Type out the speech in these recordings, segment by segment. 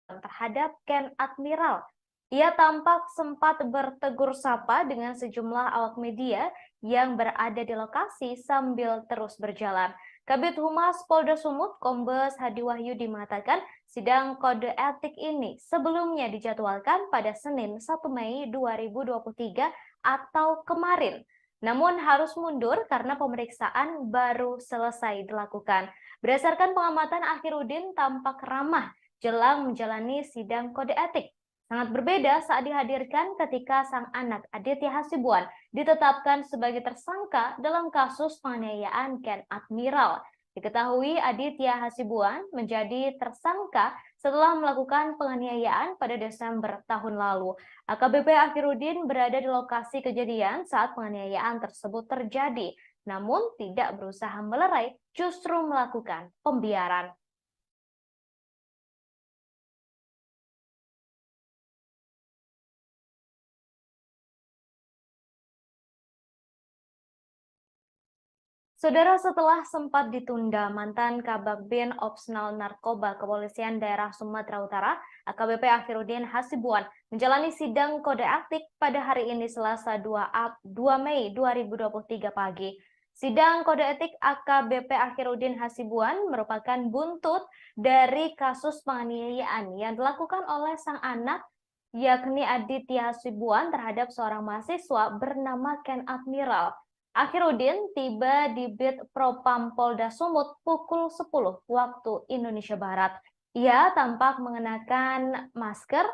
terhadap Ken Admiral. Ia tampak sempat bertegur sapa dengan sejumlah awak media yang berada di lokasi sambil terus berjalan. Kabid Humas Polda Sumut, Kombes Hadi Wahyudi mengatakan sidang kode etik ini sebelumnya dijadwalkan pada Senin 1 Mei 2023 atau kemarin. Namun harus mundur karena pemeriksaan baru selesai dilakukan. Berdasarkan pengamatan, Akhirudin tampak ramah jelang menjalani sidang kode etik. Sangat berbeda saat dihadirkan ketika sang anak Aditya Hasibuan ditetapkan sebagai tersangka dalam kasus penganiayaan Ken Admiral. Diketahui Aditya Hasibuan menjadi tersangka setelah melakukan penganiayaan pada Desember tahun lalu. AKBP Akhirudin berada di lokasi kejadian saat penganiayaan tersebut terjadi, namun tidak berusaha melerai, justru melakukan pembiaran. Saudara, setelah sempat ditunda, mantan Kabag Opsnal Narkoba Kepolisian Daerah Sumatera Utara, AKBP Akhirudin Hasibuan, menjalani sidang kode etik pada hari ini Selasa 2 Mei 2023 pagi. Sidang kode etik AKBP Akhirudin Hasibuan merupakan buntut dari kasus penganiayaan yang dilakukan oleh sang anak, yakni Aditya Hasibuan, terhadap seorang mahasiswa bernama Ken Admiral. Akhirudin tiba di Bit Propam Polda Sumut pukul 10 waktu Indonesia Barat. Ia tampak mengenakan masker,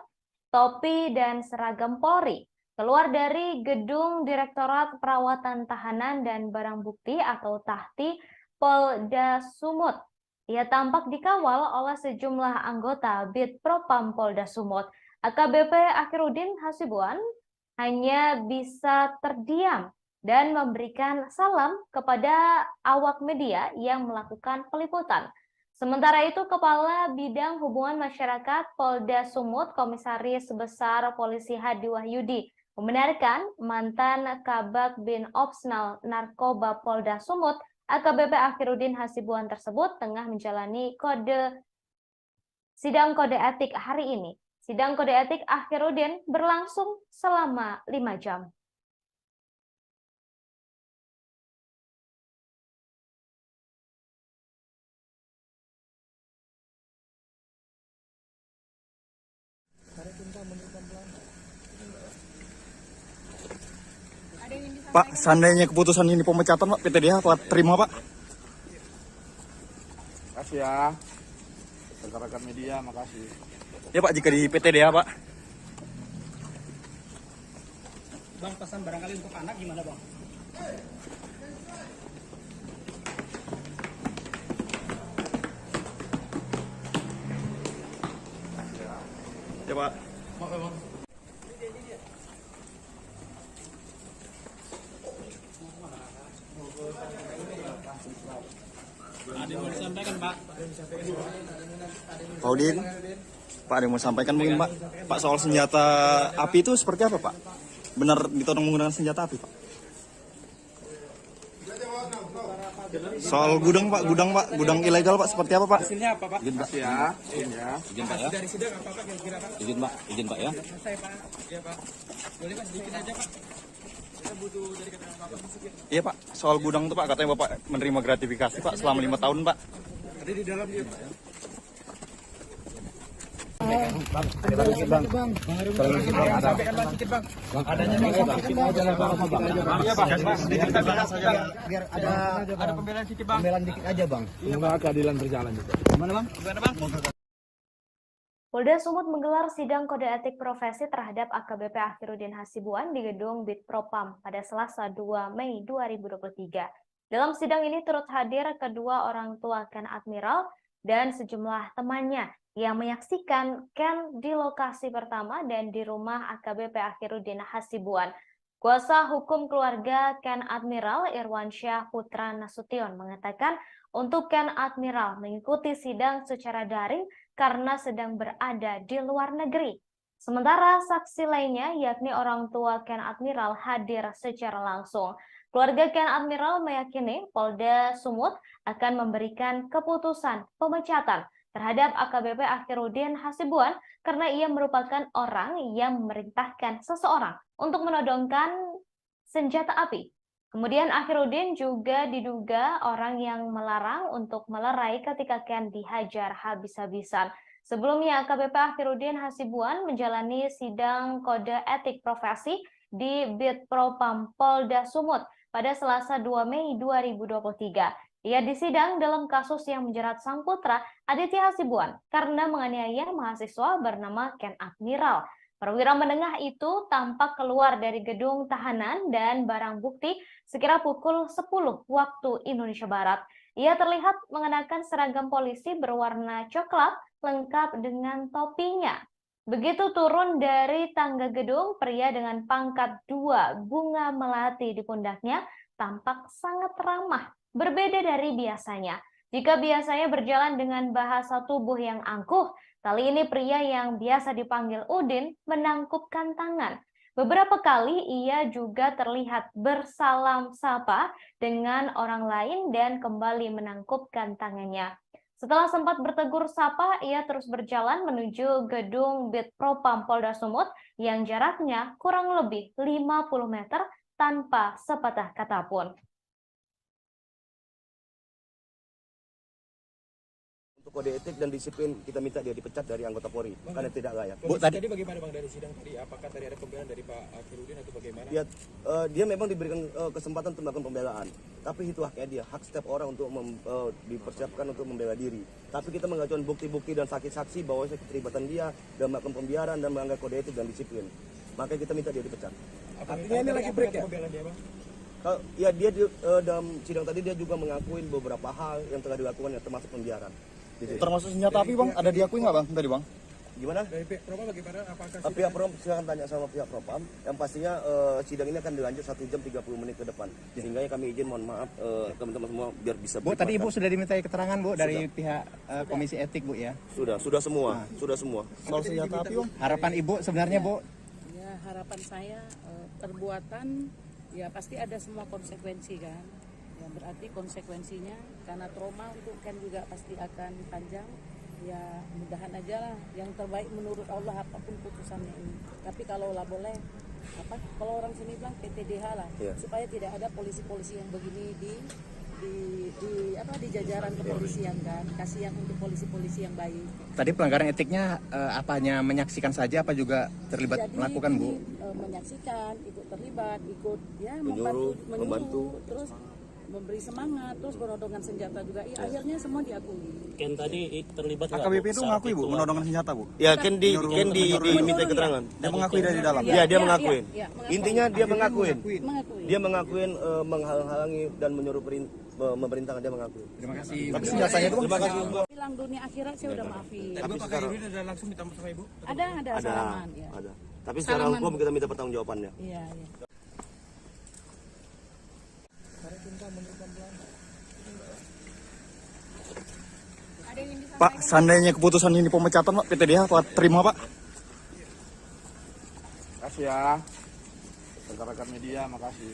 topi, dan seragam Polri. Keluar dari gedung Direktorat Perawatan Tahanan dan Barang Bukti atau Tahti Polda Sumut. Ia tampak dikawal oleh sejumlah anggota Bit Propam Polda Sumut. AKBP Akhirudin Hasibuan hanya bisa terdiam dan memberikan salam kepada awak media yang melakukan peliputan. Sementara itu, Kepala Bidang Hubungan Masyarakat Polda Sumut, Komisaris Besar Polisi Hadi Wahyudi, membenarkan mantan Kabag Opsnal Narkoba Polda Sumut, AKBP Akhirudin Hasibuan tersebut tengah menjalani sidang kode etik hari ini. Sidang kode etik Akhirudin berlangsung selama 5 jam. Pak, seandainya keputusan ini pemecatan, Pak, PTDH Pak terima, Pak? Makasih ya, rekan-rekan media, makasih. Ya, Pak, jika di PTDH, Pak. Bang, pesan barangkali untuk anak gimana, Bang? Ya, Pak. Ada yang mau disampaikan, Pak? Pak Udin, Pak ada yang mau sampaikan mungkin, Pak? Pak, soal senjata api itu seperti apa, Pak? Benar ditodong menggunakan senjata api, Pak? Soal gudang, Pak, gudang ilegal, Pak, seperti apa, Pak? Hasilnya apa, Pak? Izin, makasih ya. Izin Pak ya. Dari sidang apa, Pak, kira-kira, Pak? Izin Pak ya. Selesai, Pak. Iya, Pak. Boleh, Pak, sedikit aja, Pak. Kita butuh dari keterangan Bapak sedikit. Iya, Pak, soal gudang itu, Pak, katanya Bapak menerima gratifikasi, Pak, selama 5 tahun, Pak. Ada di dalam dia, Pak. Biar ada pembelaan sedikit bang. Pembelaan dikit aja bang. Semoga keadilan berjalan juga. Gimana bang? Polda Sumut menggelar sidang kode etik profesi terhadap AKBP Akhirudin Hasibuan di gedung Bit Propam pada Selasa 2 Mei 2023. Dalam sidang ini turut hadir kedua orang tua Ken Admiral dan sejumlah temannya yang menyaksikan Ken di lokasi pertama dan di rumah AKBP Akhirudin Hasibuan. Kuasa hukum keluarga Ken Admiral Irwansyah Putra Nasution mengatakan untuk Ken Admiral mengikuti sidang secara daring karena sedang berada di luar negeri. Sementara saksi lainnya yakni orang tua Ken Admiral hadir secara langsung. Keluarga Ken Admiral meyakini Polda Sumut akan memberikan keputusan pemecatan terhadap AKBP Akhirudin Hasibuan karena ia merupakan orang yang memerintahkan seseorang untuk menodongkan senjata api. Kemudian Akhirudin juga diduga orang yang melarang untuk melerai ketika Ken dihajar habis-habisan. Sebelumnya AKBP Akhirudin Hasibuan menjalani sidang kode etik profesi di Bitpropam Polda Sumut pada Selasa 2 Mei 2023. Ia disidang dalam kasus yang menjerat sang putra Aditya Hasibuan karena menganiaya mahasiswa bernama Ken Admiral. Perwira menengah itu tampak keluar dari gedung tahanan dan barang bukti sekira pukul 10 waktu Indonesia Barat. Ia terlihat mengenakan seragam polisi berwarna coklat lengkap dengan topinya. Begitu turun dari tangga gedung, pria dengan pangkat 2 bunga melati di pundaknya tampak sangat ramah. Berbeda dari biasanya. Jika biasanya berjalan dengan bahasa tubuh yang angkuh, kali ini pria yang biasa dipanggil Udin menangkupkan tangan. Beberapa kali ia juga terlihat bersalam sapa dengan orang lain dan kembali menangkupkan tangannya. Setelah sempat bertegur sapa, ia terus berjalan menuju gedung Bitpropam Polda Sumut yang jaraknya kurang lebih 50 meter tanpa sepatah kata pun. Untuk kode etik dan disiplin kita minta dia dipecat dari anggota Polri karena tidak layak. Tadi bagaimana Bang dari sidang tadi? Apakah tadi ada pembelaan dari Pak Akhirudin atau bagaimana? Dia memang diberikan kesempatan untuk melakukan pembelaan, tapi itu haknya dia, hak setiap orang untuk dipersiapkan untuk membela diri. Tapi kita mengajukan bukti-bukti dan saksi-saksi bahwa keterlibatan dia dalam melakukan pembiaran dan melanggar kode etik dan disiplin. Maka kita minta dia dipecat. Artinya ini lagi break ya? Ya dia dalam sidang tadi dia juga mengakuin beberapa hal yang telah dilakukan yang termasuk pembiaran. Termasuk senjata api bang, ada diakui nggak bang tadi bang? Gimana? Dari pihak Propam bagaimana? Apakah Pihak Propam silakan tanya sama pihak Propam. Yang pastinya sidang ini akan dilanjut 1 jam 30 menit ke depan. Sehingga kami izin mohon maaf teman-teman semua biar bisa. Bu, tadi Ibu sudah dimintai keterangan Bu dari pihak Komisi Etik Bu ya? Sudah semua, sudah semua. Soal senjata api bang? Harapan Ibu sebenarnya Bu? Ya, harapan saya perbuatan ya pasti ada semua konsekuensi kan. Ya, berarti konsekuensinya karena trauma untuk Ken juga pasti akan panjang. Ya mudahan aja lah yang terbaik menurut Allah apapun putusannya ini. Tapi kalau lah boleh kalau orang sini bilang PTDH lah supaya tidak ada polisi-polisi yang begini di jajaran kepolisian kan. Kasihan untuk polisi-polisi yang baik. Tadi pelanggaran etiknya apanya menyaksikan saja apa juga terlibat melakukan Bu? Menyaksikan, ikut terlibat, ikut ya membantu, terus memberi semangat, terus penodongan senjata juga. Ya, akhirnya semua diakui. Ken tadi terlibat nggak? AKBP itu mengakui Bu, menodongkan senjata Bu? Ya Ken diminta keterangan. Dia mengakui dari dalam? Ya dia mengakuin. Mengakuin. Intinya dia mengakuin. Mengakui. Dia mengakuin menghalang-halangi dan menyuruh memerintahkan, dia mengakui. Terima kasih. Tapi senjatanya itu Terima kasih. Bilang dunia akhirat saya udah maafin. Tapi Pak Akhirudin ada langsung minta maaf sama Ibu? Ada salaman ya. Ada. Tapi secara hukum kita minta pertanggungjawabannya. Iya. Pak, seandainya keputusan ini pemecatan Pak, PTDH Pak terima Pak? Makasih ya. Rekan-rekan media, makasih.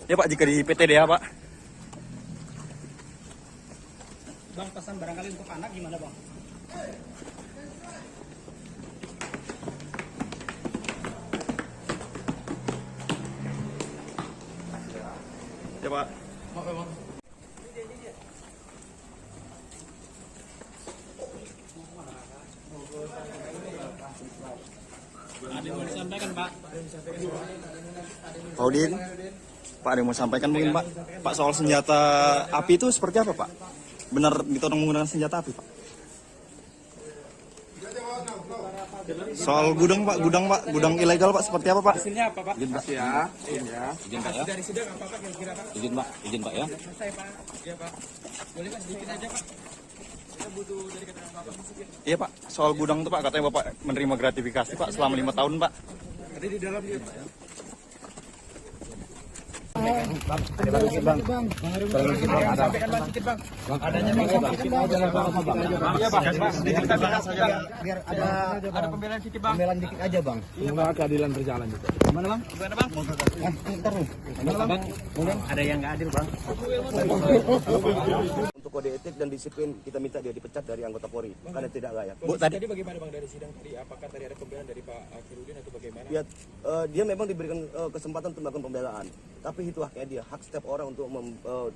Ya Pak, jika di PTDH Pak. Bang, pesan barangkali untuk anak gimana Bang? Ya Pak. Maaf ya Bang. Ada yang mau disampaikan Pak? Pak Udin, Pak ada yang mau sampaikan mungkin Pak? Pak soal senjata api itu seperti apa Pak? Benar ditodong menggunakan senjata api Pak? Soal gudang Pak, gudang ilegal Pak seperti apa Pak? Hasilnya apa Pak? Izin Pak. Makasih ya. Ya. Izin Pak ya. Dari sidang apa Pak kira-kira Pak? Izin Pak ya. Selesai Pak. Iya Pak. Boleh Pak sedikit aja Pak. Kita butuh dari keterangan Bapak sedikit. Iya Pak, soal gudang itu Pak katanya Bapak menerima gratifikasi Pak selama 5 tahun Pak. Tadi di dalam dia Pak ya. Biar ada Pembelaan sedikit Bang. pembelaan dikit aja bang. Semoga keadilan berjalan juga. Gimana bang? Ntar nih. Ada yang nggak adil Bang? Untuk kode etik dan disiplin, kita minta dia dipecat dari anggota Polri karena tidak layak. Kondisi tadi bagaimana bang dari sidang tadi? Apakah tadi ada pembelaan dari Pak Akhirudin atau bagaimana? Ya, dia memang diberikan kesempatan untuk melakukan pembelaan, tapi itu haknya dia, hak setiap orang untuk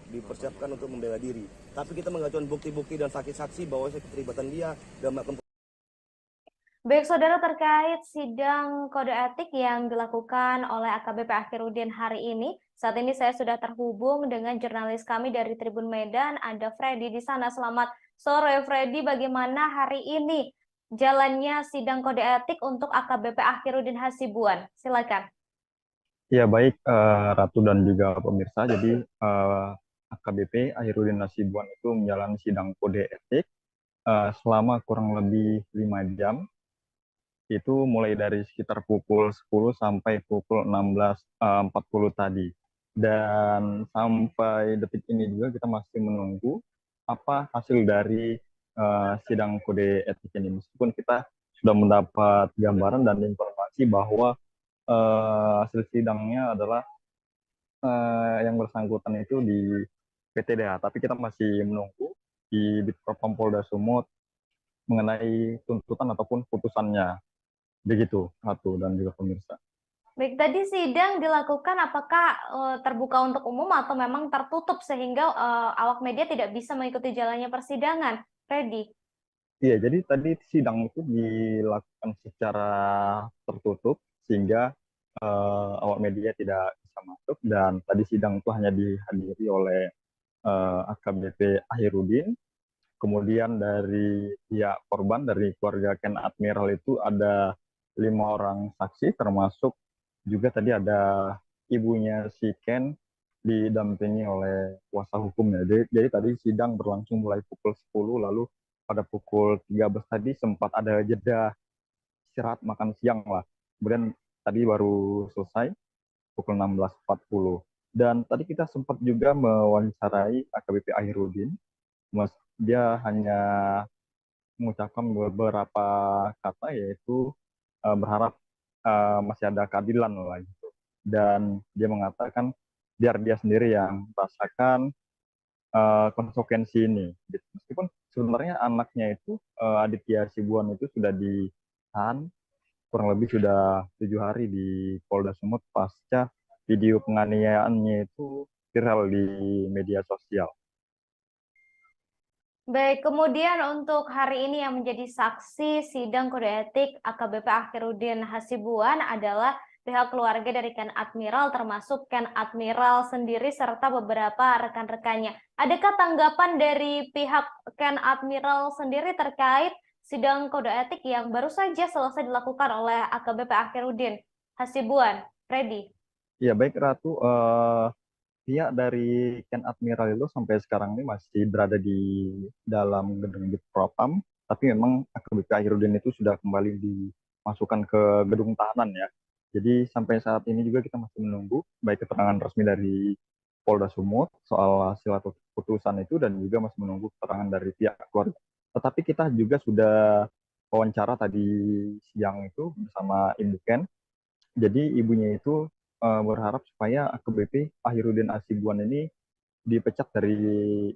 dipersiapkan untuk membela diri. Tapi kita mengajukan bukti-bukti dan saksi-saksi bahwa keterlibatan dia dalam melakukan. Baik, saudara, terkait sidang kode etik yang dilakukan oleh AKBP Akhirudin hari ini, saat ini saya sudah terhubung dengan jurnalis kami dari Tribun Medan, ada Freddy di sana. Selamat sore, Freddy. Bagaimana hari ini jalannya sidang kode etik untuk AKBP Akhirudin Hasibuan? Silakan. Ya baik Ratu dan juga pemirsa. Jadi AKBP Akhirudin Hasibuan itu menjalani sidang kode etik selama kurang lebih 5 jam. Itu mulai dari sekitar pukul 10 sampai pukul 16.40 tadi. Dan sampai detik ini juga kita masih menunggu apa hasil dari sidang kode etik ini. Meskipun kita sudah mendapat gambaran dan informasi bahwa hasil sidangnya adalah yang bersangkutan itu di PTDH, tapi kita masih menunggu di Bitpropam Polda Sumut mengenai tuntutan ataupun putusannya. Begitu, Ratu dan juga pemirsa. Baik, tadi sidang dilakukan apakah terbuka untuk umum atau memang tertutup sehingga awak media tidak bisa mengikuti jalannya persidangan, Freddy? Iya, jadi tadi sidang itu dilakukan secara tertutup sehingga awak media tidak bisa masuk, dan tadi sidang itu hanya dihadiri oleh AKBP Akhirudin. Kemudian dari pihak korban, dari keluarga Ken Admiral itu ada 5 orang saksi, termasuk juga tadi ada ibunya si Ken didampingi oleh kuasa hukumnya. Jadi tadi sidang berlangsung mulai pukul 10, lalu pada pukul 13 tadi sempat ada jeda istirahat makan siang lah. Kemudian tadi baru selesai pukul 16.40. Dan tadi kita sempat juga mewawancarai AKBP Akhirudin. Dia hanya mengucapkan beberapa kata, yaitu berharap masih ada keadilan lah gitu. Dan dia mengatakan biar dia sendiri yang merasakan konsekuensi ini. Meskipun sebenarnya anaknya itu Aditya Hasibuan itu sudah ditahan kurang lebih sudah 7 hari di Polda Sumut pasca video penganiayaannya itu viral di media sosial. Baik, kemudian untuk hari ini yang menjadi saksi sidang kode etik AKBP Akhirudin Hasibuan adalah pihak keluarga dari Ken Admiral, termasuk Ken Admiral sendiri serta beberapa rekan-rekannya. Adakah tanggapan dari pihak Ken Admiral sendiri terkait sidang kode etik yang baru saja selesai dilakukan oleh AKBP Akhirudin Hasibuan? Freddy? Ya baik Ratu, pihak dari Ken Admiral itu sampai sekarang ini masih berada di dalam gedung Bitpropam, tapi memang AKBP Akhirudin itu sudah kembali dimasukkan ke gedung tahanan ya. Jadi sampai saat ini juga kita masih menunggu baik keterangan resmi dari Polda Sumut soal hasil atau putusan itu, dan juga masih menunggu keterangan dari pihak keluarga. Tetapi kita juga sudah wawancara tadi siang itu bersama Ibu Ken. Jadi ibunya itu berharap supaya AKBP Akhirudin Hasibuan ini dipecat dari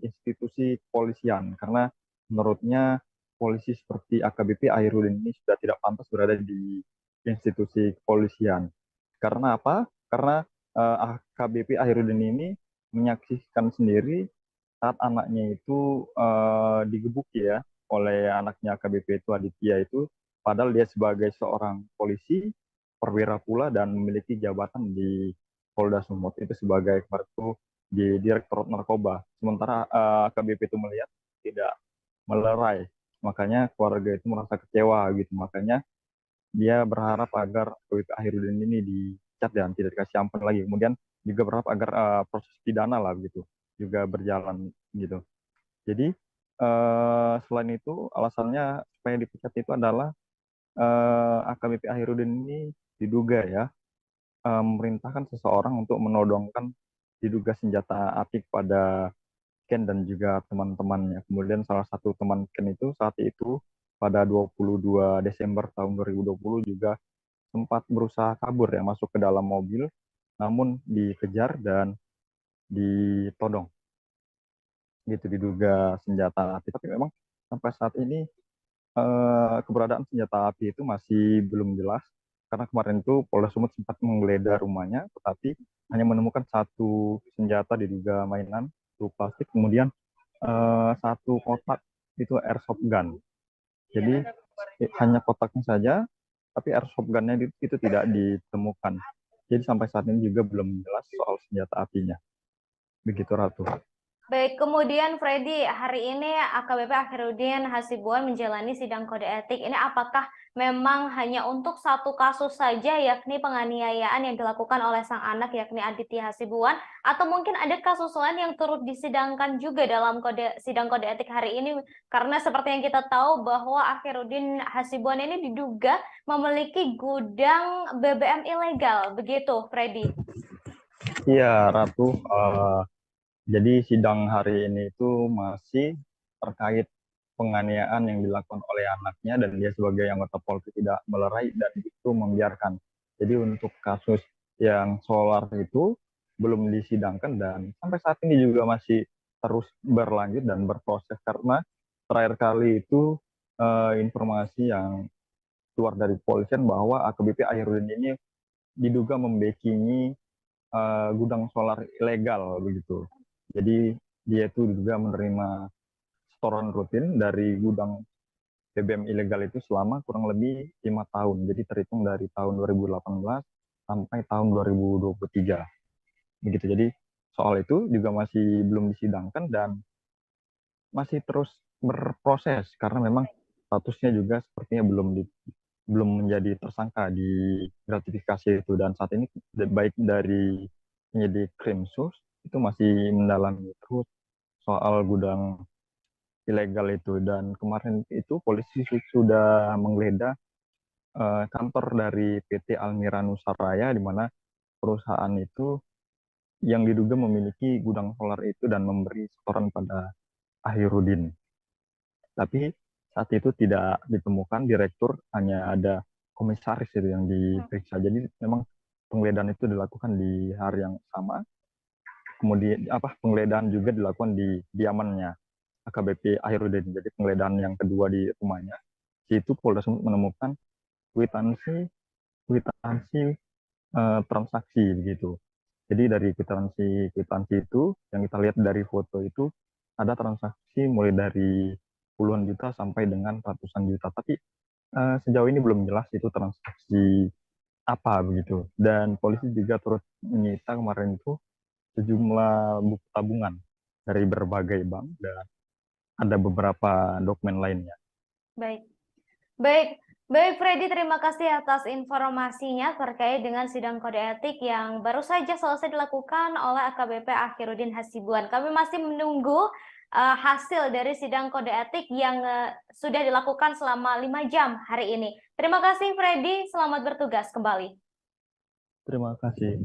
institusi kepolisian, karena menurutnya polisi seperti AKBP Akhirudin ini sudah tidak pantas berada di institusi kepolisian. Karena apa? Karena AKBP Akhirudin ini menyaksikan sendiri saat anaknya itu digebuki ya oleh anaknya AKBP itu Aditya itu, padahal dia sebagai seorang polisi perwira pula dan memiliki jabatan di Polda Sumut itu sebagai kemarin di Direktorat Narkoba. Sementara AKBP itu melihat tidak melerai, makanya keluarga itu merasa kecewa gitu. Makanya dia berharap agar AKBP Akhirudin ini dicat dan tidak dikasih ampun lagi. Kemudian juga berharap agar proses pidana lah gitu juga berjalan gitu. Jadi selain itu alasannya supaya dipecat itu adalah AKBP Akhirudin ini diduga ya memerintahkan seseorang untuk menodongkan diduga senjata api kepada Ken dan juga teman-temannya. Kemudian salah satu teman Ken itu saat itu pada 22 Desember tahun 2020 juga sempat berusaha kabur ya, masuk ke dalam mobil, namun dikejar dan ditodong. gitu, diduga senjata api. Tapi memang sampai saat ini keberadaan senjata api itu masih belum jelas, karena kemarin itu Polres Sumut sempat menggeledah rumahnya, tetapi hanya menemukan satu senjata diduga mainan, itu plastik, kemudian satu kotak itu airsoft gun. Jadi hanya kotaknya saja, tapi airsoft gunnya itu tidak ditemukan. Jadi sampai saat ini juga belum jelas soal senjata apinya. Begitu, Ratu. Baik, kemudian Freddy, hari ini AKBP Akhirudin Hasibuan menjalani sidang kode etik. Ini apakah memang hanya untuk satu kasus saja, yakni penganiayaan yang dilakukan oleh sang anak, yakni Aditya Hasibuan, atau mungkin ada kasus lain yang turut disidangkan juga dalam sidang kode etik hari ini? Karena seperti yang kita tahu bahwa Akhirudin Hasibuan ini diduga memiliki gudang BBM ilegal, begitu, Freddy? Iya, Ratu. Jadi sidang hari ini itu masih terkait penganiayaan yang dilakukan oleh anaknya, dan dia sebagai anggota Polri tidak melerai dan itu membiarkan. Jadi untuk kasus yang solar itu belum disidangkan dan sampai saat ini juga masih terus berlanjut dan berproses, karena terakhir kali itu informasi yang keluar dari kepolisian bahwa AKBP Akhirudin ini diduga membackingi gudang solar ilegal begitu. Jadi dia itu juga menerima setoran rutin dari gudang BBM ilegal itu selama kurang lebih 5 tahun. Jadi terhitung dari tahun 2018 sampai tahun 2023. Begitu. Jadi soal itu juga masih belum disidangkan dan masih terus berproses, karena memang statusnya juga sepertinya belum menjadi tersangka di gratifikasi itu, dan saat ini baik dari penyidik Krimsus itu masih mendalami terus soal gudang ilegal itu. Dan kemarin itu polisi sudah menggeledah kantor dari PT Almira Nusaraya, di mana perusahaan itu yang diduga memiliki gudang solar itu dan memberi setoran pada Akhirudin. Tapi saat itu tidak ditemukan direktur, hanya ada komisaris itu yang diperiksa. Jadi memang penggeledahan itu dilakukan di hari yang sama. Kemudian penggeledahan juga dilakukan di diamannya AKBP Akhirudin. Jadi penggeledahan yang kedua di rumahnya, itu Polres menemukan kwitansi transaksi begitu. Jadi dari kwitansi itu yang kita lihat dari foto itu ada transaksi mulai dari puluhan juta sampai dengan ratusan juta. Tapi sejauh ini belum jelas itu transaksi apa begitu. Dan polisi juga turut menyita kemarin itu sejumlah buku tabungan dari berbagai bank dan ada beberapa dokumen lainnya. Baik Freddy, terima kasih atas informasinya terkait dengan sidang kode etik yang baru saja selesai dilakukan oleh AKBP Akhirudin Hasibuan. Kami masih menunggu hasil dari sidang kode etik yang sudah dilakukan selama 5 jam hari ini. Terima kasih Freddy, selamat bertugas kembali. Terima kasih.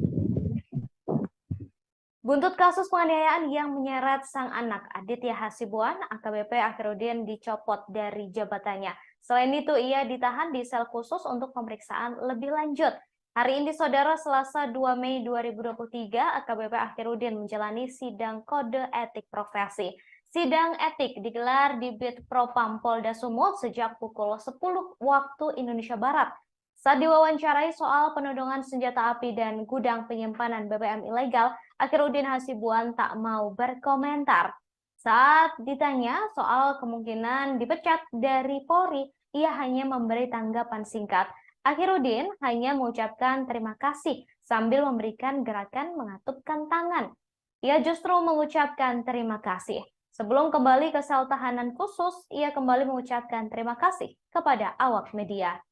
Buntut kasus penganiayaan yang menyeret sang anak Aditya Hasibuan, AKBP Akhirudin dicopot dari jabatannya. Selain itu, ia ditahan di sel khusus untuk pemeriksaan lebih lanjut. Hari ini, Saudara, Selasa 2 Mei 2023, AKBP Akhirudin menjalani sidang kode etik profesi. Sidang etik digelar di Bid Propam Polda Sumut sejak pukul 10 waktu Indonesia Barat. Saat diwawancarai soal penodongan senjata api dan gudang penyimpanan BBM ilegal, Akhirudin Hasibuan tak mau berkomentar. Saat ditanya soal kemungkinan dipecat dari Polri, ia hanya memberi tanggapan singkat. Akhirudin hanya mengucapkan terima kasih sambil memberikan gerakan mengatupkan tangan. Ia justru mengucapkan terima kasih. Sebelum kembali ke sel tahanan khusus, ia kembali mengucapkan terima kasih kepada awak media.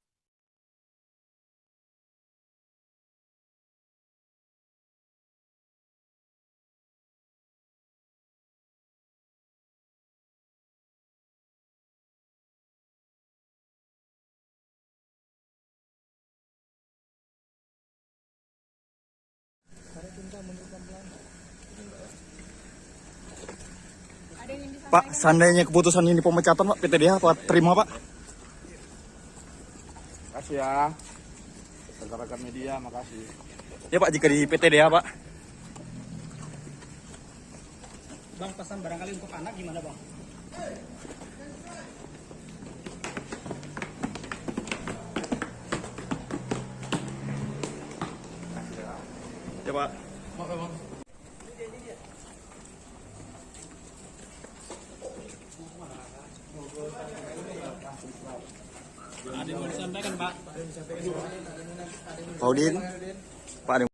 Pak, seandainya keputusan ini pemecatan Pak, PTDH Pak terima Pak? Makasih ya. Rekan-rekan media, makasih. Ya Pak, jika di PTDH Pak. Bang, pesan barangkali untuk anak gimana bang? Ya Pak. Ada yang mau disampaikan Pak? Pak Udin. Pak ada.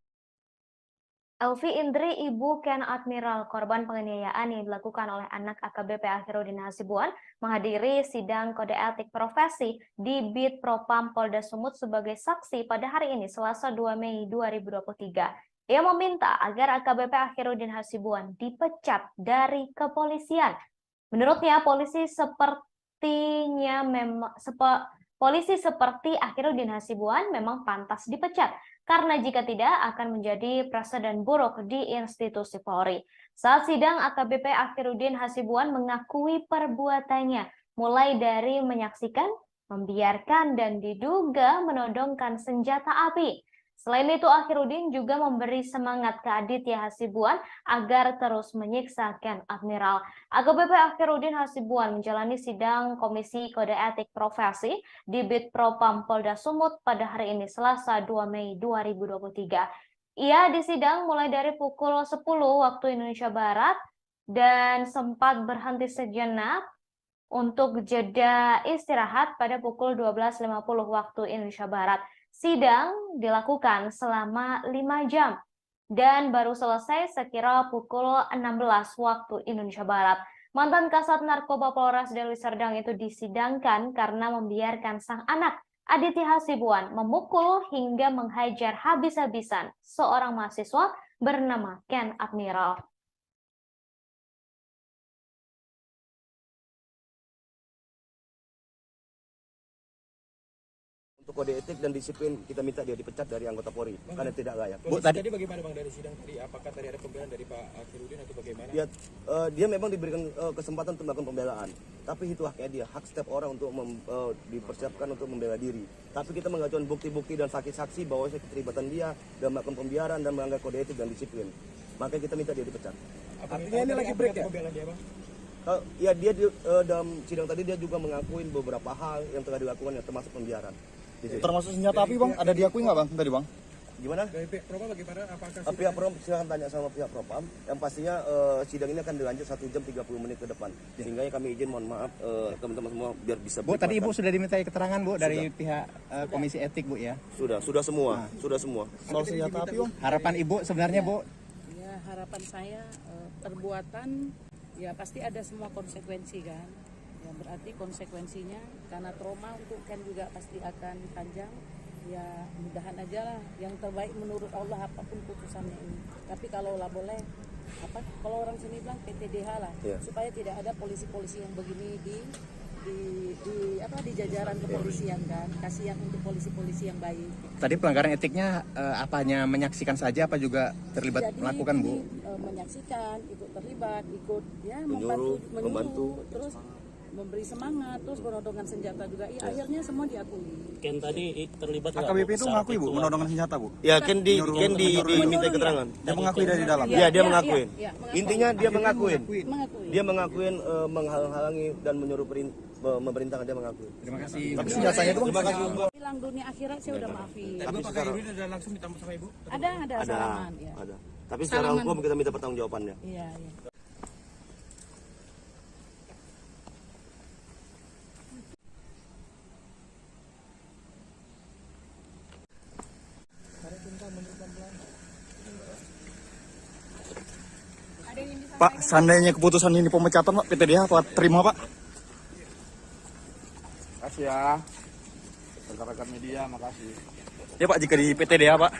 Elvi Indri, ibu Ken Admiral, korban penganiayaan yang dilakukan oleh anak AKBP Akhiruddin Hasibuan, menghadiri sidang kode etik profesi di Bid Propam Polda Sumut sebagai saksi pada hari ini, Selasa 2 Mei 2023. Ia meminta agar AKBP Akhiruddin Hasibuan dipecat dari kepolisian. Menurutnya, polisi seperti Akhiruddin Hasibuan memang pantas dipecat, karena jika tidak akan menjadi presiden buruk di institusi Polri. Saat sidang, AKBP Akhiruddin Hasibuan mengakui perbuatannya, mulai dari menyaksikan, membiarkan, dan diduga menodongkan senjata api. Selain itu, Akhiruddin juga memberi semangat ke Aditya Hasibuan agar terus menyiksa Ken Admiral. AKBP Akhiruddin Hasibuan menjalani sidang Komisi Kode Etik Profesi di Bid Propam Polda Sumut pada hari ini, Selasa 2 Mei 2023. Ia disidang mulai dari pukul 10 waktu Indonesia Barat dan sempat berhenti sejenak untuk jeda istirahat pada pukul 12.50 waktu Indonesia Barat. Sidang dilakukan selama 5 jam dan baru selesai sekira pukul 16 waktu Indonesia Barat. Mantan Kasat Narkoba Polres Deli Serdang itu disidangkan karena membiarkan sang anak Aditya Hasibuan memukul hingga menghajar habis-habisan seorang mahasiswa bernama Ken Admiral. Untuk kode etik dan disiplin kita minta dia dipecat dari anggota Polri karena tidak layak. Bu, tadi bagaimana bang dari sidang tadi? Apakah tadi ada pembelaan dari Pak Akhiruddin atau bagaimana? Ya, dia memang diberikan kesempatan untuk melakukan pembelaan, tapi itu haknya dia, hak setiap orang untuk dipersiapkan untuk membela diri. Tapi kita mengajukan bukti-bukti dan saksi-saksi bahwa keterlibatan dia dan melakukan pembiaran dan melanggar kode etik dan disiplin. Makanya kita minta dia dipecat. Artinya ini lagi break ya? Pembelaan dia bang? Ya dia dalam sidang tadi dia juga mengakuin beberapa hal yang telah dilakukan, yang termasuk pembiaran. Termasuk senjata api bang, ada diakui nggak bang tadi bang? Gimana? Dari pihak Propam bagaimana? Apakah Pihak Propam silahkan tanya sama pihak Propam. Yang pastinya sidang ini akan dilanjut 1 jam 30 menit ke depan. Sehingga kami izin mohon maaf teman-teman semua biar bisa. Bu, tadi Ibu sudah dimintai keterangan Bu dari pihak Komisi Etik Bu ya? Sudah semua, sudah semua. Soal senjata api bang? Harapan Ibu sebenarnya Bu? Ya, harapan saya perbuatan ya pasti ada semua konsekuensi kan. Ya berarti konsekuensinya karena trauma untuk Ken juga pasti akan panjang. Ya mudahan aja lah yang terbaik menurut Allah apapun putusannya ini. Tapi kalau lah boleh kalau orang sini bilang PTDH lah, supaya tidak ada polisi-polisi yang begini di jajaran kepolisian kan. Kasihan untuk polisi-polisi yang baik. Tadi pelanggaran etiknya apanya menyaksikan saja apa juga terlibat melakukan Bu? Menyaksikan, ikut terlibat, ikut ya membantu, terus memberi semangat, terus penodongan senjata juga. Ya, akhirnya semua diakui. Ken tadi terlibat nggak? AKBP itu mengakui Bu, menodongkan senjata Bu? Ya, Ken diminta keterangan. Dia mengakui dari dalam? Ya, dia mengakuin. Intinya dia mengakuin. Mengakui. Dia mengakuin menghalang-halangi dan menyuruh memerintahkan, dia mengakui. Terima kasih. Tapi senjatanya itu Terima kasih. Bilang dunia akhirat saya udah maafin. Tapi Pak Akhiruddin ada langsung minta sama Ibu? Ada salaman ya. Ada. Tapi secara hukum kita minta pertanggungjawabannya. Iya. Pak, seandainya keputusan ini pemecatan Pak, PTDH apa terima Pak? Makasih ya. Rekan-rekan media, makasih. Ya Pak, jika di PTDH Pak.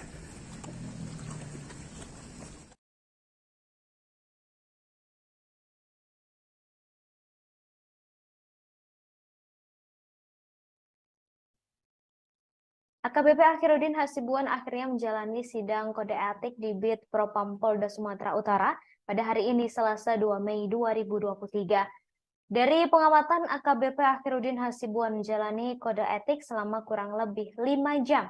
AKBP Akhiruddin Hasibuan akhirnya menjalani sidang kode etik di Bid Propam Polda Sumatera Utara pada hari ini, Selasa 2 Mei 2023. Dari pengamatan, AKBP Akhiruddin Hasibuan menjalani kode etik selama kurang lebih 5 jam.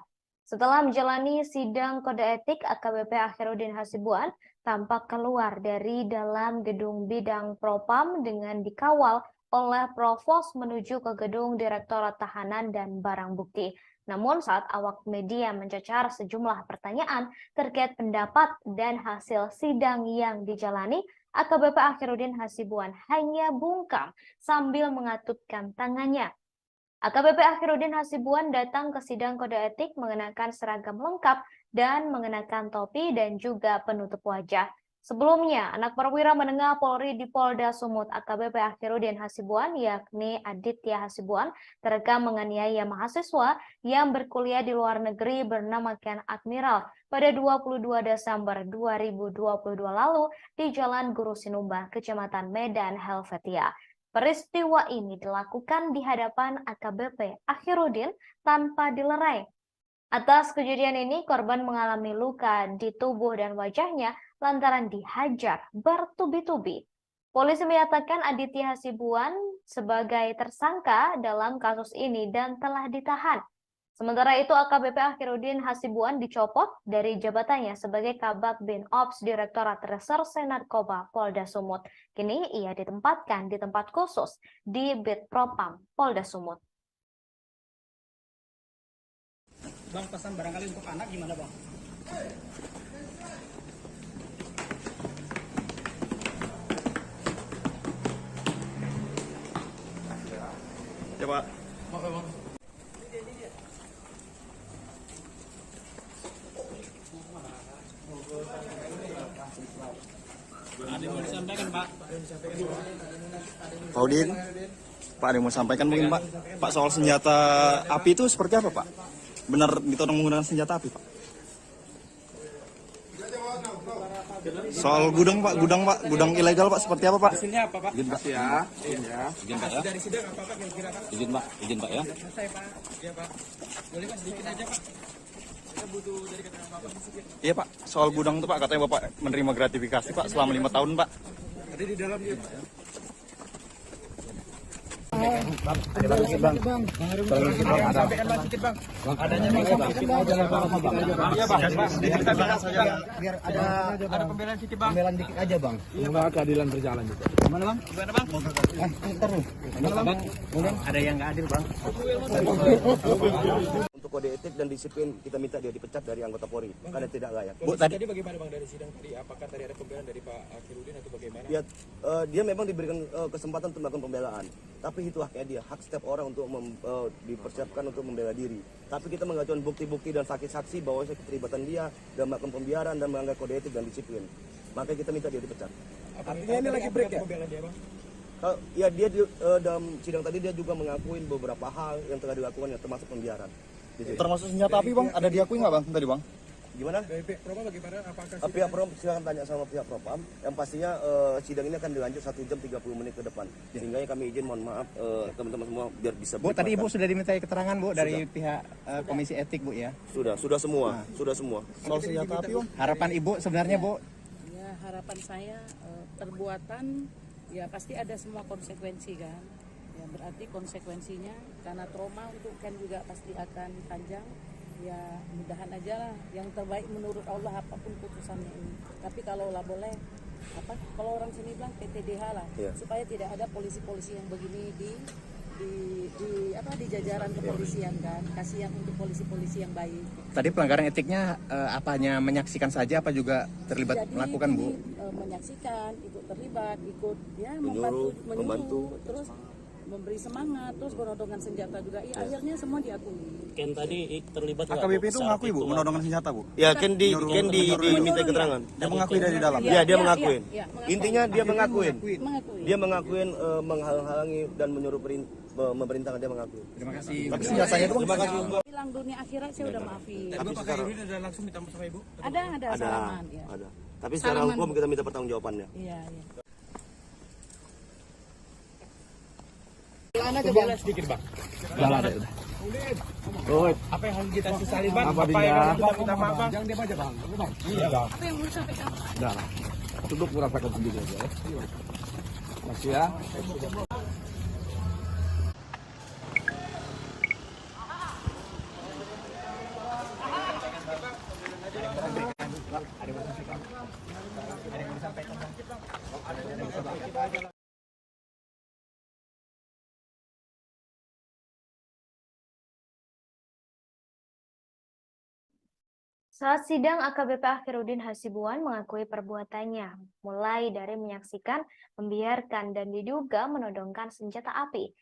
Setelah menjalani sidang kode etik, AKBP Akhiruddin Hasibuan tampak keluar dari dalam gedung bidang Propam dengan dikawal oleh Provos menuju ke gedung Direktorat Tahanan dan Barang Bukti. Namun saat awak media mencecar sejumlah pertanyaan terkait pendapat dan hasil sidang yang dijalani, AKBP Akhiruddin Hasibuan hanya bungkam sambil mengatupkan tangannya. AKBP Akhiruddin Hasibuan datang ke sidang kode etik mengenakan seragam lengkap dan mengenakan topi dan juga penutup wajah. Sebelumnya, anak perwira menengah Polri di Polda Sumut AKBP Akhiruddin Hasibuan yakni Aditya Hasibuan terekam menganiaya mahasiswa yang berkuliah di luar negeri bernama Ken Admiral pada 22 Desember 2022 lalu di Jalan Guru Sinumba, Kecamatan Medan, Helvetia. Peristiwa ini dilakukan di hadapan AKBP Akhiruddin tanpa dilerai. Atas kejadian ini, korban mengalami luka di tubuh dan wajahnya lantaran dihajar bertubi-tubi. Polisi menyatakan Aditya Hasibuan sebagai tersangka dalam kasus ini dan telah ditahan. Sementara itu, AKBP Akhiruddin Hasibuan dicopot dari jabatannya sebagai Kabag Bin Ops Direktorat Reserse Narkoba Polda Sumut. Kini ia ditempatkan di tempat khusus di Bid Propam Polda Sumut. Bang, pesan barangkali untuk anak gimana bang? Ya Pak. Ada yang mau disampaikan Pak? Pak Udin, Pak ada yang mau sampaikan mungkin Pak? Pak soal senjata api itu seperti apa Pak? Benar ditodong menggunakan senjata api Pak? Soal gudang Pak, gudang ilegal Pak seperti apa Pak? Hasilnya apa Pak? Izin Pak. Ya, ya. Izin Pak ya. Dari sidang apa Pak kira-kira Pak? Izin Pak ya. Selesai Pak. Iya Pak. Boleh Pak sedikit aja Pak. Kita butuh dari keterangan Bapak sedikit. Iya Pak, soal gudang itu Pak katanya Bapak menerima gratifikasi Pak selama 5 tahun Pak. Ada di dalam dia Pak ya. Biar ada pembelaan sedikit bang. Pembelaan dikit aja bang. Semoga keadilan berjalan juga. Gimana bang? Ntar nih. Bang, mungkin ada yang nggak adil bang. Untuk kode etik dan disiplin kita minta dia dipecat dari anggota Polri karena tidak layak. Bu, tadi bagaimana bang dari sidang tadi? Apakah tadi ada pembelaan dari Pak Akhiruddin atau bagaimana? Ya, dia memang diberikan kesempatan untuk melakukan pembelaan, tapi itu haknya dia, hak setiap orang untuk dipersiapkan untuk membela diri. Tapi kita mengajukan bukti-bukti dan saksi-saksi bahwa keterlibatan dia dalam melakukan pembiaran dan melanggar kode etik dan disiplin. Maka kita minta dia dipecat. Artinya ini lagi break ya? Pembelaan dia bang? Ya dia dalam sidang tadi dia juga mengakuin beberapa hal yang telah dilakukan yang termasuk pembiaran. Termasuk senjata api Bang, ada diakui nggak Bang tadi Bang? Gimana? Dari pihak Propam bagaimana? Apakah Pihak Propam silakan tanya sama pihak Propam. Yang pastinya sidang ini akan dilanjut 1 jam 30 menit ke depan. Sehingga kami izin mohon maaf teman-teman semua biar bisa. Bu, tadi Ibu sudah dimintai keterangan Bu dari pihak Komisi Etik Bu ya? Sudah semua. Soal senjata api Bang? Harapan Ibu sebenarnya Bu? Ya, harapan saya perbuatan ya pasti ada semua konsekuensi kan. Ya berarti konsekuensinya karena trauma untuk Ken juga pasti akan panjang. Ya mudahan aja lah yang terbaik menurut Allah apapun putusannya ini. Tapi kalau lah boleh kalau orang sini bilang PTDH lah supaya tidak ada polisi-polisi yang begini di jajaran kepolisian kan. Kasihan untuk polisi-polisi yang baik. Tadi pelanggaran etiknya apanya menyaksikan saja apa juga terlibat melakukan Bu? Menyaksikan, ikut terlibat, ikut ya membantu, terus memberi semangat, terus penodongan senjata juga. Ya, akhirnya semua diakui. Ken tadi terlibat AKBP itu mengakui Bu, menodongkan senjata Bu? Ya, Ken diminta keterangan. Dia mengakui dari dalam? Ya, dia mengakuin. Mengakui. Intinya dia mengakuin. Mengakui. Dia mengakuin menghalang-halangi dan menyuruh memerintahkan dia mengakui. Terima kasih. Tapi senjatanya itu Terima kasih. Bilang dunia akhirat saya udah maafin. Tapi Pak Akhiruddin ada langsung minta sama Ibu? Ada salaman ya. Ada. Tapi secara Salaman. hukum kita minta pertanggungjawabannya. Iya. Pembelaan sedikit bang. Apa yang harus kita sesali bang? Apa yang harus kita minta maaf bang? Jangan diam aja bang. Iya bang. Apa yang mau sampaikan? Udah lah. Cukup merasakan sendiri aja ya. Masih ya. Saat sidang, AKBP Akhirudin Hasibuan mengakui perbuatannya, mulai dari menyaksikan, membiarkan, dan diduga menodongkan senjata api.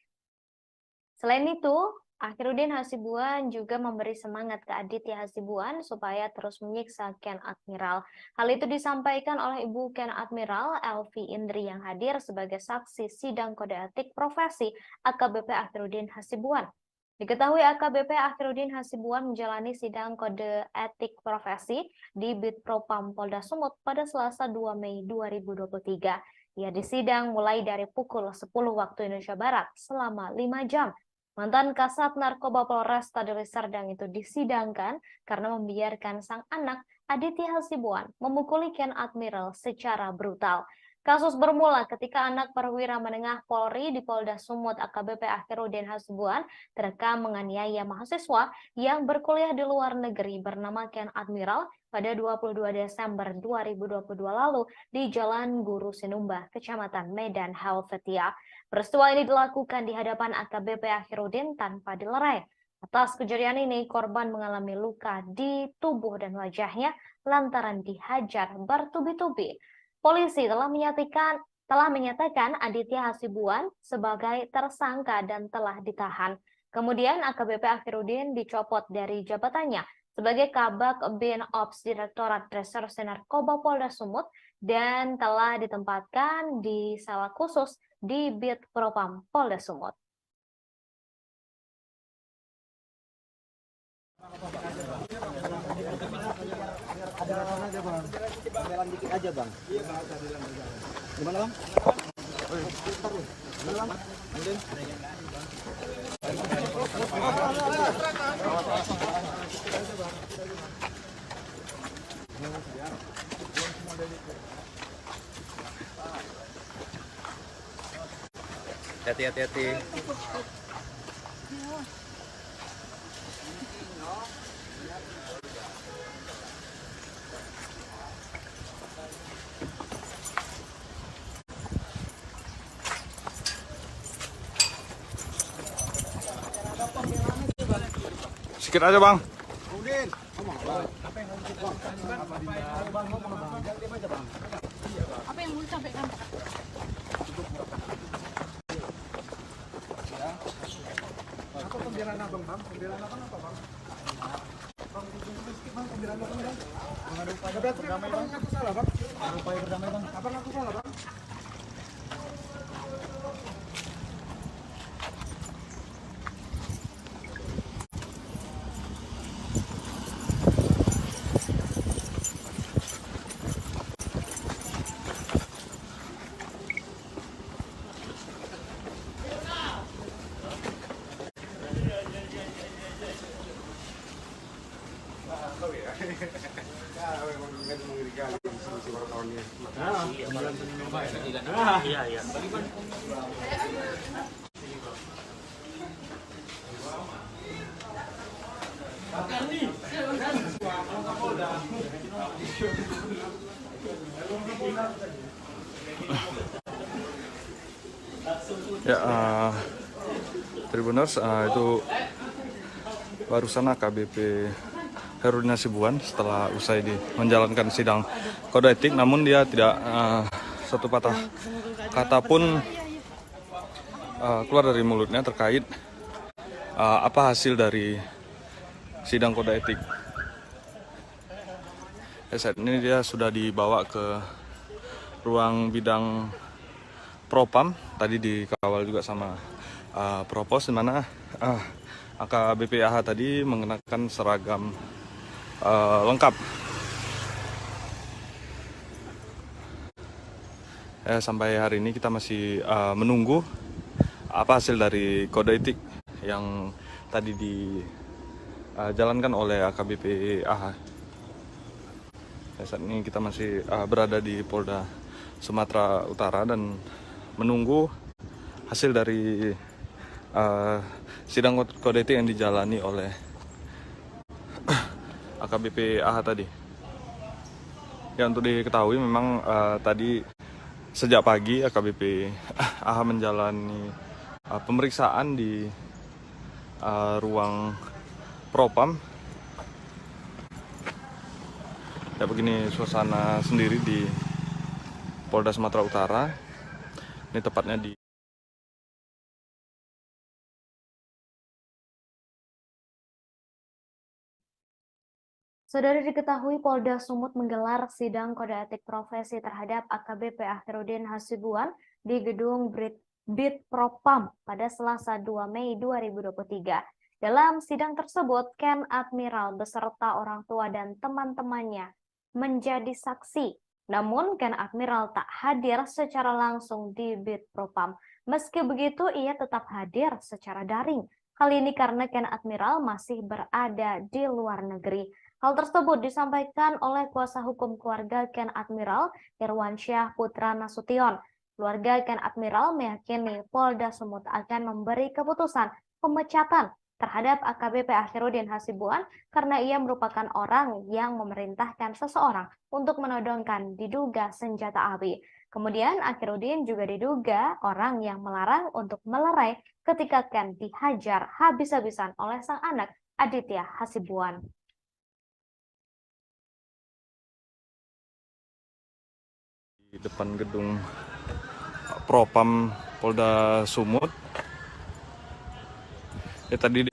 Selain itu, Akhirudin Hasibuan juga memberi semangat ke Aditya Hasibuan supaya terus menyiksa Ken Admiral. Hal itu disampaikan oleh Ibu Ken Admiral Elvi Indri yang hadir sebagai saksi sidang kode etik profesi AKBP Akhirudin Hasibuan. Diketahui AKBP Akhirudin Hasibuan menjalani sidang kode etik profesi di Bid Propam Polda Sumut pada Selasa 2 Mei 2023. Ia disidang mulai dari pukul 10 waktu Indonesia Barat selama 5 jam. Mantan Kasat Narkoba Polresta Deli Serdang itu disidangkan karena membiarkan sang anak Aditya Hasibuan memukuli Ken Admiral secara brutal. Kasus bermula ketika anak perwira menengah Polri di Polda Sumut AKBP Akhirudin Hasibuan terekam menganiaya mahasiswa yang berkuliah di luar negeri bernama Ken Admiral pada 22 Desember 2022 lalu di Jalan Guru Sinumba, Kecamatan Medan Helvetia. Peristiwa ini dilakukan di hadapan AKBP Akhirudin tanpa dilerai. Atas kejadian ini, korban mengalami luka di tubuh dan wajahnya lantaran dihajar bertubi-tubi. Polisi telah menyatakan Aditya Hasibuan sebagai tersangka dan telah ditahan. Kemudian AKBP Akhirudin dicopot dari jabatannya sebagai Kabak Bin Ops Direktorat Reserse Narkoba Polda Sumut dan telah ditempatkan di sel khusus di Bid Propam Polda Sumut. Jalan dikit aja bang. Gimana bang? Hati-hati. Sikit aja bang. Apa yang mau disampaikan? Apa pembelaan abang bang? Pembelaan abang apa bang? Bang, pembelaan abang bang? Ada upaya berdamai bang? Aku salah bang? Ada upaya berdamai bang? Abang aku salah bang? Ya, Tribuners, itu barusan AKBP Akhirudin Hasibuan setelah usai menjalankan sidang kode etik, namun dia tidak satu patah kata pun keluar dari mulutnya terkait apa hasil dari sidang kode etik. Saat ini dia sudah dibawa ke ruang bidang Propam, tadi dikawal juga sama Propos, di mana AKBP AH tadi mengenakan seragam lengkap. Sampai hari ini kita masih menunggu apa hasil dari kode etik yang tadi dijalankan oleh AKBP AH. Saat ini kita masih berada di Polda Sumatera Utara dan menunggu hasil dari sidang kode etik yang dijalani oleh AKBP AH tadi. Ya, untuk diketahui memang tadi sejak pagi AKBP AH menjalani pemeriksaan di ruang Propam. Ya, begini suasana sendiri di Polda Sumatera Utara. Ini tepatnya di Saudara, diketahui Polda Sumut menggelar sidang kode etik profesi terhadap AKBP Akhirudin Hasibuan di gedung Bit Propam pada Selasa 2 Mei 2023. Dalam sidang tersebut, Ken Admiral beserta orang tua dan teman-temannya menjadi saksi. Namun, Ken Admiral tak hadir secara langsung di Bit Propam. Meski begitu, ia tetap hadir secara daring. Kali ini karena Ken Admiral masih berada di luar negeri. Hal tersebut disampaikan oleh kuasa hukum keluarga Ken Admiral, Irwansyah Putra Nasution. Keluarga Ken Admiral meyakini Polda Sumut akan memberi keputusan pemecatan terhadap AKBP Akhirudin Hasibuan karena ia merupakan orang yang memerintahkan seseorang untuk menodongkan diduga senjata api. Kemudian Akhirudin juga diduga orang yang melarang untuk melerai ketika Ken dihajar habis-habisan oleh sang anak Aditya Hasibuan. di depan gedung Propam Polda Sumut. Ya, tadi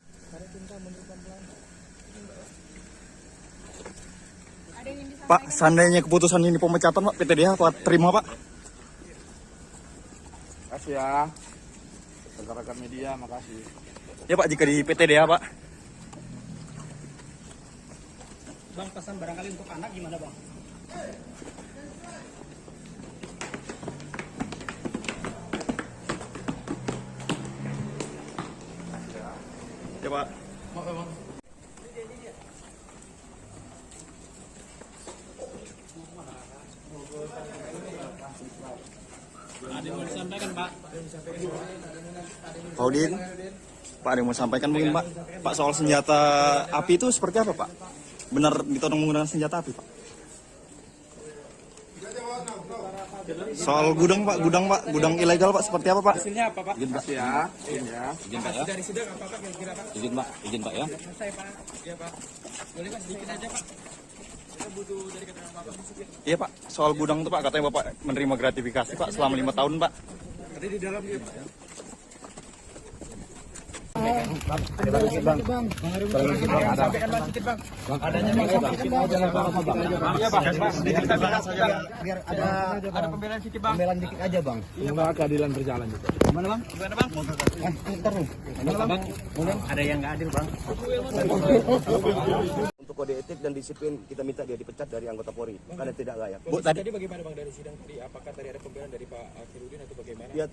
Pak, seandainya keputusan ini pemecatan Pak, PTDH Pak terima Pak? Makasih ya, rekan-rekan media, makasih. Ya Pak, jika di PTDH Pak. Bang, pesan barangkali untuk anak gimana Bang? Ya Pak. Maaf Bang. Ada yang mau disampaikan Pak? Pak Udin, Pak ada yang mau sampaikan mungkin Pak? Pak, soal senjata api itu seperti apa Pak? Benar ditodong menggunakan senjata api Pak? Soal gudang Pak, gudang ilegal Pak, seperti apa Pak? Hasilnya apa Pak? Izin Pak. Makasih ya. Izin Pak ya. Dari sidang apa Pak kira-kira Pak? Izin Pak ya. Selesai Pak. Iya Pak. Boleh Pak, sedikit aja Pak. Kita butuh dari keterangan Bapak sedikit. Iya Pak, soal gudang itu Pak, katanya Bapak menerima gratifikasi Pak selama 5 tahun Pak. Tadi di dalam dia Pak ya. Biar ada pembelaan sedikit Bang. Pembelaan dikit aja Bang. Semoga keadilan berjalan juga. Gimana Bang? Gimana Bang? Ntar lu. Bang, ada yang nggak adil Bang. Untuk kode etik dan disiplin kita minta dia dipecat dari anggota Polri karena tidak layak. Bu, tadi bagaimana Bang dari sidang tadi? Apakah tadi ada pembelaan dari Pak Akhirudin atau bagaimana? Ya,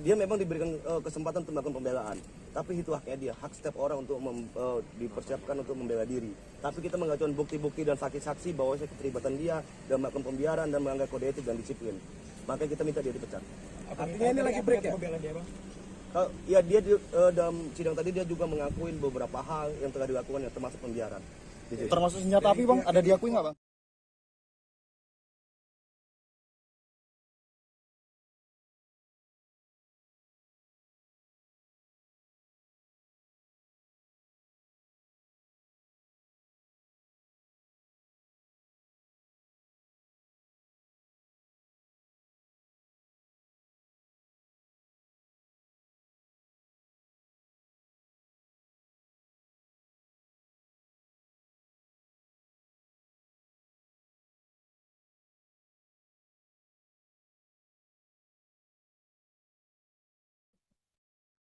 dia memang diberikan kesempatan untuk melakukan pembelaan, tapi itu haknya dia, hak setiap orang untuk dipersiapkan untuk membela diri. Tapi kita mengajukan bukti-bukti dan saksi-saksi bahwa keterlibatan dia dalam melakukan pembiaran dan melanggar kode etik dan disiplin. Makanya kita minta dia dipecat. Artinya ini lagi break ya? Pembelaan dia Bang? Ya, dia dalam sidang tadi dia juga mengakuin beberapa hal yang telah dilakukan yang termasuk pembiaran. Termasuk senjata api Bang, ada diakui nggak Bang?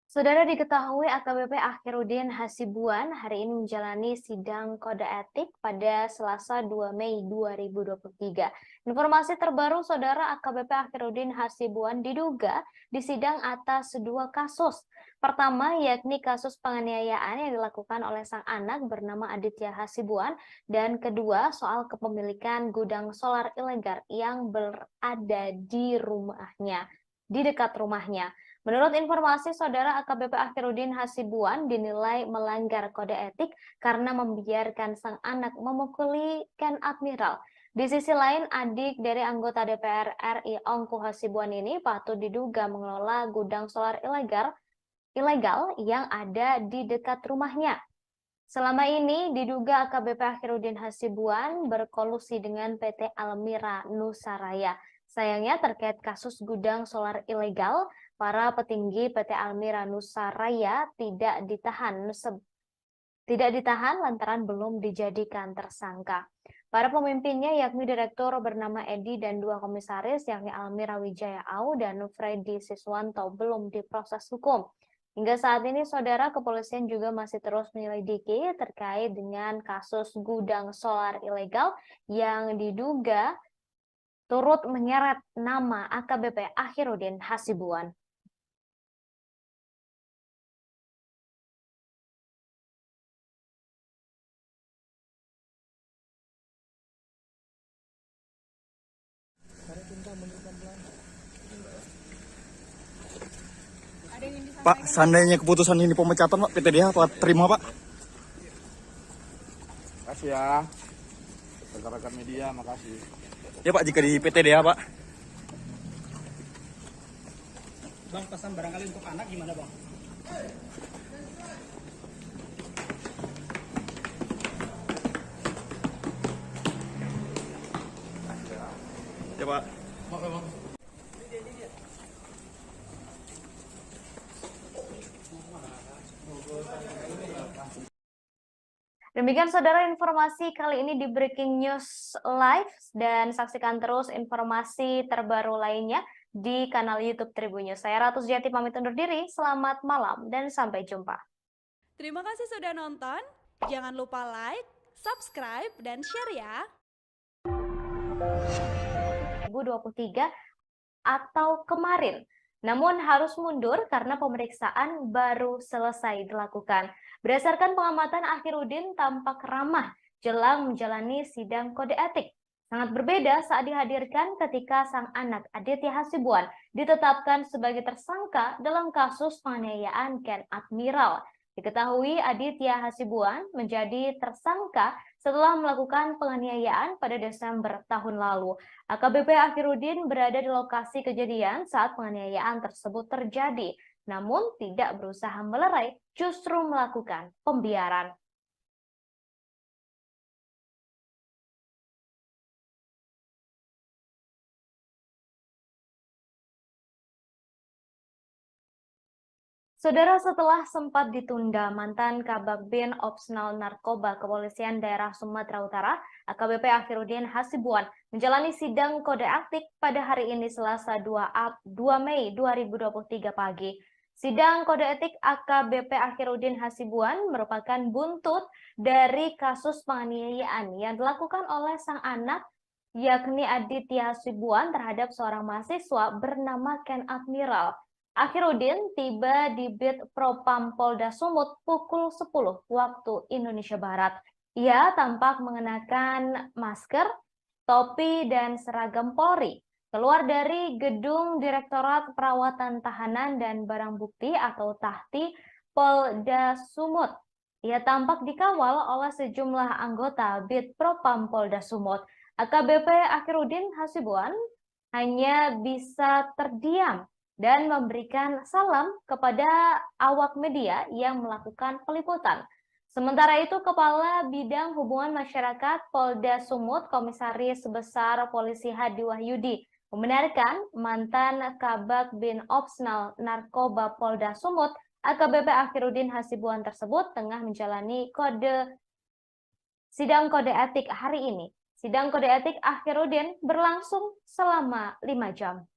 Saudara, diketahui AKBP Akhirudin Hasibuan hari ini menjalani sidang kode etik pada Selasa 2 Mei 2023. Informasi terbaru, Saudara, AKBP Akhirudin Hasibuan diduga disidang atas 2 kasus. Pertama, yakni kasus penganiayaan yang dilakukan oleh sang anak bernama Aditya Hasibuan, dan kedua, soal kepemilikan gudang solar ilegal yang berada di rumahnya, di dekat rumahnya. Menurut informasi, Saudara, AKBP Akhirudin Hasibuan dinilai melanggar kode etik karena membiarkan sang anak memukuli Ken Admiral. Di sisi lain, adik dari anggota DPR RI Ongku Hasibuan ini patut diduga mengelola gudang solar ilegal yang ada di dekat rumahnya. Selama ini diduga AKBP Akhirudin Hasibuan berkolusi dengan PT Almira Nusaraya. Sayangnya terkait kasus gudang solar ilegal, para petinggi PT Almira Nusaraya tidak ditahan lantaran belum dijadikan tersangka. Para pemimpinnya yakni direktur bernama Edi dan dua komisaris yakni Almira Wijaya Au dan Freddy Siswanto belum diproses hukum. Hingga saat ini, saudara, kepolisian juga masih terus menyelidiki terkait dengan kasus gudang solar ilegal yang diduga turut menyeret nama AKBP Akhirudin Hasibuan. Pak, seandainya keputusan ini pemecatan, Pak, PTDH Pak terima, Pak? Makasih ya, rekan-rekan media, makasih. Ya Pak, jika di PTDH, Pak. Bang, pesan barangkali untuk anak gimana, Bang? Ya Pak. Demikian saudara informasi kali ini di Breaking News Live, dan saksikan terus informasi terbaru lainnya di kanal YouTube Tribun News. Saya Ratu Sujati pamit undur diri, selamat malam dan sampai jumpa. Terima kasih sudah nonton, jangan lupa like, subscribe, dan share ya. 2023 atau kemarin, namun harus mundur karena pemeriksaan baru selesai dilakukan. Berdasarkan pengamatan, Akhirudin tampak ramah jelang menjalani sidang kode etik. Sangat berbeda saat dihadirkan ketika sang anak Aditya Hasibuan ditetapkan sebagai tersangka dalam kasus penganiayaan Ken Admiral. Diketahui Aditya Hasibuan menjadi tersangka setelah melakukan penganiayaan pada Desember tahun lalu. AKBP Akhirudin berada di lokasi kejadian saat penganiayaan tersebut terjadi, namun tidak berusaha melerai, justru melakukan pembiaran. Saudara, setelah sempat ditunda, mantan Kabakbin Opsnal Narkoba Kepolisian Daerah Sumatera Utara, AKBP Akhirudin Hasibuan, menjalani sidang kode etik pada hari ini Selasa 2 Mei 2023 pagi. Sidang kode etik AKBP Akhirudin Hasibuan merupakan buntut dari kasus penganiayaan yang dilakukan oleh sang anak, yakni Aditya Hasibuan, terhadap seorang mahasiswa bernama Ken Admiral. Akhirudin tiba di Bit Propam Polda Sumut pukul 10 waktu Indonesia Barat. Ia tampak mengenakan masker, topi, dan seragam Polri. Keluar dari gedung Direktorat Perawatan Tahanan dan Barang Bukti atau Tahti Polda Sumut. Ia tampak dikawal oleh sejumlah anggota Bit Propam Polda Sumut. AKBP Akhirudin Hasibuan hanya bisa terdiam dan memberikan salam kepada awak media yang melakukan peliputan. Sementara itu, Kepala Bidang Hubungan Masyarakat Polda Sumut, Komisaris Besar Polisi Hadi Wahyudi, membenarkan mantan Kabak Bin Opsnal Narkoba Polda Sumut, AKBP Akhirudin Hasibuan tersebut tengah menjalani sidang kode etik hari ini. Sidang kode etik Akhirudin berlangsung selama 5 jam.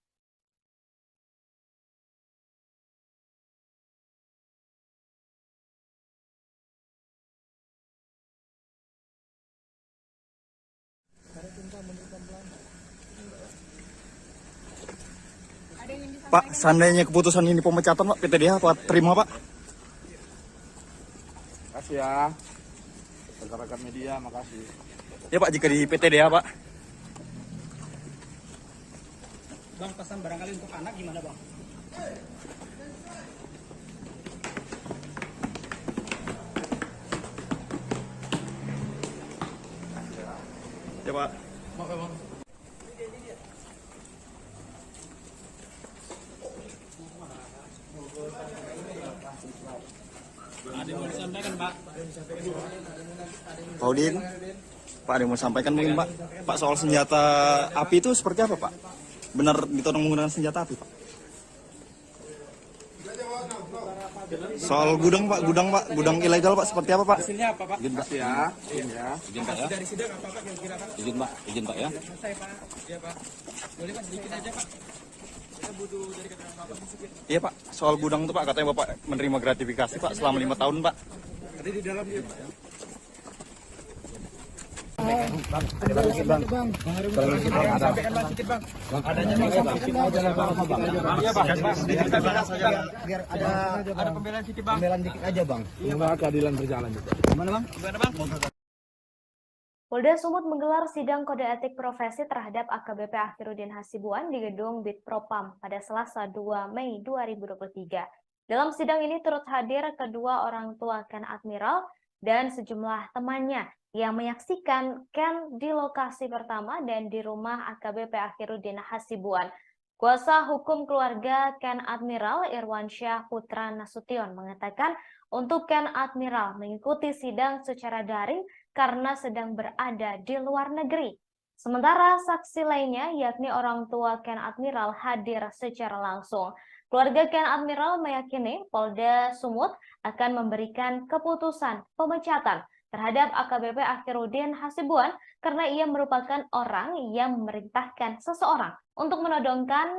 Pak, seandainya keputusan ini pemecatan, Pak, PTDH Pak terima, Pak? Makasih ya, rekan-rekan media, makasih. Ya Pak, jika di PTDH, Pak. Bang, pesan barangkali untuk anak gimana, Bang? Ya Pak. Ada yang mau disampaikan, Pak? Pak Udin, Pak ada yang mau sampaikan mungkin Pak? Pak soal senjata api itu seperti apa Pak? Benar ditodong menggunakan senjata api Pak? Soal gudang Pak, gudang ilegal Pak seperti apa Pak? Hasilnya apa, Pak? Izin Pak ya. Izin Pak ya. Dari sidang apa, Pak, kira-kira, Pak? Izin Pak ya. Selesai, Pak. Iya, Pak. Boleh, Pak, sedikit aja, Pak. Kita butuh dari keterangan Bapak sedikit. Iya Pak, soal gudang itu Pak katanya Bapak menerima gratifikasi Pak selama 5 tahun Pak. Ada di dalam dia, Pak. Biar ada pembelaan sedikit bang. Pembelaan dikit aja bang. Semoga keadilan berjalan juga. Gimana bang? Polda Sumut menggelar sidang kode etik profesi terhadap AKBP Akhiruddin Hasibuan di gedung Bitpropam pada Selasa 2 Mei 2023. Dalam sidang ini turut hadir kedua orang tua Ken Admiral dan sejumlah temannya yang menyaksikan Ken di lokasi pertama dan di rumah AKBP Akhiruddin Hasibuan. Kuasa hukum keluarga Ken Admiral Irwansyah Putra Nasution mengatakan untuk Ken Admiral mengikuti sidang secara daring karena sedang berada di luar negeri. Sementara saksi lainnya yakni orang tua Ken Admiral hadir secara langsung. Keluarga Ken Admiral meyakini Polda Sumut akan memberikan keputusan pemecatan terhadap AKBP Akhiruddin Hasibuan karena ia merupakan orang yang memerintahkan seseorang untuk menodongkan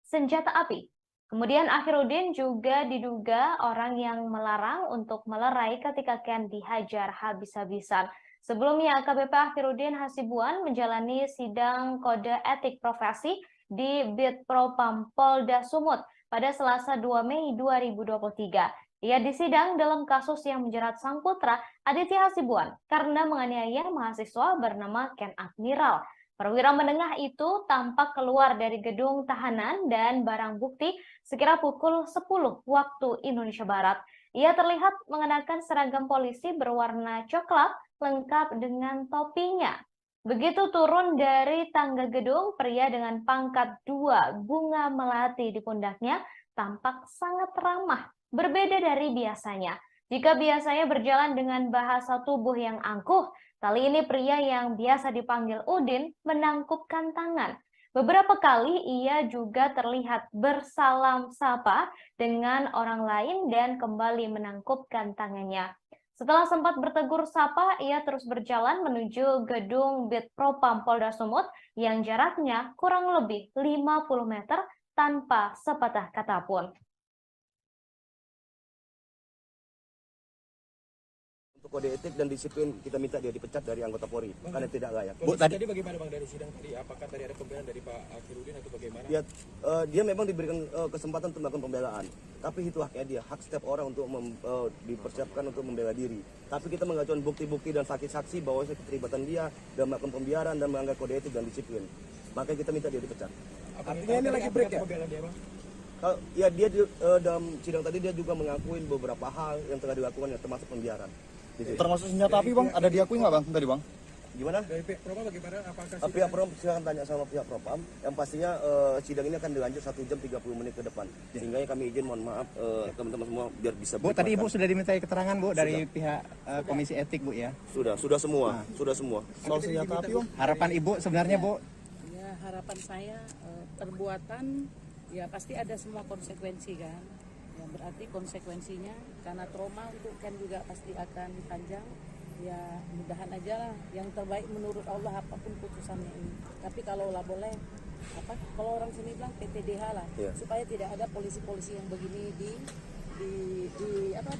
senjata api. Kemudian Akhiruddin juga diduga orang yang melarang untuk melerai ketika Ken dihajar habis-habisan. Sebelumnya AKBP Akhiruddin Hasibuan menjalani sidang kode etik profesi di Bitpropam Polda Sumut pada Selasa 2 Mei 2023. Ia disidang dalam kasus yang menjerat sang putra Aditya Hasibuan karena menganiaya mahasiswa bernama Ken Admiral. Perwira menengah itu tampak keluar dari gedung tahanan dan barang bukti sekira pukul 10 waktu Indonesia Barat. Ia terlihat mengenakan seragam polisi berwarna coklat lengkap dengan topinya. Begitu turun dari tangga gedung, pria dengan pangkat 2 bunga melati di pundaknya tampak sangat ramah. Berbeda dari biasanya. Jika biasanya berjalan dengan bahasa tubuh yang angkuh, kali ini pria yang biasa dipanggil Udin menangkupkan tangan. Beberapa kali ia juga terlihat bersalam sapa dengan orang lain dan kembali menangkupkan tangannya. Setelah sempat bertegur sapa, ia terus berjalan menuju gedung Bitpropam Polda Sumut yang jaraknya kurang lebih 50 meter tanpa sepatah kata pun. Untuk kode etik dan disiplin kita minta dia dipecat dari anggota Polri karena tidak layak. Bu, tadi bagaimana Bang dari sidang tadi? Apakah tadi ada pembelaan dari Pak Akhiruddin atau bagaimana? Ya, dia memang diberikan kesempatan untuk melakukan pembelaan, tapi itu haknya dia, hak setiap orang untuk dipersiapkan untuk membela diri. Tapi kita mengajukan bukti-bukti dan saksi-saksi bahwa keterlibatan dia dalam melakukan pembiaran dan melanggar kode etik dan disiplin. Maka kita minta dia dipecat. Artinya ini lagi break ya? Dia, Bang? Ya dia dalam sidang tadi dia juga mengakuin beberapa hal yang telah dilakukan termasuk pembiaran. Termasuk senjata api Bang, ada diakui nggak Bang tadi Bang? Gimana? Dari pihak Propam bagaimana? Apakah Pihak Propam silakan tanya sama pihak Propam. Yang pastinya sidang ini akan dilanjut 1 jam 30 menit ke depan. Sehingga kami izin mohon maaf teman-teman semua biar bisa. Bu, tadi Ibu sudah dimintai keterangan Bu dari pihak Komisi Etik Bu ya? Sudah semua, sudah semua. Soal senjata api Bang? Harapan Ibu sebenarnya Bu? Ya, harapan saya perbuatan ya pasti ada semua konsekuensi kan. Ya, berarti konsekuensinya karena trauma untuk Ken juga pasti akan panjang. Ya mudahan aja lah yang terbaik menurut Allah apapun putusannya ini. Tapi kalau lah boleh kalau orang sini bilang PTDH lah, supaya tidak ada polisi-polisi yang begini di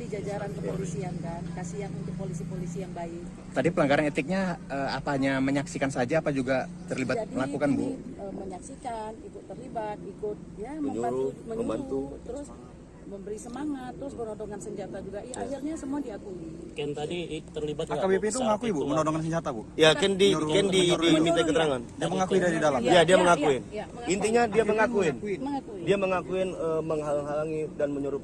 jajaran kepolisian kan. Kasihan untuk polisi-polisi yang baik. Tadi pelanggaran etiknya apanya menyaksikan saja apa juga terlibat melakukan Bu? Menyaksikan, ikut terlibat, ikut ya membantu, terus memberi semangat, terus penodongan senjata juga. Ya, akhirnya semua diakui. Ken tadi terlibat nggak? AKBP itu mengakui Bu menodongkan senjata Bu? Ya Ken diminta keterangan. Dia mengakui dari dalam? Ya dia mengakuin. Intinya dia mengakuin. Mengakuin. Dia mengakuin menghalang-halangi dan menyuruh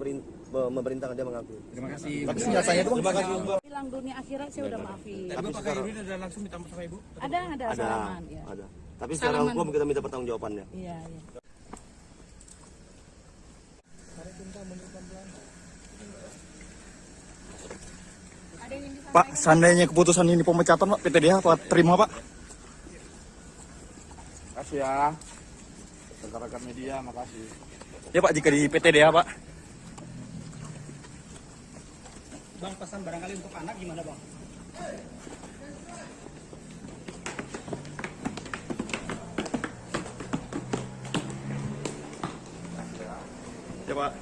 memerintahkan dia mengakui. Terima kasih. Tapi senjatanya itu Terima kasih. Bilang dunia akhirat saya udah maafin. Tapi Pak Khairudin ada langsung minta maaf sama Ibu? Ada salaman. Ya. Ada. Tapi secara Salaman. hukum kita minta pertanggungjawabannya. Iya, iya. Pak, seandainya keputusan ini pemecatan Pak, PTDH Pak terima Pak? Makasih ya. Rekan-rekan media, makasih. Ya Pak, jika di PTDH Pak. Bang, pesan barangkali untuk anak gimana Bang? Ya Pak.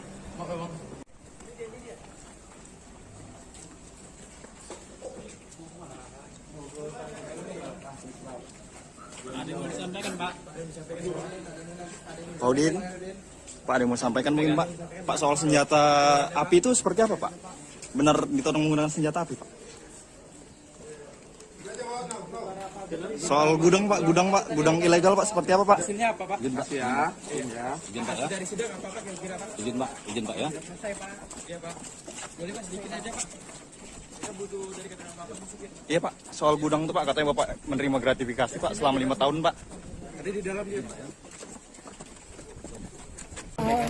Ada yang mau disampaikan Pak? Pak Udin, Pak ada yang mau sampaikan mungkin Pak? Pak soal senjata api itu seperti apa Pak? Benar ditodong menggunakan senjata api Pak? Soal gudang Pak, gudang ilegal Pak seperti apa Pak? Hasilnya apa Pak? Izin Pak. Makasih ya. Ya. Izin Pak ya. Dari sidang apa Pak kira-kira Pak? Izin Pak ya. Selesai Pak. Iya Pak. Boleh Pak sedikit aja Pak. Kita butuh dari keterangan Bapak sedikit. Iya Pak, soal gudang itu Pak katanya Bapak menerima gratifikasi Pak selama 5 tahun Pak. Tadi di dalam dia Pak ya. Biar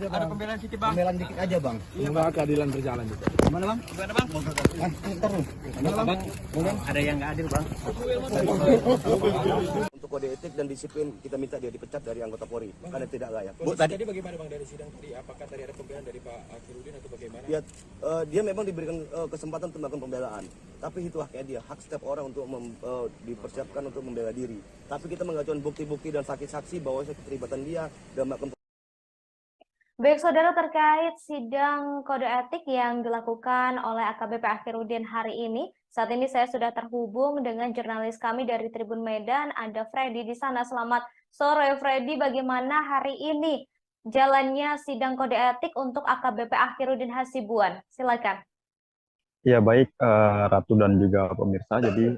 ada pembelaan sedikit Bang. Pembelaan dikit aja Bang. Semoga keadilan berjalan juga. Gimana Bang? Ada yang nggak adil Bang. Untuk kode etik dan disiplin kita minta dia dipecat dari anggota Polri karena tidak layak. Bu, tadi bagaimana Bang dari sidang tadi? Apakah tadi ada pembelaan dari Pak Khairudin atau bagaimana? Dia memang diberikan kesempatan untuk melakukan pembelaan, tapi itu haknya dia, hak setiap orang untuk dipersiapkan untuk membela diri. Tapi kita mengajukan bukti-bukti dan saksi-saksi bahwa keterlibatan dia dalam melakukan. Baik, saudara, terkait sidang kode etik yang dilakukan oleh AKBP Akhirudin hari ini, saat ini saya sudah terhubung dengan jurnalis kami dari Tribun Medan, ada Freddy di sana. Selamat sore, Freddy. Bagaimana hari ini jalannya sidang kode etik untuk AKBP Akhirudin Hasibuan? Silakan. Ya baik, Ratu dan juga pemirsa. Jadi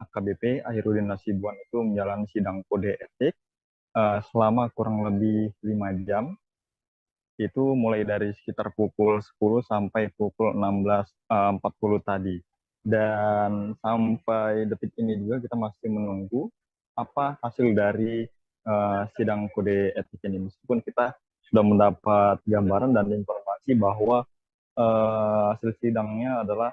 AKBP Akhirudin Hasibuan itu menjalani sidang kode etik selama kurang lebih 5 jam. Itu mulai dari sekitar pukul 10 sampai pukul 16.40 tadi. Dan sampai detik ini juga kita masih menunggu apa hasil dari sidang kode etik ini. Meskipun kita sudah mendapat gambaran dan informasi bahwa hasil sidangnya adalah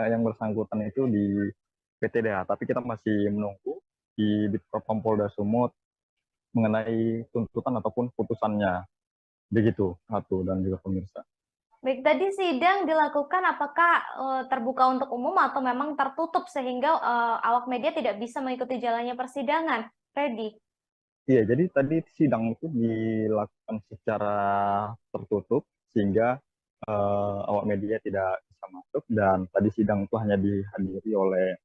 yang bersangkutan itu di PTDH, tapi kita masih menunggu di Bitpropam Polda Sumut mengenai tuntutan ataupun putusannya. Begitu, Ratu dan juga pemirsa. Baik, tadi sidang dilakukan apakah terbuka untuk umum atau memang tertutup sehingga awak media tidak bisa mengikuti jalannya persidangan, Freddy? Iya, jadi tadi sidang itu dilakukan secara tertutup sehingga awak media tidak bisa masuk, dan tadi sidang itu hanya dihadiri oleh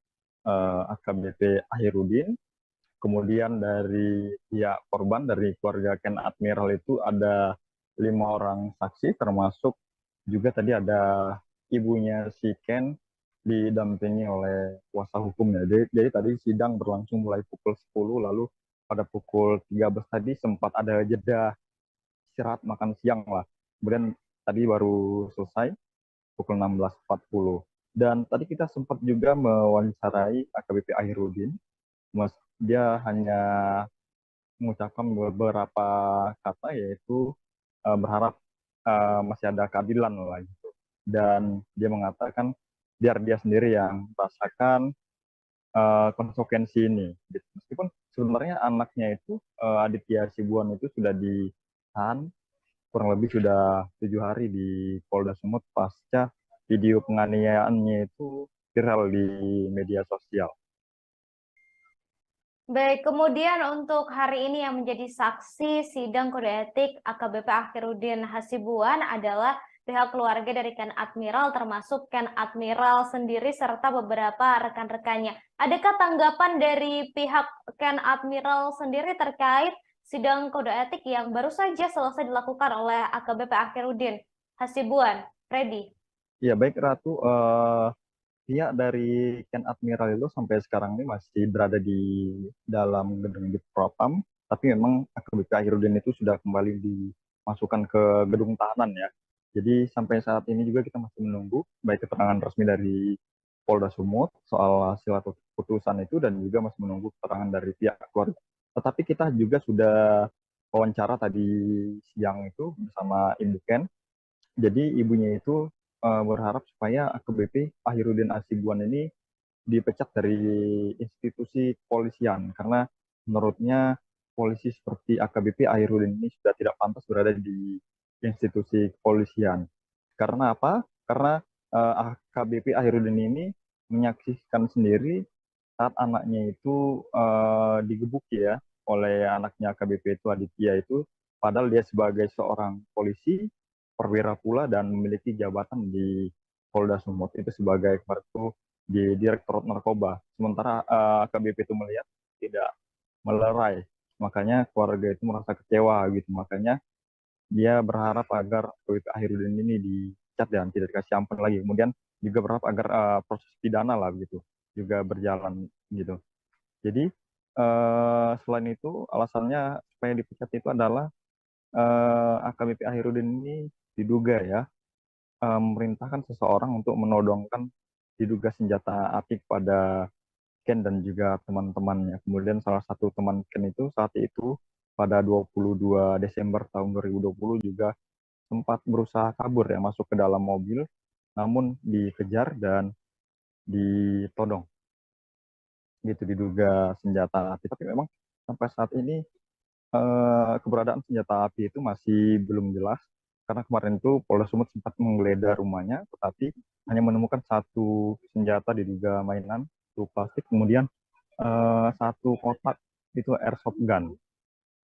AKBP Akhirudin. Kemudian dari pihak korban, dari keluarga Ken Admiral itu ada 5 orang saksi, termasuk juga tadi ada ibunya si Ken didampingi oleh kuasa hukumnya. Jadi tadi sidang berlangsung mulai pukul 10, lalu pada pukul 13 tadi sempat ada jeda istirahat makan siang lah. Kemudian tadi baru selesai pukul 16.40. Dan tadi kita sempat juga mewawancarai AKBP Akhirudin. Dia hanya mengucapkan beberapa kata, yaitu berharap masih ada keadilan lah gitu. Dan dia mengatakan biar dia sendiri yang merasakan konsekuensi ini. Meskipun sebenarnya anaknya itu Aditya Hasibuan itu sudah ditahan kurang lebih sudah 7 hari di Polda Sumut pasca video penganiayaannya itu viral di media sosial. Baik, kemudian untuk hari ini yang menjadi saksi sidang kode etik AKBP Akhirudin Hasibuan adalah pihak keluarga dari Ken Admiral, termasuk Ken Admiral sendiri serta beberapa rekan-rekannya. Adakah tanggapan dari pihak Ken Admiral sendiri terkait sidang kode etik yang baru saja selesai dilakukan oleh AKBP Akhirudin Hasibuan, Freddy? Ya baik, Ratu. pihak dari Ken Admiral itu sampai sekarang ini masih berada di dalam gedung Propam, tapi memang AKBP Ahirudin itu sudah kembali dimasukkan ke gedung tahanan ya. Jadi sampai saat ini juga kita masih menunggu baik keterangan resmi dari Polda Sumut soal hasil atau putusan itu dan juga masih menunggu keterangan dari pihak keluarga. Tetapi kita juga sudah wawancara tadi siang itu bersama Ibu Ken. Jadi ibunya itu berharap supaya AKBP Ahirudin Hasibuan ini dipecat dari institusi kepolisian karena menurutnya polisi seperti AKBP Ahirudin ini sudah tidak pantas berada di institusi kepolisian. Karena apa? Karena AKBP Ahirudin ini menyaksikan sendiri saat anaknya itu digebuki ya oleh anaknya AKBP itu Aditya itu, padahal dia sebagai seorang polisi perwira pula dan memiliki jabatan di Polda Sumut itu sebagai kemarin itu di Direktorat Narkoba. Sementara AKBP itu melihat tidak melerai, makanya keluarga itu merasa kecewa gitu. Makanya dia berharap agar AKBP Ahirudin ini dicat dan tidak dikasih ampun lagi. Kemudian juga berharap agar proses pidana lah gitu juga berjalan gitu. Jadi selain itu alasannya supaya dipecat itu adalah AKBP Ahirudin ini diduga ya memerintahkan seseorang untuk menodongkan diduga senjata api kepada Ken dan juga teman-temannya. Kemudian salah satu teman Ken itu saat itu pada 22 Desember tahun 2020 juga sempat berusaha kabur ya masuk ke dalam mobil, namun dikejar dan ditodong. Gitu diduga senjata api. Tapi memang sampai saat ini keberadaan senjata api itu masih belum jelas karena kemarin itu Polda Sumut sempat menggeledah rumahnya, tetapi hanya menemukan satu senjata diduga mainan, itu plastik, kemudian satu kotak itu airsoft gun.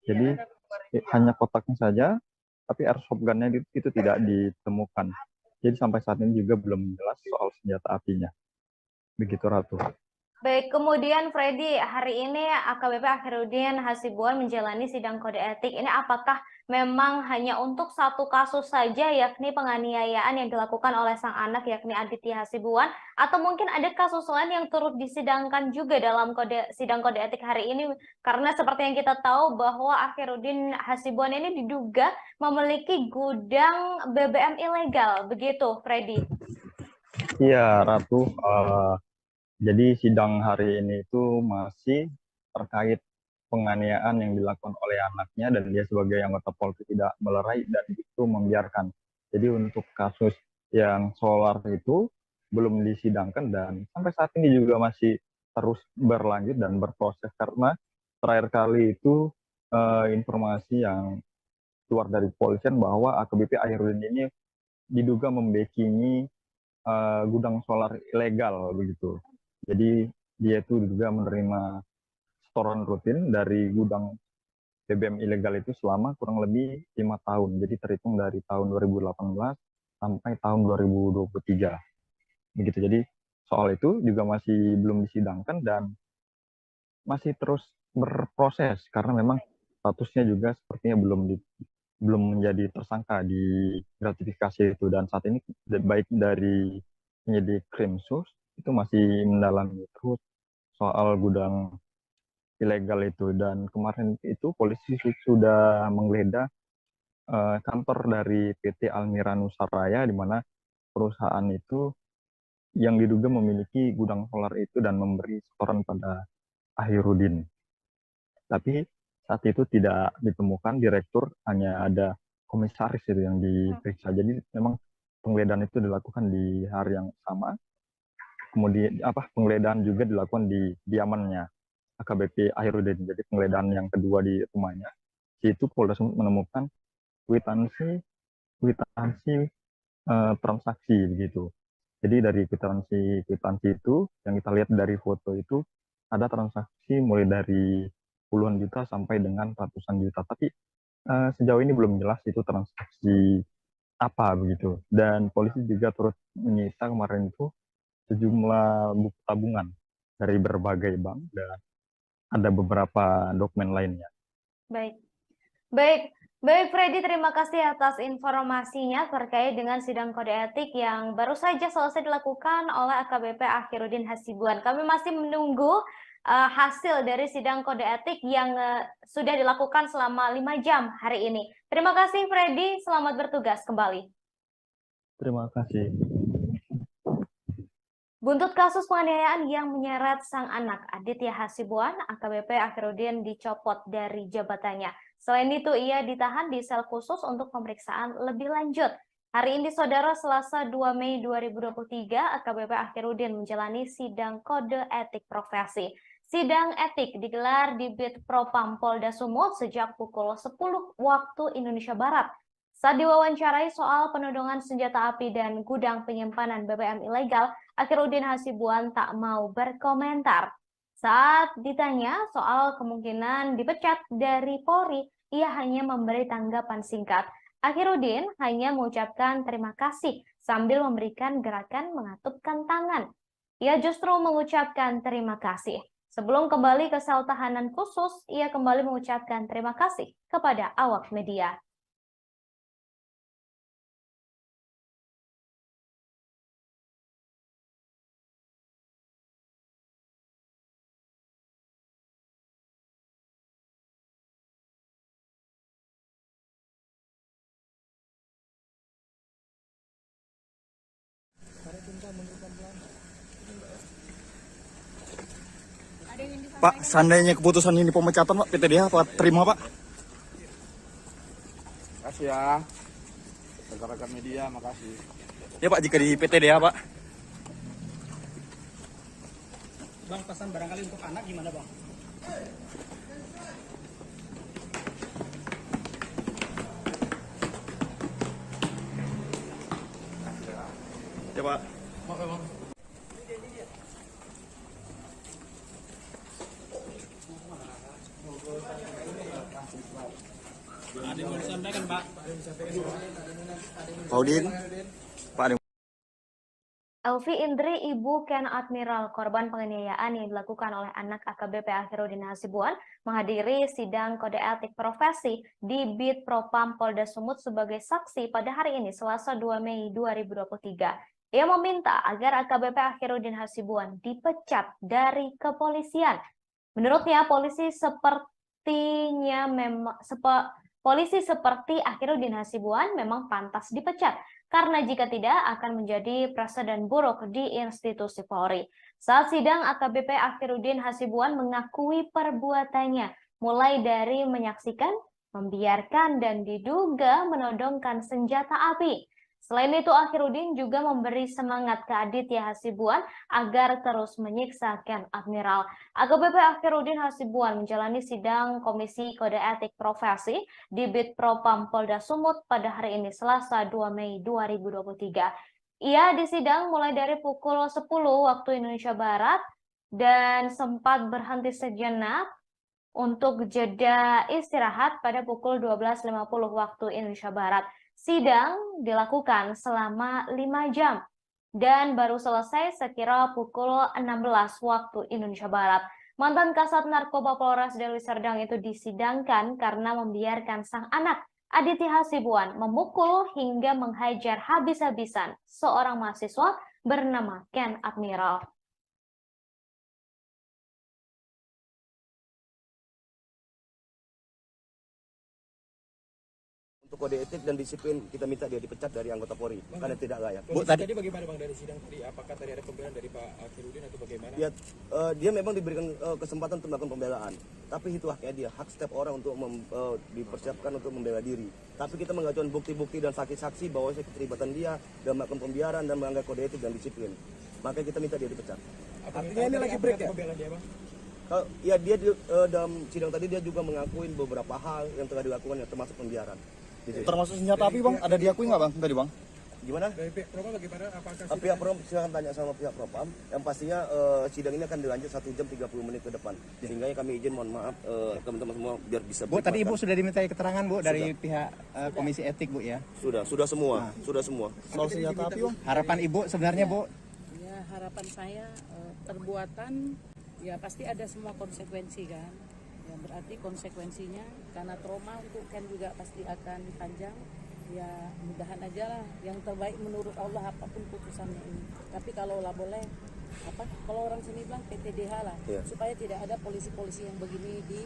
Jadi hanya kotaknya saja, tapi airsoft gunnya itu tidak ditemukan. Jadi sampai saat ini juga belum jelas soal senjata apinya. Begitu Ratu. Baik, kemudian Freddy, hari ini AKBP Ahirudin Hasibuan menjalani sidang kode etik. Ini apakah memang hanya untuk satu kasus saja, yakni penganiayaan yang dilakukan oleh sang anak, yakni Aditya Hasibuan, atau mungkin ada kasus lain yang turut disidangkan juga dalam sidang kode etik hari ini? Karena seperti yang kita tahu bahwa Ahirudin Hasibuan ini diduga memiliki gudang BBM ilegal, begitu, Freddy? Iya, Ratu. Jadi sidang hari ini itu masih terkait penganiayaan yang dilakukan oleh anaknya dan dia sebagai anggota Polri tidak melerai dan itu membiarkan. Jadi untuk kasus yang solar itu belum disidangkan dan sampai saat ini juga masih terus berlanjut dan berproses karena terakhir kali itu informasi yang keluar dari kepolisian bahwa AKBP Ahirudin ini diduga membackingi gudang solar ilegal begitu. Jadi dia itu juga menerima setoran rutin dari gudang BBM ilegal itu selama kurang lebih 5 tahun. Jadi terhitung dari tahun 2018 sampai tahun 2023. Begitu. Jadi soal itu juga masih belum disidangkan dan masih terus berproses karena memang statusnya juga sepertinya belum menjadi tersangka di gratifikasi itu dan saat ini baik dari penyidik Krimsus itu masih mendalami terus soal gudang ilegal itu dan kemarin itu polisi sudah menggeledah kantor dari PT Almira Nusaraya di mana perusahaan itu yang diduga memiliki gudang solar itu dan memberi setoran pada Ahirudin. Tapi saat itu tidak ditemukan direktur, hanya ada komisaris itu yang diperiksa. Jadi memang penggeledahan itu dilakukan di hari yang sama. Kemudian penggeledahan juga dilakukan di diamannya AKBP Ahirudin. Jadi penggeledahan yang kedua di rumahnya, itu Polda Sumut menemukan kwitansi transaksi begitu. Jadi dari kwitansi itu yang kita lihat dari foto itu ada transaksi mulai dari puluhan juta sampai dengan ratusan juta. Tapi sejauh ini belum jelas itu transaksi apa begitu. Dan polisi juga turut menyita kemarin itu sejumlah buku tabungan dari berbagai bank dan ada beberapa dokumen lainnya. Baik. Baik Freddy, terima kasih atas informasinya terkait dengan sidang kode etik yang baru saja selesai dilakukan oleh AKBP Akhiruddin Hasibuan. Kami masih menunggu hasil dari sidang kode etik yang sudah dilakukan selama 5 jam hari ini. Terima kasih Freddy, selamat bertugas kembali. Terima kasih. Buntut kasus penganiayaan yang menyeret sang anak Aditya Hasibuan, AKBP Akhiruddin dicopot dari jabatannya. Selain itu, ia ditahan di sel khusus untuk pemeriksaan lebih lanjut. Hari ini, Saudara, Selasa 2 Mei 2023, AKBP Akhiruddin menjalani sidang kode etik profesi. Sidang etik digelar di Bid Propam Polda Sumut sejak pukul 10 waktu Indonesia Barat. Saat diwawancarai soal penodongan senjata api dan gudang penyimpanan BBM ilegal, Akhiruddin Hasibuan tak mau berkomentar. Saat ditanya soal kemungkinan dipecat dari Polri, ia hanya memberi tanggapan singkat. Akhiruddin hanya mengucapkan terima kasih sambil memberikan gerakan mengatupkan tangan. Ia justru mengucapkan terima kasih. Sebelum kembali ke sel tahanan khusus, ia kembali mengucapkan terima kasih kepada awak media. Pak, seandainya keputusan ini pemecatan Pak, PTDH Pak terima Pak? Makasih ya. Rekan-rekan media, makasih. Ya Pak, jika di PTDH Pak. Bang, pesan barangkali untuk anak gimana Bang? Ya Pak. Oke Bang. Ada yang mau disampaikan Pak? Pak Udin. Pak ada. Elvi Indri, ibu Ken Admiral, korban penganiayaan yang dilakukan oleh anak AKBP Akhiruddin Hasibuan, menghadiri sidang kode etik profesi di Bid Propam Polda Sumut sebagai saksi pada hari ini, Selasa 2 Mei 2023. Ia meminta agar AKBP Akhiruddin Hasibuan dipecat dari kepolisian. Menurutnya, polisi seperti Akhiruddin Hasibuan memang pantas dipecat, karena jika tidak akan menjadi presiden buruk di institusi Polri. Saat sidang, AKBP Akhiruddin Hasibuan mengakui perbuatannya, mulai dari menyaksikan, membiarkan, dan diduga menodongkan senjata api. Selain itu, Akhiruddin juga memberi semangat ke Aditya Hasibuan agar terus menyiksa Ken Admiral. AKBP Akhiruddin Hasibuan menjalani sidang Komisi Kode Etik Profesi di Bid Propam Polda Sumut pada hari ini, Selasa 2 Mei 2023. Ia disidang mulai dari pukul 10 waktu Indonesia Barat dan sempat berhenti sejenak untuk jeda istirahat pada pukul 12.50 waktu Indonesia Barat. Sidang dilakukan selama 5 jam dan baru selesai sekira pukul 16 waktu Indonesia Barat. Mantan Kasat Narkoba Polres Deli Serdang itu disidangkan karena membiarkan sang anak Aditya Hasibuan memukul hingga menghajar habis-habisan seorang mahasiswa bernama Ken Admiral. Untuk kode etik dan disiplin kita minta dia dipecat dari anggota Polri karena tidak layak. Bu, tadi bagaimana Bang dari sidang tadi? Apakah tadi ada pembelaan dari Pak Akhiruddin atau bagaimana? Ya, dia memang diberikan kesempatan untuk melakukan pembelaan, tapi itu haknya dia, hak setiap orang untuk dipersiapkan untuk membela diri. Tapi kita mengajukan bukti-bukti dan saksi-saksi bahwa keterlibatan dia dalam melakukan pembiaran dan melanggar kode etik dan disiplin. Makanya kita minta dia dipecat. Artinya ini lagi break ya? Pembelaan dia, Bang? Ya, dia dalam sidang tadi dia juga mengakui beberapa hal yang telah dilakukan, termasuk pembiaran. Termasuk senjata api Bang, ada diakui nggak Bang tadi Bang? Gimana? Dari pihak Propam bagaimana? Apakah pihak Propam silahkan tanya sama pihak Propam. Yang pastinya sidang ini akan dilanjut 1 jam 30 menit ke depan. Sehingga kami izin, mohon maaf teman-teman semua biar bisa. Bu, tadi Ibu sudah dimintai keterangan Bu dari pihak Komisi Etik Bu ya? Sudah semua, sudah semua. Soal senjata api Bang? Harapan Ibu sebenarnya Bu? Ya, harapan saya perbuatan ya pasti ada semua konsekuensi kan. Ya, Ya berarti konsekuensinya karena trauma untuk Ken juga pasti akan panjang. Ya mudahan aja lah yang terbaik menurut Allah apapun putusannya ini. Tapi kalau lah boleh kalau orang sini bilang PTDH lah, supaya tidak ada polisi-polisi yang begini di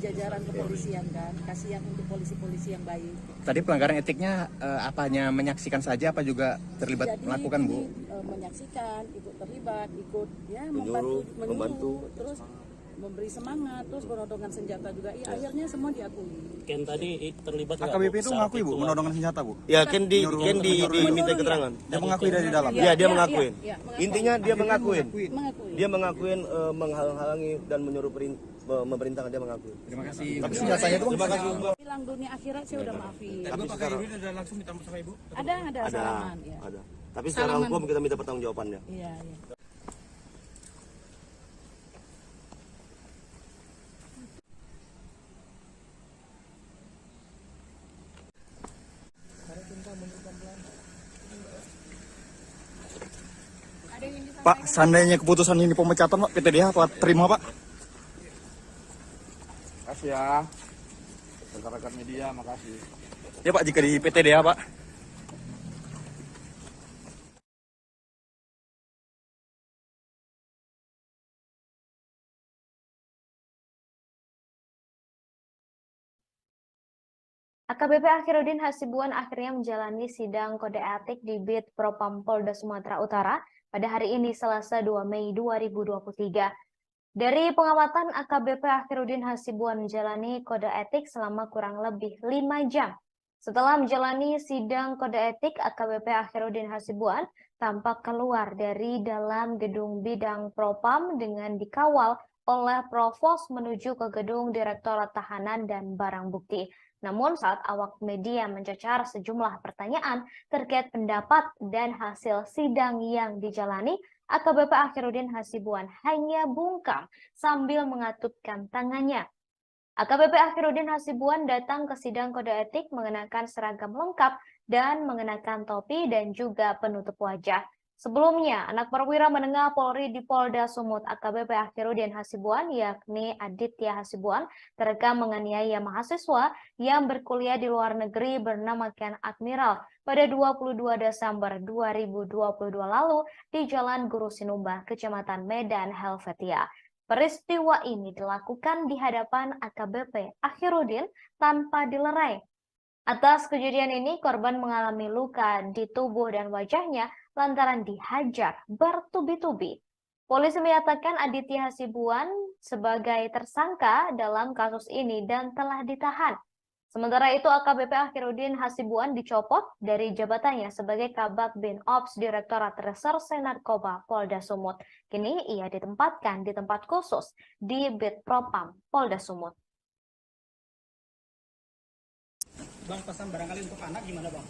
jajaran kepolisian kan. Kasihan untuk polisi-polisi yang baik. Tadi pelanggaran etiknya apanya menyaksikan saja apa juga terlibat melakukan Bu? Menyaksikan, ikut terlibat, ikut ya membantu, terus memberi semangat, terus penodongan senjata juga. Ya, akhirnya semua diakui. Ken tadi terlibat nggak, AKBP itu Bu, mengakui saat Bu, menodongan senjata Bu? Ya, Ken diminta keterangan. Dia mengakui dari dalam. Ya, dia mengakuin. Mengakuin. Intinya dia mengakuin. Dia mengakuin menghalang-halangi dan menyuruh memerintahkan, dia mengakuin. Terima kasih. Tapi senjatanya itu Terima kasih. Bilang dunia akhirat saya udah maafin. Tapi Pak Khairudin ada langsung minta sama Ibu? Ada salaman. Ya. Ada. Tapi secara hukum kita minta pertanggungjawabannya. Iya. Pak, seandainya keputusan ini pemecatan Pak, PTDH Pak terima Pak? Makasih ya. Rekan-rekan media, makasih. Ya Pak, jika di PTDH Pak. AKBP Akhiruddin Hasibuan akhirnya menjalani sidang kode etik di Bid Propam Polda Sumatera Utara pada hari ini Selasa 2 Mei 2023. Dari pengamatan, AKBP Akhiruddin Hasibuan menjalani kode etik selama kurang lebih 5 jam. Setelah menjalani sidang kode etik, AKBP Akhiruddin Hasibuan tampak keluar dari dalam gedung bidang Propam dengan dikawal oleh Provos menuju ke gedung Direktorat Tahanan dan Barang Bukti. Namun saat awak media mencecar sejumlah pertanyaan terkait pendapat dan hasil sidang yang dijalani, AKBP Akhiruddin Hasibuan hanya bungkam sambil mengatupkan tangannya. AKBP Akhiruddin Hasibuan datang ke sidang kode etik mengenakan seragam lengkap dan mengenakan topi dan juga penutup wajah. Sebelumnya, anak perwira menengah Polri di Polda Sumut AKBP Akhiruddin Hasibuan yakni Aditya Hasibuan terekam menganiaya mahasiswa yang berkuliah di luar negeri bernama Ken Admiral pada 22 Desember 2022 lalu di Jalan Guru Sinumba, Kecamatan Medan, Helvetia. Peristiwa ini dilakukan di hadapan AKBP Akhiruddin tanpa dilerai. Atas kejadian ini, korban mengalami luka di tubuh dan wajahnya lantaran dihajar bertubi-tubi. Polisi menyatakan Aditya Hasibuan sebagai tersangka dalam kasus ini dan telah ditahan. Sementara itu, AKBP Akhiruddin Hasibuan dicopot dari jabatannya sebagai Kabak Bin Ops Direktorat Reserse Narkoba Polda Sumut. Kini ia ditempatkan di tempat khusus di Bid Propam Polda Sumut. Bang, pesan barangkali untuk anak gimana Bang?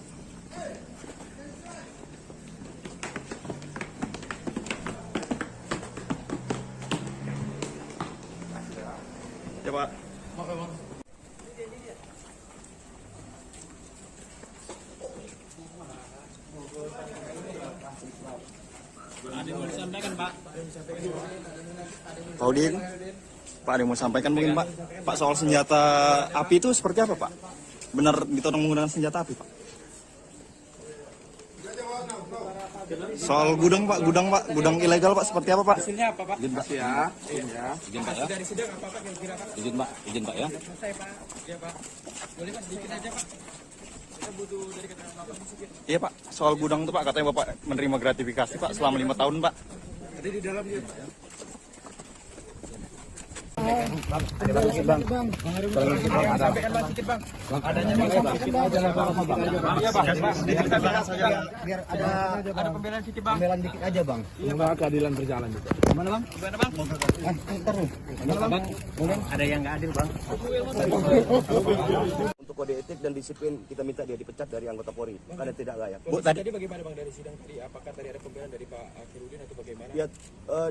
Ya Pak. Maaf ya Bang. Ada yang mau disampaikan Pak? Pak Udin, Pak ada yang mau sampaikan mungkin Pak? Pak soal senjata api itu seperti apa Pak? Benar ditodong menggunakan senjata api Pak? Soal gudang Pak, gudang ilegal Pak seperti apa Pak? Hasilnya apa Pak? Izin Pak ya. Izin Pak ya. Dari sidang apa Pak kira-kira Pak? Izin Pak ya. Selesai Pak. Iya Pak. Boleh Pak, sedikit aja Pak. Kita butuh dari keterangan Bapak sedikit. Iya Pak, soal gudang itu Pak katanya Bapak menerima gratifikasi Pak selama 5 tahun Pak. Tadi di dalam dia Pak ya. Ada lagi Bang. Sampaikan Bang sedikit Bang. Adanya Bang sampaikan Bang. Iya Bang. Biar ada pembelaan sedikit Bang. pembelaan dikit aja Bang. Semoga keadilan berjalan juga. Gimana Bang? Gimana Bang? Ntar nih. Gimana Bang? Ada yang nggak adil Bang. Untuk kode etik dan disiplin kita minta dia dipecat dari anggota Polri karena tidak layak. Bu, tadi bagaimana Bang dari sidang tadi? Apakah tadi ada pembelaan dari Pak Akhiruddin atau bagaimana? Ya,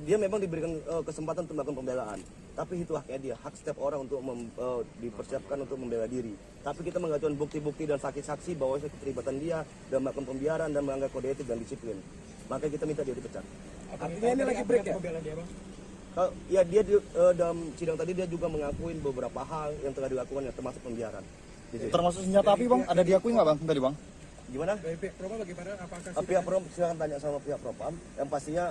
dia memang diberikan kesempatan untuk melakukan pembelaan. Tapi itu haknya dia, hak setiap orang untuk dipersiapkan untuk membela diri. Tapi kita mengajukan bukti-bukti dan saksi-saksi bahwa keterlibatan dia dalam melakukan pembiaran dan melanggar kode etik dan disiplin. Maka kita minta dia dipecat. Artinya ini lagi break ya? Pembelaan dia Bang? Ya dia dalam sidang tadi dia juga mengakuin beberapa hal yang telah dilakukan, ya, termasuk pembiaran. Termasuk senjata api bang, ada diakui nggak bang tadi bang? Gimana? Pihak Propam bagaimana? Apakah Pihak Propam silakan tanya sama pihak Propam. Yang pastinya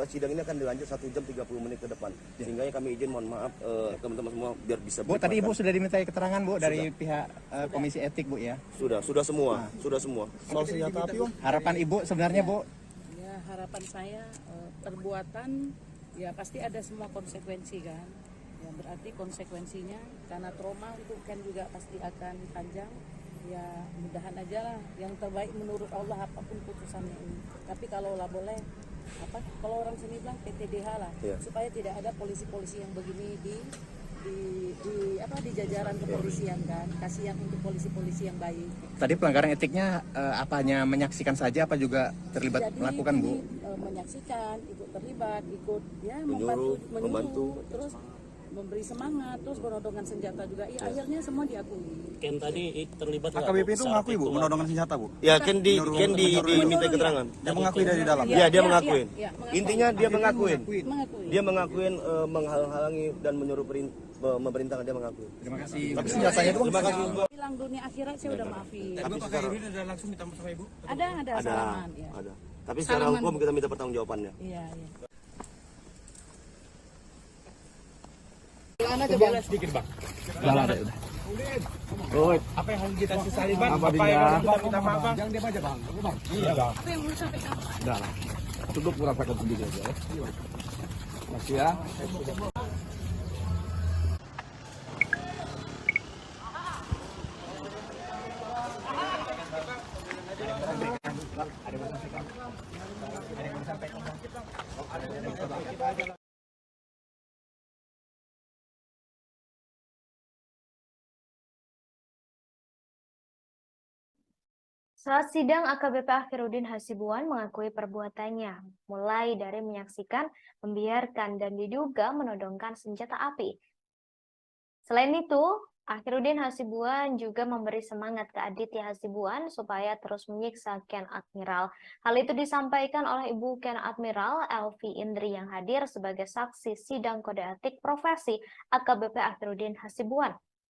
sidang ini akan dilanjut 1 jam 30 menit ke depan. Sehingga kami izin, mohon maaf teman-teman semua biar bisa. Bu, tadi Ibu sudah dimintai keterangan Bu dari pihak Komisi Etik Bu ya? Sudah semua, sudah semua. Soal senjata api bang? Harapan Ibu sebenarnya Bu? Ya harapan saya perbuatan ya pasti ada semua konsekuensi kan. Ya berarti konsekuensinya karena trauma itu kan juga pasti akan panjang. Ya mudahan aja lah yang terbaik menurut Allah apapun putusannya ini. Tapi kalau lah boleh kalau orang sini bilang PTDH lah, supaya tidak ada polisi-polisi yang begini di jajaran kepolisian kan. Kasihan untuk polisi-polisi yang baik. Tadi pelanggaran etiknya apanya menyaksikan saja apa juga terlibat melakukan Bu? Menyaksikan, ikut terlibat, ikut ya membantu, terus memberi semangat, terus menodongkan senjata juga. Ya akhirnya semua diakui. Ken tadi terlibat AKBP itu mengakui Bu menodongkan senjata Bu? Ya, Ken diminta keterangan. Dia mengakui dari dalam. Ya, dia mengakuin. Intinya dia mengakuin. Mengakui. Dia mengakuin menghalang-halangi dan menyuruh memerintahkan, dia mengakui. Terima kasih. Tapi senjatanya itu Terima kasih. Bilang dunia akhirat saya udah maafin. Tapi Pak Khairuddin ada langsung minta maaf sama Ibu? Ada salaman ya. Ada. Tapi secara hukum kita minta pertanggungjawabannya. Iya. Sedikit Bang. Udah. Apa yang harus kita sesali Bang? Apa yang harus kita minta maaf Bang? Jangan diam aja Bang. Iya Bang. Apa yang mau sampaikan? Udah lah. Cukup merasakan sendiri aja ya. Masih ya. Saat sidang, AKBP Akhiruddin Hasibuan mengakui perbuatannya, mulai dari menyaksikan, membiarkan, dan diduga menodongkan senjata api. Selain itu, Akhiruddin Hasibuan juga memberi semangat ke Aditya Hasibuan supaya terus menyiksa Ken Admiral. Hal itu disampaikan oleh Ibu Ken Admiral Elvi Indri yang hadir sebagai saksi sidang kode etik profesi AKBP Akhiruddin Hasibuan.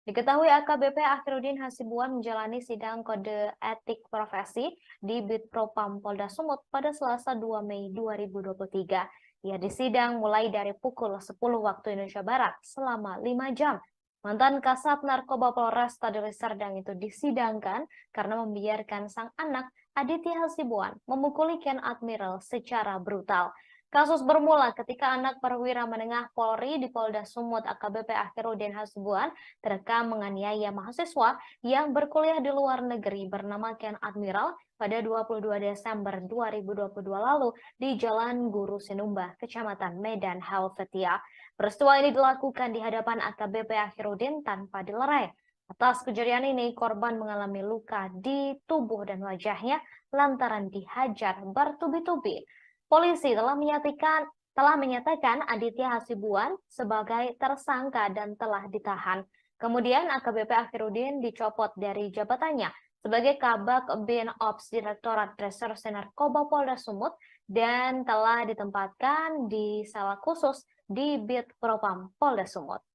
Diketahui AKBP Akhiruddin Hasibuan menjalani sidang kode etik profesi di Bid Propam Polda Sumut pada Selasa 2 Mei 2023. Ia disidang mulai dari pukul 10 waktu Indonesia Barat selama 5 jam. Mantan Kasat Narkoba Polresta Deli Serdang itu disidangkan karena membiarkan sang anak Aditya Hasibuan memukuli Ken Admiral secara brutal. Kasus bermula ketika anak perwira menengah Polri di Polda Sumut AKBP Akhiruddin Hasibuan terekam menganiaya mahasiswa yang berkuliah di luar negeri bernama Ken Admiral pada 22 Desember 2022 lalu di Jalan Guru Sinumba, Kecamatan Medan Helvetia. Peristiwa ini dilakukan di hadapan AKBP Akhiruddin tanpa dilerai. Atas kejadian ini, korban mengalami luka di tubuh dan wajahnya lantaran dihajar bertubi-tubi. Polisi telah menyatakan Aditya Hasibuan sebagai tersangka dan telah ditahan. Kemudian AKBP Akhiruddin dicopot dari jabatannya sebagai Kabak Bin Ops Direktorat Reserse Narkoba Polda Sumut dan telah ditempatkan di sel khusus di Bid Propam Polda Sumut.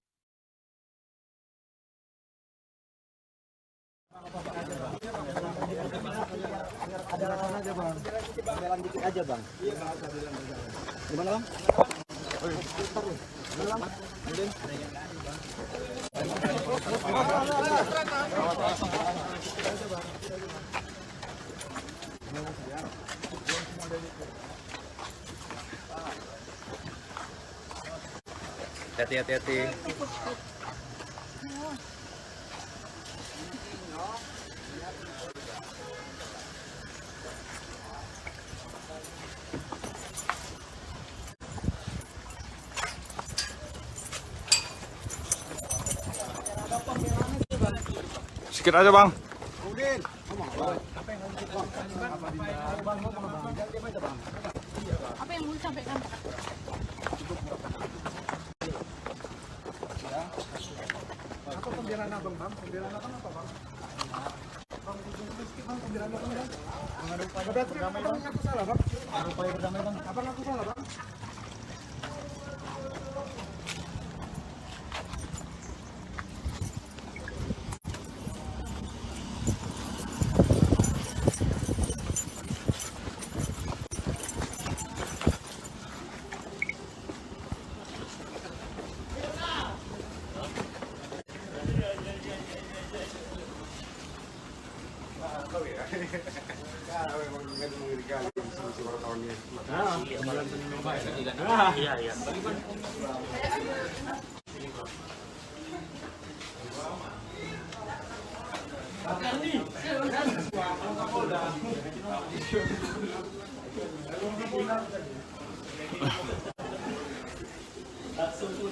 Ada aja Bang. Jalan dikit aja Bang. Gimana Bang? Hati-hati. Sedikit aja Bang. Apa yang mau disampaikan? Apa pembelaan abang Bang? Pembelaan abang apa Bang? Bang, sedikit Bang, pembelaan abang Bang. Abang ngaku salah Bang. Upaya berdamai Bang. Abang ngaku salah Bang.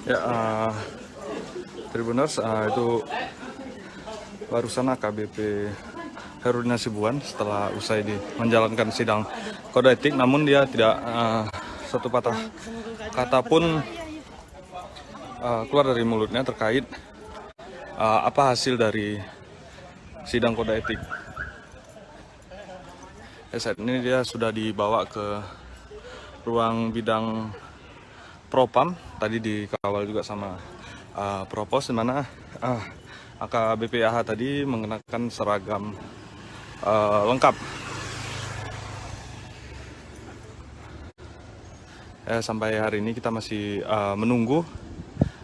Ya, Tribuners, itu barusan AKBP Herudin Hasibuan setelah usai menjalankan sidang kode etik, namun dia tidak satu patah kata pun keluar dari mulutnya terkait apa hasil dari sidang kode etik. Saat ini dia sudah dibawa ke ruang bidang Propam, tadi dikawal juga sama Propos, di mana AKBP AH tadi mengenakan seragam lengkap. Sampai hari ini kita masih menunggu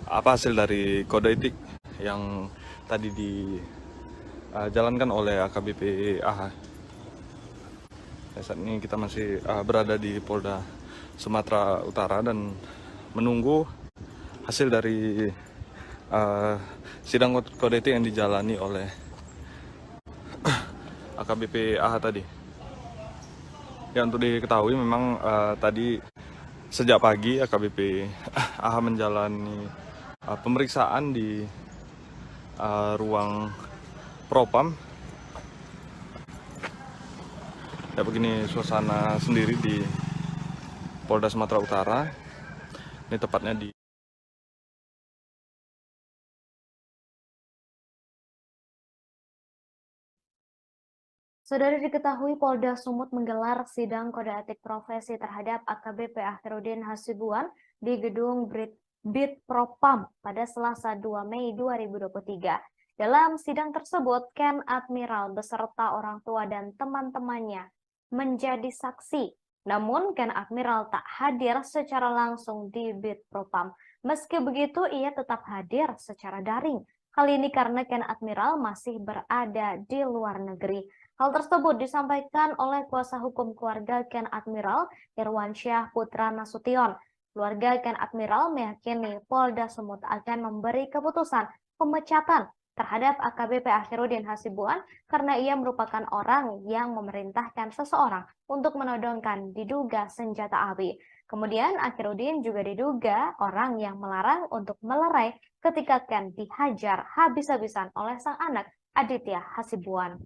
apa hasil dari kode etik yang tadi dijalankan oleh AKBP AH. Saat ini kita masih berada di Polda Sumatera Utara dan menunggu hasil dari sidang kode etik yang dijalani oleh AKBP AH tadi. Ya, untuk diketahui memang tadi sejak pagi AKBP AH menjalani pemeriksaan di ruang Propam. Ya, begini suasana sendiri di Polda Sumatera Utara. Ini tepatnya di Saudara, diketahui Polda Sumut menggelar sidang kode etik profesi terhadap AKBP Herudin Hasibuan di gedung Bid Propam pada Selasa 2 Mei 2023. Dalam sidang tersebut, Ken Admiral beserta orang tua dan teman-temannya menjadi saksi. Namun, Ken Admiral tak hadir secara langsung di Bid Propam. Meski begitu, ia tetap hadir secara daring. Kali ini karena Ken Admiral masih berada di luar negeri. Hal tersebut disampaikan oleh kuasa hukum keluarga Ken Admiral, Irwansyah Putra Nasution. Keluarga Ken Admiral meyakini Polda Sumut akan memberi keputusan pemecatan terhadap AKBP Herudin Hasibuan karena ia merupakan orang yang memerintahkan seseorang untuk menodongkan diduga senjata api. Kemudian Herudin juga diduga orang yang melarang untuk melerai ketika Ken dihajar habis-habisan oleh sang anak Aditya Hasibuan.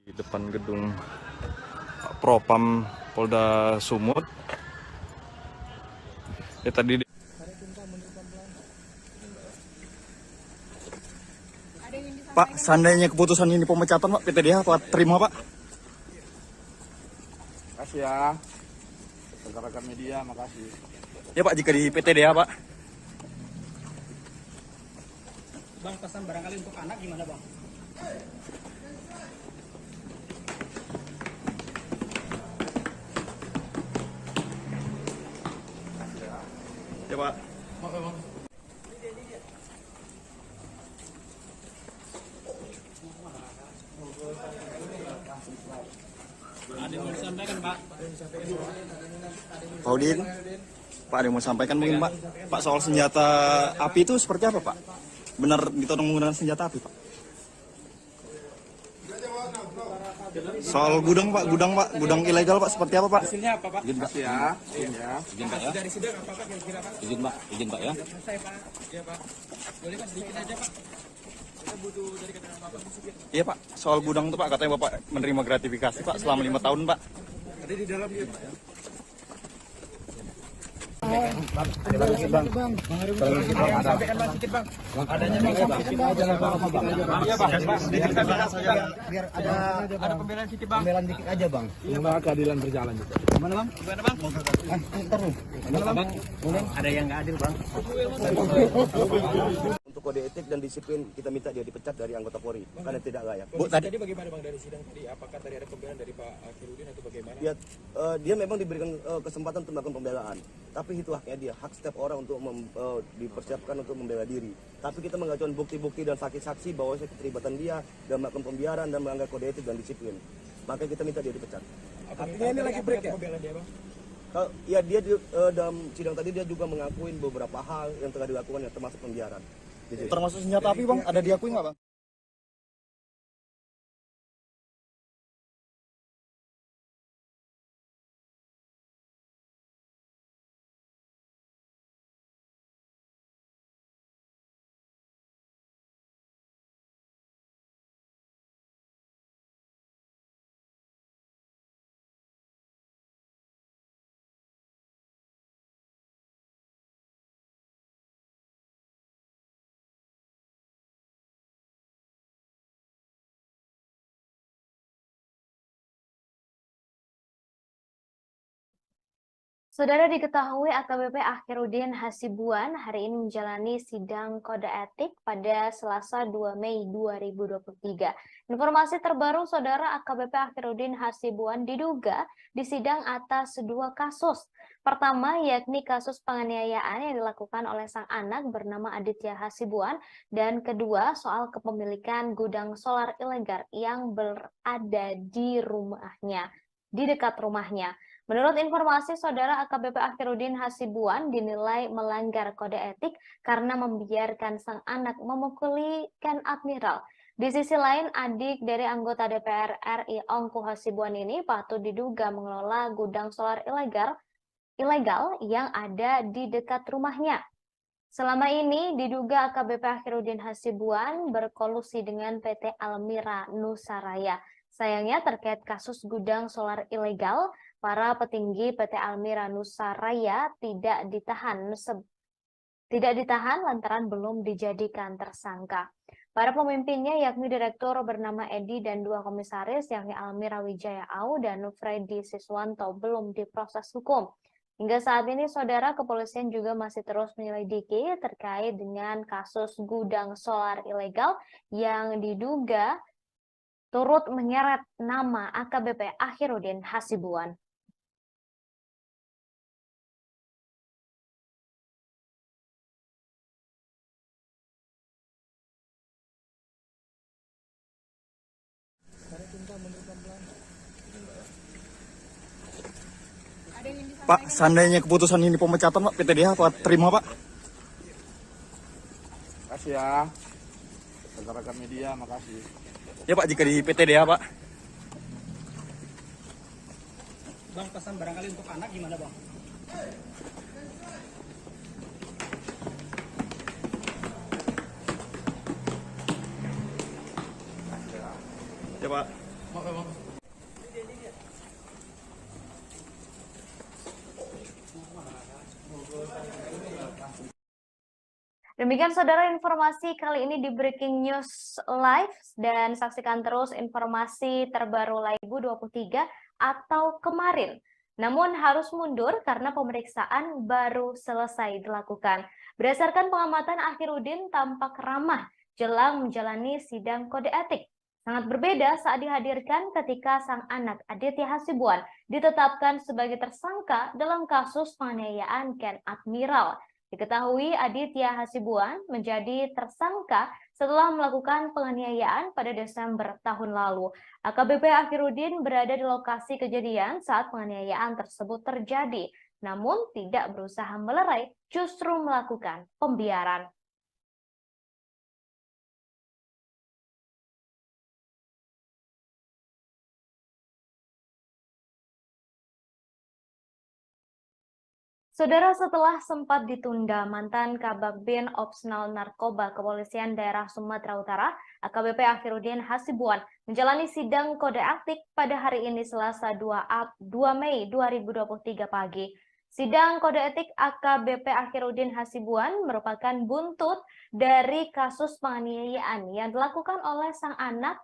Di depan gedung Propam Polda Sumut. Ya, tadi Pak, seandainya keputusan ini pemecatan, Pak, PTDH Pak terima, Pak? Makasih ya. Rekan-rekan media, makasih. Ya, Pak, jika di PTDH, Pak. Bang, pesan barangkali untuk anak gimana, Bang? Ya, Pak. Ada yang mau disampaikan, Pak? Pak Udin, Pak, ada yang mau sampaikan mungkin, Pak? Pak, soal senjata api itu seperti apa, Pak? Benar ditodong menggunakan senjata api, Pak? Soal gudang, Pak, gudang ilegal, Pak, seperti apa, Pak? Hasilnya apa, Pak? Izin, Pak. Makasih ya. Izin, Pak, ya. Dari sidang apa, Pak, kira-kira, Pak? Izin, Pak. Izin, Pak, ya. Selesai, Pak. Iya, Pak. Boleh, Pak, sedikit aja, Pak. Kita butuh dari keterangan Bapak sedikit. Iya, Pak, soal gudang itu, Pak, katanya Bapak menerima gratifikasi, Pak, selama 5 tahun, Pak. Ada di dalam dia, Pak, ya. Sampaikan, Bang, sedikit, Bang. Adanya, Bang, Iya, Bang. Biar ada pembelaan sedikit, Bang. Pembelaan dikit aja, Bang. Semoga keadilan berjalan juga. Gimana, Bang? Gimana, Bang? Ntar lu. Gimana, Bang? Ada yang nggak adil, Bang. kode etik dan disiplin, kita minta dia dipecat dari anggota Polri karena tidak layak. Tadi bagaimana Bang dari sidang tadi? Apakah tadi ada pembelaan dari Pak Akhirudin atau bagaimana? Ya, dia memang diberikan kesempatan untuk melakukan pembelaan, tapi itu haknya dia, hak setiap orang untuk dipersiapkan untuk membela diri. Tapi kita mengajukan bukti-bukti dan saksi-saksi bahwa keterlibatan dia dan melakukan pembiaran dan melanggar kode etik dan disiplin. Maka kita minta dia dipecat. Artinya ini lagi break ya? Pembelaan dia, Bang? Ya, dia dalam sidang tadi dia juga mengakuin beberapa hal yang telah dilakukan, yang termasuk pembiaran. Termasuk senjata api Bang, ada diakui nggak Bang? Saudara, diketahui AKBP Akhirudin Hasibuan hari ini menjalani sidang kode etik pada Selasa 2 Mei 2023. Informasi terbaru, Saudara, AKBP Akhirudin Hasibuan diduga disidang atas dua kasus. Pertama, yakni kasus penganiayaan yang dilakukan oleh sang anak bernama Aditya Hasibuan, dan kedua, soal kepemilikan gudang solar ilegal yang berada di rumahnya, di dekat rumahnya. Menurut informasi, Saudara, AKBP Akhirudin Hasibuan dinilai melanggar kode etik karena membiarkan sang anak memukuli Ken Admiral. Di sisi lain, adik dari anggota DPR RI Ongku Hasibuan ini patut diduga mengelola gudang solar ilegal yang ada di dekat rumahnya. Selama ini diduga AKBP Akhirudin Hasibuan berkolusi dengan PT Almira Nusaraya. Sayangnya terkait kasus gudang solar ilegal, para petinggi PT Almira Nusaraya tidak ditahan lantaran belum dijadikan tersangka. Para pemimpinnya yakni direktur bernama Edi dan dua komisaris yakni Almira Wijaya Au dan Freddy Siswanto belum diproses hukum. Hingga saat ini, Saudara, kepolisian juga masih terus menyelidiki terkait dengan kasus gudang solar ilegal yang diduga turut menyeret nama AKBP Akhirudin Hasibuan. Pak, seandainya keputusan ini pemecatan Pak, PTDH Pak terima Pak? Makasih ya. Rekan-rekan media, makasih. Ya Pak, jika di PTDH Pak. Bang, pesan barangkali untuk anak gimana Bang? Ya Pak. Demikian, Saudara, informasi kali ini di Breaking News Live, dan saksikan terus informasi terbaru Laibu 23 atau kemarin. Namun harus mundur karena pemeriksaan baru selesai dilakukan. Berdasarkan pengamatan, Akhirudin tampak ramah jelang menjalani sidang kode etik. Sangat berbeda saat dihadirkan ketika sang anak Aditya Hasibuan ditetapkan sebagai tersangka dalam kasus penganiayaan Ken Admiral. Diketahui Aditya Hasibuan menjadi tersangka setelah melakukan penganiayaan pada Desember tahun lalu. AKBP Akhirudin berada di lokasi kejadian saat penganiayaan tersebut terjadi, namun tidak berusaha melerai, justru melakukan pembiaran. Saudara, setelah sempat ditunda, mantan Kabag Bin Opsnal Narkoba Kepolisian Daerah Sumatera Utara, AKBP Akhirudin Hasibuan, menjalani sidang kode etik pada hari ini Selasa 2 Mei 2023 pagi. Sidang kode etik AKBP Akhirudin Hasibuan merupakan buntut dari kasus penganiayaan yang dilakukan oleh sang anak,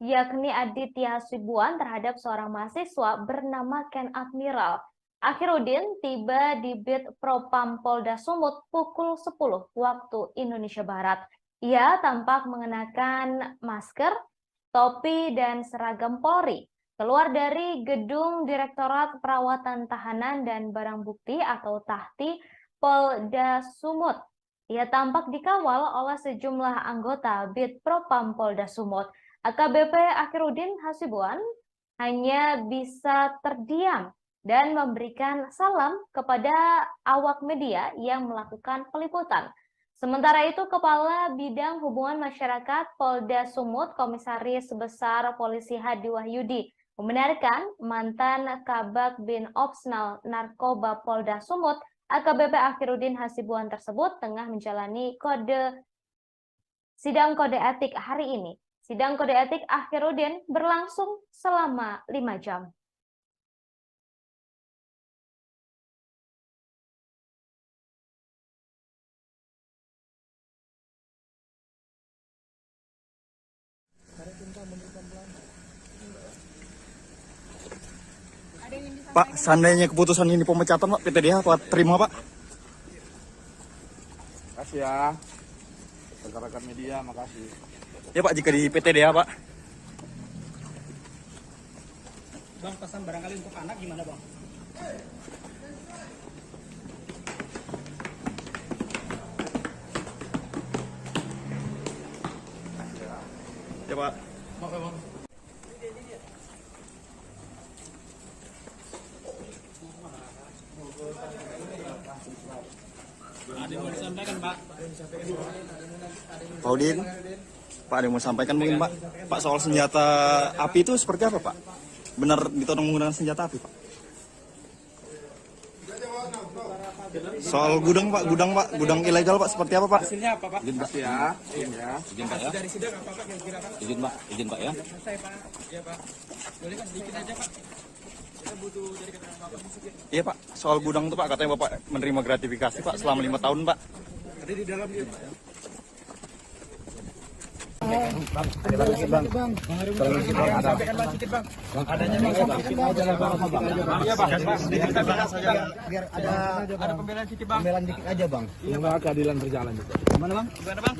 yakni Aditya Hasibuan, terhadap seorang mahasiswa bernama Ken Admiral. Akhirudin tiba di Bit Propam Polda Sumut pukul 10 waktu Indonesia Barat. Ia tampak mengenakan masker, topi, dan seragam Polri. Keluar dari gedung Direktorat Perawatan Tahanan dan Barang Bukti atau Tahti Polda Sumut. Ia tampak dikawal oleh sejumlah anggota Bid Propam Polda Sumut. AKBP Akhiruddin Hasibuan hanya bisa terdiam dan memberikan salam kepada awak media yang melakukan peliputan. Sementara itu, Kepala Bidang Hubungan Masyarakat Polda Sumut, Komisaris Besar Polisi Hadi Wahyudi, membenarkan mantan Kabag Bin Opsnal Narkoba Polda Sumut, AKBP Akhiruddin Hasibuan tersebut tengah menjalani sidang kode etik hari ini. Sidang kode etik Akhiruddin berlangsung selama 5 jam. Pak, seandainya keputusan ini pemecatan Pak, PTDH Pak terima Pak? Makasih ya. Rekan-rekan media, makasih. Ya Pak, jika di PTDH Pak. Bang, pesan barangkali untuk anak gimana Bang? Ya Pak. Maaf ya Bang. Ada yang mau disampaikan Pak? Pak Udin, Pak ada yang mau sampaikan mungkin Pak? Pak soal senjata api itu seperti apa Pak? Benar ditodong menggunakan senjata api Pak? Soal gudang Pak, gudang ilegal Pak seperti apa Pak? Hasilnya apa Pak? Izin Pak ya. Izin Pak ya. Dari sidang apa Pak kira-kira Pak? Izin Pak ya. Selesai Pak. Iya Pak. Boleh kan sedikit aja Pak? Kita butuh dari keterangan Bapak sedikit. Iya Pak, soal gudang itu Pak katanya Bapak menerima gratifikasi Pak selama 5 tahun Pak. Ada di dalam dia Pak ya. Ada lagi Bang. Sampaikan Bang sedikit Bang. Adanya Bang sedikit aja lah Bang. Iya Bang. Biar ada pembelaan sedikit Bang. pembelaan dikit aja Bang. Semoga keadilan berjalan juga. Gimana Bang? Gimana Bang?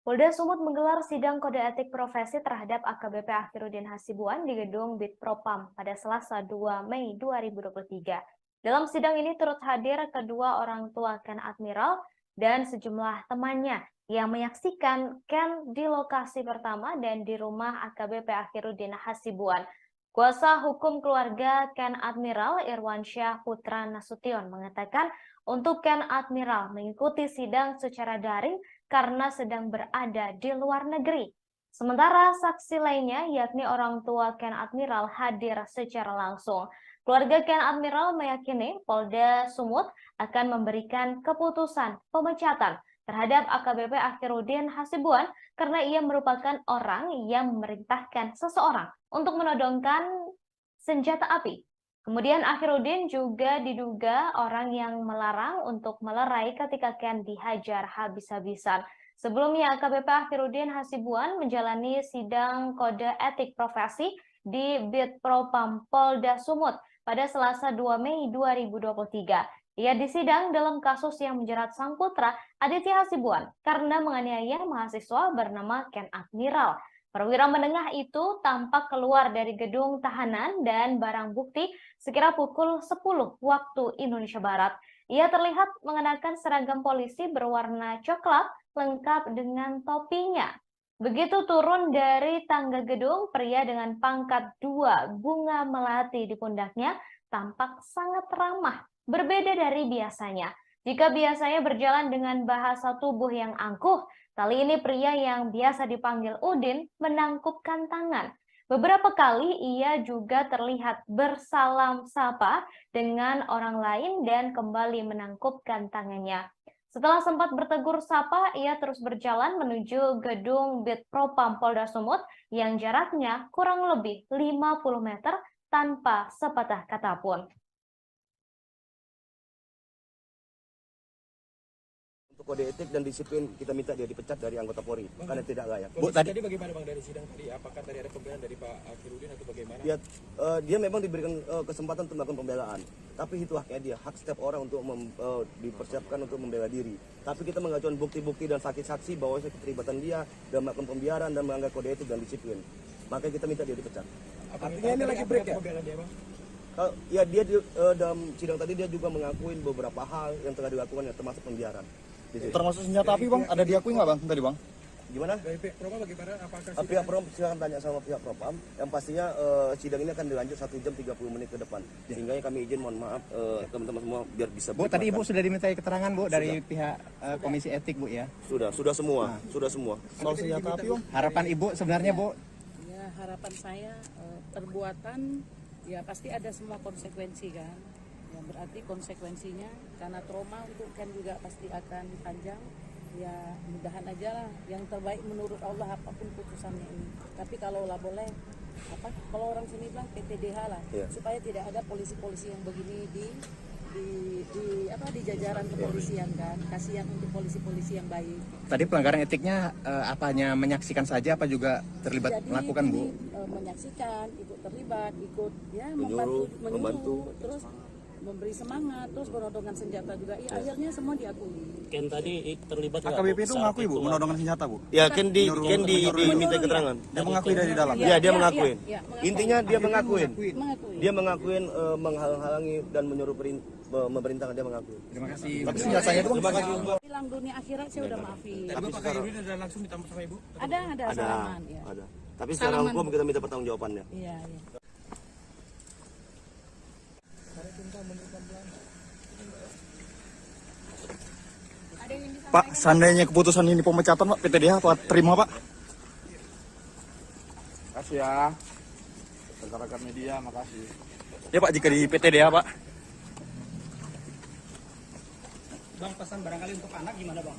Polda Sumut menggelar sidang kode etik profesi terhadap AKBP Akhiruddin Hasibuan di gedung Bid Propam pada Selasa 2 Mei 2023. Dalam sidang ini turut hadir kedua orang tua Ken Admiral dan sejumlah temannya yang menyaksikan Ken di lokasi pertama dan di rumah AKBP Akhiruddin Hasibuan. Kuasa hukum keluarga Ken Admiral Irwansyah Putra Nasution mengatakan untuk Ken Admiral mengikuti sidang secara daring karena sedang berada di luar negeri. Sementara saksi lainnya yakni orang tua Ken Admiral hadir secara langsung. Keluarga Ken Admiral meyakini Polda Sumut akan memberikan keputusan pemecatan terhadap AKBP Akhiruddin Hasibuan karena ia merupakan orang yang memerintahkan seseorang untuk menodongkan senjata api. Kemudian Akhiruddin juga diduga orang yang melarang untuk melerai ketika Ken dihajar habis-habisan. Sebelumnya AKBP Akhiruddin Hasibuan menjalani sidang kode etik profesi di Bid Propam Polda Sumut pada Selasa 2 Mei 2023. Ia disidang dalam kasus yang menjerat sang putra Aditya Hasibuan karena menganiaya mahasiswa bernama Ken Admiral. Perwira menengah itu tampak keluar dari gedung tahanan dan barang bukti sekira pukul 10 waktu Indonesia Barat. Ia terlihat mengenakan seragam polisi berwarna coklat lengkap dengan topinya. Begitu turun dari tangga gedung, pria dengan pangkat 2 bunga melati di pundaknya tampak sangat ramah, berbeda dari biasanya. Jika biasanya berjalan dengan bahasa tubuh yang angkuh, kali ini pria yang biasa dipanggil Udin menangkupkan tangan. Beberapa kali ia juga terlihat bersalam sapa dengan orang lain dan kembali menangkupkan tangannya. Setelah sempat bertegur sapa, ia terus berjalan menuju gedung Bid Propam Polda Sumut yang jaraknya kurang lebih 50 meter tanpa sepatah kata pun. Kode etik dan disiplin kita minta dia dipecat dari anggota Polri karena tidak layak. Bu, tadi bagaimana Bang dari sidang tadi? Apakah tadi ada pembelaan dari Pak Akhirudin atau bagaimana? Ya, dia memang diberikan kesempatan untuk melakukan pembelaan, tapi itu haknya dia, hak setiap orang untuk dipersiapkan untuk membela diri. Tapi kita mengajukan bukti-bukti dan saksi-saksi bahwa keterlibatan dia dalam melakukan pembiaran dan melanggar kode etik dan disiplin. Makanya kita minta dia dipecat. Artinya ini lagi break ya? Pembelaan dia, Bang? Ya dia dalam sidang tadi dia juga mengakuin beberapa hal yang telah dilakukan yang termasuk pembiaran. Termasuk senjata api bang, ada diakui nggak bang tadi bang? Gimana? Dari pihak Propam bagaimana? Apakah Pihak Propam silakan tanya sama pihak Propam. Yang pastinya sidang ini akan dilanjut 1 jam 30 menit ke depan. Sehingga kami izin mohon maaf teman-teman semua biar bisa. Bu, tadi Ibu sudah dimintai keterangan Bu dari pihak Komisi Etik Bu ya? Sudah semua, sudah semua. Soal senjata api bang? Harapan Ibu sebenarnya Bu? Ya harapan saya perbuatan ya pasti ada semua konsekuensi kan. Ya berarti konsekuensinya karena trauma untuk Ken juga pasti akan panjang. Ya mudahan aja lah yang terbaik menurut Allah apapun putusannya ini. Tapi kalau lah boleh kalau orang sini bilang PTDH lah supaya tidak ada polisi-polisi yang begini di jajaran kepolisian kan. Kasihan untuk polisi-polisi yang baik. Tadi pelanggaran etiknya apanya menyaksikan saja apa juga terlibat melakukan Bu? Menyaksikan, ikut terlibat, ikut ya membantu, terus memberi semangat, terus menodongkan senjata juga. Ya akhirnya semua diakui. Ken tadi terlibat AKBP itu mengakui Bu, menodongkan senjata Bu? Ya Ken diminta keterangan. Dia mengakui dari dalam? Ya dia mengakuin. Mengakuin. Intinya dia mengakuin. Dia mengakuin menghalang-halangi dan menyuruh memerintahkan, dia mengakui. Terima kasih. Tapi senjatanya itu Terima kasih. Bilang dunia akhirat saya udah maafin. Tapi Pak Akhirudin ada langsung ditambah sama Ibu? Ada salaman ya. Ada. Tapi secara hukum kita minta pertanggungjawabannya. Iya. Pak, seandainya keputusan ini pemecatan Pak, PTDH Pak terima Pak? Makasih ya. Rekan-rekan media, makasih. Ya Pak, jika di PTDH Pak. Bang, pesan barangkali untuk anak gimana Bang?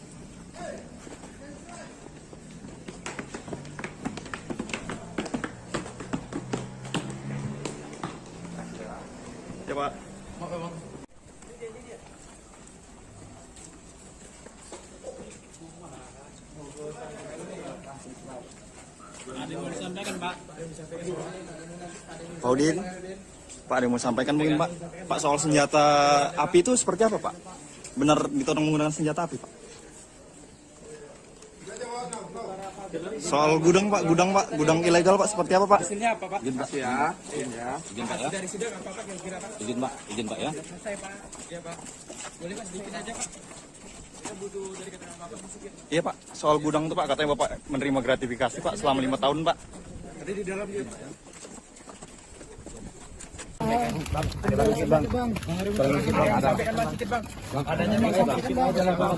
Ya Pak. Oke Bang. Ada yang mau disampaikan Pak? Pak Udin, Pak ada yang mau sampaikan mungkin Pak? Pak soal senjata api itu seperti apa Pak? Benar ditodong menggunakan senjata api Pak? Soal gudang Pak, gudang ilegal Pak seperti apa Pak? Hasilnya apa Pak? Izin Pak ya. Izin Pak ya. Dari sidang apa Pak kira-kira Pak? Izin Pak ya. Selesai Pak. Iya Pak. Boleh Pak sedikit aja Pak. Kita butuh dari keterangan Bapak sedikit. Iya Pak, soal gudang itu Pak katanya Bapak menerima gratifikasi Pak selama 5 tahun Pak. Tadi di dalam dia Pak ya. Bang, ada lagi Bang. Sampaikan Bang sedikit Bang. Adanya Bang sedikit aja lah Bang.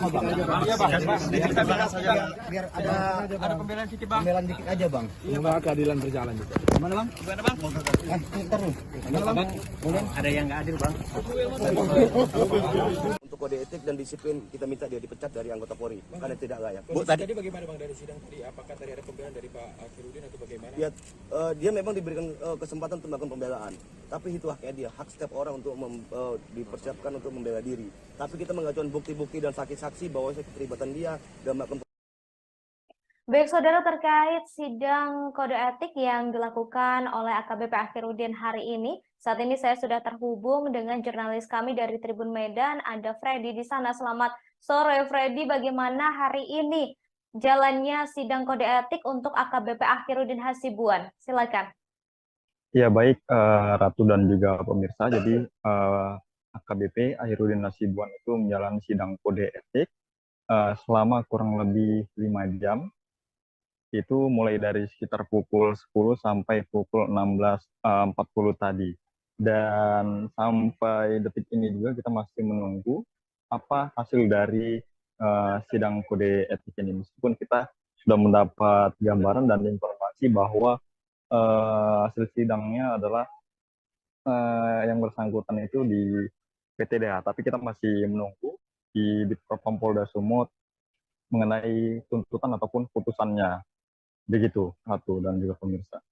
Iya Pak. Sedikit kita bahas saja. Biar ada pembelaan sedikit Bang. Pembelaan dikit aja Bang. Semoga keadilan berjalan juga. Gimana Bang? Gimana Bang? Ntar lu. Gimana Bang? Ada yang nggak adil Bang. Untuk kode etik dan disiplin kita minta dia dipecat dari anggota Polri karena tidak layak. Bu, tadi bagaimana Bang dari sidang tadi? Apakah tadi ada pembelaan dari Pak Akhirudin atau bagaimana? Ya, dia memang diberikan kesempatan untuk melakukan pembelaan, tapi itu haknya dia, hak setiap orang untuk dipersiapkan untuk membela diri. Tapi kita mengajukan bukti-bukti dan saksi-saksi bahwa keterlibatan dia dalam melakukan. Baik saudara, terkait sidang kode etik yang dilakukan oleh AKBP Akhirudin hari ini, saat ini saya sudah terhubung dengan jurnalis kami dari Tribun Medan, ada Freddy di sana. Selamat sore Freddy, bagaimana hari ini jalannya sidang kode etik untuk AKBP Akhirudin Hasibuan? Silakan. Ya baik Ratu dan juga pemirsa, jadi AKBP Akhirudin Hasibuan itu menjalani sidang kode etik selama kurang lebih 5 jam. Itu mulai dari sekitar pukul 10 sampai pukul 16.40 tadi. Dan sampai detik ini juga kita masih menunggu apa hasil dari sidang kode etik ini. Meskipun kita sudah mendapat gambaran dan informasi bahwa hasil sidangnya adalah yang bersangkutan itu di PTDH, tapi kita masih menunggu di Bitpropam Polda Sumut mengenai tuntutan ataupun putusannya. Begitu, Ratu dan juga pemirsa.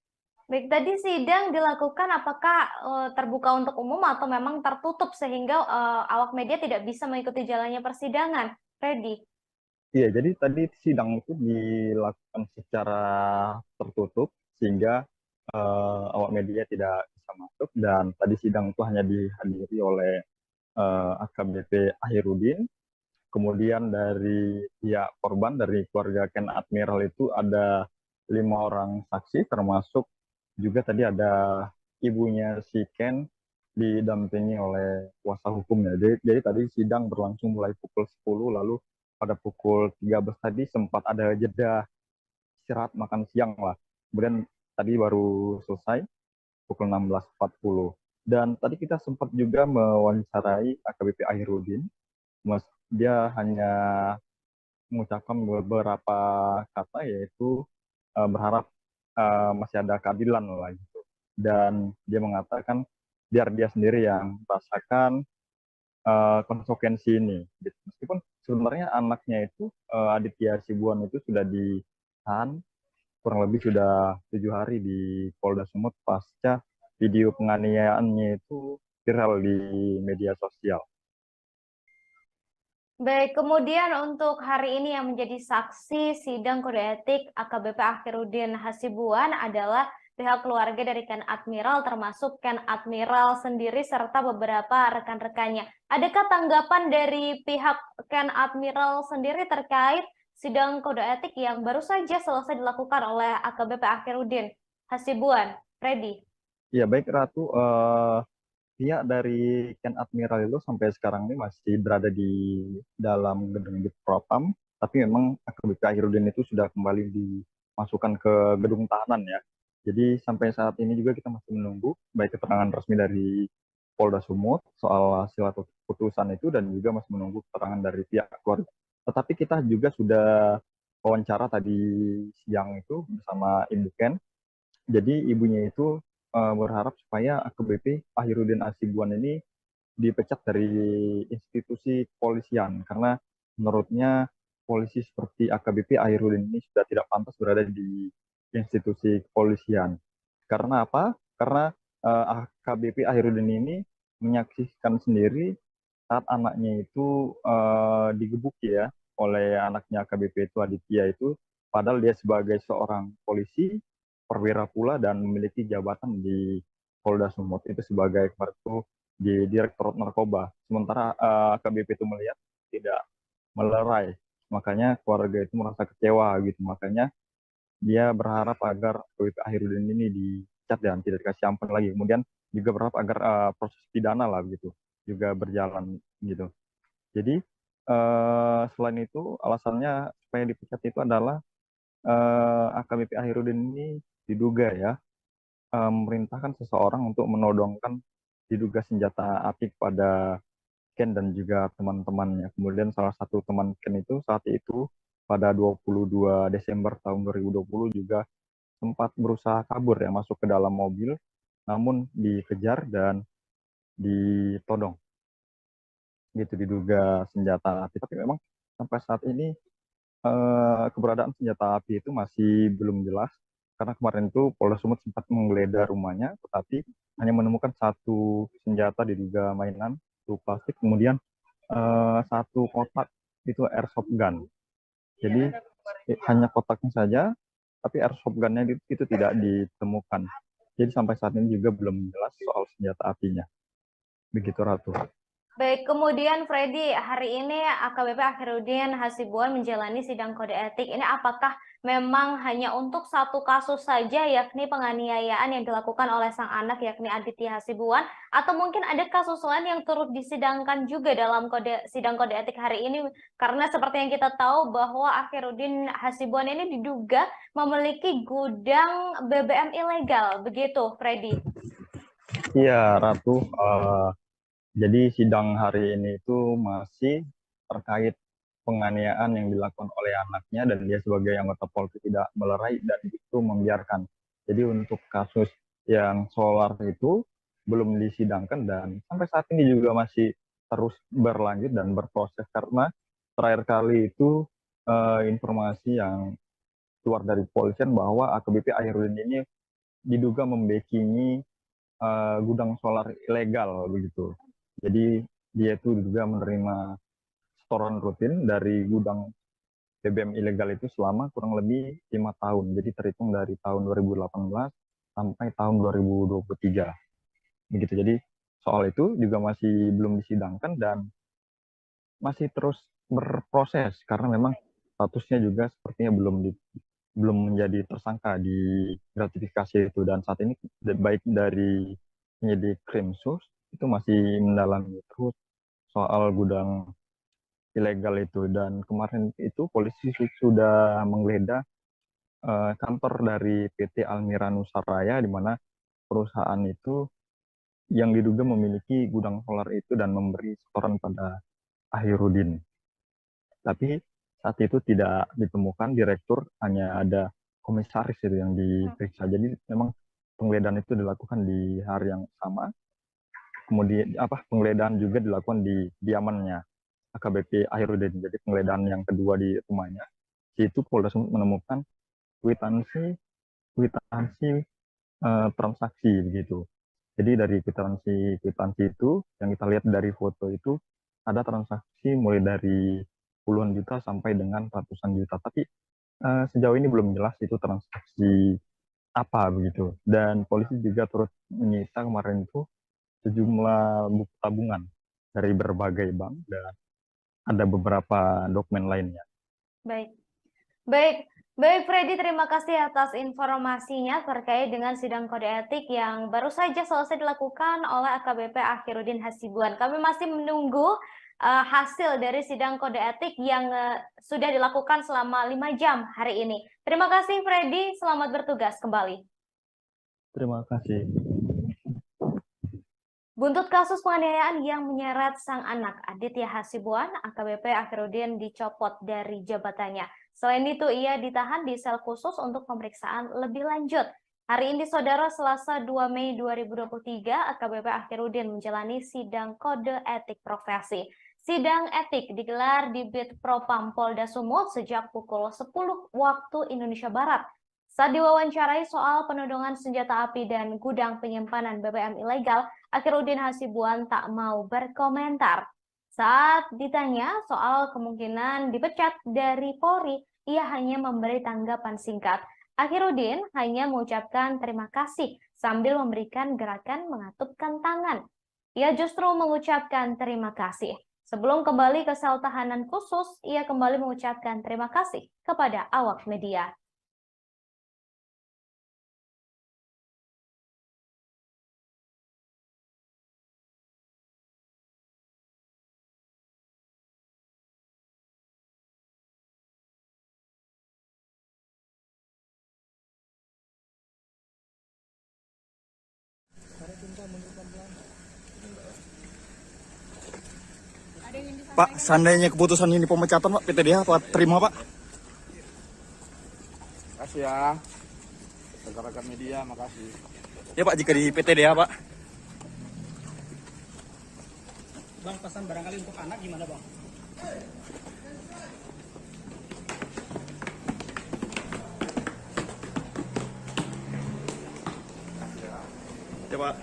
Baik, tadi sidang dilakukan apakah terbuka untuk umum atau memang tertutup sehingga awak media tidak bisa mengikuti jalannya persidangan, Freddy? Iya, jadi tadi sidang itu dilakukan secara tertutup sehingga awak media tidak bisa masuk, dan tadi sidang itu hanya dihadiri oleh AKBP Ahirudin. Kemudian dari pihak korban, dari keluarga Ken Admiral itu ada 5 orang saksi, termasuk juga tadi ada ibunya si Ken didampingi oleh kuasa hukumnya. Jadi tadi sidang berlangsung mulai pukul 10, lalu pada pukul 13 tadi sempat ada jeda istirahat makan siang lah. Kemudian tadi baru selesai pukul 16.40. Dan tadi kita sempat juga mewawancarai AKBP Ahirudin. Dia hanya mengucapkan beberapa kata, yaitu berharap masih ada keadilan lah gitu. Dan dia mengatakan biar dia sendiri yang merasakan konsekuensi ini. Meskipun sebenarnya anaknya itu Aditya Hasibuan itu sudah ditahan kurang lebih sudah 7 hari di Polda Sumut pasca video penganiayaannya itu viral di media sosial. Baik, kemudian untuk hari ini yang menjadi saksi sidang kode etik AKBP Akhiruddin Hasibuan adalah pihak keluarga dari Ken Admiral, termasuk Ken Admiral sendiri serta beberapa rekan-rekannya. Adakah tanggapan dari pihak Ken Admiral sendiri terkait sidang kode etik yang baru saja selesai dilakukan oleh AKBP Akhiruddin Hasibuan? Freddy. Ya, baik Ratu. Pihak dari Ken Admiral itu sampai sekarang ini masih berada di dalam gedung Propam, tapi memang AKBP Ahirudin itu sudah kembali dimasukkan ke gedung tahanan ya. Jadi sampai saat ini juga kita masih menunggu baik keterangan resmi dari Polda Sumut soal hasil atau putusan itu, dan juga masih menunggu keterangan dari pihak keluarga. Tetapi kita juga sudah wawancara tadi siang itu bersama Ibu Ken. Jadi ibunya itu berharap supaya AKBP Ahirudin Hasibuan ini dipecat dari institusi kepolisian, karena menurutnya polisi seperti AKBP Ahirudin ini sudah tidak pantas berada di institusi kepolisian. Karena apa? Karena AKBP Ahirudin ini menyaksikan sendiri saat anaknya itu digebuki ya oleh anaknya AKBP itu Aditya itu, padahal dia sebagai seorang polisi perwira pula dan memiliki jabatan di Polda Sumut itu sebagai kemarin itu di Direktorat Narkoba. Sementara AKBP itu melihat tidak melerai, makanya keluarga itu merasa kecewa gitu. Makanya dia berharap agar AKBP Ahirudin ini dicat dan tidak dikasih ampun lagi. Kemudian juga berharap agar proses pidana lah gitu juga berjalan gitu. Jadi selain itu alasannya supaya dipecat itu adalah AKBP Ahirudin ini diduga ya memerintahkan seseorang untuk menodongkan diduga senjata api kepada Ken dan juga teman-temannya. Kemudian salah satu teman Ken itu saat itu pada 22 Desember tahun 2020 juga sempat berusaha kabur ya, masuk ke dalam mobil, namun dikejar dan ditodong. Gitu, diduga senjata api. Tapi memang sampai saat ini keberadaan senjata api itu masih belum jelas, karena kemarin itu Polda Sumut sempat menggeledah rumahnya, tetapi hanya menemukan satu senjata diduga mainan, itu plastik, kemudian satu kotak itu airsoft gun. Jadi hanya kotaknya saja, tapi airsoft gunnya itu tidak ditemukan. Jadi sampai saat ini juga belum jelas soal senjata apinya. Begitu Ratu. Baik, kemudian Freddy, hari ini AKBP Akhiruddin Hasibuan menjalani sidang kode etik. Ini apakah memang hanya untuk satu kasus saja, yakni penganiayaan yang dilakukan oleh sang anak, yakni Aditya Hasibuan, atau mungkin ada kasus lain yang turut disidangkan juga dalam sidang kode etik hari ini? Karena seperti yang kita tahu bahwa Akhiruddin Hasibuan ini diduga memiliki gudang BBM ilegal, begitu Freddy? Iya, Ratu. Jadi sidang hari ini itu masih terkait penganiayaan yang dilakukan oleh anaknya, dan dia sebagai anggota Polri tidak melerai dan itu membiarkan. Jadi untuk kasus yang solar itu belum disidangkan dan sampai saat ini juga masih terus berlanjut dan berproses, karena terakhir kali itu informasi yang keluar dari kepolisian bahwa AKBP Ahirudin ini diduga membackingi gudang solar ilegal begitu. Jadi dia itu juga menerima setoran rutin dari gudang BBM ilegal itu selama kurang lebih 5 tahun. Jadi terhitung dari tahun 2018 sampai tahun 2023. Begitu. Jadi soal itu juga masih belum disidangkan dan masih terus berproses karena memang statusnya juga sepertinya belum menjadi tersangka di gratifikasi itu, dan saat ini baik dari penyidik Krimsus itu masih mendalami terus soal gudang ilegal itu, dan kemarin itu polisi sudah menggeledah kantor dari PT Almira Nusaraya di mana perusahaan itu yang diduga memiliki gudang solar itu dan memberi setoran pada Ahirudin. Tapi saat itu tidak ditemukan direktur, hanya ada komisaris itu yang diperiksa. Jadi memang penggeledahan itu dilakukan di hari yang sama. Kemudian penggeledahan juga dilakukan di diamannya AKBP Ahirudin. Jadi penggeledahan yang kedua di rumahnya, itu Polda Sumut menemukan kwitansi transaksi begitu. Jadi dari kwitansi itu yang kita lihat dari foto itu ada transaksi mulai dari puluhan juta sampai dengan ratusan juta. Tapi sejauh ini belum jelas itu transaksi apa begitu. Dan polisi juga turut menyita kemarin itu sejumlah buku tabungan dari berbagai bank dan ada beberapa dokumen lainnya. Baik Freddy, terima kasih atas informasinya terkait dengan sidang kode etik yang baru saja selesai dilakukan oleh AKBP Akhirudin Hasibuan. Kami masih menunggu hasil dari sidang kode etik yang sudah dilakukan selama 5 jam hari ini. Terima kasih Freddy, selamat bertugas kembali. Terima kasih. Buntut kasus penganiayaan yang menyeret sang anak Aditya Hasibuan, AKBP Akhirudin dicopot dari jabatannya. Selain itu, ia ditahan di sel khusus untuk pemeriksaan lebih lanjut. Hari ini, Saudara, Selasa 2 Mei 2023, AKBP Akhirudin menjalani sidang kode etik profesi. Sidang etik digelar di Bid Propam Polda Sumut sejak pukul 10 waktu Indonesia Barat. Saat diwawancarai soal penodongan senjata api dan gudang penyimpanan BBM ilegal, Akhirudin Hasibuan tak mau berkomentar. Saat ditanya soal kemungkinan dipecat dari Polri, ia hanya memberi tanggapan singkat. Akhirudin hanya mengucapkan terima kasih sambil memberikan gerakan mengatupkan tangan. Ia justru mengucapkan terima kasih. Sebelum kembali ke sel tahanan khusus, ia kembali mengucapkan terima kasih kepada awak media. Pak, seandainya keputusan ini pemecatan Pak, PTDH Pak terima Pak? Makasih ya. Rekan-rekan media, makasih. Ya Pak, jika di PTDH Pak. Bang, pesan barangkali untuk anak gimana Bang? Ya Pak.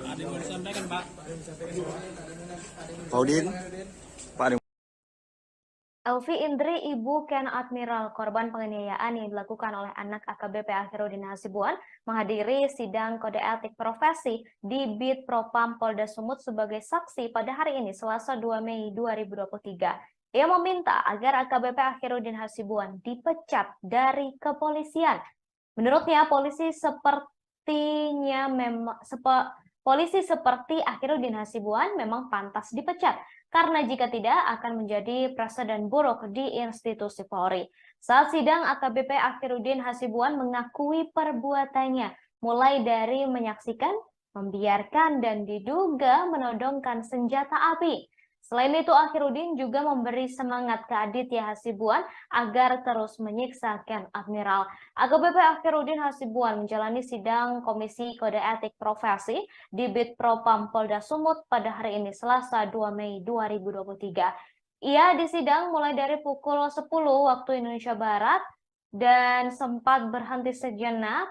Ada yang mau disampaikan Pak? Pak Udin. Pak Udin. Elvi Indri, ibu Ken Admiral, korban penganiayaan yang dilakukan oleh anak AKBP Akhirudin Hasibuan, menghadiri sidang kode etik profesi di Bid Propam Polda Sumut sebagai saksi pada hari ini, Selasa 2 Mei 2023. Ia meminta agar AKBP Akhirudin Hasibuan dipecat dari kepolisian. Menurutnya, polisi seperti Akhirudin Hasibuan memang pantas dipecat, karena jika tidak akan menjadi presiden buruk di institusi Polri. Saat sidang, AKBP Akhirudin Hasibuan mengakui perbuatannya, mulai dari menyaksikan, membiarkan, dan diduga menodongkan senjata api. Selain itu, Akhirudin juga memberi semangat ke Aditya Hasibuan agar terus menyiksa Ken Admiral. AKBP Akhirudin Hasibuan menjalani sidang Komisi Kode Etik Profesi di Bid Propam Polda Sumut pada hari ini, Selasa 2 Mei 2023. Ia disidang mulai dari pukul 10 waktu Indonesia Barat dan sempat berhenti sejenak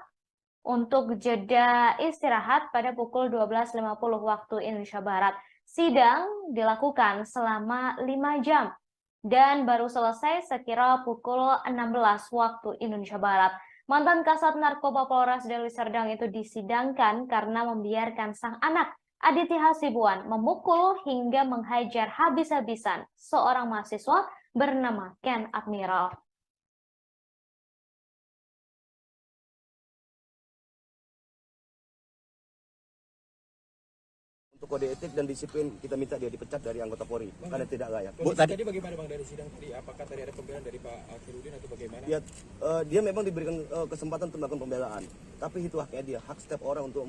untuk jeda istirahat pada pukul 12.50 waktu Indonesia Barat. Sidang dilakukan selama 5 jam dan baru selesai sekira pukul 16 waktu Indonesia Barat. Mantan Kasat Narkoba Polres Deli Serdang itu disidangkan karena membiarkan sang anak Aditya Hasibuan memukul hingga menghajar habis-habisan seorang mahasiswa bernama Ken Admiral. Untuk kode etik dan disiplin kita minta dia dipecat dari anggota Polri karena tidak layak. Bu, tadi bagaimana Bang dari sidang tadi? Apakah tadi ada pembelaan dari Pak Akhirudin atau bagaimana? Ya, dia memang diberikan kesempatan untuk melakukan pembelaan, tapi itu haknya dia, hak setiap orang untuk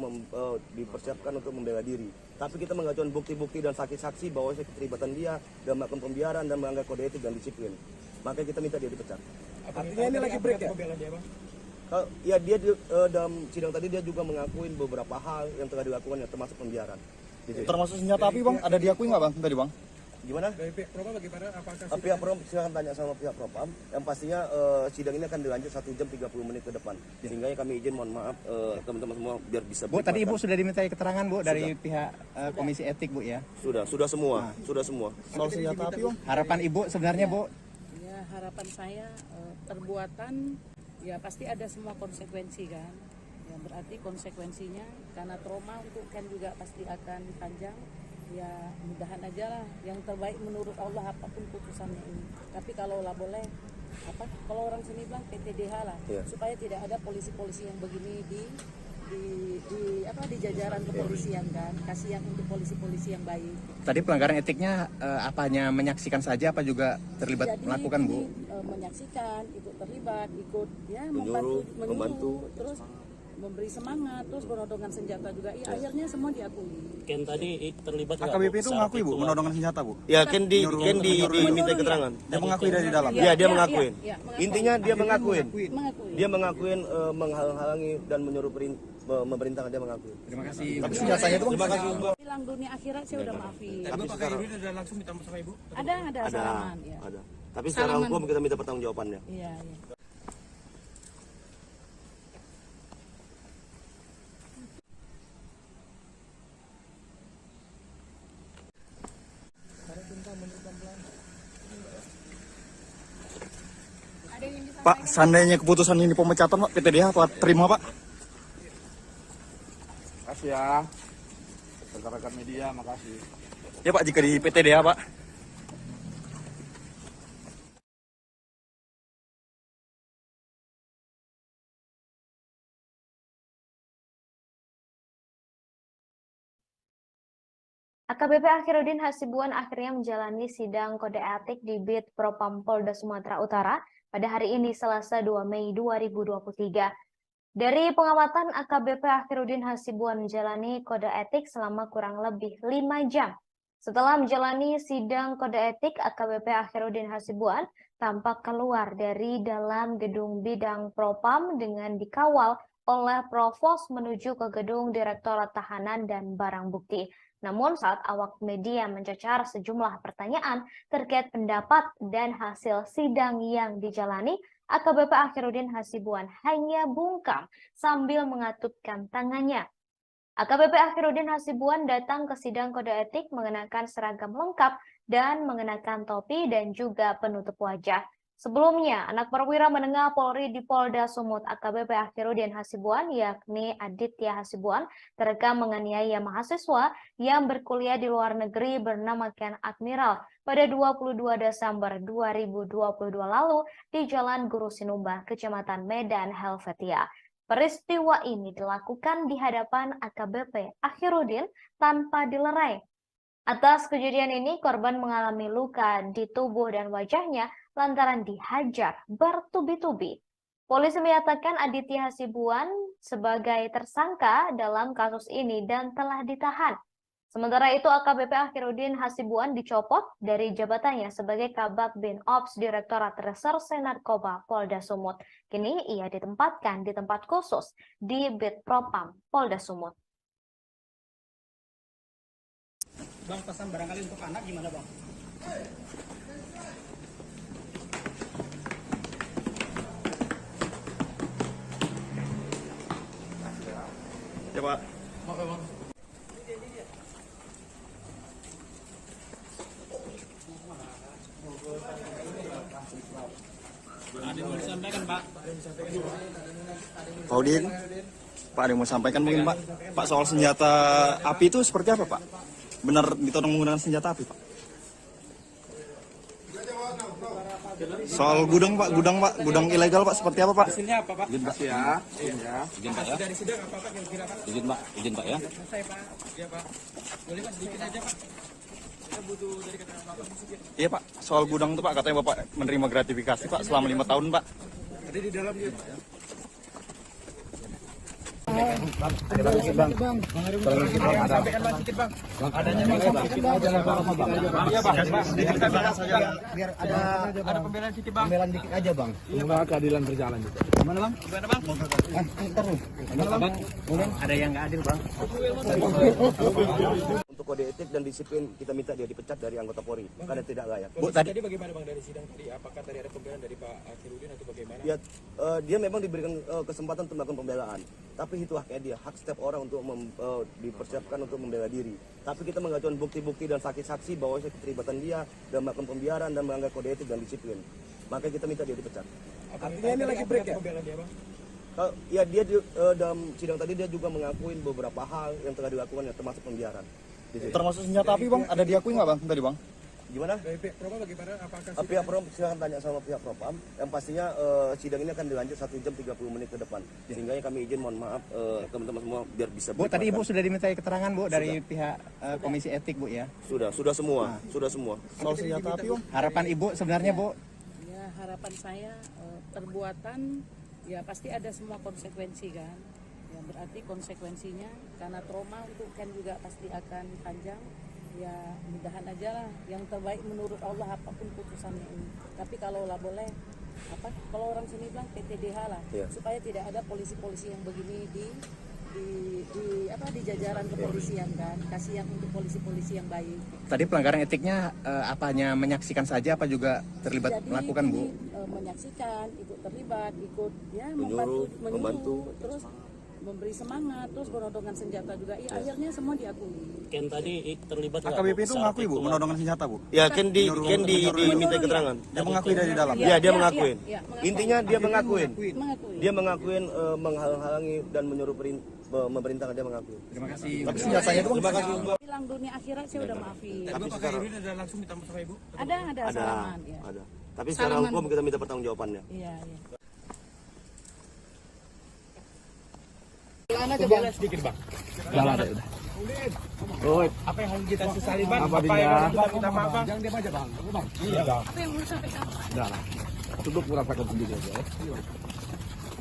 dipersiapkan untuk membela diri. Tapi kita mengajukan bukti-bukti dan saksi-saksi bahwa keterlibatan dia dan melakukan pembiaran dan melanggar kode etik dan disiplin. Makanya kita minta dia dipecat. Artinya ini lagi break ya? Pembelaan dia, Bang? Ya, dia dalam sidang tadi dia juga mengakuin beberapa hal yang telah dilakukan, termasuk pembiaran. Termasuk senjata api Bang, ada diakui nggak Bang tadi Bang? Gimana? Dari pihak Propam bagaimana? Apakah pihak Propam silakan tanya sama pihak Propam. Yang pastinya sidang ini akan dilanjut 1 jam 30 menit ke depan. Sehingga kami izin mohon maaf teman-teman semua biar bisa. Bu, tadi Ibu sudah dimintai keterangan Bu dari pihak Komisi Etik Bu ya? Sudah semua, sudah semua. Soal senjata api Bang? Harapan Ibu sebenarnya Bu? Ya, harapan saya perbuatan ya pasti ada semua konsekuensi kan. Ya, berarti konsekuensinya karena trauma untuk Ken juga pasti akan panjang. Ya mudahan aja lah yang terbaik menurut Allah apapun putusannya ini. Tapi kalau lah boleh kalau orang sini bilang PTDH lah, supaya tidak ada polisi-polisi yang begini di jajaran kepolisian kan. Kasihan untuk polisi-polisi yang baik. Tadi pelanggaran etiknya apanya menyaksikan saja apa juga terlibat melakukan Bu? Menyaksikan, ikut terlibat, ikut ya membantu, terus memberi semangat, terus penodongan senjata juga. Ya, akhirnya semua diakui. Ken tadi terlibat AKBP itu mengakui Bu, menodongan senjata Bu? Ya, Ken diminta keterangan. Dia mengakui dari dalam? Ya, dia mengakuin. Intinya dia mengakuin. Dia mengakuin menghalang-halangi dan menyuruh memerintahkan, dia mengakui. Terima kasih. Tapi senjatanya itu Terima kasih. Bilang dunia akhirat saya udah maafin. Tapi Pak Akhirudin ada langsung minta sama Ibu? Ada salaman ya. Ada. Tapi secara hukum kita minta pertanggungjawabannya. Iya. Pak, seandainya keputusan ini pemecatan Pak, PTDH Pak terima Pak? Makasih ya. Rekan-rekan media, makasih. Ya Pak, jika di PTDH Pak. AKBP Akhirudin Hasibuan akhirnya menjalani sidang kode etik di Bid Propam Polda Sumatera Utara pada hari ini Selasa 2 Mei 2023. Dari pengamatan, AKBP Akhirudin Hasibuan menjalani kode etik selama kurang lebih 5 jam. Setelah menjalani sidang kode etik, AKBP Akhirudin Hasibuan tampak keluar dari dalam gedung bidang Propam dengan dikawal oleh Provos menuju ke gedung Direktorat Tahanan dan Barang Bukti. Namun saat awak media mencecar sejumlah pertanyaan terkait pendapat dan hasil sidang yang dijalani, AKBP Akhirudin Hasibuan hanya bungkam sambil mengatupkan tangannya. AKBP Akhirudin Hasibuan datang ke sidang kode etik mengenakan seragam lengkap dan mengenakan topi dan juga penutup wajah. Sebelumnya, anak perwira menengah Polri di Polda Sumut AKBP Akhirudin Hasibuan, yakni Aditya Hasibuan, terekam menganiaya mahasiswa yang berkuliah di luar negeri bernama Ken Admiral pada 22 Desember 2022 lalu di Jalan Guru Sinumba, Kecamatan Medan, Helvetia. Peristiwa ini dilakukan di hadapan AKBP Akhirudin tanpa dilerai. Atas kejadian ini, korban mengalami luka di tubuh dan wajahnya lantaran dihajar bertubi-tubi. Polisi menyatakan Aditya Hasibuan sebagai tersangka dalam kasus ini dan telah ditahan. Sementara itu, AKBP Akhirudin Hasibuan dicopot dari jabatannya sebagai Kabak Bin Ops Direktorat Reserse Narkoba Polda Sumut. Kini ia ditempatkan di tempat khusus di Bid Propam Polda Sumut. Bang, pesan barangkali untuk anak gimana Bang? Ya Pak. Ada yang mau disampaikan Pak? Pak Udin, Pak ada yang mau sampaikan mungkin Pak? Pak soal senjata api itu seperti apa Pak? Benar ditodong menggunakan senjata api Pak? Soal gudang Pak, gudang ilegal Pak seperti apa Pak? Hasilnya apa Pak? Izin Pak ya. Izin Pak ya. Dari sidang apa Pak kira-kira Pak? Izin Pak ya. Selesai Pak. Iya Pak. Boleh Pak sedikit aja Pak. Kita butuh dari keterangan Bapak sedikit. Iya Pak, soal gudang itu Pak katanya Bapak menerima gratifikasi Pak selama 5 tahun Pak. Ada di dalam dia Pak ya. Ada lagi bang. Sampaikan Bang sedikit Bang. Adanya bang, sedikit aja lah bang. Iya Bang. Sedikit kita bahas saja. Biar Ada pembelaan sedikit Bang. pembelaan dikit aja bang. Semoga keadilan berjalan juga. Gimana bang? Gimana Bang? Ntar lu. Gimana bang? Ada yang nggak adil bang. Untuk kode etik dan disiplin kita minta dia dipecat dari anggota Polri karena tidak layak. Tadi bagaimana Bang dari sidang tadi? Apakah tadi ada pembelaan dari Pak Akhirudin atau bagaimana? Ya, dia memang diberikan kesempatan untuk melakukan pembelaan. Tapi itu haknya dia, hak setiap orang untuk dipersiapkan untuk membela diri. Tapi kita mengajukan bukti-bukti dan saksi-saksi bahwa keterlibatan dia dan melakukan pembiaran dan melanggar kode etik dan disiplin. Maka kita minta dia dipecat. Artinya ini lagi break ya? Pembelaan dia Bang? Ya dia dalam sidang tadi dia juga mengakuin beberapa hal yang telah dilakukan yang termasuk pembiaran. Termasuk senjata api Bang, ada diakui nggak Bang tadi Bang? Gimana? Dari pihak Propam bagaimana? Apakah Pihak Propam silahkan tanya sama pihak Propam. Yang pastinya sidang ini akan dilanjut 1 jam 30 menit ke depan. Sehingga kami izin mohon maaf teman-teman semua biar bisa. Bu, tadi Ibu sudah dimintai keterangan Bu dari pihak Komisi Etik Bu ya? Sudah semua. Soal senjata api Bang? Harapan Ibu sebenarnya Bu? Ya harapan saya perbuatan ya pasti ada semua konsekuensi kan. Ya berarti konsekuensinya karena trauma untuk Ken juga pasti akan panjang. Ya mudahan aja lah yang terbaik menurut Allah apapun putusannya ini. Tapi kalau lah boleh kalau orang sini bilang PTDH lah supaya tidak ada polisi-polisi yang begini di jajaran kepolisian kan. Kasihan untuk polisi-polisi yang baik. Tadi pelanggaran etiknya apanya menyaksikan saja apa juga terlibat melakukan Bu? Menyaksikan, ikut terlibat, ikut ya membantu, terus memberi semangat, terus menodongkan senjata juga. Ya akhirnya semua diakui. Ken tadi terlibat AKBP itu mengakui Bu, menodongkan senjata Bu? Ya Ken diminta keterangan. Dia mengakui dari dalam? Ya dia mengakuin. Mengakuin. Intinya dia mengakuin. Dia mengakuin menghalang-halangi dan menyuruh memerintahkan dia mengakui. Terima kasih. Tapi senjatanya itu Terima kasih. Bilang dunia akhirat saya udah maafin. Tapi Pak Akhirudin ada langsung minta maaf sama Ibu? Ada salaman ya. Ada. Tapi secara hukum kita minta pertanggungjawabannya. Iya. Pembelaan sedikit Bang. Jalan ada udah. Apa yang harus kita sesali Bang? Apa Apa yang harus kita minta maaf Bang? Jangan diam aja bang. Bang. Iya Bang. Apa yang mau sampaikan? Udah lah. Cukup merasakan sendiri aja.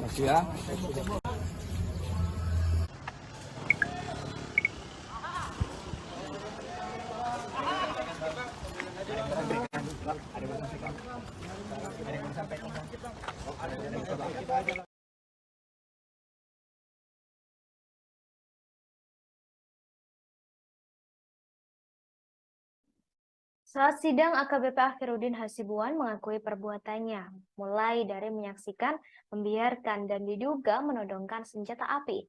Makasih ya. Saat sidang, AKBP Akhirudin Hasibuan mengakui perbuatannya, mulai dari menyaksikan, membiarkan, dan diduga menodongkan senjata api.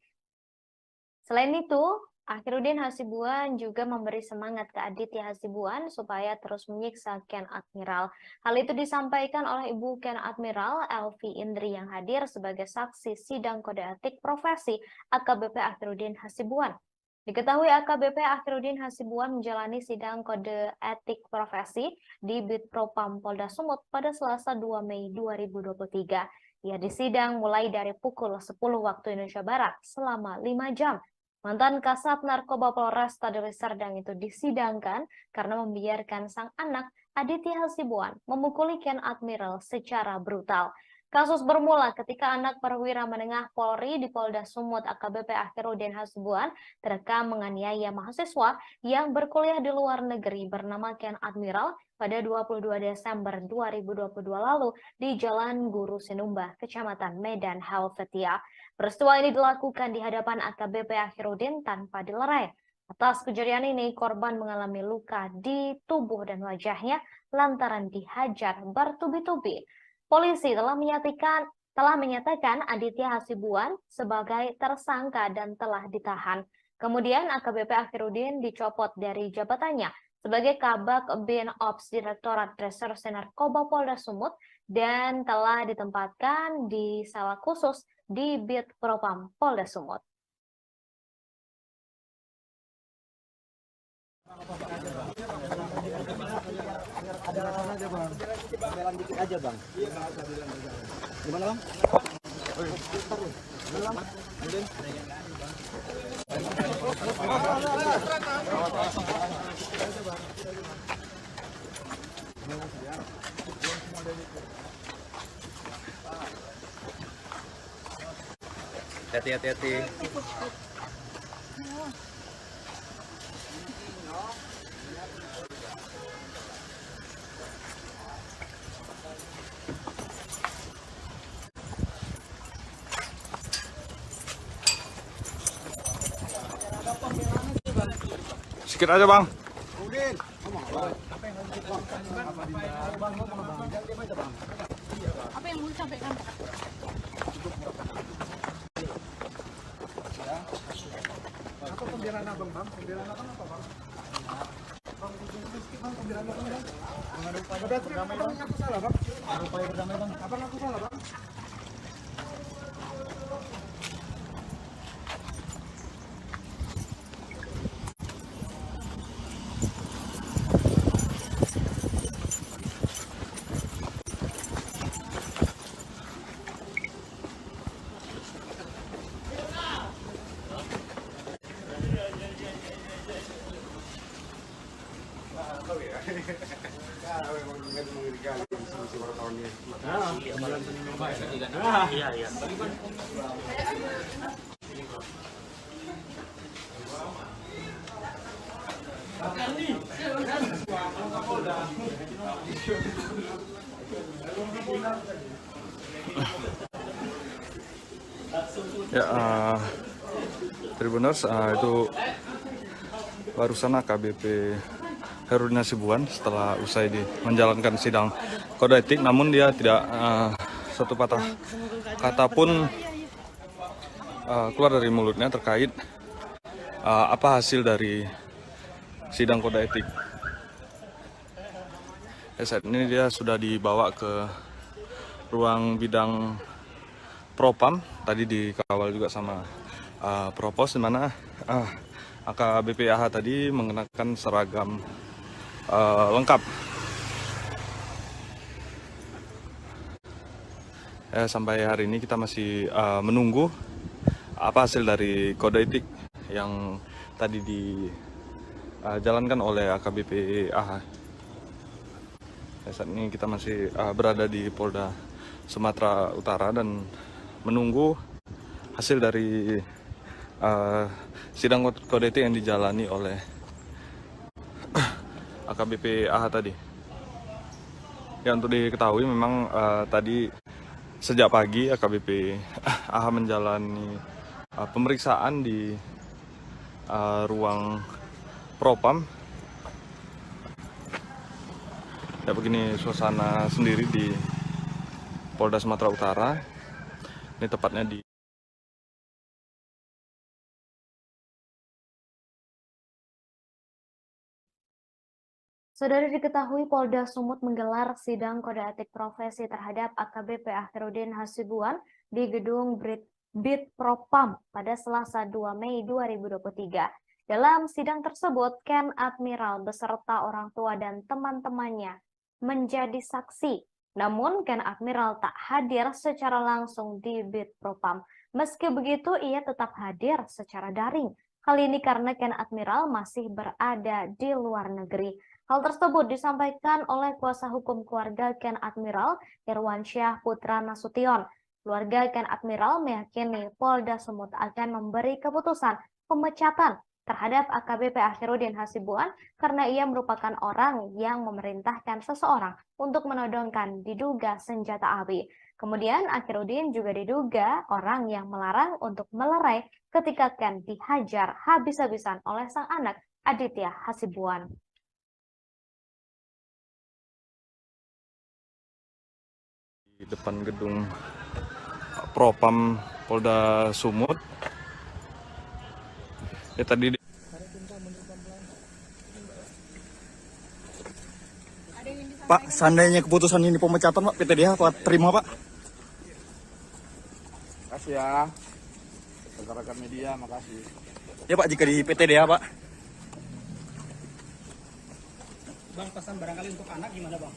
Selain itu, Akhirudin Hasibuan juga memberi semangat ke Aditya Hasibuan supaya terus menyiksa Ken Admiral. Hal itu disampaikan oleh Ibu Ken Admiral Elvi Indri yang hadir sebagai saksi sidang kode etik profesi AKBP Akhirudin Hasibuan. Diketahui AKBP Akhirudin Hasibuan menjalani sidang kode etik profesi di Bitpropam Polda Sumut pada Selasa 2 Mei 2023. Ia disidang mulai dari pukul 10 waktu Indonesia Barat selama 5 jam. Mantan Kasat Narkoba Polresta Deli Serdang itu disidangkan karena membiarkan sang anak Aditya Hasibuan memukuli Ken Admiral secara brutal. Kasus bermula ketika anak perwira menengah Polri di Polda Sumut AKBP Akhirudin Hasibuan terekam menganiaya mahasiswa yang berkuliah di luar negeri bernama Ken Admiral pada 22 Desember 2022 lalu di Jalan Guru Sinumba, Kecamatan Medan Helvetia. Peristiwa ini dilakukan di hadapan AKBP Akhirudin tanpa dilerai. Atas kejadian ini, korban mengalami luka di tubuh dan wajahnya lantaran dihajar bertubi-tubi. Polisi telah telah menyatakan Aditya Hasibuan sebagai tersangka dan telah ditahan. Kemudian AKBP Akhirudin dicopot dari jabatannya sebagai Kabak Bin Ops Direktorat Reserse Narkoba Polda Sumut dan telah ditempatkan di sel khusus di Bid Propam Polda Sumut. Pembelaan dikit aja bang. Gimana bang? Hati-hati. Sikit aja bang. Apa yang mau disampaikan? Apa pembelaan abang bang? Pembelaan abang apa bang? Bang, sedikit bang, pembelaan abang bang. Berdamai bang. Aku salah bang. Upaya berdamai bang. Abang aku salah bang. Ya, Tribuners, itu barusan AKBP Herudin Hasibuan setelah usai menjalankan sidang kode etik, namun dia tidak satu patah kata pun keluar dari mulutnya terkait apa hasil dari sidang kode etik. Saat ini dia sudah dibawa ke ruang bidang Propam, tadi dikawal juga sama Propos, di mana AKBP AH tadi mengenakan seragam lengkap. Sampai hari ini kita masih menunggu apa hasil dari kode etik yang tadi dijalankan oleh AKBP AH. Saat ini kita masih berada di Polda Sumatera Utara dan menunggu hasil dari sidang kode etik yang dijalani oleh AKBP AH tadi. Ya, untuk diketahui memang tadi sejak pagi AKBP AH menjalani pemeriksaan di ruang Propam. Ya, begini suasana sendiri di Polda Sumatera Utara. Ini tepatnya di Saudara, diketahui Polda Sumut menggelar sidang kode etik profesi terhadap AKBP Akhirudin Hasibuan di gedung Bid Propam pada Selasa 2 Mei 2023. Dalam sidang tersebut, Ken Admiral beserta orang tua dan teman-temannya menjadi saksi. Namun, Ken Admiral tak hadir secara langsung di Bid Propam. Meski begitu, ia tetap hadir secara daring. Kali ini karena Ken Admiral masih berada di luar negeri. Hal tersebut disampaikan oleh kuasa hukum keluarga Ken Admiral, Irwansyah Putra Nasution. Keluarga Ken Admiral meyakini Polda Sumut akan memberi keputusan pemecatan terhadap AKBP Akhirudin Hasibuan karena ia merupakan orang yang memerintahkan seseorang untuk menodongkan diduga senjata api. Kemudian Akhirudin juga diduga orang yang melarang untuk melerai ketika Ken dihajar habis-habisan oleh sang anak Aditya Hasibuan. Di depan gedung Propam Polda Sumut. Ya tadi Pak, seandainya keputusan ini pemecatan Pak, PTDH Pak terima Pak? Makasih ya. Rekan-rekan media, makasih. Ya Pak, jika di PTDH Pak. Bang, pesan barangkali untuk anak gimana Bang?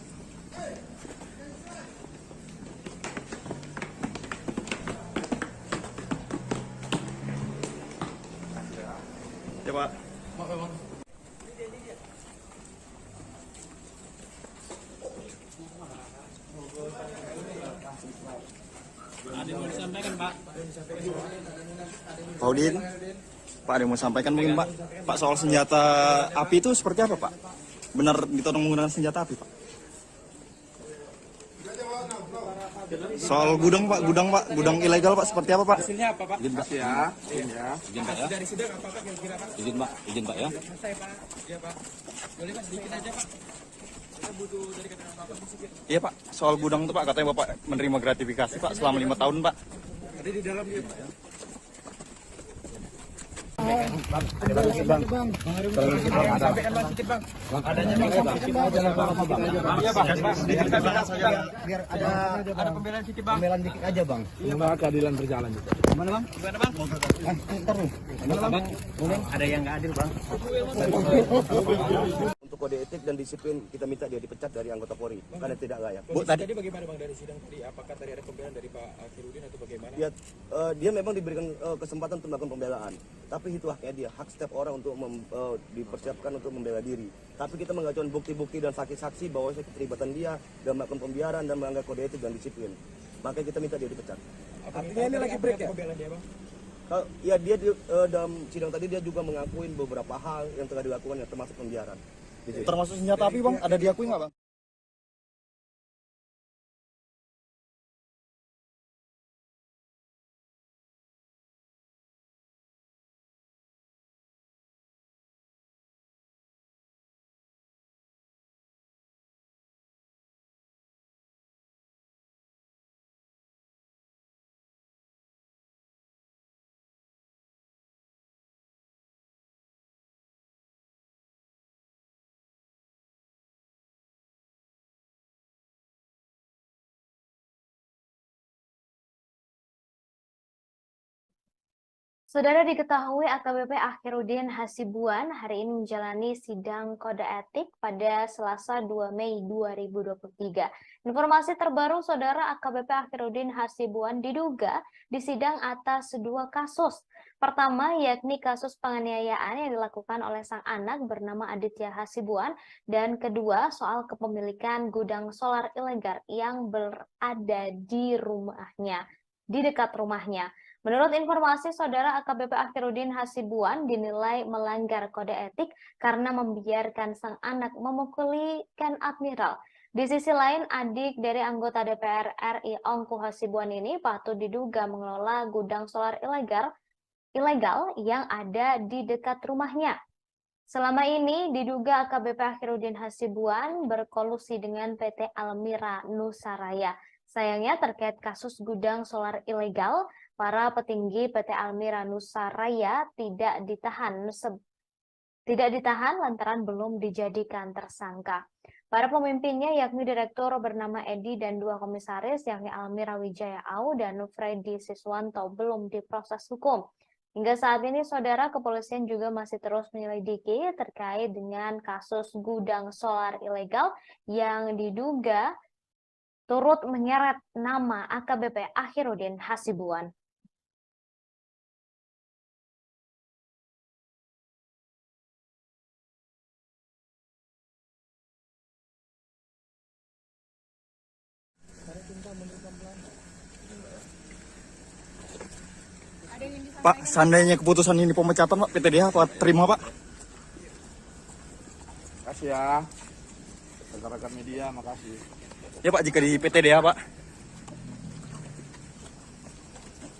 Ya Pak. Maaf ya Bang. Ada yang mau disampaikan Pak? Pak Udin, Pak ada yang mau sampaikan mungkin Pak? Pak soal senjata api itu seperti apa Pak? Benar ditodong menggunakan senjata api Pak? Soal gudang Pak, gudang ilegal Pak seperti apa Pak? Hasilnya apa Pak? Izin Pak. Makasih ya. Ya. Izin Pak ya. Dari sidang apa Pak kira-kira Pak? Izin Pak ya. Selesai Pak. Iya Pak. Boleh Pak sedikit aja Pak. Kita butuh dari keterangan Bapak sedikit. Iya Pak, soal gudang itu Pak katanya Bapak menerima gratifikasi Pak selama 5 tahun Pak. Tadi di dalam dia Pak ya. Biar ada pembelaan sedikit bang. Pembelaan dikit aja bang. Semoga keadilan berjalan juga. Gimana bang? Gimana bang? Ntar nih. Gimana bang? Ada yang nggak adil bang. Untuk kode etik dan disiplin kita minta dia dipecat dari anggota Polri karena tidak layak. Bu, tadi bagaimana bang dari sidang tadi? Apakah tadi ada pembelaan dari Pak Akhirudin atau bagaimana? Dia memang diberikan kesempatan untuk melakukan pembelaan, tapi itu haknya dia, hak setiap orang untuk dipersiapkan untuk membela diri. Tapi kita mengajukan bukti-bukti dan saksi-saksi bahwa keterlibatan dia dalam melakukan pembiaran dan melanggar kode etik dan disiplin. Makanya kita minta dia dipecat. Artinya ini lagi break ya? Pembelaan dia bang? Ya dia dalam sidang tadi dia juga mengakui beberapa hal yang telah dilakukan yang termasuk pembiaran. Termasuk senjata api bang, ada diakui nggak bang? Saudara diketahui AKBP Akhirudin Hasibuan hari ini menjalani sidang kode etik pada Selasa 2 Mei 2023. Informasi terbaru, Saudara, AKBP Akhirudin Hasibuan diduga disidang atas 2 kasus. Pertama, yakni kasus penganiayaan yang dilakukan oleh sang anak bernama Aditya Hasibuan, dan kedua, soal kepemilikan gudang solar ilegal yang berada di rumahnya, di dekat rumahnya. Menurut informasi, Saudara, AKBP Akhirudin Hasibuan dinilai melanggar kode etik karena membiarkan sang anak memukuli Ken Admiral. Di sisi lain, adik dari anggota DPR RI Ongku Hasibuan ini patut diduga mengelola gudang solar ilegal yang ada di dekat rumahnya. Selama ini diduga AKBP Akhirudin Hasibuan berkolusi dengan PT Almira Nusaraya. Sayangnya terkait kasus gudang solar ilegal, para petinggi PT Almira Nusaraya tidak ditahan lantaran belum dijadikan tersangka. Para pemimpinnya yakni direktur bernama Edi dan 2 komisaris yakni Almira Wijaya Au dan Freddy Siswanto belum diproses hukum. Hingga saat ini, Saudara, kepolisian juga masih terus menyelidiki terkait dengan kasus gudang solar ilegal yang diduga turut menyeret nama AKBP Akhirudin Hasibuan. Pak, seandainya keputusan ini pemecatan Pak, PTDH Pak terima Pak? Makasih ya. Rekan-rekan media, makasih. Ya Pak, jika di PTDH Pak.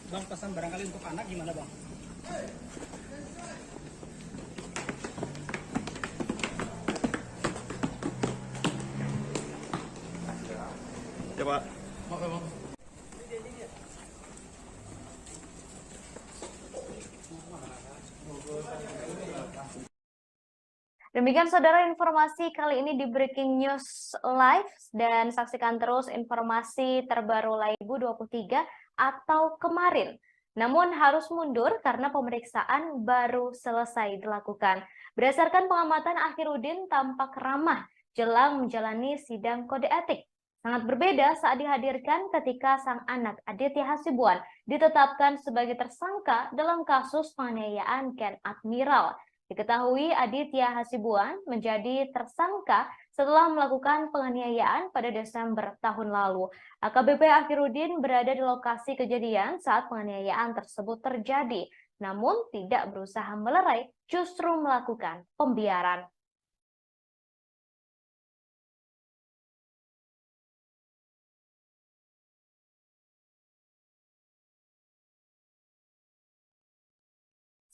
Bang, pesan barangkali untuk anak gimana bang? Ya Pak. Maaf ya bang. Demikian saudara informasi kali ini di Breaking News Live, dan saksikan terus informasi terbaru Laibu 23 atau kemarin. Namun harus mundur karena pemeriksaan baru selesai dilakukan. Berdasarkan pengamatan, Akhirudin tampak ramah jelang menjalani sidang kode etik. Sangat berbeda saat dihadirkan ketika sang anak Aditya Hasibuan ditetapkan sebagai tersangka dalam kasus penganiayaan Ken Admiral. Diketahui Aditya Hasibuan menjadi tersangka setelah melakukan penganiayaan pada Desember tahun lalu. AKBP Akhirudin berada di lokasi kejadian saat penganiayaan tersebut terjadi, namun tidak berusaha melerai, justru melakukan pembiaran.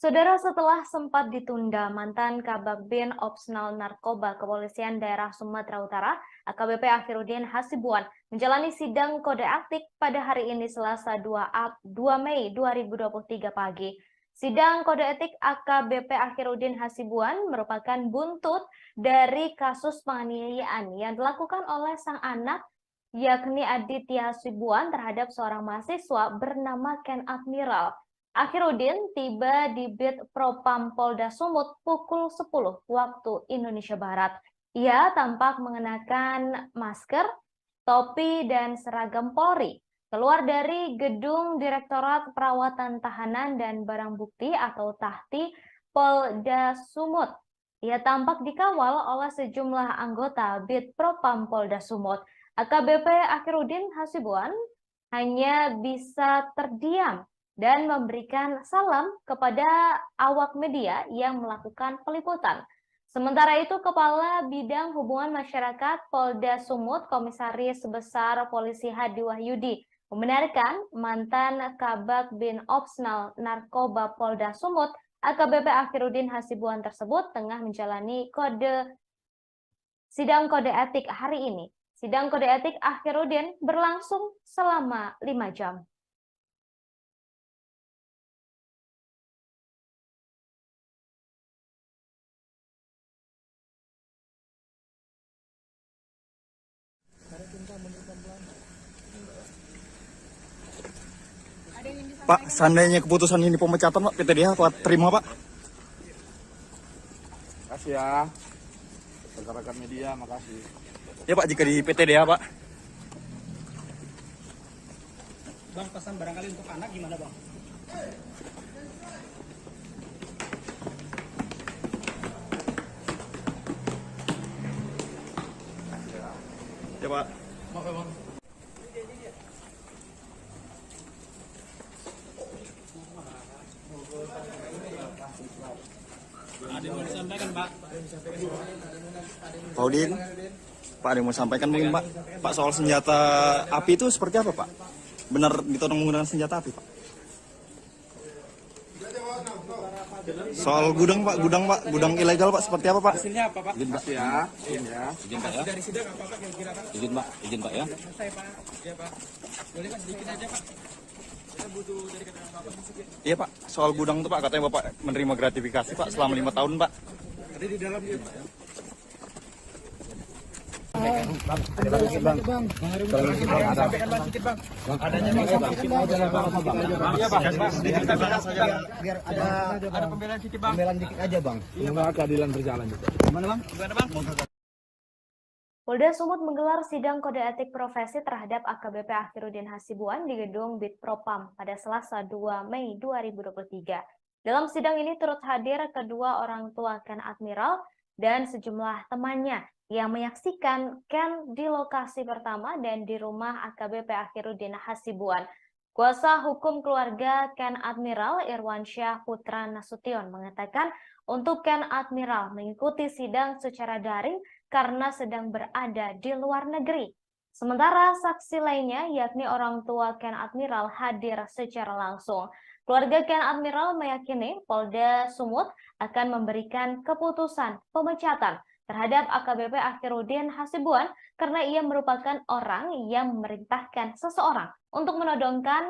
Saudara, setelah sempat ditunda, mantan Kabakbin Opsnal Narkoba Kepolisian Daerah Sumatera Utara, AKBP Akhirudin Hasibuan, menjalani sidang kode etik pada hari ini Selasa 2 Mei 2023 pagi. Sidang kode etik AKBP Akhirudin Hasibuan merupakan buntut dari kasus penganiayaan yang dilakukan oleh sang anak, yakni Aditya Hasibuan, terhadap seorang mahasiswa bernama Ken Admiral. Akhirudin tiba di Bit Propam Polda Sumut pukul 10 waktu Indonesia Barat. Ia tampak mengenakan masker, topi, dan seragam Polri. Keluar dari gedung Direktorat Perawatan Tahanan dan Barang Bukti atau Tahti Polda Sumut. Ia tampak dikawal oleh sejumlah anggota Bit Propam Polda Sumut. AKBP Akhirudin Hasibuan hanya bisa terdiam dan memberikan salam kepada awak media yang melakukan peliputan. Sementara itu, Kepala Bidang Hubungan Masyarakat Polda Sumut, Komisaris Besar Polisi Hadi Wahyudi, membenarkan mantan Kabakbin Opsnal Narkoba Polda Sumut, AKBP Akhirudin Hasibuan tersebut tengah menjalani sidang kode etik hari ini. Sidang kode etik Akhirudin berlangsung selama 5 jam. Pak, seandainya keputusan ini pemecatan, Pak, PTDH, Pak, terima, Pak? Makasih ya. Rekan-rekan media, makasih. Ya, Pak, jika di PTDH, Pak. Bang, pesan barangkali untuk anak gimana, Bang? Ya, Pak. Maaf ya, Bang. Ada yang mau disampaikan, Pak? Pak Udin, Pak, ada yang mau sampaikan mungkin, Pak? Pak, soal senjata api itu seperti apa, Pak? Benar ditodong menggunakan senjata api, Pak? Soal gudang, Pak, gudang ilegal, Pak, seperti apa, Pak? Hasilnya apa, Pak? Izin, Pak. Makasih ya. Izin, Pak, ya. Dari sidang apa, Pak, kira-kira, Pak? Izin, Pak. Izin, Pak, ya. Selesai, Pak. Ya, Pak. Boleh, Pak, sedikit aja, Pak. Kita butuh dari keterangan Bapak sedikit. Iya, Pak, soal gudang itu, Pak, katanya Bapak menerima gratifikasi, Pak, selama 5 tahun, Pak. Ada di dalam dia, Pak. Ada bang, sedikit bang. Sampaikan bang, sedikit bang. Adanya bang, Iya bang, sedikit saja. biar ada pembelaan sedikit bang. pembelaan dikit aja bang. Semoga keadilan berjalan juga. Gimana bang? Gimana bang? Polda Sumut menggelar sidang kode etik profesi terhadap AKBP Akhirudin Hasibuan di gedung Bit Propam pada Selasa 2 Mei 2023. Dalam sidang ini turut hadir kedua orang tua Ken Admiral dan sejumlah temannya yang menyaksikan Ken di lokasi pertama dan di rumah AKBP Akhirudin Hasibuan. Kuasa hukum keluarga Ken Admiral Irwansyah Putra Nasution mengatakan untuk Ken Admiral mengikuti sidang secara daring karena sedang berada di luar negeri. Sementara saksi lainnya yakni orang tua Ken Admiral hadir secara langsung. Keluarga Ken Admiral meyakini Polda Sumut akan memberikan keputusan pemecatan terhadap AKBP Akhirudin Hasibuan karena ia merupakan orang yang memerintahkan seseorang untuk menodongkan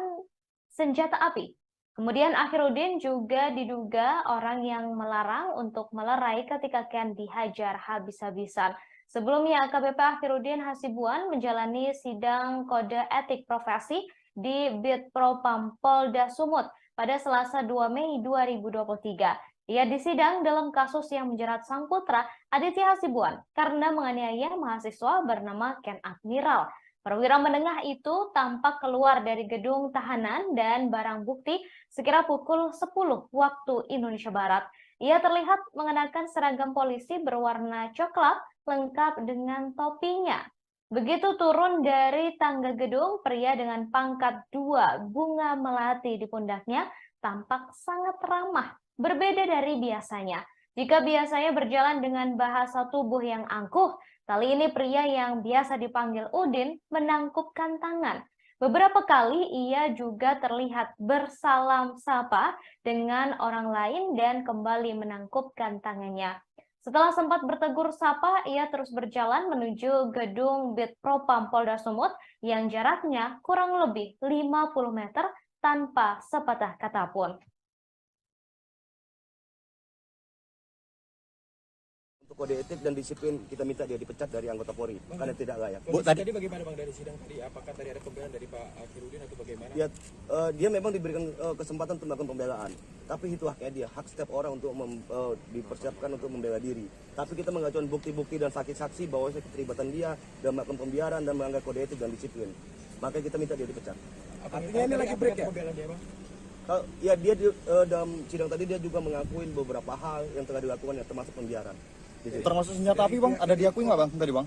senjata api Kemudian Akhiruddin juga diduga orang yang melarang untuk melerai ketika Ken dihajar habis-habisan. Sebelumnya, AKBP Akhiruddin Hasibuan menjalani sidang kode etik profesi di Bitpropam Polda Sumut pada Selasa 2 Mei 2023. Ia disidang dalam kasus yang menjerat sang putra Aditya Hasibuan karena menganiaya mahasiswa bernama Ken Admiral. Perwira menengah itu tampak keluar dari gedung tahanan dan barang bukti sekira pukul 10 waktu Indonesia Barat. Ia terlihat mengenakan seragam polisi berwarna coklat lengkap dengan topinya. Begitu turun dari tangga gedung, pria dengan pangkat 2 bunga melati di pundaknya tampak sangat ramah, berbeda dari biasanya. Jika biasanya berjalan dengan bahasa tubuh yang angkuh, kali ini pria yang biasa dipanggil Udin menangkupkan tangan. Beberapa kali ia juga terlihat bersalam sapa dengan orang lain dan kembali menangkupkan tangannya. Setelah sempat bertegur sapa, ia terus berjalan menuju gedung Bitpropam Polda Sumut yang jaraknya kurang lebih 50 meter tanpa sepatah kata pun. Kode etik dan disiplin kita minta dia dipecat dari anggota Polri karena tidak layak. Bu, tadi bagaimana Bang dari sidang tadi? Apakah tadi ada pembelaan dari Pak Akhiruddin atau bagaimana? Ya, dia memang diberikan kesempatan untuk melakukan pembelaan, tapi itu haknya dia, hak setiap orang untuk dipersiapkan untuk membela diri. Tapi kita mengajukan bukti-bukti dan saksi-saksi bahwa keterlibatan dia dan melakukan pembiaran dan melanggar kode etik dan disiplin. Makanya kita minta dia dipecat. Artinya ini lagi break ya? Dia, Bang? Ya, dia dalam sidang tadi dia juga mengakuin beberapa hal yang telah dilakukan, ya, termasuk pembiaran. Termasuk senjata api Bang, ada diakui nggak Bang tadi Bang?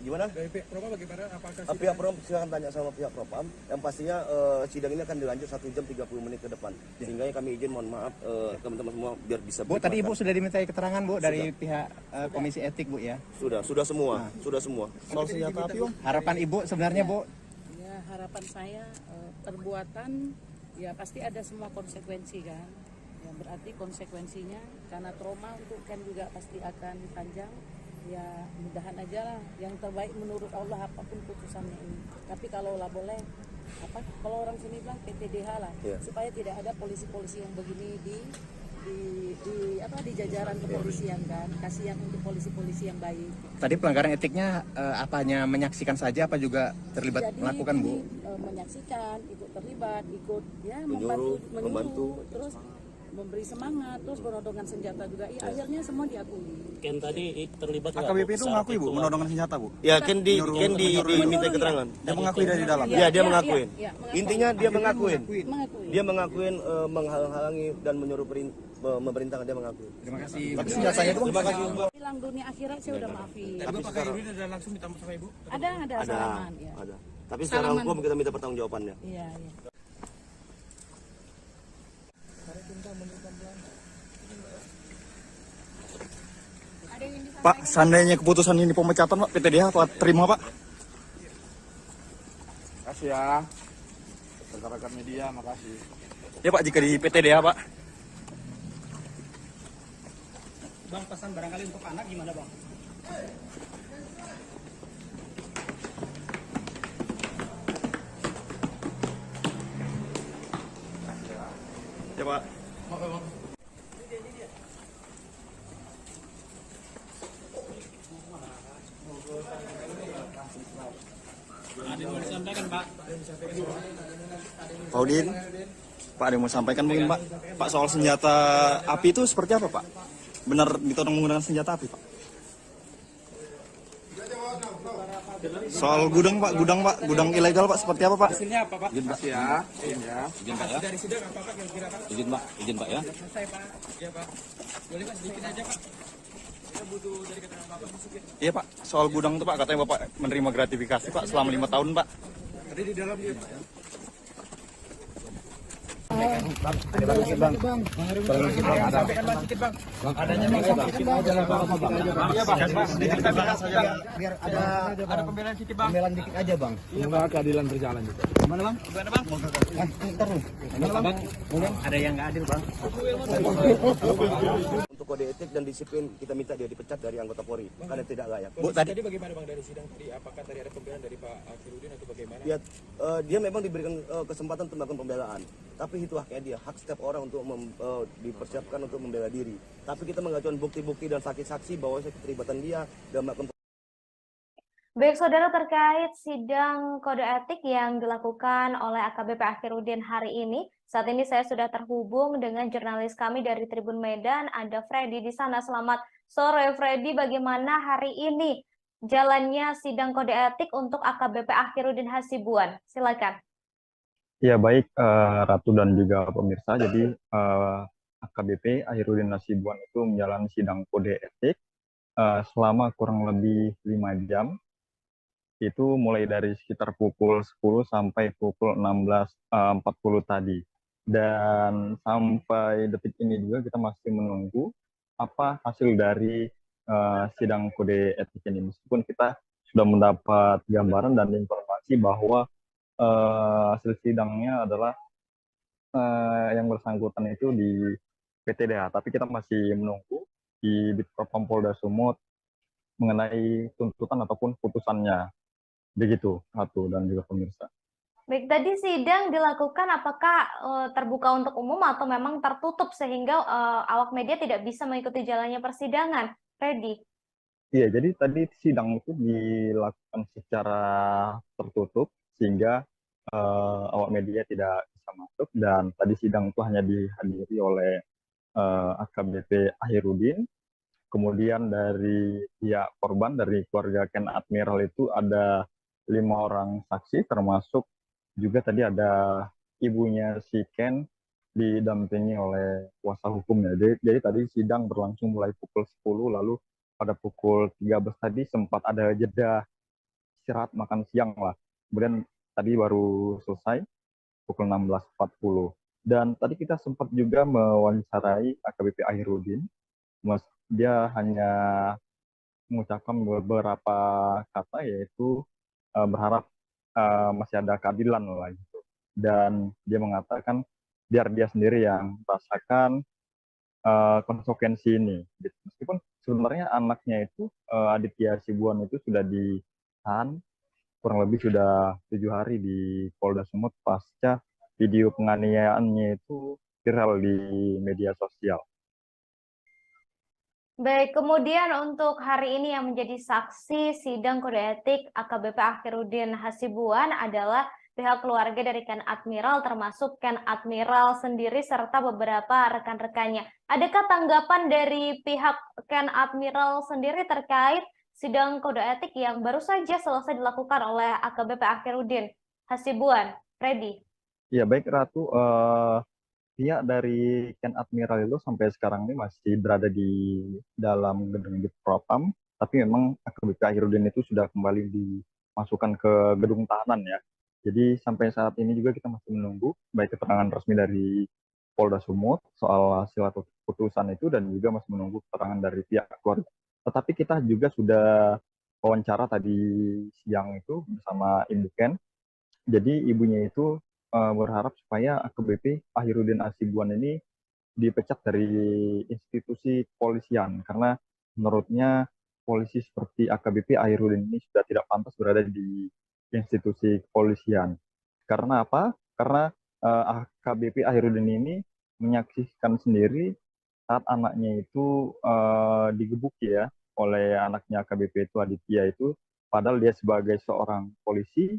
Gimana? Dari pihak Propam bagaimana? Apakah pihak Propam silakan tanya sama pihak Propam. Yang pastinya sidang ini akan dilanjut 1 jam 30 menit ke depan. Sehingga kami izin mohon maaf teman-teman semua biar bisa. Bu, tadi Ibu sudah dimintai keterangan Bu dari pihak Komisi Etik Bu ya? Sudah semua, sudah semua. Soal senjata api Bang? Harapan Ibu sebenarnya Bu? Ya, harapan saya perbuatan ya pasti ada semua konsekuensi kan. Ya, berarti konsekuensinya karena trauma untuk Ken juga pasti akan panjang. Ya mudahan aja lah yang terbaik menurut Allah apapun putusannya ini. Tapi kalau lah boleh kalau orang sini bilang PTDH lah, supaya tidak ada polisi-polisi yang begini di jajaran kepolisian kan. Kasihan untuk polisi-polisi yang baik. Tadi pelanggaran etiknya apanya menyaksikan saja apa juga terlibat melakukan Bu? Menyaksikan, ikut terlibat, ikut ya membantu, terus memberi semangat, terus penodongan senjata juga. Ya, akhirnya semua diakui. Ken tadi terlibat nggak? AKBP itu mengakui Bu menodongan senjata Bu? Ya, Ken diminta keterangan. Dia mengakui dari dalam. Ya, dia mengakuin. Intinya dia mengakuin. Dia mengakuin menghalang-halangi dan menyuruh memerintahkan, dia mengakui. Terima kasih. Tapi senjatanya itu Terima kasih. Bilang dunia akhirat saya udah maafin. Tapi Pak Akhiruddin ada langsung minta maaf sama Ibu? Ada salaman ya. Ada. Tapi secara hukum kita minta pertanggungjawabannya. Iya. Pak, seandainya keputusan ini pemecatan Pak, PTDH apa terima Pak? Makasih ya. Rekan-rekan media, makasih. Ya Pak, jika di PTDH Pak. Bang, pesan barangkali untuk anak gimana Bang? Ya Pak. Ada yang mau disampaikan Pak? Pak Udin, Pak ada yang mau sampaikan mungkin Pak? Pak soal senjata api itu seperti apa Pak? Benar ditodong menggunakan senjata api Pak? Soal gudang Pak, gudang ilegal Pak seperti apa Pak? Hasilnya apa Pak? Izin Pak. Ya. Izin Pak ya. Dari sidang apakah kira-kira Pak? Izin Pak ya. Selesai Pak. Ya Pak. Boleh Pak sedikit aja Pak. Kita butuh dari keterangan Bapak sedikit. Iya Pak, soal gudang itu Pak katanya Bapak menerima gratifikasi Pak selama 5 tahun Pak. Tadi di dalam dia Pak ya. Bang. Sampaikan Bang sedikit Bang. Adanya Bang sedikit aja lah Bang. Iya Bang. Biar ada pembelaan sedikit Bang. Pembelaan dikit aja Bang. Semoga keadilan berjalan juga. Gimana Bang? Bang. Ada yang nggak adil Bang. kode etik dan disiplin, kita minta dia dipecat dari anggota Polri karena tidak layak. Tadi bagaimana Bang dari sidang tadi? Apakah tadi ada pembelaan dari Pak Akhirudin atau bagaimana? Ya, dia memang diberikan kesempatan untuk melakukan pembelaan, tapi itu haknya dia, hak setiap orang untuk dipersiapkan untuk membela diri. Tapi kita mengajukan bukti-bukti dan saksi-saksi bahwa keterlibatan dia dalam melakukan. Baik, saudara, terkait sidang kode etik yang dilakukan oleh AKBP Akhirudin hari ini, saat ini saya sudah terhubung dengan jurnalis kami dari Tribun Medan, ada Freddy di sana. Selamat sore, Freddy. Bagaimana hari ini jalannya sidang kode etik untuk AKBP Akhirudin Hasibuan? Silakan. Ya, baik, Ratu dan juga pemirsa. Jadi AKBP Akhirudin Hasibuan itu menjalani sidang kode etik selama kurang lebih 5 jam. Itu mulai dari sekitar pukul 10 sampai pukul 16.40 tadi. Dan sampai detik ini juga kita masih menunggu apa hasil dari sidang kode etik ini. Meskipun kita sudah mendapat gambaran dan informasi bahwa hasil sidangnya adalah yang bersangkutan itu di PTDH, tapi kita masih menunggu di Bitpropam Polda Sumut mengenai tuntutan ataupun putusannya. Begitu, Ratu dan juga pemirsa. Baik, tadi sidang dilakukan apakah terbuka untuk umum atau memang tertutup sehingga awak media tidak bisa mengikuti jalannya persidangan, Freddy? Iya, jadi tadi sidang itu dilakukan secara tertutup sehingga awak media tidak bisa masuk, dan tadi sidang itu hanya dihadiri oleh AKBP Akhirudin. Kemudian dari pihak korban, dari keluarga Ken Admiral itu ada 5 orang saksi, termasuk juga tadi ada ibunya si Ken didampingi oleh kuasa hukumnya. Jadi tadi sidang berlangsung mulai pukul 10, lalu pada pukul 13 tadi sempat ada jeda istirahat makan siang lah. Kemudian tadi baru selesai pukul 16.40. Dan tadi kita sempat juga mewawancarai AKBP Akhirudin. Dia hanya mengucapkan beberapa kata, yaitu berharap masih ada keadilan lah gitu. Dan dia mengatakan biar dia sendiri yang merasakan konsekuensi ini. Meskipun sebenarnya anaknya itu Aditya Hasibuan itu sudah ditahan kurang lebih sudah 7 hari di Polda Sumut pasca video penganiayaannya itu viral di media sosial. Baik, kemudian untuk hari ini yang menjadi saksi sidang kode etik AKBP Akhirudin Hasibuan adalah pihak keluarga dari Ken Admiral, termasuk Ken Admiral sendiri serta beberapa rekan-rekannya. Adakah tanggapan dari pihak Ken Admiral sendiri terkait sidang kode etik yang baru saja selesai dilakukan oleh AKBP Akhirudin Hasibuan? Freddy? Ya, baik, Ratu. Pihak dari Ken Admiral itu sampai sekarang ini masih berada di dalam gedung Bitpropam, tapi memang AKBP Akhirudin itu sudah kembali dimasukkan ke gedung tahanan ya. Jadi sampai saat ini juga kita masih menunggu baik keterangan resmi dari Polda Sumut soal hasil atau putusan itu, dan juga masih menunggu keterangan dari pihak keluarga. Tetapi kita juga sudah wawancara tadi siang itu bersama Ibu Ken. Jadi ibunya itu berharap supaya AKBP Akhirudin Hasibuan ini dipecat dari institusi kepolisian, karena menurutnya polisi seperti AKBP Akhirudin ini sudah tidak pantas berada di institusi kepolisian. Karena apa? Karena AKBP Akhirudin ini menyaksikan sendiri saat anaknya itu digebuki ya oleh anaknya AKBP itu Aditya itu, padahal dia sebagai seorang polisi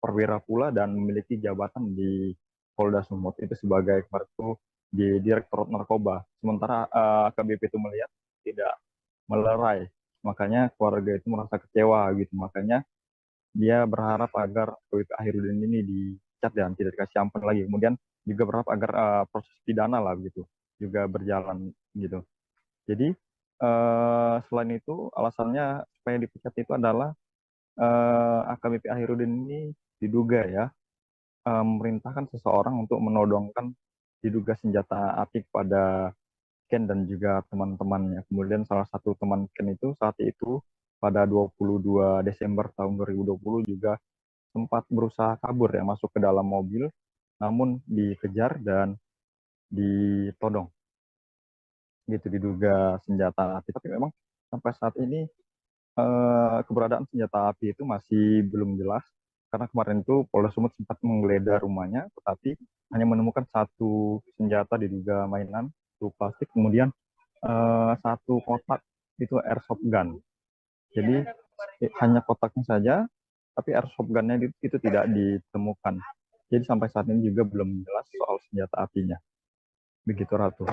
perwira pula dan memiliki jabatan di Polda Sumut itu sebagai kemarin itu di Direktorat Narkoba. Sementara AKBP itu melihat tidak melerai, makanya keluarga itu merasa kecewa gitu. Makanya dia berharap agar AKBP Akhirudin ini dipecat dan tidak dikasih ampun lagi. Kemudian juga berharap agar proses pidana lah gitu juga berjalan gitu. Jadi selain itu alasannya supaya dipecat itu adalah AKBP Akhirudin ini diduga ya memerintahkan seseorang untuk menodongkan diduga senjata api kepada Ken dan juga teman-temannya. Kemudian salah satu teman Ken itu saat itu pada 22 Desember tahun 2020 juga sempat berusaha kabur ya, masuk ke dalam mobil, namun dikejar dan ditodong. gitu diduga senjata api. Tapi memang sampai saat ini keberadaan senjata api itu masih belum jelas karena kemarin itu Polda Sumut sempat menggeledah rumahnya, tetapi hanya menemukan satu senjata diduga mainan, itu plastik, kemudian satu kotak itu airsoft gun. Jadi hanya kotaknya saja, tapi airsoft gunnya itu tidak ditemukan. Jadi sampai saat ini juga belum jelas soal senjata apinya. Begitu Ratu.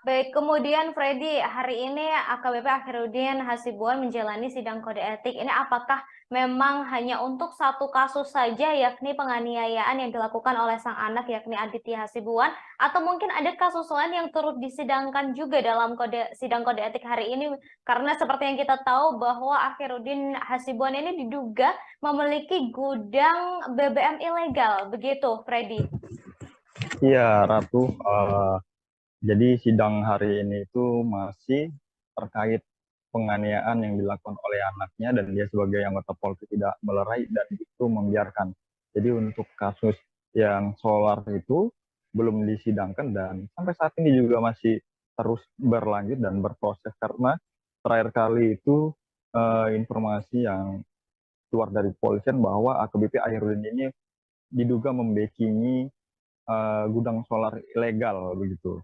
Baik, kemudian Freddy, hari ini AKBP Akhirudin Hasibuan menjalani sidang kode etik. Ini apakah memang hanya untuk satu kasus saja, yakni penganiayaan yang dilakukan oleh sang anak, yakni Aditya Hasibuan, atau mungkin ada kasus lain yang turut disidangkan juga dalam sidang kode etik hari ini? Karena seperti yang kita tahu bahwa Akhirudin Hasibuan ini diduga memiliki gudang BBM ilegal, begitu Freddy? Iya, Ratu. Jadi sidang hari ini itu masih terkait penganiayaan yang dilakukan oleh anaknya dan dia sebagai anggota Polri tidak melerai dan itu membiarkan. Jadi untuk kasus yang solar itu belum disidangkan dan sampai saat ini juga masih terus berlanjut dan berproses karena terakhir kali itu informasi yang keluar dari kepolisian bahwa AKBP Akhirudin ini diduga membackingi gudang solar ilegal begitu.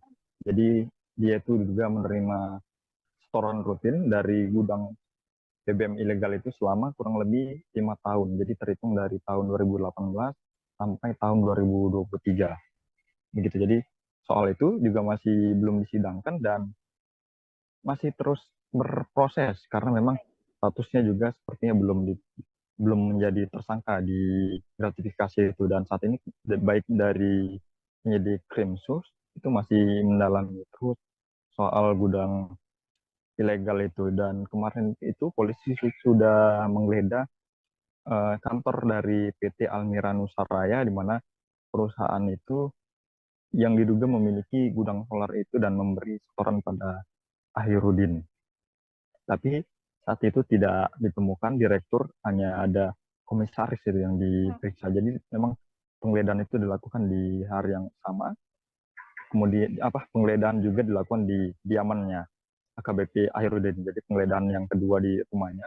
Jadi dia itu juga menerima setoran rutin dari gudang BBM ilegal itu selama kurang lebih 5 tahun. Jadi terhitung dari tahun 2018 sampai tahun 2023. Begitu. Jadi soal itu juga masih belum disidangkan dan masih terus berproses karena memang statusnya juga sepertinya belum menjadi tersangka di gratifikasi itu dan saat ini baik dari penyidik Krimsus itu masih mendalami terus soal gudang ilegal itu dan kemarin itu polisi sudah menggeledah kantor dari PT Almira Nusaraya di mana perusahaan itu yang diduga memiliki gudang solar itu dan memberi setoran pada Akhirudin. Tapi saat itu tidak ditemukan direktur, hanya ada komisaris itu yang diperiksa. Jadi memang penggeledahan itu dilakukan di hari yang sama. Kemudian penggeledahan juga dilakukan di diamannya AKBP Akhirudin. Jadi penggeledahan yang kedua di rumahnya,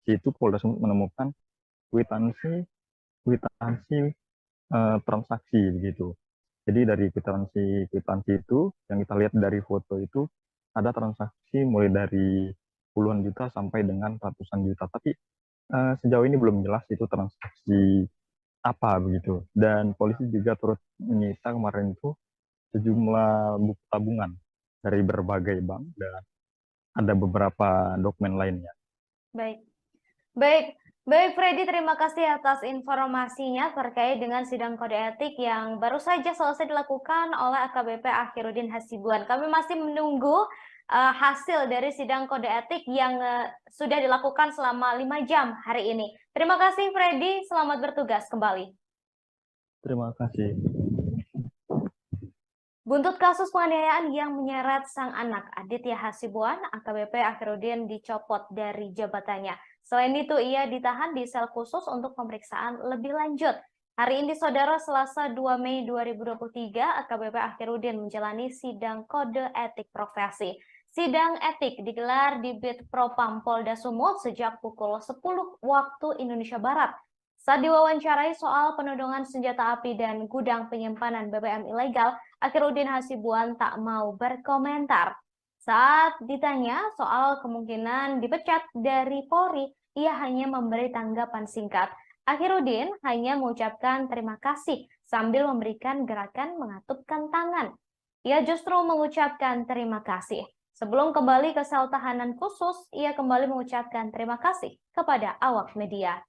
itu Polda Sumut menemukan kwitansi transaksi begitu. Jadi dari kwitansi itu yang kita lihat dari foto itu ada transaksi mulai dari puluhan juta sampai dengan ratusan juta. Tapi sejauh ini belum jelas itu transaksi apa begitu. Dan polisi juga turut menyita kemarin itu sejumlah buku tabungan dari berbagai bank dan ada beberapa dokumen lainnya. Baik Freddy, terima kasih atas informasinya terkait dengan sidang kode etik yang baru saja selesai dilakukan oleh AKBP Akhirudin Hasibuan. Kami masih menunggu hasil dari sidang kode etik yang sudah dilakukan selama 5 jam hari ini. Terima kasih Freddy, selamat bertugas kembali. Terima kasih. Buntut kasus penganiayaan yang menyeret sang anak Aditya Hasibuan, AKBP Akhirudin dicopot dari jabatannya. Selain itu, ia ditahan di sel khusus untuk pemeriksaan lebih lanjut. Hari ini, Saudara, Selasa 2 Mei 2023, AKBP Akhirudin menjalani sidang kode etik profesi. Sidang etik digelar di Bid Propam Polda Sumut sejak pukul 10 waktu Indonesia Barat. Saat diwawancarai soal penodongan senjata api dan gudang penyimpanan BBM ilegal, Akhirudin Hasibuan tak mau berkomentar. Saat ditanya soal kemungkinan dipecat dari Polri, ia hanya memberi tanggapan singkat. Akhirudin hanya mengucapkan terima kasih sambil memberikan gerakan mengatupkan tangan. Ia justru mengucapkan terima kasih. Sebelum kembali ke sel tahanan khusus, ia kembali mengucapkan terima kasih kepada awak media.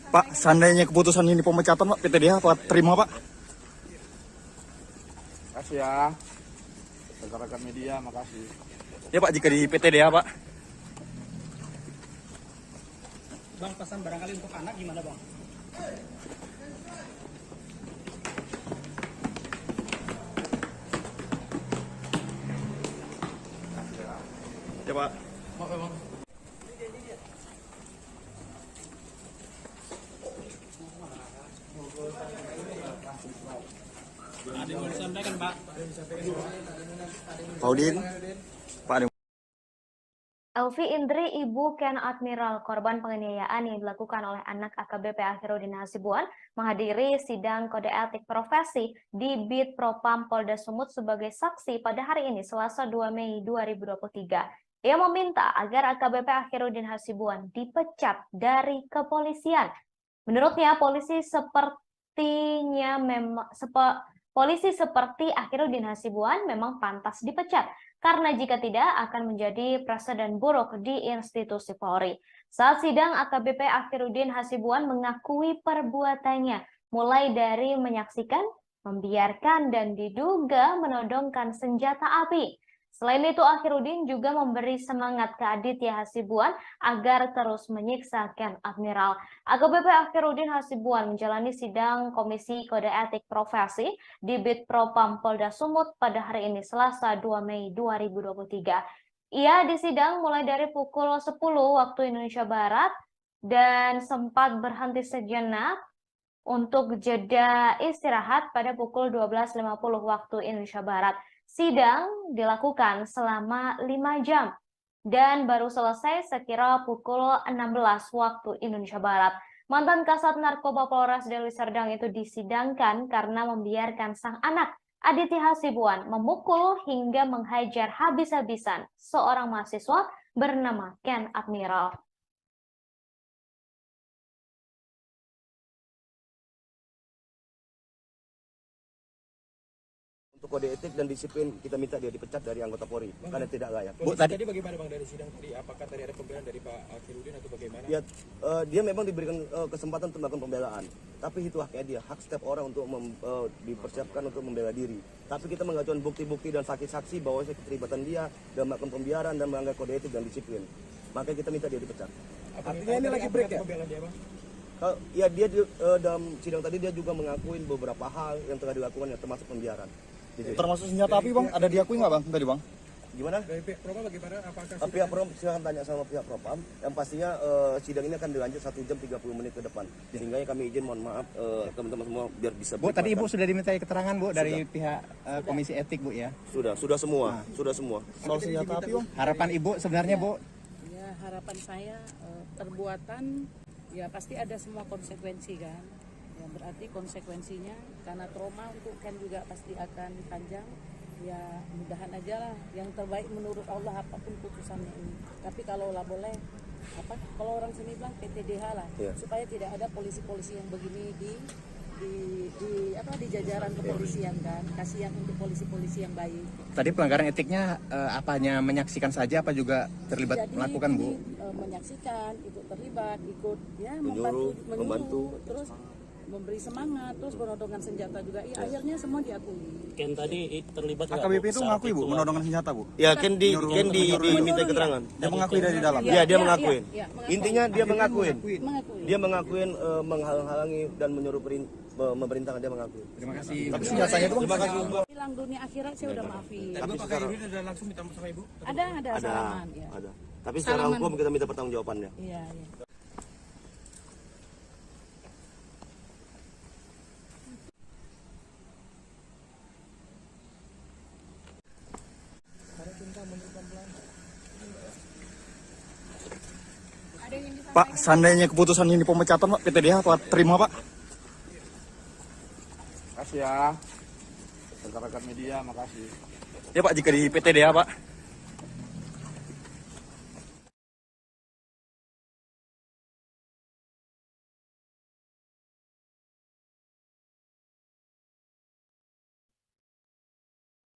Pak, seandainya keputusan ini pemecatan Pak, PTDH Pak terima Pak? Makasih ya, rekan-rekan media, makasih. Ya Pak, jika di PTDH Pak. Bang, pesan barangkali untuk anak gimana bang? Ya Pak. Maaf ya bang. Ada yang mau disampaikan Pak? Pak Udin. Pak ada. Elvi Indri, ibu Ken Admiral, korban penganiayaan yang dilakukan oleh anak AKBP Akhiruddin Hasibuan, menghadiri sidang kode etik profesi di Bid Propam Polda Sumut sebagai saksi pada hari ini, Selasa 2 Mei 2023. Ia meminta agar AKBP Akhiruddin Hasibuan dipecat dari kepolisian. Menurutnya, polisi seperti Akhiruddin Hasibuan memang pantas dipecat, karena jika tidak akan menjadi presiden buruk di institusi Polri. Saat sidang, AKBP Akhiruddin Hasibuan mengakui perbuatannya, mulai dari menyaksikan, membiarkan, dan diduga menodongkan senjata api. Selain itu, Akhiruddin juga memberi semangat ke Aditya Hasibuan agar terus menyiksa Ken Admiral. AKBP Akhiruddin Hasibuan menjalani sidang Komisi Kode Etik Profesi di Bid Propam Polda Sumut pada hari ini, Selasa 2 Mei 2023. Ia disidang mulai dari pukul 10 waktu Indonesia Barat dan sempat berhenti sejenak untuk jeda istirahat pada pukul 12.50 waktu Indonesia Barat. Sidang dilakukan selama 5 jam dan baru selesai sekira pukul 16 waktu Indonesia Barat. Mantan Kasat Narkoba Polres Deli Serdang itu disidangkan karena membiarkan sang anak Aditya Hasibuan memukul hingga menghajar habis-habisan seorang mahasiswa bernama Ken Admiral. Untuk kode etik dan disiplin kita minta dia dipecat dari anggota Polri karena tidak layak. Bu, tadi bagaimana bang dari sidang tadi? Apakah tadi ada pembelaan dari Pak Akhiruddin atau bagaimana? Ya, dia memang diberikan kesempatan untuk melakukan pembelaan, tapi itu haknya dia, hak setiap orang untuk dipersiapkan untuk membela diri. Tapi kita mengajukan bukti-bukti dan saksi-saksi bahwa keterlibatan dia dalam melakukan pembiaran dan melanggar kode etik dan disiplin. Makanya kita minta dia dipecat. Artinya ini lagi break ya? Pembelaan dia bang? Ya dia dalam sidang tadi dia juga mengakuin beberapa hal yang telah dilakukan, yang termasuk pembiaran. Termasuk senjata api bang, ada diakui nggak bang tadi bang? Gimana? Dari pihak Propam bagaimana? Apakah Pihak Propam silahkan tanya sama pihak Propam. Yang pastinya sidang ini akan dilanjut 1 jam 30 menit ke depan. Sehingga kami izin mohon maaf teman-teman semua biar bisa. Bu, tadi Ibu sudah dimintai keterangan Bu dari pihak Komisi Etik Bu ya? Sudah semua, sudah semua. Soal senjata api bang? Harapan Ibu sebenarnya Bu? Ya, harapan saya perbuatan ya pasti ada semua konsekuensi kan. Ya berarti konsekuensinya karena trauma untuk Ken juga pasti akan panjang. Ya mudahan aja lah yang terbaik menurut Allah apapun putusannya ini. Tapi kalau lah boleh kalau orang sini bilang PTDH lah, supaya tidak ada polisi-polisi yang begini di jajaran kepolisian kan. Kasihan untuk polisi-polisi yang baik. Tadi pelanggaran etiknya apanya menyaksikan saja apa juga terlibat melakukan Bu? Menyaksikan, ikut terlibat, ikut ya membantu, terus memberi semangat, terus menodongkan senjata juga. Ya, akhirnya semua diakui. Ken tadi terlibat nggak, AKBP Bu, itu saat mengakui Bu, menodongkan senjata Bu? Ya, Ken diminta keterangan. Dia mengakui dari dalam? Iya, dia mengakuin. Mengakuin. Intinya dia mengakuin. Dia mengakuin menghalang-halangi dan menyuruh memerintahkan, dia mengakui. Terima kasih. Tapi senjatanya itu Terima kasih. Bilang dunia akhirat saya udah maafin. Tapi Pak Akhiruddin ada langsung minta maaf sama Ibu? Ada salaman ya. Ada. Tapi secara hukum kita minta pertanggungjawabannya. Iya. Pak, seandainya keputusan ini pemecatan Pak, PTDH Pak terima Pak? Makasih ya. Rekan-rekan media, makasih. Ya Pak, jika di PTDH Pak.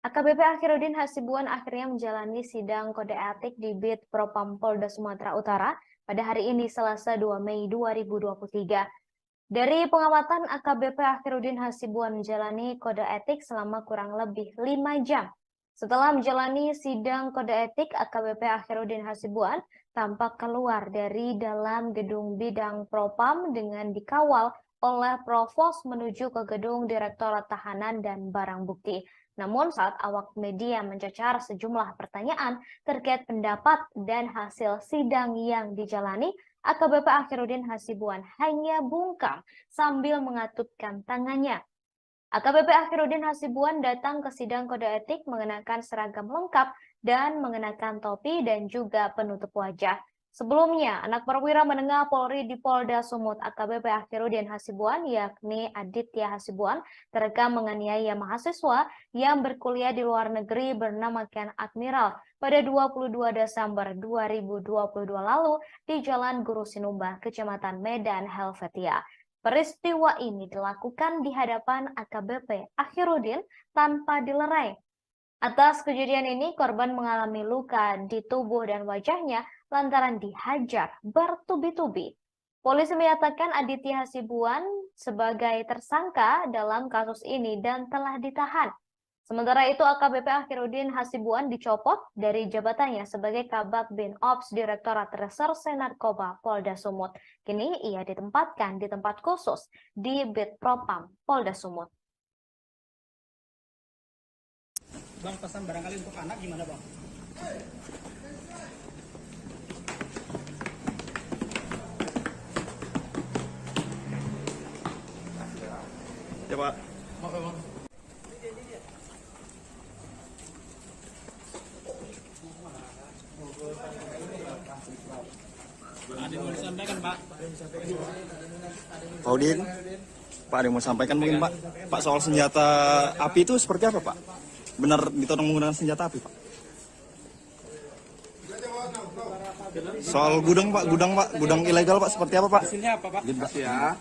AKBP Akhiruddin Hasibuan akhirnya menjalani sidang kode etik di Bid Propam Polda Sumatera Utara pada hari ini, Selasa 2 Mei 2023. Dari pengamatan, AKBP Akhiruddin Hasibuan menjalani kode etik selama kurang lebih 5 jam. Setelah menjalani sidang kode etik, AKBP Akhiruddin Hasibuan tampak keluar dari dalam gedung bidang Propam dengan dikawal oleh Provos menuju ke gedung Direktorat Tahanan dan Barang Bukti. Namun saat awak media mencecar sejumlah pertanyaan terkait pendapat dan hasil sidang yang dijalani, AKBP Akhiruddin Hasibuan hanya bungkam sambil mengatupkan tangannya. AKBP Akhiruddin Hasibuan datang ke sidang kode etik mengenakan seragam lengkap dan mengenakan topi dan juga penutup wajah. Sebelumnya, anak perwira menengah Polri di Polda Sumut AKBP Akhiruddin Hasibuan yakni Aditya Hasibuan terekam menganiaya mahasiswa yang berkuliah di luar negeri bernama Ken Admiral pada 22 Desember 2022 lalu di Jalan Guru Sinumba, Kecamatan Medan, Helvetia. Peristiwa ini dilakukan di hadapan AKBP Akhiruddin tanpa dilerai. Atas kejadian ini, korban mengalami luka di tubuh dan wajahnya lantaran dihajar bertubi-tubi. Polisi menyatakan Aditya Hasibuan sebagai tersangka dalam kasus ini dan telah ditahan. Sementara itu, AKBP Akhiruddin Hasibuan dicopot dari jabatannya sebagai Kabag Bin Ops Direktorat Reserse Narkoba Polda Sumut. Kini ia ditempatkan di tempat khusus di Bid Propam Polda Sumut. Bang, pesan barangkali untuk anak gimana, Bang? Ya, Pak. Maaf, Bang. Ada yang mau disampaikan, Pak? Pak Udin, Pak ada yang mau sampaikan mungkin Pak? Pak soal senjata api itu seperti apa Pak? Benar ditodong menggunakan senjata api Pak? Soal gudang Pak, gudang ilegal Pak seperti apa Pak? Hasilnya apa, Pak? Izin Pak ya.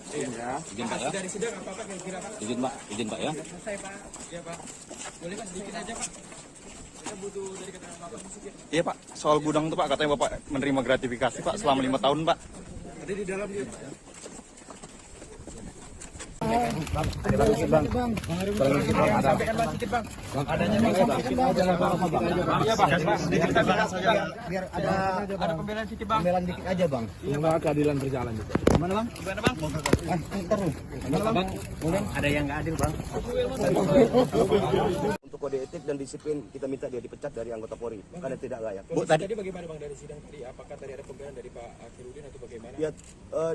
Izin Pak ya. Dari sidang apa Pak kira-kira Pak? Izin Pak ya. Selesai Pak. Iya Pak. Boleh Pak sedikit aja Pak. Kita butuh dari keterangan Bapak sedikit. Iya Pak, soal gudang itu Pak katanya Bapak menerima gratifikasi Pak selama 5 tahun Pak. Ada di dalam dia Pak ya. Bang, sampaikan Bang sedikit Bang. Adanya Bang sedikit aja lah Bang. Iya Bang, sedikit aja biar ada pembelaan sedikit Bang. Pembelaan dikit aja Bang. Semoga keadilan berjalan juga. Gimana Bang? Gimana Bang? Terus. Bang, ada yang nggak adil Bang. Untuk kode etik dan disiplin kita minta dia dipecat dari anggota Polri karena tidak layak. Bu, tadi bagaimana Bang dari sidang tadi? Apakah tadi ada pembelaan dari Pak Akhiruddin atau bagaimana? Ya,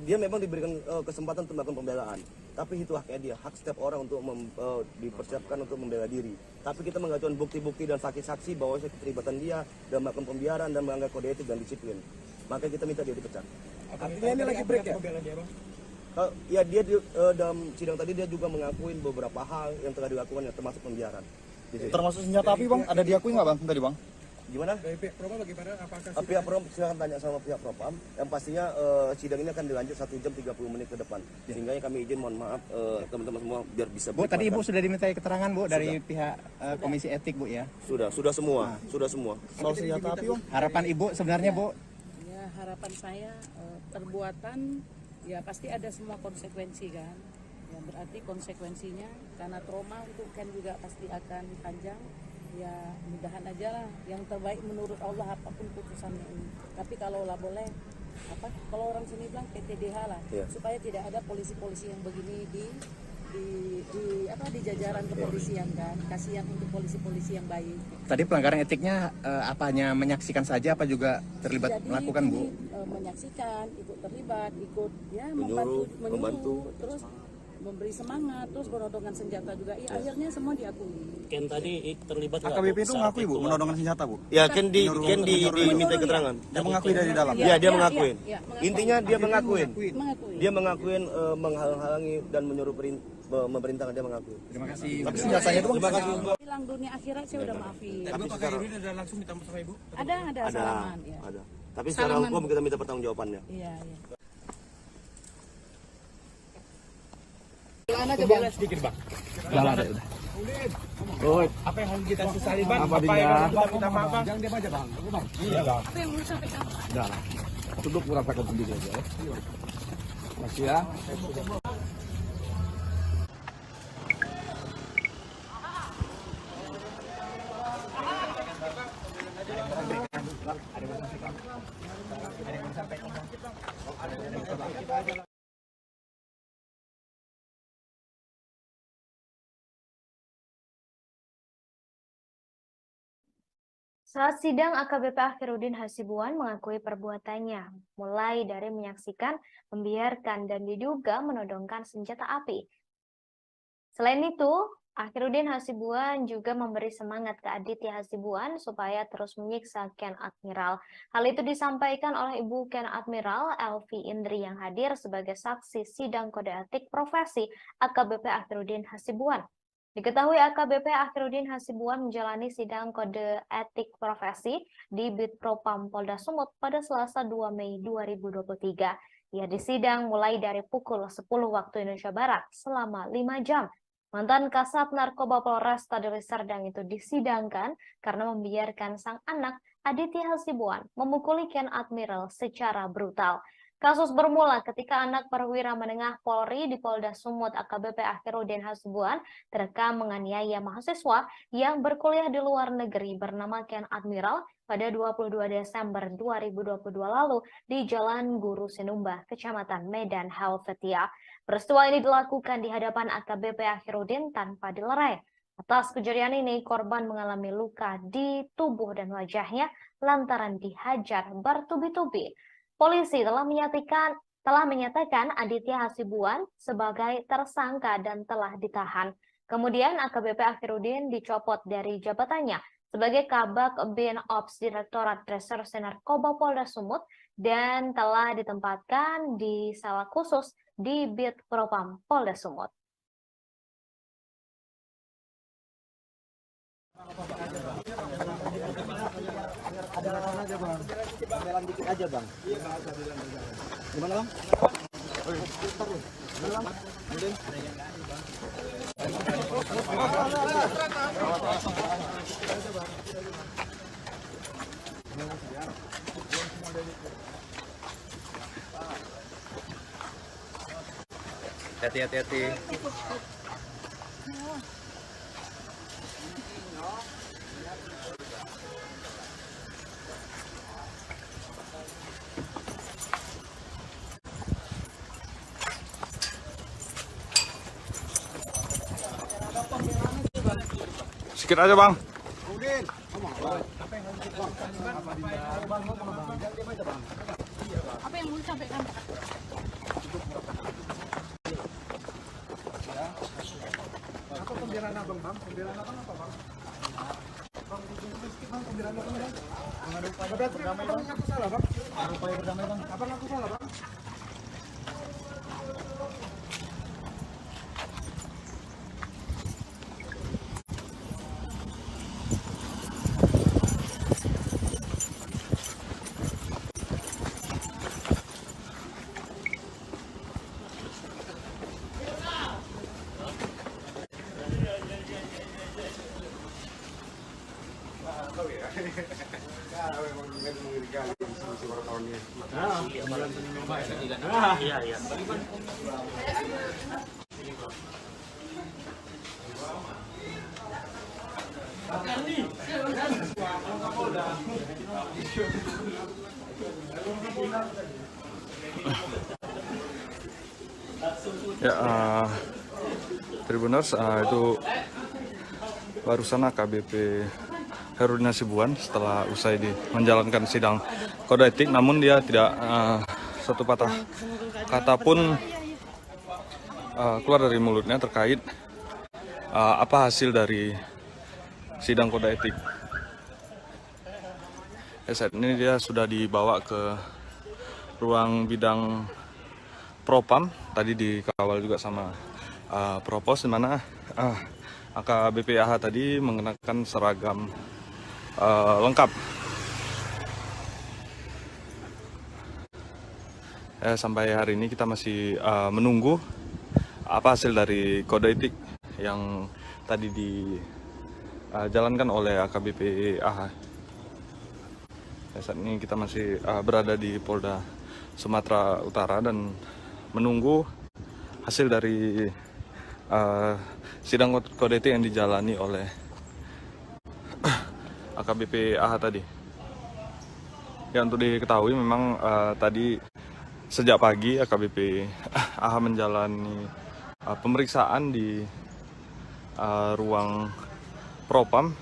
dia memang diberikan kesempatan untuk melakukan pembelaan, tapi itu haknya dia, hak setiap orang untuk dipersiapkan untuk membela diri. Tapi kita mengajukan bukti-bukti dan saksi-saksi bahwa keterlibatan dia dalam melakukan pembiaran dan melanggar kode etik dan disiplin. Maka kita minta dia dipecat. Artinya ini lagi break ya? Pembelaan dia Bang? Ya dia dalam sidang tadi dia juga mengakuin beberapa hal yang telah dilakukan yang termasuk pembiaran. Termasuk senjata api Bang, ada diakui nggak Bang tadi Bang? Gimana? Dari pihak Propam bagaimana? Apakah Pihak Propam silakan tanya sama pihak Propam. Yang pastinya sidang ini akan dilanjut 1 jam 30 menit ke depan. Sehingga kami izin mohon maaf teman-teman semua biar bisa. Bu, tadi Ibu sudah dimintai keterangan Bu dari pihak Komisi Etik Bu ya? Sudah semua, sudah semua. Soal senjata api Bang? Harapan Ibu sebenarnya Bu? Ya, harapan saya perbuatan ya pasti ada semua konsekuensi kan. Ya berarti konsekuensinya karena trauma untuk Ken juga pasti akan panjang. Ya mudahan aja lah yang terbaik menurut Allah apapun putusannya ini. Tapi kalau lah boleh kalau orang sini bilang PTDH lah supaya tidak ada polisi-polisi yang begini di jajaran kepolisian kan. Kasihan untuk polisi-polisi yang baik. Tadi pelanggaran etiknya apanya menyaksikan saja apa juga terlibat melakukan Bu? Menyaksikan, ikut terlibat, ikut ya membantu, terus memberi semangat, terus penodongan senjata juga. Ya, akhirnya semua diakui. Ken tadi terlibat nggak? AKBP itu mengakui Bu, menodongan senjata Bu? Ya, Ken diminta keterangan. Dia mengakui dari dalam? Ya, dia mengakuin. Intinya dia mengakuin. Dia mengakuin menghalang-halangi dan menyuruh memerintahkan, dia mengakui. Terima kasih. Tapi senjatanya itu Terima kasih. Hilang dunia akhirat saya udah maafin. Tapi Pak Akhiruddin ada langsung minta sama Ibu? Ada salaman. Ya. Ada. Tapi secara hukum kita minta pertanggungjawabannya. Iya. Jalan aja Bang. Sedikit Bang. Jalan ada udah. Oh, apa yang harus kita sesali Bang? Apa yang harus kita minta maaf Bang? Jangan diam aja Bang. Iya Bang. Apa yang mau disampaikan? Udah lah. Duduk merasakan sendiri aja ya. Makasih ya. Ada Saat sidang, AKBP Akhiruddin Hasibuan mengakui perbuatannya, mulai dari menyaksikan, membiarkan, dan diduga menodongkan senjata api. Selain itu, Akhiruddin Hasibuan juga memberi semangat ke Aditya Hasibuan supaya terus menyiksa Ken Admiral. Hal itu disampaikan oleh Ibu Ken Admiral Elvi Indri yang hadir sebagai saksi sidang kode etik profesi AKBP Akhiruddin Hasibuan. Diketahui AKBP Akhiruddin Hasibuan menjalani sidang kode etik profesi di Bitpropam Polda Sumut pada Selasa 2 Mei 2023. Ia disidang mulai dari pukul 10 waktu Indonesia Barat selama 5 jam. Mantan Kasat Narkoba Polresta Deli Serdang itu disidangkan karena membiarkan sang anak Aditya Hasibuan memukuli Ken Admiral secara brutal. Kasus bermula ketika anak perwira menengah Polri di Polda Sumut AKBP Akhiruddin Hasibuan terekam menganiaya mahasiswa yang berkuliah di luar negeri bernama Ken Admiral pada 22 Desember 2022 lalu di Jalan Guru Sinumba, Kecamatan Medan Helvetia. Peristiwa ini dilakukan di hadapan AKBP Akhiruddin tanpa dilerai. Atas kejadian ini, korban mengalami luka di tubuh dan wajahnya lantaran dihajar bertubi-tubi. Polisi telah menyatakan Aditya Hasibuan sebagai tersangka dan telah ditahan. Kemudian AKBP Akhiruddin dicopot dari jabatannya sebagai Kabak Bin Ops Direktorat Reserse Narkoba Polda Sumut dan telah ditempatkan di sel khusus di Bitpropam Polda Sumut. Ada aja bang, pembelaan dikit aja bang. Gimana bang? Hati-hati. Sedikit aja bang. Apa yang mau disampaikan? Apa pembelaan abang bang? Pembelaan abang apa bang? Bang, sedikit bang, pembelaan abang bang. Berarti abang ngaku salah bang? Upaya berdamai bang. Abang ngaku salah bang? Iya. Ya, Tribuners, itu barusan AKBP Akhiruddin Hasibuan setelah usai menjalankan sidang kode etik, namun dia tidak satu patah kata pun keluar dari mulutnya terkait apa hasil dari sidang kode etik. Saat ini dia sudah dibawa ke ruang bidang Propam, tadi dikawal juga sama Propos, di mana AKBP AH tadi mengenakan seragam lengkap. Sampai hari ini kita masih menunggu apa hasil dari kode etik yang tadi dijalankan oleh AKBP AH. Saat ini kita masih berada di Polda Sumatera Utara dan menunggu hasil dari sidang kode etik yang dijalani oleh AKBP AH tadi. Ya, untuk diketahui memang tadi sejak pagi AKBP AH menjalani pemeriksaan di ruang Propam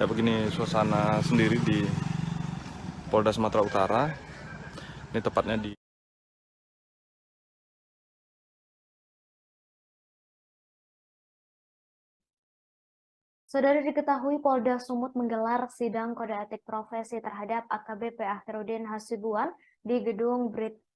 Ya begini suasana sendiri di Polda Sumatera Utara. Ini tepatnya di Saudara, diketahui Polda Sumut menggelar sidang kode etik profesi terhadap AKBP Akhiruddin Hasibuan di gedung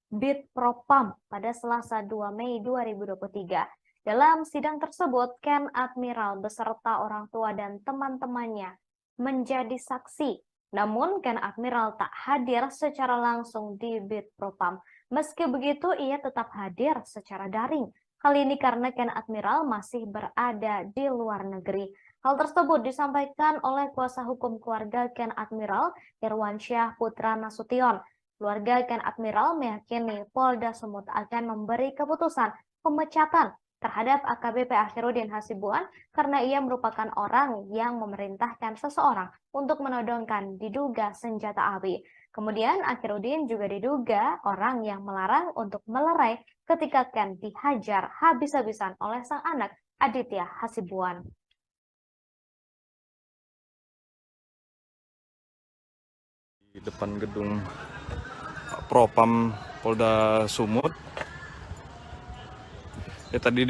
Bid Propam pada Selasa 2 Mei 2023. Dalam sidang tersebut, Ken Admiral beserta orang tua dan teman-temannya menjadi saksi. Namun, Ken Admiral tak hadir secara langsung di Bid Propam. Meski begitu, ia tetap hadir secara daring. Kali ini karena Ken Admiral masih berada di luar negeri. Hal tersebut disampaikan oleh kuasa hukum keluarga Ken Admiral, Irwansyah Putra Nasution. Keluarga Ken Admiral meyakini Polda Sumut akan memberi keputusan pemecatan terhadap AKBP Akhiruddin Hasibuan karena ia merupakan orang yang memerintahkan seseorang untuk menodongkan diduga senjata api. Kemudian Akhiruddin juga diduga orang yang melarang untuk melerai ketika Ken dihajar habis-habisan oleh sang anak Aditya Hasibuan. Di depan gedung Propam Polda Sumut. Ya tadi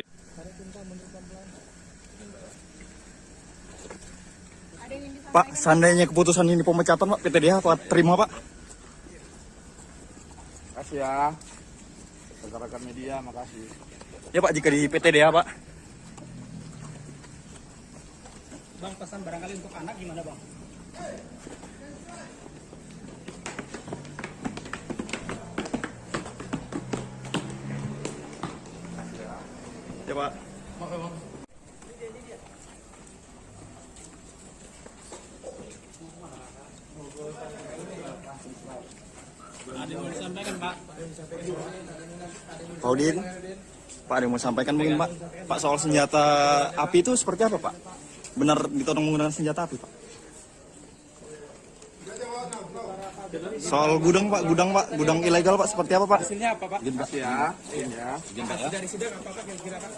Pak, seandainya keputusan ini pemecatan Pak, PTDH Pak terima Pak? Makasih ya. Rekan-rekan media, makasih. Ya Pak, jika di PTDH Pak. Bang, pesan barangkali untuk anak gimana Bang? Ya Pak. Oke Bang. Ada yang mau disampaikan Pak? Pak Udin, Pak ada yang mau sampaikan mungkin Pak? Pak soal senjata api itu seperti apa Pak? Benar ditodong menggunakan senjata api Pak? Soal gudang Pak, gudang ilegal Pak seperti apa Pak? Hasilnya apa Pak? Izin Pak ya. Izin ya. Izin Pak ya. Dari sidang apa Pak kira-kira Pak?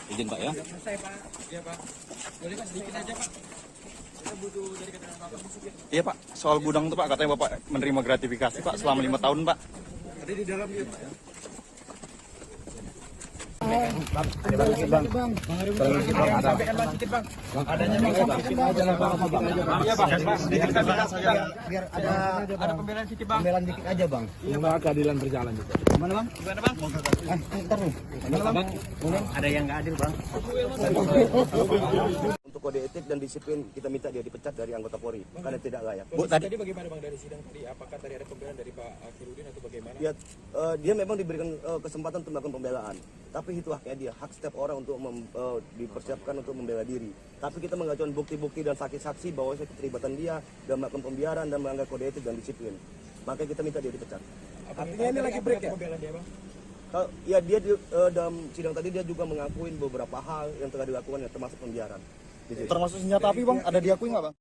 Izin Pak ya. Selesai Pak. Iya Pak. Boleh Pak sedikit aja Pak. Kita butuh dari keterangan Bapak sedikit. Iya Pak, soal gudang itu Pak katanya Bapak menerima gratifikasi Pak selama 5 tahun Pak. Ada di dalam dia Pak ya. Bang, ada lagi bang. Sampaikan Bang sedikit Bang. Adanya bang, sedikit aja lah bang. Iya Bang. Sedikit kita bilang saja. Biar Ada pembelaan sedikit Bang. pembelaan dikit aja bang. Semoga keadilan berjalan juga. Gimana bang? Gimana Bang? Ntar nih. Gimana bang? Ada yang nggak adil bang. Untuk kode etik dan disiplin kita minta dia dipecat dari anggota Polri karena tidak layak. Bu, tadi bagaimana Bang dari sidang tadi? Apakah tadi ada pembelaan dari Pak Akhiruddin atau bagaimana? Ya, dia memang diberikan kesempatan untuk melakukan pembelaan. Tapi itu haknya dia, hak setiap orang untuk dipersiapkan untuk membela diri. Tapi kita mengajukan bukti-bukti dan saksi-saksi bahwa keterlibatan dia dan melakukan pembiaran dan melanggar kode etik dan disiplin. Makanya kita minta dia dipecat. Artinya ini lagi break ya? Pembelaan dia Bang? Ya dia dalam sidang tadi dia juga mengakuin beberapa hal yang telah dilakukan termasuk pembiaran. Termasuk senjata api Bang, ada diakui nggak Bang?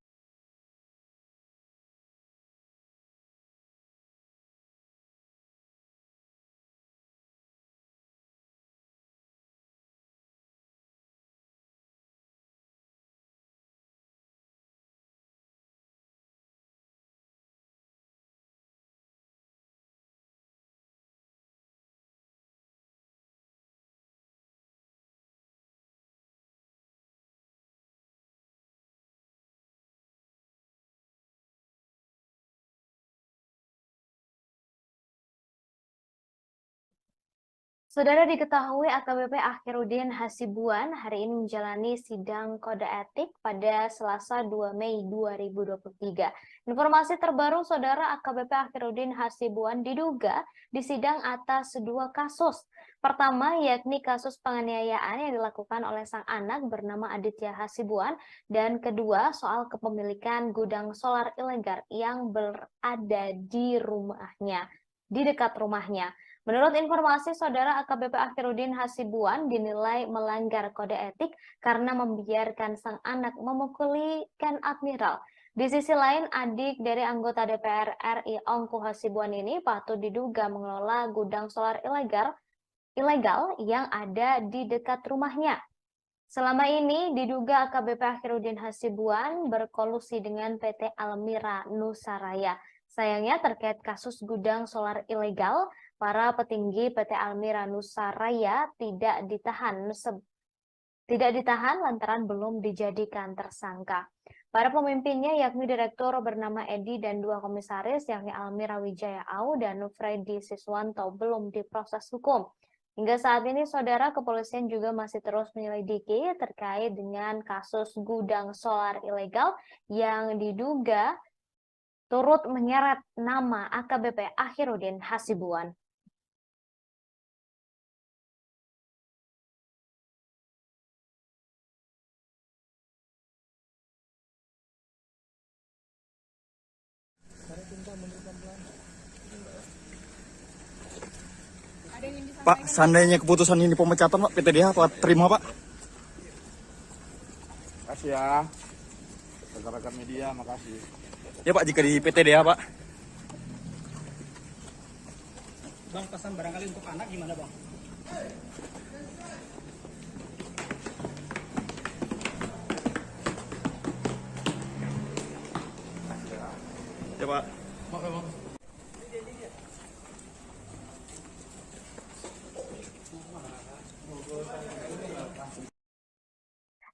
Saudara, diketahui AKBP Akhiruddin Hasibuan hari ini menjalani sidang kode etik pada Selasa 2 Mei 2023. Informasi terbaru, Saudara, AKBP Akhiruddin Hasibuan diduga disidang atas 2 kasus. Pertama, yakni kasus penganiayaan yang dilakukan oleh sang anak bernama Aditya Hasibuan, dan kedua, soal kepemilikan gudang solar ilegal yang berada di rumahnya, di dekat rumahnya. Menurut informasi, Saudara, AKBP Akhiruddin Hasibuan dinilai melanggar kode etik karena membiarkan sang anak memukuli Ken Admiral. Di sisi lain, adik dari anggota DPR RI Ongku Hasibuan ini patut diduga mengelola gudang solar ilegal yang ada di dekat rumahnya. Selama ini diduga AKBP Akhirudin Hasibuan berkolusi dengan PT Almira Nusaraya. Sayangnya terkait kasus gudang solar ilegal, para petinggi PT Almira Nusaraya tidak ditahan lantaran belum dijadikan tersangka. Para pemimpinnya yakni direktur bernama Edi dan dua komisaris yakni Almira Wijaya Au dan Freddy Siswanto belum diproses hukum. Hingga saat ini, saudara, kepolisian juga masih terus menyelidiki terkait dengan kasus gudang solar ilegal yang diduga turut menyeret nama AKBP Akhirudin Hasibuan. Pak, seandainya keputusan ini pemecatan, Pak, PTDH apa terima, Pak? Makasih ya. Rekan-rekan media, makasih. Ya, Pak, jika di PTDH, Pak. Bang, pesan barangkali untuk anak gimana, Bang? Ya, Pak.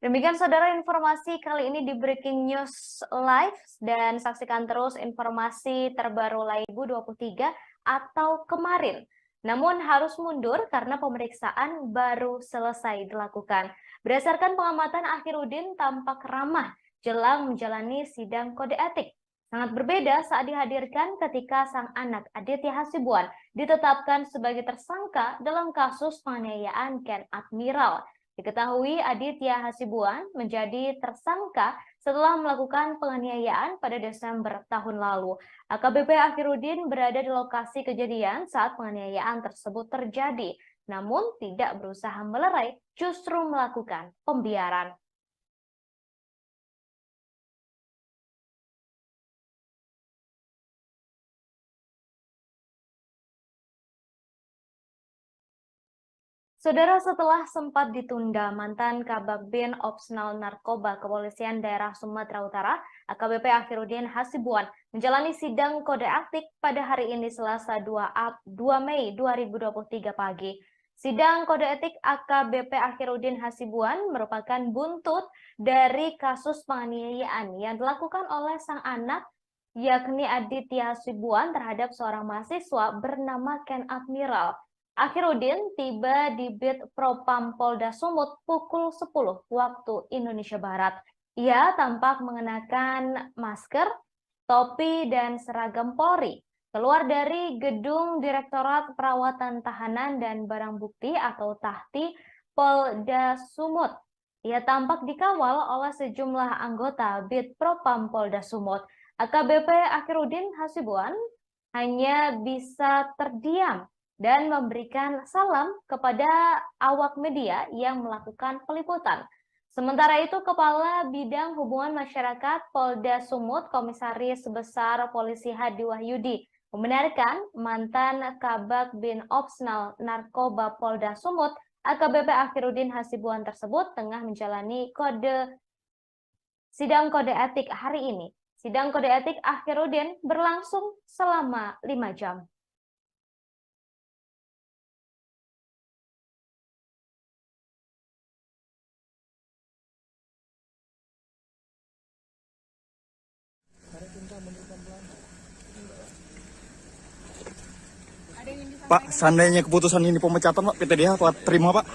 Demikian saudara informasi kali ini di Breaking News Live, dan saksikan terus informasi terbaru Laibu 23 atau kemarin. Namun harus mundur karena pemeriksaan baru selesai dilakukan. Berdasarkan pengamatan, Akhirudin tampak ramah jelang menjalani sidang kode etik. Sangat berbeda saat dihadirkan ketika sang anak Aditya Hasibuan ditetapkan sebagai tersangka dalam kasus penganiayaan Ken Admiral. Diketahui Aditya Hasibuan menjadi tersangka setelah melakukan penganiayaan pada Desember tahun lalu. AKBP Akhirudin berada di lokasi kejadian saat penganiayaan tersebut terjadi, namun tidak berusaha melerai, justru melakukan pembiaran. Saudara, setelah sempat ditunda, mantan Kabakbin Opsnal Narkoba Kepolisian Daerah Sumatera Utara, AKBP Akhirudin Hasibuan, menjalani sidang kode etik pada hari ini Selasa 2 Mei 2023 pagi. Sidang kode etik AKBP Akhirudin Hasibuan merupakan buntut dari kasus penganiayaan yang dilakukan oleh sang anak, yakni Aditya Hasibuan, terhadap seorang mahasiswa bernama Ken Admiral. Akhirudin tiba di Bid Propam Polda Sumut pukul 10 waktu Indonesia Barat. Ia tampak mengenakan masker, topi, dan seragam Polri. Keluar dari gedung Direktorat Perawatan Tahanan dan Barang Bukti atau Tahti Polda Sumut. Ia tampak dikawal oleh sejumlah anggota Bid Propam Polda Sumut. AKBP Akhirudin Hasibuan hanya bisa terdiam dan memberikan salam kepada awak media yang melakukan peliputan. Sementara itu, Kepala Bidang Hubungan Masyarakat Polda Sumut, Komisaris Besar Polisi Hadi Wahyudi, membenarkan mantan Kabakbin Opsnal Narkoba Polda Sumut, AKBP Akhirudin Hasibuan tersebut tengah menjalani sidang kode etik hari ini. Sidang kode etik Akhirudin berlangsung selama 5 jam. Pak, seandainya keputusan ini pemecatan, Pak, PTDH apa terima, Pak?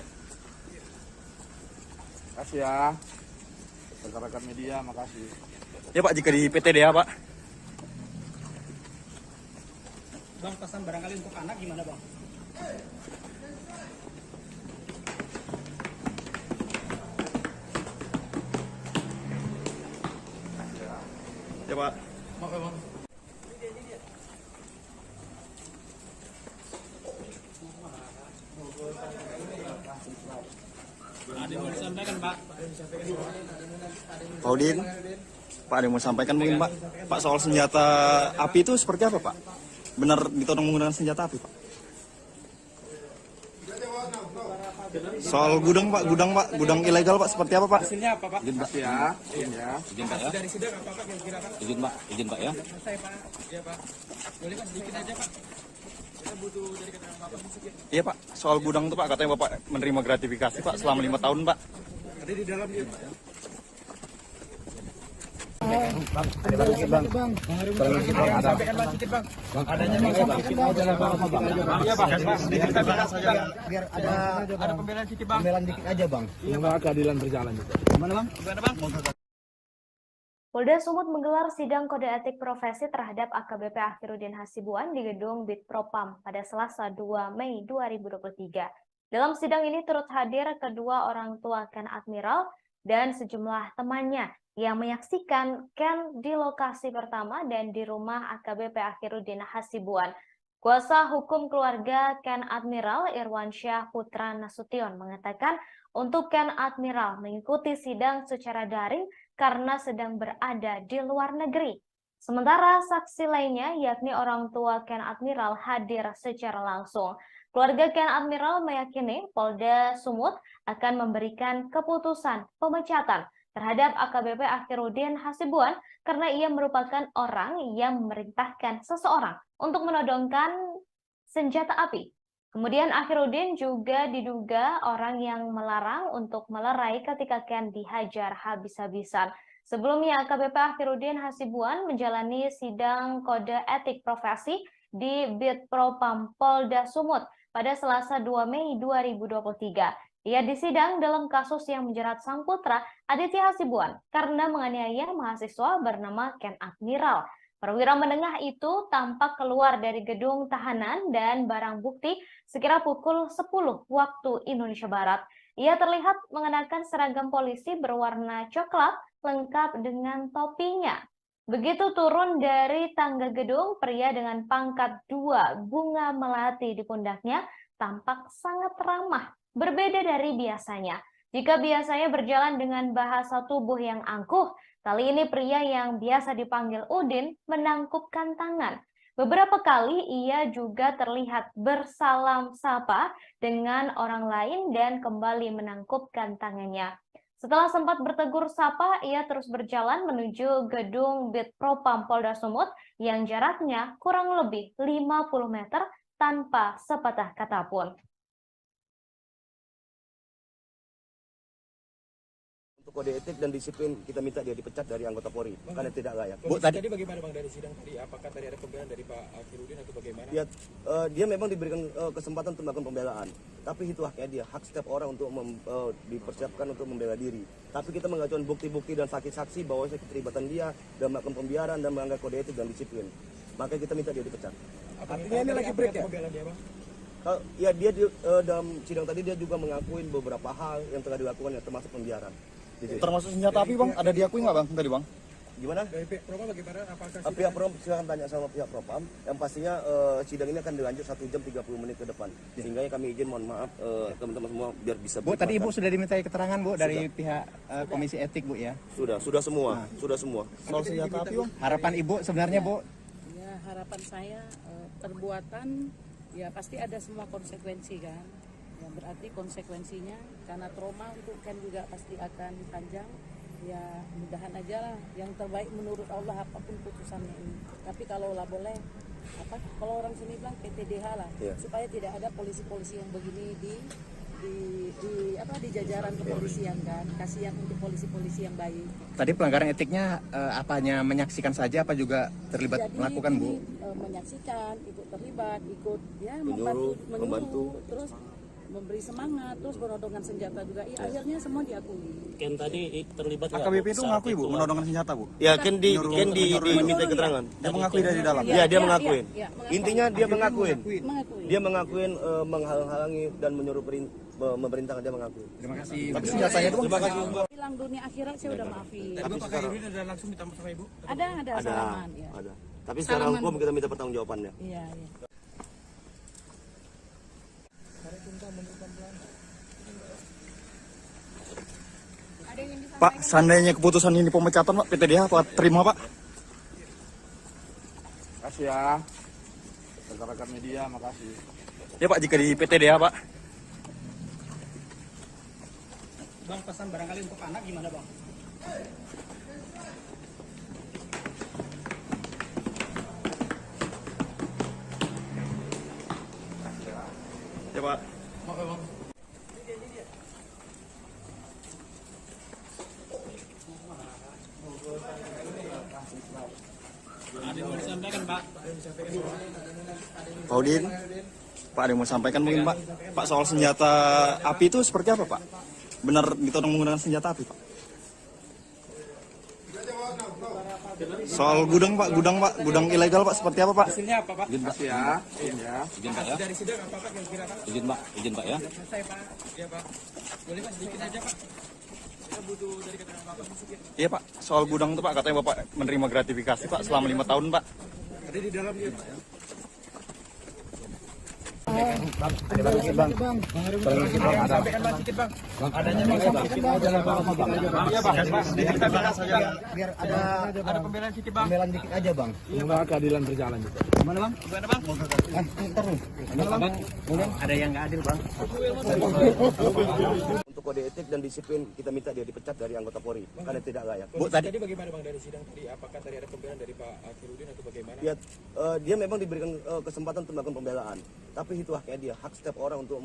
Makasih ya. Rekan-rekan media, makasih. Ya, Pak, jika di PTDH, Pak. Bang, pesan barangkali untuk anak gimana, Bang? Ya, Pak. Oke, Bang. Ada yang mau disampaikan, Pak? Pak Udin, Pak, ada yang mau sampaikan mungkin, Pak? Pak, soal senjata api itu seperti apa, Pak? Benar ditodong menggunakan senjata api, Pak? Soal gudang Pak, gudang ilegal Pak, seperti apa Pak? Hasilnya apa Pak? Izin Pak ya. Izin Pak ya. Dari sidang apa Pak kira-kira Pak? Izin Pak ya. Selesai Pak. Iya Pak. Boleh Pak sedikit aja Pak. Kita butuh dari keterangan Bapak sedikit. Iya Pak, soal gudang itu Pak, katanya Bapak menerima gratifikasi Pak selama 5 tahun Pak. Ada di dalam dia Pak ya. Bang, ada lagi bang. Sampaikan Bang sedikit Bang. Bang, adanya bang, sedikit aja lah bang. Iya Bang, sedikit kita bahas saja. Biar Ada pembelaan sedikit Bang. pembelaan dikit aja bang. Semoga keadilan berjalan juga. Gimana bang? Gimana Bang? Polda Sumut menggelar sidang kode etik profesi terhadap AKBP Akhiruddin Hasibuan di gedung Bitpropam pada Selasa 2 Mei 2023. Dalam sidang ini turut hadir kedua orang tua Ken Admiral dan sejumlah temannya yang menyaksikan Ken di lokasi pertama dan di rumah AKBP Akhiruddin Hasibuan. Kuasa hukum keluarga Ken Admiral Irwansyah Putra Nasution mengatakan untuk Ken Admiral mengikuti sidang secara daring karena sedang berada di luar negeri. Sementara saksi lainnya yakni orang tua Ken Admiral hadir secara langsung. Keluarga Ken Admiral meyakini Polda Sumut akan memberikan keputusan pemecatan terhadap AKBP Akhiruddin Hasibuan karena ia merupakan orang yang memerintahkan seseorang untuk menodongkan senjata api. Kemudian Akhiruddin juga diduga orang yang melarang untuk melerai ketika Ken dihajar habis-habisan. Sebelumnya AKBP Akhiruddin Hasibuan menjalani sidang kode etik profesi di Bitpropam Polda Sumut pada Selasa 2 Mei 2023. Ia disidang dalam kasus yang menjerat sang putra Aditya Hasibuan karena menganiaya mahasiswa bernama Ken Admiral. Perwira menengah itu tampak keluar dari gedung tahanan dan barang bukti sekira pukul 10 waktu Indonesia Barat. Ia terlihat mengenakan seragam polisi berwarna coklat lengkap dengan topinya. Begitu turun dari tangga gedung, pria dengan pangkat 2 bunga melati di pundaknya tampak sangat ramah. Berbeda dari biasanya. Jika biasanya berjalan dengan bahasa tubuh yang angkuh, kali ini pria yang biasa dipanggil Udin menangkupkan tangan. Beberapa kali ia juga terlihat bersalam sapa dengan orang lain dan kembali menangkupkan tangannya. Setelah sempat bertegur sapa, ia terus berjalan menuju gedung Bitpropam Polda Sumut yang jaraknya kurang lebih 50 meter tanpa sepatah kata pun. Kode etik dan disiplin kita minta dia dipecat dari anggota Polri karena tidak layak. Bu, tadi bagaimana Bang dari sidang tadi? Apakah tadi ada pembelaan dari Pak Akhiruddin atau bagaimana? Ya, dia memang diberikan kesempatan untuk melakukan pembelaan, tapi itu haknya dia, hak setiap orang untuk dipersiapkan untuk membela diri. Tapi kita mengajukan bukti-bukti dan saksi-saksi bahwa keterlibatan dia dalam melakukan pembiaran dan melanggar kode etik dan disiplin. Makanya kita minta dia dipecat. Artinya ini lagi break ya? Pembelaan dia, Bang? Ya, dia dalam sidang tadi dia juga mengakuin beberapa hal yang telah dilakukan, termasuk pembiaran. Termasuk senjata api Bang, ada diakui nggak Bang tadi Bang? Gimana? Dari pihak Propam bagaimana? Apakah Pihak Propam silakan tanya sama pihak Propam. Yang pastinya sidang ini akan dilanjut 1 jam 30 menit ke depan. Sehingga kami izin mohon maaf teman-teman semua biar bisa. Bu, tadi Ibu sudah dimintai keterangan Bu dari pihak Komisi Etik Bu ya? Sudah semua, sudah semua. Soal senjata api Bang? Harapan Ibu sebenarnya Bu? Ya, harapan saya perbuatan ya pasti ada semua konsekuensi kan. Ya, berarti konsekuensinya karena trauma untuk Ken juga pasti akan panjang. Ya mudahan aja lah yang terbaik menurut Allah apapun putusannya ini. Tapi kalau lah boleh kalau orang sini bilang PTDH lah supaya tidak ada polisi-polisi yang begini di jajaran kepolisian kan. Kasihan untuk polisi-polisi yang baik. Tadi pelanggaran etiknya apanya menyaksikan saja apa juga terlibat melakukan Bu? Menyaksikan, ikut terlibat, ikut ya membantu, terus memberi semangat, terus penodongan senjata juga. Ya, akhirnya semua diakui. Ken tadi terlibat AKBP itu mengakui Bu, menodongkan senjata Bu? Ya, Ken diminta keterangan. Dia mengakui dari dalam? Ya, dia mengakuin. Intinya dia mengakuin. Dia mengakuin menghalang-halangi dan menyuruh memerintahkan, dia mengakui. Terima kasih. Tapi senjatanya itu Terima kasih. Bilang dunia akhirat saya udah maafin. Tapi Pak Akhiruddin ada langsung minta maaf sama Ibu? Ada salaman ya. Ada. Tapi secara hukum kita minta pertanggungjawabannya. Iya. Pak, seandainya keputusan ini pemecatan Pak, PTDH Pak terima Pak? Makasih ya. Rekan-rekan media, makasih. Ya Pak, jika di PTDH Pak? Bang, pesan barangkali untuk anak gimana bang? Ya Pak. Maaf ya bang. Ada yang mau disampaikan Pak? Pak Udin, Pak ada yang mau sampaikan mungkin Pak? Pak soal senjata api itu seperti apa Pak? Benar ditodong menggunakan senjata api Pak? Soal gudang Pak, gudang ilegal Pak seperti apa Pak? Hasilnya apa Pak? Izin Pak ya. Izin ya. Izin Pak ya. Dari sidang apa Pak kira-kira Pak? Izin Pak ya. Sudah selesai Pak. Iya Pak. Boleh Pak sedikit aja Pak. Kita butuh dari keterangan Bapak sedikit. Iya Pak, soal gudang itu Pak katanya Bapak menerima gratifikasi Pak selama 5 tahun Pak. Ada di dalam dia Pak ya. Ada bang, sedikit bang. Sampaikan bang sedikit bang. Bang adanya bang, sampaikan bang. Jangan apa-apa bang. Iya Pak. Sedikit kita bahas saja. Biar ada pembelaan sedikit Bang. pembelaan dikit aja bang. Semoga keadilan berjalan juga. Gimana bang? Gimana Bang? Ntar lu. Bang, ada yang nggak adil bang. Untuk kode etik dan disiplin kita minta dia dipecat dari anggota Polri karena tidak layak. Bu, tadi bagaimana Bang dari sidang tadi? Apakah tadi ada pembelaan dari Pak Akhirudin atau bagaimana? Ya, dia memang diberikan kesempatan untuk melakukan pembelaan, tapi itu haknya dia, hak setiap orang untuk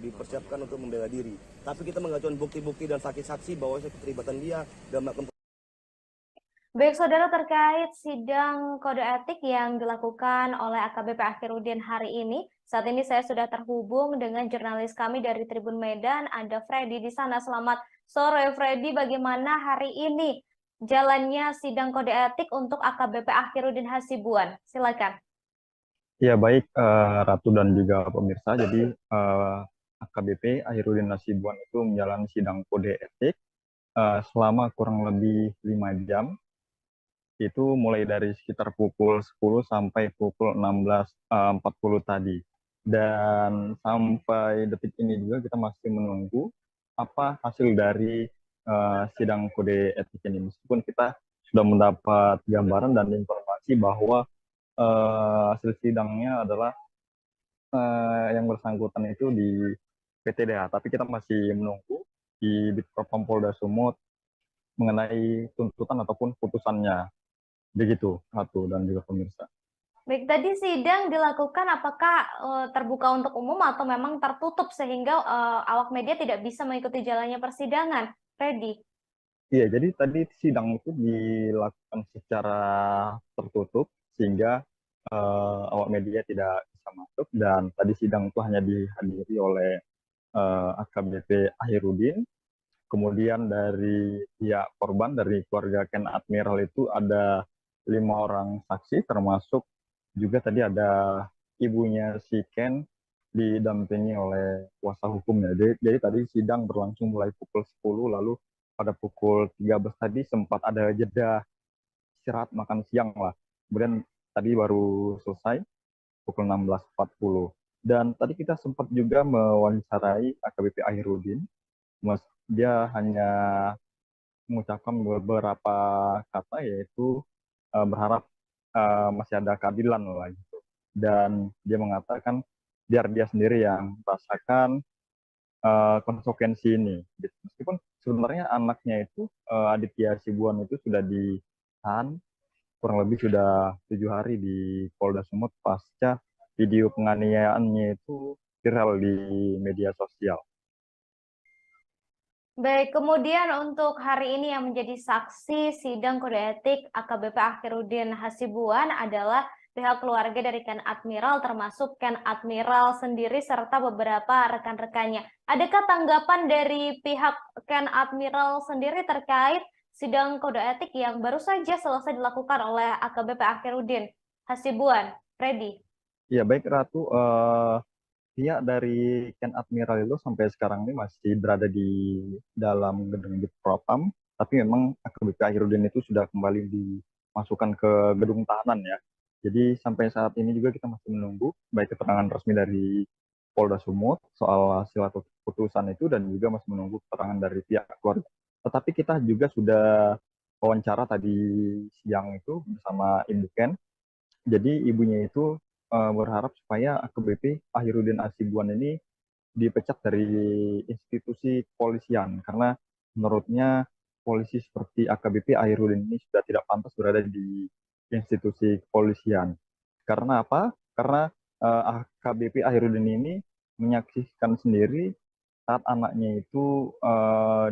dipersiapkan untuk membela diri. Tapi kita mengajukan bukti-bukti dan saksi-saksi bahwa keterlibatan dia dalam melakukan. Baik, saudara, terkait sidang kode etik yang dilakukan oleh AKBP Akhirudin hari ini, saat ini saya sudah terhubung dengan jurnalis kami dari Tribun Medan, ada Freddy di sana. Selamat sore, Freddy. Bagaimana hari ini jalannya sidang kode etik untuk AKBP Akhirudin Hasibuan? Silakan. Ya baik, Ratu dan juga pemirsa. Jadi AKBP Akhirudin Hasibuan itu menjalani sidang kode etik selama kurang lebih 5 jam. Itu mulai dari sekitar pukul 10 sampai pukul 16.40 tadi. Dan sampai detik ini juga kita masih menunggu apa hasil dari sidang kode etik ini. Meskipun kita sudah mendapat gambaran dan informasi bahwa hasil sidangnya adalah yang bersangkutan itu di PTDH, tapi kita masih menunggu di Propam Polda Sumut mengenai tuntutan ataupun putusannya. Begitu, Ratu dan juga pemirsa. Baik, tadi sidang dilakukan apakah terbuka untuk umum atau memang tertutup sehingga awak media tidak bisa mengikuti jalannya persidangan, Freddy? Iya, jadi tadi sidang itu dilakukan secara tertutup sehingga awak media tidak bisa masuk, dan tadi sidang itu hanya dihadiri oleh AKBP Akhirudin. Kemudian dari pihak korban, dari keluarga Ken Admiral itu ada 5 orang saksi, termasuk juga tadi ada ibunya si Ken didampingi oleh kuasa hukumnya. Jadi tadi sidang berlangsung mulai pukul 10, lalu pada pukul 13 tadi sempat ada jeda istirahat makan siang lah. Kemudian tadi baru selesai pukul 16.40. Dan tadi kita sempat juga mewawancarai AKBP Akhirudin. Dia hanya mengucapkan beberapa kata, yaitu berharap masih ada keadilan lah gitu. Dan dia mengatakan biar dia sendiri yang merasakan konsekuensi ini. Meskipun sebenarnya anaknya itu Aditya Hasibuan itu sudah ditahan kurang lebih sudah 7 hari di Polda Sumut pasca video penganiayaannya itu viral di media sosial. Baik, kemudian untuk hari ini yang menjadi saksi sidang kode etik AKBP Akhirudin Hasibuan adalah pihak keluarga dari Ken Admiral, termasuk Ken Admiral sendiri serta beberapa rekan-rekannya. Adakah tanggapan dari pihak Ken Admiral sendiri terkait sidang kode etik yang baru saja selesai dilakukan oleh AKBP Akhirudin Hasibuan? Freddy. Ya baik, Ratu. Pihak dari Ken Admiral itu sampai sekarang ini masih berada di dalam gedung Propam, tapi memang AKBP Akhirudin itu sudah kembali dimasukkan ke gedung tahanan ya. Jadi sampai saat ini juga kita masih menunggu baik keterangan resmi dari Polda Sumut soal hasil atau putusan itu, dan juga masih menunggu keterangan dari pihak keluarga. Tetapi kita juga sudah wawancara tadi siang itu bersama Ibu Ken. Jadi ibunya itu berharap supaya AKBP Akhirudin Hasibuan ini dipecat dari institusi kepolisian karena menurutnya polisi seperti AKBP Ahirudin ini sudah tidak pantas berada di institusi kepolisian. Karena apa? Karena AKBP Ahirudin ini menyaksikan sendiri saat anaknya itu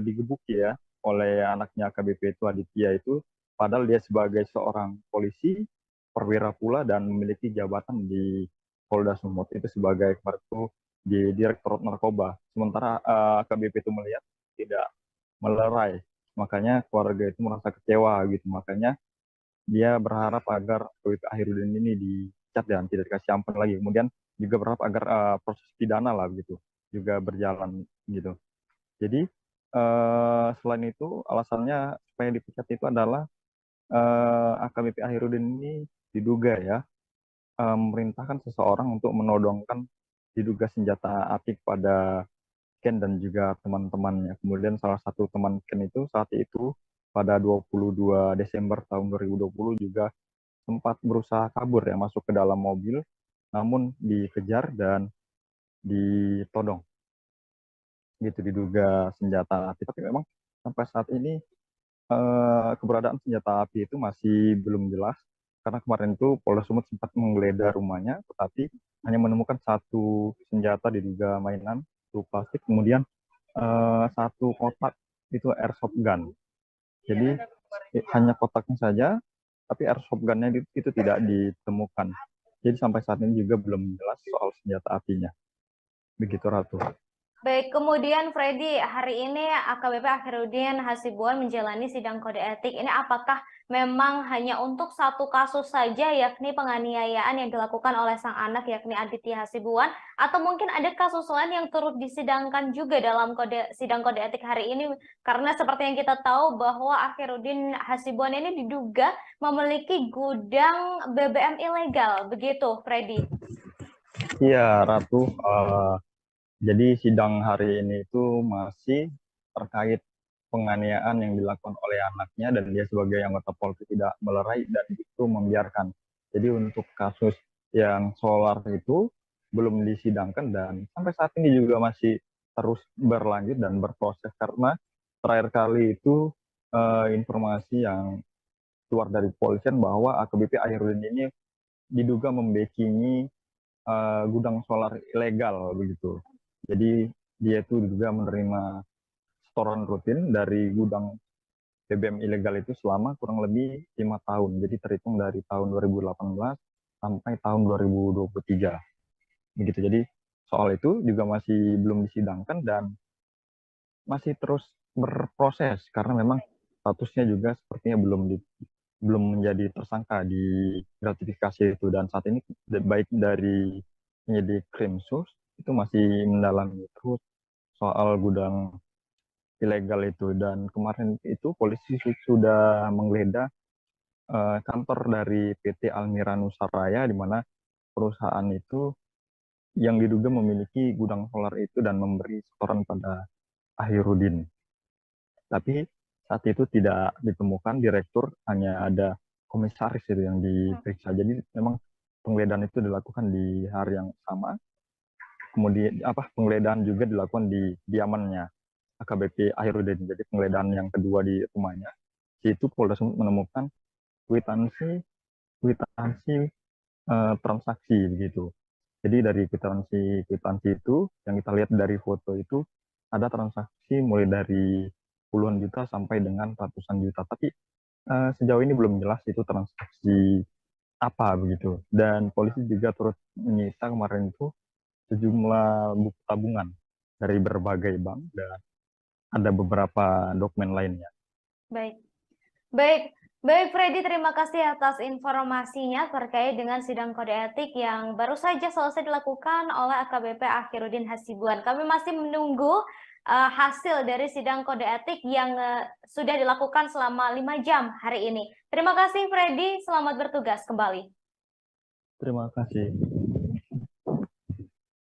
digebuki ya oleh anaknya AKBP itu Aditya itu, padahal dia sebagai seorang polisi perwira pula dan memiliki jabatan di Polda Sumut itu sebagai kemarin itu di Direktorat Narkoba. Sementara AKBP itu melihat tidak melerai, makanya keluarga itu merasa kecewa gitu. Makanya dia berharap agar AKBP Ahirudin ini dicat dan tidak dikasih ampun lagi. Kemudian juga berharap agar proses pidana lah gitu juga berjalan gitu. Jadi selain itu alasannya supaya dipecat itu adalah AKBP Ahirudin ini diduga ya memerintahkan seseorang untuk menodongkan diduga senjata api kepada Ken dan juga teman-temannya. Kemudian salah satu teman Ken itu saat itu pada 22 Desember tahun 2020 juga sempat berusaha kabur ya, masuk ke dalam mobil, namun dikejar dan ditodong. Gitu, diduga senjata api. Tapi memang sampai saat ini keberadaan senjata api itu masih belum jelas. Karena kemarin itu Polda Sumut sempat menggeledah rumahnya, tetapi hanya menemukan satu senjata diduga mainan, itu plastik, kemudian satu kotak itu airsoft gun. Jadi hanya kotaknya saja, tapi airsoft gunnya itu tidak ditemukan. Jadi sampai saat ini juga belum jelas soal senjata apinya. Begitu Ratu. Baik, kemudian Freddy, hari ini AKBP Ahirudin Hasibuan menjalani sidang kode etik. Ini apakah memang hanya untuk satu kasus saja, yakni penganiayaan yang dilakukan oleh sang anak, yakni Aditya Hasibuan, atau mungkin ada kasus lain yang turut disidangkan juga dalam sidang kode etik hari ini? Karena seperti yang kita tahu bahwa Ahirudin Hasibuan ini diduga memiliki gudang BBM ilegal, begitu Freddy? Iya, Ratu. Jadi sidang hari ini itu masih terkait penganiayaan yang dilakukan oleh anaknya dan dia sebagai anggota Polri tidak melerai dan itu membiarkan. Jadi untuk kasus yang solar itu belum disidangkan dan sampai saat ini juga masih terus berlanjut dan berproses karena terakhir kali itu informasi yang keluar dari kepolisian bahwa AKBP Ahirudin ini diduga membackingi gudang solar ilegal begitu. Jadi dia itu juga menerima setoran rutin dari gudang BBM ilegal itu selama kurang lebih 5 tahun. Jadi terhitung dari tahun 2018 sampai tahun 2023. Begitu. Jadi soal itu juga masih belum disidangkan dan masih terus berproses karena memang statusnya juga sepertinya belum menjadi tersangka di gratifikasi itu dan saat ini baik dari penyidik Krimsus itu masih mendalami terus soal gudang ilegal itu dan kemarin itu polisi sudah menggeledah kantor dari PT Almira Nusaraya di mana perusahaan itu yang diduga memiliki gudang solar itu dan memberi setoran pada Ahirudin. Tapi saat itu tidak ditemukan direktur, hanya ada komisaris itu yang diperiksa. Jadi memang penggeledahan itu dilakukan di hari yang sama. Kemudian penggeledahan juga dilakukan di diamannya AKBP Ahirudin. Jadi penggeledahan yang kedua di rumahnya, itu Polda Sumut menemukan kwitansi transaksi begitu. Jadi dari kwitansi itu yang kita lihat dari foto itu ada transaksi mulai dari puluhan juta sampai dengan ratusan juta. Tapi sejauh ini belum jelas itu transaksi apa begitu. Dan polisi juga turut menyita kemarin itu sejumlah buku tabungan dari berbagai bank dan ada beberapa dokumen lainnya. Baik Freddy, terima kasih atas informasinya terkait dengan sidang kode etik yang baru saja selesai dilakukan oleh AKBP Ahirudin Hasibuan. Kami masih menunggu hasil dari sidang kode etik yang sudah dilakukan selama 5 jam hari ini. Terima kasih Freddy, selamat bertugas kembali. Terima kasih.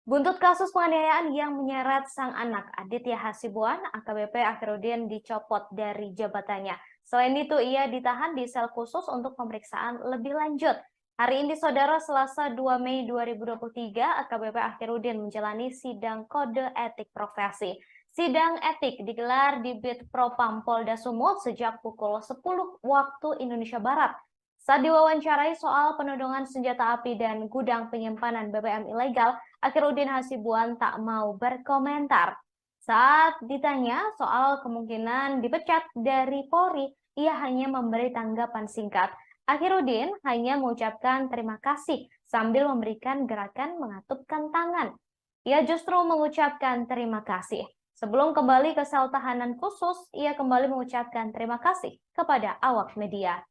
Buntut kasus penganiayaan yang menyeret sang anak Aditya Hasibuan, AKBP Ahirudin dicopot dari jabatannya. Selain itu, ia ditahan di sel khusus untuk pemeriksaan lebih lanjut. Hari ini, Saudara, Selasa 2 Mei 2023, AKBP Akhirudin menjalani sidang kode etik profesi. Sidang etik digelar di Bid Propam Polda Sumut sejak pukul 10 waktu Indonesia Barat. Saat diwawancarai soal penodongan senjata api dan gudang penyimpanan BBM ilegal, Akhirudin Hasibuan tak mau berkomentar. Saat ditanya soal kemungkinan dipecat dari Polri, ia hanya memberi tanggapan singkat. Akhirudin hanya mengucapkan terima kasih sambil memberikan gerakan mengatupkan tangan. Ia justru mengucapkan terima kasih. Sebelum kembali ke sel tahanan khusus, ia kembali mengucapkan terima kasih kepada awak media.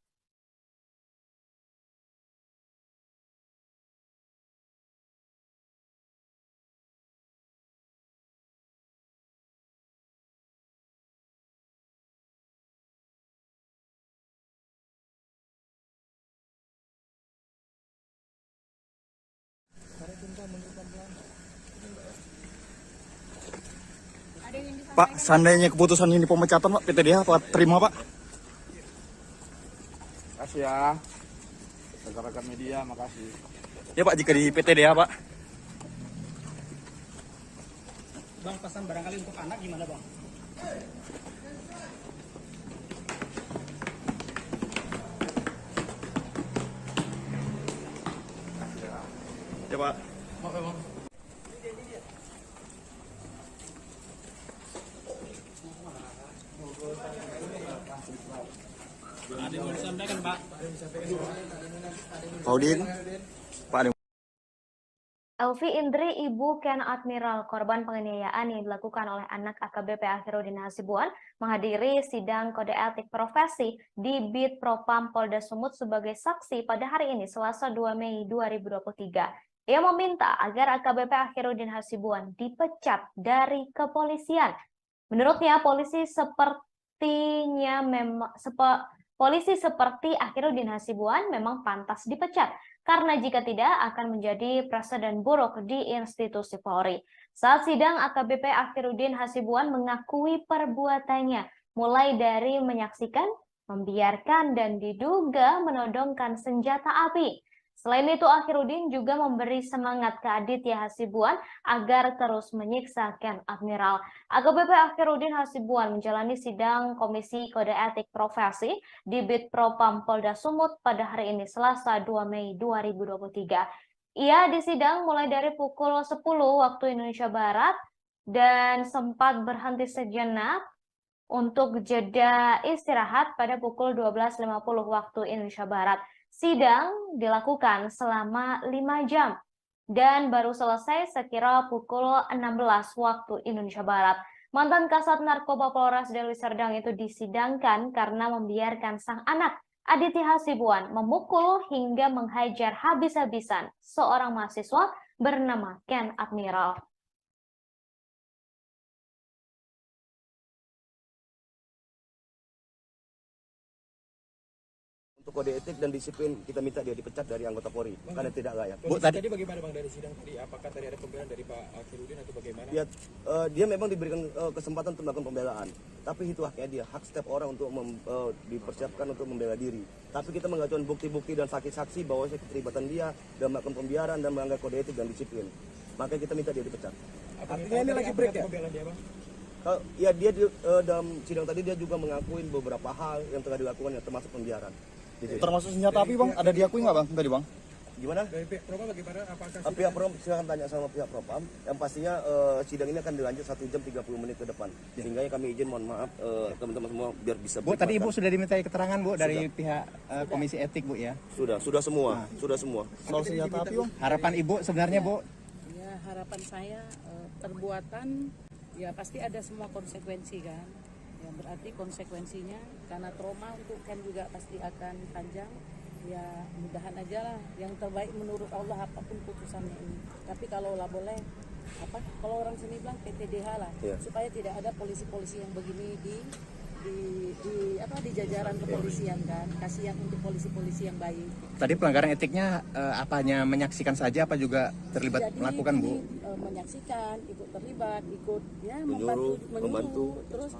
Pak, seandainya keputusan ini pemecatan, Pak, PTDH Pak terima, Pak? Makasih ya, rekan-rekan media, makasih. Ya Pak, jika di PTDH, Pak. Bang, pesan barangkali untuk anak gimana, Bang? Ya Pak. Maaf ya, Bang. Ada yang mau disampaikan, Pak? Pak Udin. Pak Udin. Elvi Indri, ibu Ken Admiral, korban penganiayaan yang dilakukan oleh anak AKBP Akhirudin Hasibuan, menghadiri sidang kode etik profesi di Bid Propam Polda Sumut sebagai saksi pada hari ini, Selasa 2 Mei 2023. Ia meminta agar AKBP Akhirudin Hasibuan dipecat dari kepolisian. Menurutnya, polisi seperti Akhirudin Hasibuan memang pantas dipecat, karena jika tidak akan menjadi presiden buruk di institusi Polri. Saat sidang, AKBP Akhirudin Hasibuan mengakui perbuatannya, mulai dari menyaksikan, membiarkan, dan diduga menodongkan senjata api. Selain itu, Akhirudin juga memberi semangat ke Aditya Hasibuan agar terus menyiksa Ken Admiral. AKBP Akhirudin Hasibuan menjalani sidang Komisi Kode Etik Profesi di Bid Propam Polda Sumut pada hari ini, Selasa 2 Mei 2023. Ia disidang mulai dari pukul 10 waktu Indonesia Barat dan sempat berhenti sejenak untuk jeda istirahat pada pukul 12.50 waktu Indonesia Barat. Sidang dilakukan selama 5 jam dan baru selesai sekira pukul 16 waktu Indonesia Barat. Mantan Kasat Narkoba Polres Deli Serdang itu disidangkan karena membiarkan sang anak Aditya Hasibuan memukul hingga menghajar habis-habisan seorang mahasiswa bernama Ken Admiral. Untuk kode etik dan disiplin, kita minta dia dipecat dari anggota Polri karena tidak layak. Bu, tadi bagaimana, Bang, dari sidang tadi? Apakah tadi ada pembelaan dari Pak Akhirudin atau bagaimana? Ya, dia memang diberikan kesempatan untuk melakukan pembelaan, tapi itu haknya dia, hak setiap orang untuk dipersiapkan untuk membela diri. Tapi kita mengajukan bukti-bukti dan saksi-saksi bahwa keterlibatan dia dalam melakukan pembiaran dan melanggar kode etik dan disiplin. Makanya kita minta dia dipecat. Artinya ini lagi break ya? Pembelaan dia, Bang? Ya, dia dalam sidang tadi dia juga mengakuin beberapa hal yang tengah dilakukan, yang termasuk pembiaran. Termasuk senjata api, Bang, ada diakui nggak, Bang? Tadi, Bang? Gimana? Dari pihak Propam bagaimana? Apakah pihak Propam, silakan tanya sama pihak Propam. Yang pastinya sidang ini akan dilanjut 1 jam 30 menit ke depan. Sehingga kami izin, mohon maaf teman-teman semua biar bisa. Bu, tadi Ibu sudah dimintai keterangan, Bu, dari pihak Komisi Etik, Bu, ya? Sudah semua, sudah semua. Soal senjata api, Bang? Harapan Ibu sebenarnya, Bu? Ya, harapan saya perbuatan ya pasti ada semua konsekuensi kan. Ya berarti konsekuensinya karena trauma untuk Ken juga pasti akan panjang. Ya mudahan aja lah yang terbaik menurut Allah apapun putusannya ini. Tapi kalau lah boleh kalau orang sini bilang PTDH lah, supaya tidak ada polisi-polisi yang begini di jajaran kepolisian kan. Kasihan untuk polisi-polisi yang baik. Tadi pelanggaran etiknya apanya menyaksikan saja apa juga terlibat melakukan, Bu? Menyaksikan, ikut terlibat, ikut ya membantu. terus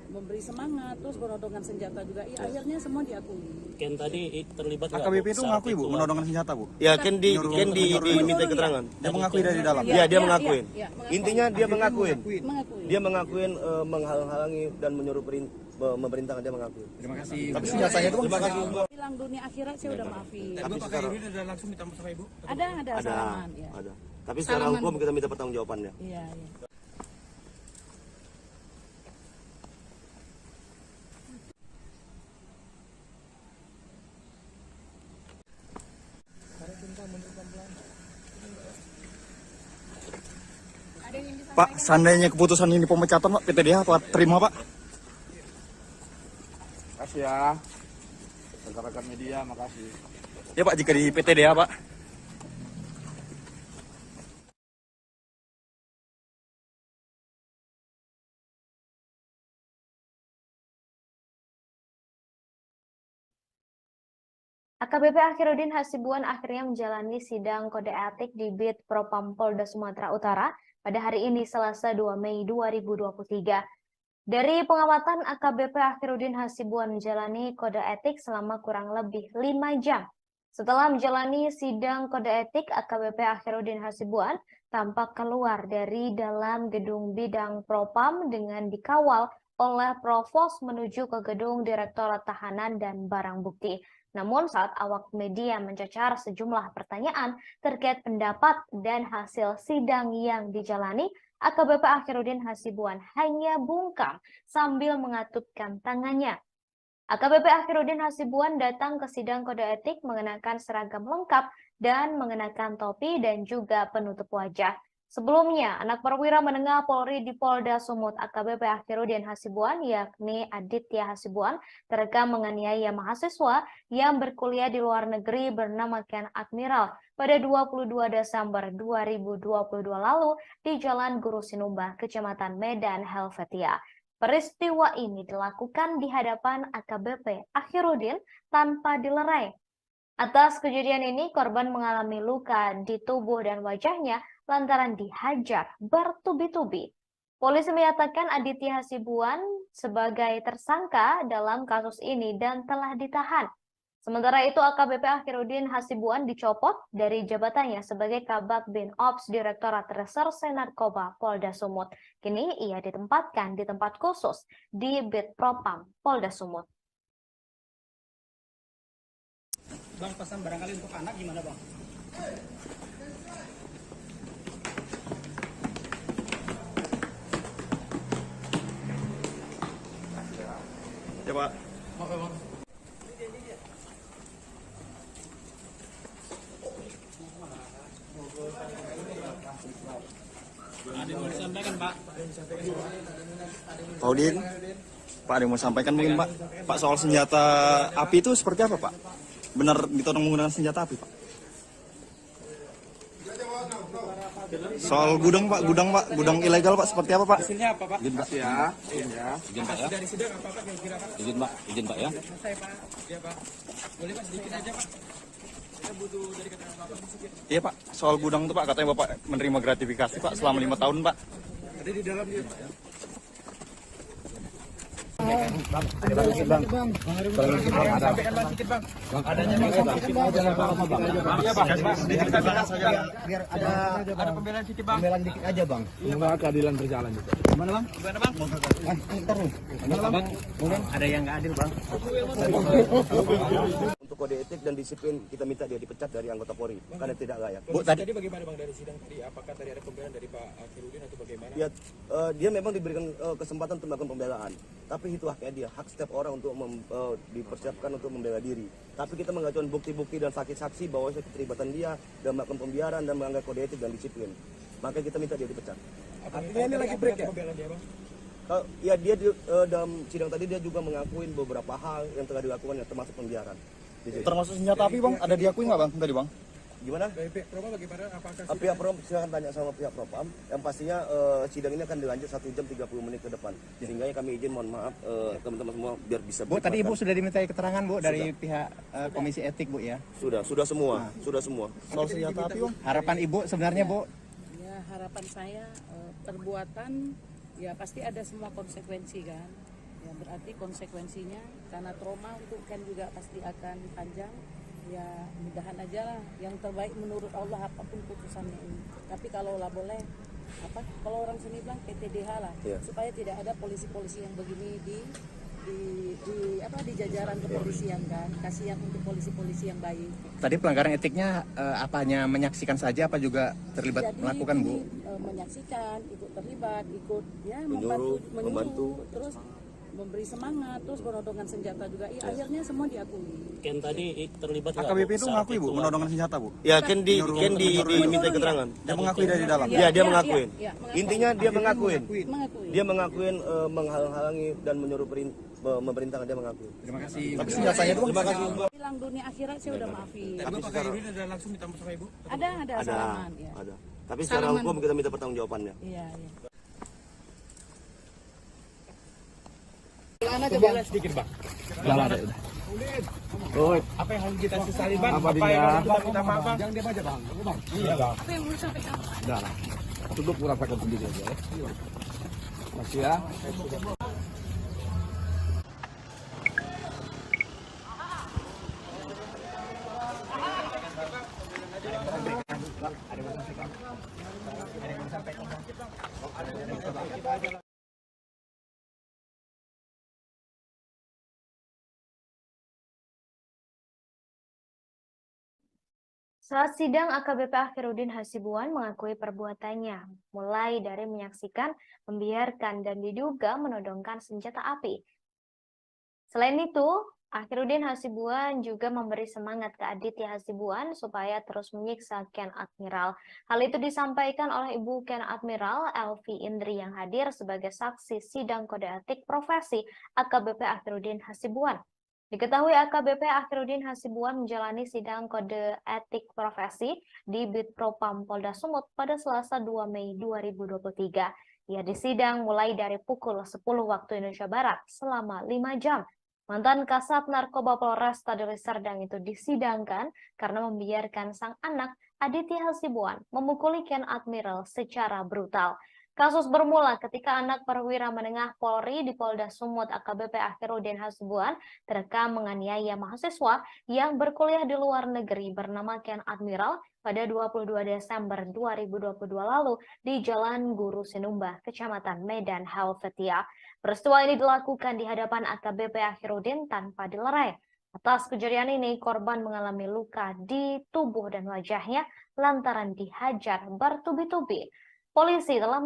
memberi semangat, terus penodongan senjata juga, ya akhirnya semua diakui. Ken tadi terlibat nggak, AKBP Bu, itu saat mengakui, Bu, itu? menodongkan senjata, Bu? Ya, Ken diminta keterangan. Dia mengakui dari dalam. Ya, dia mengakuin. Mengakui. Intinya dia mengakuin. Mengakui. Dia mengakuin menghalang-halangi dan menyuruh memerintahkan, dia mengakui. Terima kasih. Tapi senjatanya itu, Terima kasih. Bilang dunia akhirat saya udah maafin. Tapi Bapak Khairudin udah langsung minta maaf sama Ibu? Ada salaman. Ya. Ada. Tapi secara Salaman. hukum kita minta pertanggungjawabannya. Iya, iya. Pak, seandainya keputusan ini pemecatan, Pak, PTDH, Pak, terima, Pak? Makasih ya. Rekan-rekan media, makasih. Ya, Pak, jika di PTDH, Pak. AKBP Akhiruddin Hasibuan akhirnya menjalani sidang kode etik di Bid Propam Polda Sumatera Utara pada hari ini Selasa 2 Mei 2023. Dari pengamatan, AKBP Akhiruddin Hasibuan menjalani kode etik selama kurang lebih 5 jam. Setelah menjalani sidang kode etik, AKBP Akhiruddin Hasibuan tampak keluar dari dalam gedung bidang Propam dengan dikawal oleh Provos menuju ke gedung Direktorat Tahanan dan Barang Bukti. Namun saat awak media mencecar sejumlah pertanyaan terkait pendapat dan hasil sidang yang dijalani, AKBP Akhiruddin Hasibuan hanya bungkam sambil mengatupkan tangannya. AKBP Akhiruddin Hasibuan datang ke sidang kode etik mengenakan seragam lengkap dan mengenakan topi dan juga penutup wajah. Sebelumnya, anak perwira menengah Polri di Polda Sumut AKBP Akhiruddin Hasibuan, yakni Aditya Hasibuan, terekam menganiaya mahasiswa yang berkuliah di luar negeri bernama Ken Admiral pada 22 Desember 2022 lalu di Jalan Guru Sinumba, Kecamatan Medan, Helvetia. Peristiwa ini dilakukan di hadapan AKBP Akhiruddin tanpa dilerai. Atas kejadian ini, korban mengalami luka di tubuh dan wajahnya lantaran dihajar bertubi-tubi. Polisi menyatakan Aditya Hasibuan sebagai tersangka dalam kasus ini dan telah ditahan. Sementara itu, AKBP Akhiruddin Hasibuan dicopot dari jabatannya sebagai Kabag Bin Ops Direktorat Reserse Narkoba Polda Sumut. Kini ia ditempatkan di tempat khusus di Bid Propam Polda Sumut. Bang, pesan barangkali untuk anak gimana, Bang? Ya, Pak. Maaf, Bang. Ada yang mau disampaikan, Pak? Pak Udin, Pak, ada yang mau sampaikan mungkin, Pak? Pak, soal senjata api itu seperti apa, Pak? Benar ditodong menggunakan senjata api, Pak? Soal gudang, Pak, gudang ilegal, Pak, seperti apa, Pak? Hasilnya apa, Pak? Izin, Pak. Ya. Izin, ya. Izin, Pak, ya. Dari sidang apa, Pak, kira-kira, Pak? Izin, Pak. Izin, Pak, ya. Selesai, Pak. Iya, Pak. Boleh, Pak, sedikit aja, Pak. Kita butuh dari keterangan Bapak sedikit. Iya, Pak. Soal gudang itu, Pak, katanya Bapak menerima gratifikasi, Pak, selama 5 tahun, Pak. Ada di dalam dia, Pak, ya. Bang, sedikit, Bang. Sampaikan, Bang, sedikit, Bang. Adanya Iya, Bang. biar ada pembelaan sedikit, Bang. pembelaan dikit aja, Bang. Semoga keadilan berjalan juga. Gimana, Bang? Gimana, Bang? Ntar lu. Gimana, Bang? Ada yang nggak adil, Bang. Untuk kode etik dan disiplin kita minta dia dipecat dari anggota Polri karena tidak layak. Bu, tadi bagaimana, Bang, dari sidang tadi? Apakah tadi ada pembelaan dari Pak Akhiruddin atau bagaimana? Ya, dia memang diberikan kesempatan untuk melakukan pembelaan, tapi itu haknya dia, hak setiap orang untuk dipersiapkan untuk membela diri. Tapi kita mengajukan bukti-bukti dan saksi-saksi bahwa keterlibatan dia dalam melakukan pembiaran dan melanggar kode etik dan disiplin. Maka kita minta dia dipecat. Artinya ini lagi break ya? Pembelaan dia, Bang? Ya, dia dalam sidang tadi dia juga mengakuin beberapa hal yang telah dilakukan, termasuk pembiaran. Termasuk senjata api, Bang? Ada diakui nggak, Bang, tadi, Bang? Gimana? Dari pihak Propam bagaimana? Apakah Pihak Propam, silakan tanya sama pihak Propam. Yang pastinya sidang ini akan dilanjut 1 jam 30 menit ke depan. Sehingga kami izin, mohon maaf teman-teman semua biar bisa. Bu, tadi Ibu sudah dimintai keterangan, Bu, dari pihak Komisi Etik, Bu, ya? Sudah semua, sudah semua. Soal senjata api, Bang? Harapan Ibu sebenarnya, Bu? Ya, harapan saya perbuatan ya pasti ada semua konsekuensi kan. Ya berarti konsekuensinya karena trauma untuk Ken juga pasti akan panjang. Ya mudahan aja lah yang terbaik menurut Allah apapun putusannya ini. Tapi kalau lah boleh kalau orang sini bilang PTDH lah, supaya tidak ada polisi-polisi yang begini di jajaran kepolisian kan. Kasihan untuk polisi-polisi yang baik. Tadi pelanggaran etiknya apanya menyaksikan saja apa juga terlibat melakukan Bu? Menyaksikan, ikut terlibat, ikut ya membantu, terus memberi semangat, terus penodongan senjata juga. Akhirnya semua diakui. Ken tadi terlibat nggak? AKBP itu mengakui Bu menodongan senjata Bu? Ya, Ken diminta keterangan. Dia mengakui dari dalam. Ya, dia mengakuin. Intinya dia mengakuin. Dia mengakuin menghalang-halangi dan menyuruh memerintahkan, dia mengakui. Terima kasih. Tapi senjatanya itu Terima kasih. Bilang dunia akhirat saya udah maafin. Tapi Pak Khairudin ada langsung minta sama Ibu? Ada salaman. Ya. Ada. Tapi secara hukum kita minta pertanggungjawabannya. Iya. Jalan aja Bang. Sedikit Bang. Jalan aja udah. Oh, Apa yang harus kita sesali Bang? Apa Apa yang harus kita minta maaf Bang? Jangan diam aja Bang. Bang. Iya Bang. Apa yang mau sampaikan? Udah lah. Duduk merasakan sendiri aja ya. Masih ya. Saat sidang, AKBP Akhiruddin Hasibuan mengakui perbuatannya, mulai dari menyaksikan, membiarkan, dan diduga menodongkan senjata api. Selain itu, Akhiruddin Hasibuan juga memberi semangat ke Aditya Hasibuan supaya terus menyiksa Ken Admiral. Hal itu disampaikan oleh Ibu Ken Admiral Elvi Indri yang hadir sebagai saksi sidang kode etik profesi AKBP Akhiruddin Hasibuan. Diketahui AKBP Akhiruddin Hasibuan menjalani sidang kode etik profesi di Bid Propam Polda Sumut pada Selasa 2 Mei 2023. Ia disidang mulai dari pukul 10 waktu Indonesia Barat selama 5 jam. Mantan Kasat Narkoba Polresta Deli Serdang itu disidangkan karena membiarkan sang anak Aditya Hasibuan memukuli Ken Admiral secara brutal. Kasus bermula ketika anak perwira menengah Polri di Polda Sumut AKBP Akhiruddin Hasibuan terekam menganiaya mahasiswa yang berkuliah di luar negeri bernama Ken Admiral pada 22 Desember 2022 lalu di Jalan Guru Sinumba, Kecamatan Medan Helvetia. Peristiwa ini dilakukan di hadapan AKBP Akhiruddin tanpa dilerai. Atas kejadian ini, korban mengalami luka di tubuh dan wajahnya lantaran dihajar bertubi-tubi. Polisi telah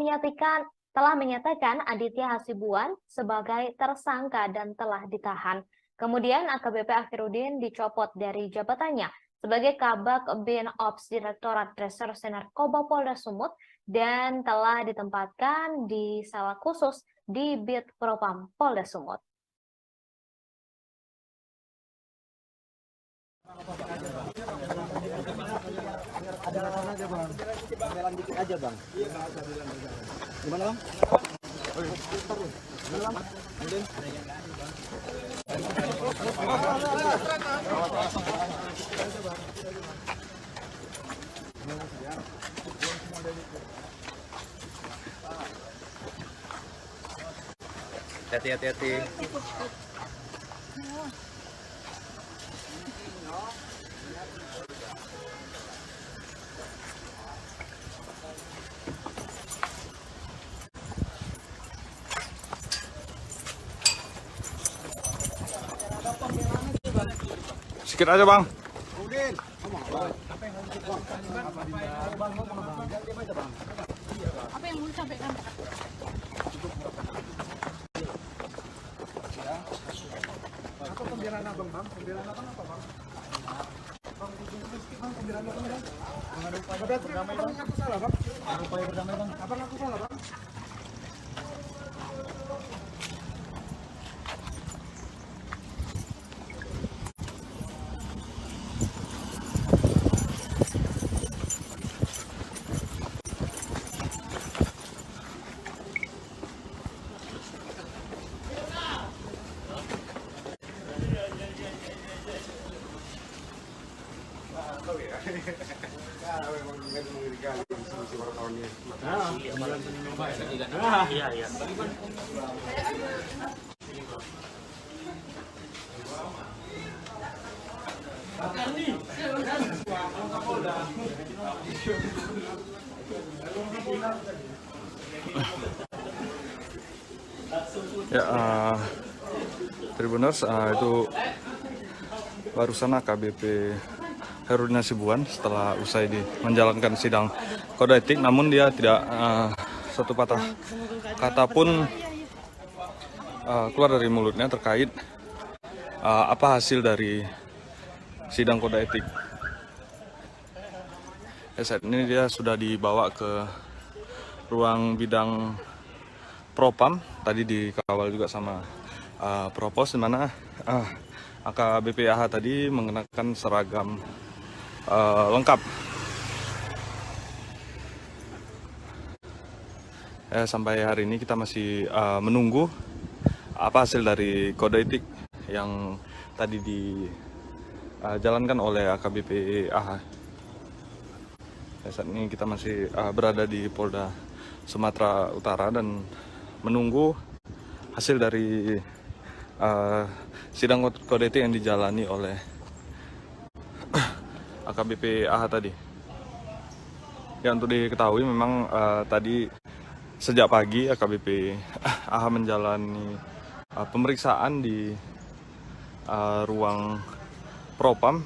menyatakan Aditya Hasibuan sebagai tersangka dan telah ditahan. Kemudian AKBP Akhiruddin dicopot dari jabatannya sebagai Kabak Bin Ops Direktorat Reserse Narkoba Polda Sumut dan telah ditempatkan di sel khusus di Bid Propam Polda Sumut. Ada aja Bang. Jalan dikit aja Bang. Gimana Bang? Hati-hati. Sedikit aja Bang. Apa yang mau disampaikan? Apa pembelaan Abang Bang? Pembelaan Abang apa Bang? Bang, pembelaan Abang Bang? Abang ngaku salah Bang? Upaya berdamai Bang. Abang ngaku salah Bang? Iya. Ya, Tribuners, itu barusan AKBP Herudin Hasibuan setelah usai menjalankan sidang kode etik, namun dia tidak satu patah kata pun keluar dari mulutnya terkait apa hasil dari sidang kode etik. Saat ini dia sudah dibawa ke ruang bidang Propam, tadi dikawal juga sama Propos, di mana AKBP AH tadi mengenakan seragam lengkap. Sampai hari ini kita masih menunggu apa hasil dari kode etik yang tadi dijalankan oleh AKBP AH. Saat ini kita masih berada di Polda Sumatera Utara dan menunggu hasil dari sidang kode etik yang dijalani oleh AKBP AH tadi. Ya, untuk diketahui memang tadi sejak pagi AKBP AH menjalani pemeriksaan di ruang Propam.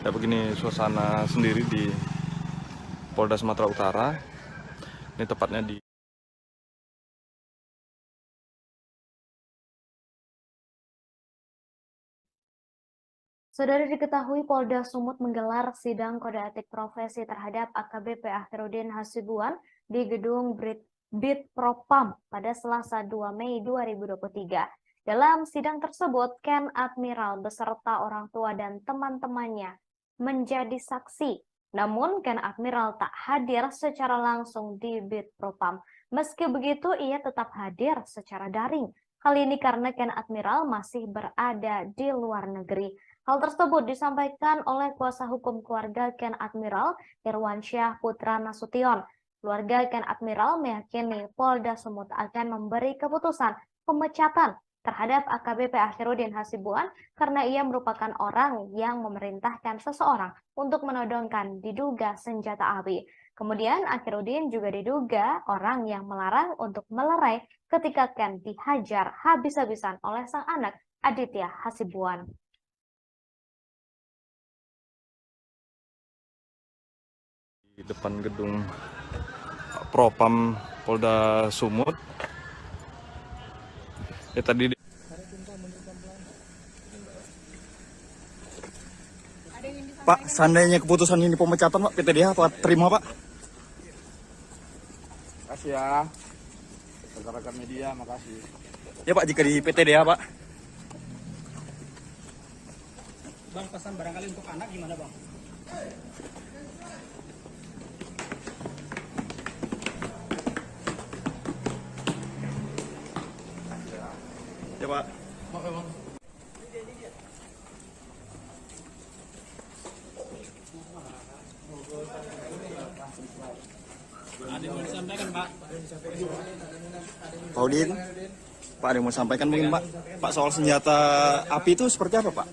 Ya, begini suasana sendiri di Polda Sumatera Utara. Ini tepatnya di Saudara, diketahui Polda Sumut menggelar sidang kode etik profesi terhadap AKBP Akhiruddin Hasibuan di gedung Bid Propam pada Selasa 2 Mei 2023. Dalam sidang tersebut, Ken Admiral beserta orang tua dan teman-temannya menjadi saksi. Namun, Ken Admiral tak hadir secara langsung di Bid Propam. Meski begitu, ia tetap hadir secara daring. Kali ini karena Ken Admiral masih berada di luar negeri. Hal tersebut disampaikan oleh kuasa hukum keluarga Ken Admiral, Irwansyah Putra Nasution. Keluarga Ken Admiral meyakini Polda Sumut akan memberi keputusan pemecatan terhadap AKBP Akhiruddin Hasibuan karena ia merupakan orang yang memerintahkan seseorang untuk menodongkan diduga senjata api. Kemudian Akhiruddin juga diduga orang yang melarang untuk melerai ketika Ken dihajar habis-habisan oleh sang anak Aditya Hasibuan. Di depan gedung Propam Polda Sumut. Ya, tadi Pak, seandainya keputusan ini pemecatan, Pak, PTDH apa terima, Pak? Makasih ya, rekan-rekan media, makasih. Ya, Pak, jika di PTDH, Pak. Bang, pesan barangkali untuk anak gimana, Bang? Ya, Pak. Maaf, Bang. Ada yang mau disampaikan, Pak? Pak Udin, Pak, ada yang mau sampaikan mungkin, Pak? Pak, soal senjata api itu seperti apa, Pak?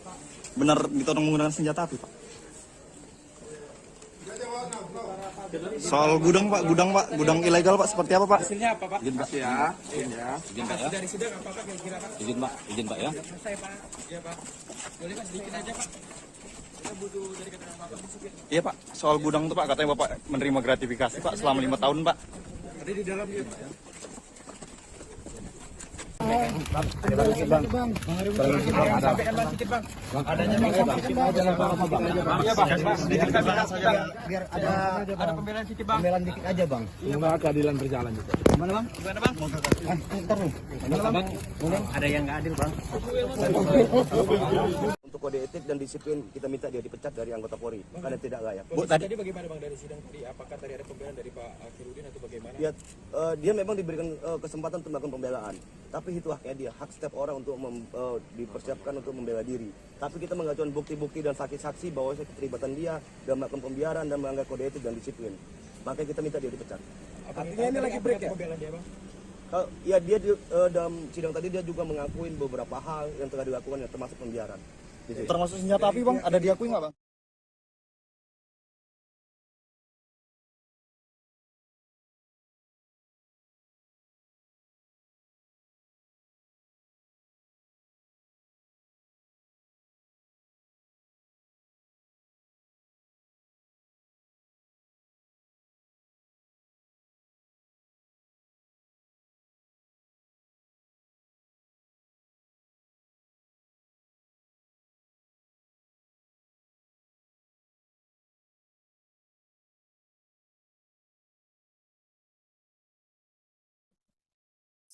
Benar ditodong menggunakan senjata api, Pak? Soal gudang, Pak, gudang ilegal, Pak, seperti apa, Pak? Hasilnya apa, Pak? Izin, Pak, ya. Izin, ya. Izin, Pak, ya. Dari sidang apa, Pak, kira-kira, Pak? Izin, Pak, ya. Selesai, Pak. Iya, Pak. Boleh, Pak, sedikit aja, Pak. Kita butuh dari keterangan Bapak sedikit. Iya, Pak, soal gudang itu, Pak, katanya Bapak menerima gratifikasi, Pak, selama 5 tahun, Pak. Ada di dalam, ya, Pak, ya. Bang. Sampaikan Bang sedikit Bang. Adanya Bang sedikit aja Bang. Iya Bang. Biar ada pembelaan sedikit Bang. pembelaan dikit aja Bang. Semoga keadilan berjalan juga. Gimana Bang? Ntar nih. Ada yang nggak adil Bang. Untuk kode etik dan disiplin kita minta dia dipecat dari anggota Polri karena tidak layak. Bu, tadi bagaimana Bang dari sidang tadi? Apakah tadi ada pembelaan dari Pak Akhiruddin atau bagaimana? Ya, dia memang diberikan kesempatan untuk melakukan pembelaan. Tapi itu haknya dia, hak setiap orang untuk dipersiapkan untuk membela diri. Tapi kita mengajukan bukti-bukti dan saksi-saksi bahwa keterlibatan dia dalam melakukan pembiaran dan melanggar kode etik dan disiplin. Makanya kita minta dia dipecat. Artinya ini lagi break ya? Pembelaan dia, Bang? Ya dia dalam sidang tadi dia juga mengakuin beberapa hal yang telah dilakukan, ya, termasuk pembiaran. Gitu. Termasuk senjata api bang, ada diakui nggak bang?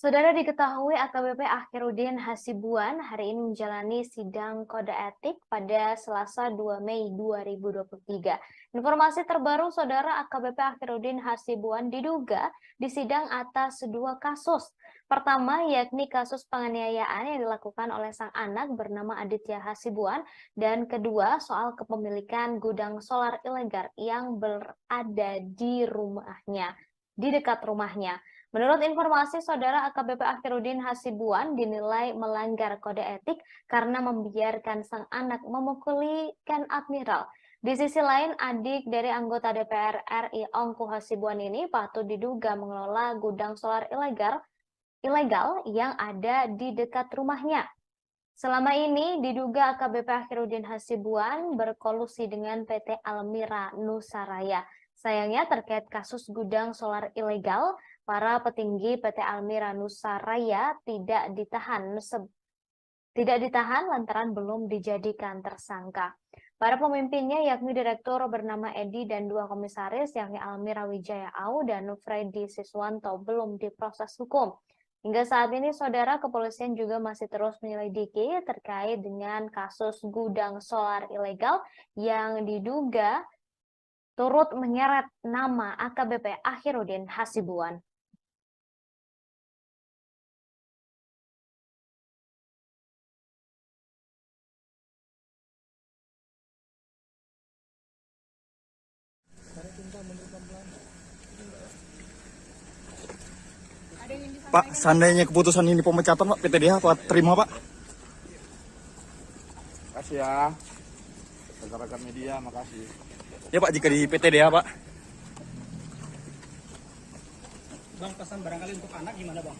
Saudara, diketahui AKBP Akhirudin Hasibuan hari ini menjalani sidang kode etik pada Selasa 2 Mei 2023. Informasi terbaru, Saudara, AKBP Akhirudin Hasibuan diduga disidang atas dua kasus. Pertama, yakni kasus penganiayaan yang dilakukan oleh sang anak bernama Aditya Hasibuan, dan kedua, soal kepemilikan gudang solar ilegal yang berada di rumahnya, di dekat rumahnya. Menurut informasi, Saudara, AKBP Akhirudin Hasibuan dinilai melanggar kode etik karena membiarkan sang anak memukuli Ken Admiral. Di sisi lain, adik dari anggota DPR RI Ongku Hasibuan ini patut diduga mengelola gudang solar ilegal yang ada di dekat rumahnya. Selama ini diduga AKBP Akhirudin Hasibuan berkolusi dengan PT Almira Nusaraya. Sayangnya terkait kasus gudang solar ilegal, para petinggi PT Almira Nusaraya tidak ditahan lantaran belum dijadikan tersangka. Para pemimpinnya yakni direktur bernama Edi dan dua komisaris yakni Almira Wijaya Au dan Freddy Siswanto belum diproses hukum. Hingga saat ini, Saudara, kepolisian juga masih terus menyelidiki terkait dengan kasus gudang solar ilegal yang diduga turut menyeret nama AKBP Akhirudin Hasibuan. Pak, seandainya keputusan ini pemecatan Pak, PTDH Pak terima Pak? Makasih ya, rekan-rekan media, makasih. Ya Pak, jika di PTDH Pak. Bang, pesan barangkali untuk anak gimana Bang?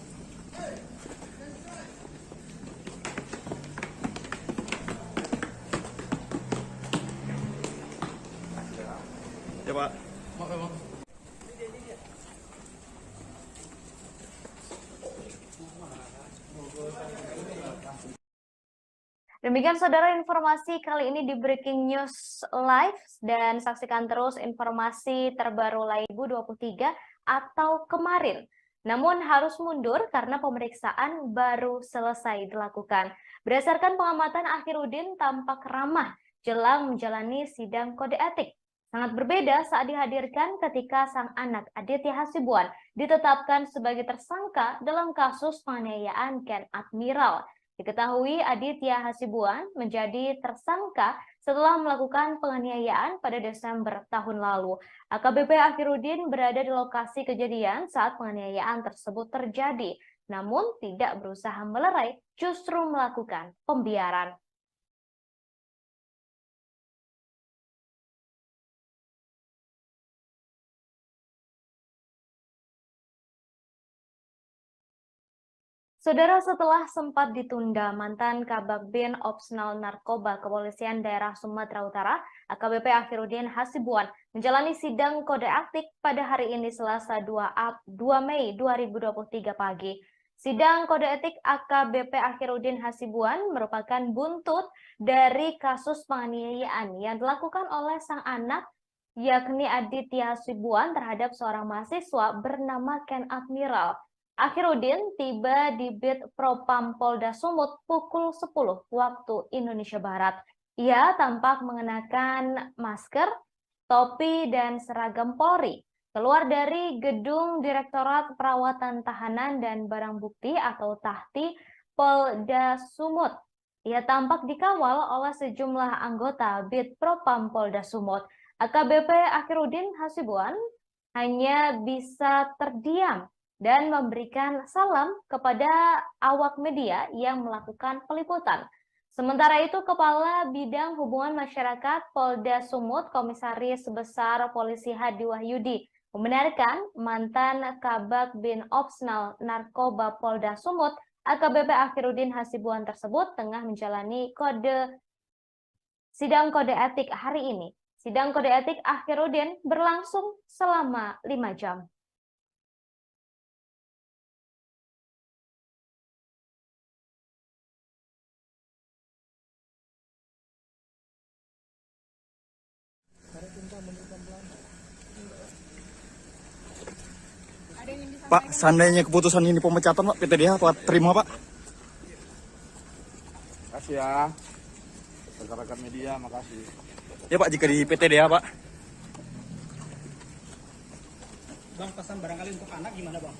Ya Pak. Oke Bang. Demikian, Saudara, informasi kali ini di Breaking News Live, dan saksikan terus informasi terbaru lain 2023 atau kemarin. Namun harus mundur karena pemeriksaan baru selesai dilakukan. Berdasarkan pengamatan, Akhirudin tampak ramah jelang menjalani sidang kode etik. Sangat berbeda saat dihadirkan ketika sang anak Aditya Hasibuan ditetapkan sebagai tersangka dalam kasus penganiayaan Ken Admiral. Diketahui Aditya Hasibuan menjadi tersangka setelah melakukan penganiayaan pada Desember tahun lalu. AKBP Akhirudin berada di lokasi kejadian saat penganiayaan tersebut terjadi, namun tidak berusaha melerai, justru melakukan pembiaran. Saudara, setelah sempat ditunda, mantan Kabakbin Opsnal Narkoba Kepolisian Daerah Sumatera Utara, AKBP Akhirudin Hasibuan, menjalani sidang kode etik pada hari ini Selasa 2 Mei 2023 pagi. Sidang kode etik AKBP Akhirudin Hasibuan merupakan buntut dari kasus penganiayaan yang dilakukan oleh sang anak, yakni Aditya Hasibuan, terhadap seorang mahasiswa bernama Ken Admiral. Akhirudin tiba di Bit Propam Polda Sumut pukul 10 waktu Indonesia Barat. Ia tampak mengenakan masker, topi, dan seragam Polri. Keluar dari gedung Direktorat Perawatan Tahanan dan Barang Bukti atau Tahti Polda Sumut. Ia tampak dikawal oleh sejumlah anggota Bit Propam Polda Sumut. AKBP Akhirudin Hasibuan hanya bisa terdiam dan memberikan salam kepada awak media yang melakukan peliputan. Sementara itu, Kepala Bidang Hubungan Masyarakat Polda Sumut, Komisaris Besar Polisi Hadi Wahyudi, membenarkan mantan Kabag Bin Opsnal Narkoba Polda Sumut, AKBP Akhiruddin Hasibuan tersebut tengah menjalani sidang kode etik hari ini. Sidang kode etik Akhiruddin berlangsung selama 5 jam. Pak, seandainya keputusan ini pemecatan Pak, PTDH Pak terima Pak? Makasih ya, rekan-rekan media, makasih. Ya Pak, jika di PTDH Pak. Bang, pesan barangkali untuk anak gimana Bang?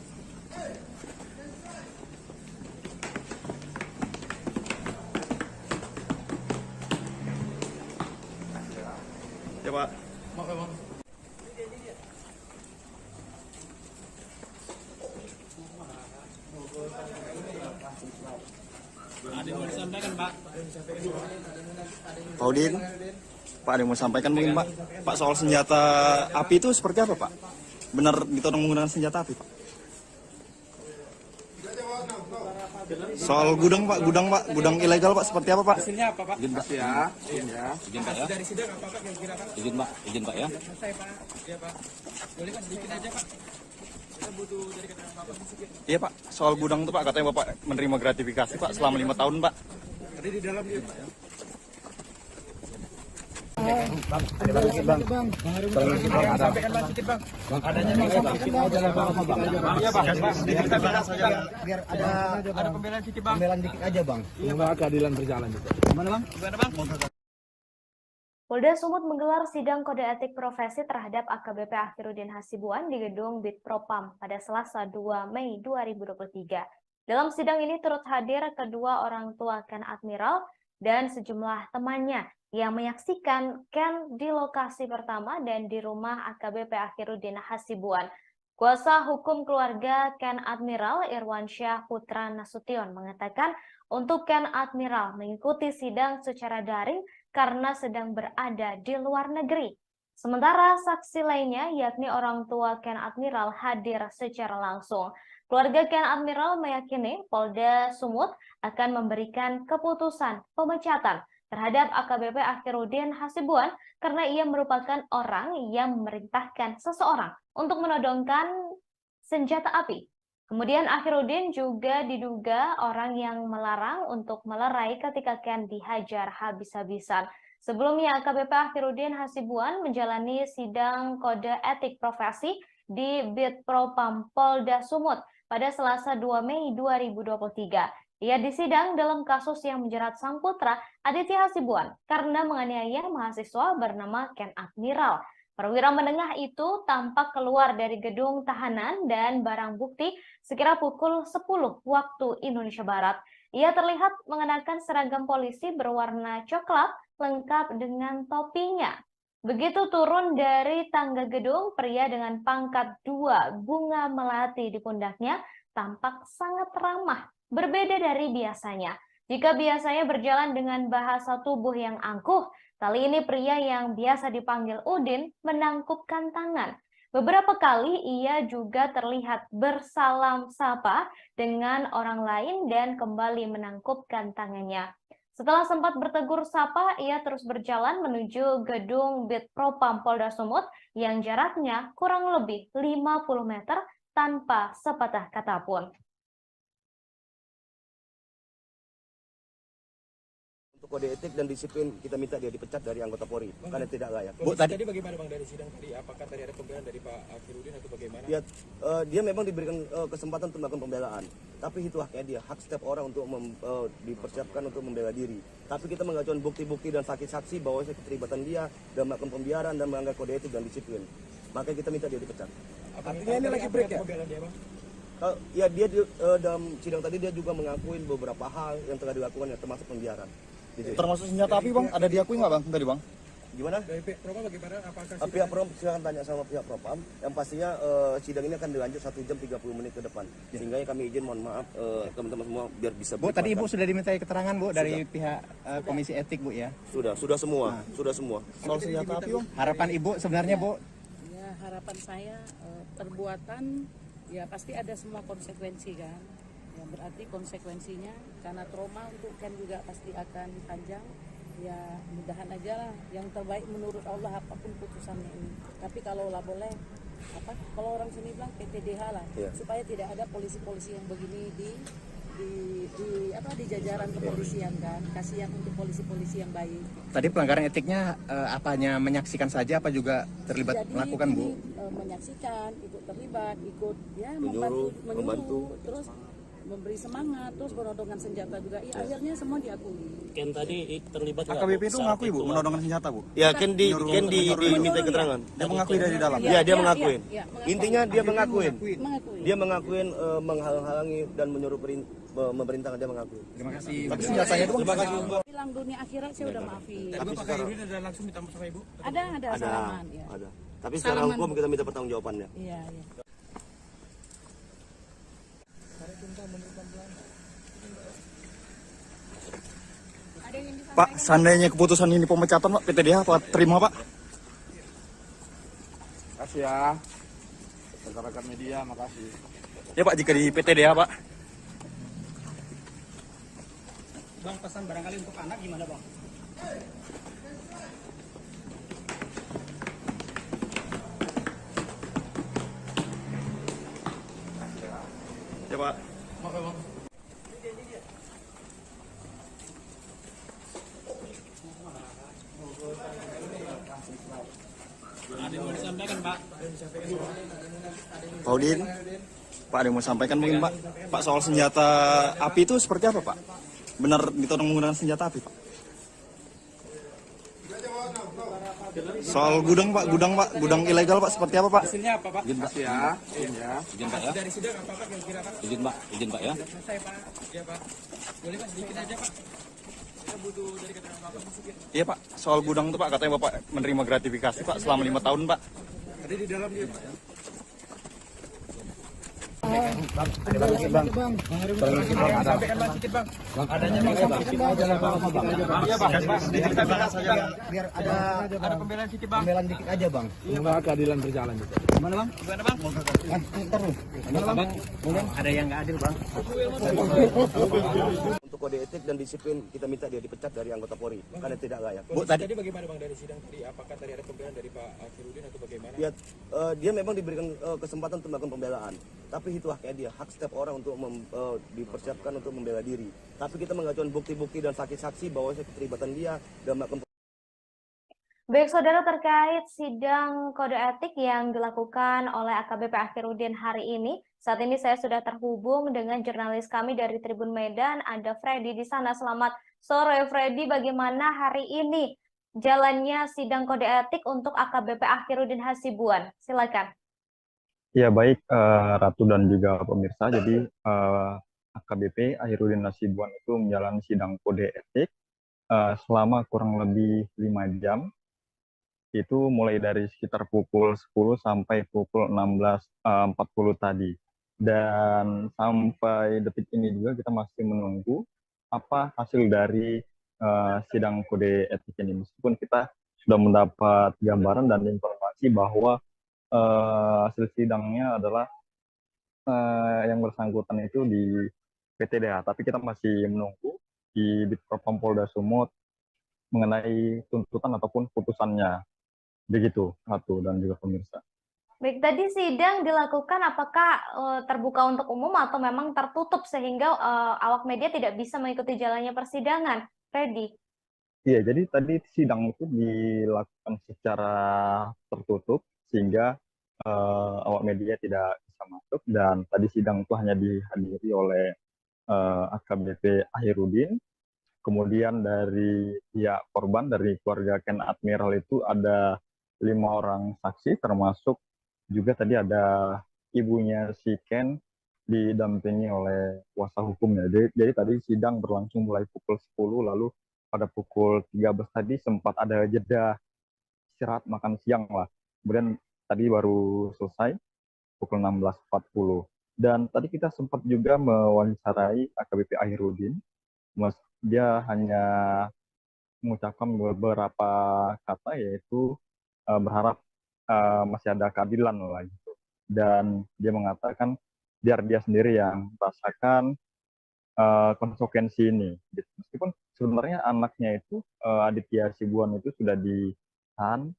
Ya Pak. Maaf ya Bang. Ada yang mau disampaikan Pak? Pak Udin, Pak ada yang mau sampaikan mungkin Pak? Pak, soal senjata api itu seperti apa Pak? Benar ditodong menggunakan senjata api Pak? Soal gudang Pak, gudang ilegal Pak seperti apa Pak? Hasilnya apa Pak? Izin Pak ya, izin ya. Izin Pak ya. Dari sidang apa Pak kira-kira Pak? Izin Pak ya. Selesai Pak. Iya Pak. Boleh Pak, sedikit aja Pak. Kita butuh dari keterangan Bapak sedikit. Iya Pak, soal gudang itu Pak, katanya Bapak menerima gratifikasi Pak selama 5 tahun Pak. Tadi di dalam dia Pak ya. Bang, sampaikan Bang sedikit Bang. Adanya Bang, sampaikan aja lah Bang. Iya Bang. Biar ada pembelaan sedikit Bang. Pembelaan dikit aja Bang. Semoga keadilan berjalan juga. Gimana Bang? Gimana Bang? Polda Sumut menggelar sidang kode etik profesi terhadap AKBP Akhiruddin Hasibuan di gedung Bitpropam pada Selasa 2 Mei 2023. Dalam sidang ini turut hadir kedua orang tua Ken Admiral dan sejumlah temannya yang menyaksikan Ken di lokasi pertama dan di rumah AKBP Akhiruddin Hasibuan. Kuasa hukum keluarga Ken Admiral Irwansyah Putra Nasution mengatakan untuk Ken Admiral mengikuti sidang secara daring karena sedang berada di luar negeri. Sementara saksi lainnya yakni orang tua Ken Admiral hadir secara langsung. Keluarga Ken Admiral meyakini Polda Sumut akan memberikan keputusan pemecatan terhadap AKBP Akhiruddin Hasibuan karena ia merupakan orang yang memerintahkan seseorang untuk menodongkan senjata api. Kemudian Akhiruddin juga diduga orang yang melarang untuk melerai ketika Ken dihajar habis-habisan. Sebelumnya AKBP Akhiruddin Hasibuan menjalani sidang kode etik profesi di Bitpropam Polda Sumut pada Selasa 2 Mei 2023. Ia disidang dalam kasus yang menjerat sang putra Aditya Hasibuan karena menganiaya mahasiswa bernama Ken Admiral. Perwira menengah itu tampak keluar dari gedung tahanan dan barang bukti sekira pukul 10 waktu Indonesia Barat. Ia terlihat mengenakan seragam polisi berwarna coklat lengkap dengan topinya. Begitu turun dari tangga gedung, pria dengan pangkat 2 bunga melati di pundaknya tampak sangat ramah, berbeda dari biasanya. Jika biasanya berjalan dengan bahasa tubuh yang angkuh, kali ini pria yang biasa dipanggil Udin menangkupkan tangan. Beberapa kali ia juga terlihat bersalam sapa dengan orang lain dan kembali menangkupkan tangannya. Setelah sempat bertegur sapa, ia terus berjalan menuju gedung Bitpropam Polda Sumut yang jaraknya kurang lebih 50 meter tanpa sepatah kata pun. Kode etik dan disiplin kita minta dia dipecat dari anggota Polri karena tidak layak. Bu, tadi bagaimana Bang dari sidang tadi? Apakah tadi ada pembelaan dari Pak Akhiruddin atau bagaimana? Ya, dia memang diberikan kesempatan untuk melakukan pembelaan, tapi itu haknya dia, hak setiap orang untuk dipersiapkan untuk membela diri. Tapi kita mengajukan bukti-bukti dan saksi-saksi bahwa keterlibatan dia dan melakukan pembiaran dan melanggar kode etik dan disiplin. Makanya kita minta dia dipecat. Artinya ini lagi break ya? Ya dia dalam sidang tadi dia juga mengakui beberapa hal yang telah dilakukan, termasuk pembiaran. Termasuk senjata api Bang, ada diakui nggak Bang tadi Bang? Gimana? Dari pihak Propam bagaimana? Apakah Pihak Propam silakan tanya sama pihak Propam. Yang pastinya sidang ini akan dilanjut 1 jam 30 menit ke depan. Sehingga kami izin mohon maaf teman-teman semua biar bisa. Bu, tadi Ibu sudah dimintai keterangan Bu dari pihak Komisi Etik Bu ya? Sudah semua, sudah semua. Soal senjata api, Om. Harapan Ibu sebenarnya Bu? Ya harapan saya perbuatan ya pasti ada semua konsekuensi kan. Ya berarti konsekuensinya karena trauma untuk Ken juga pasti akan panjang. Ya mudahan aja lah yang terbaik menurut Allah apapun putusannya ini. Tapi kalau lah boleh kalau orang sini bilang PTDH lah supaya tidak ada polisi-polisi yang begini di jajaran kepolisian kan. Kasihan untuk polisi-polisi yang baik. Tadi pelanggaran etiknya apanya menyaksikan saja apa juga terlibat melakukan Bu? Menyaksikan, ikut terlibat, ikut ya membantu, terus memberi semangat, terus penodongan senjata juga. Ya akhirnya semua diakui. Ken tadi terlibat AKBP itu mengakui Bu menodongkan senjata Bu? Ya, Ken diminta keterangan. Dia mengakui dari dalam. Ya, dia mengakuin. Mengakuin. Intinya dia mengakuin. Dia mengakuin menghalang-halangi dan menyuruh memerintahkan, dia mengakui. Terima kasih. Tapi senjatanya itu Terima kasih. Bilang dunia akhirat saya udah maafin. Tapi Pak Khairudin ada langsung minta maaf sama Ibu? Ada salaman ya. Ada. Tapi secara hukum kita minta pertanggungjawabannya. Iya. Pak, seandainya keputusan ini pemecatan Pak, PTDH apa terima Pak? Makasih ya. Rekan-rekan media, makasih. Ya Pak, jika di PTDH Pak. Bang, pesan barangkali untuk anak gimana Bang? Ya Pak. Oke Bang. Ada yang mau disampaikan Pak? Pak Udin, Pak ada yang mau sampaikan mungkin Pak? Pak soal senjata api itu seperti apa Pak? Benar ditodong menggunakan senjata api Pak? Soal gudang Pak, gudang ilegal Pak seperti apa Pak? Hasilnya apa Pak? Izin Pak ya. Izin Pak ya. Dari sidang apa Pak kira-kira Pak? Izin Pak ya. Sudah selesai Pak. Iya Pak. Boleh Pak sedikit aja Pak. Kita butuh dari keterangan Bapak sedikit. Iya Pak, soal gudang itu Pak katanya Bapak menerima gratifikasi Pak selama 5 tahun Pak. Ada di dalam dia Pak ya. Bang, sampaikan Bang sedikit Bang. Adanya Bang sedikit aja lah Bang. Iya Bang, diceritakan saja biar ada pembelaan sedikit Bang. Pembelaan dikit aja Bang. Semoga keadilan berjalan juga. Gimana Bang? Terus. Gimana Bang? Ada yang nggak adil Bang. Untuk kode etik dan disiplin kita minta dia dipecat dari anggota Polri karena tidak layak. Bu, tadi bagaimana Bang dari sidang tadi? Apakah tadi ada pembelaan dari Pak Khairudin atau bagaimana? Ya, dia memang diberikan kesempatan untuk melakukan pembelaan. Tapi itu haknya dia, hak setiap orang untuk dipersiapkan untuk membela diri. Tapi kita mengajukan bukti-bukti dan saksi-saksi bahwa keterlibatan dia dan melakukan. Baik saudara, terkait sidang kode etik yang dilakukan oleh AKBP Akhirudin hari ini, saat ini saya sudah terhubung dengan jurnalis kami dari Tribun Medan, ada Freddy di sana. Selamat sore Freddy, bagaimana hari ini jalannya sidang kode etik untuk AKBP Akhirudin Hasibuan? Silakan. Ya baik Ratu dan juga pemirsa, jadi AKBP Akhirudin Hasibuan itu menjalani sidang kode etik selama kurang lebih 5 jam. Itu mulai dari sekitar pukul 10 sampai pukul 16.40 tadi. Dan sampai detik ini juga kita masih menunggu apa hasil dari sidang kode etik ini. Meskipun kita sudah mendapat gambaran dan informasi bahwa hasil sidangnya adalah yang bersangkutan itu di PTDH. Tapi kita masih menunggu di Bitpropam Polda Sumut mengenai tuntutan ataupun putusannya. Begitu, Ratu dan juga pemirsa. Baik, tadi sidang dilakukan apakah terbuka untuk umum atau memang tertutup sehingga awak media tidak bisa mengikuti jalannya persidangan, Freddy? Iya, jadi tadi sidang itu dilakukan secara tertutup sehingga awak media tidak bisa masuk, dan tadi sidang itu hanya dihadiri oleh AKBP Akhirudin. Kemudian dari pihak korban, dari keluarga Ken Admiral itu ada 5 orang saksi, termasuk juga tadi ada ibunya si Ken didampingi oleh kuasa hukumnya. Jadi tadi sidang berlangsung mulai pukul 10, lalu pada pukul 13 tadi sempat ada jeda istirahat makan siang lah. Kemudian tadi baru selesai pukul 16.40. Dan tadi kita sempat juga mewawancarai AKBP Ahirudin. Dia hanya mengucapkan beberapa kata, yaitu berharap masih ada keadilan lah gitu. Dan dia mengatakan biar dia sendiri yang merasakan konsekuensi ini. Meskipun sebenarnya anaknya itu Aditya Hasibuan itu sudah ditahan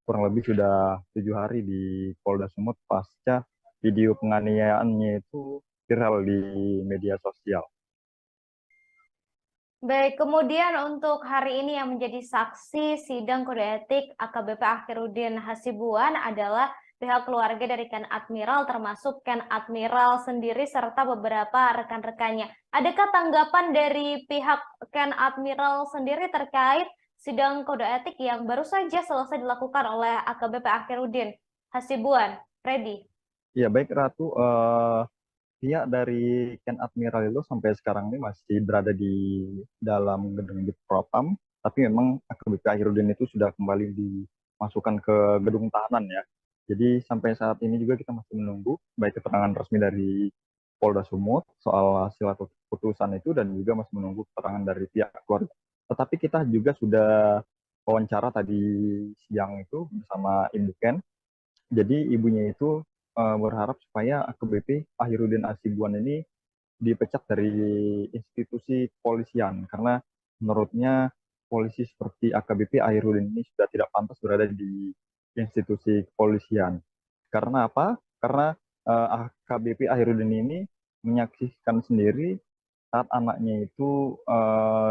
kurang lebih sudah 7 hari di Polda Sumut pasca video penganiayaannya itu viral di media sosial. Baik, kemudian untuk hari ini yang menjadi saksi sidang kode etik AKBP Akhirudin Hasibuan adalah pihak keluarga dari Ken Admiral, termasuk Ken Admiral sendiri serta beberapa rekan-rekannya. Adakah tanggapan dari pihak Ken Admiral sendiri terkait sidang kode etik yang baru saja selesai dilakukan oleh AKBP Akhirudin Hasibuan? Freddy. Ya baik Ratu, pihak dari Ken Admiral itu sampai sekarang ini masih berada di dalam gedung Propam, tapi memang AKBP Ahirudin itu sudah kembali dimasukkan ke gedung tahanan ya. Jadi sampai saat ini juga kita masih menunggu baik keterangan resmi dari Polda Sumut soal hasil atau putusan itu, dan juga masih menunggu keterangan dari pihak keluarga. Tetapi kita juga sudah wawancara tadi siang itu bersama Ibu Ken. Jadi ibunya itu berharap supaya AKBP Ahirudin Hasibuan ini dipecat dari institusi kepolisian, karena menurutnya polisi seperti AKBP Ahirudin ini sudah tidak pantas berada di institusi kepolisian. Karena apa? Karena AKBP Ahirudin ini menyaksikan sendiri saat anaknya itu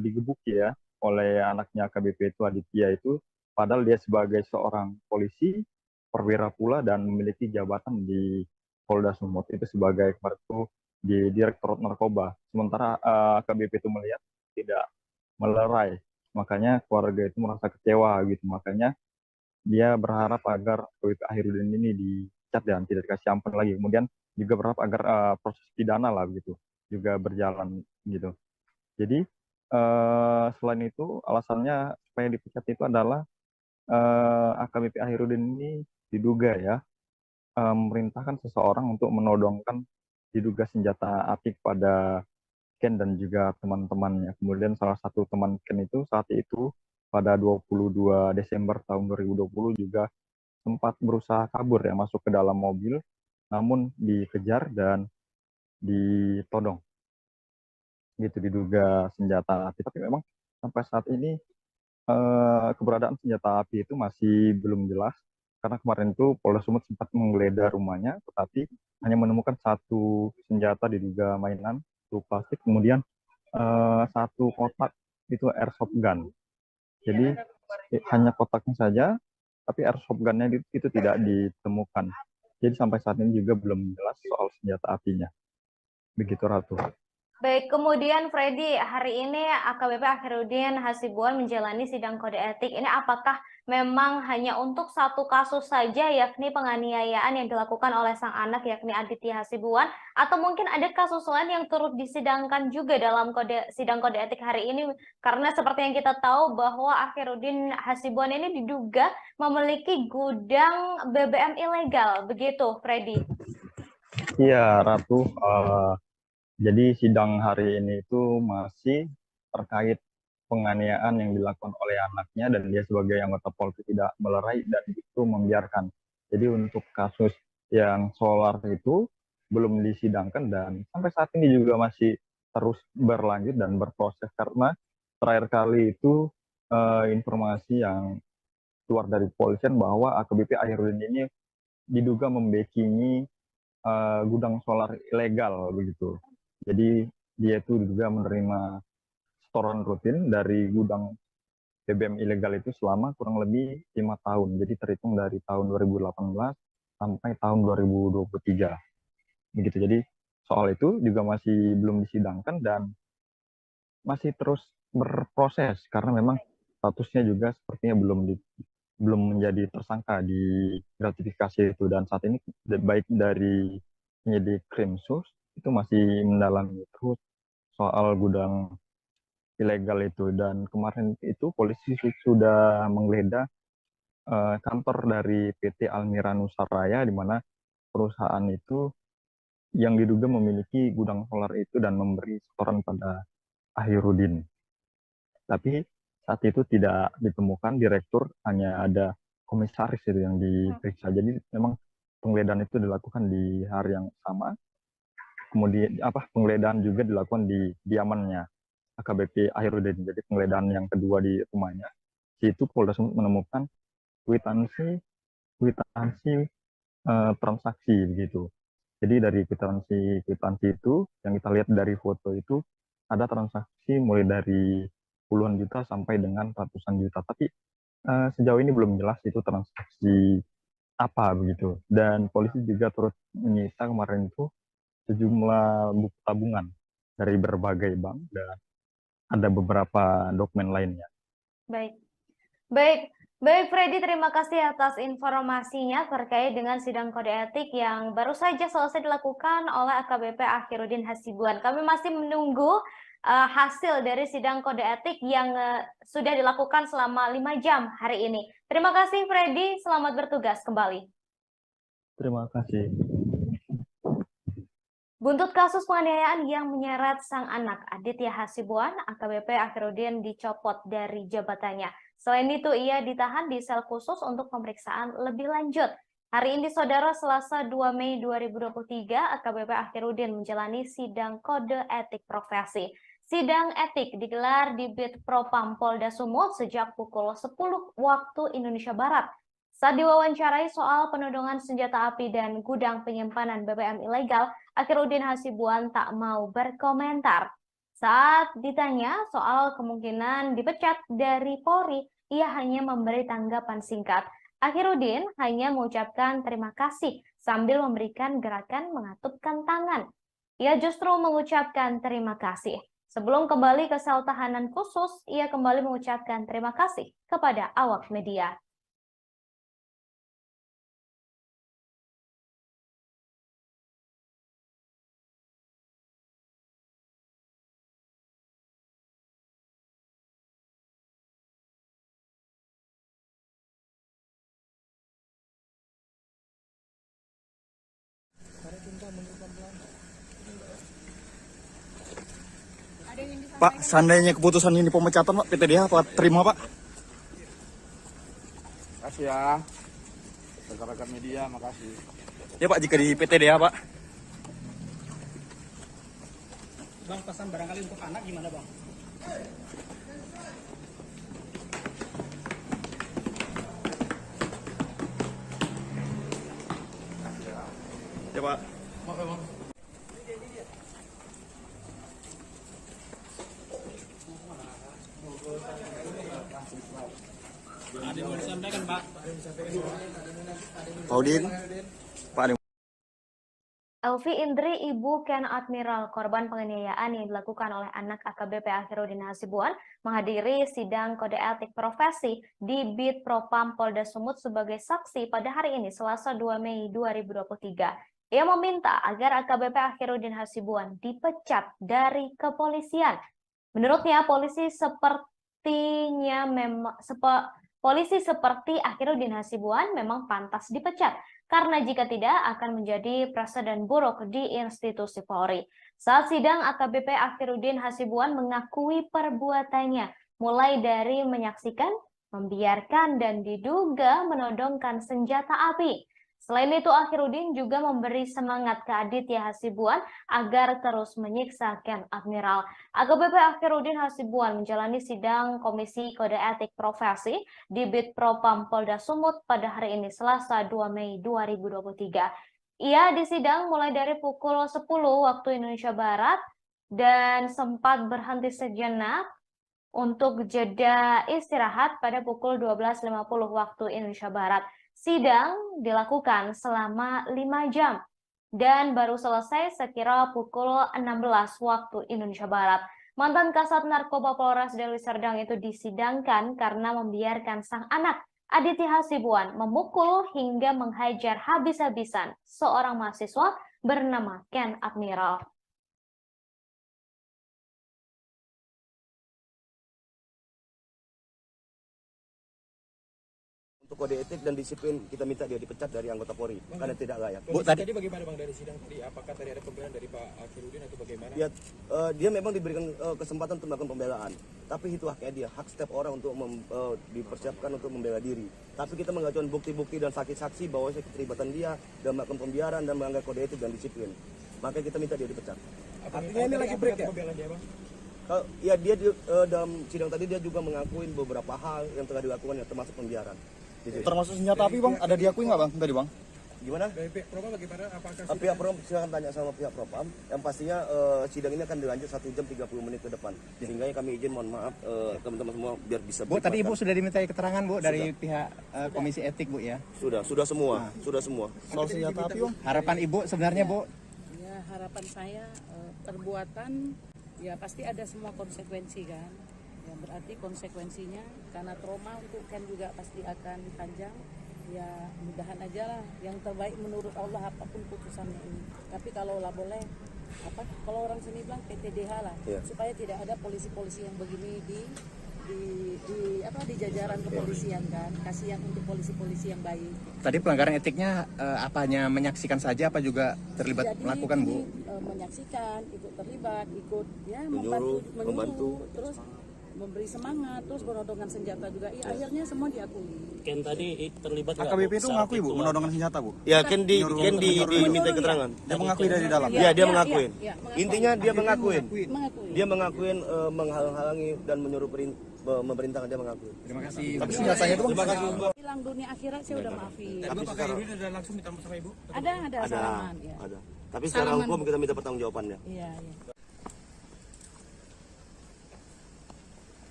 digebuki ya oleh anaknya AKBP itu Aditya itu, padahal dia sebagai seorang polisi perwira pula dan memiliki jabatan di Polda Sumut itu sebagai kemarin itu di Direktorat Narkoba. Sementara AKBP itu melihat tidak melerai, makanya keluarga itu merasa kecewa gitu. Makanya dia berharap agar AKBP Ahirudin ini dicat dan tidak dikasih ampun lagi. Kemudian juga berharap agar proses pidana lah gitu juga berjalan gitu. Jadi selain itu alasannya supaya dipecat itu adalah AKBP Ahirudin ini diduga ya memerintahkan seseorang untuk menodongkan diduga senjata api kepada Ken dan juga teman-temannya. Kemudian salah satu teman Ken itu saat itu pada 22 Desember tahun 2020 juga sempat berusaha kabur ya, masuk ke dalam mobil, namun dikejar dan ditodong. Gitu, diduga senjata api. Tapi memang sampai saat ini keberadaan senjata api itu masih belum jelas, karena kemarin itu Polda Sumut sempat menggeledah rumahnya, tetapi hanya menemukan satu senjata diduga mainan berupa plastik, kemudian satu kotak itu airsoft gun. Jadi hanya kotaknya saja, tapi airsoft gunnya itu tidak ditemukan. Jadi sampai saat ini juga belum jelas soal senjata apinya. Begitu Ratu. Baik, kemudian Freddy, hari ini AKBP Akhirudin Hasibuan menjalani sidang kode etik. Ini apakah memang hanya untuk satu kasus saja, yakni penganiayaan yang dilakukan oleh sang anak, yakni Aditya Hasibuan, atau mungkin ada kasus lain yang turut disidangkan juga dalam sidang kode etik hari ini? Karena seperti yang kita tahu bahwa Akhirudin Hasibuan ini diduga memiliki gudang BBM ilegal, begitu Freddy? Iya, Ratu. Jadi sidang hari ini itu masih terkait penganiayaan yang dilakukan oleh anaknya, dan dia sebagai anggota Polri tidak melerai dan justru membiarkan. Jadi untuk kasus yang solar itu belum disidangkan dan sampai saat ini juga masih terus berlanjut dan berproses, karena terakhir kali itu informasi yang keluar dari kepolisian bahwa AKBP Ahirudin ini diduga membackingi gudang solar ilegal begitu. Jadi dia itu diduga menerima setoran rutin dari gudang BBM ilegal itu selama kurang lebih 5 tahun. Jadi terhitung dari tahun 2018 sampai tahun 2023. Begitu. Jadi soal itu juga masih belum disidangkan dan masih terus berproses, karena memang statusnya juga sepertinya belum menjadi tersangka di gratifikasi itu. Dan saat ini baik dari penyidik Krimsus itu masih mendalami terus soal gudang ilegal itu, dan kemarin itu polisi sudah menggeledah kantor dari PT Almira Nusaraya, di mana perusahaan itu yang diduga memiliki gudang solar itu dan memberi setoran pada Ahirudin. Tapi saat itu tidak ditemukan direktur, hanya ada komisaris itu yang diperiksa. Jadi memang penggeledahan itu dilakukan di hari yang sama. Kemudian penggeledahan juga dilakukan di diamannya AKBP Ahirudin. Jadi penggeledahan yang kedua di rumahnya, di situ Polda Sumut menemukan kwitansi transaksi begitu. Jadi dari kwitansi itu yang kita lihat dari foto itu ada transaksi mulai dari puluhan juta sampai dengan ratusan juta. Tapi sejauh ini belum jelas itu transaksi apa begitu. Dan polisi juga turut menyita kemarin itu sejumlah buku tabungan dari berbagai bank dan ada beberapa dokumen lainnya. Baik, Freddy, terima kasih atas informasinya terkait dengan sidang kode etik yang baru saja selesai dilakukan oleh AKBP Akhirudin Hasibuan. Kami masih menunggu hasil dari sidang kode etik yang sudah dilakukan selama 5 jam hari ini. Terima kasih Freddy, selamat bertugas kembali. Terima kasih. Buntut kasus penganiayaan yang menyeret sang anak Aditya Hasibuan, AKBP Akhirudin dicopot dari jabatannya. Selain itu, ia ditahan di sel khusus untuk pemeriksaan lebih lanjut. Hari ini, Saudara, Selasa 2 Mei 2023, AKBP Akhirudin menjalani sidang kode etik profesi. Sidang etik digelar di Bid Propam Polda Sumut sejak pukul 10 waktu Indonesia Barat. Saat diwawancarai soal penodongan senjata api dan gudang penyimpanan BBM ilegal, Akhirudin Hasibuan tak mau berkomentar. Saat ditanya soal kemungkinan dipecat dari Polri, ia hanya memberi tanggapan singkat. Akhirudin hanya mengucapkan terima kasih sambil memberikan gerakan mengatupkan tangan. Ia justru mengucapkan terima kasih. Sebelum kembali ke sel tahanan khusus, ia kembali mengucapkan terima kasih kepada awak media. Pak, seandainya keputusan ini pemecatan, Pak, PTDH apa terima, Pak? Makasih ya. Rekan-rekan media, makasih. Ya, Pak, jika di PTDH, Pak. Bang, pesan barangkali untuk anak gimana, Bang? Ya, Pak. Maaf, Bang. Ada yang mau disampaikan, Pak? Pak Udin. Pak, ada Elvi Indri, ibu Ken Admiral, korban penganiayaan yang dilakukan oleh anak AKBP Akhirudin Hasibuan, menghadiri sidang kode etik profesi di Bid Propam Polda Sumut sebagai saksi pada hari ini, Selasa 2 Mei 2023. Ia meminta agar AKBP Akhirudin Hasibuan dipecat dari kepolisian. Menurutnya, polisi seperti Akhirudin Hasibuan memang pantas dipecat, karena jika tidak akan menjadi presiden buruk di institusi Polri. Saat sidang, AKBP Akhirudin Hasibuan mengakui perbuatannya, mulai dari menyaksikan, membiarkan, dan diduga menodongkan senjata api. Selain itu, Akhirudin juga memberi semangat ke Aditya Hasibuan agar terus menyiksa Ken Admiral. AKBP Akhirudin Hasibuan menjalani sidang Komisi Kode Etik Profesi di Bid Propam Polda Sumut pada hari ini, Selasa 2 Mei 2023. Ia disidang mulai dari pukul 10 waktu Indonesia Barat dan sempat berhenti sejenak untuk jeda istirahat pada pukul 12.50 waktu Indonesia Barat. Sidang dilakukan selama 5 jam dan baru selesai sekira pukul 16 waktu Indonesia Barat. Mantan Kasat Narkoba Polres Deli Serdang itu disidangkan karena membiarkan sang anak Aditya Hasibuan memukul hingga menghajar habis-habisan seorang mahasiswa bernama Ken Admiral. Untuk kode etik dan disiplin, kita minta dia dipecat dari anggota Polri karena tidak layak. Bu, tadi bagaimana Bang dari sidang tadi? Apakah tadi ada pembelaan dari Pak Akhirudin atau bagaimana? Ya, dia memang diberikan kesempatan untuk melakukan pembelaan, tapi itu haknya dia, hak setiap orang untuk dipersiapkan untuk membela diri. Tapi kita mengajukan bukti-bukti dan saksi-saksi bahwa keterlibatan dia dalam melakukan pembiaran dan melanggar kode etik dan disiplin. Maka kita minta dia dipecat. Artinya ini lagi break ya? Ya dia dalam sidang tadi dia juga mengakuin beberapa hal yang telah dilakukan, ya, termasuk pembiaran. Termasuk senjata api Bang, ada diakui nggak Bang tadi Bang? Gimana? Dari pihak Propam bagaimana? Apakah Pihak Propam, silakan tanya sama pihak Propam. Yang pastinya sidang ini akan dilanjut 1 jam 30 menit ke depan. Sehingga kami izin, mohon maaf teman-teman semua biar bisa. Bu, tadi Ibu sudah dimintai keterangan Bu dari pihak Komisi Etik Bu ya? Sudah semua, sudah semua. Soal senjata api Bang? Harapan Ibu sebenarnya Bu? Ya, harapan saya perbuatan ya pasti ada semua konsekuensi kan. Ya berarti konsekuensinya karena trauma untuk Ken juga pasti akan panjang. Ya mudahan aja lah yang terbaik menurut Allah apapun putusannya ini. Tapi kalau lah boleh kalau orang sini bilang PTDH lah, supaya tidak ada polisi-polisi yang begini di jajaran kepolisian kan. Kasihan untuk polisi-polisi yang baik. Tadi pelanggaran etiknya apanya menyaksikan saja apa juga terlibat melakukan Bu? Menyaksikan, ikut terlibat, ikut ya membantu, terus memberi semangat, terus menodongkan senjata juga. Ya, akhirnya semua diakui. Ken tadi terlibat AKBP itu mengakui Bu, menodongkan senjata Bu? Ya, Ken diminta keterangan. Dia mengakui dari dalam? Ya, dia mengakuin. Intinya dia mengakuin. Dia mengakuin menghalang-halangi dan menyuruh memerintahkan, dia mengakui. Terima kasih. Tapi senjatanya itu Terima kasih. Hilang dunia akhirat saya udah maafin. Tapi Pak Akhirudin ada langsung minta sama Ibu? Ada salaman ya. Ada. Tapi secara hukum kita minta pertanggungjawabannya. Iya.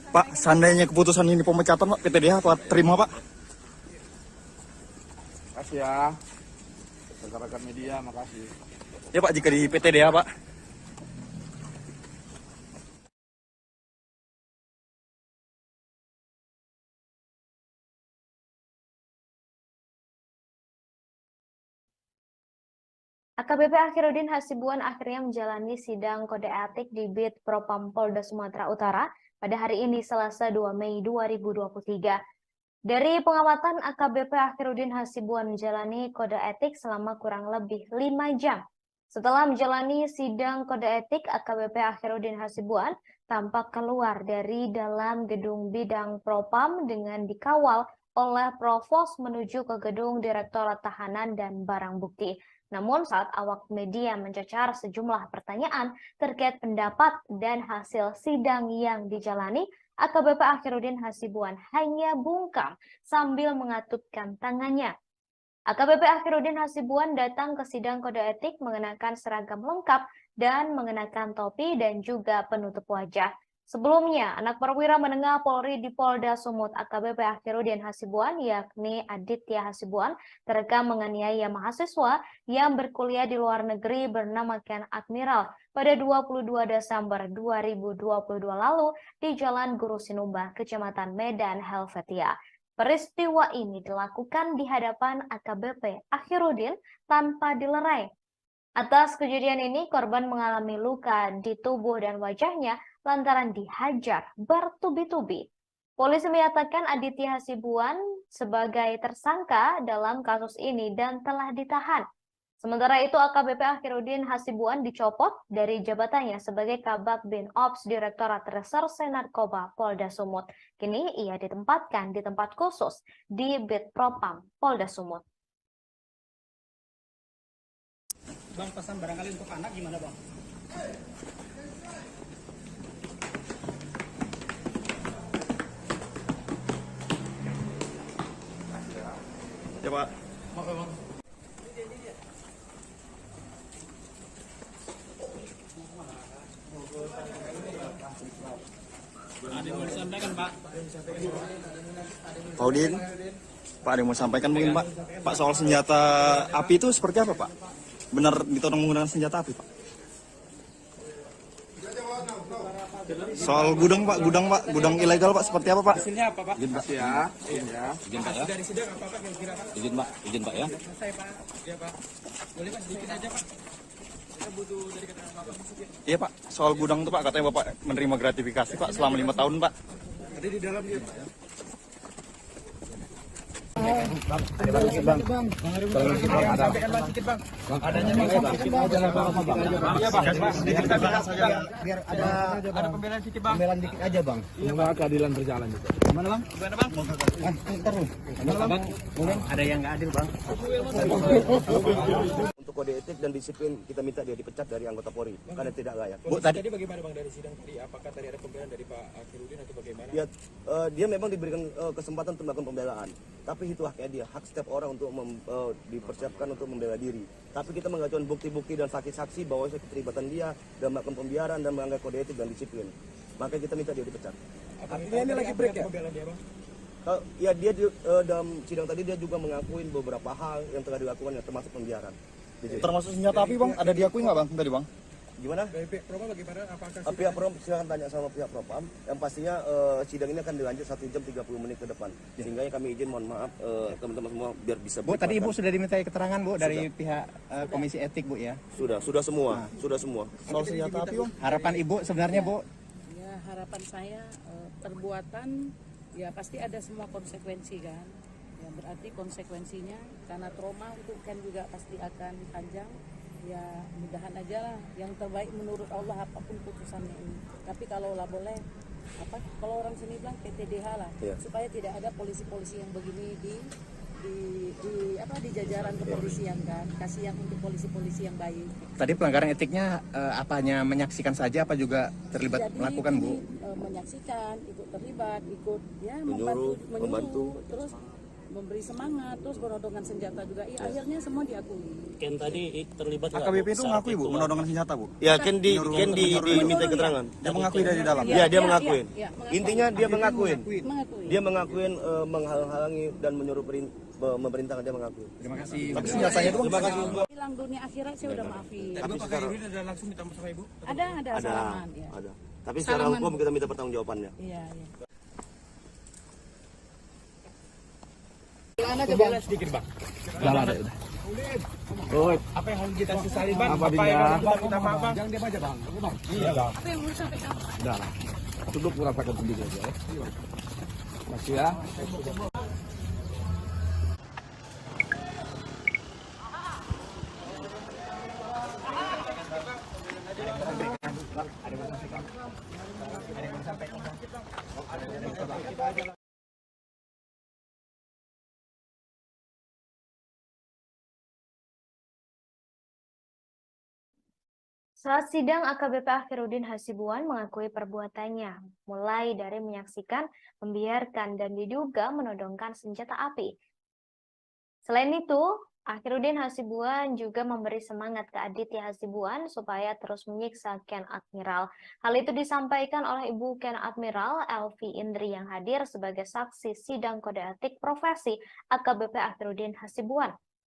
Pak, seandainya keputusan ini pemecatan Pak, PTDH apa terima Pak? Makasih ya. Rekan-rekan media, makasih. Ya Pak, jika di PTDH Pak. AKBP Akhirudin Hasibuan akhirnya menjalani sidang kode etik di Bid Propam Polda Sumatera Utara pada hari ini Selasa 2 Mei 2023. Dari pengamatan, AKBP Akhirudin Hasibuan menjalani kode etik selama kurang lebih 5 jam. Setelah menjalani sidang kode etik, AKBP Akhirudin Hasibuan tampak keluar dari dalam gedung bidang Propam dengan dikawal oleh Provos menuju ke gedung Direktorat Tahanan dan Barang Bukti. Namun saat awak media mencecar sejumlah pertanyaan terkait pendapat dan hasil sidang yang dijalani, AKBP Akhirudin Hasibuan hanya bungkam sambil mengatupkan tangannya. AKBP Akhirudin Hasibuan datang ke sidang kode etik mengenakan seragam lengkap dan mengenakan topi dan juga penutup wajah. Sebelumnya, anak perwira menengah Polri di Polda Sumut AKBP Akhirudin Hasibuan, yakni Aditya Hasibuan, terekam menganiaya mahasiswa yang berkuliah di luar negeri bernama Ken Admiral pada 22 Desember 2022 lalu di Jalan Guru Sinumba, Kecamatan Medan, Helvetia. Peristiwa ini dilakukan di hadapan AKBP Akhirudin tanpa dilerai. Atas kejadian ini, korban mengalami luka di tubuh dan wajahnya lantaran dihajar bertubi-tubi. Polisi menyatakan Aditya Hasibuan sebagai tersangka dalam kasus ini dan telah ditahan. Sementara itu, AKBP Akhirudin Hasibuan dicopot dari jabatannya sebagai Kabak Bin Ops Direktorat Reserse Narkoba Polda Sumut. Kini ia ditempatkan di tempat khusus di Bid Propam Polda Sumut. Bang, pesan barangkali untuk anak gimana Bang? Ya Pak. Maaf Bang. Ada yang mau disampaikan Pak? Pak Udin, Pak ada yang mau sampaikan mungkin Pak? Pak soal senjata api itu seperti apa Pak? Benar ditodong menggunakan senjata api Pak? Soal gudang Pak, gudang ilegal Pak, seperti apa Pak? Hasilnya apa Pak? Izin Pak ya. Izin Pak ya. Dari sidang apa Pak kira-kira Pak? Izin Pak ya. Selesai Pak. Iya Pak. Boleh Pak, sedikit aja Pak. Kita butuh dari keterangan Bapak sedikit. Iya Pak, soal gudang itu Pak, katanya Bapak menerima gratifikasi Pak selama 5 tahun Pak. Ada di dalam dia Pak ya. Bang, sampaikan Bang sedikit Bang. Adanya Bang, sedikit aja lah Bang. Iya Bang, biar ada pembelaan sedikit Bang. Pembelaan dikit aja Bang. Semoga keadilan berjalan juga. Gimana Bang? Gimana Bang? Terus. Gimana Bang? Ada yang nggak adil Bang. Untuk kode etik dan disiplin kita minta dia dipecat dari anggota Polri karena tidak layak. Bu, tadi bagaimana Bang dari sidang tadi? Apakah tadi ada pembelaan dari Pak Akhirudin atau bagaimana? Ya, dia memang diberikan kesempatan untuk melakukan pembelaan, tapi itu haknya dia, hak setiap orang untuk dipersiapkan untuk membela diri. Tapi kita mengajukan bukti-bukti dan saksi-saksi bahwa keterlibatan dia dan melakukan pembiaran dan melanggar kode etik dan disiplin. Maka kita minta dia dipecat. Artinya ini lagi break ya? Pembelaan dia Bang? Ya dia dalam sidang tadi dia juga mengakuin beberapa hal yang telah dilakukan termasuk pembiaran. Termasuk senjata api Bang, ada diakui nggak Bang tadi Bang? Gimana? Dari pihak Propam bagaimana? Apakah Pihak Propam silakan tanya sama pihak Propam. Yang pastinya sidang ini akan dilanjut 1 jam 30 menit ke depan. Sehingga kami izin mohon maaf teman-teman semua biar bisa. Bu, tadi Ibu sudah dimintai keterangan Bu dari pihak Komisi Etik Bu ya? Sudah semua, sudah semua. Soal senjata api Bang? Harapan Ibu sebenarnya Bu? Ya harapan saya perbuatan ya pasti ada semua konsekuensi kan. Ya berarti konsekuensinya karena trauma untuk kan juga pasti akan panjang. Ya mudahan aja lah yang terbaik menurut Allah apapun putusannya ini. Tapi kalau lah boleh kalau orang sini bilang PTDH lah supaya tidak ada polisi-polisi yang begini di jajaran kepolisian kan. Kasihan untuk polisi-polisi yang baik. Tadi pelanggaran etiknya apanya menyaksikan saja apa juga terlibat melakukan Bu? Menyaksikan, ikut terlibat, ikut ya membantu, terus memberi semangat, terus penodongan senjata juga. Ya, akhirnya semua diakui. Ken tadi terlibat nggak, AKBP Bu, itu saat mengakui Bu, itu, menodongan senjata Bu? Ya Ken diminta keterangan. Dia mengakui dari dalam? Ya dia mengakuin. Ya, Intinya dia mengakuin. Dia mengakuin menghalang-halangi dan menyuruh memerintahkan, dia mengakui. Terima kasih. Tapi senjatanya itu Terima kasih. Hilang dunia akhirat saya udah maafin. Tapi Pak Akhirudin ada langsung minta maaf sama Ibu? Ada salaman ya. Ada. Tapi secara hukum kita minta pertanggungjawabannya. Iya, iya. Pembelaan sedikit Bang. Jalan deh udah. Apa yang harus kita sesali Bang? Apa yang harus kita minta maaf Bang? Jangan diam aja Bang. Iya Bang. Apa yang harus sampaikan? Udah lah. Duduk merasakan sendiri aja ya. Masih ya. Saat sidang, AKBP Akhirudin Hasibuan mengakui perbuatannya, mulai dari menyaksikan, membiarkan, dan diduga menodongkan senjata api. Selain itu, Akhirudin Hasibuan juga memberi semangat ke Aditya Hasibuan supaya terus menyiksa Ken Admiral. Hal itu disampaikan oleh Ibu Ken Admiral Elvi Indri yang hadir sebagai saksi sidang kode etik profesi AKBP Akhirudin Hasibuan.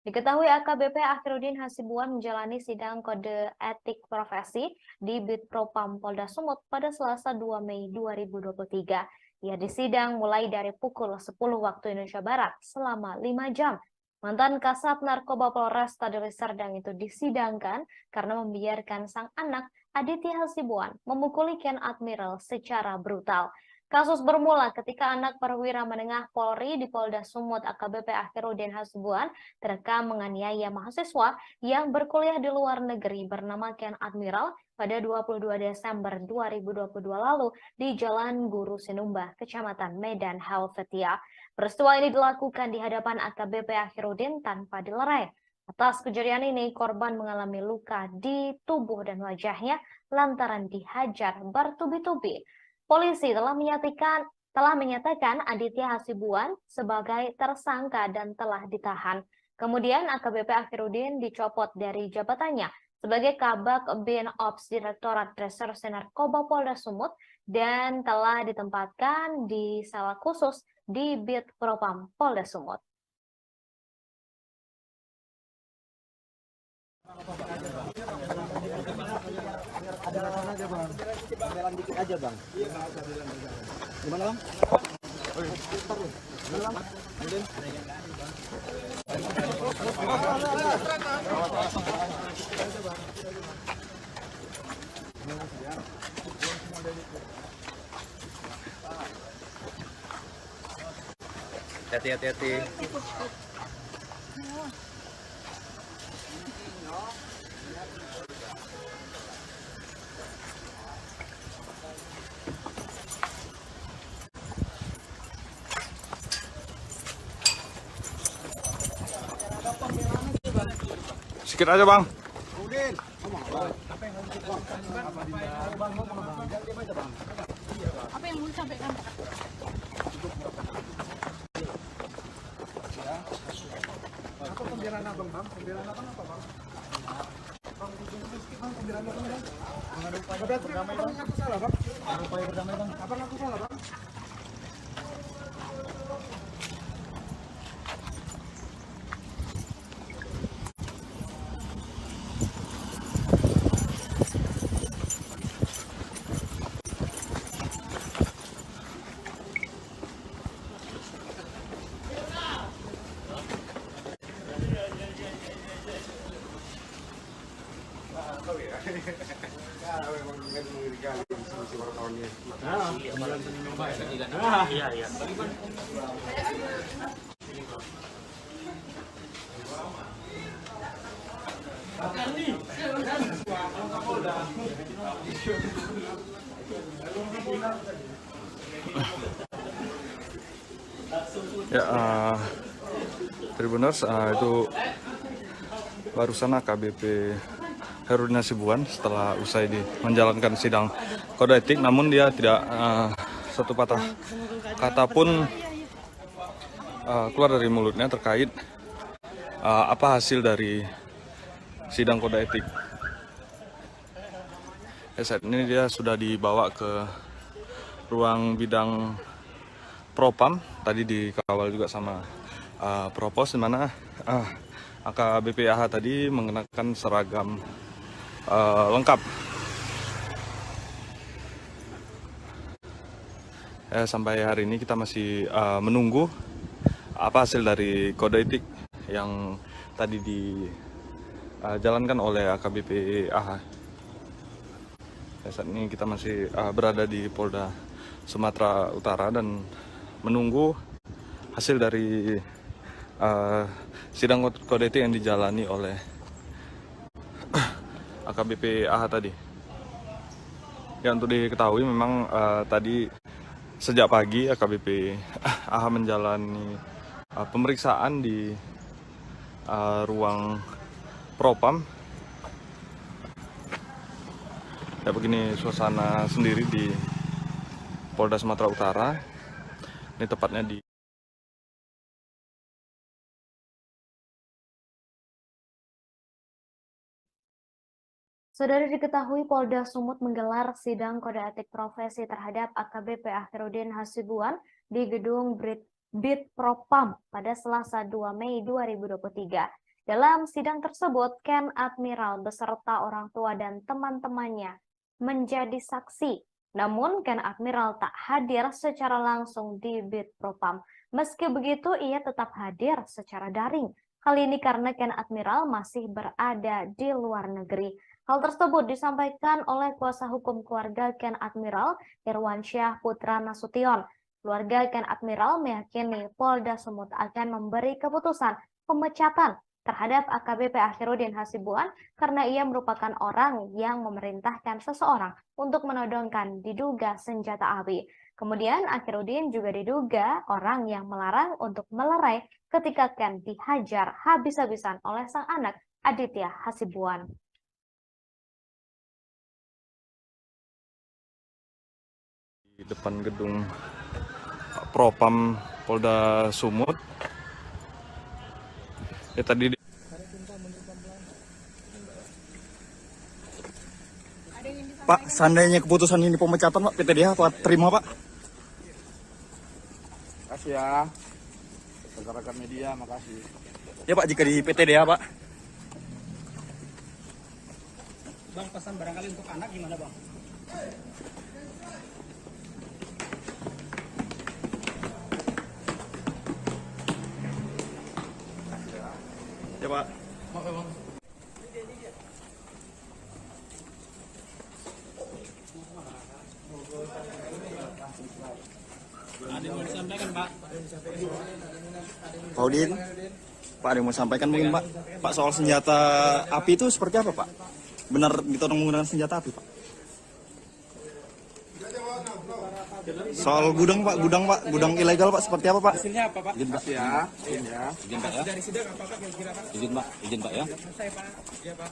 Diketahui AKBP Akhirudin Hasibuan menjalani sidang kode etik profesi di Bid Propam Polda Sumut pada Selasa 2 Mei 2023. Ia disidang mulai dari pukul 10 waktu Indonesia Barat selama 5 jam. Mantan Kasat Narkoba Polresta Deli Serdang itu disidangkan karena membiarkan sang anak Aditya Hasibuan memukuli Ken Admiral secara brutal. Kasus bermula ketika anak perwira menengah Polri di Polda Sumut AKBP Akhirudin Hasibuan terekam menganiaya mahasiswa yang berkuliah di luar negeri bernama Ken Admiral pada 22 Desember 2022 lalu di Jalan Guru Sinumba, Kecamatan Medan Helvetia. Peristiwa ini dilakukan di hadapan AKBP Akhirudin tanpa dilerai. Atas kejadian ini, korban mengalami luka di tubuh dan wajahnya lantaran dihajar bertubi-tubi. Polisi telah menyatakan Aditya Hasibuan sebagai tersangka dan telah ditahan. Kemudian AKBP Akhirudin dicopot dari jabatannya sebagai Kabak Bin Ops Direktorat Reserse Narkoba Polda Sumut dan telah ditempatkan di sel khusus di Bid Propam Polda Sumut. Ada Pembelaan dikit aja bang. Gimana bang? Gimana bang? Hati-hati. Sedikit aja bang. Apa yang mau disampaikan? Apa pembelaan abang bang? Pembelaan abang apa bang? Bang, pembelaan abang bang? Berarti abang ngaku salah bang? Upaya berdamai bang. Abang ngaku salah bang? Iya. Ya, Tribuners, itu barusan AKBP Herudin Hasibuan setelah usai menjalankan sidang kode etik, namun dia tidak satu patah kata pun keluar dari mulutnya terkait apa hasil dari sidang kode etik. Saat ini dia sudah dibawa ke ruang bidang Propam, tadi dikawal juga sama Propos, di mana AKBP AH tadi mengenakan seragam lengkap. Sampai hari ini kita masih menunggu apa hasil dari kode etik yang tadi dijalankan oleh AKBP AH. Saat ini kita masih berada di Polda Sumatera Utara dan menunggu hasil dari sidang kode etik yang dijalani oleh AKBP AH tadi. Ya, untuk diketahui memang tadi sejak pagi AKBP AH menjalani pemeriksaan di ruang Propam. Ya, begini suasana sendiri di Polda Sumatera Utara. Ini tepatnya di Saudara, diketahui Polda Sumut menggelar sidang kode etik profesi terhadap AKBP Akhirudin Hasibuan di gedung Bid Propam pada Selasa 2 Mei 2023. Dalam sidang tersebut, Ken Admiral beserta orang tua dan teman-temannya menjadi saksi. Namun, Ken Admiral tak hadir secara langsung di Bid Propam. Meski begitu, ia tetap hadir secara daring. Kali ini karena Ken Admiral masih berada di luar negeri. Hal tersebut disampaikan oleh kuasa hukum keluarga Ken Admiral, Irwansyah Putra Nasution. Keluarga Ken Admiral meyakini Polda Sumut akan memberi keputusan pemecatan terhadap AKBP Akhirudin Hasibuan karena ia merupakan orang yang memerintahkan seseorang untuk menodongkan diduga senjata api. Kemudian Akhirudin juga diduga orang yang melarang untuk melerai ketika Ken dihajar habis-habisan oleh sang anak Aditya Hasibuan. Di depan gedung Propam Polda Sumut. Ya, tadi Pak, seandainya keputusan ini pemecatan Pak, PTDH Pak terima Pak? Makasih ya rekan-rekan media, makasih. Ya Pak, jika di PTDH Pak. Bang, pesan barangkali untuk anak gimana bang? Ya Pak. Oke bang. Ada yang mau disampaikan Pak? Pak Udin, Pak ada yang mau sampaikan mungkin Pak? Pak soal senjata api itu seperti apa Pak? Benar ditodong menggunakan senjata api Pak? Soal gudang Pak, gudang ilegal Pak seperti apa Pak? Hasilnya apa Pak? Izin Pak ya. Izin Pak ya. Dari sidang apa Pak kira-kira Pak? Izin Pak ya. Selesai Pak. Iya Pak.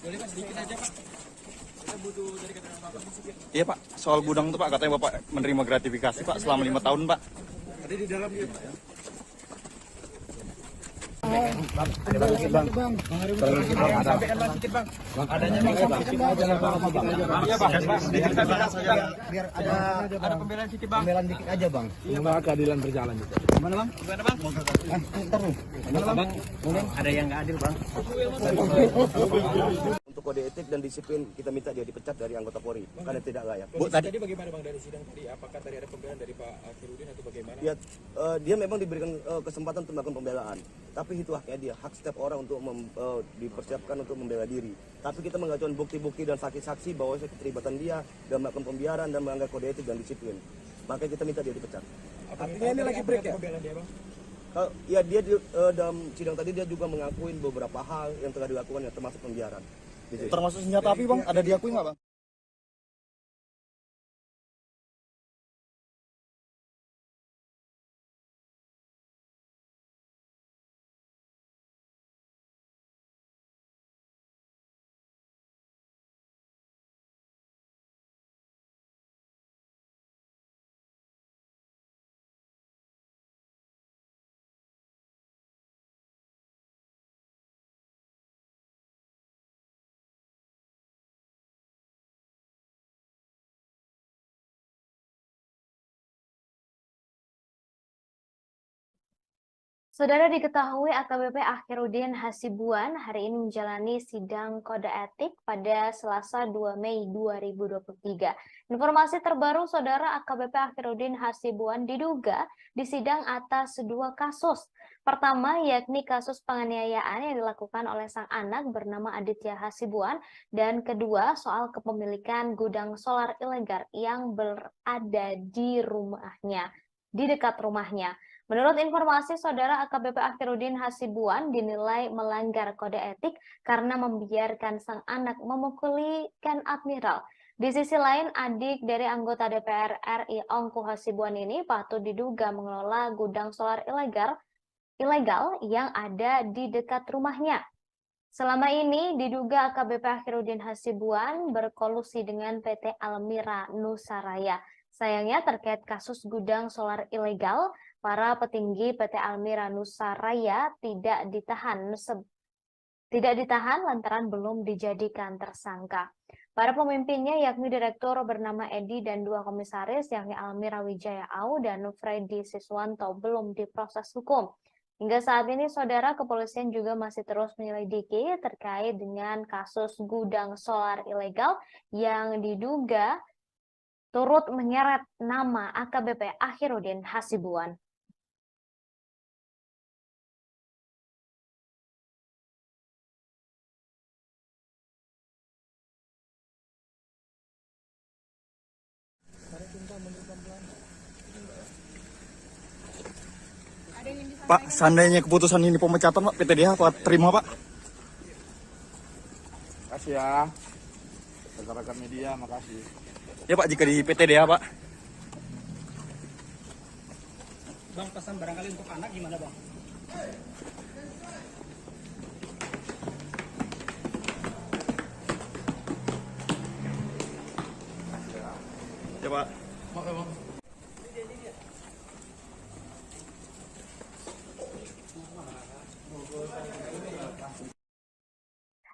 Boleh Pak sedikit aja Pak. Kita butuh dari keterangan Bapak sedikit. Iya Pak, soal gudang itu Pak katanya Bapak menerima gratifikasi Pak selama 5 tahun Pak. Ada di dalam dia Pak ya. Ada bang sedikit bang. Sampaikan bang sedikit bang. Adanya bang sedikit aja lah bang. Iya Pak. Sedikit saja. Biar Ada pembelaan sedikit bang. pembelaan dikit aja bang. Semoga keadilan berjalan juga. Gimana bang? Gimana bang? Ntar nih. Gimana bang? Ada yang nggak adil bang. Untuk kode etik dan disiplin kita minta dia dipecat dari anggota Polri karena tidak layak. Bu, tadi bagaimana bang dari sidang tadi? Apakah tadi ada pembelaan dari Pak Akhirudin atau bagaimana? Ya, dia memang diberikan kesempatan untuk melakukan pembelaan, tapi itu haknya dia, hak setiap orang untuk dipersiapkan untuk membela diri. Tapi kita mengajukan bukti-bukti dan saksi-saksi bahwa keterlibatan dia dan melakukan pembiaran dan melanggar kode etik dan disiplin. Makanya kita minta dia dipecat. Artinya ini lagi break ya? Pembelaan dia bang? Ya dia dalam sidang tadi dia juga mengakuin beberapa hal yang telah dilakukan, termasuk pembiaran. Gitu. Termasuk senjata api Bang, ada diakui nggak Bang? Saudara, diketahui AKBP Akhirudin Hasibuan hari ini menjalani sidang kode etik pada Selasa 2 Mei 2023. Informasi terbaru, Saudara, AKBP Akhirudin Hasibuan diduga disidang atas 2 kasus. Pertama, yakni kasus penganiayaan yang dilakukan oleh sang anak bernama Aditya Hasibuan, dan kedua, soal kepemilikan gudang solar ilegal yang berada di rumahnya, di dekat rumahnya. Menurut informasi, Saudara, AKBP Akhirudin Hasibuan dinilai melanggar kode etik karena membiarkan sang anak memukuli Ken Admiral. Di sisi lain, adik dari anggota DPR RI Ongku Hasibuan ini patut diduga mengelola gudang solar ilegal yang ada di dekat rumahnya. Selama ini diduga AKBP Akhirudin Hasibuan berkolusi dengan PT Almira Nusaraya. Sayangnya terkait kasus gudang solar ilegal, para petinggi PT Almira Nusaraya tidak ditahan lantaran belum dijadikan tersangka. Para pemimpinnya yakni direktur bernama Edi dan 2 komisaris yakni Almira Wijaya Au dan Freddy Siswanto belum diproses hukum. Hingga saat ini, Saudara, kepolisian juga masih terus menyelidiki terkait dengan kasus gudang solar ilegal yang diduga turut menyeret nama AKBP Akhirudin Hasibuan. Pak, seandainya keputusan ini pemecatan Pak, PTDH Pak terima Pak? Makasih ya. Rekan-rekan media, makasih. Ya Pak, jika di PTDH Pak. Bang, pesan barangkali untuk anak gimana bang? Ya Pak. Oke bang.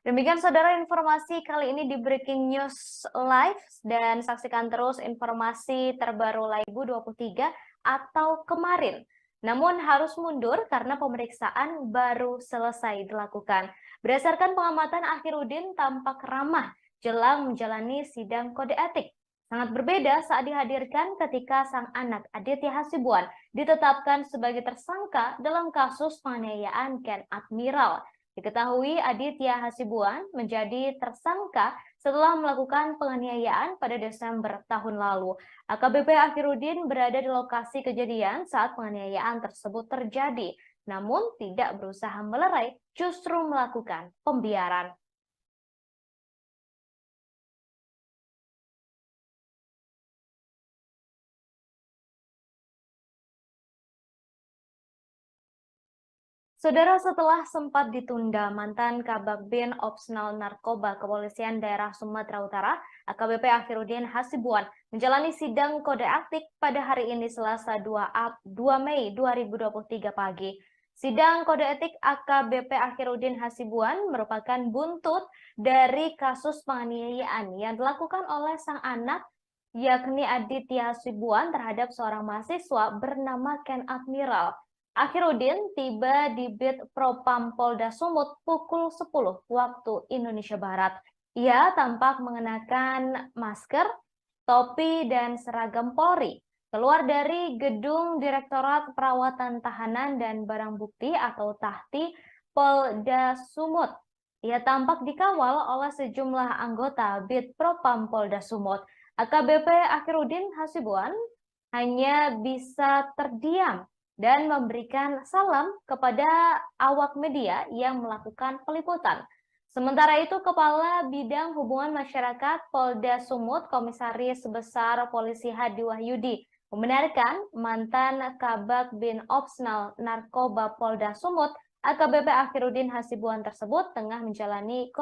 Demikian, Saudara, informasi kali ini di Breaking News Live, dan saksikan terus informasi terbaru Laibu 23 atau kemarin. Namun harus mundur karena pemeriksaan baru selesai dilakukan. Berdasarkan pengamatan, Akhirudin tampak ramah jelang menjalani sidang kode etik. Sangat berbeda saat dihadirkan ketika sang anak Aditya Hasibuan ditetapkan sebagai tersangka dalam kasus penganiayaan Ken Admiral. Diketahui Aditya Hasibuan menjadi tersangka setelah melakukan penganiayaan pada Desember tahun lalu. AKBP Akhirudin berada di lokasi kejadian saat penganiayaan tersebut terjadi, namun tidak berusaha melerai, justru melakukan pembiaran. Saudara, setelah sempat ditunda, mantan Kabag Bin Opsnal Narkoba Kepolisian Daerah Sumatera Utara, AKBP Akhirudin Hasibuan, menjalani sidang kode etik pada hari ini Selasa 2 Mei 2023 pagi. Sidang kode etik AKBP Akhirudin Hasibuan merupakan buntut dari kasus penganiayaan yang dilakukan oleh sang anak, yakni Aditya Hasibuan, terhadap seorang mahasiswa bernama Ken Admiral. Akhirudin tiba di Bit Propam Polda Sumut pukul 10 waktu Indonesia Barat. Ia tampak mengenakan masker, topi, dan seragam Polri. Keluar dari gedung Direktorat Perawatan Tahanan dan Barang Bukti atau Tahti Polda Sumut. Ia tampak dikawal oleh sejumlah anggota Bit Propam Polda Sumut. AKBP Akhirudin Hasibuan hanya bisa terdiam dan memberikan salam kepada awak media yang melakukan peliputan. Sementara itu, Kepala Bidang Hubungan Masyarakat Polda Sumut, Komisaris Besar Polisi Hadi Wahyudi, membenarkan mantan Kabag Bin Opsnal Narkoba Polda Sumut, AKBP Akhirudin Hasibuan tersebut tengah menjalani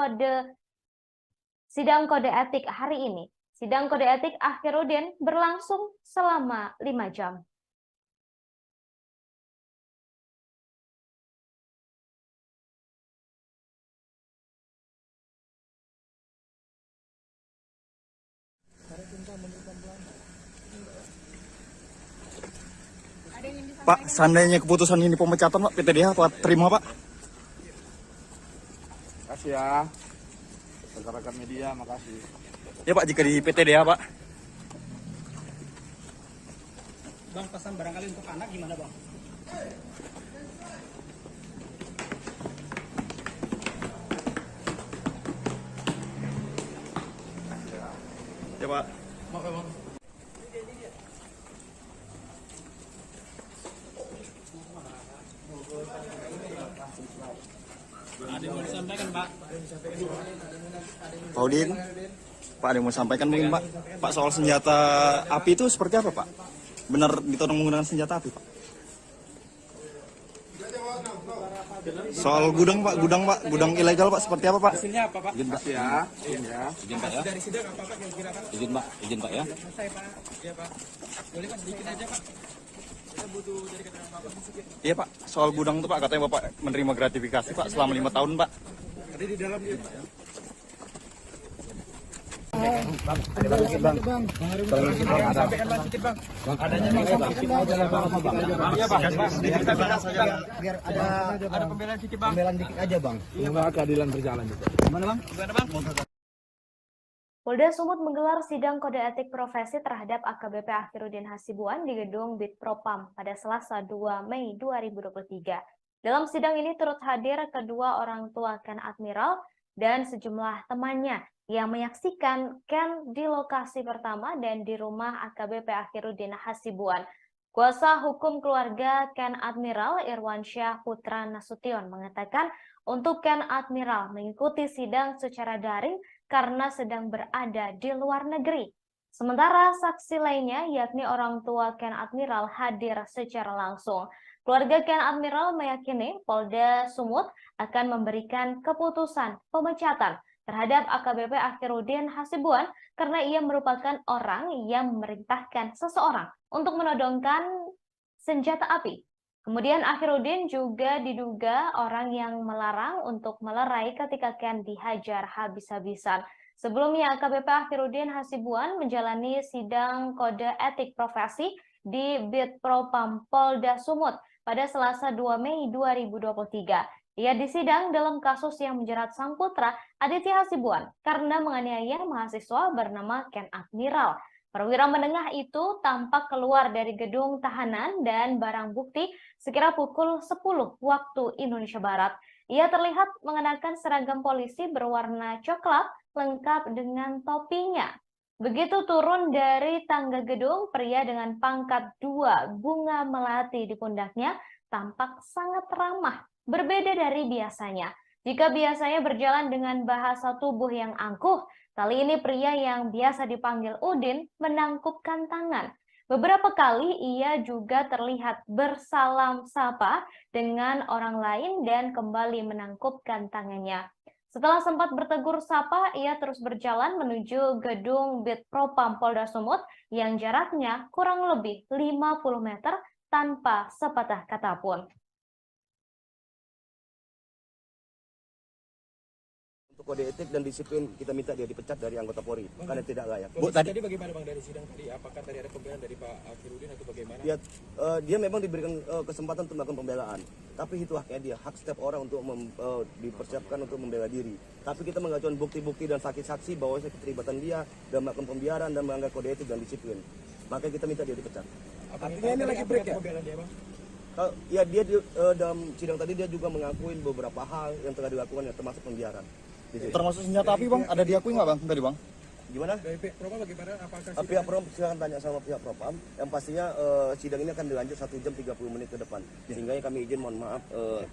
sidang kode etik hari ini. Sidang kode etik Akhirudin berlangsung selama 5 jam. Pak, seandainya keputusan ini pemecatan, Pak, PTDH Pak terima, Pak? Makasih ya, rekan-rekan media, makasih. Ya Pak, jika di PTDH, Pak. Bang, pesan barangkali untuk anak gimana, Bang? Ya Pak. Maaf ya, Bang. Ada yang mau disampaikan, Pak? Pak Udin, Pak ada yang mau sampaikan mungkin, Pak? Pak, soal senjata api itu seperti apa, Pak? Benar ditodong menggunakan senjata api, Pak? Soal gudang, Pak, gudang ilegal, Pak, seperti apa, Pak? Hasilnya apa, Pak? Izin, Pak. Makasih ya. Izin, Pak ya. Dari sidang apa, Pak, kira-kira, Pak? Izin, Pak ya. Selesai, Pak. Iya, Pak. Boleh, Pak, sedikit aja, Pak. Kita butuh dari keterangan Bapak sedikit. Iya, Pak. Soal gudang itu, Pak, katanya Bapak menerima gratifikasi, Pak, selama 5 tahun, Pak. Tadi di dalam dia, Pak, ya. Ada bang, sedikit bang. Sampaikan Bang sedikit, Bang. Adanya bang, sedikit aja lah bang. Iya, Bang. Sedikit saja. Biar Ada pembelaan sedikit, Bang. pembelaan dikit aja bang. Semoga keadilan berjalan juga. Gimana bang? Gimana, Bang? Polda Sumut menggelar sidang kode etik profesi terhadap AKBP Akhirudin Hasibuan di gedung Bit Propam pada Selasa 2 Mei 2023. Dalam sidang ini turut hadir kedua orang tua Ken Admiral dan sejumlah temannya yang menyaksikan Ken di lokasi pertama dan di rumah AKBP Akhirudin Hasibuan. Kuasa hukum keluarga Ken Admiral Irwansyah Putra Nasution mengatakan untuk Ken Admiral mengikuti sidang secara daring karena sedang berada di luar negeri. Sementara saksi lainnya yakni orang tua Ken Admiral hadir secara langsung. Keluarga Ken Admiral meyakini Polda Sumut akan memberikan keputusan pemecatan terhadap AKBP Akhirudin Hasibuan karena ia merupakan orang yang memerintahkan seseorang untuk menodongkan senjata api. Kemudian Akhirudin juga diduga orang yang melarang untuk melerai ketika Ken dihajar habis-habisan. Sebelumnya AKBP Akhirudin Hasibuan menjalani sidang kode etik profesi di Bit Propam Polda Sumut pada Selasa 2 Mei 2023. Ia disidang dalam kasus yang menjerat sang putra Aditya Hasibuan karena menganiaya mahasiswa bernama Ken Admiral. Perwira menengah itu tampak keluar dari gedung tahanan dan barang bukti sekira pukul 10 waktu Indonesia Barat. Ia terlihat mengenakan seragam polisi berwarna coklat lengkap dengan topinya. Begitu turun dari tangga gedung, pria dengan pangkat 2 bunga melati di pundaknya tampak sangat ramah, berbeda dari biasanya. Jika biasanya berjalan dengan bahasa tubuh yang angkuh, kali ini pria yang biasa dipanggil Udin menangkupkan tangan. Beberapa kali ia juga terlihat bersalam sapa dengan orang lain dan kembali menangkupkan tangannya. Setelah sempat bertegur sapa, ia terus berjalan menuju gedung Bid Propam Polda Sumut yang jaraknya kurang lebih 50 meter tanpa sepatah kata pun. Untuk kode etik dan disiplin kita minta dia dipecat dari anggota Polri karena tidak layak. Bu, tadi bagaimana Bang dari sidang tadi? Apakah tadi ada pembelaan dari Pak Akhirudin atau bagaimana? Ya, dia memang diberikan kesempatan untuk melakukan pembelaan. Tapi itu haknya dia, hak setiap orang untuk dipersiapkan untuk membela diri. Tapi kita mengajukan bukti-bukti dan saksi-saksi bahwa keterlibatan dia dan melakukan pembiaran dan melanggar kode etik dan disiplin. Makanya kita minta dia dipecat. Artinya ini lagi break ya? Ya dia dalam sidang tadi dia juga mengakuin beberapa hal yang telah dilakukan ya, termasuk pembiaran. Termasuk senjata api bang, ada diakui nggak bang tadi bang? Gimana? Dari pihak Propam bagaimana? Apakah pihak Propam silakan tanya sama pihak Propam. Yang pastinya sidang ini akan dilanjut 1 jam 30 menit ke depan. Sehingga kami izin mohon maaf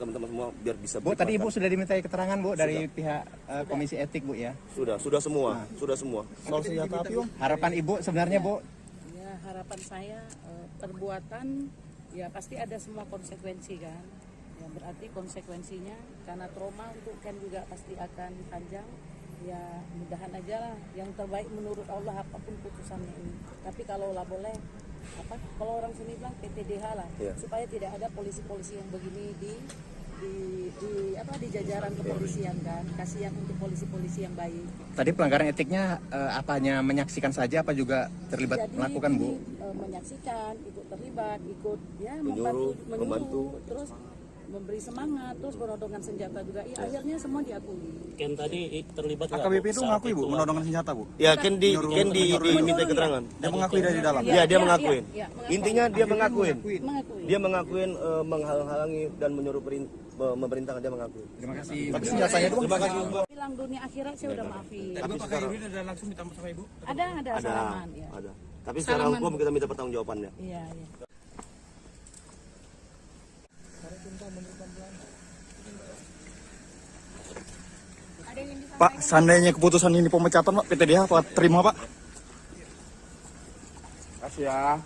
teman-teman semua biar bisa. Bu, tadi Ibu sudah dimintai keterangan Bu dari pihak Komisi Etik Bu ya? Sudah semua, sudah semua. Soal senjata api bang? Harapan Ibu sebenarnya Bu? Ya, harapan saya perbuatan ya pasti ada semua konsekuensi kan. Ya berarti konsekuensinya karena trauma untuk Ken juga pasti akan panjang. Ya mudahan aja lah yang terbaik menurut Allah apapun putusannya ini. Tapi kalau lah boleh kalau orang sini bilang PTDH lah supaya tidak ada polisi-polisi yang begini di jajaran kepolisian kan. Kasihan untuk polisi-polisi yang baik. Tadi pelanggaran etiknya apanya menyaksikan saja apa juga terlibat melakukan Bu? Menyaksikan, ikut terlibat, ikut ya membantu, terus memberi semangat, terus penodongan senjata juga. Ya, akhirnya semua diakui. Ken tadi terlibat AKBP itu mengakui Bu menodongan senjata Bu? Ya Ken diminta keterangan. Dia mengakui dari dalam? Ya dia mengakuin. Intinya dia mengakuin. Dia mengakuin menghalang-halangi dan menyuruh memerintahkan, dia mengakui. Terima kasih. Tapi senjatanya itu Terima kasih. Bilang dunia akhirat saya udah maafin. Tapi Pak Akhirudin ada langsung minta maaf sama Ibu? Ada salaman ya. Ada. Tapi secara hukum kita minta pertanggungjawabannya. Iya. Pak, seandainya keputusan ini pemecatan Pak, PTDH Pak terima Pak? Makasih ya.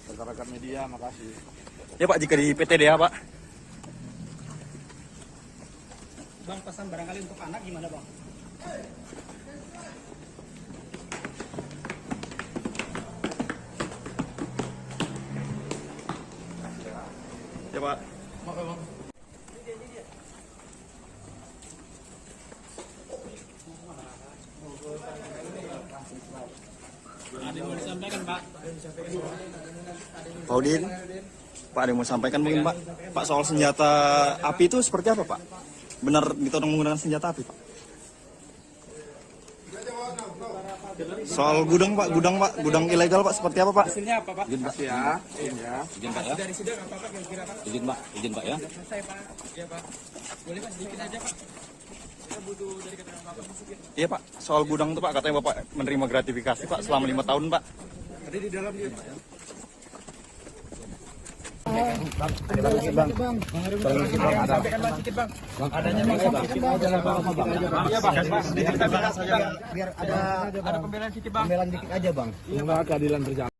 Rekan-rekan media, makasih. Ya Pak, jika di PTDH Pak. Bang, pesan barangkali untuk anak gimana Bang? Ya Pak. Maaf Bang. Ada yang mau disampaikan Pak? Pak Udin, Pak ada yang mau sampaikan mungkin Pak? Pak soal senjata api itu seperti apa Pak? Benar ditodong menggunakan senjata api Pak? Soal gudang Pak, gudang ilegal Pak seperti apa Pak? Hasilnya apa Pak? Izin Pak ya. Izin Pak ya. Dari sidang apa Pak kira-kira Pak? Izin Pak ya. Sudah selesai Pak. Iya Pak. Boleh Pak sedikit aja Pak. Kita butuh dari keterangan Bapak sedikit. Iya Pak, soal gudang itu Pak katanya Bapak menerima gratifikasi Pak selama 5 tahun Pak. Tadi di dalam dia Pak ya. Bang. Sampaikan Bang sedikit Bang. Adanya Bang sedikit Bang. Iya Bang. Biar ada pembelaan sedikit Bang. Pembelaan dikit aja Bang. Semoga keadilan berjalan.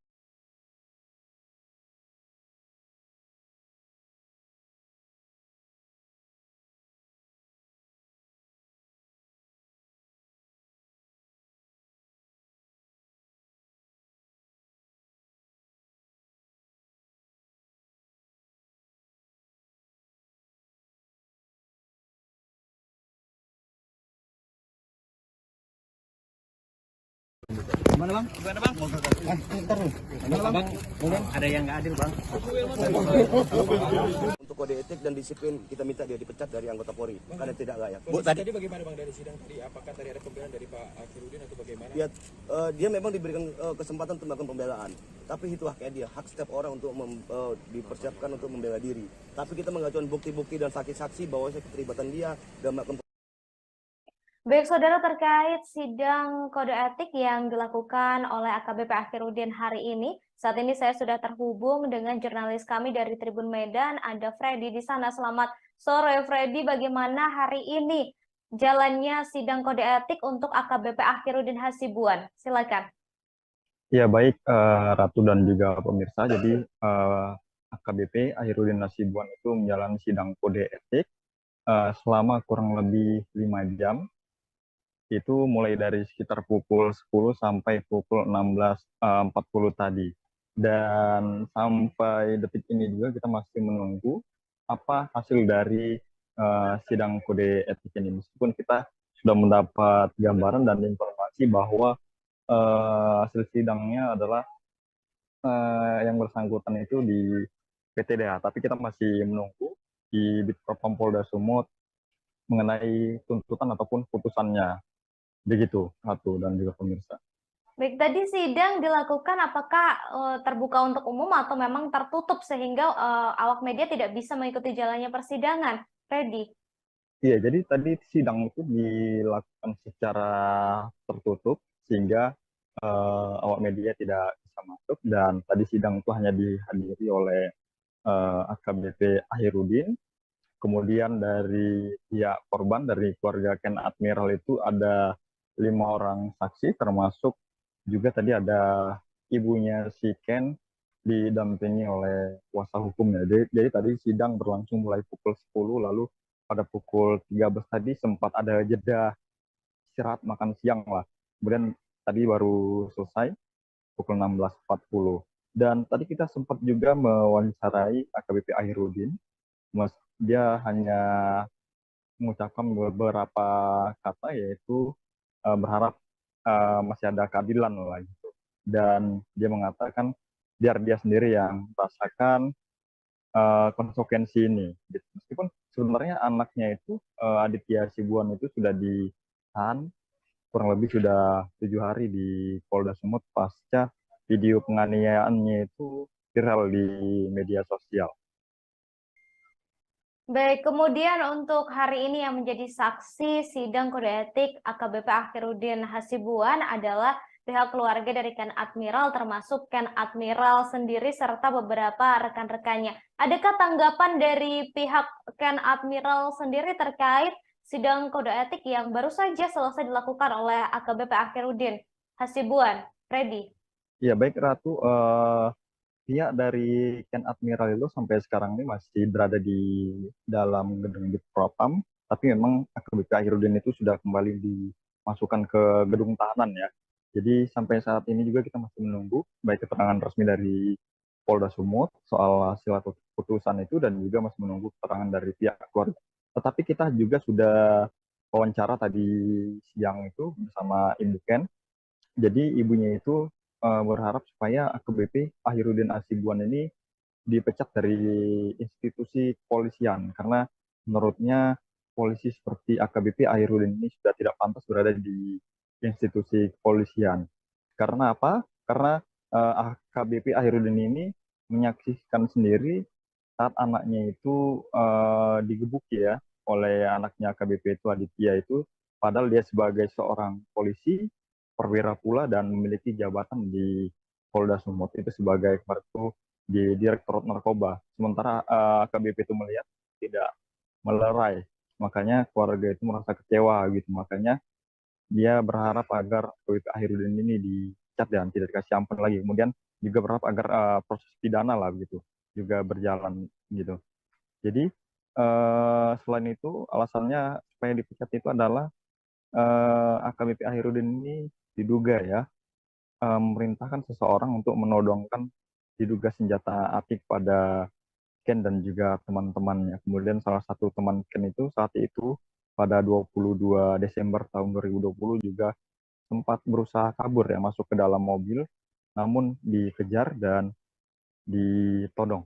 Gimana Bang? Bang, ada yang nggak adil Bang. kode etik dan disiplin, kita minta dia dipecat dari anggota Polri karena tidak layak. Tadi bagaimana Bang dari sidang tadi? Apakah tadi ada pembelaan dari Pak Akhirudin atau bagaimana? Ya, dia memang diberikan kesempatan untuk melakukan pembelaan, tapi itu haknya dia, hak setiap orang untuk dipersiapkan untuk membela diri. Tapi kita mengajukan bukti-bukti dan saksi-saksi bahwa keterlibatan dia dan melakukan. Baik, saudara, terkait sidang kode etik yang dilakukan oleh AKBP Akhirudin hari ini, saat ini saya sudah terhubung dengan jurnalis kami dari Tribun Medan, ada Freddy di sana. Selamat sore, Freddy. Bagaimana hari ini jalannya sidang kode etik untuk AKBP Akhirudin Hasibuan? Silakan. Ya, baik Ratu dan juga pemirsa. Jadi AKBP Akhirudin Hasibuan itu menjalani sidang kode etik selama kurang lebih 5 jam. Itu mulai dari sekitar pukul 10 sampai pukul 16.40 tadi. Dan sampai detik ini juga kita masih menunggu apa hasil dari sidang kode etik ini. Meskipun kita sudah mendapat gambaran dan informasi bahwa hasil sidangnya adalah yang bersangkutan itu di PTDH, tapi kita masih menunggu di Bitpropam Polda Sumut mengenai tuntutan ataupun putusannya. Begitu, Ratu dan juga pemirsa. Baik, tadi sidang dilakukan apakah terbuka untuk umum atau memang tertutup sehingga awak media tidak bisa mengikuti jalannya persidangan, Freddy? Iya, jadi tadi sidang itu dilakukan secara tertutup sehingga awak media tidak bisa masuk, dan tadi sidang itu hanya dihadiri oleh AKBP Akhirudin. Kemudian dari pihak korban, dari keluarga Ken Admiral itu ada 5 orang saksi, termasuk juga tadi ada ibunya si Ken didampingi oleh kuasa hukumnya. Jadi tadi sidang berlangsung mulai pukul 10, lalu pada pukul 13 tadi sempat ada jeda istirahat makan siang lah. Kemudian tadi baru selesai pukul 16.40. Dan tadi kita sempat juga mewawancarai AKBP Akhirudin. Dia hanya mengucapkan beberapa kata, yaitu berharap masih ada keadilan lah gitu. Dan dia mengatakan biar dia sendiri yang merasakan konsekuensi ini. Meskipun sebenarnya anaknya itu Aditya Hasibuan itu sudah ditahan kurang lebih sudah 7 hari di Polda Sumut pasca video penganiayaannya itu viral di media sosial. Baik, kemudian untuk hari ini yang menjadi saksi sidang kode etik AKBP Akhirudin Hasibuan adalah pihak keluarga dari Ken Admiral, termasuk Ken Admiral sendiri serta beberapa rekan-rekannya. Adakah tanggapan dari pihak Ken Admiral sendiri terkait sidang kode etik yang baru saja selesai dilakukan oleh AKBP Akhirudin Hasibuan? Freddy. Ya, baik Ratu. Pihak dari Ken Admiral itu sampai sekarang ini masih berada di dalam gedung Bitpropam, tapi memang AKBP Akhirudin itu sudah kembali dimasukkan ke gedung tahanan ya. Jadi sampai saat ini juga kita masih menunggu baik keterangan resmi dari Polda Sumut soal hasil atau putusan itu, dan juga masih menunggu keterangan dari pihak keluarga. Tetapi kita juga sudah wawancara tadi siang itu bersama Ibu Ken. Jadi ibunya itu berharap supaya AKBP Akhirudin Hasibuan ini dipecat dari institusi kepolisian, karena menurutnya polisi seperti AKBP Akhirudin ini sudah tidak pantas berada di institusi kepolisian. Karena apa? Karena AKBP Akhirudin ini menyaksikan sendiri saat anaknya itu digebuki ya oleh anaknya AKBP itu Aditya itu, padahal dia sebagai seorang polisi perwira pula dan memiliki jabatan di Polda Sumut itu sebagai kemarin itu di Direktorat Narkoba. Sementara AKBP itu melihat tidak melerai, makanya keluarga itu merasa kecewa gitu. Makanya dia berharap agar AKBP Akhirudin ini dipecat dan tidak dikasih ampun lagi. Kemudian juga berharap agar proses pidana lah gitu juga berjalan gitu. Jadi selain itu alasannya supaya dipecat itu adalah AKBP Akhirudin ini diduga ya memerintahkan seseorang untuk menodongkan diduga senjata api kepada Ken dan juga teman-temannya. Kemudian salah satu teman Ken itu saat itu pada 22 Desember tahun 2020 juga sempat berusaha kabur ya, masuk ke dalam mobil, namun dikejar dan ditodong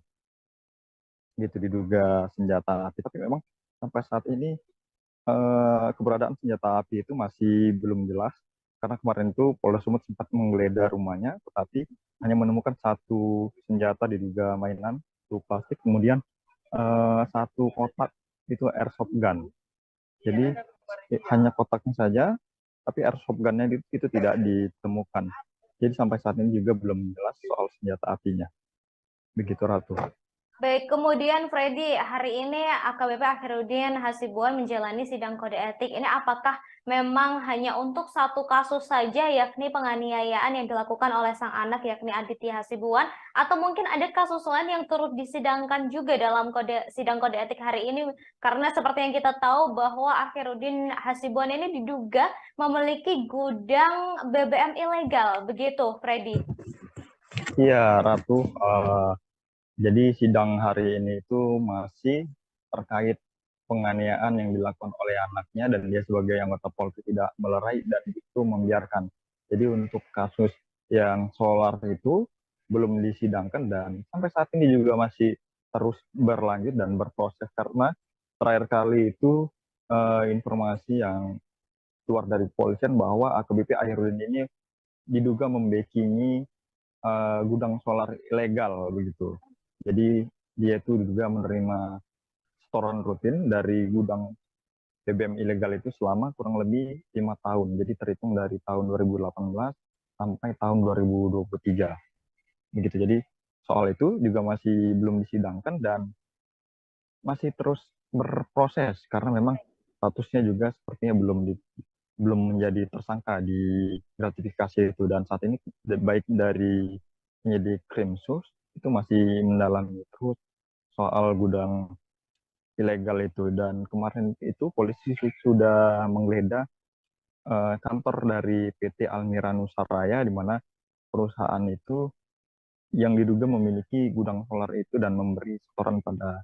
gitu, diduga senjata api. Tapi memang sampai saat ini keberadaan senjata api itu masih belum jelas, karena kemarin itu Polda Sumut sempat menggeledah rumahnya, tetapi hanya menemukan satu senjata diduga mainan, itu plastik, kemudian satu kotak itu airsoft gun. Jadi hanya kotaknya saja, tapi airsoft gunnya itu tidak ditemukan. Jadi sampai saat ini juga belum jelas soal senjata apinya. Begitu, Ratu. Baik, kemudian Freddy, hari ini AKBP Akhiruddin Hasibuan menjalani sidang kode etik. Ini apakah memang hanya untuk satu kasus saja, yakni penganiayaan yang dilakukan oleh sang anak, yakni Aditya Hasibuan, atau mungkin ada kasus lain yang turut disidangkan juga dalam sidang kode etik hari ini? Karena seperti yang kita tahu bahwa Akhiruddin Hasibuan ini diduga memiliki gudang BBM ilegal, begitu, Freddy? Iya, Ratu. Jadi sidang hari ini itu masih terkait penganiayaan yang dilakukan oleh anaknya, dan dia sebagai anggota Polri tidak melerai dan itu membiarkan. Jadi untuk kasus yang solar itu belum disidangkan dan sampai saat ini juga masih terus berlanjut dan berproses, karena terakhir kali itu informasi yang keluar dari kepolisian bahwa AKBP Akhiruddin ini diduga membackingi gudang solar ilegal begitu. Jadi dia itu juga menerima setoran rutin dari gudang BBM ilegal itu selama kurang lebih 5 tahun. Jadi terhitung dari tahun 2018 sampai tahun 2023. Begitu. Jadi soal itu juga masih belum disidangkan dan masih terus berproses, karena memang statusnya juga sepertinya belum menjadi tersangka di gratifikasi itu, dan saat ini baik dari penyidik Krimsus itu masih mendalami terus soal gudang ilegal itu. Dan kemarin itu polisi sudah menggeledah kantor dari PT Almira Nusaraya, di mana perusahaan itu yang diduga memiliki gudang solar itu dan memberi setoran pada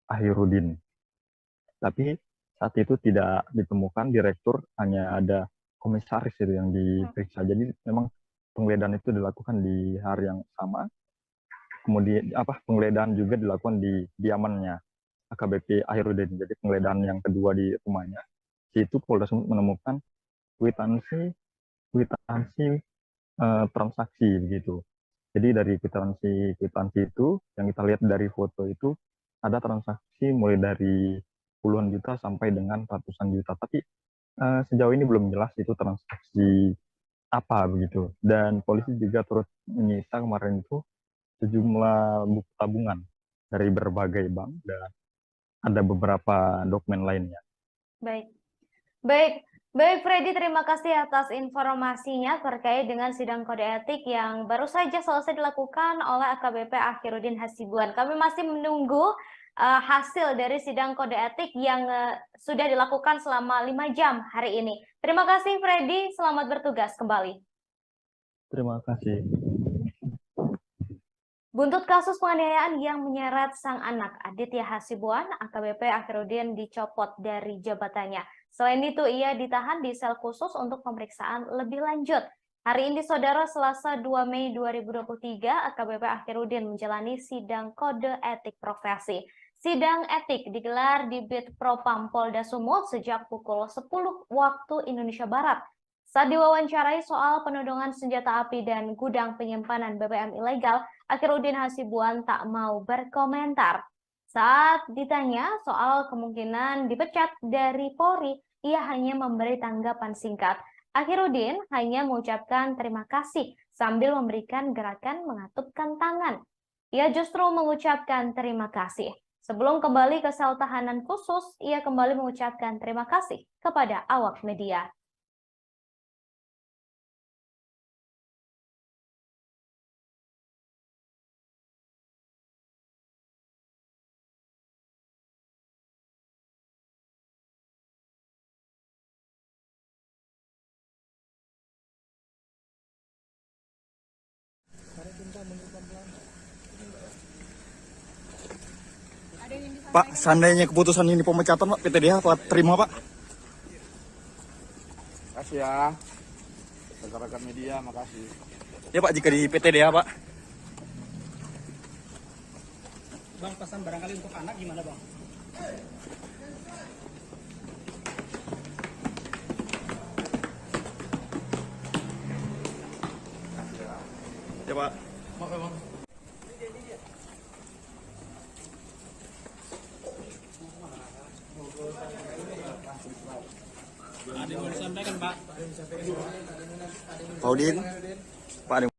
Akhiruddin. Tapi saat itu tidak ditemukan direktur, hanya ada komisaris itu yang diperiksa. Jadi memang penggeledahan itu dilakukan di hari yang sama. Kemudian penggeledahan juga dilakukan di diamannya AKBP Akhiruddin. Jadi penggeledahan yang kedua di rumahnya, itu Polda Sumut menemukan kwitansi transaksi begitu. Jadi dari kwitansi itu yang kita lihat dari foto itu ada transaksi mulai dari puluhan juta sampai dengan ratusan juta. Tapi sejauh ini belum jelas itu transaksi apa begitu. Dan polisi juga turut menyita kemarin itu sejumlah buku tabungan dari berbagai bank dan ada beberapa dokumen lainnya. Baik Freddy, terima kasih atas informasinya terkait dengan sidang kode etik yang baru saja selesai dilakukan oleh AKBP Akhiruddin Hasibuan. Kami masih menunggu hasil dari sidang kode etik yang sudah dilakukan selama 5 jam hari ini. Terima kasih Freddy, selamat bertugas kembali. Terima kasih. Buntut kasus penganiayaan yang menyeret sang anak Aditya Hasibuan, AKBP Akhiruddin dicopot dari jabatannya. Selain itu, ia ditahan di sel khusus untuk pemeriksaan lebih lanjut. Hari ini, Saudara, Selasa 2 Mei 2023, AKBP Akhiruddin menjalani sidang kode etik profesi. Sidang etik digelar di Bid Propam Polda Sumut sejak pukul 10 waktu Indonesia Barat. Saat diwawancarai soal penodongan senjata api dan gudang penyimpanan BBM ilegal, Akhiruddin Hasibuan tak mau berkomentar. Saat ditanya soal kemungkinan dipecat dari Polri, ia hanya memberi tanggapan singkat. Akhiruddin hanya mengucapkan terima kasih sambil memberikan gerakan mengatupkan tangan. Ia justru mengucapkan terima kasih. Sebelum kembali ke sel tahanan khusus, ia kembali mengucapkan terima kasih kepada awak media. Pak, seandainya keputusan ini pemecatan, Pak, PTDH Pak terima, Pak? Makasih ya, rekan-rekan media, makasih. Ya Pak, jika di PTDH, Pak. Bang, pesan barangkali untuk anak gimana bang? Ya Pak. Maaf ya bang. Ada yang mau disampaikan Pak? Pak Udin. Pak ada.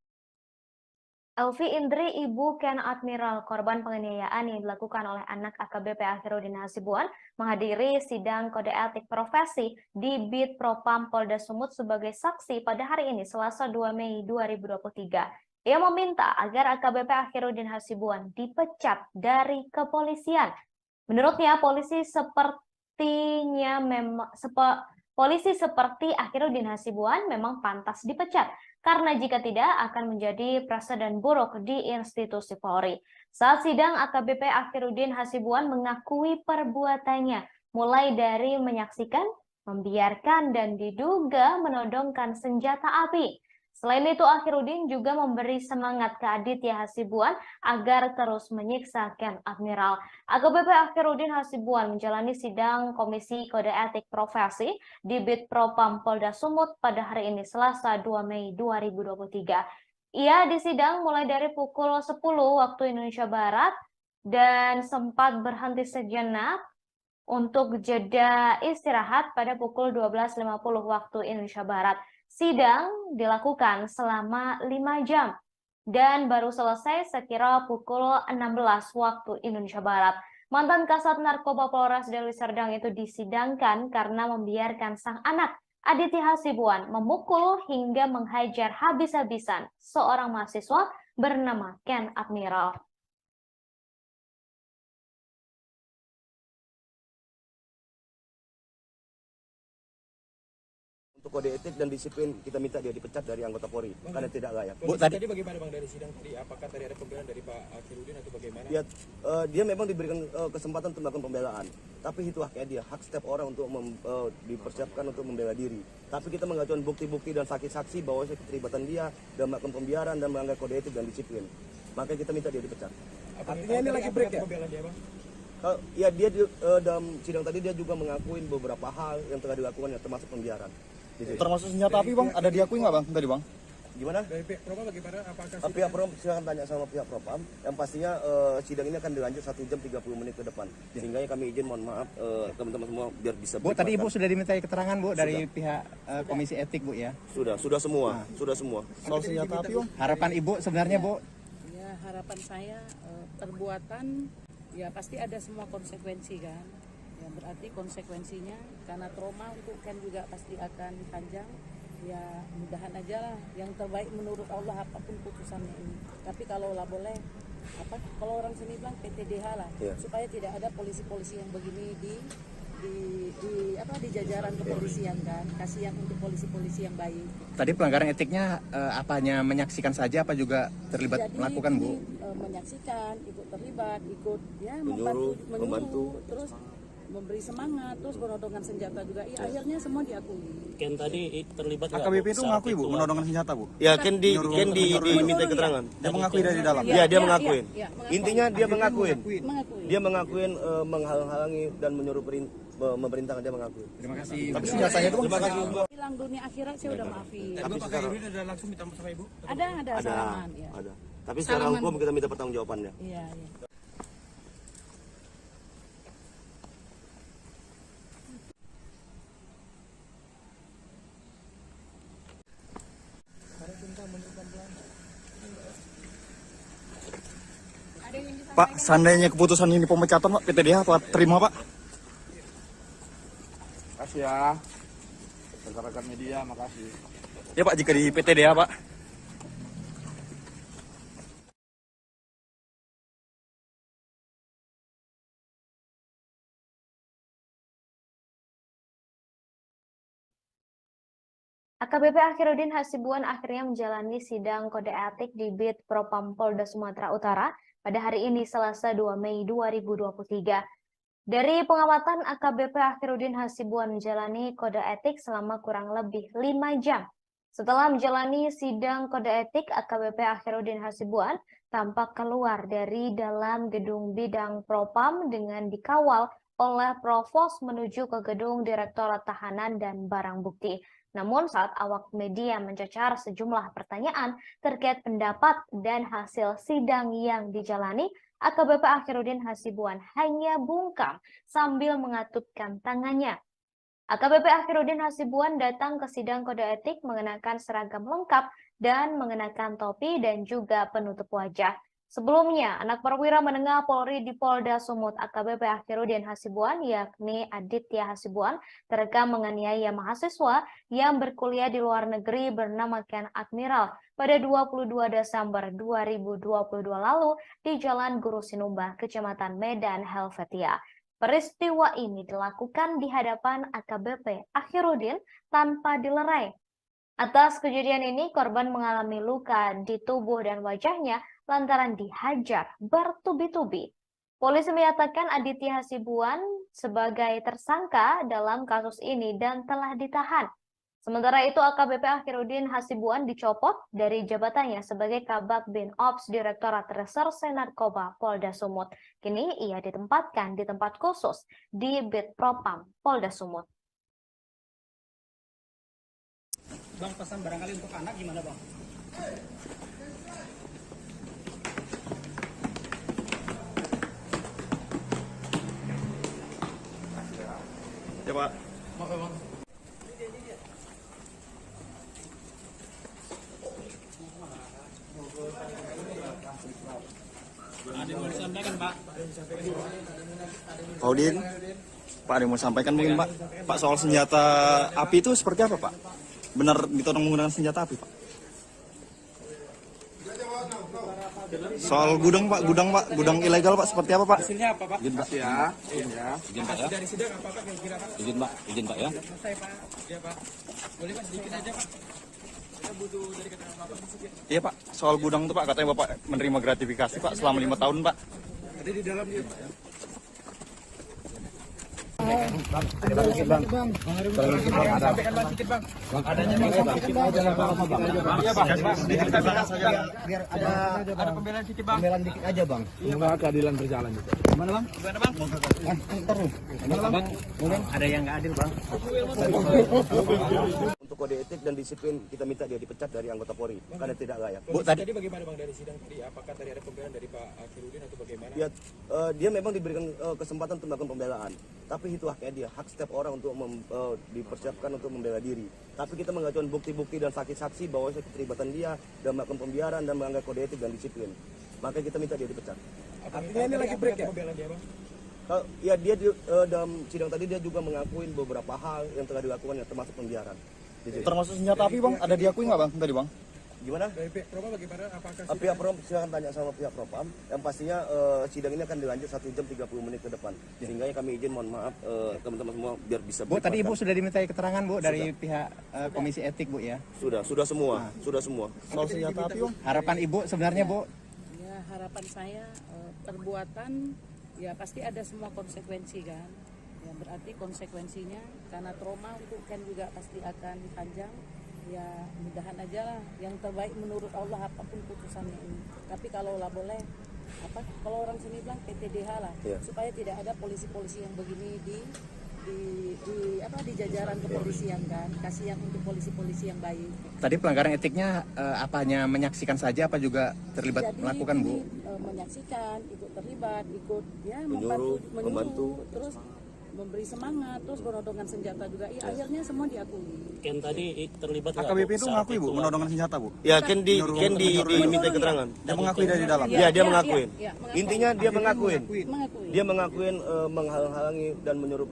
Elvi Indri, ibu Ken Admiral, korban penganiayaan yang dilakukan oleh anak AKBP Akhiruddin Hasibuan, menghadiri sidang kode etik profesi di Bid Propam Polda Sumut sebagai saksi pada hari ini, Selasa 2 Mei 2023. Ia meminta agar AKBP Akhiruddin Hasibuan dipecat dari kepolisian. Menurutnya, polisi seperti Akhiruddin Hasibuan memang pantas dipecat, karena jika tidak akan menjadi presiden buruk di institusi Polri. Saat sidang, AKBP Akhiruddin Hasibuan mengakui perbuatannya, mulai dari menyaksikan, membiarkan, dan diduga menodongkan senjata api. Selain itu, Akhiruddin juga memberi semangat ke Aditya Hasibuan agar terus menyiksa Ken Admiral. AKBP Akhiruddin Hasibuan menjalani sidang Komisi Kode Etik Profesi di Bid Propam Polda Sumut pada hari ini, Selasa 2 Mei 2023. Ia disidang mulai dari pukul 10 waktu Indonesia Barat dan sempat berhenti sejenak untuk jeda istirahat pada pukul 12.50 waktu Indonesia Barat. Sidang dilakukan selama 5 jam dan baru selesai sekira pukul 16 waktu Indonesia Barat. Mantan Kasat Narkoba Polres Deli Serdang itu disidangkan karena membiarkan sang anak Aditya Hasibuan memukul hingga menghajar habis-habisan seorang mahasiswa bernama Ken Admiral. Untuk kode etik dan disiplin kita minta dia dipecat dari anggota Polri karena tidak layak. Bu, tadi bagaimana bang dari sidang tadi? Apakah tadi ada pembelaan dari Pak Akhiruddin atau bagaimana? Ya, dia memang diberikan kesempatan untuk melakukan pembelaan, tapi itu haknya dia, hak setiap orang untuk dipersiapkan untuk membela diri. Tapi kita mengajukan bukti-bukti dan saksi-saksi bahwa keterlibatan dia dan melakukan pembiaran dan melanggar kode etik dan disiplin. Makanya kita minta dia dipecat. Artinya ini lagi break ya? Pembelaan dia bang? Ya dia dalam sidang tadi dia juga mengakuin beberapa hal yang telah dilakukan, yang termasuk pembiaran. Termasuk senjata api bang, ada diakui nggak bang tadi bang? Gimana? Dari pihak Propam bagaimana? Apakah pihak Propam silahkan tanya sama pihak Propam. Yang pastinya sidang ini akan dilanjut 1 jam 30 menit ke depan. Sehingga kami izin mohon maaf teman-teman semua biar bisa. Bu, tadi Ibu sudah dimintai keterangan Bu dari pihak Komisi Etik Bu ya? Sudah semua, sudah semua. Soal senjata api bang? Harapan Ibu sebenarnya Bu? Ya, harapan saya perbuatan ya pasti ada semua konsekuensi kan. Ya berarti konsekuensinya karena trauma untuk Ken juga pasti akan panjang. Ya mudahan aja lah yang terbaik menurut Allah apapun putusannya ini. Tapi kalau lah boleh kalau orang sini bilang PTDH lah, supaya tidak ada polisi-polisi yang begini di jajaran kepolisian kan. Kasihan untuk polisi-polisi yang baik. Tadi pelanggaran etiknya apanya menyaksikan saja apa juga terlibat melakukan Bu? Menyaksikan, ikut terlibat, ikut ya membantu, terus memberi semangat, terus penodongan senjata juga. Ya, akhirnya semua diakui. Ken tadi terlibat nggak? AKBP itu mengakui Bu menodongkan senjata Bu? Ya Ken diminta keterangan. Dia mengakui dari dalam. Ya dia mengakuin. Intinya dia mengakuin. Dia mengakuin menghalang-halangi dan menyuruh memerintahkan, dia mengakui. Terima kasih. Tapi senjatanya itu Terima kasih. Hilang dunia akhirat saya udah maafin. Tapi Pak Akhiruddin ada langsung minta sama Ibu? Ada salaman ya. Ada. Tapi secara hukum kita minta pertanggungjawabannya. Iya. Pak, seandainya keputusan ini pemecatan Pak, PTDH Pak terima Pak? Makasih ya. Rekan-rekan media, makasih. Ya Pak, jika di PTDH Pak. AKBP Akhiruddin Hasibuan akhirnya menjalani sidang kode etik di Bid Propam Polda Sumatera Utara pada hari ini, Selasa 2 Mei 2023. Dari pengamatan, AKBP Akhiruddin Hasibuan menjalani kode etik selama kurang lebih 5 jam. Setelah menjalani sidang kode etik, AKBP Akhiruddin Hasibuan tampak keluar dari dalam gedung bidang Propam dengan dikawal oleh Provos menuju ke gedung Direktorat Tahanan dan Barang Bukti. Namun saat awak media mencecar sejumlah pertanyaan terkait pendapat dan hasil sidang yang dijalani, AKBP Akhiruddin Hasibuan hanya bungkam sambil mengatupkan tangannya. AKBP Akhiruddin Hasibuan datang ke sidang kode etik mengenakan seragam lengkap dan mengenakan topi dan juga penutup wajah. Sebelumnya, anak perwira menengah Polri di Polda Sumut AKBP Akhiruddin Hasibuan yakni Aditya Hasibuan terekam menganiaya mahasiswa yang berkuliah di luar negeri bernama Ken Admiral pada 22 Desember 2022 lalu di Jalan Guru Sinumbah, Kecamatan Medan, Helvetia. Peristiwa ini dilakukan di hadapan AKBP Akhiruddin tanpa dilerai. Atas kejadian ini, korban mengalami luka di tubuh dan wajahnya lantaran dihajar bertubi-tubi. Polisi menyatakan Aditya Hasibuan sebagai tersangka dalam kasus ini dan telah ditahan. Sementara itu, AKBP Akhiruddin Hasibuan dicopot dari jabatannya sebagai Kabag Bin Ops Direktorat Reserse Narkoba Polda Sumut. Kini ia ditempatkan di tempat khusus di Bid Propam Polda Sumut. Bang, pesan barangkali untuk anak gimana, Bang? Ya, Pak. Maaf, Bang. Ada yang mau disampaikan, Pak? Pak Udin, Pak ada yang mau sampaikan mungkin, Pak? Pak, soal senjata api itu seperti apa, Pak? Benar ditodong menggunakan senjata api, Pak? Soal gudang, Pak, gudang ilegal, Pak, seperti apa, Pak? Hasilnya apa, Pak? Izin, Pak. Ya. Izin, Pak, ya. Dari sidang apa, Pak, kira-kira, Pak? Izin, Pak, ya. Selesai, Pak. Ya, Pak. Boleh, Pak, sedikit aja, Pak. Kita butuh dari keterangan Bapak sedikit. Iya, Pak. Soal gudang itu, Pak, katanya Bapak menerima gratifikasi, Pak, selama 5 tahun, Pak. Ada di dalam dia, Pak, ya. Ada bang sedikit bang. Sampaikan bang sedikit bang. Adanya bang sedikit aja lah bang. Iya bang. Diceritakan saja. Biar ada pembelaan sedikit bang. Pembelaan dikit aja bang. Semoga keadilan berjalan juga. Gimana bang? Gimana bang? Ntar lu. Gimana bang? Ada yang nggak adil bang. Untuk kode etik dan disiplin kita minta dia dipecat dari anggota Polri karena tidak layak. Bu, tadi bagaimana bang dari sidang tadi? Apakah tadi ada pembelaan dari Pak Akhiruddin atau bagaimana? Ya, dia memang diberikan kesempatan untuk melakukan pembelaan. Tapi itu haknya dia, hak setiap orang untuk dipersiapkan untuk membela diri. Tapi kita mengajukan bukti-bukti dan saksi-saksi bahwa keterlibatan dia dalam melakukan pembiaran dan melanggar kode etik dan disiplin. Maka kita minta dia dipecat. Artinya ini lagi break ya? Pembelaan dia bang? Ya dia dalam sidang tadi dia juga mengakuin beberapa hal yang telah dilakukan termasuk pembiaran. Termasuk senjata api, Bang? Ada diakui nggak, Bang, tadi, Bang? Gimana? Dari pihak Propam bagaimana? Apakah pihak Propam silakan tanya sama pihak Propam. Yang pastinya sidang ini akan dilanjut 1 jam 30 menit ke depan. Sehingga kami izin mohon maaf teman-teman semua biar bisa. Bu, tadi Ibu sudah dimintai keterangan, Bu, dari pihak Komisi Etik, Bu, ya? Sudah semua, sudah semua. Soal senjata api, Bang? Harapan Ibu sebenarnya, Bu? Ya, harapan saya perbuatan ya pasti ada semua konsekuensi kan. Ya, berarti konsekuensinya karena trauma untuk Ken juga pasti akan panjang. Ya mudahan aja lah yang terbaik menurut Allah apapun putusannya ini. Tapi kalau lah boleh kalau orang sini bilang PTDH lah, supaya tidak ada polisi-polisi yang begini di jajaran kepolisian kan. Kasihan untuk polisi-polisi yang baik. Tadi pelanggaran etiknya apanya menyaksikan saja apa juga terlibat melakukan, Bu? Menyaksikan, ikut terlibat, ikut ya membantu, terus memberi semangat, terus penodongan senjata juga. Ya, akhirnya semua diakui. Ken tadi terlibat nggak? AKBP itu mengakui, Bu, menodongan senjata, Bu? Ya, Ken diminta keterangan. Dia mengakui dari dalam? Ya, dia mengakuin. Intinya dia mengakuin. Dia mengakuin menghalang-halangi dan menyuruh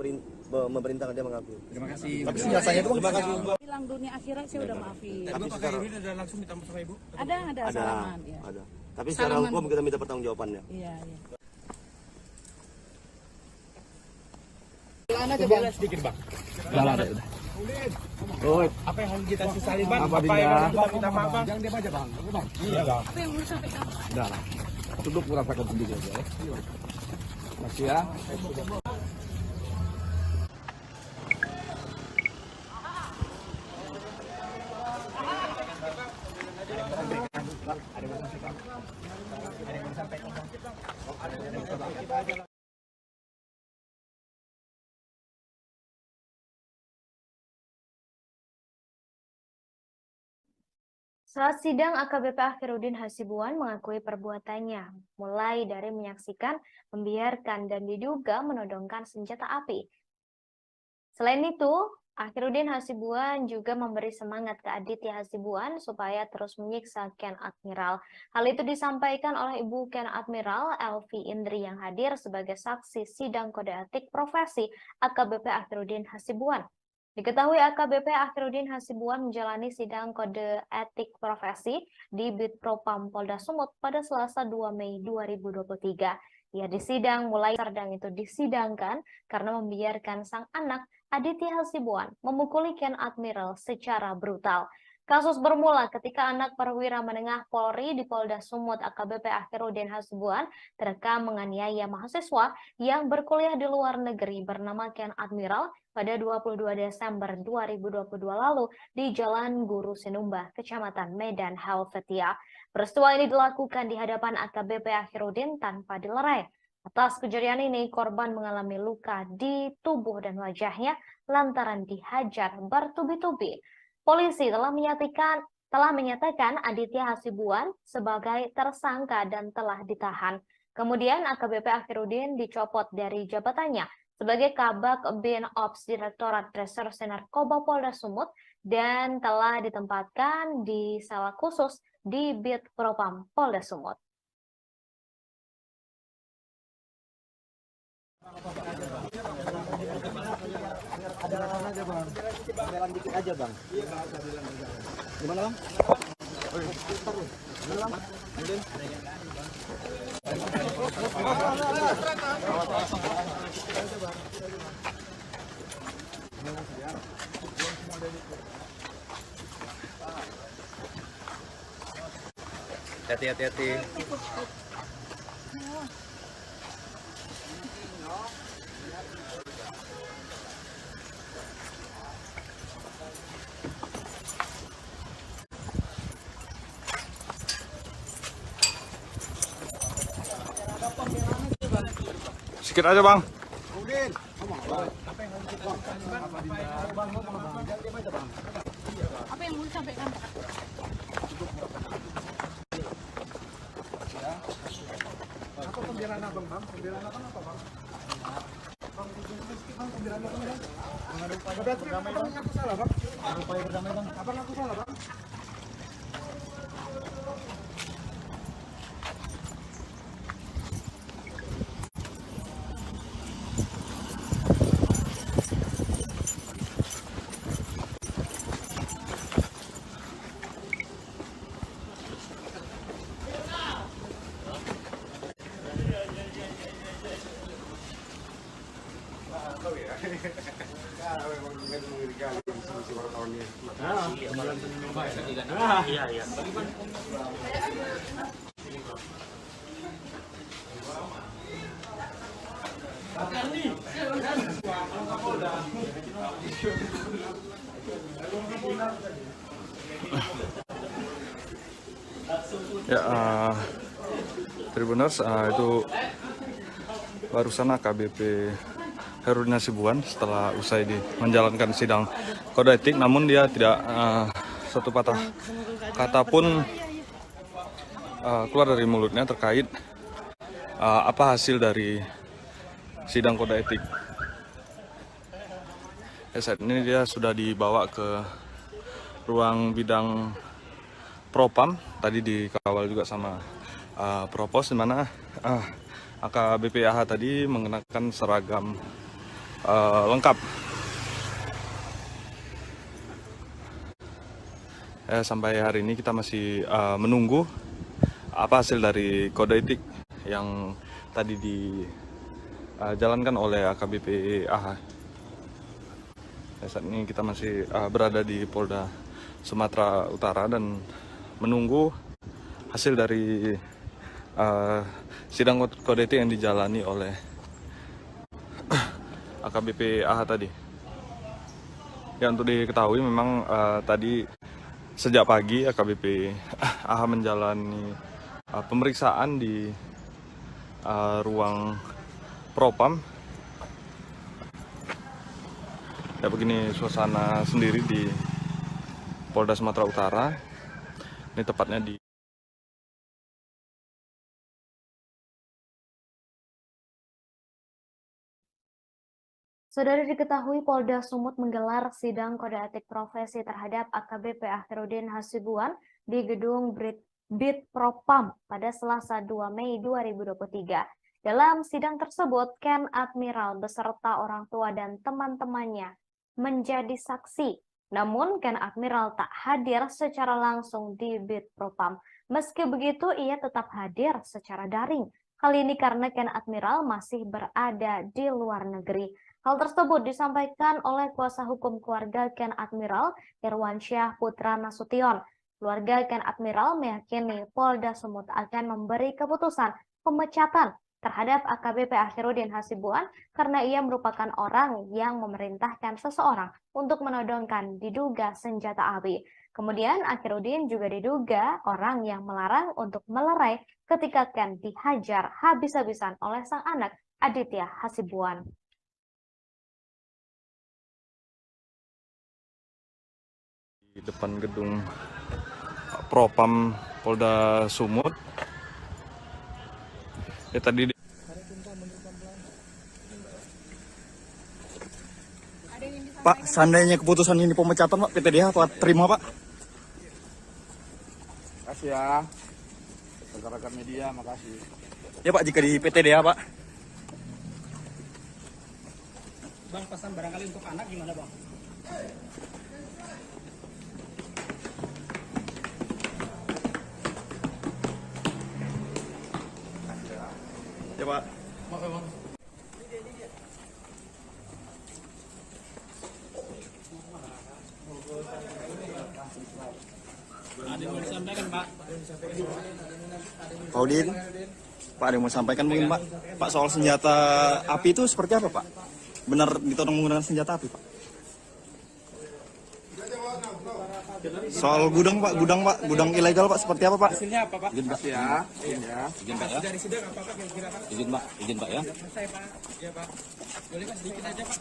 memerintahkan, dia mengakui. Terima kasih. Tapi senjatanya itu, terima kasih. Bilang dunia akhirat saya udah maafin. Tapi Pak Akhiruddin ada langsung minta maaf sama Ibu? Ada salaman. Ya. Ada. Tapi secara hukum kita minta pertanggungjawabannya. Iya. Pembelaan sedikit bang. Udah. Oh, apa yang harus kita sesali bang? Apa yang harus kita minta maaf bang? Jangan diam aja bang. Iya bang. Apa yang mau sampaikan? Udah lah. Duduk merasakan sendiri aja ya. Masih ya. Ada Saat sidang, AKBP Akhiruddin Hasibuan mengakui perbuatannya, mulai dari menyaksikan, membiarkan, dan diduga menodongkan senjata api. Selain itu, Akhiruddin Hasibuan juga memberi semangat ke Aditya Hasibuan supaya terus menyiksa Ken Admiral. Hal itu disampaikan oleh Ibu Ken Admiral Elvi Indri yang hadir sebagai saksi sidang kode etik profesi AKBP Akhiruddin Hasibuan. Diketahui AKBP Akhiruddin Hasibuan menjalani sidang kode etik profesi di Bid Propam Polda Sumut pada Selasa 2 Mei 2023. Ia disidang mulai serdang itu disidangkan karena membiarkan sang anak Aditya Hasibuan memukuli Ken Admiral secara brutal. Kasus bermula ketika anak perwira menengah Polri di Polda Sumut AKBP Akhiruddin Hasibuan terekam menganiaya mahasiswa yang berkuliah di luar negeri bernama Ken Admiral pada 22 Desember 2022 lalu di Jalan Guru Sinumba, Kecamatan Medan, Helvetia. Peristiwa ini dilakukan di hadapan AKBP Akhiruddin tanpa dilerai. Atas kejadian ini, korban mengalami luka di tubuh dan wajahnya lantaran dihajar bertubi-tubi. Polisi telah menyatakan Aditya Hasibuan sebagai tersangka dan telah ditahan. Kemudian AKBP Akhiruddin dicopot dari jabatannya sebagai Kabak Bin Ops Direktorat Reserse Narkoba Polda Sumut dan telah ditempatkan di sel khusus di Bid Propam Polda Sumut. Ada aja bang, pembelaan dikit aja bang. Gimana bang? Gimana bang? Hati-hati. Sedikit aja bang. Apa yang mau disampaikan? Apa pembelaan abang bang? Pembelaan abang apa bang? Bang, pembelaan abang bang? Berarti abang ngaku salah bang? Upaya berdamai bang. Abang ngaku salah bang? Iya. Ya, Tribuners, itu barusan AKBP Akhiruddin Hasibuan setelah usai menjalankan sidang kode etik, namun dia tidak satu patah kata pun keluar dari mulutnya terkait apa hasil dari sidang kode etik. Saat ini dia sudah dibawa ke ruang bidang Propam, tadi dikawal juga sama Propos, di mana AKBP AH tadi mengenakan seragam lengkap. Sampai hari ini kita masih menunggu apa hasil dari kode etik yang tadi dijalankan oleh AKBP AH. Saat ini kita masih berada di Polda Sumatera Utara dan menunggu hasil dari sidang kode etik yang dijalani oleh AKBP AH tadi. Ya, untuk diketahui memang tadi sejak pagi AKBP AH menjalani pemeriksaan di ruang Propam. Ya begini suasana sendiri di Polda Sumatera Utara. Ini tepatnya di Saudara, diketahui Polda Sumut menggelar sidang kode etik profesi terhadap AKBP Akhirudin Hasibuan di gedung Bid Propam pada Selasa 2 Mei 2023. Dalam sidang tersebut, Ken Admiral beserta orang tua dan teman-temannya menjadi saksi. Namun, Ken Admiral tak hadir secara langsung di Bid Propam. Meski begitu, ia tetap hadir secara daring. Kali ini karena Ken Admiral masih berada di luar negeri. Hal tersebut disampaikan oleh kuasa hukum keluarga Ken Admiral, Irwansyah Putra Nasution. Keluarga Ken Admiral meyakini Polda Sumut akan memberi keputusan pemecatan terhadap AKBP Akhirudin Hasibuan karena ia merupakan orang yang memerintahkan seseorang untuk menodongkan diduga senjata api. Kemudian Akhirudin juga diduga orang yang melarang untuk melerai ketika Ken dihajar habis-habisan oleh sang anak Aditya Hasibuan. Di depan gedung Propam Polda Sumut. Ya tadi Pak, seandainya keputusan ini pemecatan Pak, PTDH Pak terima Pak? Makasih ya. Rekan-rekan media, makasih. Ya Pak, jika di PTDH Pak. Bang, pesan barangkali untuk anak gimana Bang? Ya Pak. Ada yang mau disampaikan Pak? Pak Udin, Pak ada yang mau sampaikan mungkin Pak? Pak soal senjata api itu seperti apa Pak? Benar ditodong menggunakan senjata api Pak? Soal gudang Pak, gudang ilegal Pak seperti apa Pak? Hasilnya apa Pak? Izin Pak ya. Izin Pak ya. Dari sidang apa Pak kira-kira Pak? Izin Pak ya. Selesai Pak. Iya Pak. Boleh Pak sedikit aja Pak.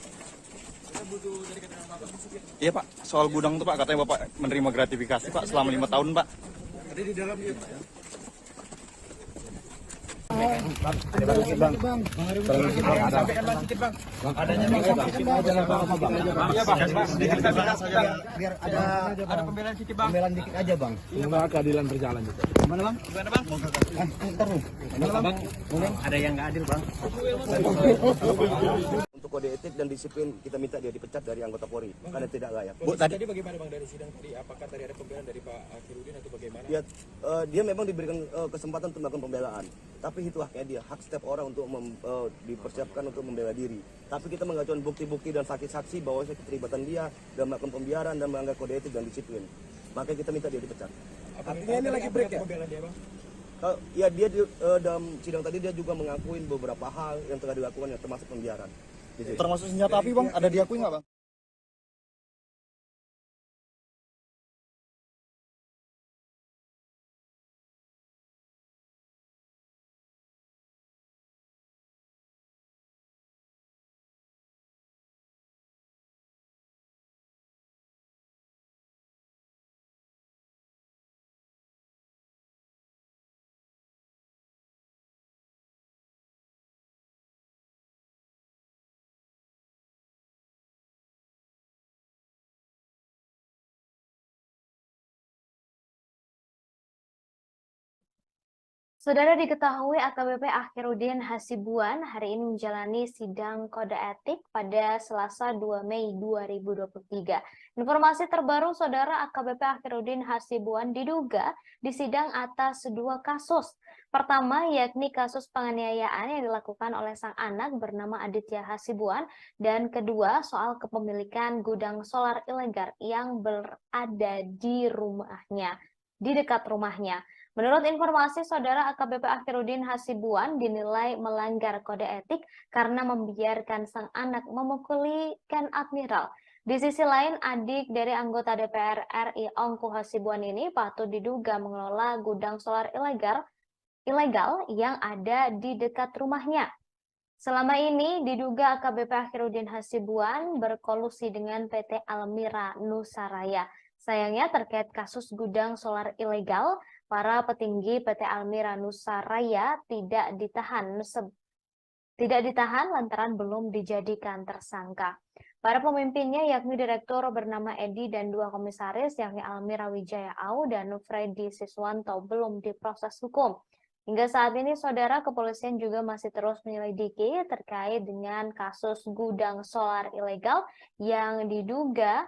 Kita butuh dari keterangan Bapak sedikit. Iya Pak, soal gudang itu Pak, katanya Bapak menerima gratifikasi Pak selama 5 tahun Pak. Ada di dalam dia Pak ya. Ada sedikit bang. Sampaikan Bang sedikit Bang. Adanya bang. Iya Bang. Sedikit kita bahas saja. Biar ada pembelaan sedikit Bang. pembelaan dikit aja bang. Semoga keadilan berjalan juga. Gimana bang? Gimana Bang? Ntar lu. Gimana bang? Ada yang nggak adil bang. Untuk kode etik dan disiplin kita minta dia dipecat dari anggota Polri karena tidak layak. Bu, tadi bagaimana Bang dari sidang tadi? Apakah tadi ada pembelaan dari Pak Akhirudin atau bagaimana? Ya, dia memang diberikan kesempatan untuk melakukan pembelaan, tapi itu haknya dia, hak setiap orang untuk dipersiapkan untuk membela diri. Tapi kita mengajukan bukti-bukti dan saksi-saksi bahwa keterlibatan dia dan melakukan pembiaran dan melanggar kode etik dan disiplin. Makanya kita minta dia dipecat. Artinya ini lagi break ya? Pembelaan dia Bang? Ya dia dalam sidang tadi dia juga mengakuin beberapa hal yang telah dilakukan yang termasuk pembiaran. Termasuk senjata api Bang, ada diakui nggak Bang? Saudara, diketahui AKBP Akhirudin Hasibuan hari ini menjalani sidang kode etik pada Selasa 2 Mei 2023. Informasi terbaru, Saudara, AKBP Akhirudin Hasibuan diduga disidang atas 2 kasus. Pertama, yakni kasus penganiayaan yang dilakukan oleh sang anak bernama Aditya Hasibuan, dan kedua, soal kepemilikan gudang solar ilegal yang berada di rumahnya, di dekat rumahnya. Menurut informasi, Saudara, AKBP Akhirudin Hasibuan dinilai melanggar kode etik karena membiarkan sang anak memukuli Ken Admiral. Di sisi lain, adik dari anggota DPR RI Ongku Hasibuan ini patut diduga mengelola gudang solar ilegal yang ada di dekat rumahnya. Selama ini diduga AKBP Akhirudin Hasibuan berkolusi dengan PT Almira Nusaraya. Sayangnya terkait kasus gudang solar ilegal, para petinggi PT Almira Nusaraya tidak ditahan lantaran belum dijadikan tersangka. Para pemimpinnya yakni direktur bernama Edi dan dua komisaris yakni Almira Wijaya Au dan Freddy Siswanto belum diproses hukum. Hingga saat ini, saudara, kepolisian juga masih terus menyelidiki terkait dengan kasus gudang solar ilegal yang diduga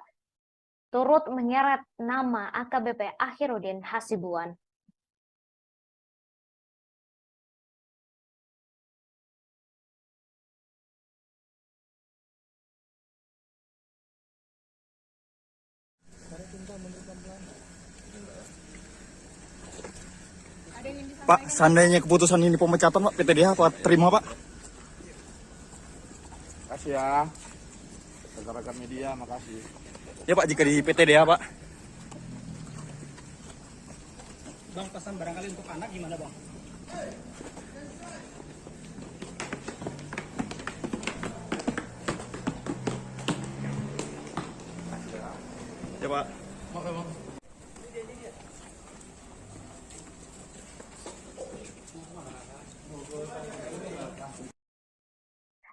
turut menyeret nama AKBP Akhirudin Hasibuan. Pak, seandainya keputusan ini pemecatan, Pak, PTDH apa terima, Pak? Makasih ya, rekan-rekan media, makasih. Ya, Pak, jika di PTDH, Pak. Bang, pesan barangkali untuk anak gimana, Bang? Ya, Pak. Oke, Bang.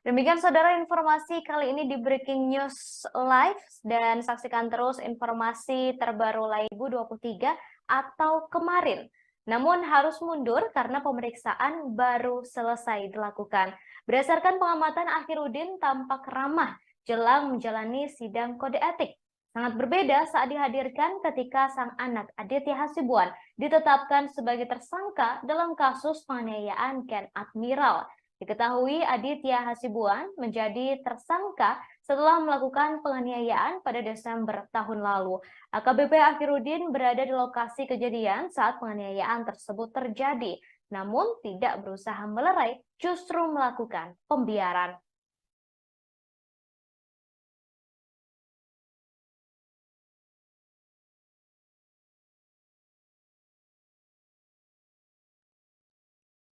Demikian saudara informasi kali ini di Breaking News Live, dan saksikan terus informasi terbaru Laibu 23 atau kemarin. Namun harus mundur karena pemeriksaan baru selesai dilakukan. Berdasarkan pengamatan, Akhirudin tampak ramah jelang menjalani sidang kode etik. Sangat berbeda saat dihadirkan ketika sang anak Aditya Hasibuan ditetapkan sebagai tersangka dalam kasus penganiayaan Ken Admiral. Diketahui Aditya Hasibuan menjadi tersangka setelah melakukan penganiayaan pada Desember tahun lalu. AKBP Akhirudin berada di lokasi kejadian saat penganiayaan tersebut terjadi, namun tidak berusaha melerai, justru melakukan pembiaran.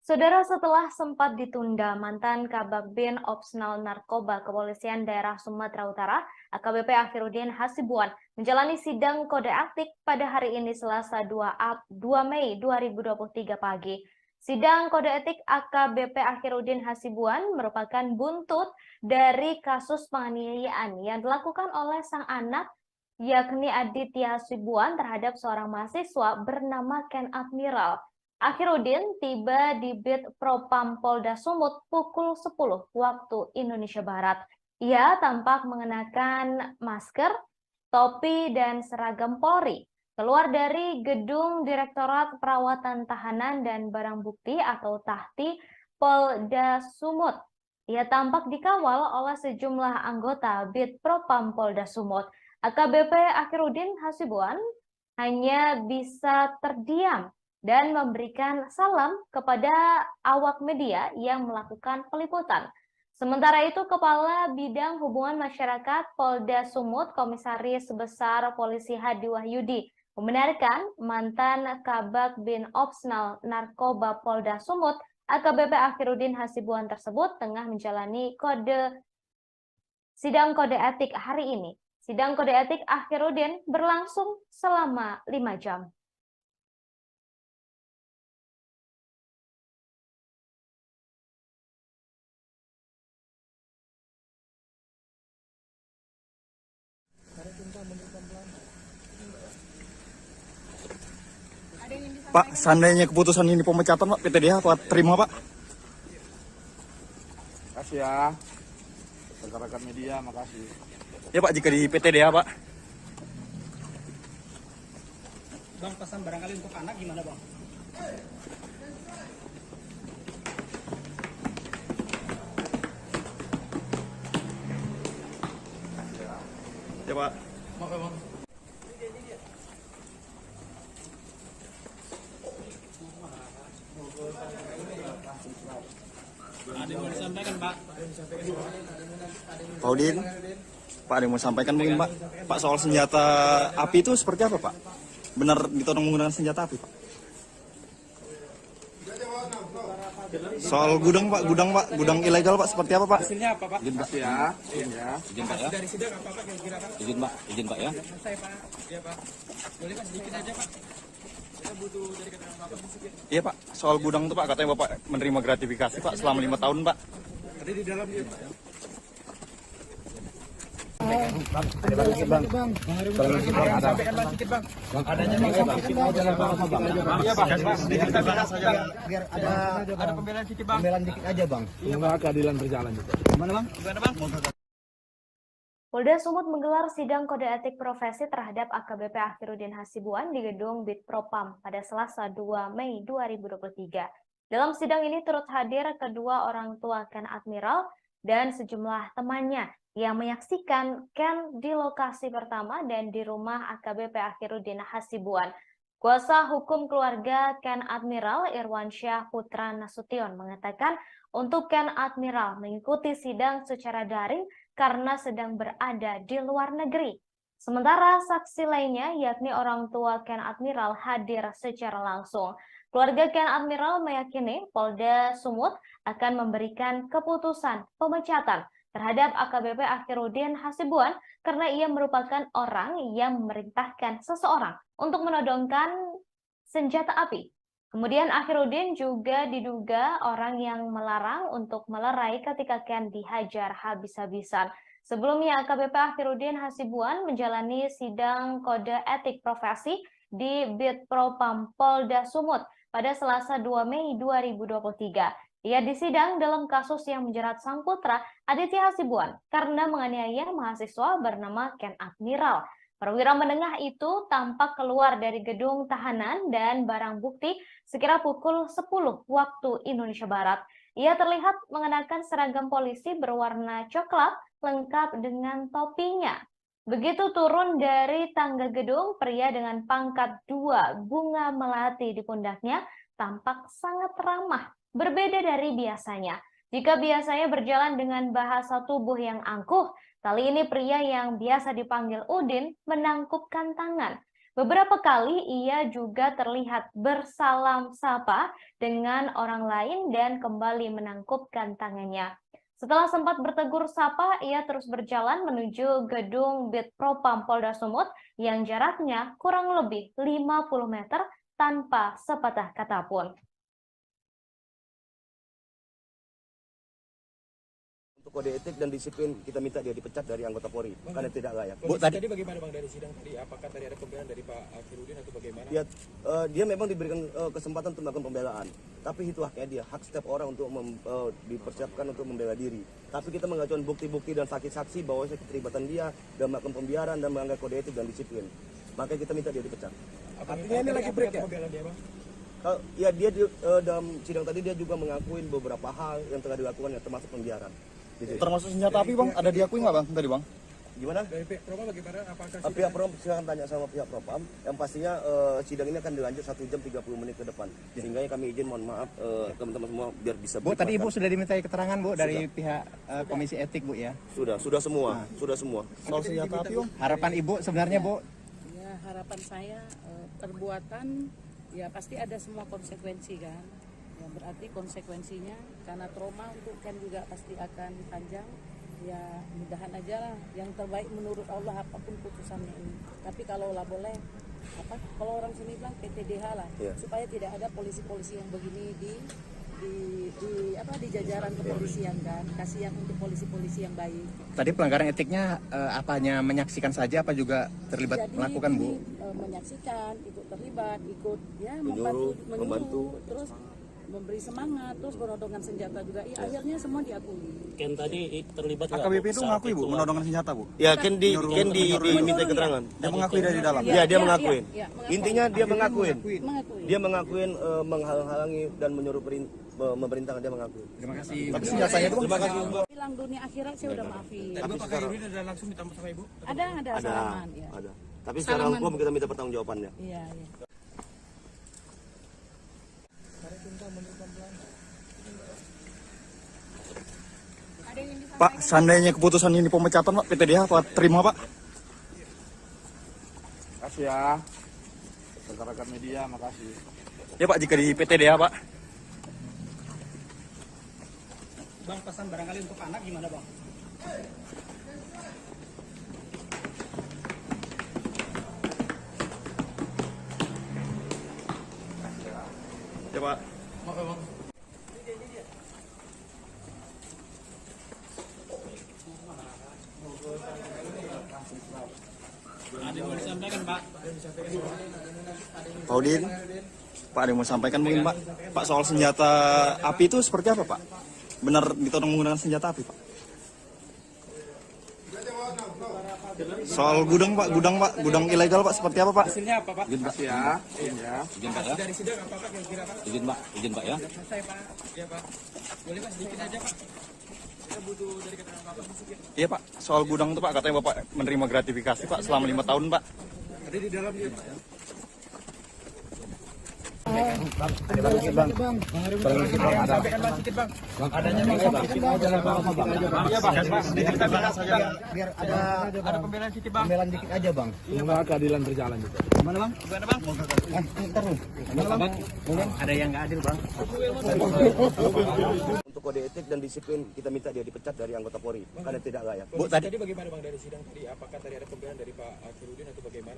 Saudara, setelah sempat ditunda, mantan Kabag Bin Opsnal Narkoba Kepolisian Daerah Sumatera Utara, AKBP Akhirudin Hasibuan, menjalani sidang kode etik pada hari ini Selasa 2 Mei 2023 pagi. Sidang kode etik AKBP Akhirudin Hasibuan merupakan buntut dari kasus penganiayaan yang dilakukan oleh sang anak, yakni Aditya Hasibuan, terhadap seorang mahasiswa bernama Ken Admiral. Akhirudin tiba di Bit Propam Polda Sumut pukul 10 waktu Indonesia Barat. Ia tampak mengenakan masker, topi, dan seragam Polri. Keluar dari gedung Direktorat Perawatan Tahanan dan Barang Bukti atau Tahti Polda Sumut. Ia tampak dikawal oleh sejumlah anggota Bit Propam Polda Sumut. AKBP Akhirudin Hasibuan hanya bisa terdiam dan memberikan salam kepada awak media yang melakukan peliputan. Sementara itu, Kepala Bidang Hubungan Masyarakat Polda Sumut, Komisaris Besar Polisi Hadi Wahyudi, membenarkan mantan Kabag Bin Opsnal Narkoba Polda Sumut, AKBP Akhirudin Hasibuan tersebut tengah menjalani sidang kode etik hari ini. Sidang kode etik Akhirudin berlangsung selama 5 jam. Pak, seandainya keputusan ini pemecatan, Pak, PTDH apa terima, Pak? Makasih ya, rekan-rekan media, makasih. Ya, Pak, jika di PTDH, Pak. Bang, pesan barangkali untuk anak gimana, Bang? Ya, Pak. Oke, Bang. Ada yang mau disampaikan, Pak? Pak Udin, Pak ada yang mau sampaikan mungkin, Pak? Pak, soal senjata api itu seperti apa, Pak? Benar ditodong menggunakan senjata api, Pak? Soal gudang Pak, gudang ilegal Pak, seperti apa Pak? Hasilnya apa Pak? Izin Pak ya. Izin Pak ya. Dari sidang apa Pak kira-kira Pak? Izin Pak ya. Selesai Pak. Iya Pak. Boleh Pak sedikit aja Pak. Kita butuh dari keterangan Bapak sedikit. Iya Pak, soal gudang itu Pak, katanya Bapak menerima gratifikasi Pak selama 5 tahun Pak. Ada di dalam dia Pak ya. Bang, ada bang sedikit bang. Sampaikan bang sedikit bang. Adanya bang sedikit aja lah bang. Iya bang. Sedikit kita bahas saja. Biar Ada pembelaan sedikit bang. pembelaan dikit aja bang. Semoga keadilan berjalan juga. Gimana bang? Gimana bang? Polda Sumut menggelar sidang kode etik profesi terhadap AKBP Akhiruddin Hasibuan di gedung Bitpropam pada Selasa 2 Mei 2023. Dalam sidang ini turut hadir kedua orang tua Ken Admiral dan sejumlah temannya yang menyaksikan Ken di lokasi pertama dan di rumah AKBP Akhiruddin Hasibuan. Kuasa hukum keluarga Ken Admiral Irwansyah Putra Nasution mengatakan untuk Ken Admiral mengikuti sidang secara daring karena sedang berada di luar negeri. Sementara saksi lainnya yakni orang tua Ken Admiral hadir secara langsung. Keluarga Ken Admiral meyakini Polda Sumut akan memberikan keputusan pemecatan terhadap AKBP Akhiruddin Hasibuan karena ia merupakan orang yang memerintahkan seseorang untuk menodongkan senjata api. Kemudian Akhiruddin juga diduga orang yang melarang untuk melerai ketika Ken dihajar habis-habisan. Sebelumnya AKBP Akhiruddin Hasibuan menjalani sidang kode etik profesi di Bitpropam Polda Sumut pada Selasa 2 Mei 2023. Ia disidang dalam kasus yang menjerat sang putra Aditya Hasibuan karena menganiaya mahasiswa bernama Ken Admiral. Perwira menengah itu tampak keluar dari gedung tahanan dan barang bukti sekira pukul 10 waktu Indonesia Barat. Ia terlihat mengenakan seragam polisi berwarna coklat lengkap dengan topinya. Begitu turun dari tangga gedung, pria dengan pangkat 2 bunga melati di pundaknya tampak sangat ramah. Berbeda dari biasanya. Jika biasanya berjalan dengan bahasa tubuh yang angkuh, kali ini pria yang biasa dipanggil Udin menangkupkan tangan. Beberapa kali ia juga terlihat bersalam sapa dengan orang lain dan kembali menangkupkan tangannya. Setelah sempat bertegur sapa, ia terus berjalan menuju gedung Bitpropam Polda Sumut yang jaraknya kurang lebih 50 meter tanpa sepatah kata pun. Kode etik dan disiplin kita minta dia dipecat dari anggota Polri karena tidak layak. Bu, tadi bagaimana bang dari sidang tadi? Apakah tadi ada pembelaan dari Pak Akhiruddin atau bagaimana? Ya, dia memang diberikan kesempatan untuk melakukan pembelaan, tapi itu haknya dia, hak setiap orang untuk dipersiapkan untuk membela diri. Tapi kita mengajukan bukti-bukti dan saksi-saksi bahwa keterlibatan dia dalam melakukan pembiaran dan melanggar kode etik dan disiplin. Makanya kita minta dia dipecat. Artinya ini lagi break ya? Pembelaan dia bang? Ya dia dalam sidang tadi dia juga mengakuin beberapa hal yang telah dilakukan yang termasuk pembiaran. Gitu. Termasuk senjata api bang, ada diakui nggak bang tadi bang? Gimana? Dari pihak Propam bagaimana? Apakah pihak Propam silahkan tanya sama pihak Propam. Yang pastinya sidang ini akan dilanjut 1 jam 30 menit ke depan. Sehingga kami izin mohon maaf teman-teman semua biar bisa. Bu, tadi Ibu sudah dimintai keterangan Bu dari pihak Komisi Etik Bu ya? Sudah semua, sudah semua. Soal senjata api bang? Harapan Ibu sebenarnya Bu? Ya harapan saya perbuatan ya pasti ada semua konsekuensi kan. Ya, berarti konsekuensinya karena trauma untuk Ken juga pasti akan panjang. Ya mudahan aja lah yang terbaik menurut Allah apapun putusannya ini. Tapi kalau lah boleh kalau orang sini bilang PTDH lah supaya tidak ada polisi-polisi yang begini di jajaran kepolisian kan. Kasihan untuk polisi-polisi yang baik. Tadi pelanggaran etiknya apanya menyaksikan saja apa juga terlibat melakukan Bu? Menyaksikan, ikut terlibat, ikut ya membantu terus memberi semangat, terus penodongan senjata juga. Ya, akhirnya semua diakui. Ken tadi terlibat AKBP itu mengakui Bu, menodongkan senjata Bu? Ya, Ken diminta keterangan. Dia mengakui dari dalam? Ya, dia mengakuin. Intinya dia mengakuin. Dia mengakuin menghalang-halangi dan menyuruh memerintahkan, dia mengakui. Terima kasih. Tapi senjatanya itu terima kasih. Bilang dunia akhirat saya udah maafin. Tapi Pak Akhiruddin ada langsung minta sama Ibu? Ada salaman. Ya. Ada. Tapi secara hukum kita minta pertanggungjawabannya. Iya. Pak, seandainya keputusan ini pemecatan Pak, PTDH Pak terima Pak? Makasih ya. Rekan-rekan media, makasih. Ya Pak, jika di PTDH Pak. Bang, pesan barangkali untuk anak gimana bang? Ya Pak. Maaf ya bang. Ada yang mau disampaikan Pak? Pak Udin, Pak ada yang mau sampaikan mungkin Pak? Pak soal senjata api itu seperti apa Pak? Benar ditodong menggunakan senjata api Pak? Soal gudang Pak, gudang ilegal Pak seperti apa Pak? Hasilnya apa Pak? Izin Pak ya. Izin ya. Izin Pak ya. Dari sidang apa Pak kira-kira Pak? Izin Pak ya. Sudah selesai Pak. Iya Pak. Boleh Pak sedikit aja Pak. Kita butuh dari keterangan Bapak sedikit. Iya Pak, soal gudang itu Pak katanya Bapak menerima gratifikasi Pak selama 5 tahun Pak. Ada di dalam dia Pak ya. Ada bang, sedikit bang. Sampaikan bang, sedikit bang. Adanya bang, sedikit aja lah bang. Iya bang, sedikit saja. Biar ada pembelaan sedikit bang. pembelaan dikit aja bang. Semoga keadilan berjalan juga. Gimana bang? Gimana bang? Ntar lu. Gimana bang? Ada yang nggak adil bang. Untuk kode etik dan disiplin kita minta dia dipecat dari anggota Polri karena tidak layak. Bu, tadi bagaimana bang dari sidang tadi? Apakah tadi ada pembelaan dari Pak Akhirudin atau bagaimana?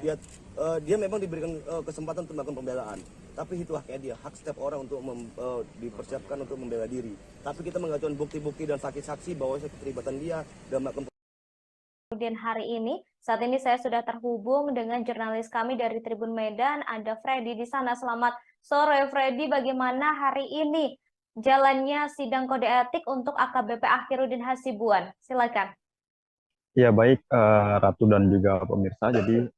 Dia memang diberikan kesempatan untuk melakukan pembelaan, tapi itu haknya dia, hak setiap orang untuk dipersiapkan untuk membela diri. Tapi kita mengajukan bukti-bukti dan saksi-saksi bahwa keterlibatan dia dalam melakukan. Kemudian hari ini, saat ini saya sudah terhubung dengan jurnalis kami dari Tribun Medan, ada Freddy di sana. Selamat sore Freddy, bagaimana hari ini jalannya sidang kode etik untuk AKBP Akhirudin Hasibuan? Silakan. Ya baik Ratu dan juga pemirsa, jadi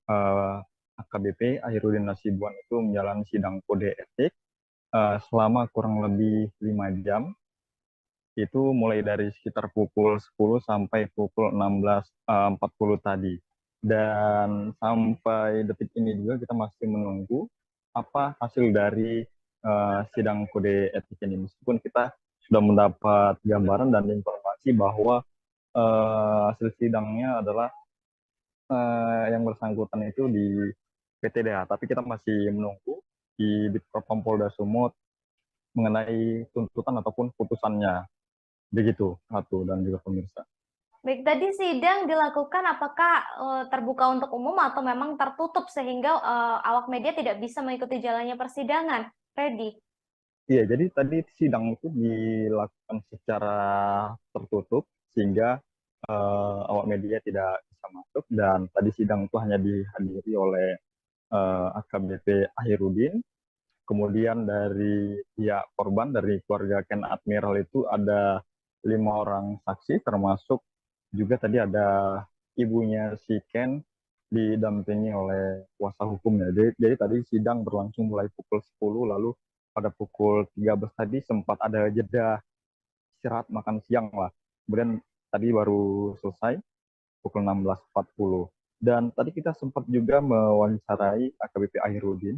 AKBP Akhirudin Hasibuan itu menjalani sidang kode etik selama kurang lebih 5 jam. Itu mulai dari sekitar pukul 10 sampai pukul 16.40 tadi. Dan sampai detik ini juga kita masih menunggu apa hasil dari sidang kode etik ini. Meskipun kita sudah mendapat gambaran dan informasi bahwa hasil sidangnya adalah yang bersangkutan itu di PTDH, tapi kita masih menunggu di Bitpropam Polda Sumut mengenai tuntutan ataupun putusannya. Begitu, Ratu dan juga pemirsa. Baik, tadi sidang dilakukan apakah terbuka untuk umum atau memang tertutup sehingga awak media tidak bisa mengikuti jalannya persidangan, Freddy? Iya, jadi tadi sidang itu dilakukan secara tertutup sehingga awak media tidak bisa masuk, dan tadi sidang itu hanya dihadiri oleh AKBP Akhirudin. Kemudian dari pihak korban, dari keluarga Ken Admiral itu ada 5 orang saksi, termasuk juga tadi ada ibunya si Ken didampingi oleh kuasa hukumnya. Jadi tadi sidang berlangsung mulai pukul 10, lalu pada pukul 13 tadi sempat ada jeda istirahat makan siang lah. Kemudian tadi baru selesai pukul 16.40. Dan tadi kita sempat juga mewawancarai AKBP Akhirudin.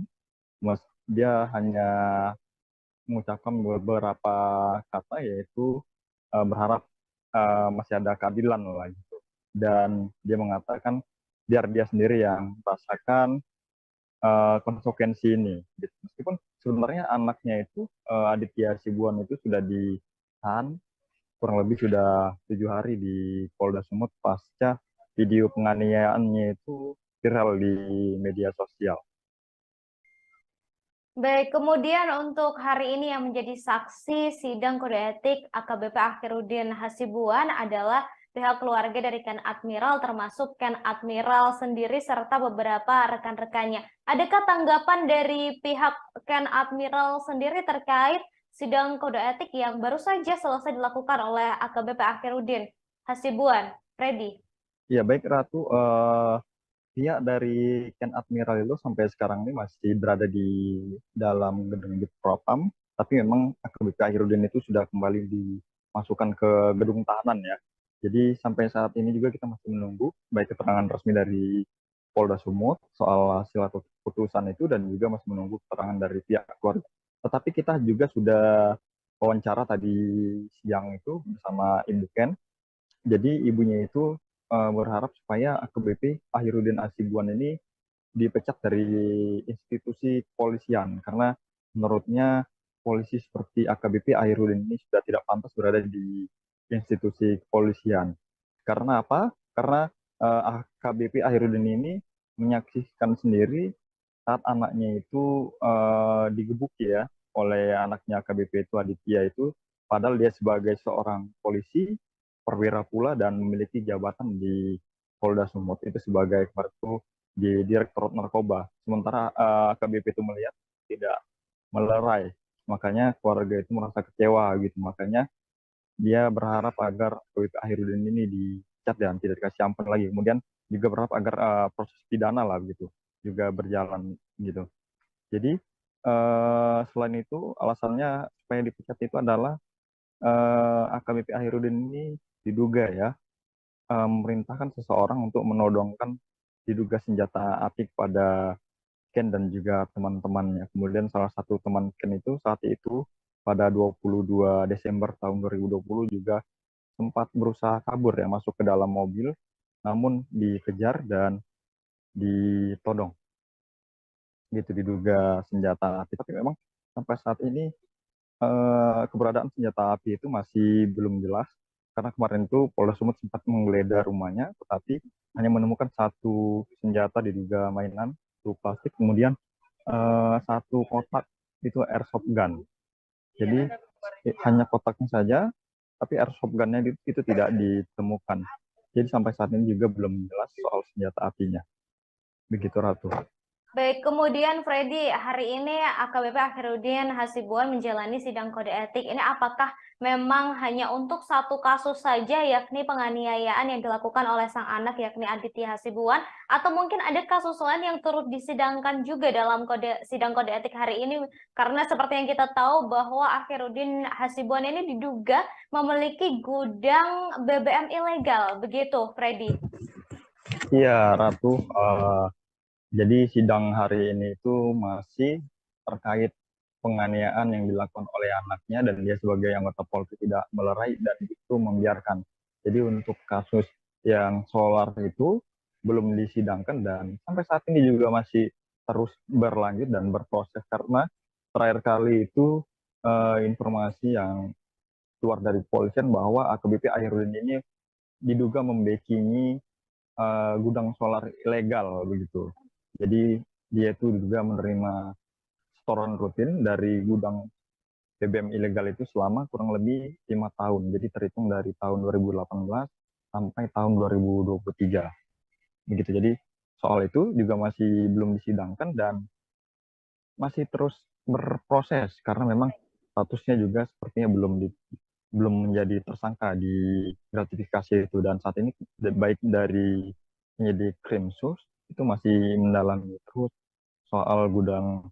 Dia hanya mengucapkan beberapa kata, yaitu berharap masih ada keadilan lah gitu. Dan dia mengatakan biar dia sendiri yang merasakan konsekuensi ini. Meskipun sebenarnya anaknya itu Aditya Hasibuan itu sudah ditahan kurang lebih sudah 7 hari di Polda Sumut pasca video penganiayaannya itu viral di media sosial. Baik, kemudian untuk hari ini yang menjadi saksi sidang kode etik AKBP Akhirudin Hasibuan adalah pihak keluarga dari Ken Admiral, termasuk Ken Admiral sendiri serta beberapa rekan-rekannya. Adakah tanggapan dari pihak Ken Admiral sendiri terkait sidang kode etik yang baru saja selesai dilakukan oleh AKBP Akhirudin Hasibuan? Freddy. Ya baik Ratu, pihak dari Ken Admiral itu sampai sekarang ini masih berada di dalam gedung Bitpropam, tapi memang AKBP Akhirudin itu sudah kembali dimasukkan ke gedung tahanan ya. Jadi sampai saat ini juga kita masih menunggu baik keterangan resmi dari Polda Sumut soal hasil atau putusan itu, dan juga masih menunggu keterangan dari pihak keluarga. Tetapi kita juga sudah wawancara tadi siang itu bersama Ibu Ken. Jadi ibunya itu berharap supaya AKBP Akhirudin Hasibuan ini dipecat dari institusi kepolisian, karena menurutnya polisi seperti AKBP Ahirudin ini sudah tidak pantas berada di institusi kepolisian. Karena apa? Karena AKBP Ahirudin ini menyaksikan sendiri saat anaknya itu digebuki ya oleh anaknya AKBP itu Aditya itu, padahal dia sebagai seorang polisi perwira pula dan memiliki jabatan di Polda Sumut itu sebagai kemarin itu di Direktorat Narkoba. Sementara AKBP itu melihat tidak melerai, makanya keluarga itu merasa kecewa gitu. Makanya dia berharap agar AKBP Ahirudin ini dicat dan tidak dikasih ampun lagi. Kemudian juga berharap agar proses pidana lah gitu juga berjalan gitu. Jadi selain itu alasannya supaya dipecat itu adalah AKBP Ahirudin ini diduga ya memerintahkan seseorang untuk menodongkan diduga senjata api kepada Ken dan juga teman-temannya. Kemudian salah satu teman Ken itu saat itu pada 22 Desember tahun 2020 juga sempat berusaha kabur ya, masuk ke dalam mobil, namun dikejar dan ditodong. Gitu, diduga senjata api. Tapi memang sampai saat ini keberadaan senjata api itu masih belum jelas. Karena kemarin itu Polda Sumut sempat menggeledah rumahnya, tetapi hanya menemukan satu senjata diduga mainan, itu plastik, kemudian satu kotak itu airsoft gun. Jadi hanya kotaknya saja, tapi airsoft gunnya itu tidak ditemukan. Jadi sampai saat ini juga belum jelas soal senjata apinya. Begitu Ratu. Baik, kemudian Freddy, hari ini AKBP Ahirudin Hasibuan menjalani sidang kode etik. Ini apakah memang hanya untuk satu kasus saja, yakni penganiayaan yang dilakukan oleh sang anak, yakni Aditya Hasibuan, atau mungkin ada kasus lain yang turut disidangkan juga dalam sidang kode etik hari ini? Karena seperti yang kita tahu bahwa Ahirudin Hasibuan ini diduga memiliki gudang BBM ilegal, begitu Freddy? Iya, Ratu. Jadi sidang hari ini itu masih terkait penganiayaan yang dilakukan oleh anaknya dan dia sebagai anggota Polri tidak melerai dan itu membiarkan. Jadi untuk kasus yang solar itu belum disidangkan dan sampai saat ini juga masih terus berlanjut dan berproses karena terakhir kali itu informasi yang keluar dari kepolisian bahwa AKBP Ahirudin ini diduga membackingi gudang solar ilegal begitu. Jadi dia itu juga menerima setoran rutin dari gudang BBM ilegal itu selama kurang lebih 5 tahun. Jadi terhitung dari tahun 2018 sampai tahun 2023. Begitu. Jadi soal itu juga masih belum disidangkan dan masih terus berproses karena memang statusnya juga sepertinya belum menjadi tersangka di gratifikasi itu dan saat ini baik dari penyidik Krimsus itu masih mendalami terus soal gudang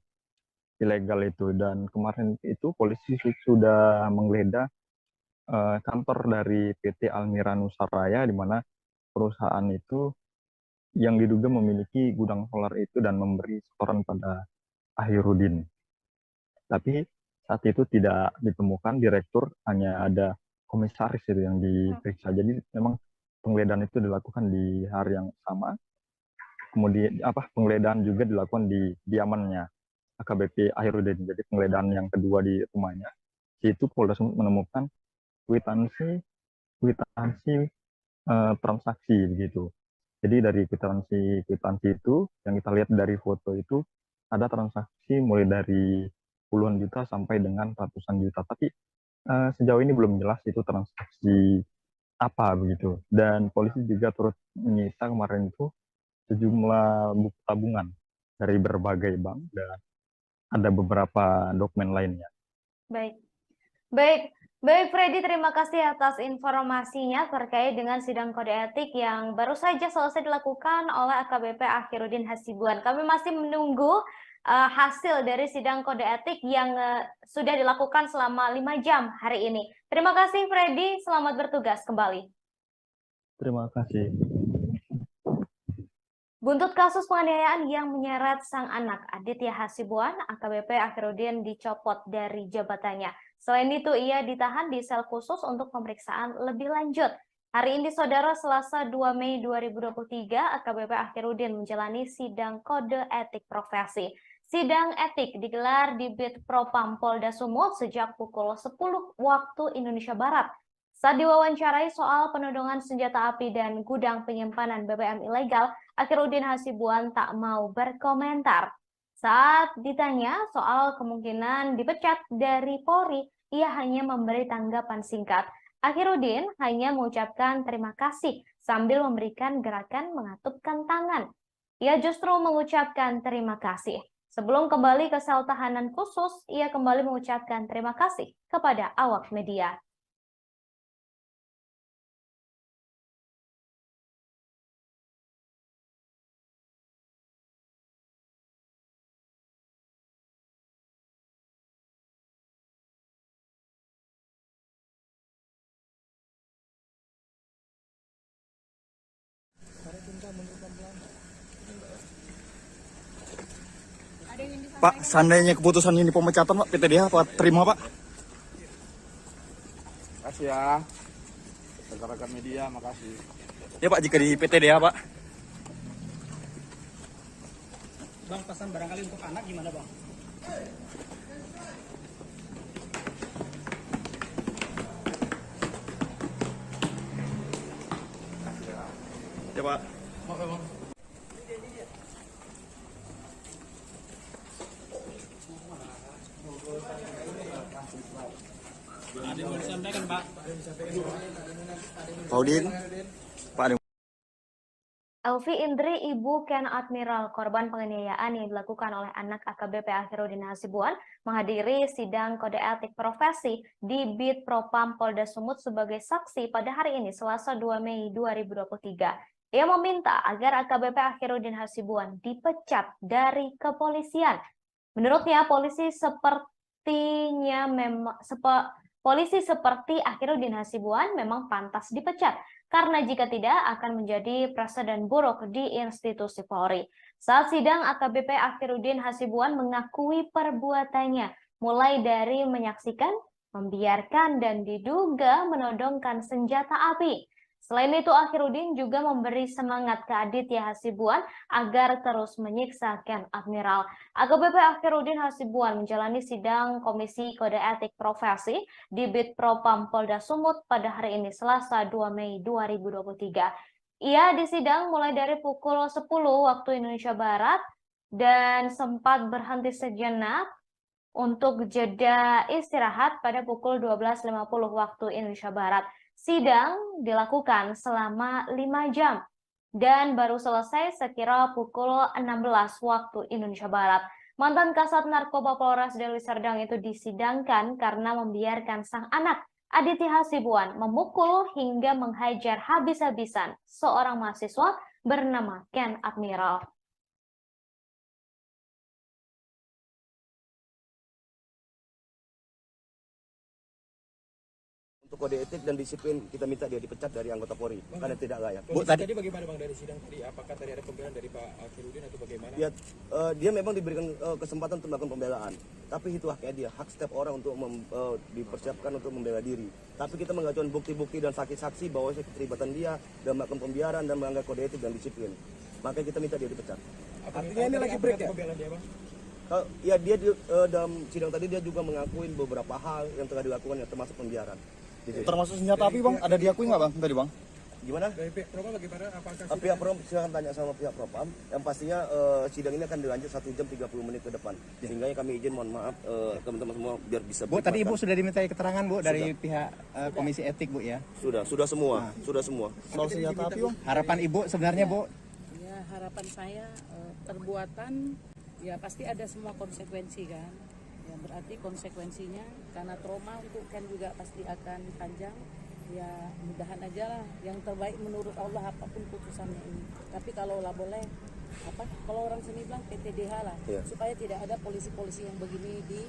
ilegal itu dan kemarin itu polisi sudah menggeledah kantor dari PT Almira Nusaraya di mana perusahaan itu yang diduga memiliki gudang solar itu dan memberi setoran pada Ahirudin. Tapi saat itu tidak ditemukan direktur, hanya ada komisaris itu yang diperiksa. Jadi memang penggeledahan itu dilakukan di hari yang sama. Kemudian penggeledahan juga dilakukan di diamannya AKBP Ahirudin. Jadi penggeledahan yang kedua di rumahnya, itu Polda Sumut menemukan kwitansi transaksi begitu. Jadi dari kwitansi itu yang kita lihat dari foto itu ada transaksi mulai dari puluhan juta sampai dengan ratusan juta. Tapi sejauh ini belum jelas itu transaksi apa begitu. Dan polisi juga turut menyita kemarin itu sejumlah buku tabungan dari berbagai bank dan ada beberapa dokumen lainnya. Baik Freddy, terima kasih atas informasinya terkait dengan sidang kode etik yang baru saja selesai dilakukan oleh AKBP Ahirudin Hasibuan. Kami masih menunggu hasil dari sidang kode etik yang sudah dilakukan selama 5 jam hari ini. Terima kasih Freddy, selamat bertugas kembali. Terima kasih. Buntut kasus penganiayaan yang menyeret sang anak Aditya Hasibuan, AKBP Ahirudin dicopot dari jabatannya. Selain itu, ia ditahan di sel khusus untuk pemeriksaan lebih lanjut. Hari ini, Saudara, Selasa 2 Mei 2023, AKBP Ahirudin menjalani sidang kode etik profesi. Sidang etik digelar di Bid Propam Polda Sumut sejak pukul 10 waktu Indonesia Barat. Saat diwawancarai soal penodongan senjata api dan gudang penyimpanan BBM ilegal, Akhiruddin Hasibuan tak mau berkomentar. Saat ditanya soal kemungkinan dipecat dari Polri, ia hanya memberi tanggapan singkat. Akhiruddin hanya mengucapkan terima kasih sambil memberikan gerakan mengatupkan tangan. Ia justru mengucapkan terima kasih. Sebelum kembali ke sel tahanan khusus, ia kembali mengucapkan terima kasih kepada awak media. Pak, seandainya keputusan ini pemecatan, Pak, PTDH Pak terima, Pak? Makasih ya, rekan-rekan media, makasih. Ya Pak, jika di PTDH, Pak. Bang, pesan barangkali untuk anak gimana, Bang? Ya Pak. Maaf, Bang. Ada yang mau disampaikan, Pak? Pak Udin. Pak ada. Elvi Indri, ibu Ken Admiral, korban penganiayaan yang dilakukan oleh anak AKBP Akhiruddin Hasibuan, menghadiri sidang kode etik profesi di Bid Propam Polda Sumut sebagai saksi pada hari ini, Selasa 2 Mei 2023. Ia meminta agar AKBP Akhiruddin Hasibuan dipecat dari kepolisian. Menurutnya, polisi seperti Akhiruddin Hasibuan memang pantas dipecat, karena jika tidak akan menjadi presiden buruk di institusi Polri. Saat sidang, AKBP Akhiruddin Hasibuan mengakui perbuatannya, mulai dari menyaksikan, membiarkan, dan diduga menodongkan senjata api. Selain itu, Akhiruddin juga memberi semangat ke Aditya Hasibuan agar terus menyiksa Ken Admiral. AKBP Akhiruddin Hasibuan menjalani sidang Komisi Kode Etik Profesi di Bid Propam Polda Sumut pada hari ini, Selasa 2 Mei 2023. Ia disidang mulai dari pukul 10 waktu Indonesia Barat dan sempat berhenti sejenak untuk jeda istirahat pada pukul 12.50 waktu Indonesia Barat. Sidang dilakukan selama 5 jam dan baru selesai sekira pukul 16 waktu Indonesia Barat. Mantan Kasat Narkoba Polres Deli Serdang itu disidangkan karena membiarkan sang anak Aditya Hasibuan memukul hingga menghajar habis-habisan seorang mahasiswa bernama Ken Admiral. Untuk kode etik dan disiplin kita minta dia dipecat dari anggota Polri karena tidak layak. Bu, tadi bagaimana Bang dari sidang tadi? Apakah tadi ada pembelaan dari Pak Akhiruddin atau bagaimana? Ya, dia memang diberikan kesempatan untuk melakukan pembelaan, tapi itu haknya dia, hak setiap orang untuk dipersiapkan untuk membela diri. Tapi kita mengajukan bukti-bukti dan saksi-saksi bahwa keterlibatan dia dalam melakukan pembiaran dan melanggar kode etik dan disiplin. Makanya kita minta dia dipecat. Artinya ini lagi break ya? Pembelaan dia, Bang? Ya, dia dalam sidang tadi dia juga mengakui beberapa hal yang telah dilakukan, yang termasuk pembiaran. Termasuk senjata api, Bang, ada diakui nggak, Bang, tadi, Bang? Gimana? Dari pihak Propam bagaimana? Apakah pihak Propam, silakan tanya sama pihak Propam. Yang pastinya sidang ini akan dilanjut 1 jam 30 menit ke depan. Sehingga kami izin, mohon maaf teman-teman semua biar bisa. Bu, tadi Ibu sudah dimintai keterangan, Bu, dari pihak Komisi Etik, Bu, ya? Sudah semua, sudah semua. Soal senjata api, Bang. Harapan Ibu sebenarnya, Bu? Ya, harapan saya perbuatan ya pasti ada semua konsekuensi kan. Ya berarti konsekuensinya karena trauma untuk Ken juga pasti akan panjang. Ya mudahan aja lah yang terbaik menurut Allah apapun putusannya ini. Tapi kalau lah boleh kalau orang sini bilang PTDH lah, supaya tidak ada polisi-polisi yang begini di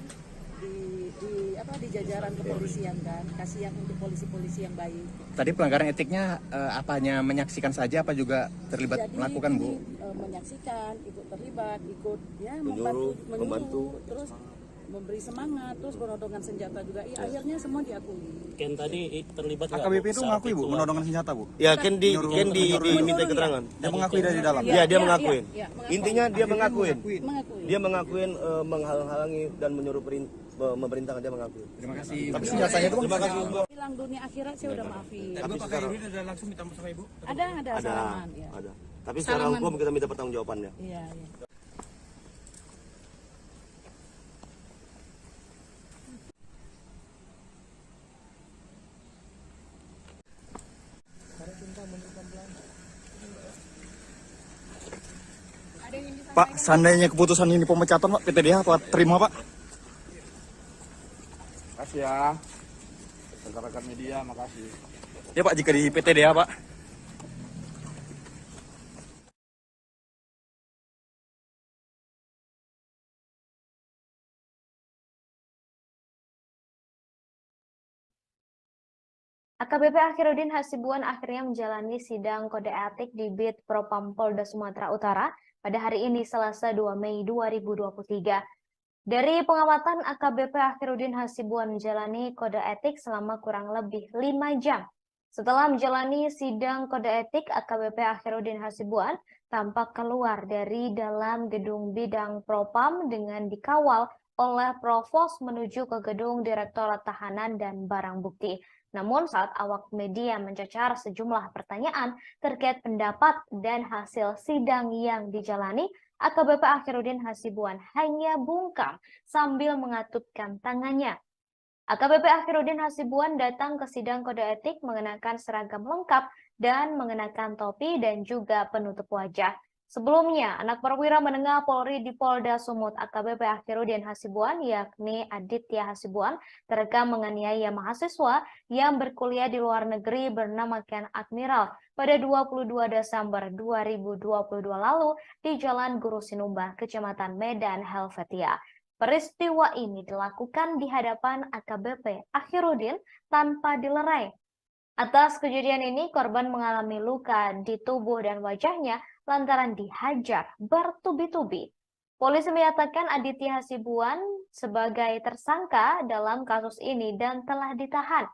jajaran kepolisian kan. Kasihan untuk polisi-polisi yang baik. Tadi pelanggaran etiknya apanya menyaksikan saja apa juga terlibat melakukan, Bu? Menyaksikan, ikut terlibat, ikut ya membantu. terus memberi semangat, terus penodongan senjata juga. Ya, akhirnya semua diakui. Ken tadi terlibat AKBP itu mengakui Bu menodongkan senjata Bu? Ya, Ken diminta keterangan. Dia mengakui dari dalam. Ya, dia mengakuin. Ya, Intinya dia mengakuin. Mengakui. Dia mengakuin menghalang-halangi dan menyuruh memerintahkan, dia mengakui. Terima kasih. Tapi senjatanya itu terima kasih. Hilang dunia akhirat saya udah maafin. Tapi Pak Khairudin ada langsung minta maaf sama Ibu? Ada salaman. Ya. Ada. Tapi secara hukum kita minta pertanggungjawabannya. Iya. Pak, seandainya keputusan ini pemecatan Pak, PTDH apa terima Pak? Makasih ya. Rekan-rekan media, makasih. Ya Pak, jika di PTDH Pak. AKBP Akhiruddin Hasibuan akhirnya menjalani sidang kode etik di Bid Propam Polda Sumatera Utara pada hari ini Selasa 2 Mei 2023. Dari pengamatan, AKBP Akhiruddin Hasibuan menjalani kode etik selama kurang lebih 5 jam. Setelah menjalani sidang kode etik, AKBP Akhiruddin Hasibuan tampak keluar dari dalam gedung bidang Propam dengan dikawal oleh Provos menuju ke gedung Direktorat Tahanan dan Barang Bukti. Namun saat awak media mencecar sejumlah pertanyaan terkait pendapat dan hasil sidang yang dijalani, AKBP Akhiruddin Hasibuan hanya bungkam sambil mengatupkan tangannya. AKBP Akhiruddin Hasibuan datang ke sidang kode etik mengenakan seragam lengkap dan mengenakan topi dan juga penutup wajah. Sebelumnya, anak perwira menengah Polri di Polda Sumut AKBP Akhiruddin Hasibuan, yakni Aditya Hasibuan, terekam menganiaya mahasiswa yang berkuliah di luar negeri bernama Ken Admiral pada 22 Desember 2022 lalu di Jalan Guru Sinumba, Kecamatan Medan, Helvetia. Peristiwa ini dilakukan di hadapan AKBP Akhiruddin tanpa dilerai. Atas kejadian ini, korban mengalami luka di tubuh dan wajahnya lantaran dihajar bertubi-tubi. Polisi menyatakan Aditya Hasibuan sebagai tersangka dalam kasus ini dan telah ditahan.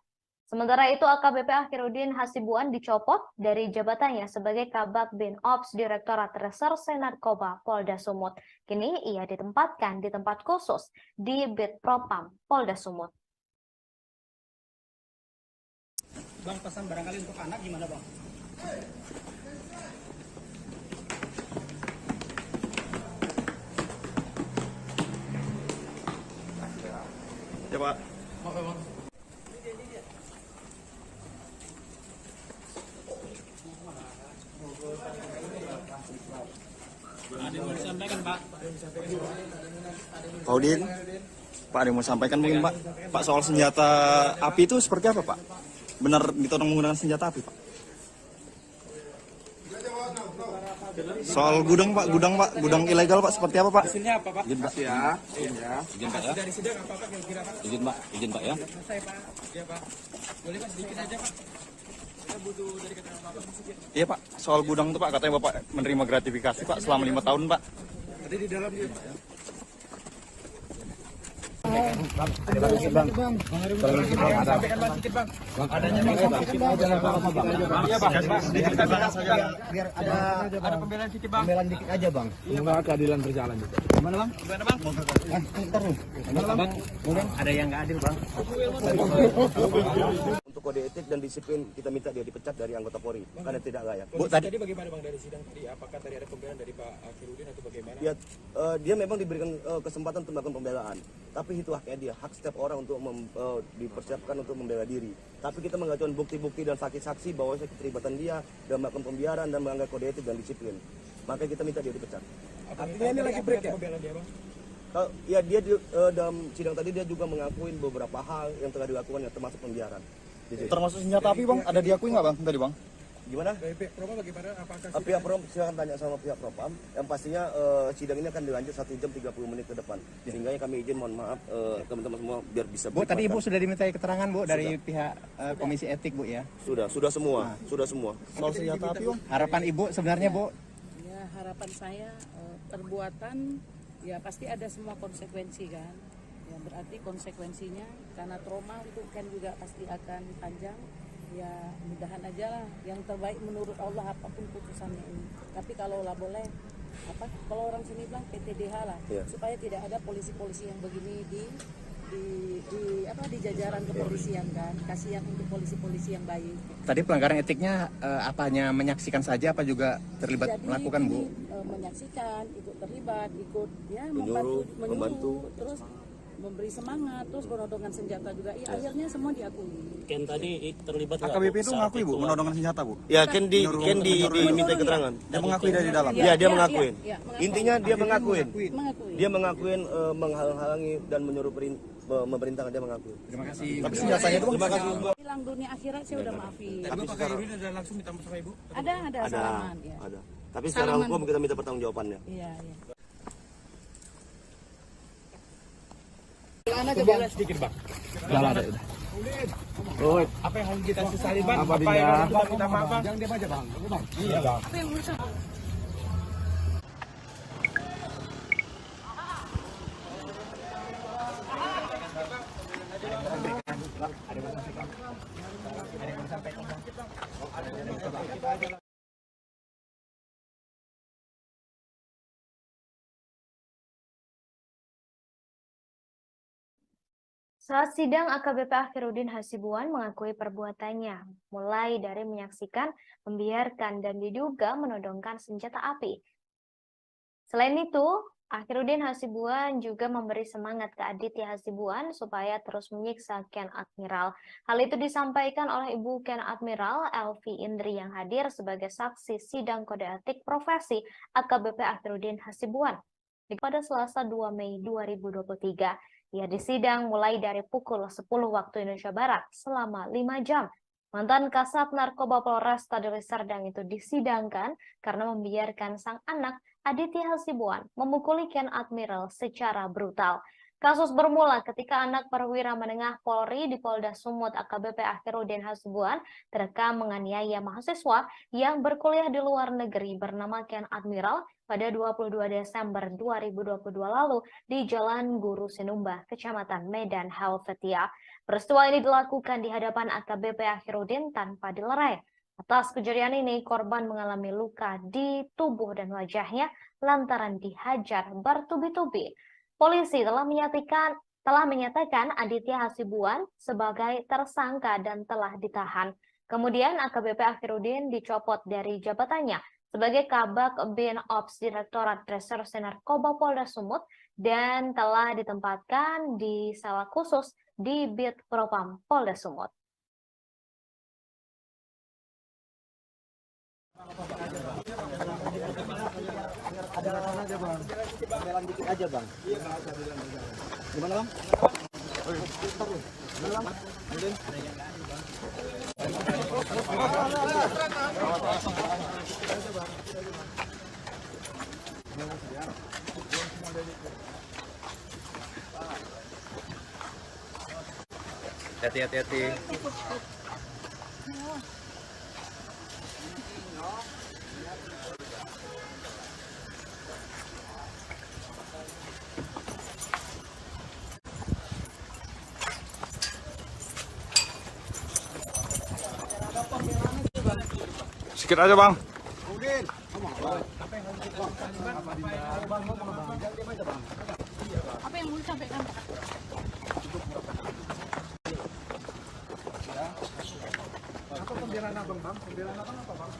Sementara itu, AKBP Akhiruddin Hasibuan dicopot dari jabatannya sebagai Kabag Bin Ops Direktorat Reserse Narkoba Polda Sumut. Kini ia ditempatkan di tempat khusus di Bid Propam Polda Sumut. Bang, pesan barangkali untuk anak gimana Bang? Ya Pak. Maaf Bang. Ada yang mau disampaikan Pak? Pak Udin, Pak ada yang mau sampaikan mungkin Pak? Pak soal senjata api itu seperti apa Pak? Benar ditodong menggunakan senjata api Pak? Soal gudang Pak, gudang ilegal Pak seperti apa Pak? Hasilnya apa Pak? Izin Pak ya. Izin Pak ya. Dari sidang apa Pak kira-kira Pak? Izin Pak ya. Selesai Pak. Iya Pak. Boleh Pak sedikit aja Pak. Kita butuh dari keterangan Bapak sedikit. Iya Pak, soal gudang itu Pak katanya Bapak menerima gratifikasi Pak selama 5 tahun Pak. Tadi di dalam dia Pak ya. Ada sedikit bang. Sampaikan Bang sedikit Bang. Adanya Bang. Iya Bang. Biar ada pembelaan sedikit Bang. pembelaan dikit aja bang. Semoga keadilan berjalan juga. Gimana bang? Gimana Bang? Terus. Gimana bang? Ada yang nggak adil Bang. Untuk kode etik dan disiplin kita minta dia dipecat dari anggota Polri karena tidak layak. Bu, tadi bagaimana Bang dari sidang tadi? Apakah tadi ada pembelaan dari Pak Akhiruddin atau bagaimana? Ya, dia memang diberikan kesempatan untuk melakukan pembelaan, tapi itu haknya dia, hak setiap orang untuk dipersiapkan untuk membela diri. Tapi kita mengajukan bukti-bukti dan saksi-saksi bahwa keterlibatan dia dalam melakukan pembiaran dan melanggar kode etik dan disiplin. Makanya kita minta dia dipecat. Artinya ini lagi break ya? Pembelaan dia Bang? Ya dia dalam sidang tadi dia juga mengakui beberapa hal yang telah dilakukan termasuk pembiaran. Termasuk senjata api Bang, ada diakui nggak Bang tadi Bang? Gimana? Dari pihak Propam bagaimana? Apakah Pihak Propam silakan tanya sama pihak Propam. Yang pastinya sidang ini akan dilanjut 1 jam 30 menit ke depan. Sehingga kami izin mohon maaf teman-teman semua biar bisa. Bu, tadi Ibu sudah dimintai keterangan Bu dari pihak Komisi Etik Bu ya? Sudah semua, sudah semua. Soal senjata api Bang? Harapan Ibu sebenarnya Bu? Ya, harapan saya perbuatan ya pasti ada semua konsekuensi kan. Ya berarti konsekuensinya karena trauma untuk Ken juga pasti akan panjang. Ya mudahan aja lah yang terbaik menurut Allah apapun putusannya ini. Tapi kalau lah boleh kalau orang sini bilang PTDH lah, supaya tidak ada polisi-polisi yang begini di jajaran kepolisian kan. Kasihan untuk polisi-polisi yang baik. Tadi pelanggaran etiknya apanya menyaksikan saja apa juga terlibat melakukan Bu? Menyaksikan, ikut terlibat, ikut ya membantu, terus memberi semangat, terus penodongan senjata juga. Ya, akhirnya semua diakui. Ken tadi terlibat AKBP itu mengakui Bu menodongan senjata Bu? Ya Ken diminta keterangan. Dia mengakui dari dalam. Ya dia mengakuin. Intinya dia mengakuin. Dia mengakuin menghalang-halangi dan menyuruh memerintahkan, dia mengakui. Terima kasih. Tapi senjatanya itu terima kasih. Hilang dunia akhirat saya udah maafin. Tapi Pak Khairudin ada langsung minta maaf sama Ibu? Ada salaman. Ya. Ada. Tapi secara hukum kita minta pertanggungjawabannya. Iya, iya. Jalan aja boleh sedikit Bang. Jalan ada. Oh, apa yang harus kita sesali Bang? Apa yang harus kita minta maaf Bang? Jangan diam aja Bang. Iya Bang. Apa yang urusan? Saat sidang, AKBP Akhiruddin Hasibuan mengakui perbuatannya, mulai dari menyaksikan, membiarkan, dan diduga menodongkan senjata api. Selain itu, Akhiruddin Hasibuan juga memberi semangat ke Aditya Hasibuan supaya terus menyiksa Ken Admiral. Hal itu disampaikan oleh Ibu Ken Admiral Elvi Indri yang hadir sebagai saksi sidang kode etik profesi AKBP Akhiruddin Hasibuan pada Selasa 2 Mei 2023. Ia disidang mulai dari pukul 10 waktu Indonesia Barat selama 5 jam. Mantan Kasat Narkoba Polresta Deli Serdang itu disidangkan karena membiarkan sang anak Aditya Hasibuan memukuli Ken Admiral secara brutal. Kasus bermula ketika anak perwira menengah Polri di Polda Sumut AKBP Akhiruddin Hasibuan terekam menganiaya mahasiswa yang berkuliah di luar negeri bernama Ken Admiral pada 22 Desember 2022 lalu di Jalan Guru Sinumba, Kecamatan Medan Helvetia. Peristiwa ini dilakukan di hadapan AKBP Akhiruddin tanpa dilerai. Atas kejadian ini, korban mengalami luka di tubuh dan wajahnya lantaran dihajar bertubi-tubi. Polisi telah menyatakan Aditya Hasibuan sebagai tersangka dan telah ditahan. Kemudian AKBP Akhiruddin dicopot dari jabatannya sebagai Kabak Bin Ops Direktorat Reserse Narkoba Polda Sumut dan telah ditempatkan di sel khusus di Bid Propam Polda Sumut. Ada aja Bang. Pembelaan dikit aja Bang. Gimana Bang? Gimana Bang? Hati-hati. Sedikit aja Bang. Apa yang mau disampaikan? Apa pembelaan Abang Bang? Pembelaan Abang apa Bang?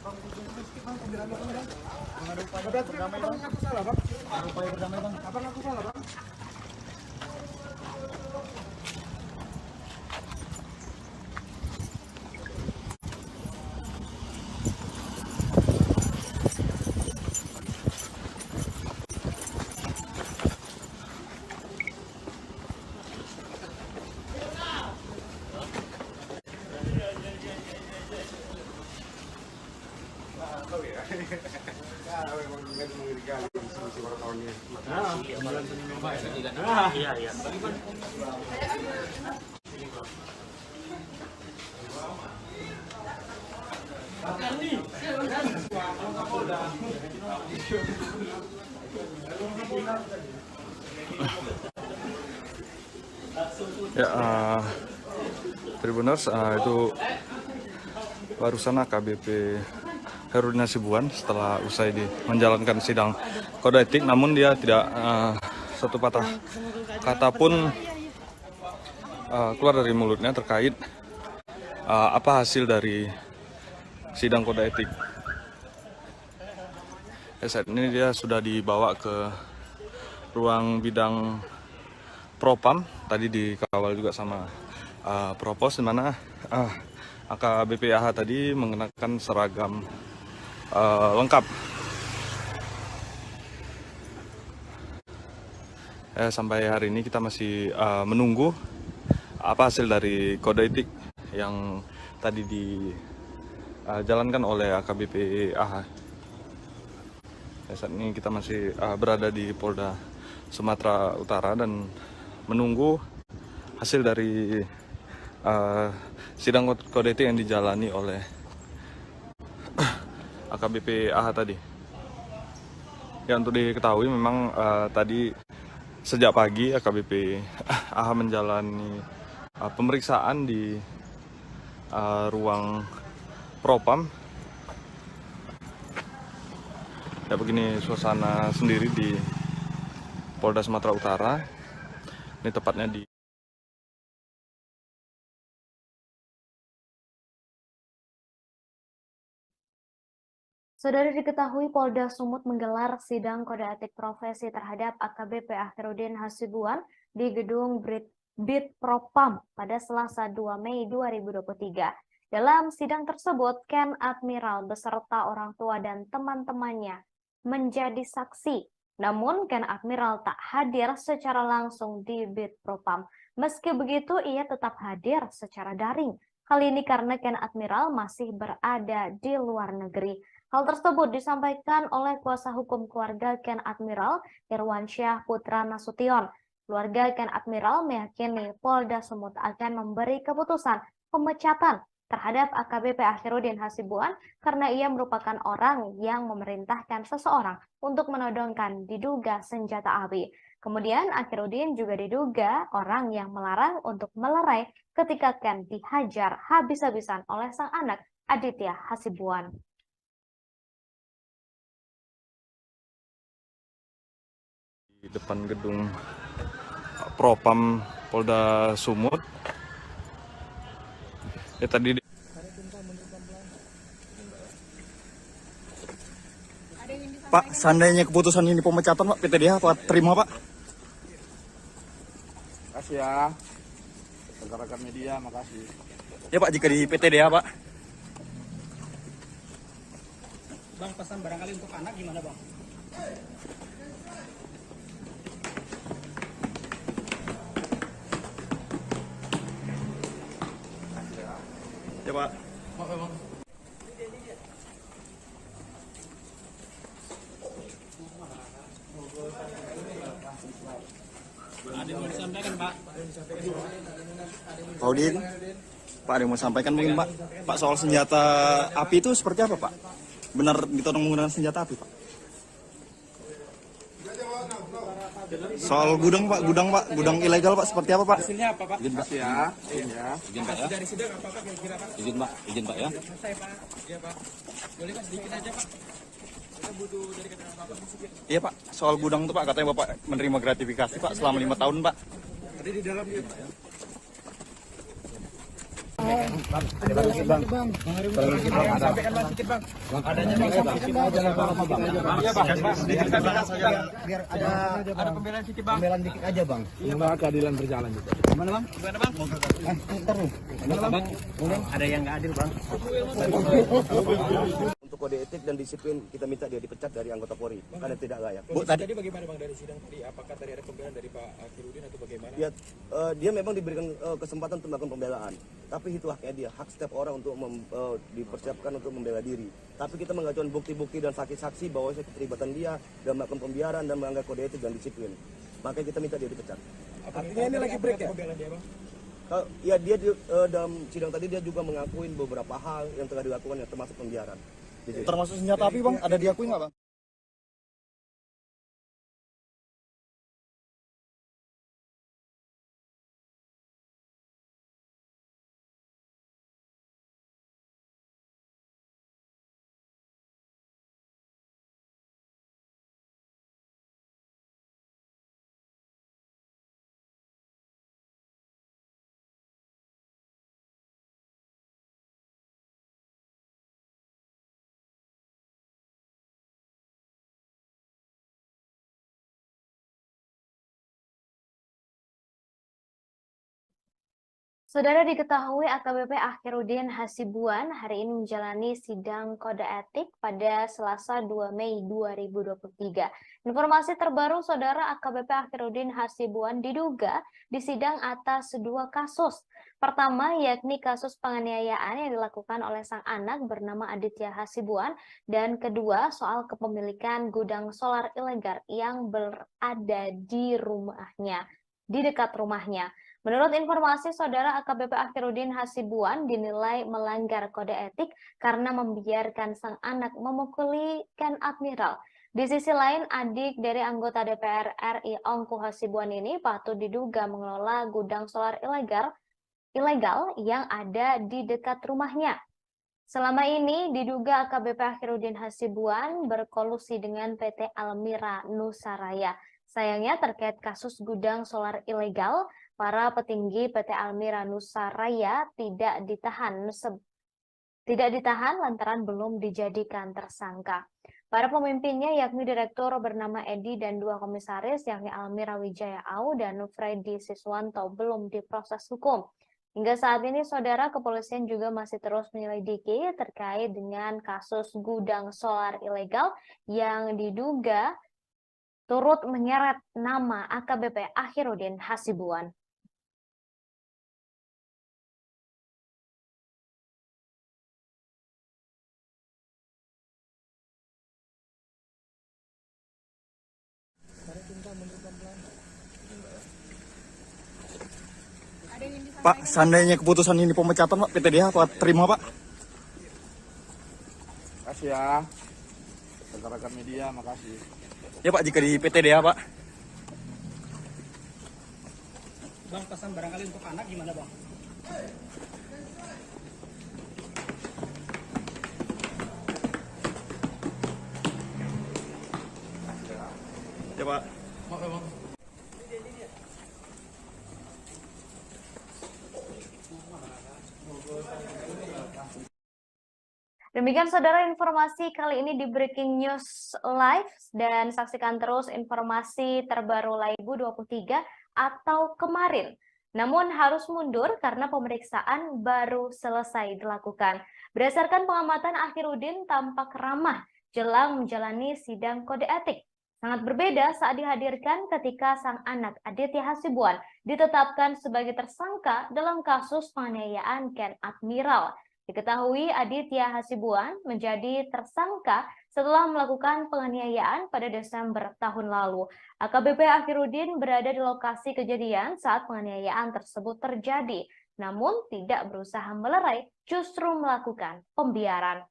Bang, sedikit Bang, pembelaan Abang Bang. Mengadu upaya berdamai Bang. Aku salah Bang. Upaya berdamai Bang. Abang aku salah Bang. Iya. Ya, Tribuners, itu barusan AKBP Herudin Hasibuan setelah usai menjalankan sidang kode etik, namun dia tidak satu patah kata pun keluar dari mulutnya terkait apa hasil dari sidang kode etik. Saat ini dia sudah dibawa ke ruang bidang Propam, tadi dikawal juga sama Propos, di mana AKBP AH tadi mengenakan seragam lengkap. Sampai hari ini kita masih menunggu apa hasil dari kode etik yang tadi dijalankan oleh AKBP AH. Saat ini kita masih berada di Polda Sumatera Utara dan menunggu hasil dari sidang kode etik yang dijalani oleh AKBP AH tadi. Ya, untuk diketahui memang tadi sejak pagi AKBP AH menjalani pemeriksaan di ruang Propam. Ya, begini suasana sendiri di Polda Sumatera Utara. Ini tepatnya di Saudara, diketahui Polda Sumut menggelar sidang kode etik profesi terhadap AKBP Akhirudin Hasibuan di gedung Bid Propam pada Selasa 2 Mei 2023. Dalam sidang tersebut, Ken Admiral beserta orang tua dan teman-temannya menjadi saksi. Namun, Ken Admiral tak hadir secara langsung di Bid Propam. Meski begitu, ia tetap hadir secara daring. Kali ini karena Ken Admiral masih berada di luar negeri. Hal tersebut disampaikan oleh kuasa hukum keluarga Ken Admiral, Irwansyah Putra Nasution. Keluarga Ken Admiral meyakini Polda Sumut akan memberi keputusan pemecatan terhadap AKBP Akhirudin Hasibuan karena ia merupakan orang yang memerintahkan seseorang untuk menodongkan diduga senjata api. Kemudian Akhirudin juga diduga orang yang melarang untuk melerai ketika Ken dihajar habis-habisan oleh sang anak Aditya Hasibuan. Di depan gedung Propam Polda Sumut. Ya, tadi Pak, seandainya keputusan ini pemecatan, Pak, PTDH apa terima, Pak? Makasih ya, rekan-rekan media, makasih. Ya, Pak, jika di PTDH, Pak. Bang, pesan barangkali untuk anak gimana, Bang? Ya, Pak. Ada yang mau disampaikan, Pak? Pak Udin, Pak ada yang mau sampaikan mungkin, Pak? Pak, soal senjata api itu seperti apa, Pak? Benar ditodong menggunakan senjata api, Pak? Soal gudang, Pak, gudang ilegal, Pak, seperti apa, Pak? Hasilnya apa, Pak? Izin, Pak. Ya. Izin, Pak, ya. Dari sidang apakah kira-kira, Pak? Izin, Pak, ya. Selesai, Pak. Iya, Pak. Boleh, Pak, sedikit aja, Pak. Kita butuh dari keterangan Bapak sedikit. Iya, Pak, soal gudang itu, Pak, katanya Bapak menerima gratifikasi, Pak, selama 5 tahun, Pak. Tadi di dalam ya, Pak. Bang. Sampaikan Bang sedikit, Bang. Adanya Bang, sedikit aja lah, Bang. Iya, Bang. Sedikit saja. Biar Ada pembelaan sedikit, Bang. pembelaan dikit aja, Bang. Semoga keadilan berjalan juga. Gimana, Bang? Gimana, Bang? Ntar lu. Gimana, Bang? Ada yang nggak adil, Bang. Untuk kode etik dan disiplin kita minta dia dipecat dari anggota Polri karena tidak layak. Bu, tadi bagaimana, Bang, dari sidang tadi? Apakah tadi ada pembelaan dari Pak Akhirudin atau bagaimana? Ya, dia memang diberikan kesempatan untuk melakukan pembelaan, tapi itu haknya dia, hak setiap orang untuk dipersiapkan untuk membela diri. Tapi kita mengajukan bukti-bukti dan saksi-saksi bahwa keterlibatan dia dan melakukan pembiaran dan melanggar kode etik dan disiplin. Makanya kita minta dia dipecat. Artinya ini lagi break ya? Pembelaan dia, Bang? Ya, dia dalam sidang tadi dia juga mengakuin beberapa hal yang telah dilakukan yang termasuk pembiaran. Termasuk senjata api, Bang, ada diakui nggak, Bang? Saudara, diketahui AKBP Akhirudin Hasibuan hari ini menjalani sidang kode etik pada Selasa 2 Mei 2023. Informasi terbaru, Saudara, AKBP Akhirudin Hasibuan diduga disidang atas dua kasus. Pertama, yakni kasus penganiayaan yang dilakukan oleh sang anak bernama Aditya Hasibuan, dan kedua, soal kepemilikan gudang solar ilegal yang berada di rumahnya, di dekat rumahnya. Menurut informasi, Saudara, AKBP Akhirudin Hasibuan dinilai melanggar kode etik karena membiarkan sang anak memukuli Ken Admiral. Di sisi lain, adik dari anggota DPR RI Ongku Hasibuan ini patut diduga mengelola gudang solar ilegal yang ada di dekat rumahnya. Selama ini diduga AKBP Akhirudin Hasibuan berkolusi dengan PT Almira Nusaraya. Sayangnya terkait kasus gudang solar ilegal, para petinggi PT Almira Nusaraya tidak ditahan lantaran belum dijadikan tersangka. Para pemimpinnya yakni direktur bernama Edi dan dua komisaris yakni Almira Wijaya Au dan Freddy Siswanto belum diproses hukum. Hingga saat ini, Saudara, kepolisian juga masih terus menyelidiki terkait dengan kasus gudang solar ilegal yang diduga turut menyeret nama AKBP Akhirudin Hasibuan. Pak, seandainya keputusan ini pemecatan, Pak, PTDH apa terima, Pak? Makasih ya, rekan-rekan media, makasih. Ya, Pak, jika di PTDH, Pak. Bang, pesan barangkali untuk anak gimana, Bang? Ya, Pak. Bang. Demikian, Saudara, informasi kali ini di Breaking News Live, dan saksikan terus informasi terbaru Laibu 23 atau kemarin. Namun harus mundur karena pemeriksaan baru selesai dilakukan. Berdasarkan pengamatan, Akhirudin tampak ramah jelang menjalani sidang kode etik. Sangat berbeda saat dihadirkan ketika sang anak Aditya Hasibuan ditetapkan sebagai tersangka dalam kasus penganiayaan Ken Admiral. Diketahui Aditya Hasibuan menjadi tersangka setelah melakukan penganiayaan pada Desember tahun lalu. AKBP Akhirudin berada di lokasi kejadian saat penganiayaan tersebut terjadi, namun tidak berusaha melerai, justru melakukan pembiaran.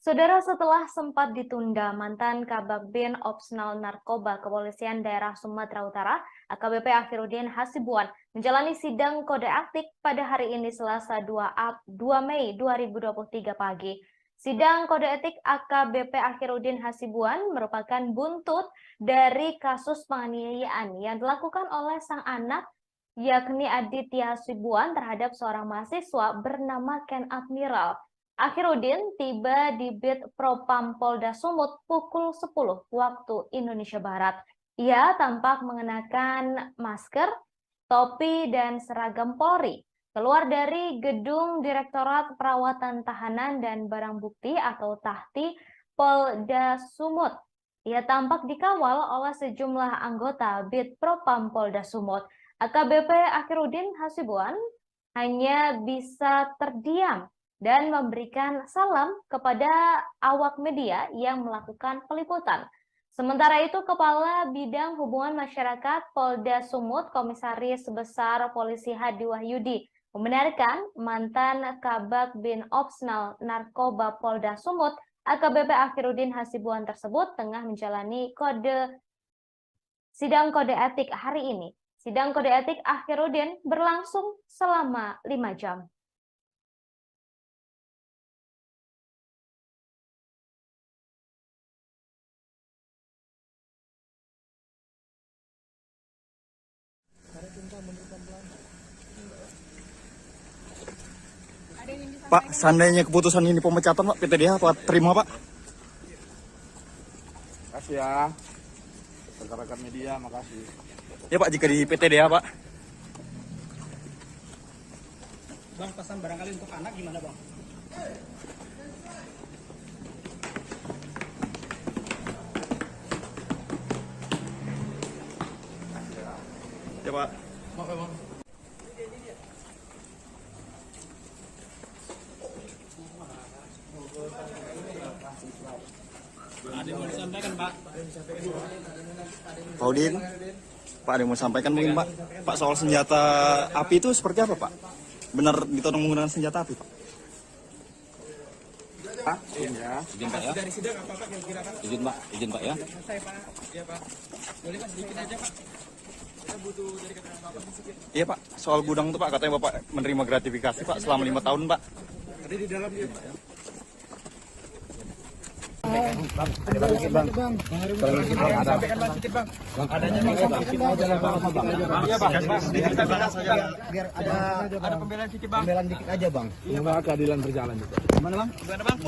Saudara, setelah sempat ditunda, mantan Kabakbin Opsnal Narkoba Kepolisian Daerah Sumatera Utara, AKBP Akhirudin Hasibuan, menjalani sidang kode etik pada hari ini Selasa 2 Mei 2023 pagi. Sidang kode etik AKBP Akhirudin Hasibuan merupakan buntut dari kasus penganiayaan yang dilakukan oleh sang anak, yakni Aditya Hasibuan, terhadap seorang mahasiswa bernama Ken Admiral. Akhirudin tiba di Bit Propam Polda Sumut pukul 10 waktu Indonesia Barat. Ia tampak mengenakan masker, topi, dan seragam Polri. Keluar dari gedung Direktorat Perawatan Tahanan dan Barang Bukti atau Tahti Polda Sumut. Ia tampak dikawal oleh sejumlah anggota Bit Propam Polda Sumut. AKBP Akhirudin Hasibuan hanya bisa terdiam dan memberikan salam kepada awak media yang melakukan peliputan. Sementara itu, Kepala Bidang Hubungan Masyarakat Polda Sumut, Komisaris Besar Polisi Hadi Wahyudi, membenarkan mantan Kabakbin Opsnal Narkoba Polda Sumut, AKBP Akhirudin Hasibuan tersebut tengah menjalani sidang kode etik hari ini. Sidang kode etik Akhirudin berlangsung selama 5 jam. Ada yang ingin Pak, seandainya keputusan ini pemecatan Pak, PTDH Pak terima Pak? Makasih ya. Rekan-rekan media, makasih. Ya Pak, jika di PTDH Pak. Bang, pesan barangkali untuk anak gimana Bang? Ya Pak. Maaf ya Bang. Ada yang mau disampaikan Pak? Pak Udin, Pak ada yang mau sampaikan mungkin Pak? Pak soal senjata api itu seperti apa Pak? Benar ditodong menggunakan senjata api Pak? Pak, ya. Izin Pak ya. Dari sidang apa Pak kira-kira Pak? Izin Pak ya. Selesai Pak. Iya Pak. Boleh Pak sedikit aja Pak. Kita butuh dari keterangan Bapak sedikit. Iya Pak, soal gudang itu Pak, katanya Bapak menerima gratifikasi Pak selama 5 tahun Pak. Tadi di dalam dia Pak ya. Ada sedikit bang. Sampaikan Bang sedikit Bang. Adanya bang. Iya Bang. Biar ada pembelaan sedikit Bang. pembelaan dikit aja bang. Semoga keadilan berjalan juga. Gimana bang? Gimana Bang?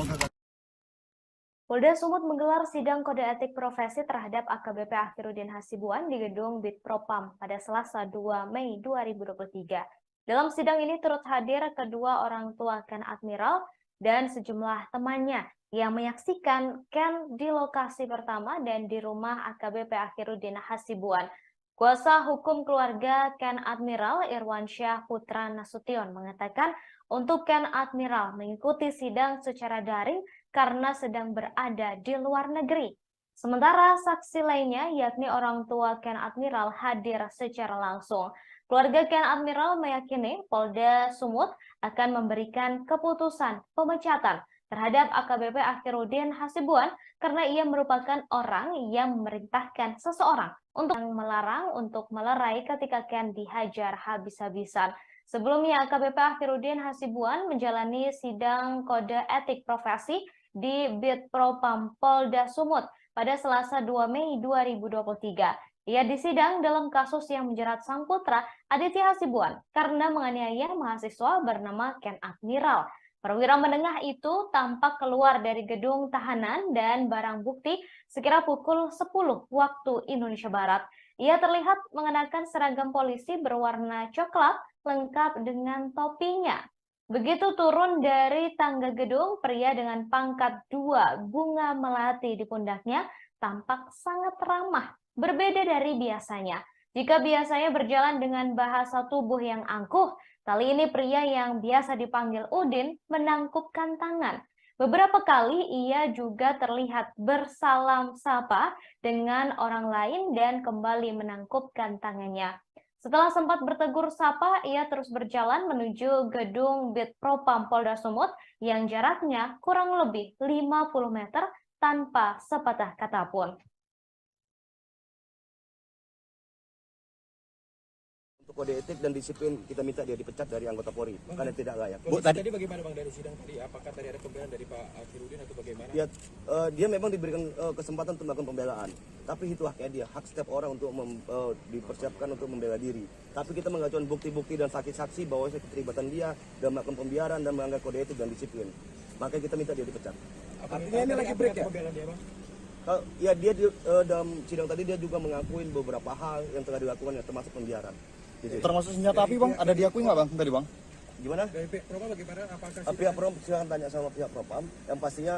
Polda Sumut menggelar sidang kode etik profesi terhadap AKBP Akhiruddin Hasibuan di gedung Bitpropam pada Selasa 2 Mei 2023. Dalam sidang ini turut hadir kedua orang tua Ken Admiral dan sejumlah temannya yang menyaksikan Ken di lokasi pertama dan di rumah AKBP Akhiruddin Hasibuan. Kuasa hukum keluarga Ken Admiral Irwansyah Putra Nasution mengatakan untuk Ken Admiral mengikuti sidang secara daring karena sedang berada di luar negeri. Sementara saksi lainnya yakni orang tua Ken Admiral hadir secara langsung. Keluarga Ken Admiral meyakini Polda Sumut akan memberikan keputusan pemecatan terhadap AKBP Akhiruddin Hasibuan karena ia merupakan orang yang memerintahkan seseorang untuk melarang untuk melerai ketika Ken dihajar habis-habisan. Sebelumnya AKBP Akhiruddin Hasibuan menjalani sidang kode etik profesi di Bitpropam Polda Sumut pada Selasa 2 Mei 2023. Ia disidang dalam kasus yang menjerat sang putra Aditya Hasibuan karena menganiaya mahasiswa bernama Ken Admiral. Perwira menengah itu tampak keluar dari gedung tahanan dan barang bukti sekira pukul 10 waktu Indonesia Barat. Ia terlihat mengenakan seragam polisi berwarna coklat lengkap dengan topinya. Begitu turun dari tangga gedung, pria dengan pangkat 2 bunga melati di pundaknya tampak sangat ramah, berbeda dari biasanya. Jika biasanya berjalan dengan bahasa tubuh yang angkuh, kali ini pria yang biasa dipanggil Udin menangkupkan tangan. Beberapa kali ia juga terlihat bersalam sapa dengan orang lain dan kembali menangkupkan tangannya. Setelah sempat bertegur sapa, ia terus berjalan menuju gedung Bitpropam Polda Sumut yang jaraknya kurang lebih 50 meter tanpa sepatah kata pun. Untuk kode etik dan disiplin kita minta dia dipecat dari anggota Polri karena tidak layak. Bu, tadi bagaimana Bang dari sidang tadi? Apakah tadi ada pembelaan dari Pak Akhiruddin atau bagaimana? Ya, dia memang diberikan kesempatan untuk melakukan pembelaan, tapi itu haknya dia, hak setiap orang untuk dipersiapkan untuk membela diri. Tapi kita mengajukan bukti-bukti dan saksi-saksi bahwa keterlibatan dia dalam melakukan pembiaran dan melanggar kode etik dan disiplin. Makanya kita minta dia dipecat. Artinya ini lagi break ya? Pembelaan dia Bang? Ya dia dalam sidang tadi dia juga mengakuin beberapa hal yang telah dilakukan yang termasuk pembiaran. Termasuk senjata api Bang, ada diakui nggak Bang tadi Bang? Gimana? Dari pihak Propam bagaimana? Apakah Pihak Propam silahkan tanya sama pihak Propam. Yang pastinya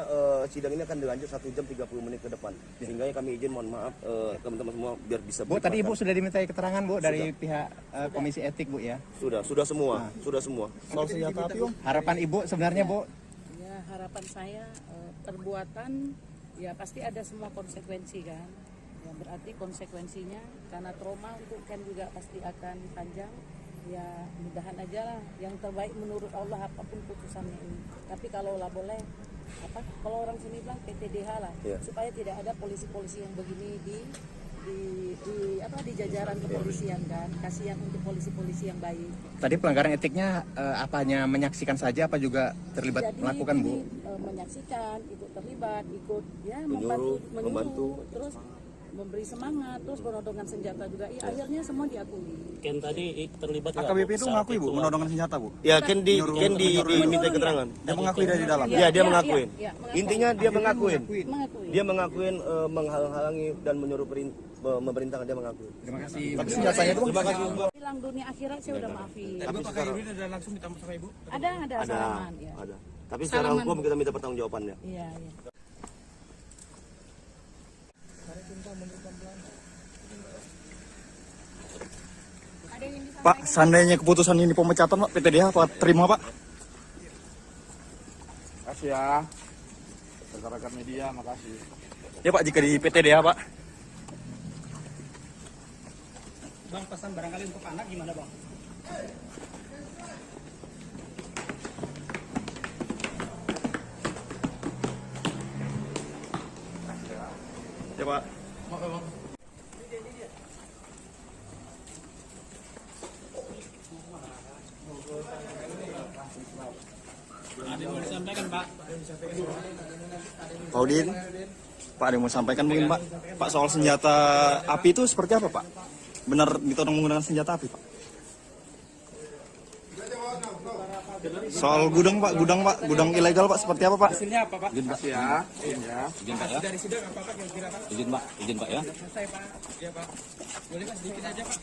sidang ini akan dilanjut 1 jam 30 menit ke depan. Sehingga kami izin mohon maaf teman-teman semua biar bisa. Bu, tadi Ibu sudah dimintai keterangan Bu dari pihak Komisi Etik Bu ya? Sudah semua, sudah semua. Soal senjata api Bang? Harapan Ibu sebenarnya Bu? Ya harapan saya perbuatan ya pasti ada semua konsekuensi kan. Ya berarti konsekuensinya karena trauma untuk Ken juga pasti akan panjang. Ya mudahan aja lah yang terbaik menurut Allah apapun putusannya ini. Tapi kalau lah boleh kalau orang sini bilang PTDH lah supaya tidak ada polisi-polisi yang begini di jajaran kepolisian kan. Kasihan untuk polisi-polisi yang baik. Tadi pelanggaran etiknya apanya menyaksikan saja apa juga terlibat melakukan Bu? Menyaksikan, ikut terlibat, ikut ya membantu. terus memberi semangat, terus menodongkan senjata juga. Ya, akhirnya semua diakui. Ken tadi terlibat nggak, AKBP Bu, itu saat mengakui, Bu, menodongkan senjata, Bu? Ya, Ken diminta keterangan. Dia mengakui dari dalam. Ya, dia mengakuin. Mengakui. Intinya dia mengakuin. Mengakui. Dia mengakuin menghalang-halangi dan menyuruh memerintahkan, dia mengakui. Terima kasih. Tapi senjatanya itu Terima kasih. Bilang dunia akhirat saya udah maafin. Tapi Pak Khairudin ada langsung ditambah sama Ibu? Ada salaman. Ya. Ada. Tapi secara Salaman. hukum kita minta pertanggungjawabannya. Iya. Pak, seandainya keputusan ini pemecatan, Pak, PTDH, Pak, terima, Pak? Makasih ya. Rekan-rekan media, makasih. Ya, Pak, jika di PTDH, Pak. Bang, pesan barangkali untuk anak gimana, Bang? Ya, Pak. Oke, Bang. Ada yang mau disampaikan, Pak? Pak Udin, Pak, ada yang mau sampaikan mungkin, Pak? Pak, soal senjata api itu seperti apa, Pak? Benar ditodong menggunakan senjata api, Pak? Soal gudang, Pak, gudang ilegal, Pak, seperti apa, Pak? Hasilnya apa, Pak? Izin, Pak. Ya. Izin, Pak, ya. Dari sidang apa, Pak, kira-kira, Pak? Izin, Pak, ya. Selesai, Pak. Iya, Pak. Boleh, Pak, sedikit aja, Pak.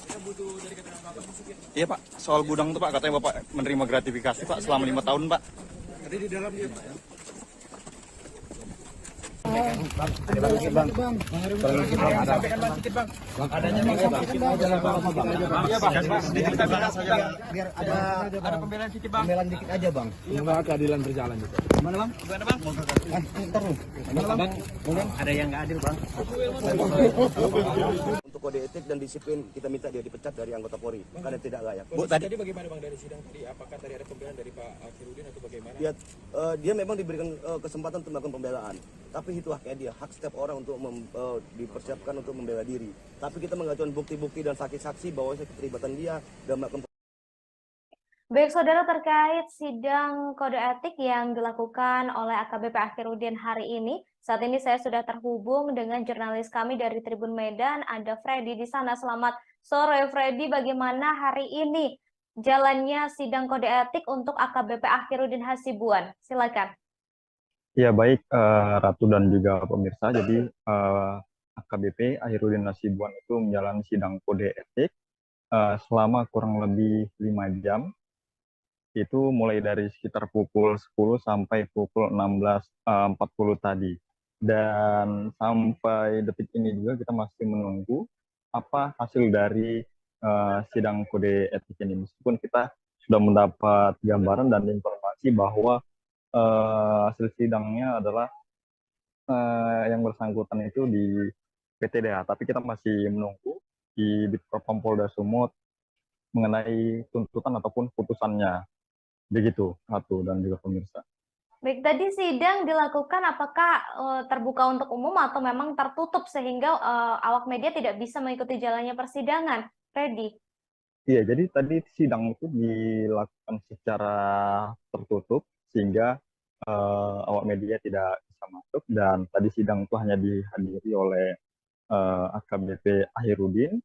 Kita butuh dari keterangan Bapak sedikit. Iya, Pak, soal gudang itu, Pak, katanya Bapak menerima gratifikasi, Pak, selama 5 tahun, Pak. Tadi di dalam dia, Pak, ya. Bang, ada lagi bang. Sampaikan Bang sedikit, Bang. Adanya bang, sampaikan aja lah bang. Iya, Bang. Sedikit kita bahas aja. Biar Ada pembelaan sedikit, Bang. pembelaan dikit aja bang. Semoga keadilan berjalan juga. Gimana bang? Gimana, Bang? Ntar lu. Gimana bang? Ada yang nggak adil, Bang. Untuk kode etik dan disiplin kita minta dia dipecat dari anggota Polri karena tidak layak. Bu, tadi bagaimana, Bang, dari sidang tadi? Apakah tadi ada pembelaan dari Pak Khairudin atau bagaimana? Ya, dia memang diberikan kesempatan untuk melakukan pembelaan, tapi itu haknya dia, hak setiap orang untuk dipersiapkan untuk membela diri. Tapi kita mengajukan bukti-bukti dan saksi-saksi bahwa keterlibatan dia dalam melakukan. Baik, saudara, terkait sidang kode etik yang dilakukan oleh AKBP Akhirudin hari ini, saat ini saya sudah terhubung dengan jurnalis kami dari Tribun Medan, ada Freddy di sana. Selamat sore, Freddy. Bagaimana hari ini jalannya sidang kode etik untuk AKBP Akhirudin Hasibuan? Silakan. Ya, baik, Ratu dan juga pemirsa. Jadi AKBP Akhirudin Hasibuan itu menjalani sidang kode etik selama kurang lebih 5 jam. Itu mulai dari sekitar pukul 10 sampai pukul 16.40 tadi. Dan sampai detik ini juga kita masih menunggu apa hasil dari sidang kode etik ini. Meskipun kita sudah mendapat gambaran dan informasi bahwa hasil sidangnya adalah yang bersangkutan itu di PTDH, tapi kita masih menunggu di Bitpropam Polda Sumut mengenai tuntutan ataupun putusannya. Begitu, Ratu dan juga pemirsa. Baik, tadi sidang dilakukan apakah terbuka untuk umum atau memang tertutup sehingga awak media tidak bisa mengikuti jalannya persidangan, Freddy? Iya, jadi tadi sidang itu dilakukan secara tertutup sehingga awak media tidak bisa masuk, dan tadi sidang itu hanya dihadiri oleh AKBP Akhirudin.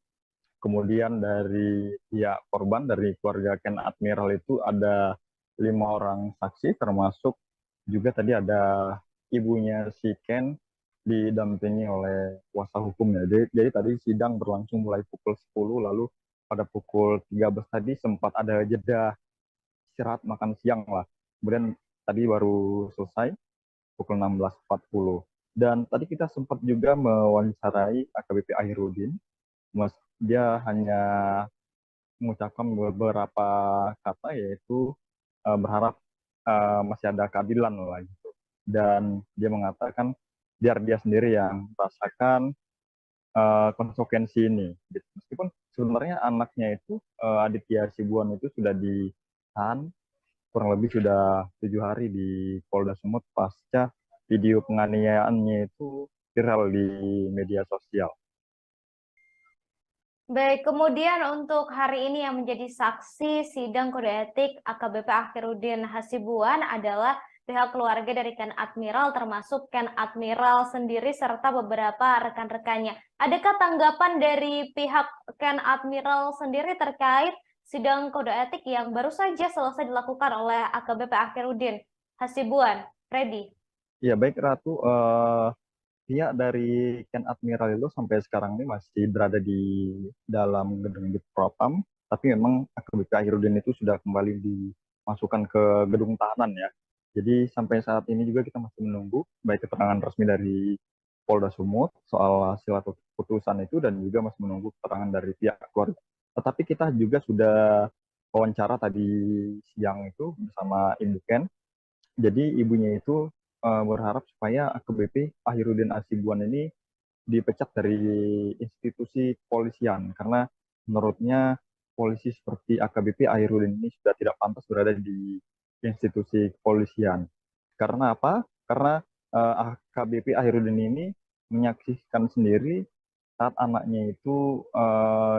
Kemudian dari pihak korban, dari keluarga Ken Admiral itu ada 5 orang saksi, termasuk juga tadi ada ibunya si Ken didampingi oleh kuasa hukumnya. Jadi tadi sidang berlangsung mulai pukul 10, lalu pada pukul 13 tadi sempat ada jeda istirahat makan siang lah. Kemudian tadi baru selesai pukul 16.40. Dan tadi kita sempat juga mewawancarai AKBP Akhirudin. Dia hanya mengucapkan beberapa kata, yaitu berharap masih ada keadilan lah gitu. Dan dia mengatakan biar dia sendiri yang merasakan konsekuensi ini. Meskipun sebenarnya anaknya itu Aditya Hasibuan itu sudah ditahan kurang lebih sudah 7 hari di Polda Sumut pasca video penganiayaannya itu viral di media sosial. Baik, kemudian untuk hari ini yang menjadi saksi sidang kode etik AKBP Akhirudin Hasibuan adalah pihak keluarga dari Ken Admiral termasuk Ken Admiral sendiri serta beberapa rekan-rekannya. Adakah tanggapan dari pihak Ken Admiral sendiri terkait sidang kode etik yang baru saja selesai dilakukan oleh AKBP Akhiruddin Hasibuan? Freddy. Ya baik Ratu, pihak dari Ken Admiral itu sampai sekarang ini masih berada di dalam gedung Propam, tapi memang AKBP Akhiruddin itu sudah kembali dimasukkan ke gedung tahanan ya. Jadi sampai saat ini juga kita masih menunggu baik keterangan resmi dari Polda Sumut soal hasil atau putusan itu dan juga masih menunggu keterangan dari pihak keluarga. Tetapi kita juga sudah wawancara tadi siang itu bersama Ibu Ken. Jadi ibunya itu berharap supaya AKBP Akhiruddin Hasibuan ini dipecat dari institusi kepolisian karena menurutnya polisi seperti AKBP Akhiruddin ini sudah tidak pantas berada di institusi kepolisian. Karena apa? Karena AKBP Akhiruddin ini menyaksikan sendiri saat anaknya itu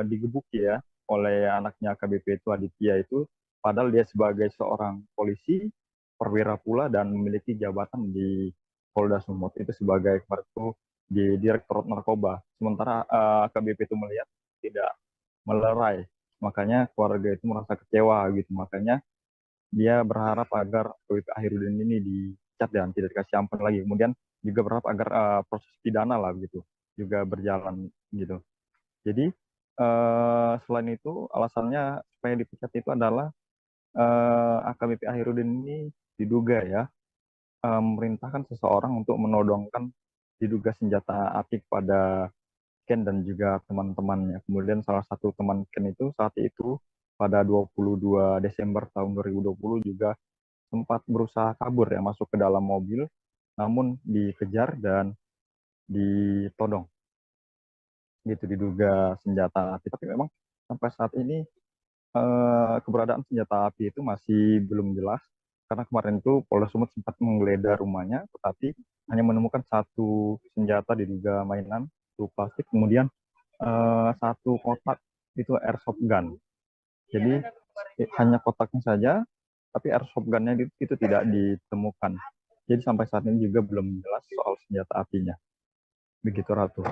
digebuki ya oleh anaknya AKBP itu Aditya itu, padahal dia sebagai seorang polisi perwira pula dan memiliki jabatan di Polda Sumut itu sebagai kemarin itu di Direktorat Narkoba. Sementara AKBP itu melihat tidak melerai, makanya keluarga itu merasa kecewa gitu. Makanya dia berharap agar AKBP Akhiruddin ini dicat dan tidak dikasih ampun lagi. Kemudian juga berharap agar proses pidana lah gitu juga berjalan gitu. Jadi selain itu alasannya supaya dipecat itu adalah AKBP Akhiruddin ini diduga ya memerintahkan seseorang untuk menodongkan diduga senjata api kepada Ken dan juga teman-temannya. Kemudian salah satu teman Ken itu saat itu pada 22 Desember tahun 2020 juga sempat berusaha kabur ya, masuk ke dalam mobil, namun dikejar dan ditodong. Gitu diduga senjata api. Tapi memang sampai saat ini keberadaan senjata api itu masih belum jelas. Karena kemarin itu Polda Sumut sempat menggeledah rumahnya, tetapi hanya menemukan satu senjata diduga mainan, itu plastik, kemudian satu kotak itu airsoft gun. Jadi hanya kotaknya saja, tapi airsoft gunnya itu tidak ditemukan. Jadi sampai saat ini juga belum jelas soal senjata apinya. Begitu Ratu.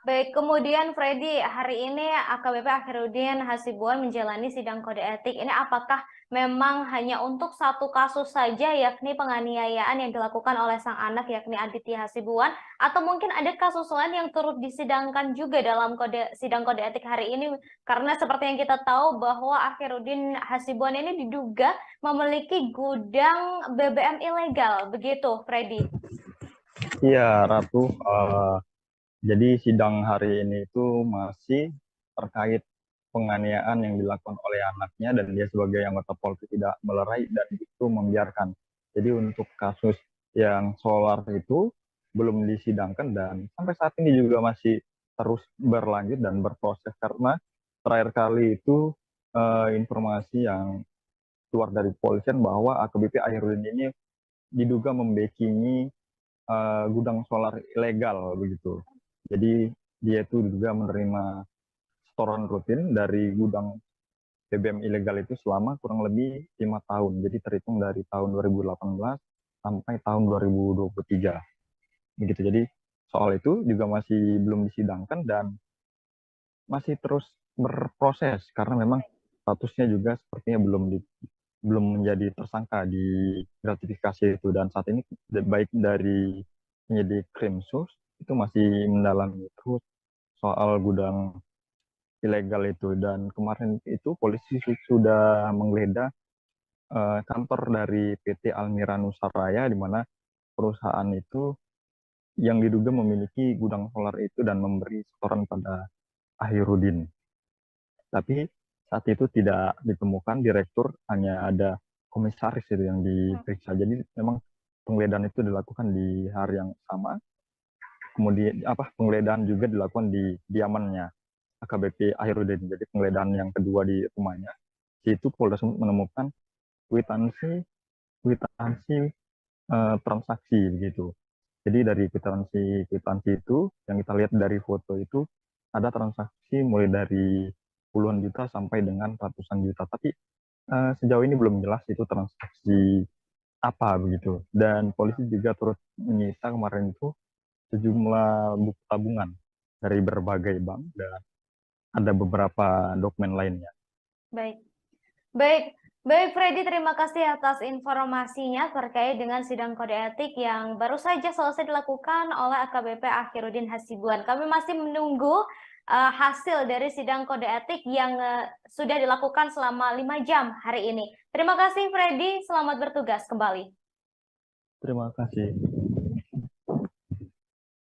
Baik, kemudian Freddy, hari ini AKBP Akhiruddin Hasibuan menjalani sidang kode etik. Ini apakah memang hanya untuk satu kasus saja, yakni penganiayaan yang dilakukan oleh sang anak, yakni Aditya Hasibuan, atau mungkin ada kasus lain yang turut disidangkan juga dalam sidang kode etik hari ini? Karena seperti yang kita tahu bahwa Akhiruddin Hasibuan ini diduga memiliki gudang BBM ilegal, begitu Freddy? Iya, Ratu. Jadi sidang hari ini itu masih terkait penganiayaan yang dilakukan oleh anaknya dan dia sebagai anggota Polri tidak melerai dan itu membiarkan. Jadi untuk kasus yang solar itu belum disidangkan dan sampai saat ini juga masih terus berlanjut dan berproses karena terakhir kali itu informasi yang keluar dari kepolisian bahwa AKBP Akhiruddin ini diduga membackingi gudang solar ilegal begitu. Jadi dia itu juga menerima setoran rutin dari gudang BBM ilegal itu selama kurang lebih 5 tahun. Jadi terhitung dari tahun 2018 sampai tahun 2023. Begitu. Jadi soal itu juga masih belum disidangkan dan masih terus berproses karena memang statusnya juga sepertinya belum menjadi tersangka di gratifikasi itu dan saat ini baik dari penyidik Krimsus itu masih mendalami terus soal gudang ilegal itu dan kemarin itu polisi sudah menggeledah kantor dari PT Almira Nusaraya di mana perusahaan itu yang diduga memiliki gudang solar itu dan memberi setoran pada Akhiruddin. Tapi saat itu tidak ditemukan direktur, hanya ada komisaris itu yang diperiksa. Jadi memang penggeledahan itu dilakukan di hari yang sama. Kemudian penggeledahan juga dilakukan di diamannya AKBP Akhiruddin. Jadi penggeledahan yang kedua di rumahnya, itu Polda Sumut menemukan kwitansi transaksi begitu. Jadi dari kwitansi itu yang kita lihat dari foto itu ada transaksi mulai dari puluhan juta sampai dengan ratusan juta. Tapi sejauh ini belum jelas itu transaksi apa begitu. Dan polisi juga turut menyita kemarin itu sejumlah buku tabungan dari berbagai bank dan ada beberapa dokumen lainnya. Baik. Baik Freddy, terima kasih atas informasinya terkait dengan sidang kode etik yang baru saja selesai dilakukan oleh AKBP Akhiruddin Hasibuan. Kami masih menunggu hasil dari sidang kode etik yang sudah dilakukan selama 5 jam hari ini. Terima kasih Freddy, selamat bertugas kembali. Terima kasih.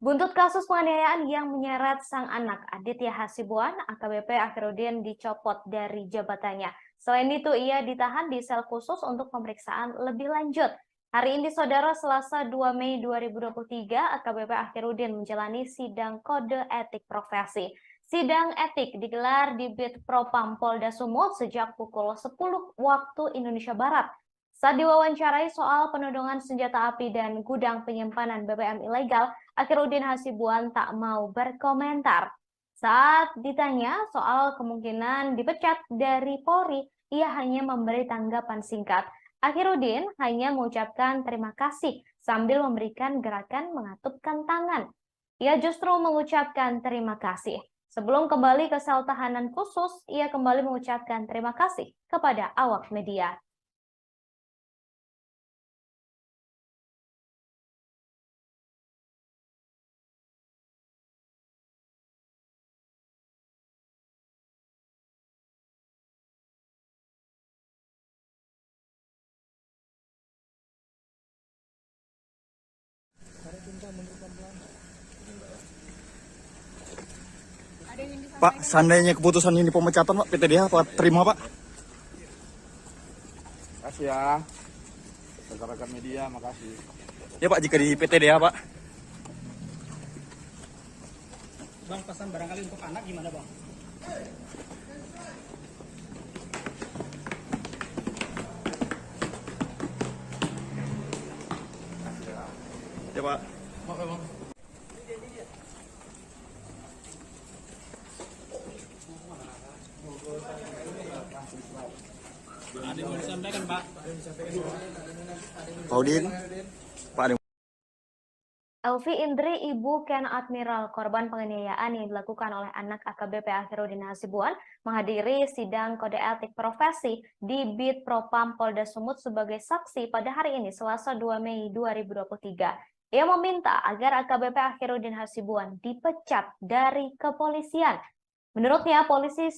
Buntut kasus penganiayaan yang menyeret sang anak Aditya Hasibuan, AKBP Akhiruddin dicopot dari jabatannya. Selain itu, ia ditahan di sel khusus untuk pemeriksaan lebih lanjut. Hari ini, Saudara, Selasa 2 Mei 2023, AKBP Akhiruddin menjalani sidang kode etik profesi. Sidang etik digelar di Bid Propam Polda Sumut sejak pukul 10 waktu Indonesia Barat. Saat diwawancarai soal penodongan senjata api dan gudang penyimpanan BBM ilegal, Akhiruddin Hasibuan tak mau berkomentar. Saat ditanya soal kemungkinan dipecat dari Polri, ia hanya memberi tanggapan singkat. Akhiruddin hanya mengucapkan terima kasih sambil memberikan gerakan mengatupkan tangan. Ia justru mengucapkan terima kasih. Sebelum kembali ke sel tahanan khusus, ia kembali mengucapkan terima kasih kepada awak media. Pak, seandainya keputusan ini pemecatan, Pak, PTDH apa terima, Pak? Makasih ya, rekan-rekan media, makasih. Ya Pak, jika di PTDH, Pak. Bang, pesan barangkali untuk anak gimana, Bang? Ya Pak. Oke, Bang. Ada yang mau disampaikan, Pak? Pak Udin. Pak ada. Elvi Indri, ibu Ken Admiral, korban penganiayaan yang dilakukan oleh anak AKBP Akhiruddin Hasibuan, menghadiri sidang kode etik profesi di Bid Propam Polda Sumut sebagai saksi pada hari ini, Selasa 2 Mei 2023. Ia meminta agar AKBP Akhiruddin Hasibuan dipecat dari kepolisian. Menurutnya, polisi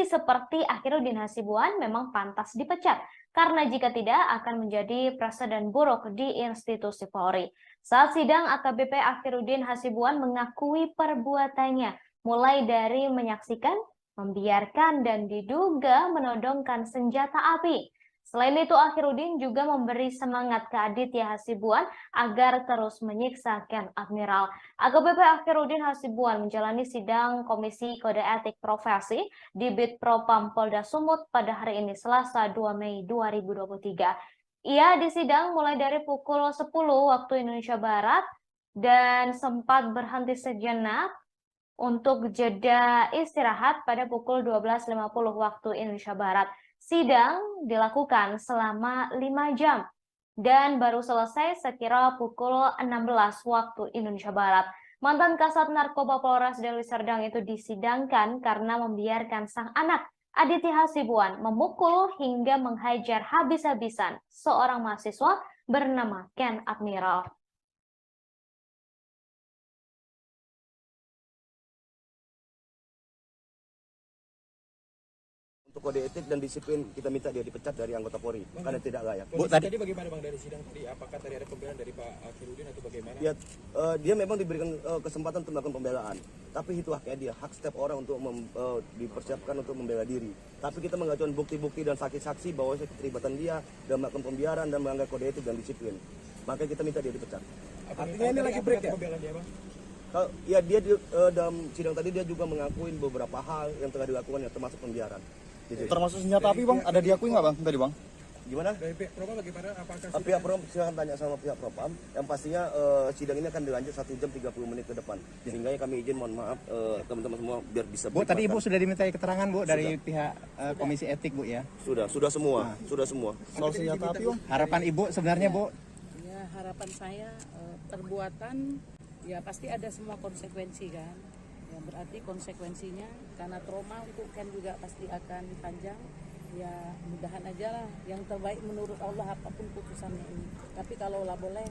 seperti Akhiruddin Hasibuan memang pantas dipecat, karena jika tidak akan menjadi presiden buruk di institusi Polri. Saat sidang, AKBP Akhiruddin Hasibuan mengakui perbuatannya, mulai dari menyaksikan, membiarkan, dan diduga menodongkan senjata api. Selain itu, Akhiruddin juga memberi semangat ke Aditya Hasibuan agar terus menyiksa Ken Admiral. AKBP Akhiruddin Hasibuan menjalani sidang Komisi Kode Etik Profesi di Bid Propam Polda Sumut pada hari ini, Selasa 2 Mei 2023. Ia disidang mulai dari pukul 10 waktu Indonesia Barat dan sempat berhenti sejenak untuk jeda istirahat pada pukul 12.50 waktu Indonesia Barat. Sidang dilakukan selama 5 jam dan baru selesai sekira pukul 16 waktu Indonesia Barat. Mantan Kasat Narkoba Polres Deli Serdang itu disidangkan karena membiarkan sang anak Aditya Hasibuan memukul hingga menghajar habis-habisan seorang mahasiswa bernama Ken Admiral. Untuk kode etik dan disiplin kita minta dia dipecat dari anggota Polri karena tidak layak. Bu, tadi bagaimana Bang dari sidang tadi? Apakah tadi ada pembelaan dari Pak Akhiruddin atau bagaimana? Ya, dia memang diberikan kesempatan untuk melakukan pembelaan, tapi itu haknya dia, hak setiap orang untuk dipersiapkan untuk membela diri. Tapi kita mengajukan bukti-bukti dan saksi-saksi bahwa keterlibatan dia dalam melakukan pembiaran dan melanggar kode etik dan disiplin. Makanya kita minta dia dipecat. Artinya ini lagi break ya? Pembelaan dia, Bang? Kalau ya dia dalam sidang tadi dia juga mengakui beberapa hal yang telah dilakukan, ya termasuk pembiaran. Termasuk senjata api, Bang? Ada diakui nggak, Bang? Tadi, Bang? Gimana? Dari pihak Propam bagaimana? Apakah Pihak Propam silakan tanya sama pihak Propam. Yang pastinya sidang ini akan dilanjut 1 jam 30 menit ke depan. Sehingga kami izin, mohon maaf teman-teman semua biar bisa. Bu, tadi Ibu sudah dimintai keterangan Bu dari pihak Komisi Etik Bu ya? Sudah semua, sudah semua. Soal senjata api Om, harapan Ibu sebenarnya Bu? Ya harapan saya perbuatan ya pasti ada semua konsekuensi kan. Ya berarti konsekuensinya karena trauma untuk Ken juga pasti akan panjang. Ya mudahan aja lah yang terbaik menurut Allah apapun putusannya ini. Tapi kalau lah boleh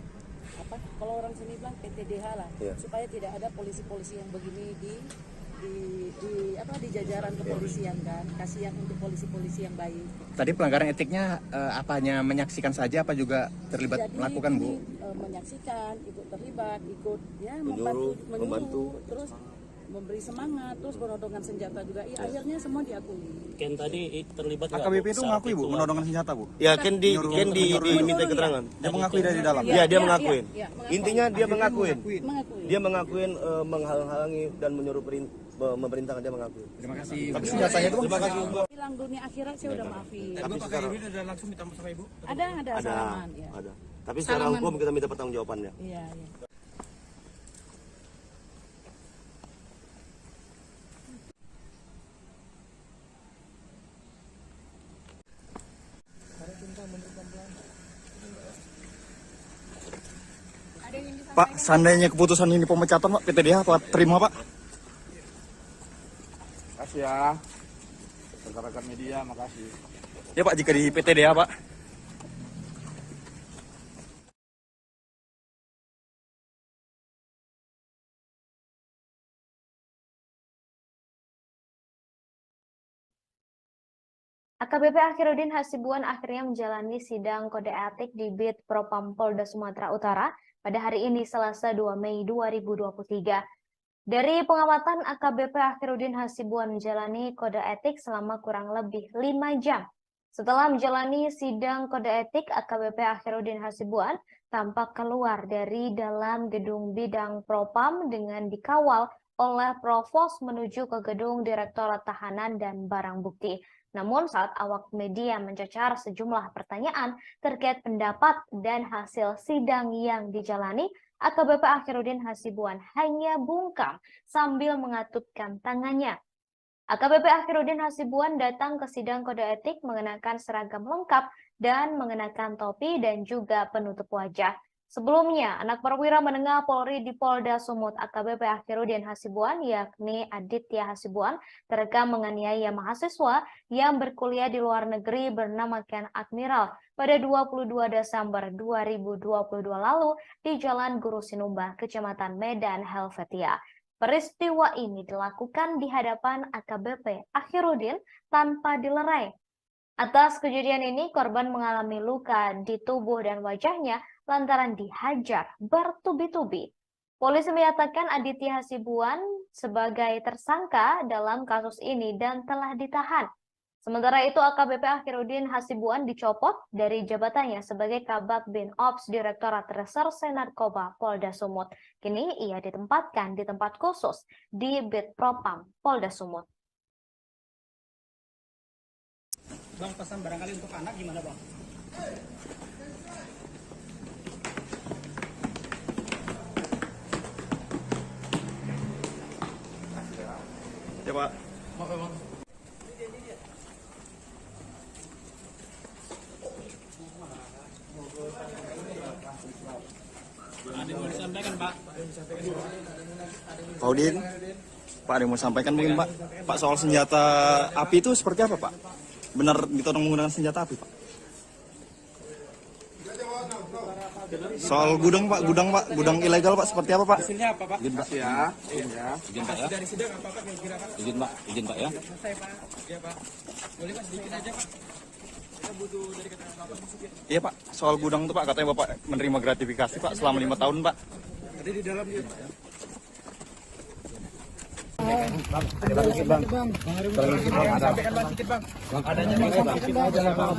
kalau orang sini bilang PTDH lah supaya tidak ada polisi-polisi yang begini di jajaran kepolisian kan. Kasihan untuk polisi-polisi yang baik. Tadi pelanggaran etiknya apanya menyaksikan saja apa juga terlibat melakukan Bu? Menyaksikan, ikut terlibat, ikut ya membantu, terus memberi semangat, terus penodongan senjata juga. Ya, akhirnya semua diakui. Ken tadi terlibat AKBP itu mengakui Bu menodongan senjata Bu? Ya, Ken diminta keterangan. Dia mengakui dari dalam. Ya, dia mengakuin. Intinya dia mengakuin. Dia mengakuin menghalang-halangi dan menyuruh memerintahkan, dia mengakui. Terima kasih. Tapi senjatanya itu terima kasih. Bilang dunia akhirat saya udah maafin. Tapi sekarang ini udah langsung minta sama Ibu? Ada salaman ya. Ada. Tapi secara hukum kita minta pertanggungjawabannya. Iya. Pak, seandainya keputusan ini pemecatan Pak, PTDH Pak terima Pak? Makasih ya. Rekan-rekan media, makasih. Ya Pak, jika di PTDH Pak. AKBP Akhiruddin Hasibuan akhirnya menjalani sidang kode etik di Bid Propam Polda Sumatera Utara pada hari ini Selasa 2 Mei 2023. Dari pengamatan, AKBP Akhiruddin Hasibuan menjalani kode etik selama kurang lebih 5 jam. Setelah menjalani sidang kode etik, AKBP Akhiruddin Hasibuan tampak keluar dari dalam gedung bidang Propam dengan dikawal oleh Provos menuju ke gedung Direktorat Tahanan dan Barang Bukti. Namun saat awak media mencecar sejumlah pertanyaan terkait pendapat dan hasil sidang yang dijalani, AKBP Akhiruddin Hasibuan hanya bungkam sambil mengatupkan tangannya. AKBP Akhiruddin Hasibuan datang ke sidang kode etik mengenakan seragam lengkap dan mengenakan topi dan juga penutup wajah. Sebelumnya, anak perwira menengah Polri di Polda Sumut AKBP Akhiruddin Hasibuan yakni Aditya Hasibuan terekam menganiaya mahasiswa yang berkuliah di luar negeri bernama Ken Admiral pada 22 Desember 2022 lalu di Jalan Guru Sinumba, Kecamatan Medan, Helvetia. Peristiwa ini dilakukan di hadapan AKBP Akhiruddin tanpa dilerai. Atas kejadian ini, korban mengalami luka di tubuh dan wajahnya lantaran dihajar bertubi-tubi. Polisi menyatakan Aditya Hasibuan sebagai tersangka dalam kasus ini dan telah ditahan. Sementara itu, AKBP Akhiruddin Hasibuan dicopot dari jabatannya sebagai Kabak Bin Ops Direktorat Reserse Narkoba Polda Sumut. Kini ia ditempatkan di tempat khusus di Bid Propam Polda Sumut. Bang, pesan barangkali untuk anak gimana Bang? Ya Pak. Maaf ya Bang. Ada yang mau disampaikan Pak? Pak Udin, Pak ada yang mau sampaikan mungkin Pak? Pak soal senjata api itu seperti apa Pak? Benar ditodong menggunakan senjata api Pak? Soal gudang Pak, gudang ilegal Pak seperti apa Pak? Hasilnya apa Pak? Izin Pak Ya. Izin Pak ya. Dari sidang apa Pak kira-kira Pak? Izin Pak ya. Selesai Pak. Iya Pak. Boleh Pak sedikit aja Pak. Kita butuh dari keterangan Bapak sedikit. Iya Pak, soal gudang itu Pak katanya Bapak menerima gratifikasi Pak selama 5 tahun Pak. Tadi di dalam dia Pak ya. Bang, ada sedikit bang. Sampaikan bang sedikit bang. Adanya bang sedikit aja lah bang.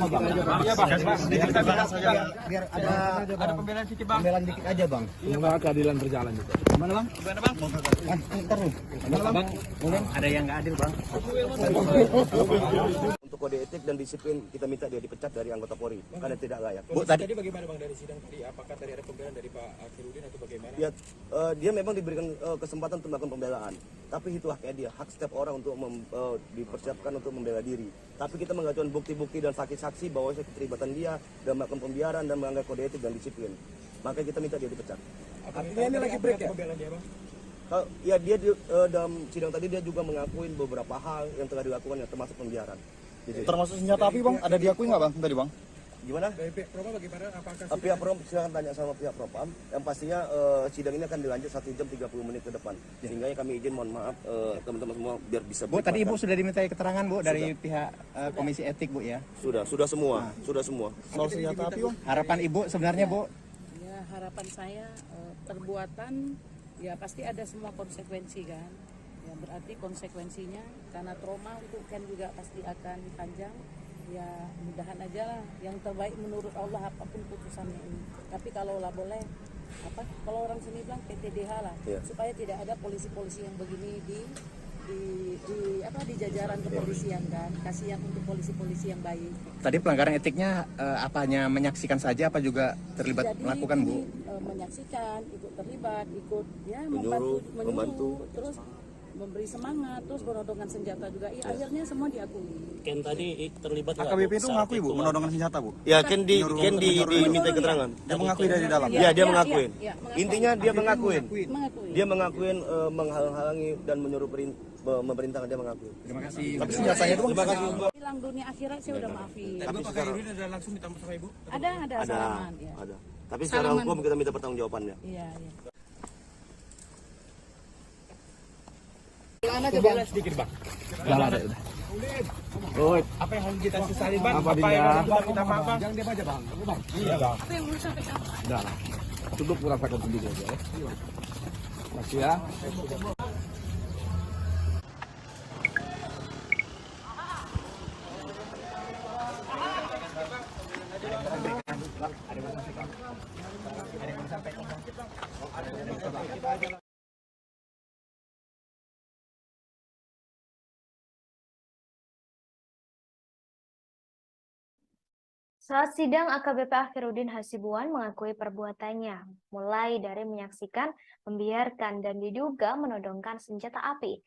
Iya bang. Sedikit kita bahas saja. Biar ada pembelaan sedikit bang. Pembelaan dikit aja bang. Semoga keadilan berjalan juga. Gimana bang? Gimana bang? Ntar lu. Gimana bang? Ada yang nggak adil Bang. untuk kode etik dan disiplin, kita minta dia dipecat dari anggota Polri karena tidak layak. Tadi bagaimana Bang dari sidang tadi? Apakah tadi ada pembelaan dari Pak Akhirudin atau bagaimana? Ya, dia memang diberikan kesempatan untuk melakukan pembelaan, tapi itu haknya dia, hak setiap orang untuk dipersiapkan untuk membela diri. Tapi kita mengajukan bukti-bukti dan saksi-saksi bahwa keterlibatan dia dan melakukan pembiaran dan melanggar kode etik dan disiplin. Makanya kita minta dia dipecat. Artinya ini lagi break ya? Pembelaan dia, Bang? Ya, dia dalam sidang tadi dia juga mengakuin beberapa hal yang telah dilakukan, yang termasuk pembiaran. Termasuk senjata api Bang, ada diakui nggak Bang tadi Bang? Gimana? Dari pihak Propam bagaimana? Apakah Pihak Propam silahkan tanya sama pihak Propam. Yang pastinya sidang ini akan dilanjut 1 jam 30 menit ke depan. Sehingga kami izin, mohon maaf teman-teman semua biar bisa. Bu, tadi Ibu sudah dimintai keterangan Bu dari pihak Komisi Etik Bu ya? Sudah semua, sudah semua. Soal senjata api Bang? Harapan Ibu sebenarnya Bu? Ya, harapan saya perbuatan ya pasti ada semua konsekuensi kan. Ya berarti konsekuensinya karena trauma untuk Ken juga pasti akan panjang. Ya mudahan aja lah yang terbaik menurut Allah apapun putusannya ini. Tapi kalau lah boleh kalau orang sini bilang PTDH lah, supaya tidak ada polisi-polisi yang begini di jajaran kepolisian kan. Kasihan untuk polisi-polisi yang baik. Tadi pelanggaran etiknya hanya menyaksikan saja apa juga terlibat melakukan Bu? Menyaksikan, ikut terlibat, ikut ya membantu, terus memberi semangat, terus menodongkan senjata juga. Ya, akhirnya semua diakui. Ken tadi terlibat AKBP itu mengakui Bu menodongkan senjata Bu? Ya, Ken diminta keterangan. Dia mengakui dari dalam. Ya, dia mengakuin. Mengakuin. Intinya dia mengakuin. Dia mengakuin menghalang-halangi dan menyuruh memerintahkan, dia mengakui. Terima kasih. Tapi senjatanya itu Terima kasih. Bilang dunia akhirat saya udah maafin. Tapi Pak Akhirudin ada langsung ditambah sama Ibu? Ada salaman ya. Ada. Tapi secara hukum kita minta pertanggungjawabannya. Iya. Coba sedikit Bang. Udah. Apa yang harus kita sesali Bang? Apa yang harus kita minta maaf Bang? Jangan diam aja Bang. Iya Bang. Apa yang mau sampaikan? Udah lah. Cukup merasakan sendiri aja ya. Makasih ya. Saat sidang, AKBP Akhirudin Hasibuan mengakui perbuatannya, mulai dari menyaksikan, membiarkan, dan diduga menodongkan senjata api.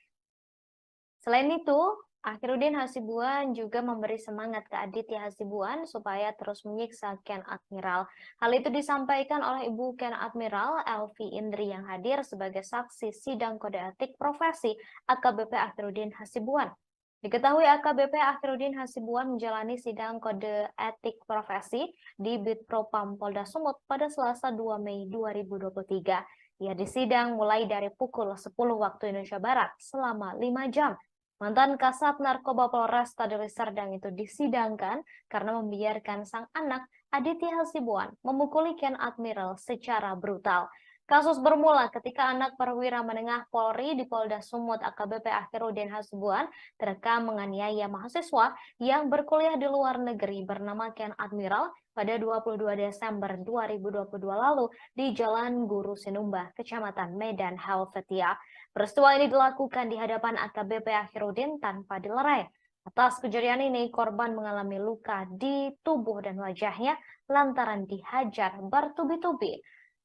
Selain itu, Akhirudin Hasibuan juga memberi semangat ke Aditya Hasibuan supaya terus menyiksa Ken Admiral. Hal itu disampaikan oleh Ibu Ken Admiral Elvi Indri yang hadir sebagai saksi sidang kode etik profesi AKBP Akhirudin Hasibuan. Diketahui AKBP Akhirudin Hasibuan menjalani sidang kode etik profesi di Bid Propam Polda Sumut pada Selasa 2 Mei 2023. Ia disidang mulai dari pukul 10 waktu Indonesia Barat selama 5 jam. Mantan Kasat Narkoba Polresta Deli Serdang itu disidangkan karena membiarkan sang anak Aditya Hasibuan memukuli Ken Admiral secara brutal. Kasus bermula ketika anak perwira menengah Polri di Polda Sumut AKBP Akhirudin Hasibuan terekam menganiaya mahasiswa yang berkuliah di luar negeri bernama Ken Admiral pada 22 Desember 2022 lalu di Jalan Guru Sinumba, Kecamatan Medan Helvetia. Peristiwa ini dilakukan di hadapan AKBP Akhirudin tanpa dilerai. Atas kejadian ini, korban mengalami luka di tubuh dan wajahnya lantaran dihajar bertubi-tubi.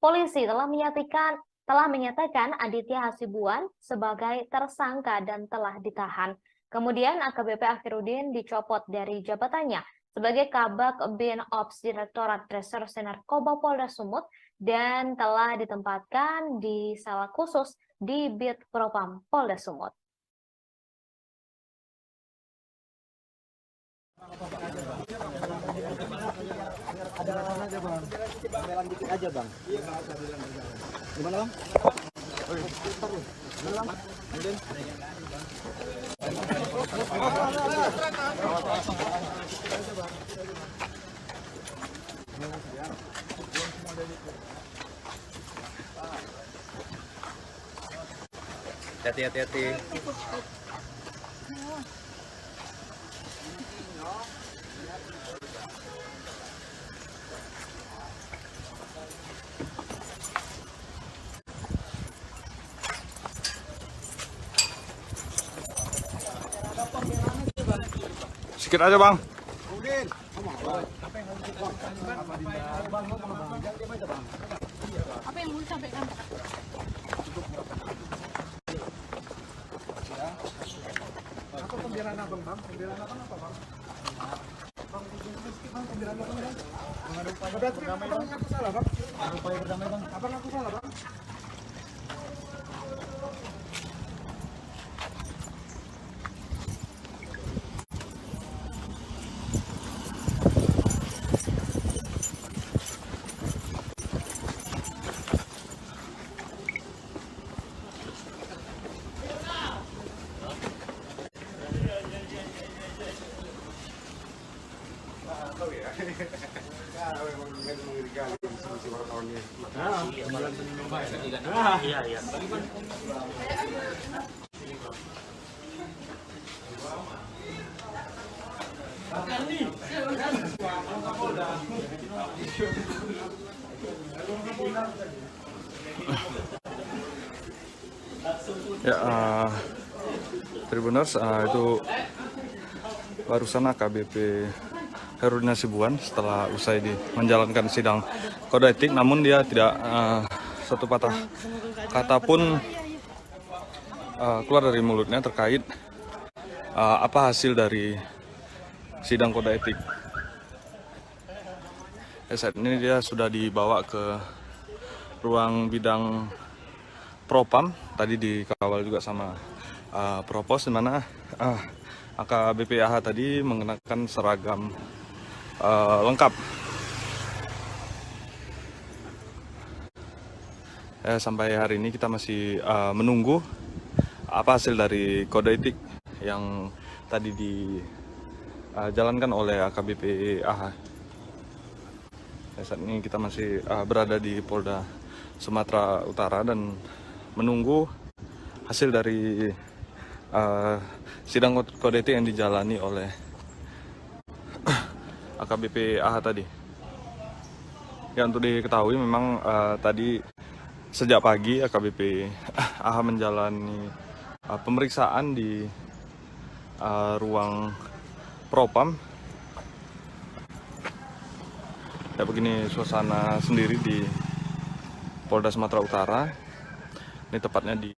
Polisi telah menyatakan Aditya Hasibuan sebagai tersangka dan telah ditahan. Kemudian AKBP Akhirudin dicopot dari jabatannya sebagai Kabak Bin Ops Direktorat Reserse Narkoba Polda Sumut dan telah ditempatkan di sel khusus di Bid Propam Polda Sumut. Ada aja Bang. Pembelaan dikit aja Bang. Gimana Bang? Gimana Bang? Hati-hati. Sedikit aja bang. Apa yang mau disampaikan Pak? Apa pembelaan abang bang? Pembelaan abang apa bang? Bang, bang pembelaan abang bang? Ada upaya berdamai bang? Aku salah bang? Ada upaya berdamai bang? Abang aku salah bang? Ya, Tribuners, itu barusan AKBP Herudin Hasibuan setelah usai menjalankan sidang kode etik, namun dia tidak satu patah kata pun keluar dari mulutnya terkait apa hasil dari sidang kode etik. Saat ini dia sudah dibawa ke ruang bidang Propam, tadi dikawal juga sama Propos, di mana AKBP AH tadi mengenakan seragam lengkap. Sampai hari ini kita masih menunggu apa hasil dari kode etik yang tadi dijalankan oleh AKBP AH. Saat ini kita masih berada di Polda Sumatera Utara dan menunggu hasil dari sidang kode etik yang dijalani oleh AKBP AH tadi. Ya, untuk diketahui memang tadi sejak pagi AKBP AH menjalani pemeriksaan di ruang Propam. Ya, begini suasana sendiri di Polda Sumatera Utara. Ini tepatnya di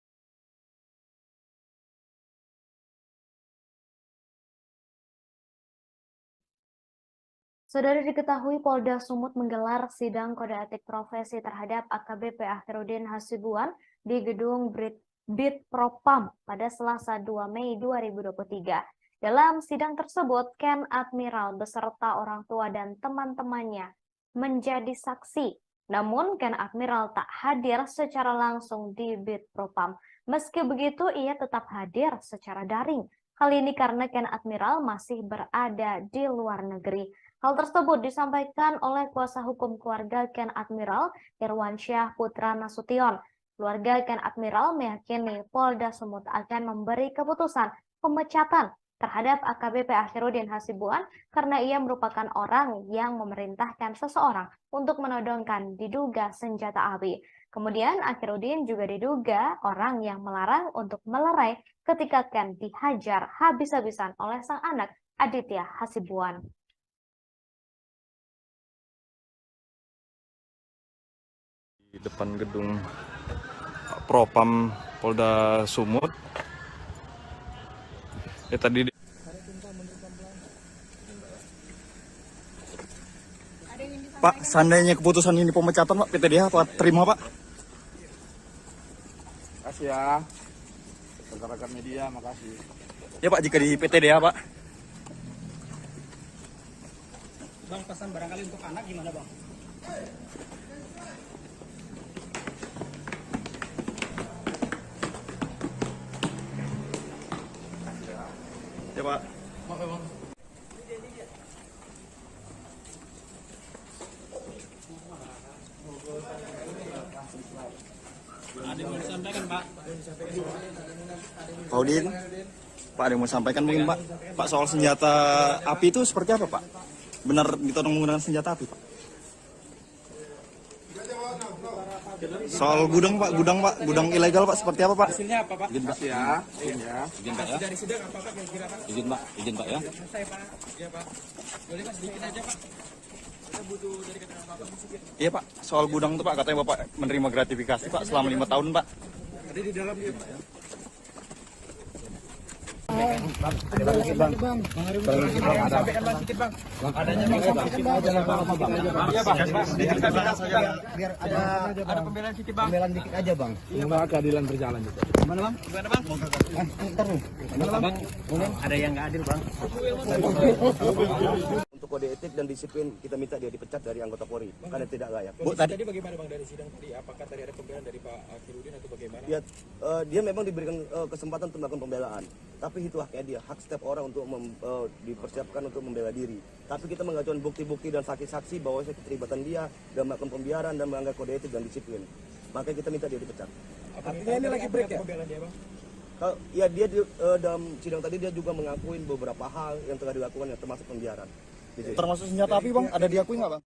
Saudara, diketahui Polda Sumut menggelar sidang kode etik profesi terhadap AKBP Herudin Hasibuan di gedung Bid Propam pada Selasa 2 Mei 2023. Dalam sidang tersebut, Ken Admiral beserta orang tua dan teman-temannya menjadi saksi. Namun, Ken Admiral tak hadir secara langsung di Bid Propam. Meski begitu, ia tetap hadir secara daring. Kali ini karena Ken Admiral masih berada di luar negeri. Hal tersebut disampaikan oleh kuasa hukum keluarga Ken Admiral, Irwansyah Putra Nasution. Keluarga Ken Admiral meyakini Polda Sumut akan memberi keputusan pemecatan terhadap AKBP Herudin Hasibuan karena ia merupakan orang yang memerintahkan seseorang untuk menodongkan diduga senjata api. Kemudian Herudin juga diduga orang yang melarang untuk melerai ketika Ken dihajar habis-habisan oleh sang anak Aditya Hasibuan. Di depan gedung Propam Polda Sumut. Ya, tadi Pak, seandainya keputusan ini pemecatan Pak, PTDH Pak terima Pak? Makasih ya rekan-rekan media, makasih. Ya Pak, jika di PTDH Pak. Bang, pesan barangkali untuk anak gimana Bang? Ya Pak. Maaf ya Bang. Ada yang mau disampaikan Pak? Pak Udin, Pak ada yang mau sampaikan mungkin Pak? Pak, soal senjata api itu seperti apa Pak? Benar ditodong menggunakan senjata api Pak? Soal gudang Pak, gudang ilegal Pak, seperti apa Pak? Hasilnya apa Pak? Izin Pak ya. Izin Pak ya. Dari sidang apa Pak kira-kira Pak? Izin Pak ya. Selesai Pak. Iya Pak. Boleh Pak sedikit aja Pak. Kita butuh dari keterangan Bapak sedikit. Iya Pak, soal gudang tuh Pak, katanya Bapak menerima gratifikasi Pak selama 5 tahun Pak. Ada di dalam dia Pak ya. Sampaikan Bang sedikit Bang. Adanya Bang sampaikan aja lah Bang. Iya Bang. Biar ada pembelaan sedikit Bang. Pembelaan dikit aja Bang. Semoga keadilan berjalan juga. Gimana Bang? Gimana Bang? Ntar nih. Gimana Bang? Ada yang nggak adil Bang. Untuk kode etik dan disiplin kita minta dia dipecat dari anggota Polri karena tidak layak. Bu, tadi bagaimana Bang dari sidang tadi? Apakah tadi ada pembelaan dari Pak Akhirudin atau bagaimana? Ya, dia memang diberikan kesempatan untuk melakukan pembelaan, tapi itu haknya dia, hak setiap orang untuk dipersiapkan untuk membela diri. Tapi kita mengajukan bukti-bukti dan saksi-saksi bahwa keterlibatan dia dan melakukan pembiaran dan melanggar kode etik dan disiplin. Makanya kita minta dia dipecat. Artinya ini lagi break ya? Pembelaan dia Bang? Ya dia dalam sidang tadi dia juga mengakuin beberapa hal yang telah dilakukan yang termasuk pembiaran. Termasuk senjata api Bang, ada diakui nggak Bang?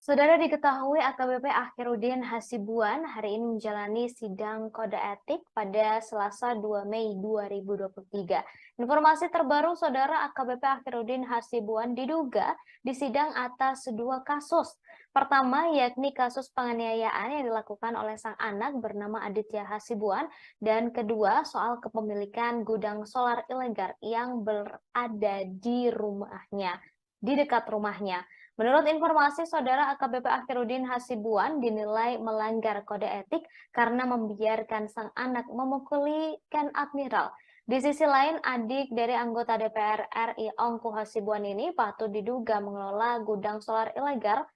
Saudara, diketahui AKBP Akhirudin Hasibuan hari ini menjalani sidang kode etik pada Selasa 2 Mei 2023. Informasi terbaru, Saudara, AKBP Akhirudin Hasibuan diduga disidang atas 2 kasus. Pertama, yakni kasus penganiayaan yang dilakukan oleh sang anak bernama Aditya Hasibuan, dan kedua, soal kepemilikan gudang solar ilegal yang berada di rumahnya, di dekat rumahnya. Menurut informasi, Saudara, AKBP Akhirudin Hasibuan dinilai melanggar kode etik karena membiarkan sang anak memukuli Ken Admiral. Di sisi lain, adik dari anggota DPR RI Ongku Hasibuan ini patut diduga mengelola gudang solar ilegal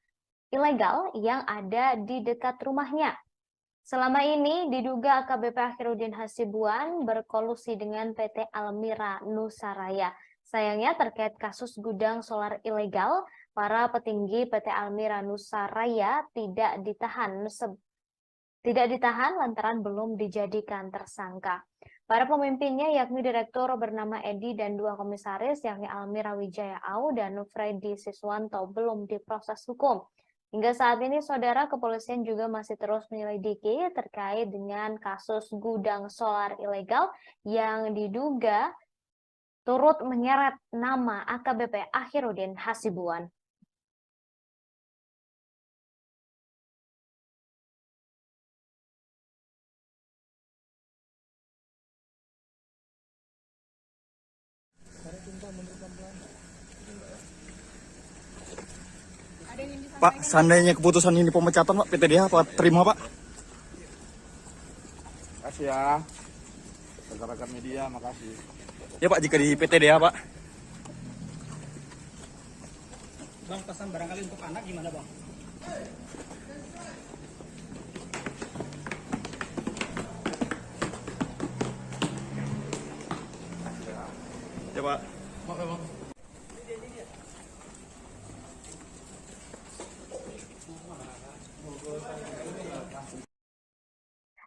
yang ada di dekat rumahnya. Selama ini diduga AKBP Akhirudin Hasibuan berkolusi dengan PT Almira Nusaraya. Sayangnya terkait kasus gudang solar ilegal, para petinggi PT Almira Nusaraya tidak ditahan lantaran belum dijadikan tersangka. Para pemimpinnya yakni direktur bernama Edi dan 2 komisaris yakni Almira Wijaya Au dan Freddy Siswanto belum diproses hukum. Hingga saat ini, Saudara, kepolisian juga masih terus menyelidiki terkait dengan kasus gudang solar ilegal yang diduga turut menyeret nama AKBP Akhirudin Hasibuan. Pak, seandainya keputusan ini pemecatan Pak, PTDH apa terima Pak? Makasih ya. Rekan-rekan media, makasih. Ya Pak, jika di PTDH Pak. Bang, pesan barangkali untuk anak gimana Bang? Ya Pak. Oke Bang.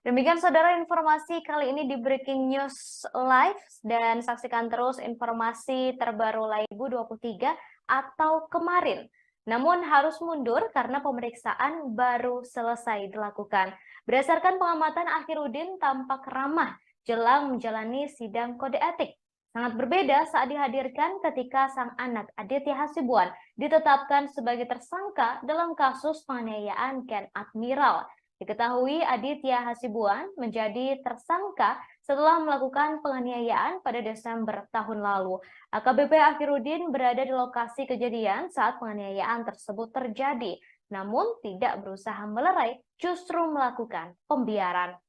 Demikian, Saudara, informasi kali ini di Breaking News Live, dan saksikan terus informasi terbaru Laibu 23 atau kemarin. Namun harus mundur karena pemeriksaan baru selesai dilakukan. Berdasarkan pengamatan, Akhirudin tampak ramah jelang menjalani sidang kode etik. Sangat berbeda saat dihadirkan ketika sang anak Aditya Hasibuan ditetapkan sebagai tersangka dalam kasus penganiayaan Ken Admiral. Diketahui Aditya Hasibuan menjadi tersangka setelah melakukan penganiayaan pada Desember tahun lalu. AKBP Akhirudin berada di lokasi kejadian saat penganiayaan tersebut terjadi, namun tidak berusaha melerai, justru melakukan pembiaran.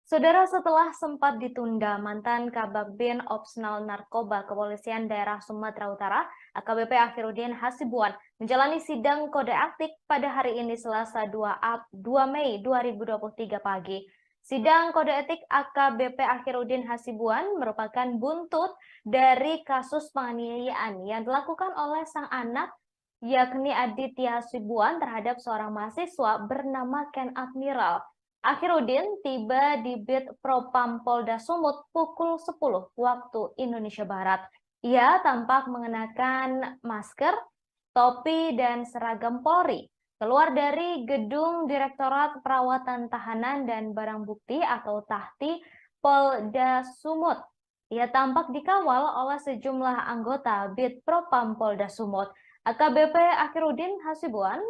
Saudara, setelah sempat ditunda, mantan Kabakbin Opsnal Narkoba Kepolisian Daerah Sumatera Utara, AKBP Akhirudin Hasibuan, menjalani sidang kode etik pada hari ini Selasa 2 Mei 2023 pagi. Sidang kode etik AKBP Akhirudin Hasibuan merupakan buntut dari kasus penganiayaan yang dilakukan oleh sang anak, yakni Aditya Hasibuan, terhadap seorang mahasiswa bernama Ken Admiral. Akhirudin tiba di Bit Propam Polda Sumut pukul 10 waktu Indonesia Barat. Ia tampak mengenakan masker, topi, dan seragam Polri. Keluar dari gedung Direktorat Perawatan Tahanan dan Barang Bukti atau Tahti Polda Sumut. Ia tampak dikawal oleh sejumlah anggota Bit Propam Polda Sumut. AKBP Akhirudin Hasibuan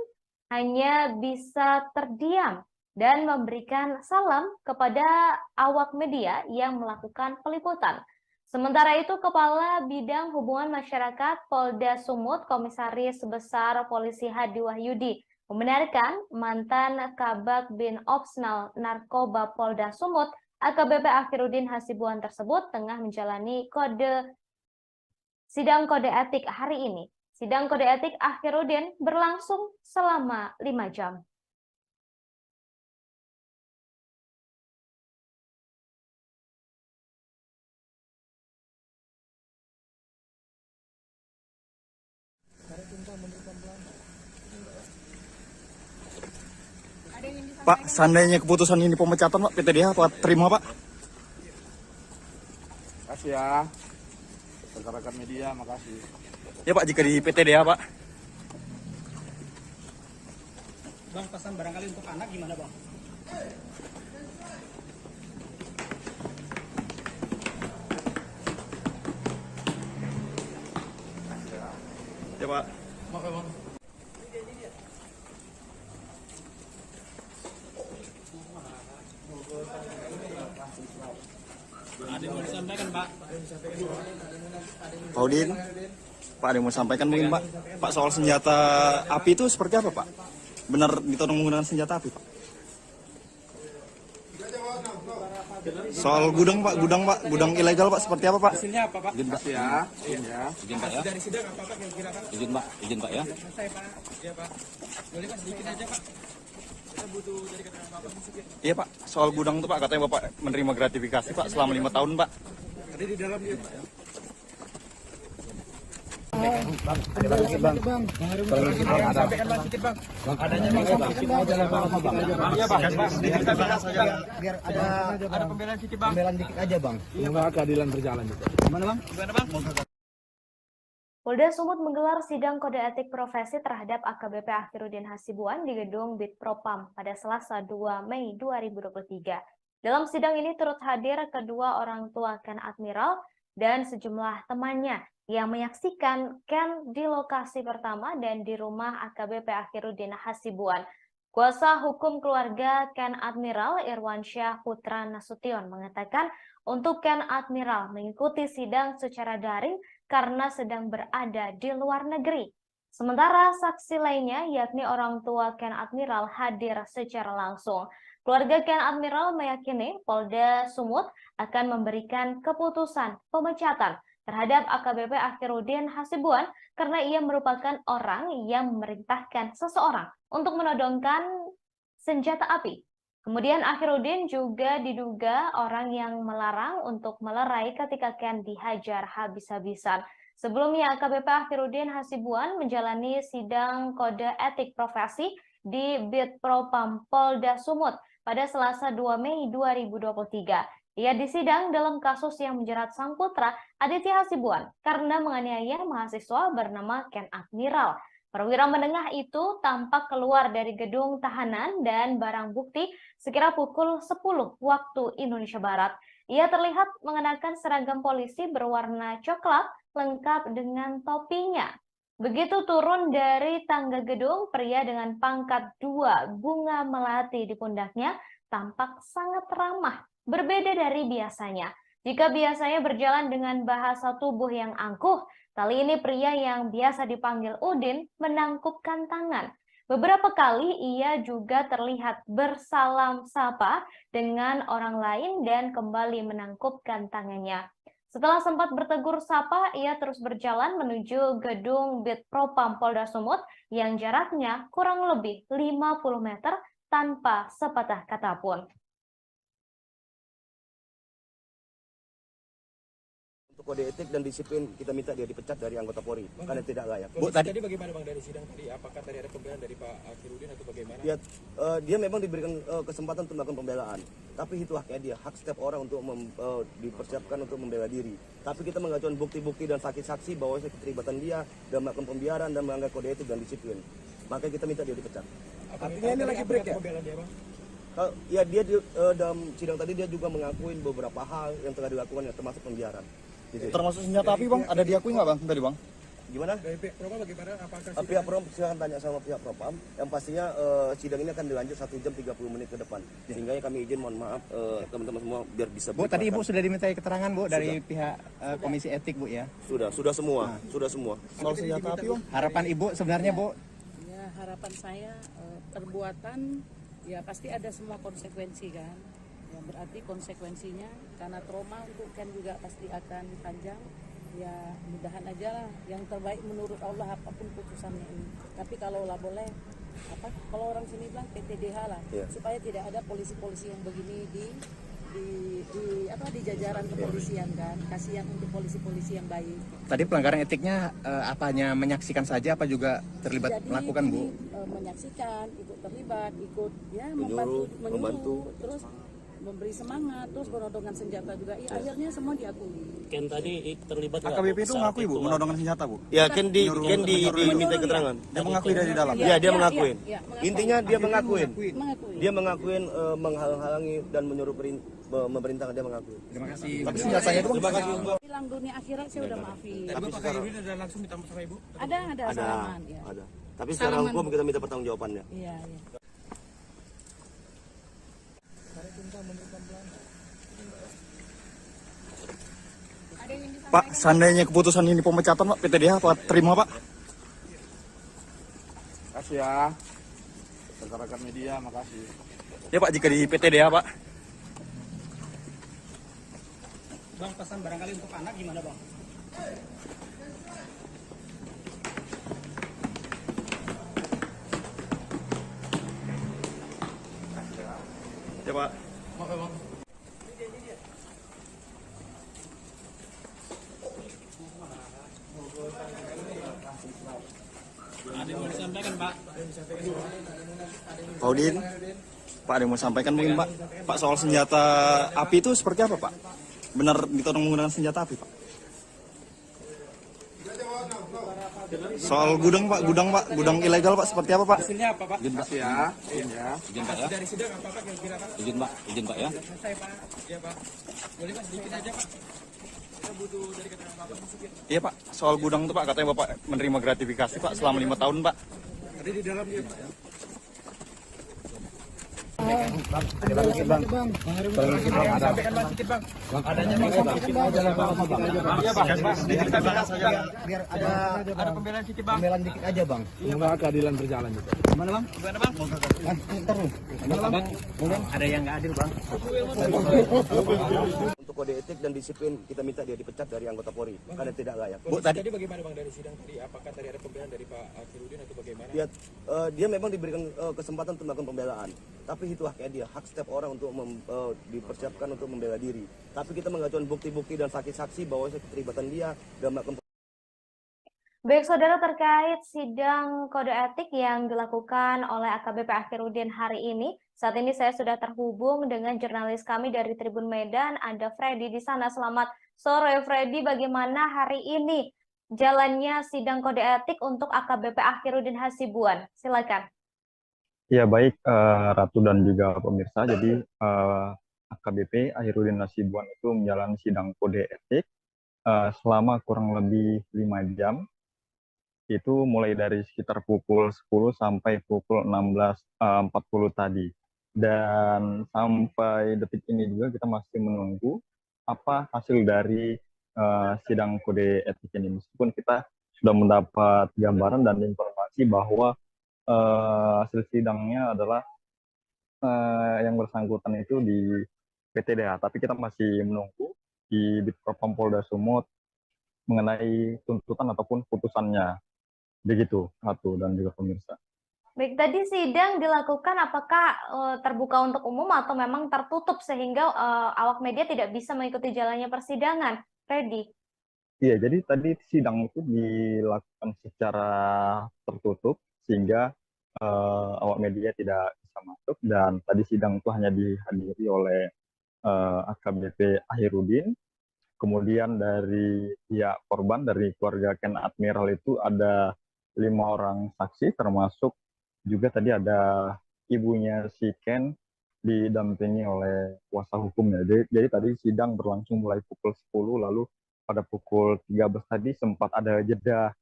hanya bisa terdiam dan memberikan salam kepada awak media yang melakukan peliputan. Sementara itu, Kepala Bidang Hubungan Masyarakat Polda Sumut, Komisaris Besar Polisi Hadi Wahyudi, membenarkan mantan Kabakbin Opsnal Narkoba Polda Sumut, AKBP Akhirudin Hasibuan tersebut tengah menjalani sidang kode etik hari ini. Sidang kode etik Akhirudin berlangsung selama 5 jam. Pak, seandainya keputusan ini pemecatan, Pak, PTDH Pak terima, Pak? Makasih ya, rekan-rekan media, makasih. Ya Pak, jika di PTDH, Pak. Bang, pesan barangkali untuk anak gimana, Bang? Ya Pak. Oke, Bang. Ada yang mau disampaikan, Pak? Pak Udin, Pak ada yang mau sampaikan mungkin, Pak? Pak, soal senjata api itu seperti apa, Pak? Benar ditodong menggunakan senjata api, Pak? Soal gudang, Pak, gudang ilegal, Pak, seperti apa, Pak? Hasilnya apa, Pak? Izin, Pak. Makasih ya. Izin, Pak, ya. Dari sidang apa, Pak, kira-kira, Pak? Izin, Pak, ya. Selesai, Pak. Iya, Pak. Boleh, Pak, sedikit aja, Pak. Kita butuh dari keterangan Bapak sedikit. Iya, Pak, soal gudang itu, Pak, katanya Bapak menerima gratifikasi, Pak, selama 5 tahun, Pak. Ada di dalam dia, Pak. Ada sedikit bang. Sampaikan bang sedikit bang. Adanya bang sedikit aja lah bang. Iya bang. Sedikit saja. Biar ada pembelaan sedikit bang. pembelaan dikit aja bang. Semoga keadilan berjalan juga. Gimana bang? Gimana bang? Polda Sumut menggelar sidang kode etik profesi terhadap AKBP Akhirudin Hasibuan di gedung Bit Propam pada Selasa 2 Mei 2023. Dalam sidang ini turut hadir kedua orang tua Ken Admiral dan sejumlah temannya yang menyaksikan Ken di lokasi pertama dan di rumah AKBP Akhirudin Hasibuan. Kuasa hukum keluarga Ken Admiral Irwansyah Putra Nasution mengatakan untuk Ken Admiral mengikuti sidang secara daring karena sedang berada di luar negeri. Sementara saksi lainnya yakni orang tua Ken Admiral hadir secara langsung. Keluarga Ken Admiral meyakini Polda Sumut akan memberikan keputusan pemecatan terhadap AKBP Akhirudin Hasibuan karena ia merupakan orang yang memerintahkan seseorang untuk menodongkan senjata api. Kemudian Akhirudin juga diduga orang yang melarang untuk melerai ketika Ken dihajar habis-habisan. Sebelumnya AKBP Akhirudin Hasibuan menjalani sidang kode etik profesi di Bit Propam Polda Sumut pada Selasa 2 Mei 2023. Ia disidang dalam kasus yang menjerat sang putra Aditya Hasibuan karena menganiaya mahasiswa bernama Ken Admiral. Perwira menengah itu tampak keluar dari gedung tahanan dan barang bukti sekira pukul 10 waktu Indonesia Barat. Ia terlihat mengenakan seragam polisi berwarna coklat lengkap dengan topinya. Begitu turun dari tangga gedung, pria dengan pangkat 2 bunga melati di pundaknya tampak sangat ramah. Berbeda dari biasanya. Jika biasanya berjalan dengan bahasa tubuh yang angkuh, kali ini pria yang biasa dipanggil Udin menangkupkan tangan. Beberapa kali ia juga terlihat bersalam sapa dengan orang lain dan kembali menangkupkan tangannya. Setelah sempat bertegur sapa, ia terus berjalan menuju gedung Bid Propam Polda Sumut yang jaraknya kurang lebih 50 meter tanpa sepatah kata pun. Untuk kode etik dan disiplin kita minta dia dipecat dari anggota Polri karena tidak layak. Bu, tadi bagaimana Bang dari sidang tadi? Apakah tadi ada pembelaan dari Pak Akhirudin atau bagaimana? Ya, dia memang diberikan kesempatan untuk melakukan pembelaan, tapi itu haknya dia, hak setiap orang untuk dipersiapkan untuk membela diri. Tapi kita mengajukan bukti-bukti dan saksi-saksi bahwa keterlibatan dia dan melakukan pembiaran dan melanggar kode etik dan disiplin. Makanya kita minta dia dipecat. Artinya ini lagi break ya? Pembelaan dia, Bang? Ya, dia dalam sidang tadi dia juga mengakuin beberapa hal yang telah dilakukan, termasuk pembiaran. Gitu. Termasuk senjata api bang, ada diakui nggak bang tadi bang? Gimana? Dari pihak Propam bagaimana? Apakah Pihak Propam silahkan tanya sama pihak Propam. Yang pastinya sidang ini akan dilanjut 1 jam 30 menit ke depan. Sehingga kami izin mohon maaf teman-teman semua biar bisa. Bu, tadi Ibu sudah dimintai keterangan Bu dari pihak Komisi Etik Bu ya? Sudah semua, sudah semua. Soal senjata api bang? Harapan Ibu sebenarnya Bu? Ya, harapan saya perbuatan ya pasti ada semua konsekuensi kan. Ya berarti konsekuensinya karena trauma untuk Ken juga pasti akan panjang. Ya mudahan aja lah yang terbaik menurut Allah apapun putusannya ini. Tapi kalau lah boleh kalau orang sini bilang PTDH lah, supaya tidak ada polisi-polisi yang begini di jajaran kepolisian kan. Kasihan untuk polisi-polisi yang baik. Tadi pelanggaran etiknya apanya menyaksikan saja apa juga terlibat melakukan Bu? Menyaksikan, ikut terlibat, ikut ya membantu, terus memberi semangat, terus penodongan senjata juga. Ya, akhirnya semua diakui. Ken tadi terlibat AKBP itu mengakui Bu menodongan senjata Bu? Ya, Ken diminta keterangan. Dia mengakui dari dalam. Ya, dia mengakuin. Intinya dia mengakuin. Dia mengakuin menghalang-halangi dan menyuruh memerintahkan, dia mengakui. Terima kasih. Tapi senjatanya itu Terima kasih. Hilang dunia akhirat saya udah maafin. Tapi Pak Akhirudin ada langsung minta maaf sama Ibu? Ada salaman ya. Ada. Tapi secara hukum kita minta pertanggungjawabannya. Iya. Pak, seandainya keputusan ini pemecatan Pak, PTDH Pak terima Pak? Makasih ya. Rekan-rekan media, makasih. Ya Pak, jika di PTDH Pak. Bang, pesan barangkali untuk anak gimana Bang? Ya Pak. Maaf ya Bang. Ada yang mau disampaikan Pak? Pak Udin, Pak ada yang mau sampaikan mungkin Pak? Pak soal senjata api itu seperti apa Pak? Benar ditodong menggunakan senjata api Pak? Soal gudang Pak, gudang ilegal Pak seperti apa Pak? Hasilnya apa Pak? Izin Pak ya. Izin Pak ya. Dari sidang apa Pak kira-kira Pak? Izin Pak ya. Selesai Pak. Iya Pak. Boleh Pak sedikit aja Pak. Kita butuh dari keterangan Bapak sedikit. Iya Pak, soal gudang itu Pak katanya Bapak menerima gratifikasi Pak selama 5 tahun Pak. Ada di dalam dia Pak ya. Bang, sampaikan Bang sedikit Bang. Bang, adanya Bang sedikit aja lah Bang. Iya Bang, diceritakan saja biar ada pembelaan sedikit Bang. Pembelaan dikit aja Bang. Semoga keadilan berjalan juga. Gimana Bang? Gimana Bang? Ntar lu. Gimana Bang? Ada yang nggak adil Bang. Untuk kode etik dan disiplin kita minta dia dipecat dari anggota Polri karena tidak layak. Bu, tadi bagaimana Bang dari sidang tadi? Apakah tadi ada pembelaan dari Pak Akhirudin atau bagaimana? Ya, dia memang diberikan kesempatan untuk melakukan pembelaan, tapi itu haknya dia, hak setiap orang untuk dipersiapkan untuk membela diri. Tapi kita mengajukan bukti-bukti dan saksi-saksi bahwa keterlibatan dia dan melakukan. Baik saudara, terkait sidang kode etik yang dilakukan oleh AKBP Akhirudin hari ini, saat ini saya sudah terhubung dengan jurnalis kami dari Tribun Medan, ada Freddy di sana. Selamat sore Freddy, bagaimana hari ini jalannya sidang kode etik untuk AKBP Akhirudin Hasibuan? Silakan. Ya baik Ratu dan juga pemirsa, jadi AKBP Akhirudin Hasibuan itu menjalani sidang kode etik selama kurang lebih 5 jam. Itu mulai dari sekitar pukul 10 sampai pukul 16.40 tadi. Dan sampai detik ini juga kita masih menunggu apa hasil dari sidang kode etik ini. Meskipun kita sudah mendapat gambaran dan informasi bahwa hasil sidangnya adalah yang bersangkutan itu di PTDH, tapi kita masih menunggu di Bitpropam Polda Sumut mengenai tuntutan ataupun putusannya. Begitu, Ratu dan juga pemirsa. Baik, tadi sidang dilakukan apakah terbuka untuk umum atau memang tertutup sehingga awak media tidak bisa mengikuti jalannya persidangan, Freddy? Iya, jadi tadi sidang itu dilakukan secara tertutup sehingga awak media tidak bisa masuk, dan tadi sidang itu hanya dihadiri oleh AKBP Ahirudin. Kemudian dari pihak korban, dari keluarga Ken Admiral itu ada 5 orang saksi, termasuk juga tadi ada ibunya si Ken didampingi oleh kuasa hukumnya. Jadi tadi sidang berlangsung mulai pukul 10, lalu pada pukul 13 tadi sempat ada jeda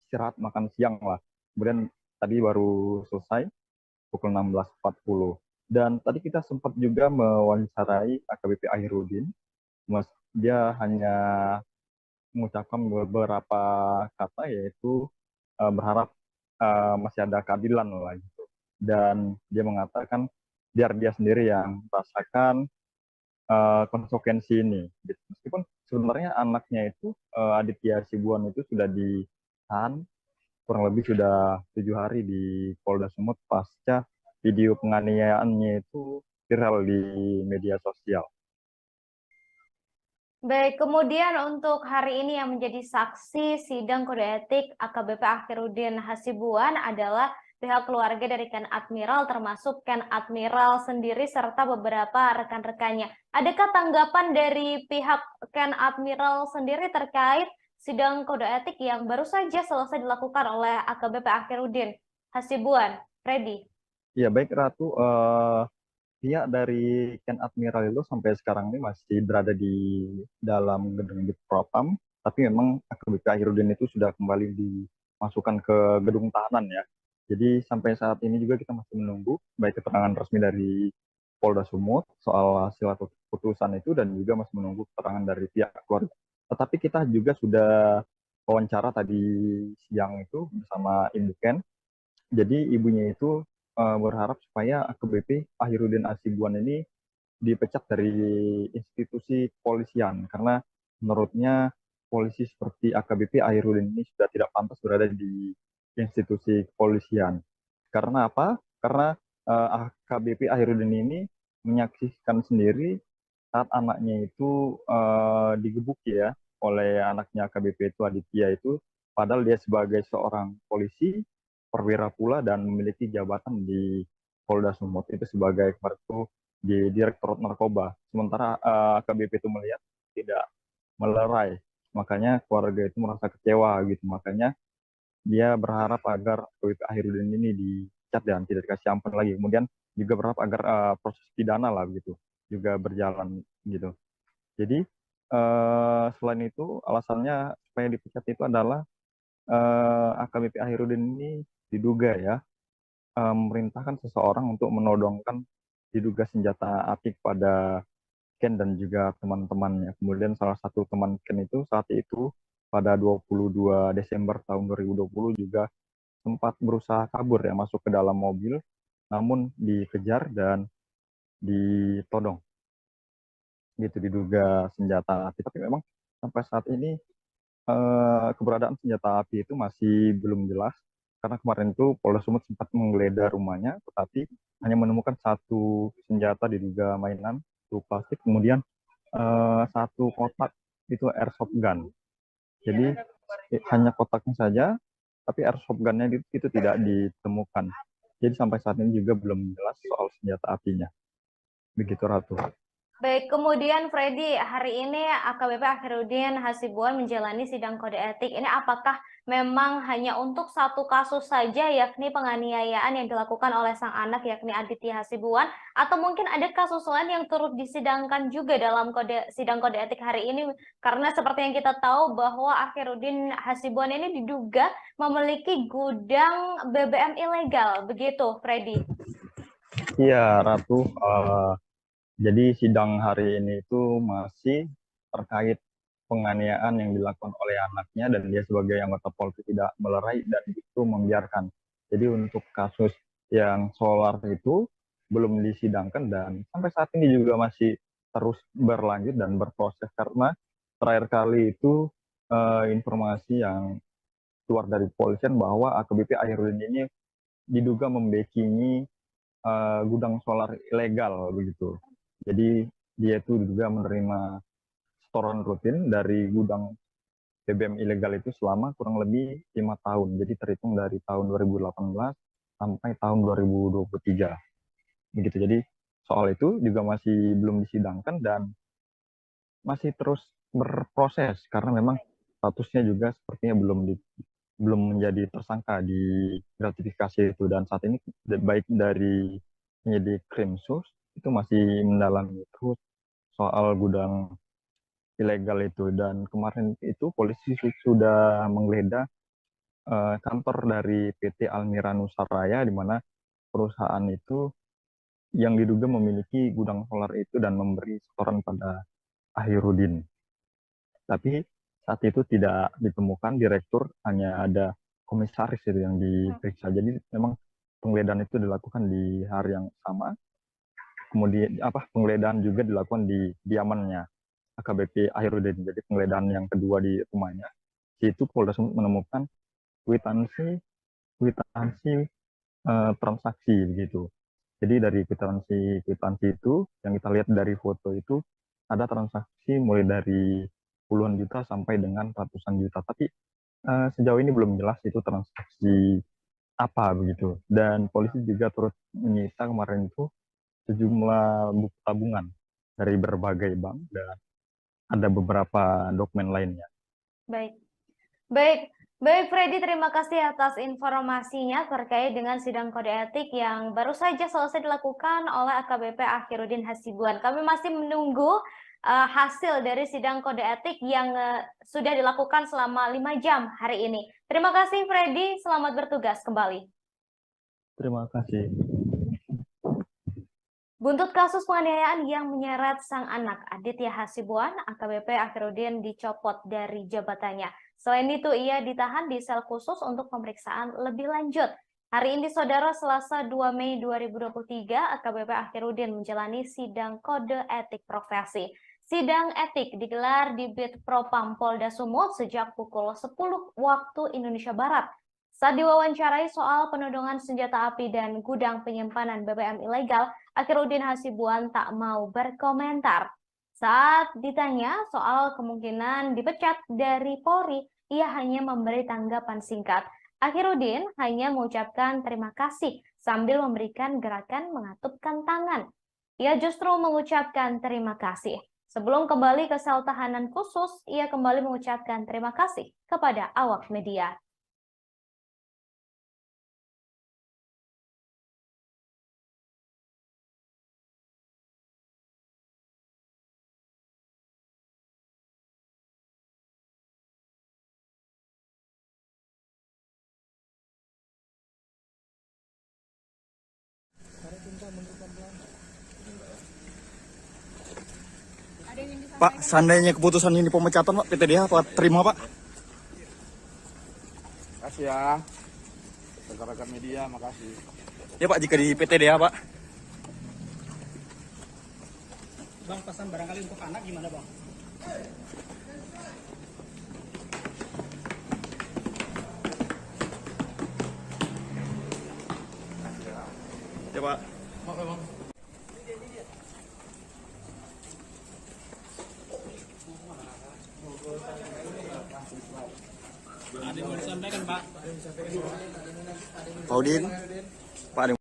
istirahat makan siang lah. Kemudian tadi baru selesai pukul 16.40. Dan tadi kita sempat juga mewawancarai AKBP Ahirudin. Dia hanya mengucapkan beberapa kata, yaitu berharap masih ada keadilan lah gitu. Dan dia mengatakan biar dia sendiri yang merasakan konsekuensi ini. Meskipun sebenarnya anaknya itu Aditya Hasibuan itu sudah ditahan kurang lebih sudah 7 hari di Polda Sumut pasca video penganiayaannya itu viral di media sosial. Baik, kemudian untuk hari ini yang menjadi saksi sidang kode etik AKBP Akhiruddin Hasibuan adalah pihak keluarga dari Ken Admiral, termasuk Ken Admiral sendiri serta beberapa rekan-rekannya. Adakah tanggapan dari pihak Ken Admiral sendiri terkait sidang kode etik yang baru saja selesai dilakukan oleh AKBP Akhiruddin Hasibuan? Freddy? Ya, baik Ratu. Pihak dari Ken Admiral itu sampai sekarang ini masih berada di dalam gedung Bitpropam, tapi memang AKBP Ahirudin itu sudah kembali dimasukkan ke gedung tahanan ya. Jadi sampai saat ini juga kita masih menunggu baik keterangan resmi dari Polda Sumut soal hasil atau putusan itu, dan juga masih menunggu keterangan dari pihak keluarga. Tetapi kita juga sudah wawancara tadi siang itu bersama Ibu Ken. Jadi ibunya itu berharap supaya AKBP Ahirudin Hasibuan ini dipecat dari institusi kepolisian, karena menurutnya polisi seperti AKBP Ahirudin ini sudah tidak pantas berada di institusi kepolisian. Karena apa? Karena AKBP Ahirudin ini menyaksikan sendiri saat anaknya itu digebuki ya oleh anaknya AKBP itu Aditya itu, padahal dia sebagai seorang polisi perwira pula dan memiliki jabatan di Polda Sumut itu sebagai kemarin itu di Direktorat Narkoba. Sementara AKBP itu melihat tidak melerai, makanya keluarga itu merasa kecewa gitu. Makanya dia berharap agar AKBP Ahirudin ini dicat dan tidak dikasih ampun lagi. Kemudian juga berharap agar proses pidana lah gitu juga berjalan gitu. Jadi selain itu alasannya supaya dipecat itu adalah AKBP Ahirudin ini diduga ya memerintahkan seseorang untuk menodongkan diduga senjata api kepada Ken dan juga teman-temannya. Kemudian salah satu teman Ken itu saat itu pada 22 Desember tahun 2020 juga sempat berusaha kabur ya, masuk ke dalam mobil, namun dikejar dan ditodong. Gitu, diduga senjata api. Tapi memang sampai saat ini keberadaan senjata api itu masih belum jelas, karena kemarin itu Polda Sumut sempat menggeledah rumahnya, tetapi hanya menemukan satu senjata diduga mainan, itu plastik, kemudian satu kotak itu airsoft gun. Jadi hanya kotaknya saja, tapi airsoft gunnya itu tidak ditemukan. Jadi sampai saat ini juga belum jelas soal senjata apinya. Begitu Ratu. Baik, kemudian Freddy, hari ini AKBP Akhiruddin Hasibuan menjalani sidang kode etik. Ini apakah memang hanya untuk satu kasus saja, yakni penganiayaan yang dilakukan oleh sang anak, yakni Aditya Hasibuan, atau mungkin ada kasus lain yang turut disidangkan juga dalam sidang kode etik hari ini? Karena seperti yang kita tahu bahwa Akhiruddin Hasibuan ini diduga memiliki gudang BBM ilegal, begitu Freddy? Iya, Ratu. Jadi sidang hari ini itu masih terkait penganiayaan yang dilakukan oleh anaknya, dan dia sebagai anggota Polri tidak melerai dan itu membiarkan. Jadi untuk kasus yang solar itu belum disidangkan dan sampai saat ini juga masih terus berlanjut dan berproses karena terakhir kali itu informasi yang keluar dari kepolisian bahwa AKBP Ahirudin ini diduga membackingi gudang solar ilegal begitu. Jadi dia itu diduga menerima setoran rutin dari gudang BBM ilegal itu selama kurang lebih 5 tahun. Jadi terhitung dari tahun 2018 sampai tahun 2023. Begitu. Jadi soal itu juga masih belum disidangkan dan masih terus berproses karena memang statusnya juga sepertinya belum menjadi tersangka di gratifikasi itu, dan saat ini baik dari penyidik Krimsus itu masih mendalami terus soal gudang ilegal itu, dan kemarin itu polisi sudah menggeledah kantor dari PT Almira Nusaraya di mana perusahaan itu yang diduga memiliki gudang solar itu dan memberi setoran pada Ahirudin. Tapi saat itu tidak ditemukan direktur, hanya ada komisaris itu yang diperiksa. Jadi memang penggeledahan itu dilakukan di hari yang sama. Kemudian penggeledahan juga dilakukan di diamannya AKBP Ahirudin. Jadi penggeledahan yang kedua di rumahnya, itu Polda Sumut menemukan kwitansi transaksi begitu. Jadi dari kwitansi itu yang kita lihat dari foto itu ada transaksi mulai dari puluhan juta sampai dengan ratusan juta. Tapi sejauh ini belum jelas itu transaksi apa begitu. Dan polisi juga turut menyita kemarin itu sejumlah buku tabungan dari berbagai bank dan ada beberapa dokumen lainnya. Baik Freddy, terima kasih atas informasinya terkait dengan sidang kode etik yang baru saja selesai dilakukan oleh AKBP Ahirudin Hasibuan. Kami masih menunggu hasil dari sidang kode etik yang sudah dilakukan selama 5 jam hari ini. Terima kasih Freddy, selamat bertugas kembali. Terima kasih. Buntut kasus penganiayaan yang menyeret sang anak Aditya Hasibuan, AKBP Ahirudin dicopot dari jabatannya. Selain itu, ia ditahan di sel khusus untuk pemeriksaan lebih lanjut. Hari ini, Saudara, Selasa 2 Mei 2023, AKBP Ahirudin menjalani sidang kode etik profesi. Sidang etik digelar di Bid Propam Polda Sumut sejak pukul 10 waktu Indonesia Barat. Saat diwawancarai soal penodongan senjata api dan gudang penyimpanan BBM ilegal, Ahirudin Hasibuan tak mau berkomentar. Saat ditanya soal kemungkinan dipecat dari Polri, ia hanya memberi tanggapan singkat. Ahirudin hanya mengucapkan terima kasih sambil memberikan gerakan mengatupkan tangan. Ia justru mengucapkan terima kasih. Sebelum kembali ke sel tahanan khusus, ia kembali mengucapkan terima kasih kepada awak media. Pak, seandainya keputusan ini pemecatan, Pak, PTDH apa terima, Pak? Makasih ya, rekan-rekan media, makasih. Ya Pak, jika di PTDH, Pak. Bang, pesan barangkali untuk anak gimana, Bang? Ya Pak. Maaf, Bang. Ada yang mau disampaikan, Pak? Pak Udin. Pak, ada.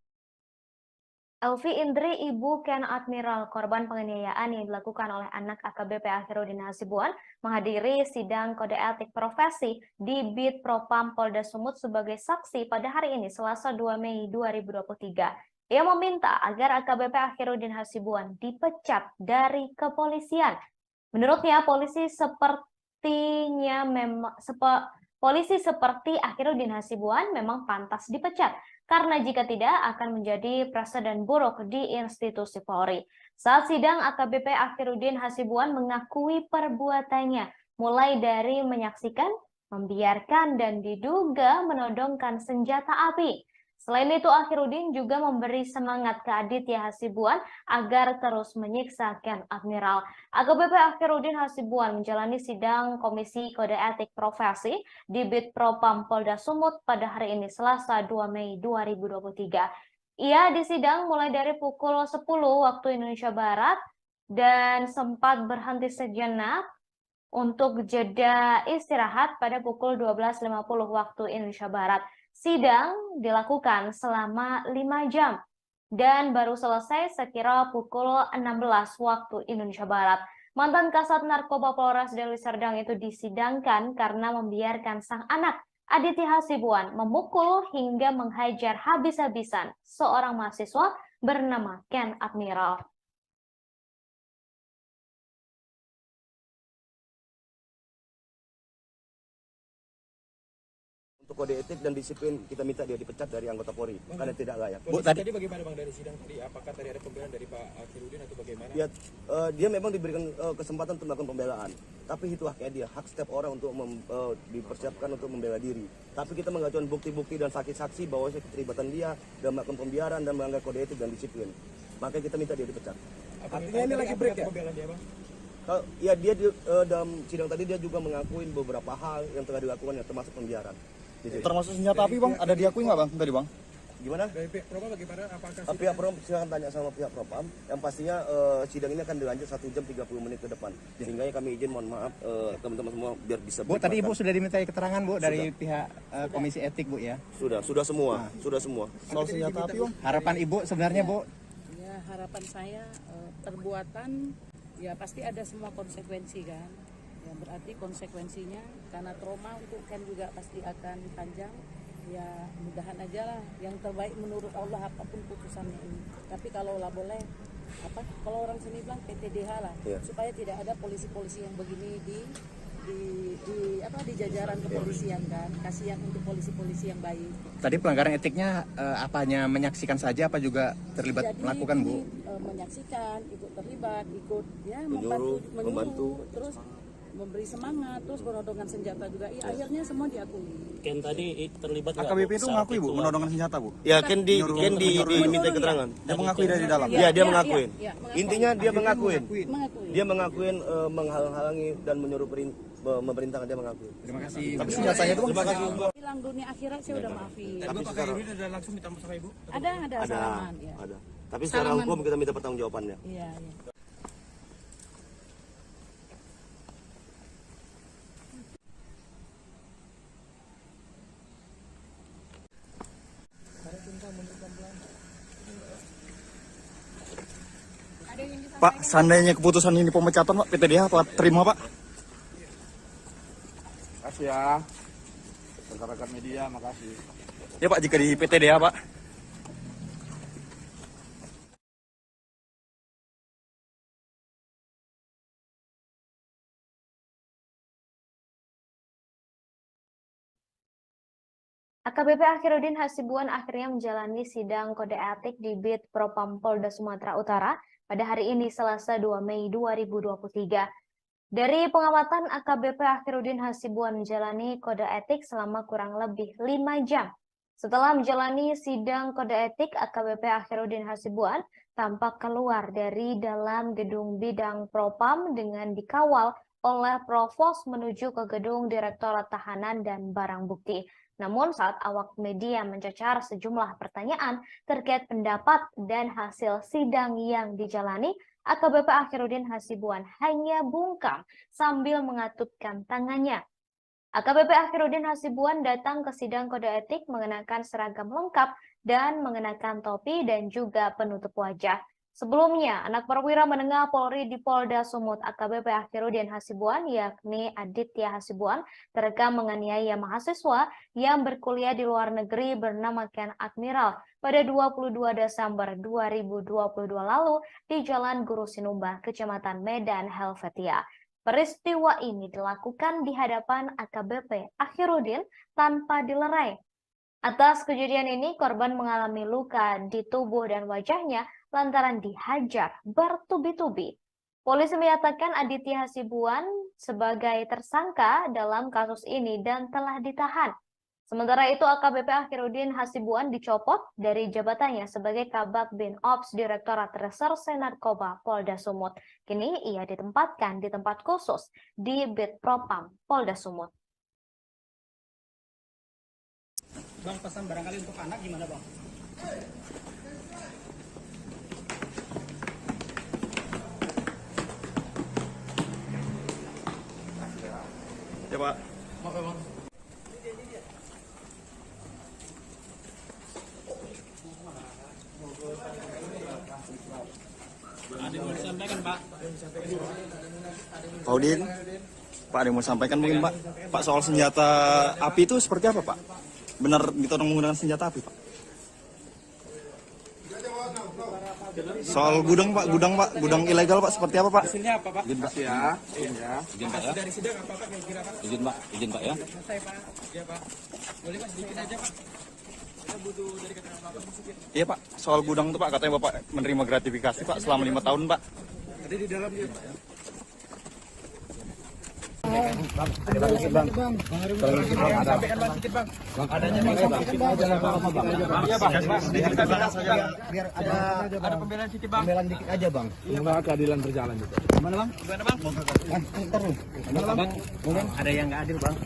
Elvi Indri, ibu Ken Admiral, korban penganiayaan yang dilakukan oleh anak AKBP Ahirudin Hasibuan, menghadiri sidang kode etik profesi di Bid Propam Polda Sumut sebagai saksi pada hari ini, Selasa 2 Mei 2023. Ia meminta agar AKBP Ahirudin Hasibuan dipecat dari kepolisian. Menurutnya, polisi seperti Ahirudin Hasibuan memang pantas dipecat, karena jika tidak akan menjadi presiden buruk di institusi Polri. Saat sidang, AKBP Ahirudin Hasibuan mengakui perbuatannya, mulai dari menyaksikan, membiarkan, dan diduga menodongkan senjata api. Selain itu, Akhiruddin juga memberi semangat ke Aditya Hasibuan agar terus menyiksa Ken Admiral. AKBP Akhiruddin Hasibuan menjalani sidang Komisi Kode Etik Profesi di Bid Propam Polda Sumut pada hari ini, Selasa 2 Mei 2023. Ia disidang mulai dari pukul 10 waktu Indonesia Barat dan sempat berhenti sejenak untuk jeda istirahat pada pukul 12.50 waktu Indonesia Barat. Sidang dilakukan selama 5 jam dan baru selesai sekira pukul 16 waktu Indonesia Barat. Mantan Kasat Narkoba Polres Deli Serdang itu disidangkan karena membiarkan sang anak Aditya Hasibuan memukul hingga menghajar habis-habisan seorang mahasiswa bernama Ken Admiral. Untuk kode etik dan disiplin kita minta dia dipecat dari anggota Polri karena tidak layak. Tadi bagaimana Bang dari sidang tadi? Apakah tadi ada pembelaan dari Pak Akhiruddin atau bagaimana? Ya, dia memang diberikan kesempatan untuk melakukan pembelaan, tapi itu haknya dia, hak setiap orang untuk dipersiapkan untuk membela diri. Tapi kita mengajukan bukti-bukti dan saksi-saksi bahwa keterlibatan dia dalam melakukan pembiaran dan melanggar kode etik dan disiplin. Makanya kita minta dia dipecat. Artinya ini lagi break ya? Pembelaan dia, Bang? Ya, dia dalam sidang tadi dia juga mengakuin beberapa hal yang telah dilakukan, yang termasuk pembiaran. Termasuk senjata api Bang, ada diakui nggak Bang tadi Bang? Gimana? Dari pihak Propam bagaimana? Apakah Pihak Propam silakan tanya sama pihak Propam. Yang pastinya sidang ini akan dilanjut 1 jam 30 menit ke depan. Sehingga kami izin mohon maaf teman-teman semua biar bisa. Bu, tadi Ibu sudah dimintai keterangan Bu dari pihak Komisi Etik Bu ya? Sudah semua, sudah semua. Soal senjata api Bang? Harapan Ibu sebenarnya Bu? Ya, harapan saya perbuatan ya pasti ada semua konsekuensi kan. Ya berarti konsekuensinya karena trauma untuk Ken juga pasti akan panjang. Ya mudahan aja lah yang terbaik menurut Allah apapun putusannya ini. Tapi kalau lah boleh kalau orang sini bilang PTDH lah, supaya tidak ada polisi-polisi yang begini di jajaran kepolisian kan. Kasihan untuk polisi-polisi yang baik. Tadi pelanggaran etiknya apanya menyaksikan saja apa juga terlibat melakukan Bu? Menyaksikan, ikut terlibat, ikut ya membantu, terus memberi semangat, terus penodongan senjata juga. Ya, akhirnya semua diakui. Ken tadi terlibat nggak? AKBP itu mengakui Bu menodongan senjata Bu? Ya, Ken diminta keterangan. Dia mengakui dari dalam. Ya, dia mengakuin. Intinya dia mengakuin. Dia mengakuin menghalang-halangi dan menyuruh memerintahkan, dia mengakui. Terima kasih. Tapi senjatanya itu Terima kasih. Bilang dunia akhirat saya udah maafin. Tapi Pak Akhiruddin ada langsung minta maaf sama Ibu? Ada salaman ya. Ada. Tapi secara hukum kita minta pertanggungjawabannya. Iya. Pak, seandainya keputusan ini pemecatan Pak, PTDH Pak terima Pak? Makasih ya, rekan-rekan media, makasih. Ya Pak, jika di PTDH Pak. AKBP Akhiruddin Hasibuan akhirnya menjalani sidang kode etik di Bid Propam Polda Sumatera Utara pada hari ini, Selasa 2 Mei 2023. Dari pengamatan, AKBP Akhiruddin Hasibuan menjalani kode etik selama kurang lebih 5 jam. Setelah menjalani sidang kode etik, AKBP Akhiruddin Hasibuan tampak keluar dari dalam gedung bidang Propam dengan dikawal oleh Provos menuju ke gedung Direktorat Tahanan dan Barang Bukti. Namun saat awak media mencecar sejumlah pertanyaan terkait pendapat dan hasil sidang yang dijalani, AKBP Akhiruddin Hasibuan hanya bungkam sambil mengatupkan tangannya. AKBP Akhiruddin Hasibuan datang ke sidang kode etik mengenakan seragam lengkap dan mengenakan topi dan juga penutup wajah. Sebelumnya, anak perwira menengah Polri di Polda Sumut AKBP Akhiruddin Hasibuan, yakni Aditya Hasibuan, terekam menganiaya mahasiswa yang berkuliah di luar negeri bernama Ken Admiral pada 22 Desember 2022 lalu di Jalan Guru Sinumba, Kecamatan Medan, Helvetia. Peristiwa ini dilakukan di hadapan AKBP Akhiruddin tanpa dilerai. Atas kejadian ini, korban mengalami luka di tubuh dan wajahnya lantaran dihajar bertubi-tubi. Polisi menyatakan Aditya Hasibuan sebagai tersangka dalam kasus ini dan telah ditahan. Sementara itu, AKBP Akhirudin Hasibuan dicopot dari jabatannya sebagai Kabag Bin Ops Direktorat Reserse Narkoba Polda Sumut. Kini ia ditempatkan di tempat khusus di Bid Propam Polda Sumut. Bang, pesan barangkali untuk anak gimana, Bang? Ya, Pak. Maaf, Bang. Ada yang mau disampaikan, Pak? Pak Udin, Pak ada yang mau sampaikan mungkin Pak? Pak soal senjata api itu seperti apa Pak? Benar ditodong menggunakan senjata api Pak? Soal gudang Pak, gudang ilegal Pak seperti apa Pak? Hasilnya apa, Pak? Izin Pak ya. Izin Pak ya. Dari sidang apa Pak kira-kira Pak? Izin Pak ya. Selesai Pak. Iya Pak. Boleh Pak sedikit aja Pak. Kita butuh dari keterangan Bapak sedikit. Iya Pak, soal gudang itu Pak katanya Bapak menerima gratifikasi Pak selama 5 tahun Pak. Ada di dalam dia Pak ya. Bang, sampaikan Bang sedikit Bang. Bang, adanya Bang sedikit aja lah Bang. Iya Bang, diceritakan saja biar ada pembelaan sedikit Bang. Pembelaan dikit aja Bang. Semoga keadilan berjalan juga. Gimana Bang? Gimana Bang? Gimana Bang? Ada yang nggak adil Bang.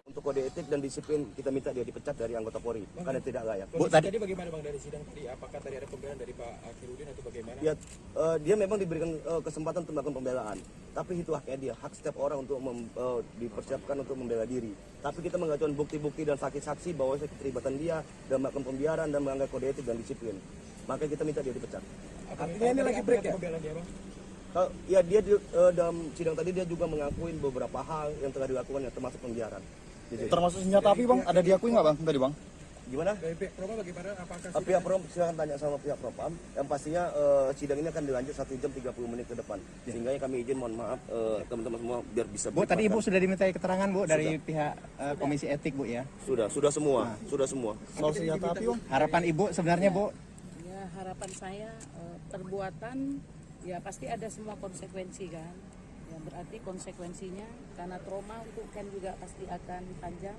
Untuk kode etik dan disiplin kita minta dia dipecat dari anggota Polri karena tidak layak. Bu, tadi bagaimana Bang dari sidang tadi? Apakah tadi ada pembelaan dari Pak Akhirudin atau bagaimana? Ya, dia memang diberikan kesempatan untuk melakukan pembelaan, tapi itu haknya dia, hak setiap orang untuk dipersiapkan untuk membela diri. Tapi kita mengajukan bukti-bukti dan saksi-saksi bahwa keterlibatan dia dan melakukan pembiaran dan melanggar kode etik dan disiplin. Maka kita minta dia dipecat. Artinya ini lagi break ya? Ya dia dalam sidang tadi dia juga mengakuin beberapa hal yang telah dilakukan termasuk pembiaran. Termasuk senjata api Bang, ada diakui nggak Bang tadi Bang? Gimana? Dari pihak Propam bagaimana? Apakah Pihak Propam silakan tanya sama pihak Propam. Yang pastinya sidang ini akan dilanjut 1 jam 30 menit ke depan. Sehingga kami izin mohon maaf teman-teman semua biar bisa. Bu, tadi Ibu sudah dimintai keterangan Bu dari pihak Komisi Etik Bu ya? Sudah semua, sudah semua. Soal senjata api Bang? Harapan Ibu sebenarnya Bu? Ya, harapan saya perbuatan ya pasti ada semua konsekuensi kan. Ya berarti konsekuensinya karena trauma untuk Ken juga pasti akan panjang.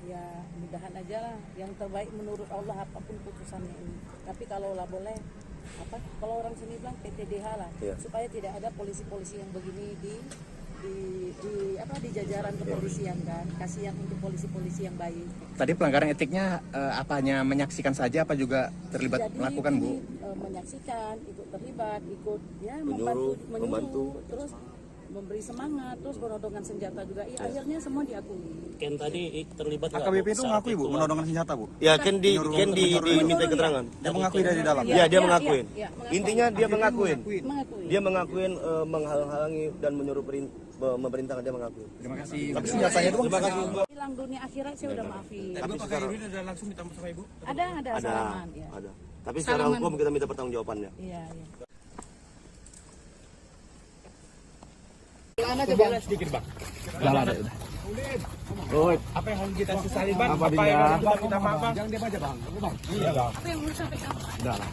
Ya mudahan aja lah yang terbaik menurut Allah apapun putusannya ini. Tapi kalau lah boleh kalau orang sini bilang PTDH lah supaya tidak ada polisi-polisi yang begini di jajaran kepolisian kan. Kasihan untuk polisi-polisi yang baik. Tadi pelanggaran etiknya apanya menyaksikan saja apa juga terlibat melakukan Bu? Menyaksikan, ikut terlibat, ikut ya membantu, terus memberi semangat, terus penodongan senjata juga. Ya, akhirnya semua diakui. Ken tadi terlibat nggak? AKBP itu mengakui Bu, menodongan senjata Bu? Ya, Ken diminta keterangan. Dia mengakui dari dalam? Ya, dia mengakuin. Intinya dia mengakuin. Dia mengakuin menghalang-halangi dan menyuruh memerintahkan, dia mengakui. Terima kasih. Tapi senjatanya itu terima kasih. Hilang dunia akhirat saya udah maafin. Tapi Bapak Akhirudin ada langsung minta sama Ibu? Ada salaman. Ya. Ada. Tapi secara hukum kita minta pertanggungjawabannya. Iya. Jalan aja Bang. Sedikit Bang. Jalan aja udah. Apa yang harus kita sesali Bang? Apa yang harus kita minta maaf Bang? Jangan diam aja Bang. Iya Bang. Apa yang mau disampaikan? Udah lah.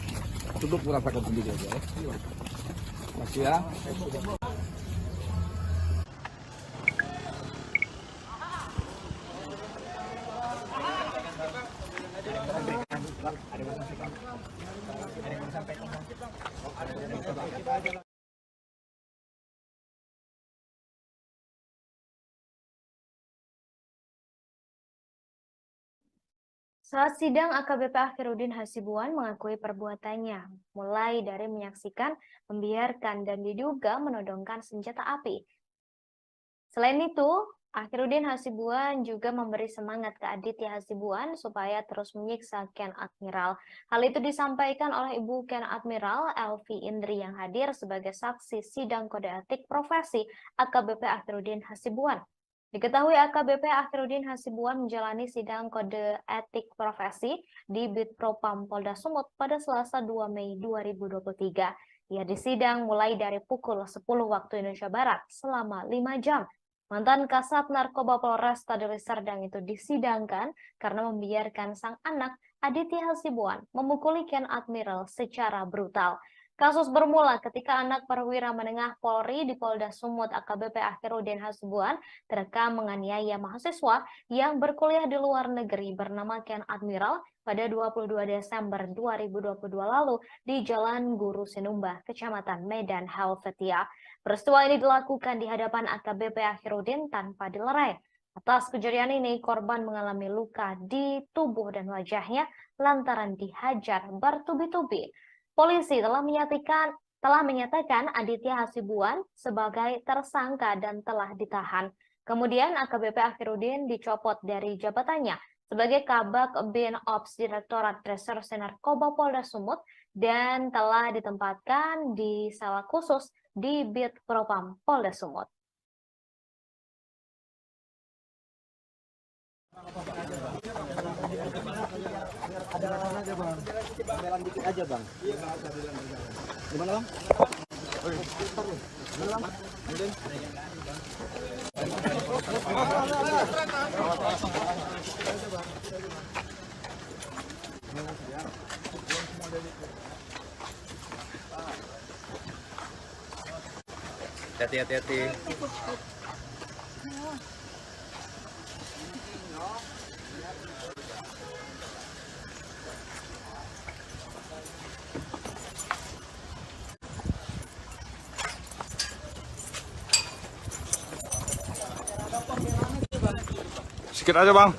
Cukup merasakan sendiri aja ya. Makasih ya. Saat sidang, AKBP Akhirudin Hasibuan mengakui perbuatannya, mulai dari menyaksikan, membiarkan, dan diduga menodongkan senjata api. Selain itu, Akhirudin Hasibuan juga memberi semangat ke Aditya Hasibuan supaya terus menyiksa Ken Admiral. Hal itu disampaikan oleh Ibu Ken Admiral Elvi Indri yang hadir sebagai saksi sidang kode etik profesi AKBP Akhirudin Hasibuan. Diketahui AKBP Akhirudin Hasibuan menjalani sidang kode etik profesi di Bid Propam Polda Sumut pada Selasa 2 Mei 2023. Ia disidang mulai dari pukul 10 waktu Indonesia Barat selama 5 jam. Mantan Kasat Narkoba Polresta Deli Serdang itu disidangkan karena membiarkan sang anak Aditya Hasibuan memukuli Ken Admiral secara brutal. Kasus bermula ketika anak perwira menengah Polri di Polda Sumut AKBP Akhirudin Hasibuan terekam menganiaya mahasiswa yang berkuliah di luar negeri bernama Ken Admiral pada 22 Desember 2022 lalu di Jalan Guru Sinumba, Kecamatan Medan, Helvetia. Peristiwa ini dilakukan di hadapan AKBP Akhirudin tanpa dilerai. Atas kejadian ini, korban mengalami luka di tubuh dan wajahnya lantaran dihajar bertubi-tubi. Polisi telah menyatakan Aditya Hasibuan sebagai tersangka dan telah ditahan. Kemudian AKBP Akhirudin dicopot dari jabatannya sebagai Kabak Bin Ops Direktorat Reserse Narkoba Polda Sumut dan telah ditempatkan di sel khusus di Bit Propam Polda Sumut. Ada aja bang, pembelaan dikit aja bang. Gimana bang? Gimana bang? Hati-hati. Sedikit aja bang.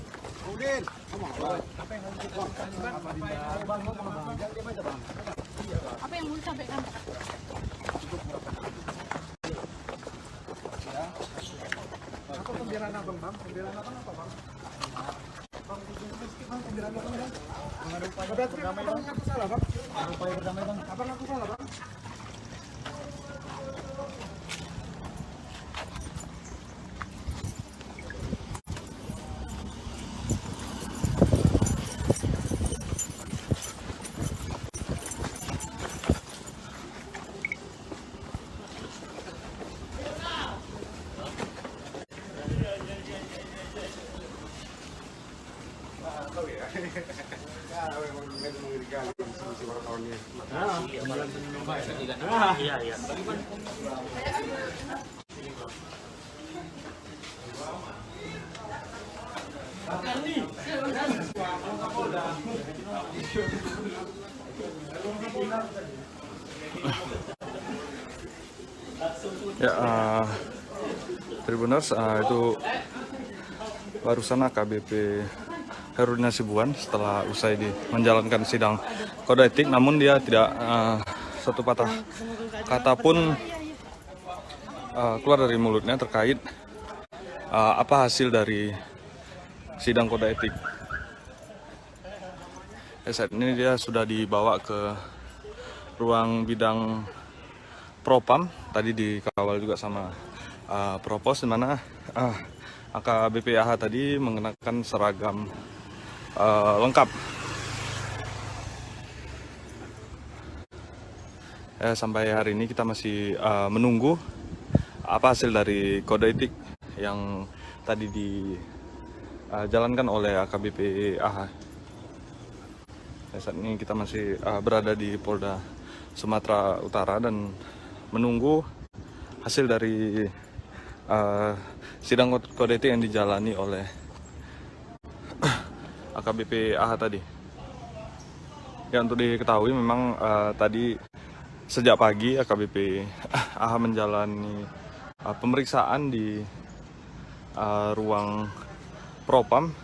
Apa yang mau disampaikan? Apa pembelaan abang bang? Pembelaan abang apa bang? Bang, sedikit bang, pembelaan abang bang. Mengadu upaya berdamai bang. Abang aku salah bang. Mengadu upaya berdamai bang. Abang aku salah bang. Iya. Ya, Tribuners, itu barusan AKBP Akhirudin Hasibuan setelah usai menjalankan sidang kode etik, namun dia tidak satu patah kata pun keluar dari mulutnya terkait apa hasil dari sidang kode etik. Saat ini dia sudah dibawa ke ruang bidang Propam, tadi dikawal juga sama Propos, di mana AKBP AH tadi mengenakan seragam lengkap. Sampai hari ini kita masih menunggu apa hasil dari kode etik yang tadi dijalankan oleh AKBP AH. Saat ini kita masih berada di Polda Sumatera Utara dan menunggu hasil dari sidang kode etik yang dijalani oleh AKBP AH tadi. Ya, untuk diketahui memang tadi sejak pagi AKBP AH menjalani pemeriksaan di ruang Propam.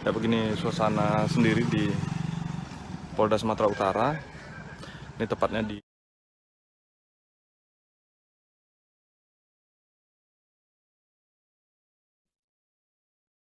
Ya, begini suasana sendiri di Polda Sumatera Utara. Ini tepatnya di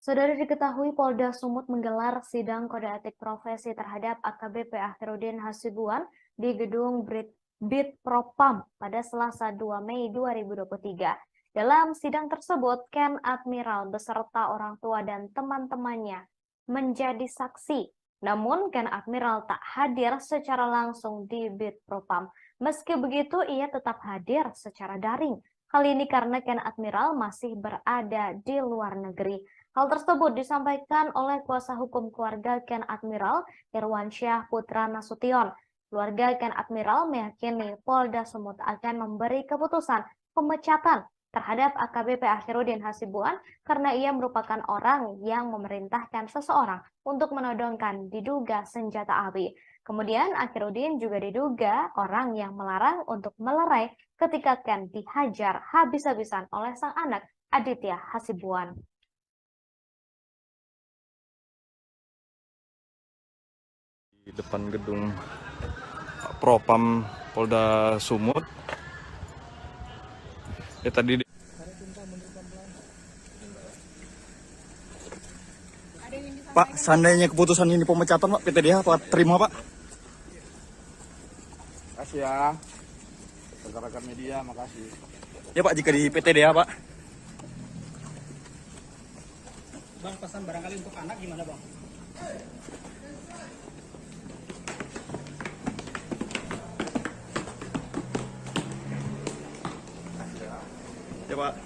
Saudara, diketahui Polda Sumut menggelar sidang kode etik profesi terhadap AKBP Akhirudin Hasibuan di gedung Bit Propam pada Selasa 2 Mei 2023. Dalam sidang tersebut, Ken Admiral beserta orang tua dan teman-temannya menjadi saksi. Namun, Ken Admiral tak hadir secara langsung di Bit Propam. Meski begitu, ia tetap hadir secara daring. Hal ini karena Ken Admiral masih berada di luar negeri. Hal tersebut disampaikan oleh kuasa hukum keluarga Ken Admiral Irwansyah Putra Nasution. Keluarga Ken Admiral meyakini Polda Sumut akan memberi keputusan pemecatan terhadap AKBP Akhirudin Hasibuan karena ia merupakan orang yang memerintahkan seseorang untuk menodongkan diduga senjata api. Kemudian Akhirudin juga diduga orang yang melarang untuk melerai ketika Ken dihajar habis-habisan oleh sang anak Aditya Hasibuan. Di depan gedung Propam Polda Sumut. Tadi Pak, seandainya keputusan ini pemecatan Pak, PTDH apa terima Pak? Makasih ya. Rekan-rekan media, makasih. Ya Pak, jika di PTDH Pak. Bang, pesan barangkali untuk anak gimana Bang? Ya Pak.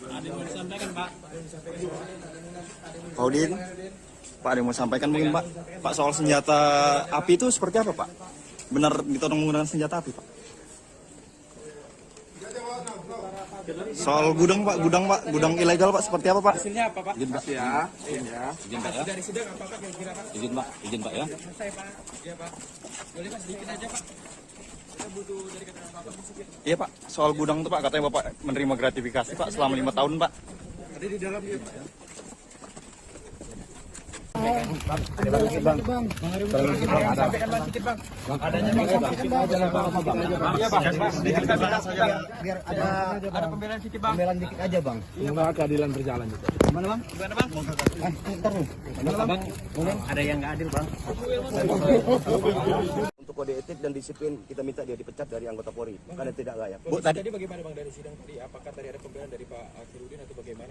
Ada yang mau disampaikan Pak? Pak Udin, Pak ada yang mau sampaikan mungkin Pak? Pak soal senjata api itu seperti apa Pak? Benar ditodong menggunakan senjata api Pak? Soal gudang Pak, gudang ilegal Pak seperti apa Pak? Hasilnya apa Pak? Izin Pak ya. Izin Pak ya. Dari sidang apa Pak kira-kira Pak? Izin Pak ya. Selesai Pak. Iya Pak. Boleh Pak sedikit aja Pak. Kita butuh dari keterangan Bapak sedikit. Iya Pak, soal gudang itu Pak, katanya Bapak menerima gratifikasi Pak selama 5 tahun Pak. Ada di dalam dia Pak ya. Ada bang, bang. Sampaikan Bang sedikit Bang. Adanya bang, Iya Bang. Sedikit Bang. Biar ada Pembelaan sedikit Bang. pembelaan dikit aja bang. semoga keadilan berjalan juga. Gimana bang? Gimana Bang? Ntar dulu. Gimana bang? Ada yang nggak adil Bang. Untuk kode etik dan disiplin kita minta dia dipecat dari anggota Polri karena tidak layak. Bu, tadi bagaimana Bang dari sidang tadi? Apakah tadi ada pembelaan dari Pak Akhirudin atau bagaimana?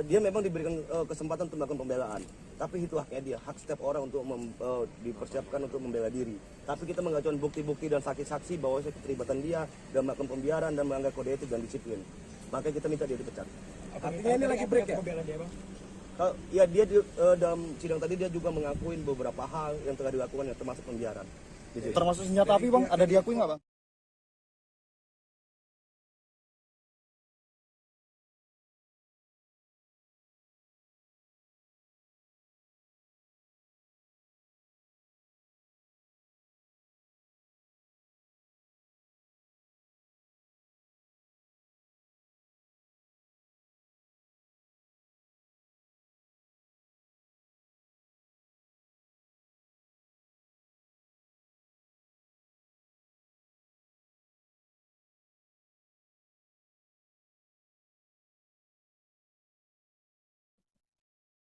Dia memang diberikan kesempatan untuk melakukan pembelaan, tapi itu haknya dia, hak setiap orang untuk dipersiapkan untuk membela diri. Tapi kita mengajukan bukti-bukti dan saksi-saksi bahwa keterlibatan dia dalam melakukan pembiaran dan melanggar kode etik dan disiplin. Makanya kita minta dia dipecat. Artinya ini lagi break ya? Pembelaan dia Bang? Ya dia dalam sidang tadi dia juga mengakuin beberapa hal yang telah dilakukan yang termasuk pembiaran. Termasuk senjata api Bang, ada diakui nggak Bang?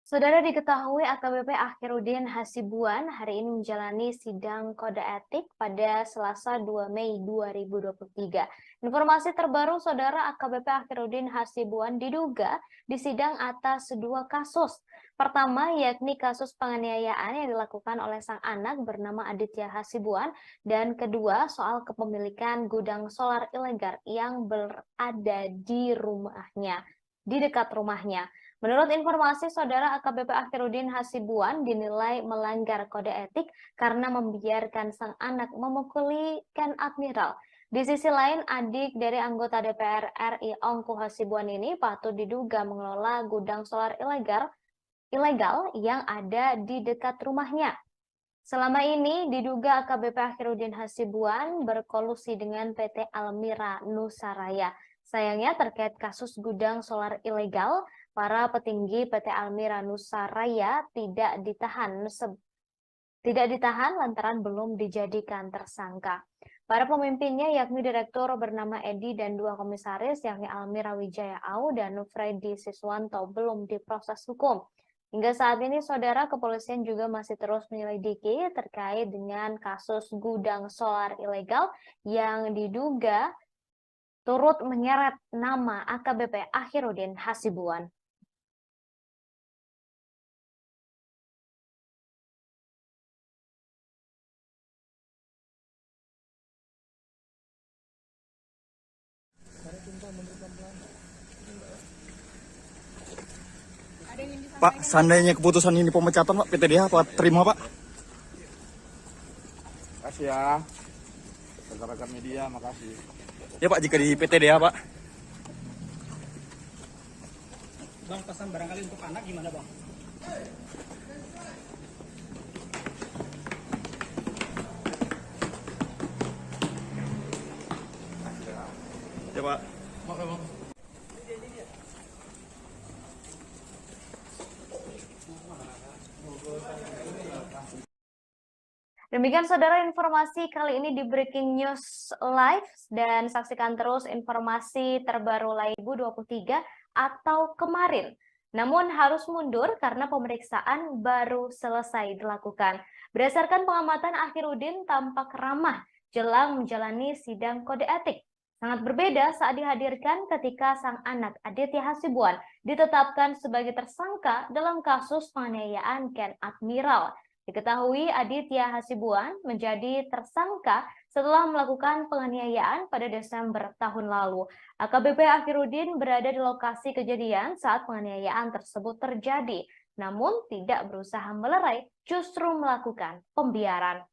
Saudara diketahui AKBP Akhirudin Hasibuan hari ini menjalani sidang kode etik pada Selasa 2 Mei 2023. Informasi terbaru, Saudara, AKBP Akhirudin Hasibuan diduga disidang atas 2 kasus. Pertama, yakni kasus penganiayaan yang dilakukan oleh sang anak bernama Aditya Hasibuan, dan kedua, soal kepemilikan gudang solar ilegal yang berada di rumahnya, di dekat rumahnya. Menurut informasi, Saudara, AKBP Akhirudin Hasibuan dinilai melanggar kode etik karena membiarkan sang anak memukuli Ken Admiral. Di sisi lain, adik dari anggota DPR RI Ongku Hasibuan ini patut diduga mengelola gudang solar ilegal yang ada di dekat rumahnya. Selama ini diduga AKBP Akhirudin Hasibuan berkolusi dengan PT Almira Nusaraya. Sayangnya terkait kasus gudang solar ilegal, para petinggi PT Almira Nusaraya tidak ditahan lantaran belum dijadikan tersangka. Para pemimpinnya yakni direktur bernama Edi dan 2 komisaris yakni Almira Wijaya Au dan Nufredi Siswanto belum diproses hukum. Hingga saat ini, Saudara, kepolisian juga masih terus menyelidiki terkait dengan kasus gudang solar ilegal yang diduga turut menyeret nama AKBP Akhirudin Hasibuan. Pak, seandainya keputusan ini pemecatan Pak, PTDH apa terima Pak? Makasih ya. Rekan-rekan media, makasih. Ya Pak, jika di PTDH Pak. Bang, pesan barangkali untuk anak gimana Bang? Ya Pak. Makasih Bang. Demikian saudara informasi kali ini di Breaking News Live, dan saksikan terus informasi terbaru Laibu 23 atau kemarin. Namun harus mundur karena pemeriksaan baru selesai dilakukan. Berdasarkan pengamatan, Akhirudin tampak ramah jelang menjalani sidang kode etik. Sangat berbeda saat dihadirkan ketika sang anak Aditya Hasibuan ditetapkan sebagai tersangka dalam kasus penganiayaan Ken Admiral. Diketahui Aditya Hasibuan menjadi tersangka setelah melakukan penganiayaan pada Desember tahun lalu. AKBP Akhirudin berada di lokasi kejadian saat penganiayaan tersebut terjadi, namun tidak berusaha melerai, justru melakukan pembiaran.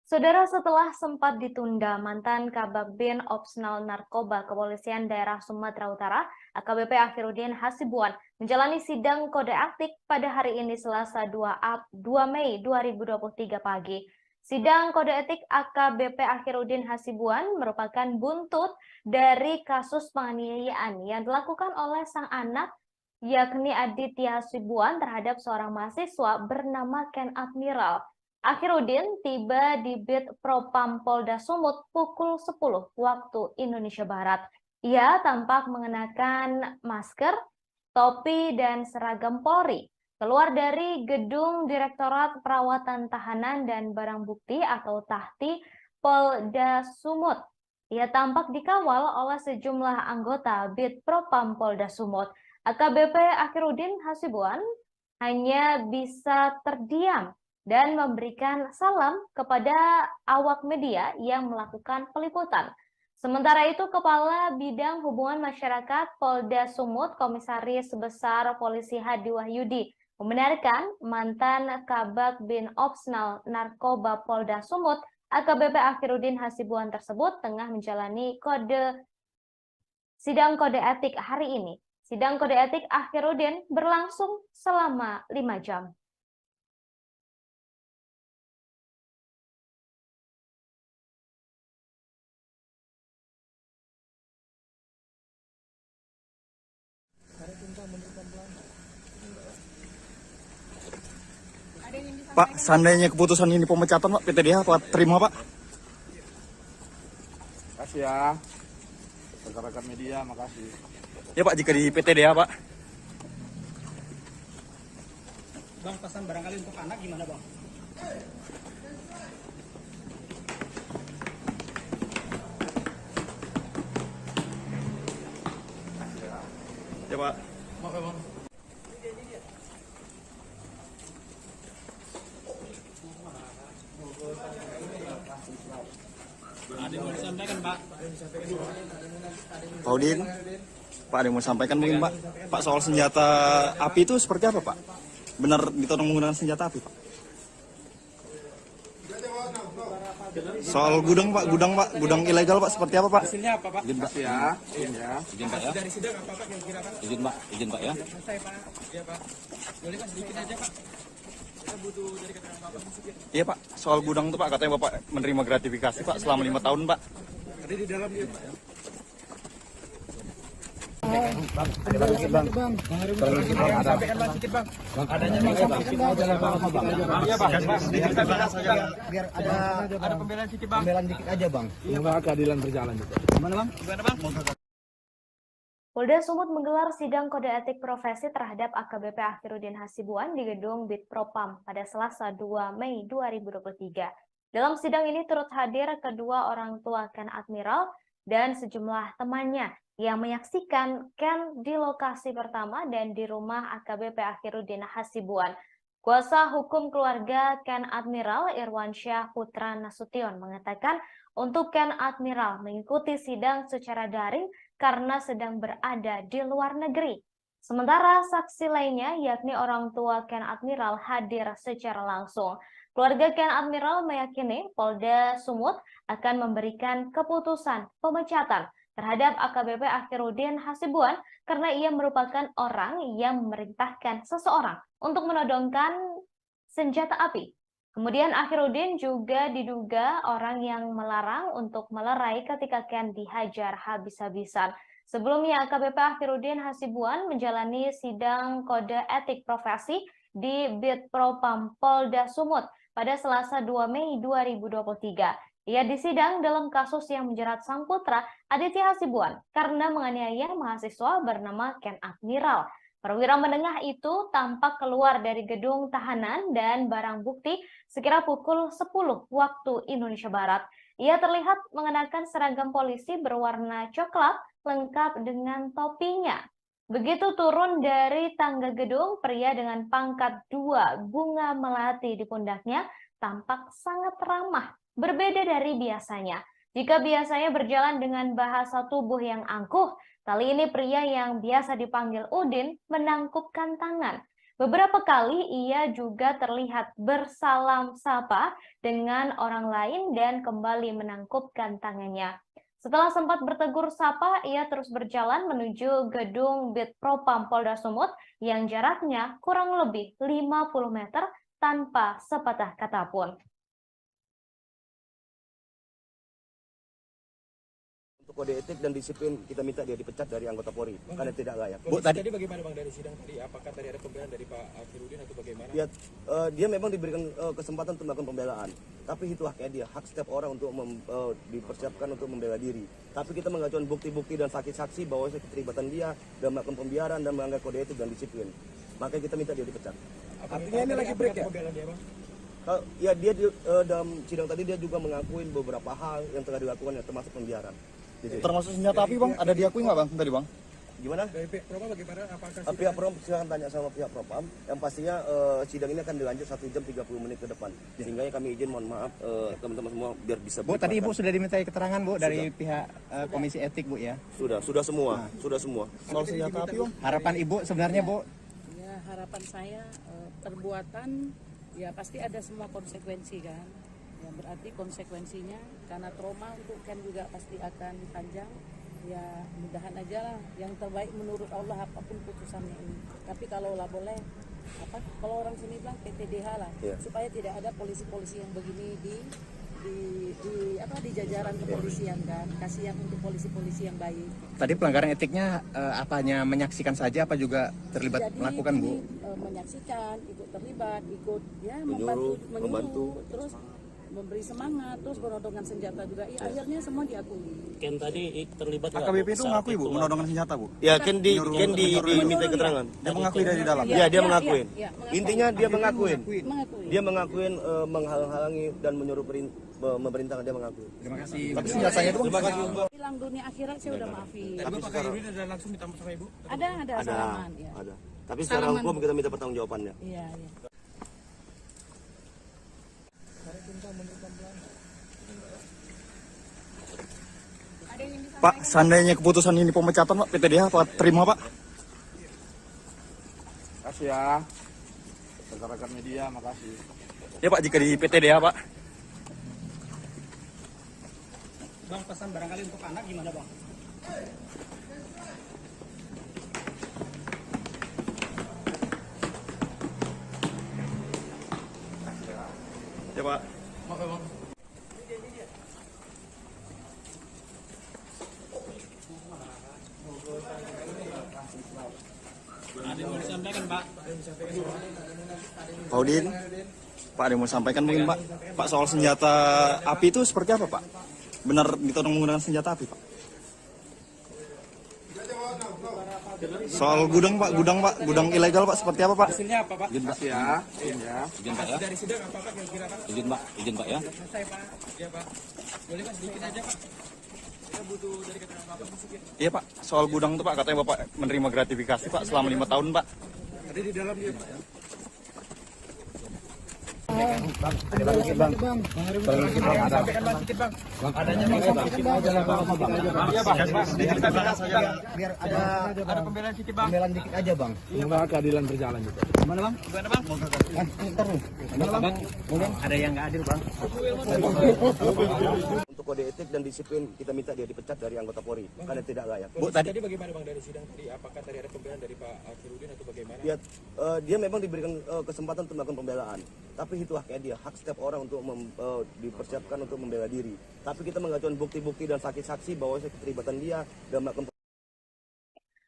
Saudara, setelah sempat ditunda, mantan Kabakbin Opsnal Narkoba Kepolisian Daerah Sumatera Utara, AKBP Akhirudin Hasibuan, menjalani sidang kode etik pada hari ini Selasa 2 Mei 2023 pagi. Sidang kode etik AKBP Akhirudin Hasibuan merupakan buntut dari kasus penganiayaan yang dilakukan oleh sang anak, yakni Aditya Hasibuan, terhadap seorang mahasiswa bernama Ken Admiral. Akhirudin tiba di Bit Propam Polda Sumut pukul 10 waktu Indonesia Barat. Ia tampak mengenakan masker, topi, dan seragam Polri. Keluar dari gedung Direktorat Perawatan Tahanan dan Barang Bukti atau Tahti Polda Sumut. Ia tampak dikawal oleh sejumlah anggota Bit Propam Polda Sumut. AKBP Akhirudin Hasibuan hanya bisa terdiam dan memberikan salam kepada awak media yang melakukan peliputan. Sementara itu, Kepala Bidang Hubungan Masyarakat Polda Sumut, Komisaris Besar Polisi Hadi Wahyudi, membenarkan mantan Kabakbin Opsnal Narkoba Polda Sumut, AKBP Akhirudin Hasibuan tersebut tengah menjalani sidang kode etik hari ini. Sidang kode etik Akhirudin berlangsung selama 5 jam. Pak, seandainya keputusan ini pemecatan Pak, PTDH apa terima Pak? Makasih ya. Rekan-rekan media, makasih. Ya Pak, jika di PTDH Pak. Bang, pesan barangkali untuk anak gimana Bang? Ya Pak. Makasih Bang. Ada yang mau disampaikan Pak? Pak Udin, Pak ada yang mau sampaikan mungkin Pak? Pak, soal senjata api itu seperti apa Pak? Benar ditodong menggunakan senjata api Pak? Soal gudang Pak, gudang ilegal Pak, seperti apa Pak? Hasilnya apa Pak? Izin Pak ya. Izin Pak ya. Dari sidang apa Pak kira-kira Pak? Izin Pak ya. Selesai Pak. Iya Pak. Boleh Pak sedikit aja Pak. Kita butuh dari keterangan Bapak sedikit. Iya Pak, soal gudang itu Pak, katanya Bapak menerima gratifikasi Pak selama 5 tahun Pak. Ada di dalam dia Pak ya. Bang, ada sedikit Bang. Sampaikan Bang sedikit Bang. Bang, adanya Bang. Iya Bang. Sedikit kita bahas saja biar ada pembelaan sedikit Bang. Pembelaan dikit aja Bang. Semoga keadilan berjalan juga. Gimana Bang? Gimana Bang? Polda Sumut menggelar sidang kode etik profesi terhadap AKBP Akhirudin Hasibuan di gedung Bit Propam pada Selasa 2 Mei 2023. Dalam sidang ini turut hadir kedua orang tua Ken Admiral, dan sejumlah temannya yang menyaksikan Ken di lokasi pertama dan di rumah AKBP Akhiruddin Hasibuan. Kuasa hukum keluarga Ken Admiral Irwansyah Putra Nasution mengatakan untuk Ken Admiral mengikuti sidang secara daring karena sedang berada di luar negeri. Sementara saksi lainnya yakni orang tua Ken Admiral hadir secara langsung. Keluarga Ken Admiral meyakini Polda Sumut akan memberikan keputusan pemecatan terhadap AKBP Akhiruddin Hasibuan karena ia merupakan orang yang memerintahkan seseorang untuk menodongkan senjata api. Kemudian Akhiruddin juga diduga orang yang melarang untuk melerai ketika Ken dihajar habis-habisan. Sebelumnya AKBP Akhiruddin Hasibuan menjalani sidang kode etik profesi di Bid Propam Polda Sumut pada Selasa 2 Mei 2023. Ia disidang dalam kasus yang menjerat sang putra Aditya Hasibuan karena menganiaya mahasiswa bernama Ken Admiral. Perwira menengah itu tampak keluar dari gedung tahanan dan barang bukti sekira pukul 10 waktu Indonesia Barat. Ia terlihat mengenakan seragam polisi berwarna coklat lengkap dengan topinya. Begitu turun dari tangga gedung, pria dengan pangkat 2 bunga melati di pundaknya tampak sangat ramah, berbeda dari biasanya. Jika biasanya berjalan dengan bahasa tubuh yang angkuh, kali ini pria yang biasa dipanggil Udin menangkupkan tangan. Beberapa kali ia juga terlihat bersalam sapa dengan orang lain dan kembali menangkupkan tangannya. Setelah sempat bertegur sapa, ia terus berjalan menuju gedung Bid Propam Polda Sumut yang jaraknya kurang lebih 50 meter tanpa sepatah kata pun. Untuk kode etik dan disiplin kita minta dia dipecat dari anggota Polri karena tidak layak. Bu, tadi bagaimana Bang dari sidang tadi? Apakah tadi ada pembelaan dari Pak Akhiruddin atau bagaimana? Ya, dia memang diberikan kesempatan untuk melakukan pembelaan, tapi itu haknya dia, hak setiap orang untuk dipersiapkan untuk membela diri. Tapi kita mengajukan bukti-bukti dan saksi-saksi bahwa keterlibatan dia dalam melakukan pembiaran dan melanggar kode etik dan disiplin. Makanya kita minta dia dipecat. Artinya ini lagi break ya? Ya, dia dalam sidang tadi dia juga mengakuin beberapa hal yang telah dilakukan, termasuk pembiaran. Termasuk senjata api Bang, ada diakui nggak Bang tadi Bang? Gimana? Dari pihak Propam bagaimana? Apakah pihak Propam silahkan tanya sama pihak Propam. Yang pastinya sidang ini akan dilanjut 1 jam 30 menit ke depan. Sehingga kami izin mohon maaf teman-teman semua biar bisa. Bu, tadi Ibu sudah dimintai keterangan Bu dari pihak Komisi Etik Bu ya? Sudah semua, sudah semua. Soal senjata api Bang? Harapan Ibu sebenarnya Bu? Ya, harapan saya perbuatan ya pasti ada semua konsekuensi kan. Ya, berarti konsekuensinya karena trauma untuk Ken juga pasti akan panjang. Ya mudahan aja lah yang terbaik menurut Allah apapun putusannya ini. Tapi kalau lah boleh kalau orang sini bilang PTDH lah, supaya tidak ada polisi-polisi yang begini di jajaran kepolisian kan. Kasihan untuk polisi-polisi yang baik. Tadi pelanggaran etiknya apanya menyaksikan saja apa juga terlibat melakukan Bu? Menyaksikan, ikut terlibat, ikut ya membantu, terus memberi semangat, terus penodongan senjata juga. Ya, akhirnya semua diakui. Ken tadi terlibat nggak? AKBP itu mengakui Bu, menodongkan senjata Bu? Ya, Ken diminta keterangan. Dia mengakui dari dalam? Ya, dia mengakuin. Intinya dia mengakuin. Dia mengakuin menghalang-halangi dan menyuruh memerintah, dia mengakui. Terima kasih. Tapi senjatanya itu terima kasih. Bilang dunia akhirat saya udah maafin. Tapi Pak Akhiruddin ada langsung minta sama Ibu? Ada salaman. Ya. Ada. Tapi secara hukum kita minta pertanggungjawabannya. Iya. Pak, seandainya keputusan ini pemecatan Pak, PTDH Pak terima Pak? Makasih ya rekan-rekan media, makasih. Ya Pak, jika di PTDH Pak. Bang, pesan barangkali untuk anak gimana Bang? Ya Pak. Maaf ya Bang. Ada yang mau disampaikan Pak? Pak Udin, Pak ada yang mau sampaikan mungkin Pak? Pak soal senjata api itu seperti apa Pak? Benar ditodong menggunakan senjata api Pak? Soal gudang Pak, gudang ilegal Pak seperti apa Pak? Hasilnya apa Pak? Izin Pak ya. Izin Pak ya. Dari sidang apa Pak kira-kira Pak? Izin Pak ya. Selesai Pak. Iya Pak. Boleh Pak sedikit aja Pak. Kita butuh dari keterangan Bapak masukin. Iya Pak, soal gudang tuh Pak, katanya Bapak menerima gratifikasi Pak selama 5 tahun Pak. Ada di dalam dia Pak ya. Ada bang, dikit bang. Sampaikan bang, sedikit bang. Adanya bang, aja lah bang. Iya bang, sedikit kita bahas aja. Biar Ada pembelaan sedikit bang. pembelaan dikit aja bang. Semoga keadilan berjalan juga. Gimana bang? Gimana bang? Ntar lu. Gimana bang? Ada yang nggak adil bang. Untuk kode etik dan disiplin kita minta dia dipecat dari anggota Polri karena tidak layak. Bu, tadi bagaimana bang dari sidang tadi? Apakah tadi ada pembelaan dari Pak Akhirudin atau bagaimana? Dia memang diberikan kesempatan untuk melakukan pembelaan, tapi itu haknya dia, hak setiap orang untuk dipersiapkan untuk membela diri. Tapi kita mengajukan bukti-bukti dan saksi-saksi bahwa keterlibatan dia dalam melakukan.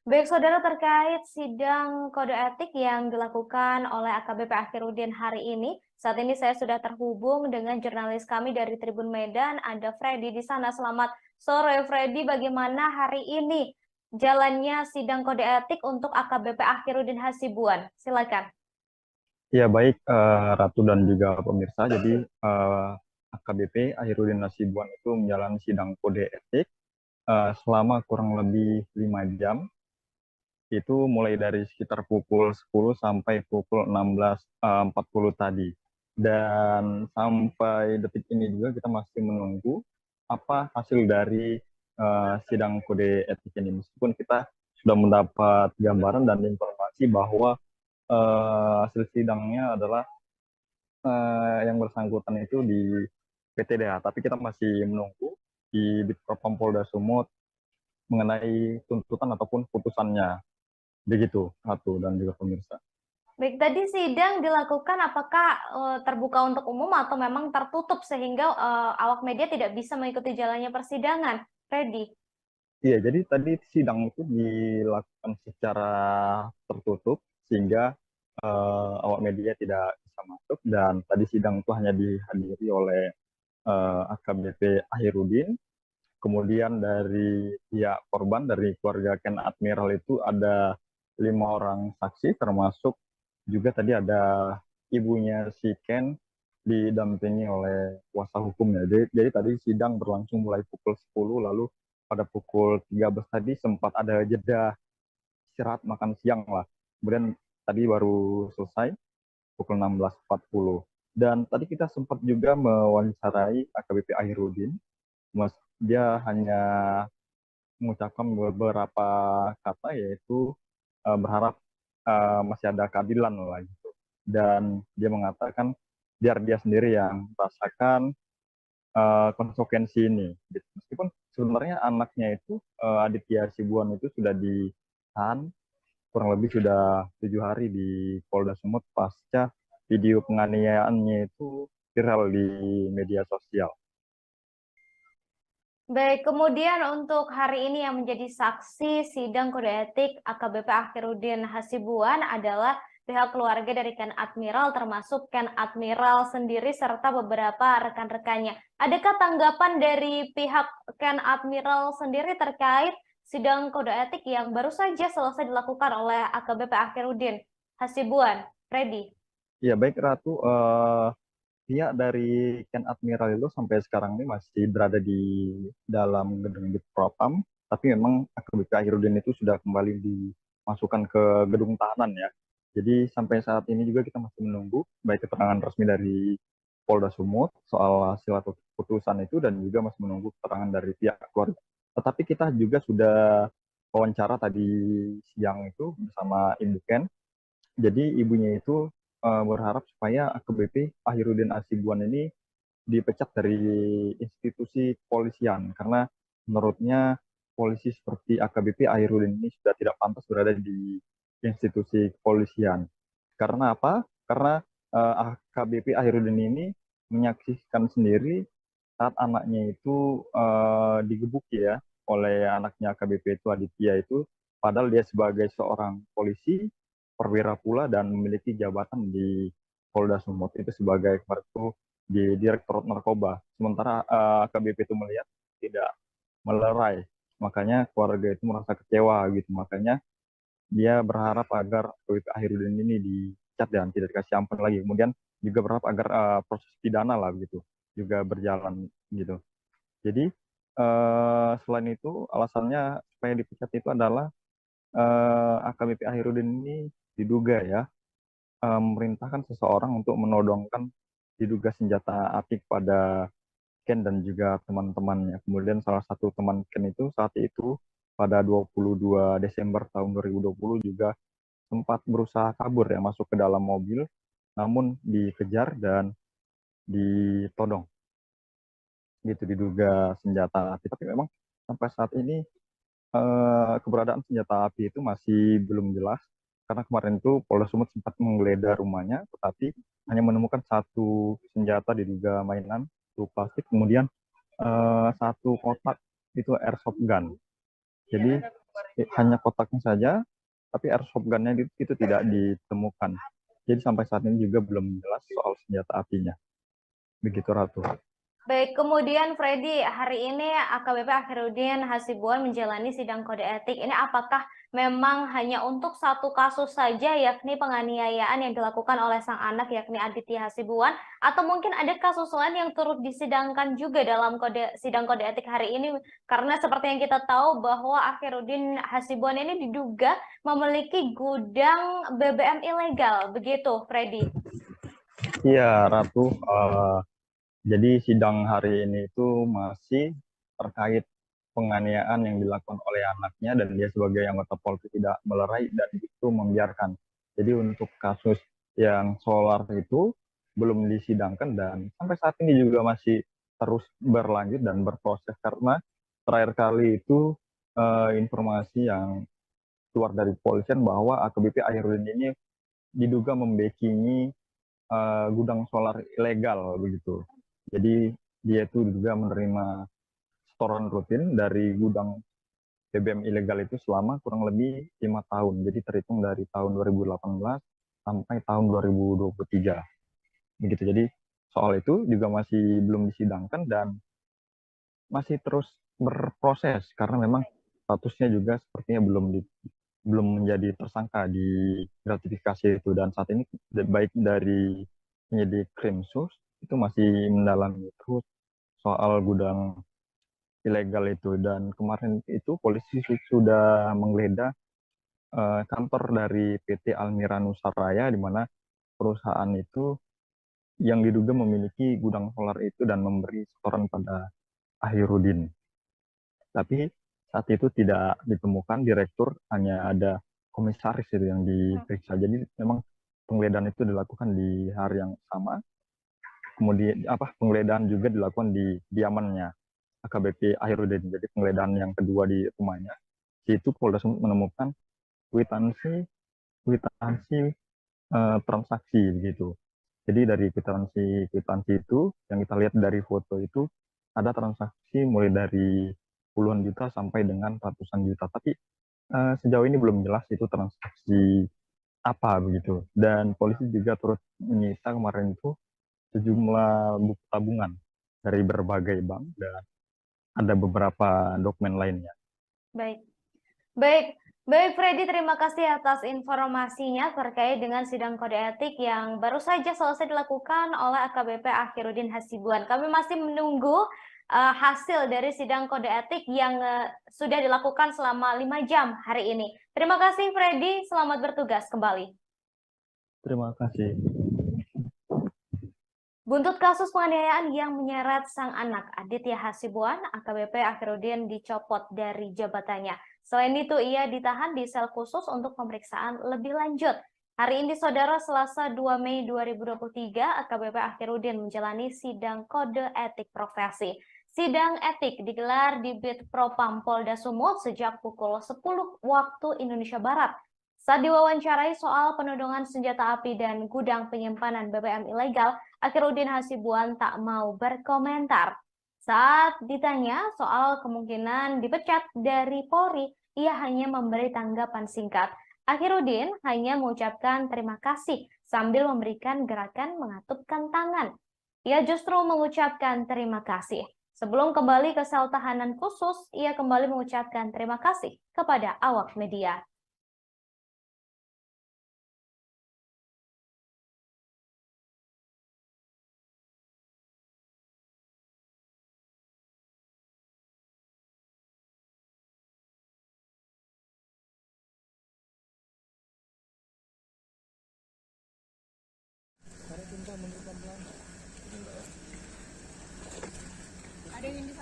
Baik, saudara, terkait sidang kode etik yang dilakukan oleh AKBP Akhirudin hari ini, saat ini saya sudah terhubung dengan jurnalis kami dari Tribun Medan, ada Freddy di sana. Selamat sore, Freddy. Bagaimana hari ini jalannya sidang kode etik untuk AKBP Akhirudin Hasibuan? Silakan. Ya baik, Ratu dan juga pemirsa. Jadi AKBP Akhirudin Hasibuan itu menjalani sidang kode etik selama kurang lebih 5 jam. Itu mulai dari sekitar pukul 10 sampai pukul 16.40 tadi. Dan sampai detik ini juga kita masih menunggu apa hasil dari sidang kode etik ini. Meskipun kita sudah mendapat gambaran dan informasi bahwa hasil sidangnya adalah yang bersangkutan itu di PTDH, tapi kita masih menunggu di Bitpropam Polda Sumut mengenai tuntutan ataupun putusannya. Begitu, Ratu dan juga pemirsa. Baik, tadi sidang dilakukan apakah terbuka untuk umum atau memang tertutup sehingga awak media tidak bisa mengikuti jalannya persidangan, Freddy? Iya, jadi tadi sidang itu dilakukan secara tertutup sehingga awak media tidak bisa masuk, dan tadi sidang itu hanya dihadiri oleh AKBP Akhirudin. Kemudian dari pihak korban, dari keluarga Ken Admiral itu ada 5 orang saksi, termasuk juga tadi ada ibunya si Ken didampingi oleh kuasa hukumnya. Jadi tadi sidang berlangsung mulai pukul 10, lalu pada pukul 13 tadi sempat ada jeda istirahat makan siang lah. Kemudian tadi baru selesai pukul 16.40. Dan tadi kita sempat juga mewawancarai AKBP Akhirudin. Dia hanya mengucapkan beberapa kata, yaitu berharap masih ada keadilan lah gitu. Dan dia mengatakan biar dia sendiri yang merasakan konsekuensi ini. Meskipun sebenarnya anaknya itu Aditya Hasibuan itu sudah ditahan kurang lebih sudah 7 hari di Polda Sumut pasca video penganiayaannya itu viral di media sosial. Baik, kemudian untuk hari ini yang menjadi saksi sidang kode etik AKBP Akhirudin Hasibuan adalah pihak keluarga dari Ken Admiral, termasuk Ken Admiral sendiri serta beberapa rekan-rekannya. Adakah tanggapan dari pihak Ken Admiral sendiri terkait sidang kode etik yang baru saja selesai dilakukan oleh AKBP Akhirudin Hasibuan? Freddy. Ya baik, Ratu. Pihak dari Ken Admiral itu sampai sekarang ini masih berada di dalam gedung Bitpropam, tapi memang AKBP Akhirudin itu sudah kembali dimasukkan ke gedung tahanan ya. Jadi sampai saat ini juga kita masih menunggu baik keterangan resmi dari Polda Sumut soal hasil atau putusan itu, dan juga masih menunggu keterangan dari pihak keluarga. Tetapi kita juga sudah wawancara tadi siang itu bersama Ibu Ken. Jadi ibunya itu berharap supaya AKBP Akhirudin Hasibuan ini dipecat dari institusi kepolisian, karena menurutnya polisi seperti AKBP Akhirudin ini sudah tidak pantas berada di institusi kepolisian. Karena apa? Karena AKBP Akhirudin ini menyaksikan sendiri saat anaknya itu digebuki ya oleh anaknya AKBP itu Aditya itu, padahal dia sebagai seorang polisi perwira pula dan memiliki jabatan di Polda Sumut itu sebagai kepala di Direktorat Narkoba. Sementara AKBP itu melihat tidak melerai, makanya keluarga itu merasa kecewa gitu. Makanya dia berharap agar AKBP Akhirudin ini dipecat dan tidak dikasih ampun lagi. Kemudian juga berharap agar proses pidana lah gitu juga berjalan gitu. Jadi Selain itu, alasannya supaya dipecat itu adalah AKBP Ahirudin ini diduga ya memerintahkan seseorang untuk menodongkan diduga senjata api kepada Ken dan juga teman-temannya. Kemudian salah satu teman Ken itu saat itu pada 22 Desember tahun 2020 juga sempat berusaha kabur ya, masuk ke dalam mobil, namun dikejar dan ditodong. Gitu, diduga senjata api. Tapi memang sampai saat ini keberadaan senjata api itu masih belum jelas. Karena kemarin itu Polda Sumut sempat menggeledah rumahnya, tetapi hanya menemukan satu senjata diduga mainan, itu plastik, kemudian satu kotak itu airsoft gun. Jadi hanya kotaknya saja, tapi airsoft gunnya itu tidak ditemukan. Jadi sampai saat ini juga belum jelas soal senjata apinya. Begitu, Ratu. Baik, kemudian Freddy, hari ini AKBP Akhirudin Hasibuan menjalani sidang kode etik. Ini apakah memang hanya untuk satu kasus saja, yakni penganiayaan yang dilakukan oleh sang anak, yakni Aditya Hasibuan, atau mungkin ada kasus lain yang turut disidangkan juga dalam sidang kode etik hari ini? Karena seperti yang kita tahu bahwa Akhirudin Hasibuan ini diduga memiliki gudang BBM ilegal, begitu, Freddy? Iya, Ratu. Jadi sidang hari ini itu masih terkait penganiayaan yang dilakukan oleh anaknya dan dia sebagai anggota Polri tidak melerai dan itu membiarkan. Jadi untuk kasus yang solar itu belum disidangkan dan sampai saat ini juga masih terus berlanjut dan berproses karena terakhir kali itu informasi yang keluar dari kepolisian bahwa AKBP Ahirudin ini diduga membackingi gudang solar ilegal begitu. Jadi dia itu juga menerima setoran rutin dari gudang BBM ilegal itu selama kurang lebih 5 tahun. Jadi terhitung dari tahun 2018 sampai tahun 2023. Begitu. Jadi soal itu juga masih belum disidangkan dan masih terus berproses karena memang statusnya juga sepertinya belum menjadi tersangka di gratifikasi itu dan saat ini baik dari penyidik Krimsus itu masih mendalami terus soal gudang ilegal itu dan kemarin itu polisi sudah menggeledah kantor dari PT Almira Nusaraya di mana perusahaan itu yang diduga memiliki gudang solar itu dan memberi setoran pada Ahirudin. Tapi saat itu tidak ditemukan direktur, hanya ada komisaris itu yang diperiksa. Jadi memang penggeledahan itu dilakukan di hari yang sama. Kemudian penggeledahan juga dilakukan di diamannya AKBP Ahirudin. Jadi penggeledahan yang kedua di rumahnya. Di situ Polda Sumut menemukan kwitansi transaksi begitu. Jadi dari kwitansi itu yang kita lihat dari foto itu ada transaksi mulai dari puluhan juta sampai dengan ratusan juta. Tapi sejauh ini belum jelas itu transaksi apa begitu. Dan polisi juga turut menyita kemarin itu sejumlah buku tabungan dari berbagai bank dan ada beberapa dokumen lainnya. Baik Freddy, terima kasih atas informasinya terkait dengan sidang kode etik yang baru saja selesai dilakukan oleh AKBP Akhirudin Hasibuan. Kami masih menunggu hasil dari sidang kode etik yang sudah dilakukan selama 5 jam hari ini. Terima kasih Freddy, selamat bertugas kembali. Terima kasih. Buntut kasus penganiayaan yang menyeret sang anak Aditya Hasibuan, AKBP Akhirudin dicopot dari jabatannya. Selain itu, ia ditahan di sel khusus untuk pemeriksaan lebih lanjut. Hari ini, Saudara, Selasa 2 Mei 2023, AKBP Akhirudin menjalani sidang kode etik profesi. Sidang etik digelar di Bid Propam Polda Sumut sejak pukul 10 waktu Indonesia Barat. Saat diwawancarai soal penodongan senjata api dan gudang penyimpanan BBM ilegal, Akhirudin Hasibuan tak mau berkomentar. Saat ditanya soal kemungkinan dipecat dari Polri, ia hanya memberi tanggapan singkat. Akhirudin hanya mengucapkan terima kasih sambil memberikan gerakan mengatupkan tangan. Ia justru mengucapkan terima kasih. Sebelum kembali ke sel tahanan khusus, ia kembali mengucapkan terima kasih kepada awak media.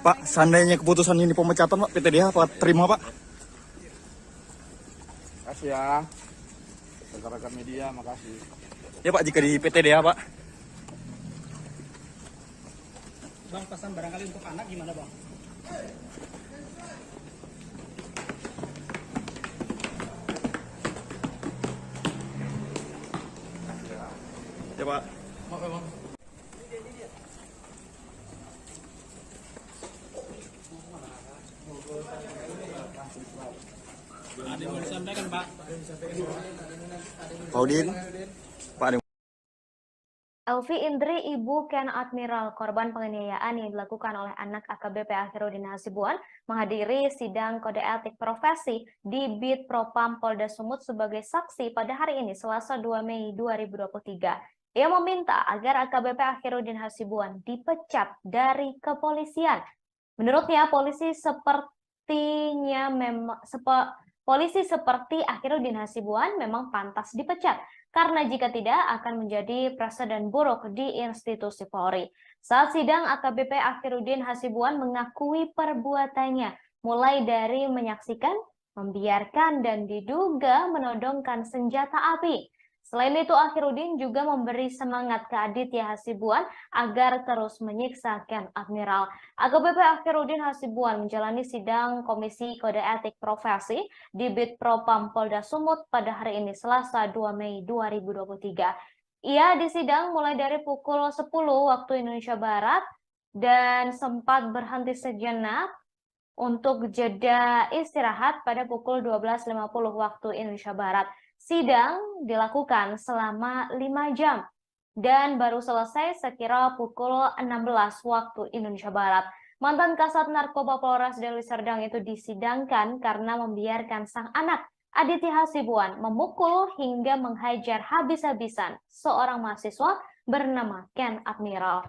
Pak, seandainya keputusan ini pemecatan Pak, PTDH apa terima Pak? Makasih ya. Rekan-rekan media, makasih. Ya Pak, jika di PTDH Pak. Bang, pesan barangkali untuk anak gimana Bang? Ya Pak. Oke Bang. Ada yang mau disampaikan Pak? Pak Udin. Pak ada. Elvi Indri, ibu Ken Admiral, korban penganiayaan yang dilakukan oleh anak AKBP Akhiruddin Hasibuan, menghadiri sidang kode etik profesi di Bid Propam Polda Sumut sebagai saksi pada hari ini, Selasa 2 Mei 2023. Ia meminta agar AKBP Akhiruddin Hasibuan dipecat dari kepolisian. Menurutnya, polisi seperti Akhiruddin Hasibuan memang pantas dipecat, karena jika tidak akan menjadi presiden buruk di institusi Polri. Saat sidang, AKBP Akhiruddin Hasibuan mengakui perbuatannya, mulai dari menyaksikan, membiarkan, dan diduga menodongkan senjata api. Selain itu, Akhiruddin juga memberi semangat ke Aditya Hasibuan agar terus menyiksa Ken Admiral. AKBP Akhiruddin Hasibuan menjalani sidang Komisi Kode Etik Profesi di Bid Propam Polda Sumut pada hari ini, Selasa 2 Mei 2023. Ia disidang mulai dari pukul 10 waktu Indonesia Barat dan sempat berhenti sejenak untuk jeda istirahat pada pukul 12.50 waktu Indonesia Barat. Sidang dilakukan selama 5 jam dan baru selesai sekira pukul 16 waktu Indonesia Barat. Mantan Kasat Narkoba Polres Deli Serdang itu disidangkan karena membiarkan sang anak Aditya Hasibuan memukul hingga menghajar habis-habisan seorang mahasiswa bernama Ken Admiral.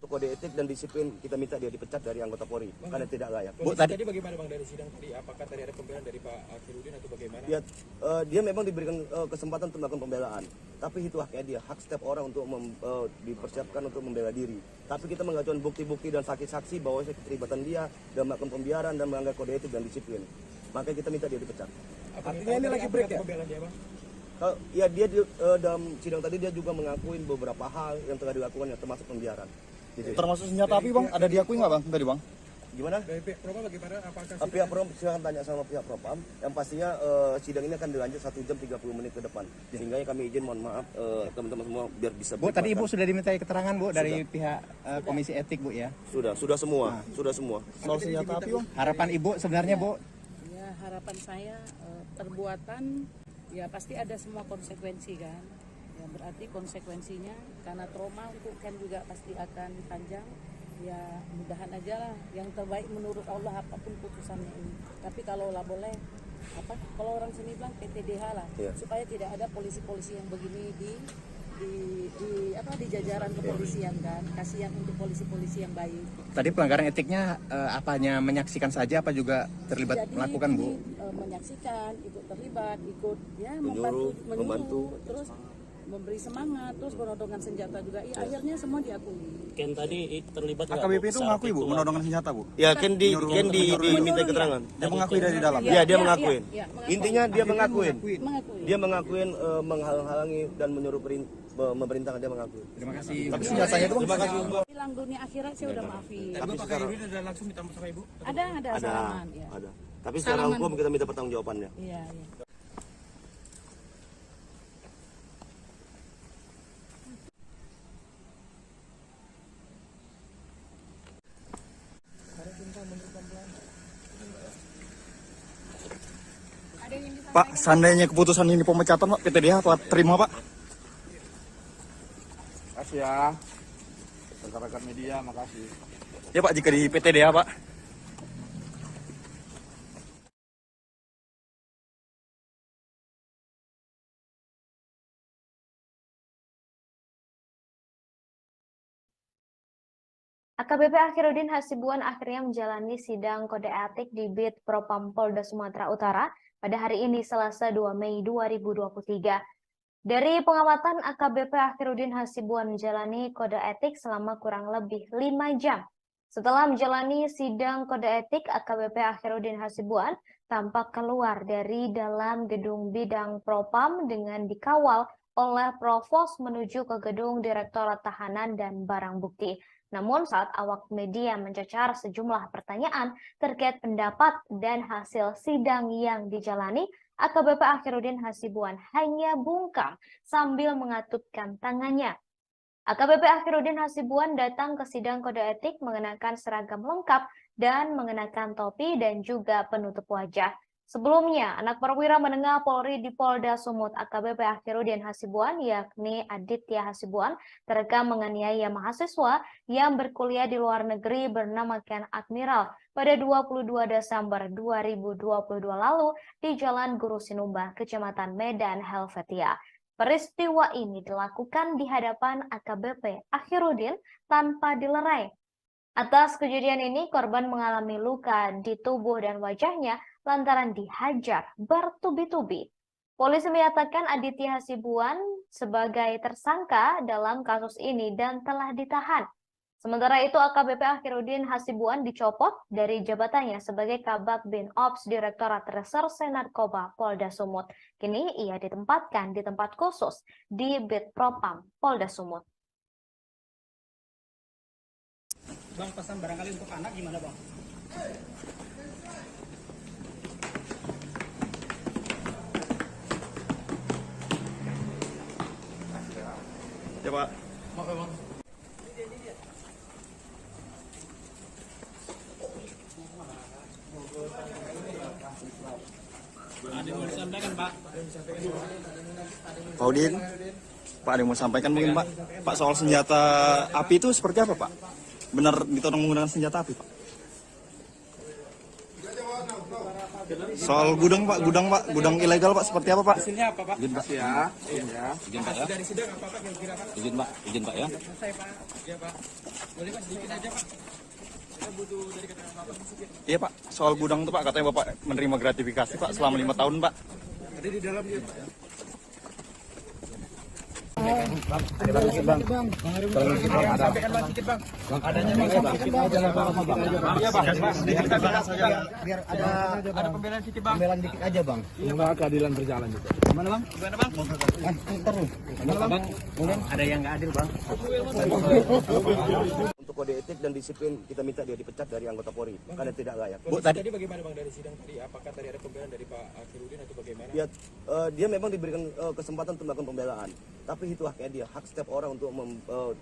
Untuk kode etik dan disiplin kita minta dia dipecat dari anggota Polri karena tidak layak. Bu, tadi bagaimana Bang dari sidang tadi? Apakah tadi ada pembelaan dari Pak Akhiruddin atau bagaimana? Ya, dia memang diberikan kesempatan untuk melakukan pembelaan, tapi itu haknya dia, hak setiap orang untuk dipersiapkan untuk membela diri. Tapi kita mengajukan bukti-bukti dan saksi-saksi bahwa keterlibatan dia dan melakukan pembiaran dan melanggar kode etik dan disiplin. Makanya kita minta dia dipecat. Artinya ini lagi break ya? Pembelaan dia, Bang? Ya, dia dalam sidang tadi dia juga mengakuin beberapa hal yang telah dilakukan, termasuk pembiaran. Termasuk senjata api Bang, ada diakui nggak Bang tadi Bang? Gimana? Dari pihak Propam bagaimana? Apakah pihak Propam silahkan tanya sama pihak Propam. Yang pastinya sidang ini akan dilanjut 1 jam 30 menit ke depan. Sehingga kami izin, mohon maaf teman-teman semua biar bisa. Bu, tadi Ibu sudah dimintai keterangan Bu dari pihak Komisi Etik Bu ya? Sudah semua, sudah semua. Soal senjata api Bang? Harapan Ibu sebenarnya Bu? Ya, harapan saya perbuatan ya pasti ada semua konsekuensi kan. Ya, berarti konsekuensinya karena trauma untuk Ken juga pasti akan panjang. Ya mudahan aja lah yang terbaik menurut Allah apapun putusannya ini. Tapi kalau lah boleh kalau orang sini bilang PTDH lah, supaya tidak ada polisi-polisi yang begini di jajaran kepolisian kan. Kasihan untuk polisi-polisi yang baik. Tadi pelanggaran etiknya apanya menyaksikan saja apa juga terlibat melakukan Bu? Menyaksikan, ikut terlibat, ikut ya membantu, terus memberi semangat, terus penodongan senjata juga. Ya, akhirnya semua diakui. Ken tadi terlibat nggak? AKBP itu mengakui Bu menodongan senjata Bu? Ya, Ken diminta keterangan. Dia mengakui dari dalam. Ya, dia mengakuin. Intinya dia mengakuin. Dia mengakuin menghalang-halangi dan menyuruh memerintahkan, dia mengakui. Terima kasih. Tapi senjatanya itu Terima kasih. Bilang dunia akhirat saya udah maafin. Tapi Pak Akhiruddin ada langsung minta sama Ibu? Ada salaman. Ya. Ada. Tapi secara hukum kita minta pertanggungjawabannya. Iya. Pak, seandainya keputusan ini pemecatan Pak, PTDH apa terima Pak? Makasih ya. Rekan-rekan media, makasih. Ya Pak, jika di PTDH Pak. AKBP Akhiruddin Hasibuan akhirnya menjalani sidang kode etik di Bid Propam Polda Sumatera Utara pada hari ini, Selasa 2 Mei 2023. Dari pengamatan, AKBP Akhirudin Hasibuan menjalani kode etik selama kurang lebih 5 jam. Setelah menjalani sidang kode etik, AKBP Akhirudin Hasibuan tampak keluar dari dalam gedung bidang Propam dengan dikawal oleh Provos menuju ke gedung Direktorat Tahanan dan Barang Bukti. Namun saat awak media mencecar sejumlah pertanyaan terkait pendapat dan hasil sidang yang dijalani, AKBP Akhirudin Hasibuan hanya bungkam sambil mengatupkan tangannya. AKBP Akhirudin Hasibuan datang ke sidang kode etik mengenakan seragam lengkap dan mengenakan topi dan juga penutup wajah. Sebelumnya, anak perwira menengah Polri di Polda Sumut AKBP Akhirudin Hasibuan yakni Aditya Hasibuan terekam menganiaya mahasiswa yang berkuliah di luar negeri bernama Ken Admiral pada 22 Desember 2022 lalu di Jalan Guru Sinumbah, Kecamatan Medan, Helvetia. Peristiwa ini dilakukan di hadapan AKBP Akhirudin tanpa dilerai. Atas kejadian ini, korban mengalami luka di tubuh dan wajahnya lantaran dihajar bertubi-tubi. Polisi menyatakan Aditya Hasibuan sebagai tersangka dalam kasus ini dan telah ditahan. Sementara itu, AKBP Akhirudin Hasibuan dicopot dari jabatannya sebagai Kabag Bin Ops Direktorat Reserse Narkoba Polda Sumut. Kini ia ditempatkan di tempat khusus di Bid Propam Polda Sumut. Bang, pesan barangkali untuk anak gimana, Bang? Ya, Pak. Maaf ya, Bang. Ada yang mau disampaikan, Pak? Pak Udin, Pak ada yang mau sampaikan mungkin, Pak? Pak, soal senjata api itu seperti apa, Pak? Benar ditodong menggunakan senjata api, Pak? Soal gudang, Pak, gudang ilegal, Pak, seperti apa, Pak? Hasilnya apa, Pak? Izin, Pak. Ya. Izin, Pak, ya. Dari sidang apa, Pak, kira-kira, Pak? Izin, Pak, ya. Selesai, Pak. Iya, Pak. Boleh, Pak, sedikit aja, Pak. Kita butuh dari keterangan Bapak sedikit. Iya, Pak, soal gudang itu, Pak, katanya Bapak menerima gratifikasi, Pak, selama 5 tahun, Pak. Ada di dalam dia, Pak, ya. Ada sedikit, Bang. Sampaikan, Bang, sedikit, Bang. Adanya, Bang. Iya, Bang. Sedikit kita bahas saja. Biar Ada pembelaan sedikit, Bang. pembelaan dikit aja, Bang. Semoga keadilan berjalan juga. Gimana, Bang? Gimana, Bang? Ntar lu. Gimana, Bang? Mungkin ada yang nggak adil, Bang. Untuk kode etik dan disiplin kita minta dia dipecat dari anggota Polri karena tidak layak. Bu, tadi bagaimana, Bang, dari sidang tadi? Apakah tadi ada pembelaan dari Pak Akhirudin atau bagaimana? Ya, dia memang diberikan kesempatan untuk melakukan pembelaan, tapi itu haknya dia, hak setiap orang untuk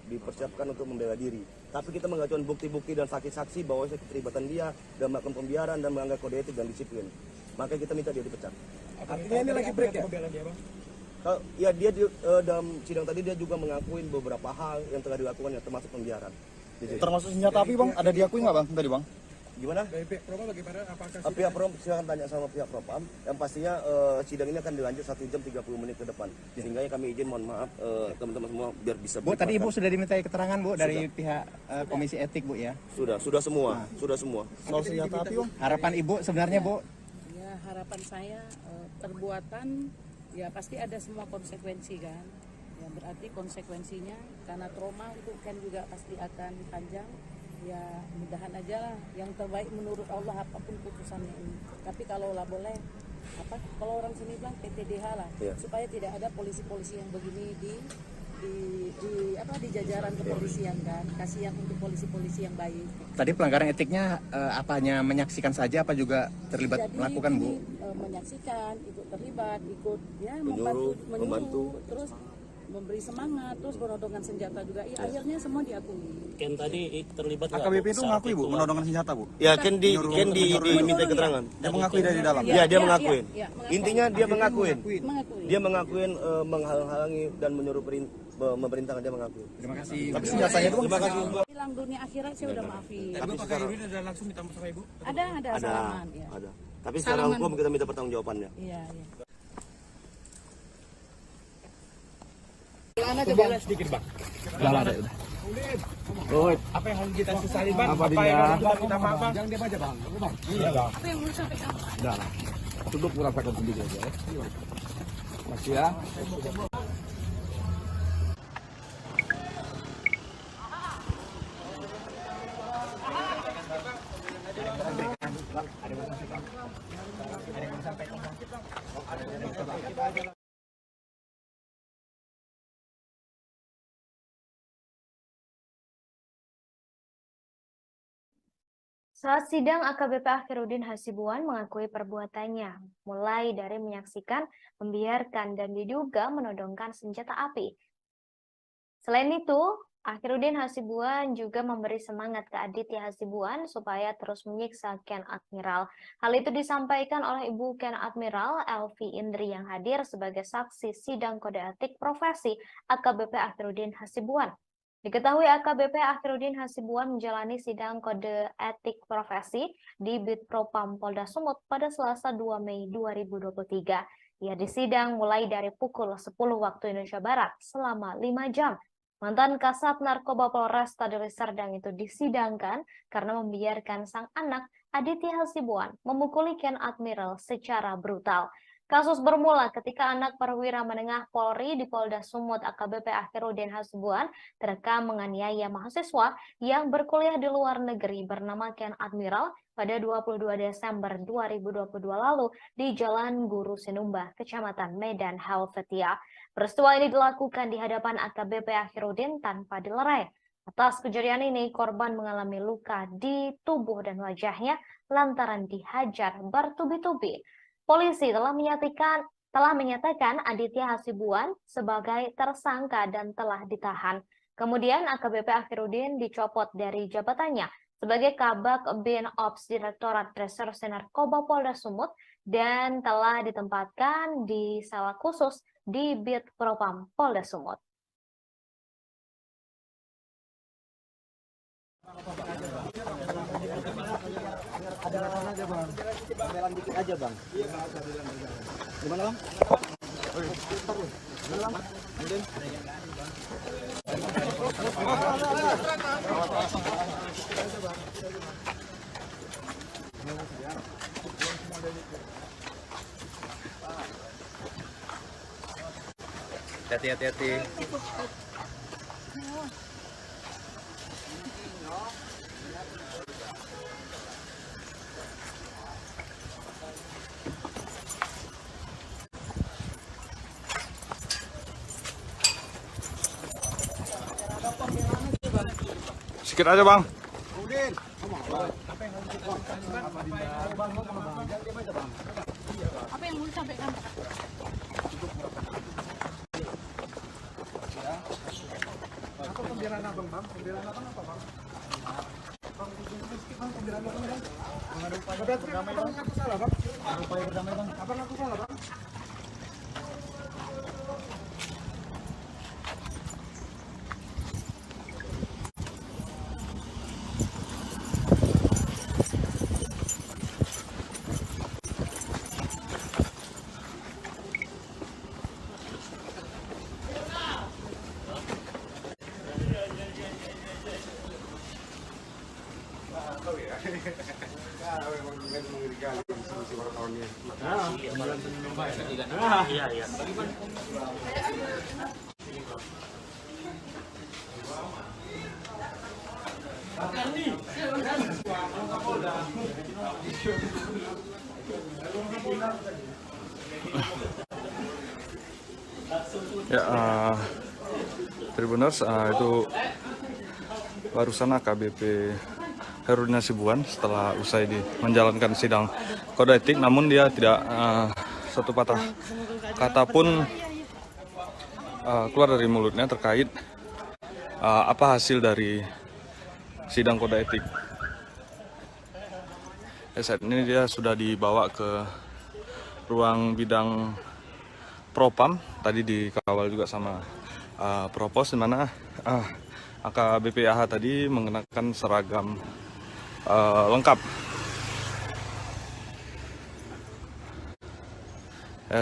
dipersiapkan untuk membela diri. Tapi kita mengajukan bukti-bukti dan saksi-saksi bahwa keterlibatan dia dan melakukan pembiaran dan melanggar kode etik dan disiplin. Maka kita minta dia dipecat. Artinya ini lagi break ya? Pembelaan dia, Bang? Ya, dia dalam sidang tadi dia juga mengakuin beberapa hal yang telah dilakukannya termasuk pembiaran. Termasuk senjata api, Bang, ada diakui nggak, Bang, tadi, Bang? Gimana? Dari pihak Propam bagaimana? Apakah Pihak Propam, silakan tanya sama pihak Propam. Yang pastinya sidang ini akan dilanjut 1 jam 30 menit ke depan. Sehingga kami izin, mohon maaf teman-teman semua biar bisa. Bu, tadi Ibu sudah dimintai keterangan, Bu, dari pihak Komisi Etik, Bu, ya? Sudah semua. Soal senjata api, Bang. Harapan Ibu sebenarnya, Bu? Ya, harapan saya perbuatan ya pasti ada semua konsekuensi kan. Ya berarti konsekuensinya karena trauma untuk kan juga pasti akan panjang. Ya mudahan aja lah yang terbaik menurut Allah apapun putusannya ini. Tapi kalau lah boleh kalau orang sini bilang PTDH lah, supaya tidak ada polisi-polisi yang begini di jajaran kepolisian kan. Kasihan untuk polisi-polisi yang baik. Tadi pelanggaran etiknya apanya menyaksikan saja apa juga terlibat melakukan, Bu? Menyaksikan, ikut terlibat, ikut ya membantu, terus memberi semangat, terus penodongan senjata juga. Ya, akhirnya semua diakui. Ken tadi terlibat nggak, AKBP Bu, itu saat mengakui, Bu, menodongan senjata, Bu? Ya, Ken diminta keterangan. Dia mengakui dari dalam. Ya, dia mengakuin. Mengakui. Intinya dia mengakuin. Mengakui. Dia mengakuin menghalang-halangi dan menyuruh memerintahkan, dia mengakui. Terima kasih. Tapi senjatanya itu, Terima kasih. Bilang dunia akhirat saya udah maafin. Tapi Pak Akhirudin ada langsung minta maaf sama Ibu? Ada salaman ya. Ada. Tapi secara hukum kita minta pertanggungjawabannya. Iya. Pembelaan sedikit, Bang. Udah. Apa yang harus kita sesali, Bang? Apa Apa yang harus kita minta maaf, Bang? Jangan diam aja, Bang. Iya, Bang. Apa yang mau sampaikan? Udah lah. Cukup merasakan sendiri aja ya. Masih ya. Bang, ada yang disampaikan. Ada yang disampaikan, Bang. Ada yang disampaikan. Saat sidang, AKBP Akhiruddin Hasibuan mengakui perbuatannya, mulai dari menyaksikan, membiarkan, dan diduga menodongkan senjata api. Selain itu, Akhiruddin Hasibuan juga memberi semangat ke Aditya Hasibuan supaya terus menyiksa Ken Admiral. Hal itu disampaikan oleh Ibu Ken Admiral Elvi Indri yang hadir sebagai saksi sidang kode etik profesi AKBP Akhiruddin Hasibuan. Diketahui AKBP Akhiruddin Hasibuan menjalani sidang kode etik profesi di Bid Propam Polda Sumut pada Selasa 2 Mei 2023. Ia disidang mulai dari pukul 10 waktu Indonesia Barat selama 5 jam. Mantan Kasat Narkoba Polresta Deli Serdang itu disidangkan karena membiarkan sang anak Aditya Hasibuan memukuli Ken Admiral secara brutal. Kasus bermula ketika anak perwira menengah Polri di Polda Sumut AKBP Akhiruddin Hasibuan terekam menganiaya mahasiswa yang berkuliah di luar negeri bernama Ken Admiral pada 22 Desember 2022 lalu di Jalan Guru Sinumba, Kecamatan Medan Helvetia. Peristiwa ini dilakukan di hadapan AKBP Akhiruddin tanpa dilerai. Atas kejadian ini, korban mengalami luka di tubuh dan wajahnya lantaran dihajar bertubi-tubi. Polisi telah menyatakan Aditya Hasibuan sebagai tersangka dan telah ditahan. Kemudian AKBP Akhiruddin dicopot dari jabatannya sebagai Kabak Bin Ops Direktorat Reserse Narkoba Polda Sumut dan telah ditempatkan di sel khusus di Bid Propam Polda Sumut. Ada aja bang, pembelaan dikit aja bang. Gimana bang? Gimana bang? Hati-hati. Sikit aja bang. Apa yang mau disampaikan? Apa pembelaan abang bang? Pembelaan abang apa bang? Bang, bang pembelaan abang bang? Ada upaya berdamai bang? Aku salah bang? Ada upaya berdamai bang? Abang aku salah bang? Iya. Ya, Tribuners, itu barusan AKBP Akhiruddin Hasibuan setelah usai menjalankan sidang kode etik, namun dia tidak satu patah kata pun keluar dari mulutnya terkait apa hasil dari sidang kode etik. Saat ini dia sudah dibawa ke ruang bidang Propam, tadi dikawal juga sama Propos, di mana AKBP AH tadi mengenakan seragam lengkap.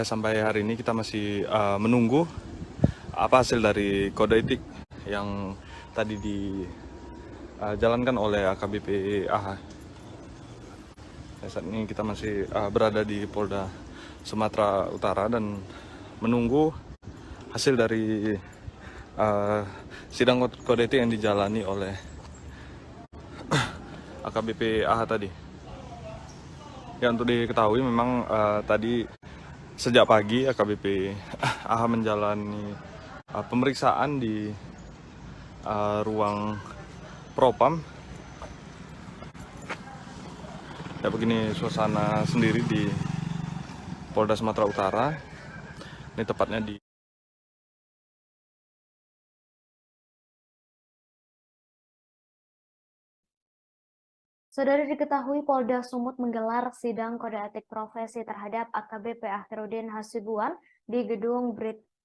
Sampai hari ini kita masih menunggu apa hasil dari kode etik yang tadi dijalankan oleh AKBP AH. Saat ini kita masih berada di Polda Sumatera Utara dan menunggu hasil dari sidang kode etik yang dijalani oleh AKBP AH tadi. Ya, untuk diketahui memang tadi sejak pagi AKBP AH menjalani pemeriksaan di ruang Propam. Ya, begini suasana sendiri di Polda Sumatera Utara. Ini tepatnya di Saudara, diketahui Polda Sumut menggelar sidang kode etik profesi terhadap AKBP Akhirudin Hasibuan di gedung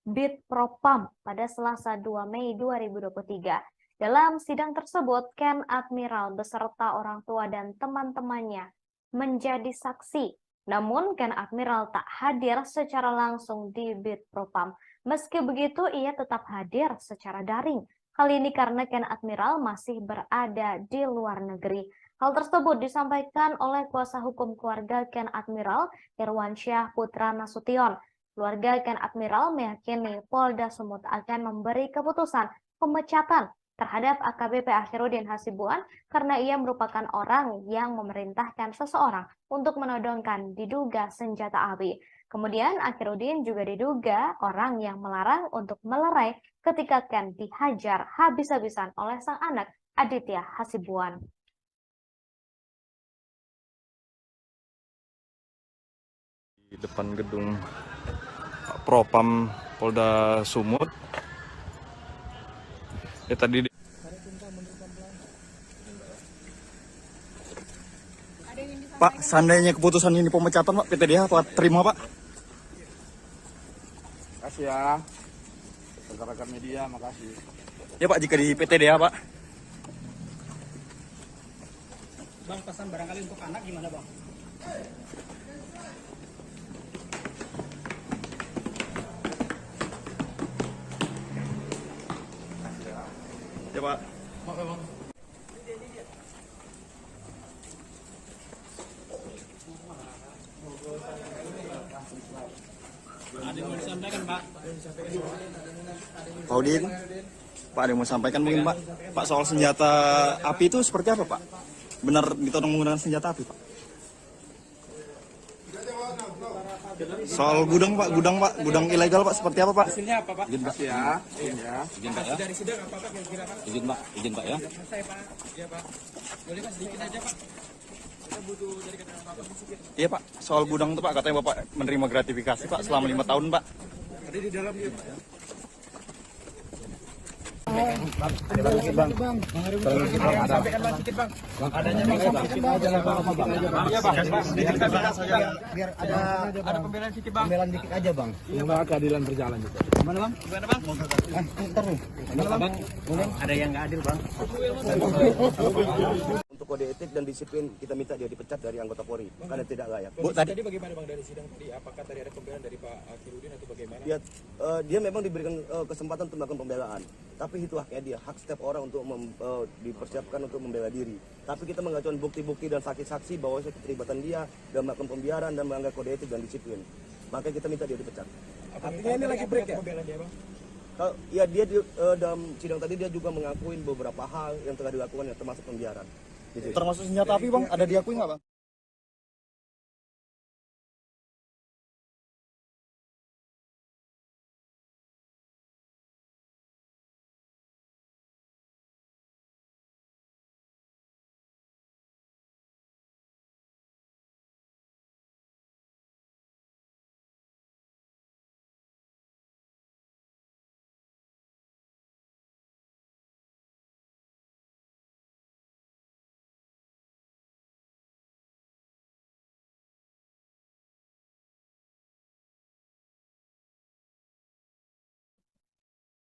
Bit Propam pada Selasa 2 Mei 2023. Dalam sidang tersebut, Ken Admiral beserta orang tua dan teman-temannya menjadi saksi. Namun, Ken Admiral tak hadir secara langsung di Bit Propam. Meski begitu, ia tetap hadir secara daring. Hal ini karena Ken Admiral masih berada di luar negeri. Hal tersebut disampaikan oleh kuasa hukum keluarga Ken Admiral, Irwansyah Putra Nasution. Keluarga Ken Admiral meyakini Polda Sumut akan memberi keputusan pemecatan terhadap AKBP Akhirudin Hasibuan karena ia merupakan orang yang memerintahkan seseorang untuk menodongkan diduga senjata api. Kemudian Akhirudin juga diduga orang yang melarang untuk melerai ketika Ken dihajar habis-habisan oleh sang anak Aditya Hasibuan. Di depan gedung Propam Polda Sumut. Ya, tadi Pak, seandainya keputusan ini pemecatan Pak, PTDH Pak terima Pak? Makasih ya, rekan-rekan media, makasih. Ya Pak, jika di PTDH Pak. Bang, pesan barangkali untuk anak gimana Bang? Ya Pak. Maaf Bang. Ada yang mau disampaikan Pak? Pak Udin, Pak ada yang mau sampaikan mungkin Pak? Pak, soal senjata api itu seperti apa Pak? Benar ditodong menggunakan senjata api Pak? Soal gudang Pak, gudang ilegal Pak, seperti apa Pak? Hasilnya apa Pak? Izin Pak ya. Izin Pak ya. Dari sidang apa Pak kira-kira Pak? Izin Pak ya. Selesai Pak. Iya Pak. Boleh Pak sedikit aja Pak. Kita butuh dari keterangan Bapak sedikit. Iya Pak, soal gudang itu Pak, katanya Bapak menerima gratifikasi Pak selama 5 tahun Pak. Ada di dalam dia Pak ya. Bang, Sampaikan Bang sedikit Bang. adanya Bang, Iya Bang. Diceritakan saja. biar Ada pembelaan sedikit Bang. pembelaan dikit aja Bang. Semoga keadilan berjalan juga. Gimana Bang? Gimana Bang? Ntar nih. Bang? Ada yang nggak adil Bang. Untuk kode etik dan disiplin kita minta dia dipecat dari anggota Polri karena tidak layak. Bu, tadi bagaimana Bang dari sidang tadi? Apakah tadi ada pembelaan dari Pak Akhirudin atau bagaimana? Ya, dia memang diberikan kesempatan untuk melakukan pembelaan, tapi itu haknya dia, hak setiap orang untuk dipersiapkan untuk membela diri. Tapi kita mengajukan bukti-bukti dan saksi-saksi bahwa keterlibatan dia dalam melakukan pembiaran dan melanggar kode etik dan disiplin. Maka kita minta dia dipecat. Artinya ini lagi break ya? Pembelaan dia Bang? Ya, dia dalam sidang tadi dia juga mengakuin beberapa hal yang telah dilakukan yang termasuk pembiaran. Termasuk senjata api Bang, ada diakui nggak Bang?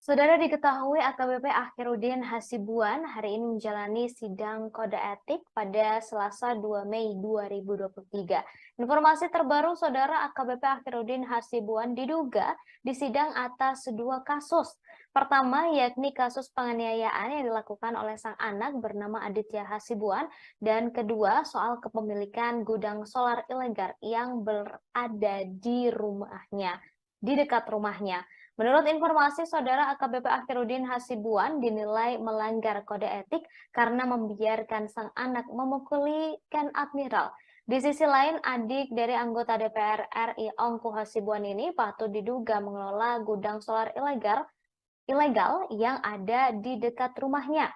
Saudara, diketahui AKBP Akhirudin Hasibuan hari ini menjalani sidang kode etik pada Selasa 2 Mei 2023. Informasi terbaru, Saudara, AKBP Akhirudin Hasibuan diduga disidang atas 2 kasus. Pertama, yakni kasus penganiayaan yang dilakukan oleh sang anak bernama Aditya Hasibuan, dan kedua, soal kepemilikan gudang solar ilegal yang berada di rumahnya, di dekat rumahnya. Menurut informasi, Saudara, AKBP Akhirudin Hasibuan dinilai melanggar kode etik karena membiarkan sang anak memukuli Ken Admiral. Di sisi lain, adik dari anggota DPR RI Ongku Hasibuan ini patut diduga mengelola gudang solar ilegal yang ada di dekat rumahnya.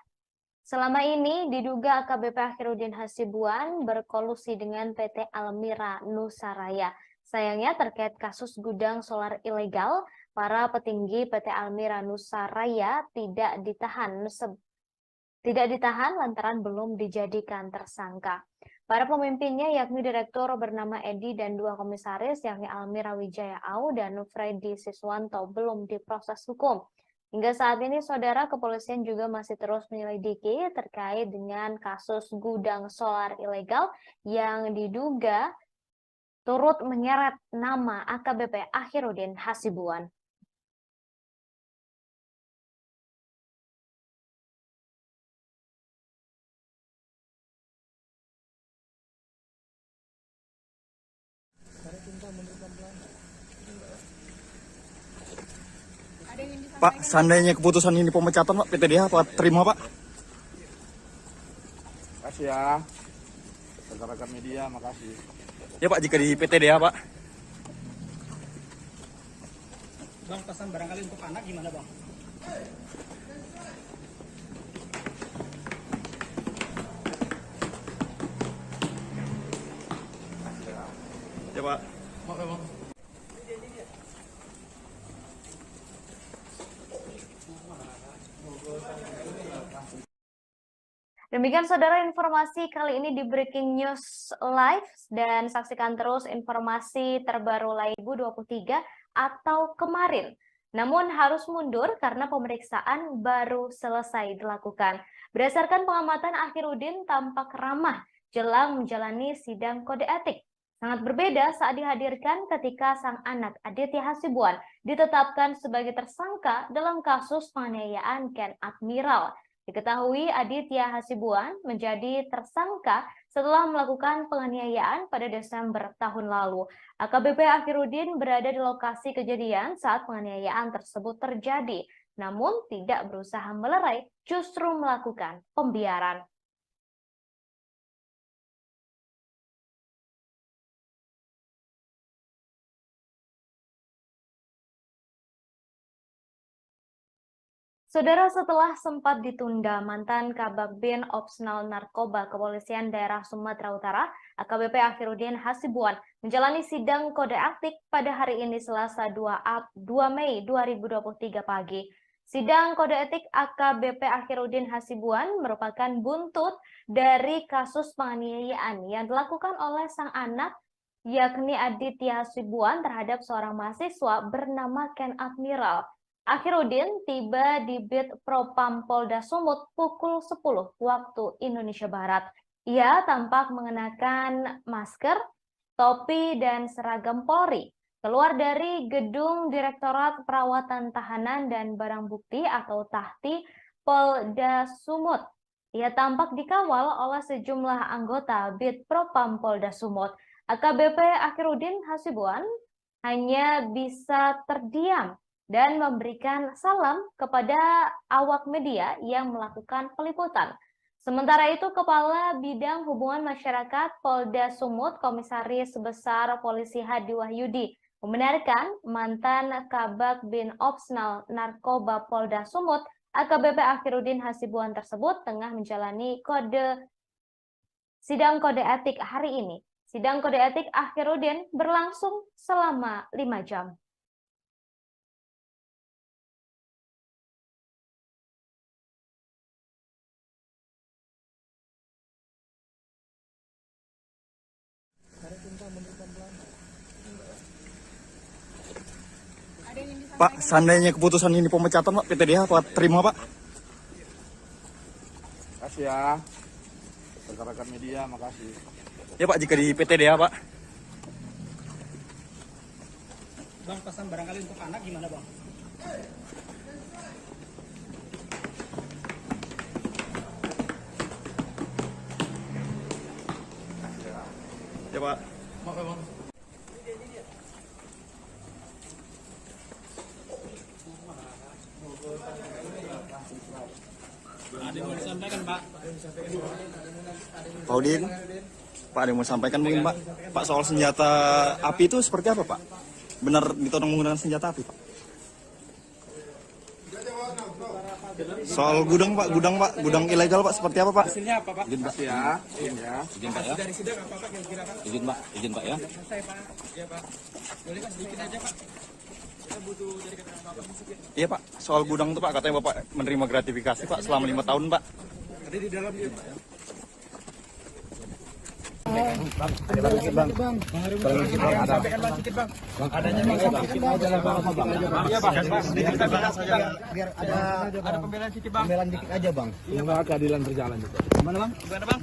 Selama ini diduga AKBP Akhirudin Hasibuan berkolusi dengan PT Almira Nusaraya. Sayangnya terkait kasus gudang solar ilegal, para petinggi PT Almira Nusaraya tidak ditahan lantaran belum dijadikan tersangka. Para pemimpinnya yakni Direktur bernama Edi dan 2 komisaris yakni Almira Wijaya Au dan Freddy Siswanto belum diproses hukum. Hingga saat ini, saudara, kepolisian juga masih terus menyelidiki terkait dengan kasus gudang solar ilegal yang diduga turut menyeret nama AKBP Akhirudin Hasibuan. Pak, seandainya keputusan ini pemecatan, Pak, PTDH apa terima, Pak? Makasih ya, rekan-rekan media, makasih. Ya, Pak, jika di PTDH, Pak. Bang, pesan barangkali untuk anak gimana, Bang? Ya, Pak. Oke, Bang. Demikian saudara informasi kali ini di Breaking News Live, dan saksikan terus informasi terbaru lain 2023 atau kemarin. Namun harus mundur karena pemeriksaan baru selesai dilakukan. Berdasarkan pengamatan, Akhirudin tampak ramah jelang menjalani sidang kode etik. Sangat berbeda saat dihadirkan ketika sang anak Aditya Hasibuan ditetapkan sebagai tersangka dalam kasus penganiayaan Ken Admiral. Diketahui Aditya Hasibuan menjadi tersangka setelah melakukan penganiayaan pada Desember tahun lalu. AKBP Akhirudin berada di lokasi kejadian saat penganiayaan tersebut terjadi, namun tidak berusaha melerai, justru melakukan pembiaran. Saudara, setelah sempat ditunda, mantan Kabag Bin Opsnal Narkoba Kepolisian Daerah Sumatera Utara, AKBP Akhirudin Hasibuan, menjalani sidang kode etik pada hari ini Selasa 2 Mei 2023 pagi. Sidang kode etik AKBP Akhirudin Hasibuan merupakan buntut dari kasus penganiayaan yang dilakukan oleh sang anak, yakni Aditya Hasibuan, terhadap seorang mahasiswa bernama Ken Admiral. Akhirudin tiba di Bit Propam Polda Sumut pukul 10 waktu Indonesia Barat. Ia tampak mengenakan masker, topi, dan seragam Polri. Keluar dari gedung Direktorat Perawatan Tahanan dan Barang Bukti atau Tahti Polda Sumut. Ia tampak dikawal oleh sejumlah anggota Bit Propam Polda Sumut. AKBP Akhirudin Hasibuan hanya bisa terdiam dan memberikan salam kepada awak media yang melakukan peliputan. Sementara itu, Kepala Bidang Hubungan Masyarakat Polda Sumut, Komisaris Besar Polisi Hadi Wahyudi, membenarkan mantan Kabag Bin Opsnal Narkoba Polda Sumut, AKBP Akhirudin Hasibuan tersebut tengah menjalani sidang kode etik hari ini. Sidang kode etik Akhirudin berlangsung selama 5 jam. Pak, seandainya keputusan ini pemecatan, Pak, PTDH apa terima, Pak? Makasih ya, rekan-rekan media, makasih. Ya, Pak, jika di PTDH, Pak. Bang, pesan barangkali untuk anak gimana, Bang? Ya, Pak. Oke, Bang. Ada yang mau disampaikan, Pak? Pak Udin. Pak, ada yang mau sampaikan mungkin Pak? Pak, soal senjata api itu seperti apa Pak? Benar ditodong menggunakan senjata api Pak? Soal gudang Pak, gudang ilegal Pak, seperti apa Pak? Hasilnya apa Pak? Izin Pak Ya, ya. Izin Pak ya. Dari sidang apa Pak kira-kira Pak? Izin Pak ya. Selesai Pak. Iya Pak. Boleh kan sedikit aja Pak. Kita butuh dari keterangan Bapak sedikit. Iya Pak, soal gudang itu Pak, katanya Bapak menerima gratifikasi Pak selama 5 tahun Pak. Ada di dalam dia Pak ya. Bang. Sampaikan Bang sedikit Bang. Adanya Bang, sedikit aja lah Bang. Iya Bang. Diceritakan saja. Biar Ada pembelaan sedikit Bang. pembelaan dikit aja Bang. Semoga keadilan berjalan juga. Gimana Bang? Gimana Bang?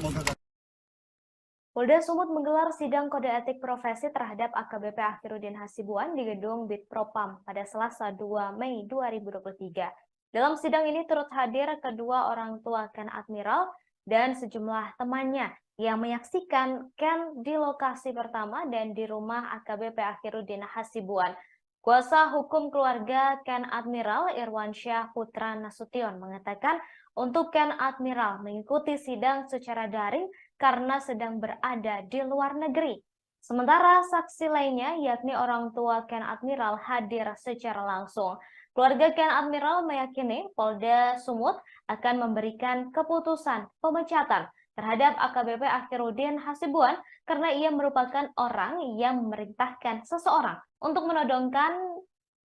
Polda Sumut menggelar sidang kode etik profesi terhadap AKBP Akhiruddin Hasibuan di gedung Bitpropam pada Selasa 2 Mei 2023. Dalam sidang ini turut hadir kedua orang tua Ken Admiral dan sejumlah temannya yang menyaksikan Ken di lokasi pertama dan di rumah AKBP Akhiruddin Hasibuan. Kuasa hukum keluarga Ken Admiral Irwansyah Putra Nasution mengatakan untuk Ken Admiral mengikuti sidang secara daring karena sedang berada di luar negeri. Sementara saksi lainnya yakni orang tua Ken Admiral hadir secara langsung. Keluarga Ken Admiral meyakini Polda Sumut akan memberikan keputusan pemecatan terhadap AKBP Akhiruddin Hasibuan karena ia merupakan orang yang memerintahkan seseorang untuk menodongkan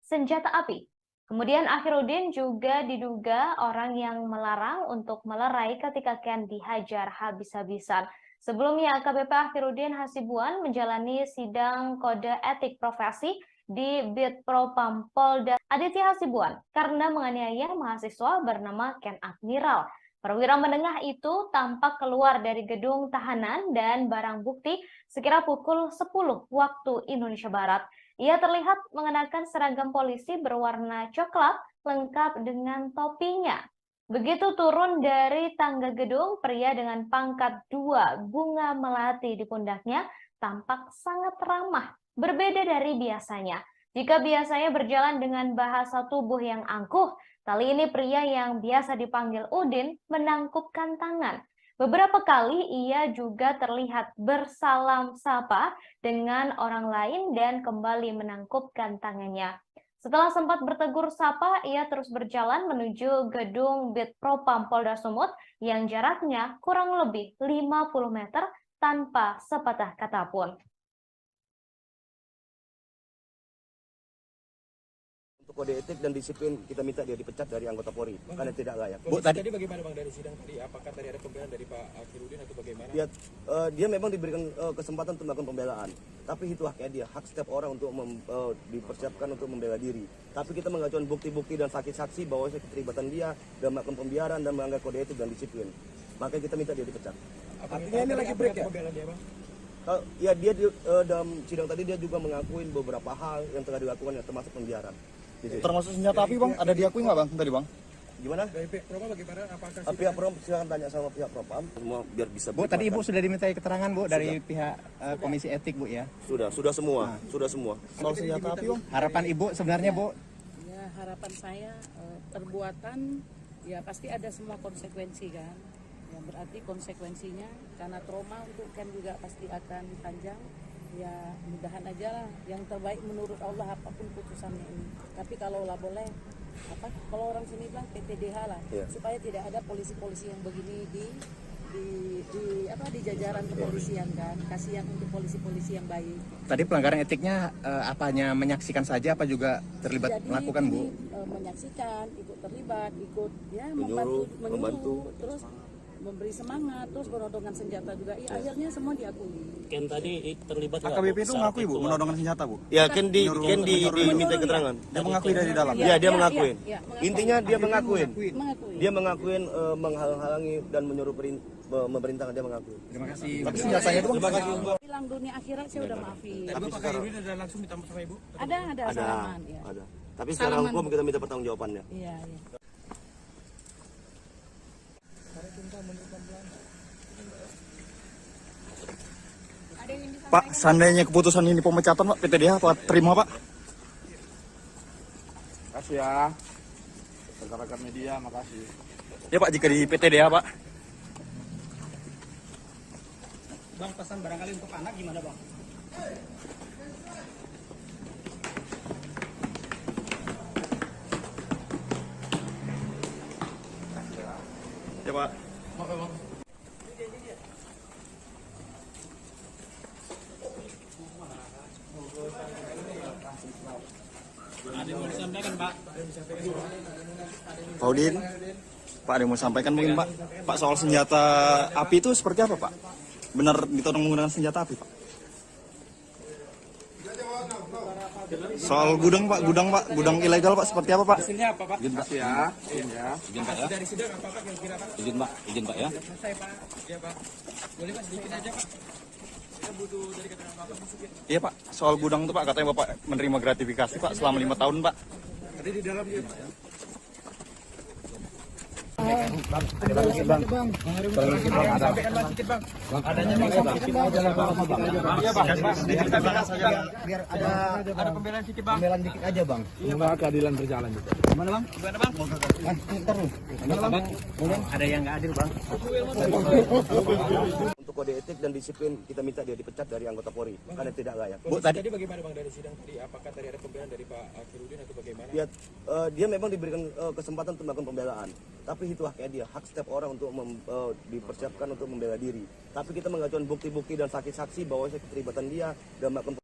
senjata api. Kemudian Akhiruddin juga diduga orang yang melarang untuk melerai ketika Ken dihajar habis-habisan. Sebelumnya AKBP Akhiruddin Hasibuan menjalani sidang kode etik profesi di Bitpropam Polda Aditya Hasibuan karena menganiaya mahasiswa bernama Ken Admiral. Perwira menengah itu tampak keluar dari gedung tahanan dan barang bukti sekira pukul 10 waktu Indonesia Barat. Ia terlihat mengenakan seragam polisi berwarna coklat lengkap dengan topinya. Begitu turun dari tangga gedung, pria dengan pangkat 2 bunga melati di pundaknya tampak sangat ramah, berbeda dari biasanya. Jika biasanya berjalan dengan bahasa tubuh yang angkuh, kali ini pria yang biasa dipanggil Udin menangkupkan tangan. Beberapa kali ia juga terlihat bersalam sapa dengan orang lain dan kembali menangkupkan tangannya. Setelah sempat bertegur sapa, ia terus berjalan menuju gedung Bitpropam Polda Sumut yang jaraknya kurang lebih 50 meter tanpa sepatah kata pun. Kode etik dan disiplin kita minta dia dipecat dari anggota Polri karena tidak layak. Bu, tadi bagaimana Bang dari sidang tadi? Apakah tadi ada pembelaan dari Pak Akhiruddin atau bagaimana? Dia memang diberikan kesempatan untuk melakukan pembelaan, tapi itu haknya dia, hak setiap orang untuk dipersiapkan untuk membela diri. Tapi kita mengajukan bukti-bukti dan saksi-saksi bahwa keterlibatan dia dalam melakukan pembiaran dan melanggar kode etik dan disiplin. Makanya kita minta dia dipecat. Artinya ini lagi break ya? Pembelaan dia Bang? Ya dia dalam sidang tadi dia juga mengakui beberapa hal yang telah dilakukan termasuk pembiaran. Termasuk senjata api Bang, ada diakui nggak Bang tadi Bang? Gimana? Dari pihak Propam bagaimana? Apakah pihak Propam silakan tanya sama pihak Propam semua biar bisa. Bu, tadi Ibu sudah dimintai keterangan Bu dari pihak Komisi Etik Bu ya? Sudah semua, sudah semua. Soal senjata api Bang? Harapan Ibu sebenarnya Bu? Ya, harapan saya perbuatan ya pasti ada semua konsekuensi kan. Ya berarti konsekuensinya karena trauma untuk Ken juga pasti akan panjang. Ya mudahan aja lah yang terbaik menurut Allah apapun putusannya ini. Tapi kalau lah boleh kalau orang sini bilang PTDH lah supaya tidak ada polisi-polisi yang begini di jajaran kepolisian kan. Kasihan untuk polisi-polisi yang baik. Tadi pelanggaran etiknya apanya menyaksikan saja apa juga terlibat melakukan Bu? Menyaksikan, ikut terlibat, ikut ya membantu terus memberi semangat, terus penodongan senjata juga. Ya, akhirnya semua diakui. Ken tadi terlibat nggak? AKBP itu mengakui Bu, menodongkan senjata Bu? Ya, Ken diminta keterangan. Dia mengakui dari dalam? Ya, dia mengakuin. Intinya dia mengakuin. Dia mengakuin menghalang-halangi dan menyuruh memerintahkan, dia mengakui. Terima kasih. Tapi senjatanya itu Terima kasih. Bilang dunia akhirat saya udah maafin. Tapi Pak Akhiruddin ada langsung minta sama Ibu? Ada salaman. Ya. Ada. Tapi secara hukum kita minta pertanggungjawabannya. Iya. Pak, seandainya keputusan ini pemecatan Pak, PTDH Pak terima Pak? Makasih ya. Rekan-rekan media, makasih. Ya Pak, jika di PTDH Pak. Bang, pesan barangkali untuk anak gimana bang? Ya Pak. Maaf ya bang. Ada yang mau disampaikan Pak? Pak Udin, Pak ada yang mau sampaikan mungkin Pak? Pak soal senjata api itu seperti apa Pak? Benar ditodong menggunakan senjata api Pak? Soal gudang Pak, gudang ilegal Pak seperti apa Pak? Hasilnya apa Pak? Izin Pak ya. Izin Pak ya. Dari sidang apa Pak kira-kira Pak? Izin Pak ya. Selesai Pak. Iya Pak. Boleh Pak sedikit aja Pak. Kita butuh dari keterangan Bapak sedikit. Iya Pak, soal gudang itu Pak katanya Bapak menerima gratifikasi Pak selama 5 tahun Pak. Tadi di dalam dia Pak ya. Bang, sampaikan bang sedikit bang. Adanya bang, Iya bang, diceritakan saja biar ada pembelaan sedikit bang. pembelaan dikit aja bang. Semoga keadilan berjalan juga. Gimana bang? Gimana bang? Ntar lu. Gimana bang? Ada yang nggak adil bang. Untuk kode etik dan disiplin kita minta dia dipecat dari anggota Polri karena tidak layak. Bu, tadi bagaimana bang dari sidang tadi? Apakah tadi ada pembelaan dari Pak Akhirudin atau bagaimana? Dia memang diberikan kesempatan untuk melakukan pembelaan, tapi itu haknya dia, hak setiap orang untuk dipersiapkan untuk membela diri. Tapi kita mengajukan bukti-bukti dan saksi-saksi bahwa keterlibatan dia dalam melakukan.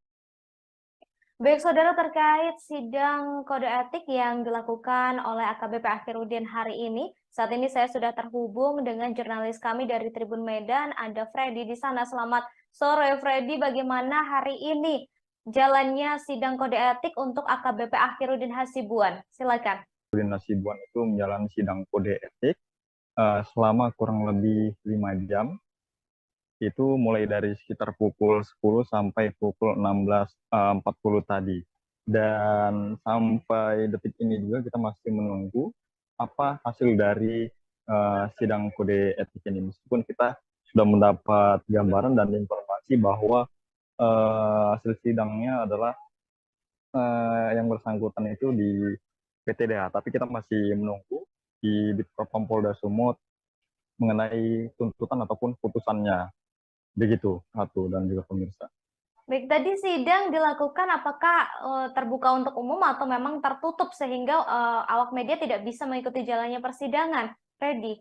Baik, saudara, terkait sidang kode etik yang dilakukan oleh AKBP Akhirudin hari ini, saat ini saya sudah terhubung dengan jurnalis kami dari Tribun Medan, ada Freddy di sana. Selamat sore, Freddy. Bagaimana hari ini jalannya sidang kode etik untuk AKBP Akhirudin Hasibuan? Silakan. Akhirudin Hasibuan itu menjalani sidang kode etik selama kurang lebih 5 jam. Itu mulai dari sekitar pukul 10 sampai pukul 16.40 tadi. Dan sampai detik ini juga kita masih menunggu apa hasil dari sidang kode etik ini. Meskipun kita sudah mendapat gambaran dan informasi bahwa hasil sidangnya adalah yang bersangkutan itu di PTDH, tapi kita masih menunggu di Bitpropam Polda Sumut mengenai tuntutan ataupun putusannya. Begitu, Ratu dan juga pemirsa. Baik, tadi sidang dilakukan apakah terbuka untuk umum atau memang tertutup sehingga awak media tidak bisa mengikuti jalannya persidangan, Freddy?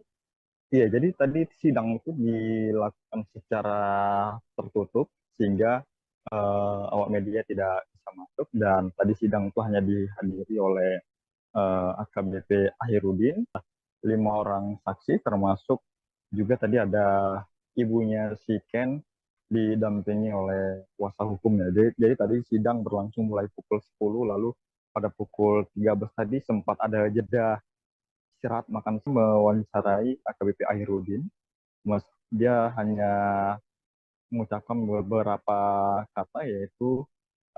Iya, jadi tadi sidang itu dilakukan secara tertutup sehingga awak media tidak bisa masuk, dan tadi sidang itu hanya dihadiri oleh AKBP Akhirudin, 5 orang saksi termasuk juga tadi ada ibunya si Ken didampingi oleh kuasa hukumnya. Jadi tadi sidang berlangsung mulai pukul 10, lalu pada pukul 13 tadi sempat ada jeda istirahat makan mewawancarai AKBP Akhirudin. Dia hanya mengucapkan beberapa kata, yaitu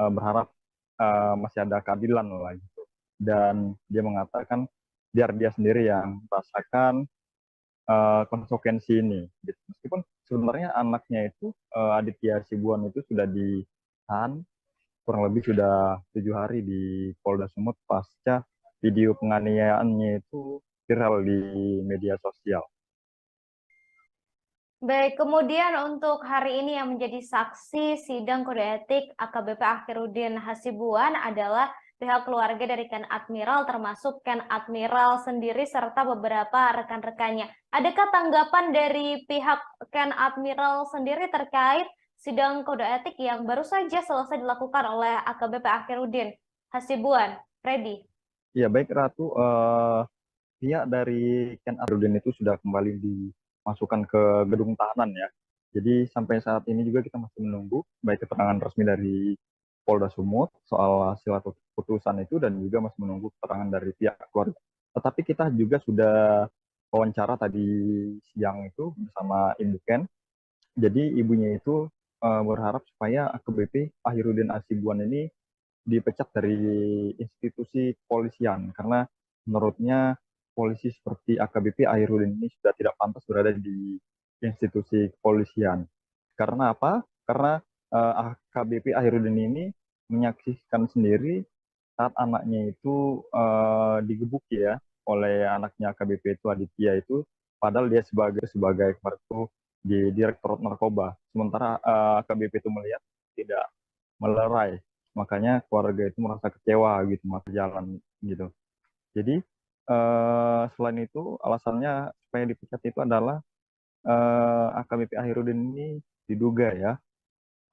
berharap masih ada keadilan lah gitu. Dan dia mengatakan biar dia sendiri yang merasakan konsekuensi ini. Meskipun sebenarnya anaknya itu Aditya Hasibuan itu sudah ditahan kurang lebih sudah 7 hari di Polda Sumut pasca video penganiayaannya itu viral di media sosial. Baik, kemudian untuk hari ini yang menjadi saksi sidang kode etik AKBP Akhirudin Hasibuan adalah pihak keluarga dari Ken Admiral, termasuk Ken Admiral sendiri serta beberapa rekan-rekannya. Adakah tanggapan dari pihak Ken Admiral sendiri terkait sidang kode etik yang baru saja selesai dilakukan oleh AKBP Akhirudin Hasibuan, Freddy? Ya, baik Ratu, pihak dari Ken Akhirudin itu sudah kembali dimasukkan ke gedung tahanan ya. Jadi sampai saat ini juga kita masih menunggu baik keterangan resmi dari Polda Sumut soal hasil atau putusan itu, dan juga masih menunggu keterangan dari pihak keluarga. Tetapi kita juga sudah wawancara tadi siang itu bersama Ibu Ken. Jadi ibunya itu berharap supaya AKBP Akhirudin Hasibuan ini dipecat dari institusi kepolisian, karena menurutnya polisi seperti AKBP Akhirudin ini sudah tidak pantas berada di institusi kepolisian. Karena apa? Karena AKBP Akhirudin ini menyaksikan sendiri saat anaknya itu digebuki ya oleh anaknya AKBP itu Aditya itu, padahal dia sebagai kemarin itu di Direktorat Narkoba. Sementara AKBP itu melihat tidak melerai, makanya keluarga itu merasa kecewa gitu, masa jalan gitu. Jadi selain itu alasannya supaya dipecat itu adalah AKBP Ahirudin ini diduga ya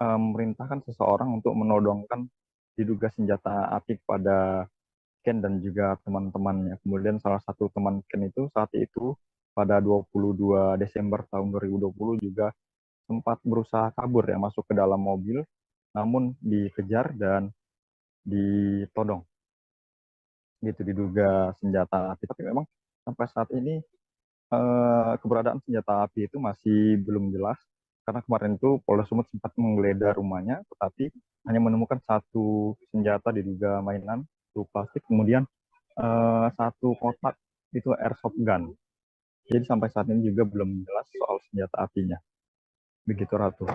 memerintahkan seseorang untuk menodongkan diduga senjata api kepada Ken dan juga teman-temannya. Kemudian salah satu teman Ken itu saat itu pada 22 Desember tahun 2020 juga sempat berusaha kabur ya, masuk ke dalam mobil, namun dikejar dan ditodong. Gitu, diduga senjata api. Tapi memang sampai saat ini keberadaan senjata api itu masih belum jelas. Karena kemarin itu Polda Sumut sempat menggeledah rumahnya, tetapi hanya menemukan satu senjata diduga mainan, satu plastik, kemudian satu kotak itu airsoft gun. Jadi sampai saat ini juga belum jelas soal senjata apinya. Begitu Ratu.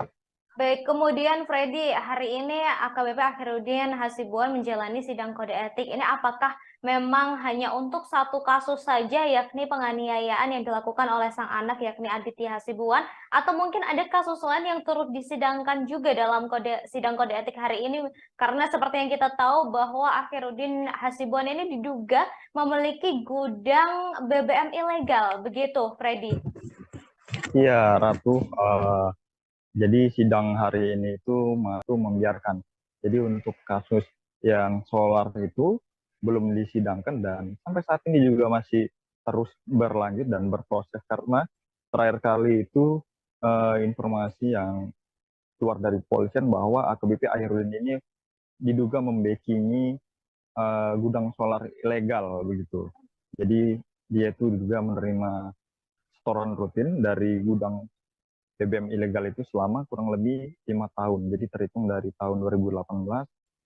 Baik, kemudian Freddy, hari ini AKBP Akhirudin Hasibuan menjalani sidang kode etik. Ini apakah memang hanya untuk satu kasus saja, yakni penganiayaan yang dilakukan oleh sang anak, yakni Aditya Hasibuan, atau mungkin ada kasus lain yang turut disidangkan juga dalam sidang kode etik hari ini? Karena seperti yang kita tahu bahwa Akhirudin Hasibuan ini diduga memiliki gudang BBM ilegal, begitu Freddy? Iya, Ratu. Jadi sidang hari ini itu membiarkan. Jadi untuk kasus yang solar itu belum disidangkan dan sampai saat ini juga masih terus berlanjut dan berproses karena terakhir kali itu informasi yang keluar dari kepolisian bahwa AKBP Ahirudin ini diduga membackingi gudang solar ilegal begitu. Jadi dia itu diduga menerima setoran rutin dari gudang BBM ilegal itu selama kurang lebih 5 tahun. Jadi terhitung dari tahun 2018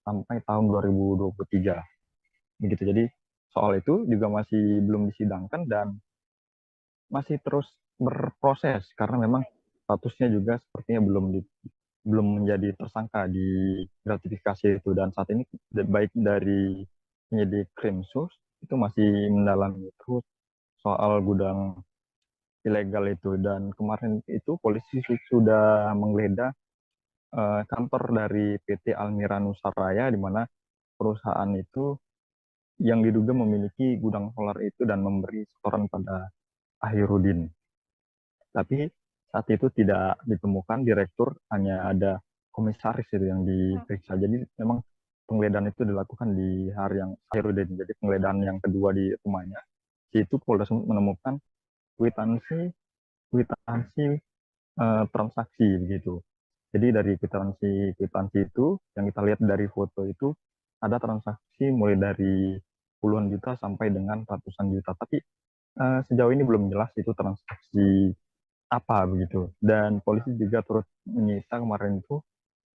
sampai tahun 2023. Begitu. Jadi soal itu juga masih belum disidangkan dan masih terus berproses karena memang statusnya juga sepertinya belum menjadi tersangka di gratifikasi itu, dan saat ini baik dari penyidik Krimsus itu masih mendalami terus soal gudang ilegal itu, dan kemarin itu polisi sudah menggeledah kantor dari PT Almira Nusaraya di mana perusahaan itu yang diduga memiliki gudang solar itu dan memberi setoran pada Ahirudin. Tapi saat itu tidak ditemukan direktur, hanya ada komisaris itu yang diperiksa. Jadi memang penggeledahan itu dilakukan di hari yang Ahirudin. Jadi penggeledahan yang kedua di rumahnya, itu Polda Sumut menemukan kwitansi transaksi begitu. Jadi dari kwitansi itu yang kita lihat dari foto itu ada transaksi mulai dari puluhan juta sampai dengan ratusan juta. Tapi sejauh ini belum jelas itu transaksi apa begitu. Dan polisi juga turut menyita kemarin itu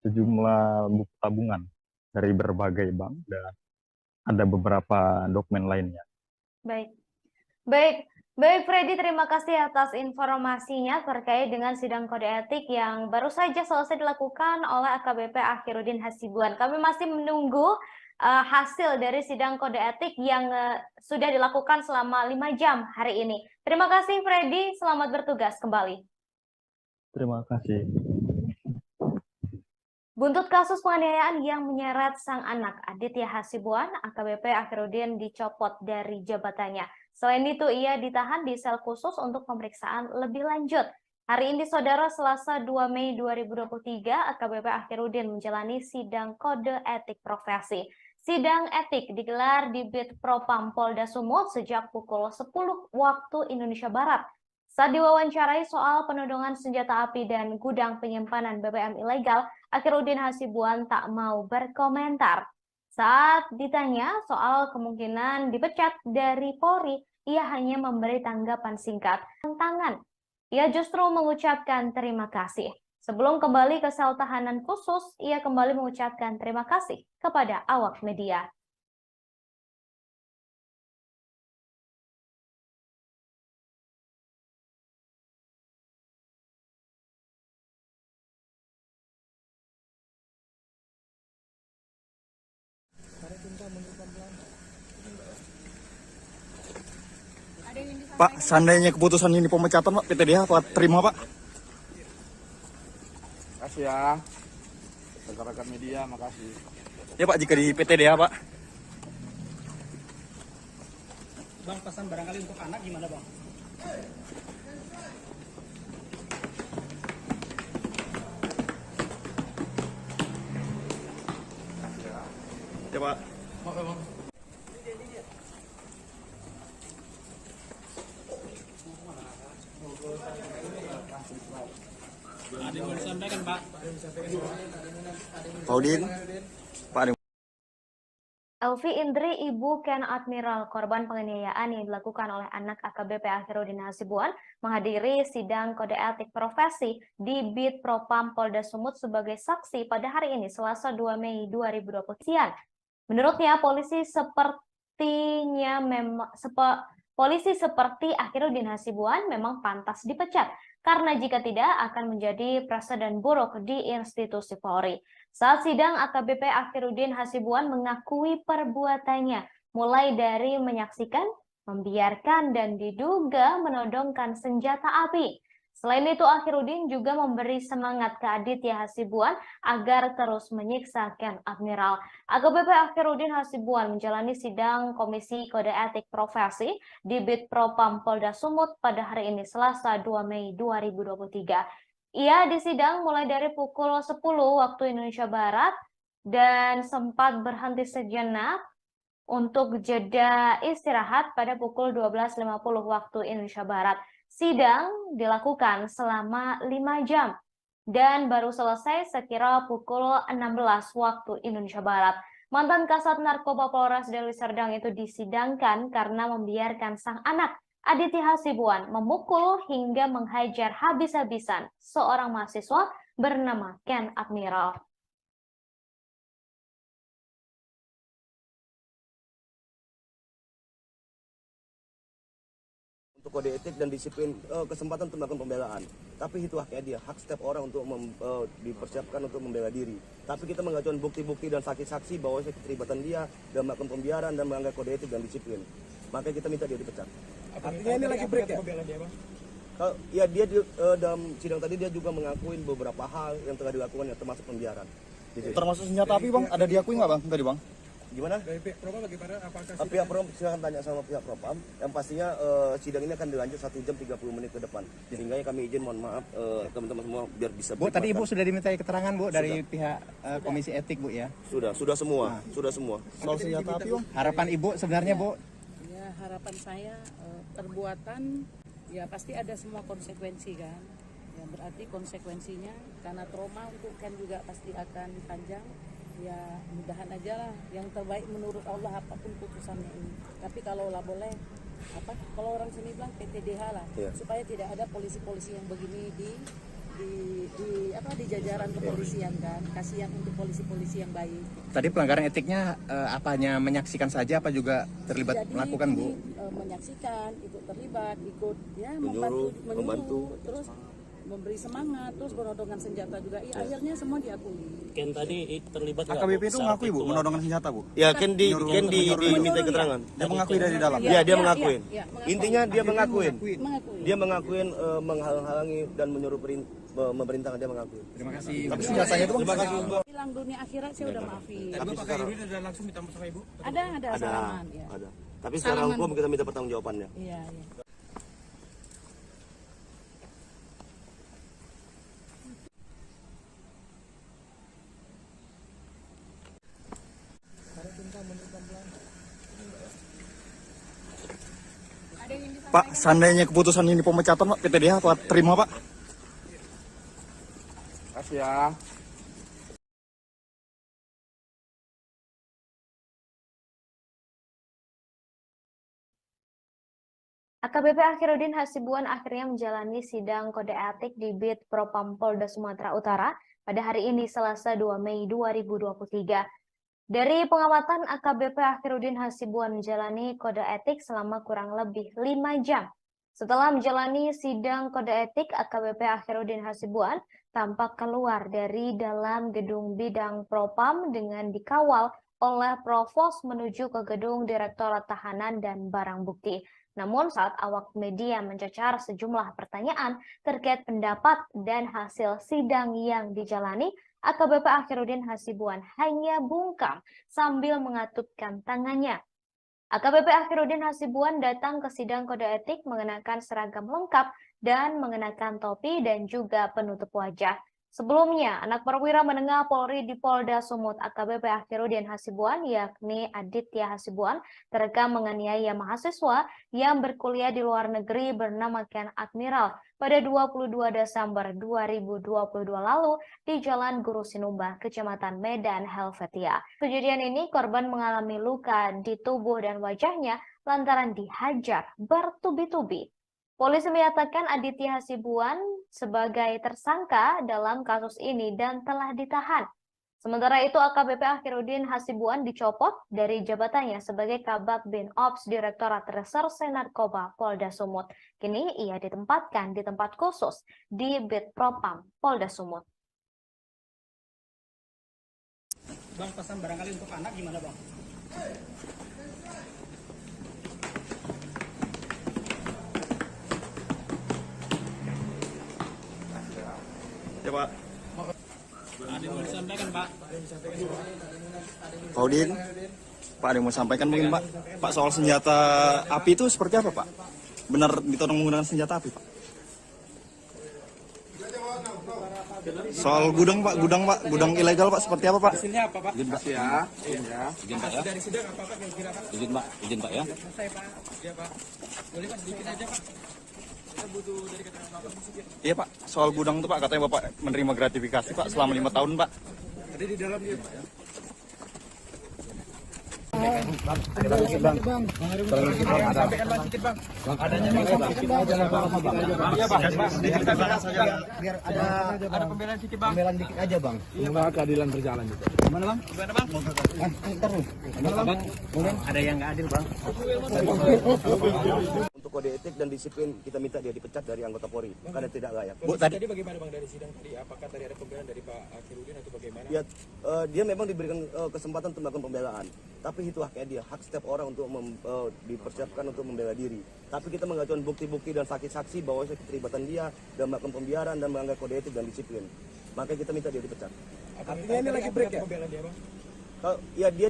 sejumlah buku tabungan dari berbagai bank dan ada beberapa dokumen lainnya. Baik Freddy, terima kasih atas informasinya terkait dengan sidang kode etik yang baru saja selesai dilakukan oleh AKBP Akhirudin Hasibuan. Kami masih menunggu hasil dari sidang kode etik yang sudah dilakukan selama 5 jam hari ini. Terima kasih Freddy, selamat bertugas kembali. Terima kasih. Buntut kasus penganiayaan yang menyeret sang anak Aditya Hasibuan, AKBP Akhirudin dicopot dari jabatannya. Selain itu, ia ditahan di sel khusus untuk pemeriksaan lebih lanjut. Hari ini, Saudara, Selasa 2 Mei 2023, AKBP Akhirudin menjalani sidang kode etik profesi. Sidang etik digelar di Bid Propam Polda Sumut sejak pukul 10 waktu Indonesia Barat. Saat diwawancarai soal penodongan senjata api dan gudang penyimpanan BBM ilegal, Akhirudin Hasibuan tak mau berkomentar. Saat ditanya soal kemungkinan dipecat dari Polri, ia hanya memberi tanggapan singkat. Tantangan, ia justru mengucapkan terima kasih. Sebelum kembali ke sel tahanan khusus, ia kembali mengucapkan terima kasih kepada awak media. Pak, seandainya keputusan ini pemecatan, Pak, PTDH apa terima, Pak? Makasih ya. Rekan-rekan media, makasih. Ya Pak, jika di PTDH Pak. Bang, pesan barangkali untuk anak gimana Bang? Ya Pak. Ada yang mau disampaikan Pak? Pak Udin. Pak ada. Elvi Indri, ibu Ken Admiral, korban penganiayaan yang dilakukan oleh anak AKBP Akhiruddin Hasibuan, menghadiri sidang kode etik profesi di Bid Propam Polda Sumut sebagai saksi pada hari ini, Selasa 2 Mei 2020 siang. Menurutnya, polisi seperti Akhiruddin Hasibuan memang pantas dipecat, karena jika tidak akan menjadi presiden buruk di institusi Polri. Saat sidang, AKBP Akhiruddin Hasibuan mengakui perbuatannya, mulai dari menyaksikan, membiarkan, dan diduga menodongkan senjata api. Selain itu, Akhiruddin juga memberi semangat ke Aditya Hasibuan agar terus menyiksa Ken Admiral. AKBP Akhiruddin Hasibuan menjalani sidang Komisi Kode Etik Profesi di Bid Propam Polda Sumut pada hari ini, Selasa 2 Mei 2023. Ia disidang mulai dari pukul 10 waktu Indonesia Barat dan sempat berhenti sejenak untuk jeda istirahat pada pukul 12.50 waktu Indonesia Barat. Sidang dilakukan selama 5 jam dan baru selesai sekira pukul 16 waktu Indonesia Barat. Mantan Kasat Narkoba Polres Deli Serdang itu disidangkan karena membiarkan sang anak Aditya Hasibuan memukul hingga menghajar habis-habisan seorang mahasiswa bernama Ken Admiral. Untuk kode etik dan disiplin kesempatan untuk melakukan pembelaan. Tapi itu haknya dia, hak setiap orang untuk dipersiapkan untuk membela diri. Tapi kita mengajukan bukti-bukti dan saksi-saksi bahwa keterlibatan dia dalam melakukan pembiaran dan melanggar kode etik dan disiplin. Makanya kita minta dia dipecat. Artinya ini lagi break ya? Ya dia dalam sidang tadi dia juga mengakuin beberapa hal yang telah dilakukan, termasuk pembiaran. Termasuk senjata api Bang, ada diakui nggak Bang tadi Bang? Gimana? Dari pihak Propam bagaimana? Apakah Pihak Propam silahkan tanya sama pihak Propam. Yang pastinya sidang ini akan dilanjut 1 jam 30 menit ke depan. Sehingga kami izin mohon maaf teman-teman semua biar bisa. Bu, tadi Ibu sudah dimintai keterangan Bu dari pihak Komisi Etik Bu ya? Sudah semua, sudah semua. Soal senjata api Bang? Harapan Ibu sebenarnya Bu? Ya, harapan saya perbuatan ya pasti ada semua konsekuensi kan. Ya berarti konsekuensinya karena trauma untuk Ken juga pasti akan panjang. Ya mudahan aja lah yang terbaik menurut Allah apapun putusannya ini. Tapi kalau lah boleh kalau orang sini bilang PTDH lah, supaya tidak ada polisi-polisi yang begini di jajaran kepolisian kan. Kasihan untuk polisi-polisi yang baik. Tadi pelanggaran etiknya apanya menyaksikan saja apa juga terlibat melakukan Bu? Menyaksikan, ikut terlibat, ikut ya membantu, terus memberi semangat, terus penodongan senjata juga. Ya, akhirnya semua diakui. Ken tadi terlibat nggak? AKBP itu mengakui Bu menodongkan senjata Bu? Ya Ken diminta keterangan. Dia mengakui dari dalam. Ya dia mengakuin. Intinya dia mengakuin. Dia mengakuin menghalang-halangi dan menyuruh memerintahkan, dia mengakui. Terima kasih. Tapi senjatanya itu Terima kasih. Hilang dunia akhirat saya udah maafin. Tapi Pak Khairudin ada langsung minta sama Ibu? Ada salaman. Ya. Ada. Tapi secara hukum kita minta pertanggungjawabannya. Iya. Pak, seandainya keputusan ini pemecatan Pak, PTDH apa terima Pak? Kasih ya. AKBP Akhiruddin Hasibuan akhirnya menjalani sidang kode etik di Bid Propam Polda Sumatera Utara pada hari ini, Selasa 2 Mei 2023. Dari pengamatan, AKBP Akhiruddin Hasibuan menjalani kode etik selama kurang lebih 5 jam. Setelah menjalani sidang kode etik, AKBP Akhiruddin Hasibuan tampak keluar dari dalam gedung bidang Propam dengan dikawal oleh Provos menuju ke gedung Direktorat Tahanan dan Barang Bukti. Namun saat awak media mencecar sejumlah pertanyaan terkait pendapat dan hasil sidang yang dijalani, AKBP Akhiruddin Hasibuan hanya bungkam sambil mengatupkan tangannya. AKBP Akhiruddin Hasibuan datang ke sidang kode etik mengenakan seragam lengkap dan mengenakan topi dan juga penutup wajah. Sebelumnya, anak perwira menengah Polri di Polda Sumut AKBP Akhiruddin Hasibuan yakni Aditya Hasibuan terekam menganiaya mahasiswa yang berkuliah di luar negeri bernama Ken Admiral pada 22 Desember 2022 lalu di Jalan Guru Sinumba, Kecamatan Medan, Helvetia. Kejadian ini korban mengalami luka di tubuh dan wajahnya lantaran dihajar bertubi-tubi. Polisi menyatakan Aditya Hasibuan sebagai tersangka dalam kasus ini dan telah ditahan. Sementara itu AKBP Akhiruddin Hasibuan dicopot dari jabatannya sebagai Kabag Bin Ops Direktorat Reserse Narkoba Polda Sumut. Kini ia ditempatkan di tempat khusus di Bid Propam Polda Sumut. Bang, pesan barangkali untuk anak gimana bang? Ya Pak. Ada yang mau disampaikan Pak? Pak Udin, Pak ada yang mau sampaikan mungkin Pak? Pak soal senjata api itu seperti apa Pak? Benar ditodong menggunakan senjata api Pak? Soal gudang Pak, gudang ilegal Pak seperti apa Pak? Hasilnya apa Pak? Izin Pak ya. Izin Pak ya. Dari sidang apa Pak kira-kira Pak? Izin Pak ya. Selesai Pak. Iya Pak. Boleh Pak sedikit aja Pak. Kita butuh dari keterangan Bapak sedikit. Iya Pak, soal gudang itu Pak katanya Bapak menerima gratifikasi Pak selama 5 tahun Pak. Ada di dalam dia Pak ya. Ada sedikit bang. Sampaikan Bang sedikit Bang. Adanya bang. Iya Bang. Diceritakan saja. Biar Ada pembelaan sedikit Bang. pembelaan dikit aja bang. Semoga keadilan berjalan juga. Gimana bang? Gimana Bang? Ntar lu. Gimana bang? Ada yang nggak adil bang. Untuk kode etik dan disiplin kita minta dia dipecat dari anggota Polri karena tidak layak. Bu, tadi bagaimana Bang dari sidang tadi? Apakah tadi ada pembelaan dari Pak Akhiruddin atau bagaimana? Ya, dia memang diberikan kesempatan untuk melakukan pembelaan, tapi itu haknya dia, hak setiap orang untuk dipersiapkan untuk membela diri. Tapi kita mengajukan bukti-bukti dan saksi-saksi bahwa keterlibatan dia dan melakukan pembiaran dan melanggar kode etik dan disiplin. Makanya kita minta dia dipecat. Artinya ini lagi break ya? Pembelaan dia Bang? Ya dia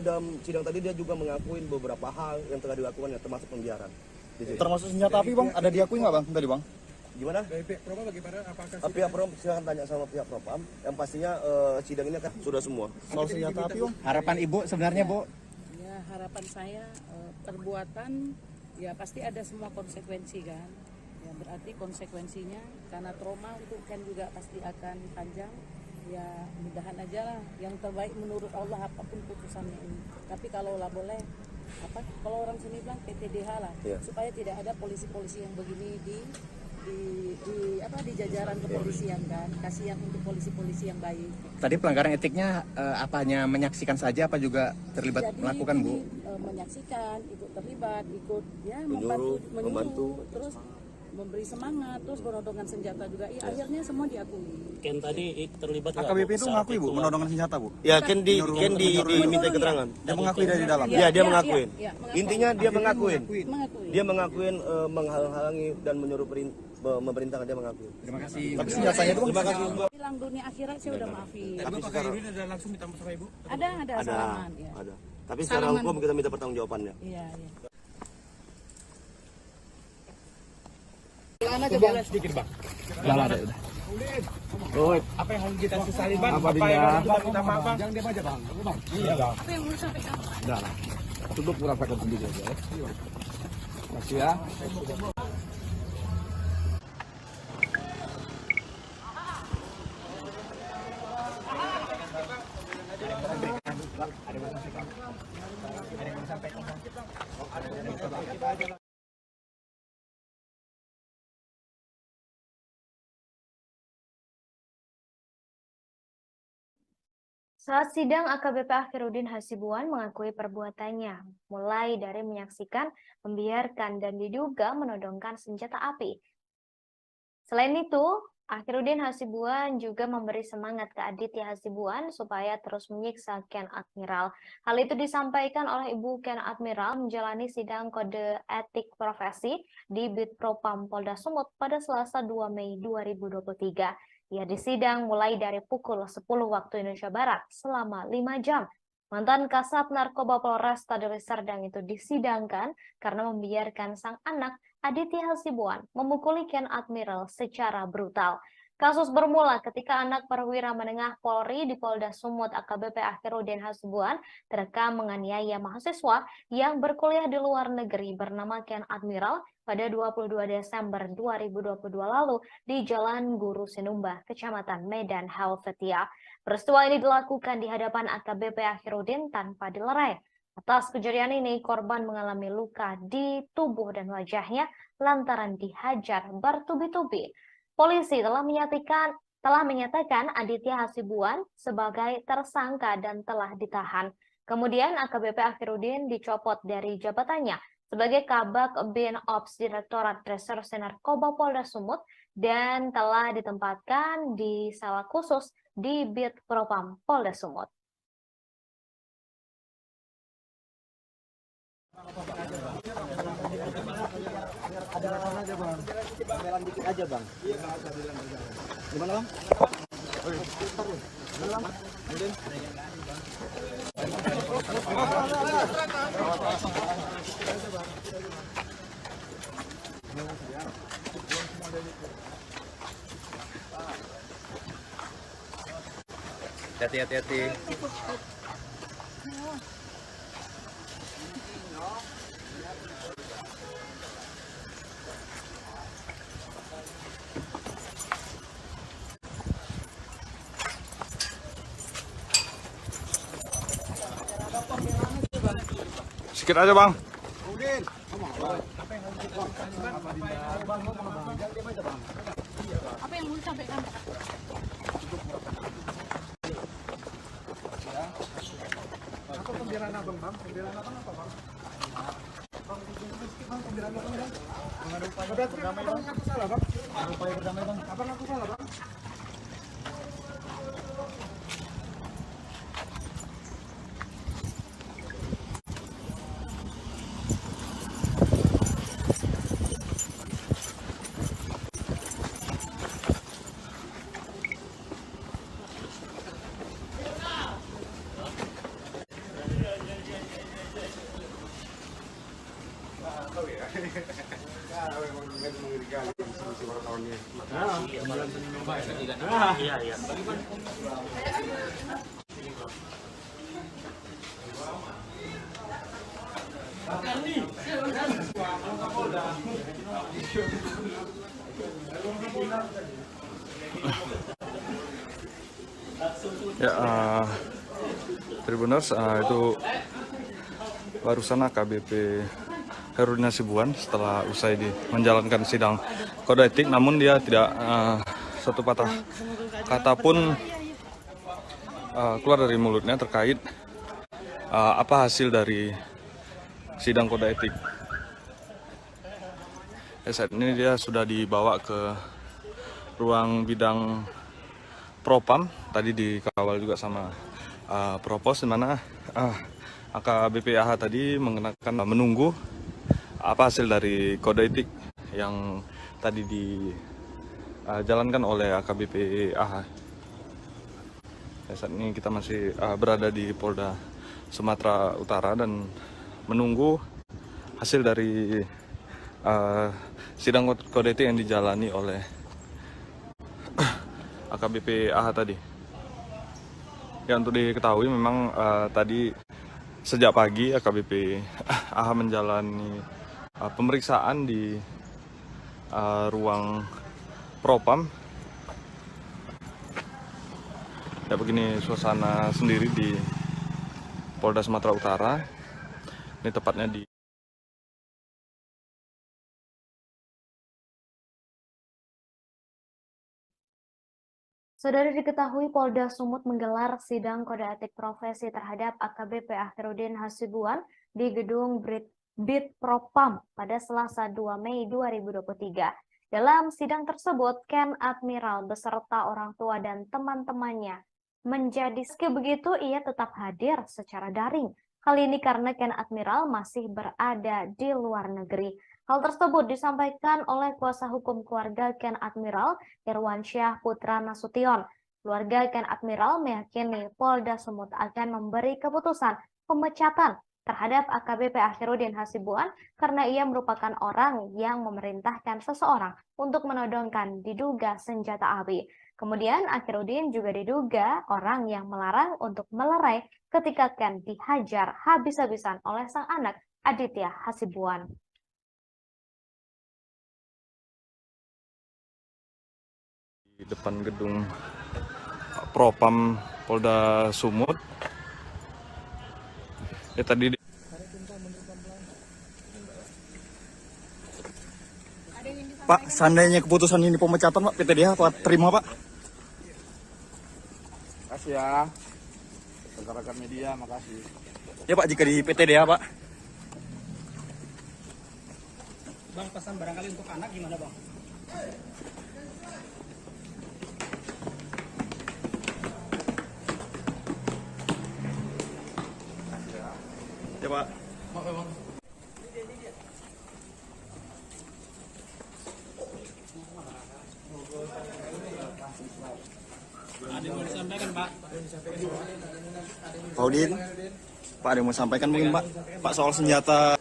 dalam sidang tadi dia juga mengakuin beberapa hal yang telah dilakukan yang termasuk pembiaran. Termasuk senjata api Bang, ada diakui nggak Bang tadi Bang? Gimana? Dari pihak Propam bagaimana? Apakah Pihak Propam silakan tanya sama pihak Propam. Yang pastinya sidang ini kan sudah semua. Soal senjata api Bang? Harapan Ibu sebenarnya Bu? Ya harapan saya perbuatan ya pasti ada semua konsekuensi kan. Ya berarti konsekuensinya karena trauma untuk kan juga pasti akan panjang. Ya mudahan aja lah yang terbaik menurut Allah apapun putusannya ini. Tapi kalau lah boleh kalau orang sini bilang PTDH lah supaya tidak ada polisi-polisi yang begini di jajaran kepolisian kan. Kasihan untuk polisi-polisi yang baik. Tadi pelanggaran etiknya apanya menyaksikan saja apa juga terlibat melakukan Bu? Menyaksikan, ikut terlibat, ikut ya membantu, terus memberi semangat, terus menodongkan senjata juga. Ya akhirnya semua diakui. Ken tadi terlibat nggak? AKBP itu mengakui Bu menodongkan senjata Bu? Ya Ken diminta keterangan. Dia mengakui dari dalam? Ya dia mengakuin. Mengakuin. Intinya dia mengakuin. Mengakui. Dia mengakuin menghalang-halangi dan menyuruh memerintahkan dia mengakui. Terima kasih. Tapi senjatanya itu terima kasih. Bilang dunia akhirat saya udah maafin. Tapi Bapak Akhiruddin ada langsung minta maaf sama Ibu? Ada salaman ya. Ada. Tapi secara hukum kita minta pertanggungjawabannya. Iya. Coba sedikit bang. Udah. Apa yang harus kita sesali bang? Apa Apa yang harus kita minta maaf bang? Jangan diam aja bang. Iya bang. Apa yang mau sampaikan? Udah lah. Cukup merasakan sendiri aja ya. Makasih ya. Saat sidang, AKBP Akhiruddin Hasibuan mengakui perbuatannya, mulai dari menyaksikan, membiarkan, dan diduga menodongkan senjata api. Selain itu, Akhiruddin Hasibuan juga memberi semangat ke Aditya Hasibuan supaya terus menyiksa Ken Admiral. Hal itu disampaikan oleh Ibu Ken Admiral menjalani sidang kode etik profesi di Bitpropam Polda Sumut pada Selasa 2 Mei 2023. Ia disidang mulai dari pukul 10 waktu Indonesia Barat selama 5 jam. Mantan Kasat Narkoba Polresta Deli Serdang itu disidangkan karena membiarkan sang anak Aditya Hasibuan memukuli Ken Admiral secara brutal. Kasus bermula ketika anak perwira menengah Polri di Polda Sumut AKBP Akhiruddin Hasibuan terekam menganiaya mahasiswa yang berkuliah di luar negeri bernama Ken Admiral pada 22 Desember 2022 lalu di Jalan Guru Sinumba, Kecamatan Medan Helvetia. Peristiwa ini dilakukan di hadapan AKBP Akhiruddin tanpa dilerai. Atas kejadian ini, korban mengalami luka di tubuh dan wajahnya lantaran dihajar bertubi-tubi. Polisi telah menyatakan Aditya Hasibuan sebagai tersangka dan telah ditahan. Kemudian AKBP Akhiruddin dicopot dari jabatannya sebagai Kabak Bin Ops Direktorat Reserse Narkoba Polda Sumut dan telah ditempatkan di sel khusus di Bitpropam Polda Sumut. Pembelaan dikit aja bang. Gimana bang? Gimana bang? Hati-hati. Sedikit aja bang. Apa yang mau disampaikan? Apa pembelaan abang bang? Pembelaan abang apa bang? Bang, sedikit bang, pembelaan abang bang. Mengadu upaya berdamai bang. Aku salah bang. Mengadu upaya berdamai bang. Abang aku salah bang. Ya, Tribuners, itu barusan AKBP Akhiruddin Hasibuan setelah usai menjalankan sidang kode etik, namun dia tidak satu patah kata pun keluar dari mulutnya terkait apa hasil dari sidang kode etik. Saat ini dia sudah dibawa ke ruang bidang Propam, tadi dikawal juga sama Propos, di mana AKBP AH tadi menunggu apa hasil dari kode etik yang tadi dijalankan oleh AKBP AH. Saat ini kita masih berada di Polda Sumatera Utara dan menunggu hasil dari sidang kode etik yang dijalani oleh AKBP AH tadi. Ya, untuk diketahui memang tadi sejak pagi AKBP AH menjalani pemeriksaan di ruang Propam. Ya, begini suasana sendiri di Polda Sumatera Utara. Ini tepatnya di Saudara, diketahui Polda Sumut menggelar sidang kode etik profesi terhadap AKBP Akhiruddin Hasibuan di gedung Bitpropam pada Selasa 2 Mei 2023. Dalam sidang tersebut, Ken Admiral beserta orang tua dan teman-temannya menjadi meski begitu ia tetap hadir secara daring. Kali ini karena Ken Admiral masih berada di luar negeri. Hal tersebut disampaikan oleh kuasa hukum keluarga Ken Admiral, Irwansyah Putra Nasution. Keluarga Ken Admiral meyakini Polda Sumut akan memberi keputusan pemecatan terhadap AKBP Akhiruddin Hasibuan karena ia merupakan orang yang memerintahkan seseorang untuk menodongkan diduga senjata api. Kemudian Akhiruddin juga diduga orang yang melarang untuk melerai ketika Ken dihajar habis-habisan oleh sang anak Aditya Hasibuan. Di depan gedung Propam Polda Sumut. Tadi Pak, seandainya keputusan ini pemecatan Pak, PTDH Pak terima Pak? Makasih ya rekan-rekan media, makasih. Ya Pak, jika di PTDH Pak. Bang, pesan barangkali untuk anak gimana Bang? Ya Pak. Maaf ya Bang. Ada yang mau disampaikan Pak? Pak Udin, Pak ada yang mau sampaikan mungkin Pak? Pak soal senjata,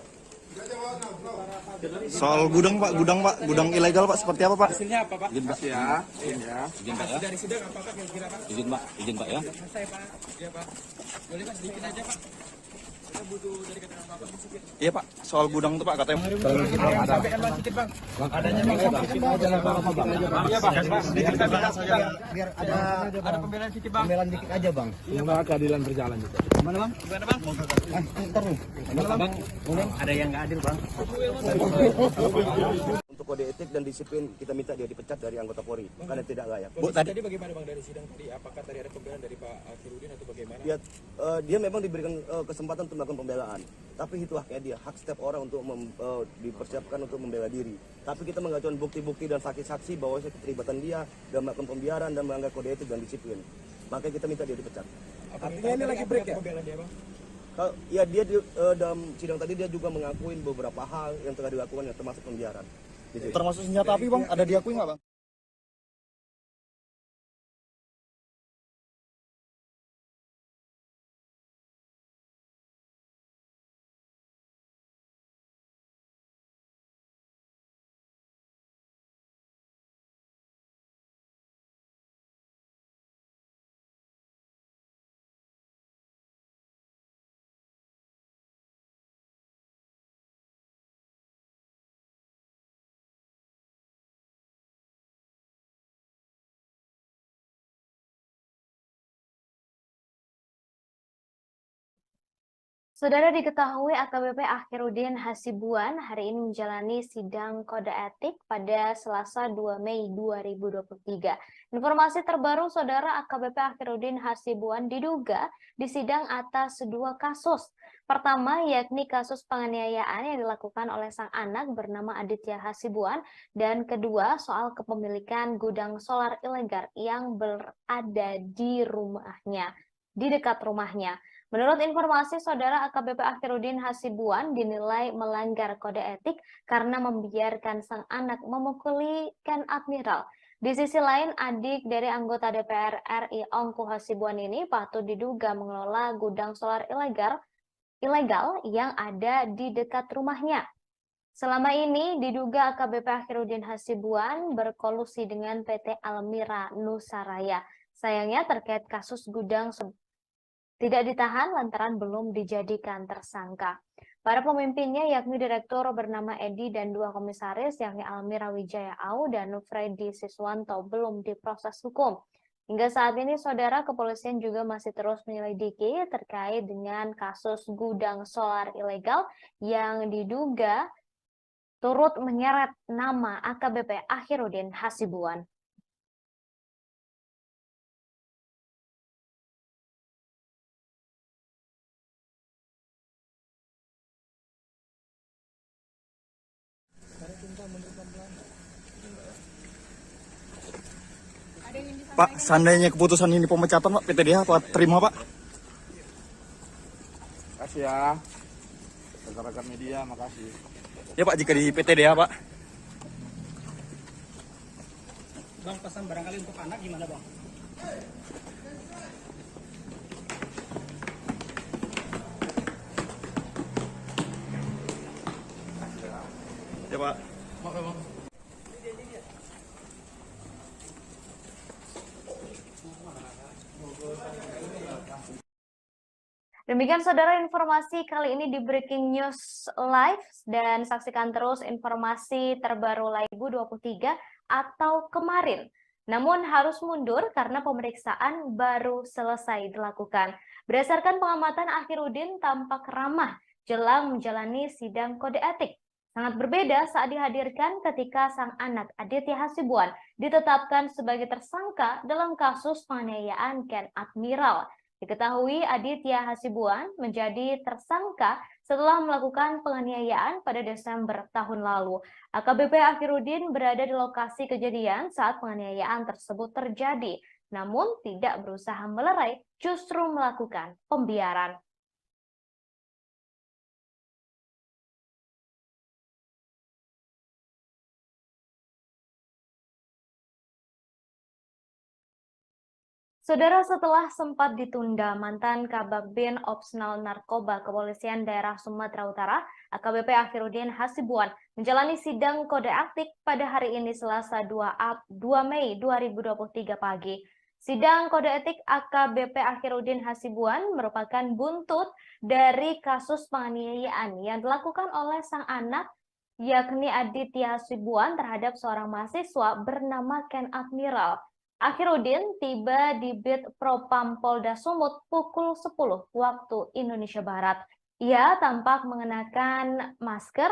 soal gudang Pak, gudang ilegal Pak seperti apa Pak? Hasilnya apa Pak? Izin Pak ya. Izin Pak ya. Dari sidang apakah kira-kira Pak? Izin Pak ya. Selesai Pak. Iya Pak. Boleh Pak sedikit aja Pak. Kita butuh dari keterangan Bapak sedikit. Iya Pak, soal gudang itu Pak katanya. Sampaikan Bang sedikit Bang. Adanya Bang sedikit Bang. Iya Bang. Diceritakan saja biar ada pembelaan sedikit Bang. Pembelaan dikit aja bang. Semoga keadilan berjalan juga. Gimana bang? Gimana Bang? Ntar nih. Gimana bang? Ada yang nggak adil bang. Untuk kode etik dan disiplin kita minta dia dipecat dari anggota Polri karena tidak layak. Bu, tadi bagaimana Bang dari sidang tadi? Apakah tadi ada pembelaan dari Pak Akhiruddin atau bagaimana? Dia memang diberikan kesempatan untuk melakukan pembelaan, tapi itu haknya dia, hak setiap orang untuk dipersiapkan untuk membela diri. Tapi kita mengajukan bukti-bukti dan saksi-saksi bahwa keterlibatan dia dalam melakukan pembiaran dan melanggar kode etik dan disiplin. Makanya kita minta dia dipecat. Artinya ini lagi break ya? Pembelaan dia Bang? Ya dia dalam sidang tadi dia juga mengakuin beberapa hal yang tengah dilakukan yang termasuk pembiaran. Termasuk senjata api Bang, ada diakui nggak Bang? Saudara diketahui AKBP Akhiruddin Hasibuan hari ini menjalani sidang kode etik pada Selasa 2 Mei 2023. Informasi terbaru, Saudara, AKBP Akhiruddin Hasibuan diduga disidang atas dua kasus. Pertama, yakni kasus penganiayaan yang dilakukan oleh sang anak bernama Aditya Hasibuan, dan kedua, soal kepemilikan gudang solar ilegal yang berada di rumahnya, di dekat rumahnya. Menurut informasi, Saudara, AKBP Akhiruddin Hasibuan dinilai melanggar kode etik karena membiarkan sang anak memukuli Ken Admiral. Di sisi lain, adik dari anggota DPR RI Ongku Hasibuan ini patut diduga mengelola gudang solar ilegal yang ada di dekat rumahnya. Selama ini diduga AKBP Akhiruddin Hasibuan berkolusi dengan PT Almira Nusaraya. Sayangnya terkait kasus gudang tidak ditahan lantaran belum dijadikan tersangka. Para pemimpinnya yakni direktur bernama Edi dan dua komisaris yakni Almira Wijaya Au dan Nufredi Siswanto belum diproses hukum. Hingga saat ini, Saudara, kepolisian juga masih terus menyelidiki terkait dengan kasus gudang solar ilegal yang diduga turut menyeret nama AKBP Akhiruddin Hasibuan. Pak, seandainya keputusan ini pemecatan Pak, PTDH apa terima Pak? Makasih ya. Rekan-rekan media, makasih. Ya Pak, jika di PTDH Pak. Bang, pesan barangkali untuk anak gimana Bang? Ya Pak. Demikian saudara informasi kali ini di Breaking News Live, dan saksikan terus informasi terbaru Laibu 23 atau kemarin. Namun harus mundur karena pemeriksaan baru selesai dilakukan. Berdasarkan pengamatan, Akhirudin tampak ramah jelang menjalani sidang kode etik. Sangat berbeda saat dihadirkan ketika sang anak Aditya Hasibuan ditetapkan sebagai tersangka dalam kasus penganiayaan Ken Admiral. Diketahui Aditya Hasibuan menjadi tersangka setelah melakukan penganiayaan pada Desember tahun lalu. AKBP Akhirudin berada di lokasi kejadian saat penganiayaan tersebut terjadi, namun tidak berusaha melerai, justru melakukan pembiaran. Saudara, setelah sempat ditunda, mantan Kabakbin Opsnal Narkoba Kepolisian Daerah Sumatera Utara, AKBP Akhirudin Hasibuan, menjalani sidang kode etik pada hari ini Selasa 2 Mei 2023 pagi. Sidang kode etik AKBP Akhirudin Hasibuan merupakan buntut dari kasus penganiayaan yang dilakukan oleh sang anak, yakni Aditya Hasibuan, terhadap seorang mahasiswa bernama Ken Admiral. Akhirudin tiba di Bit Propam Polda Sumut pukul 10 waktu Indonesia Barat. Ia tampak mengenakan masker,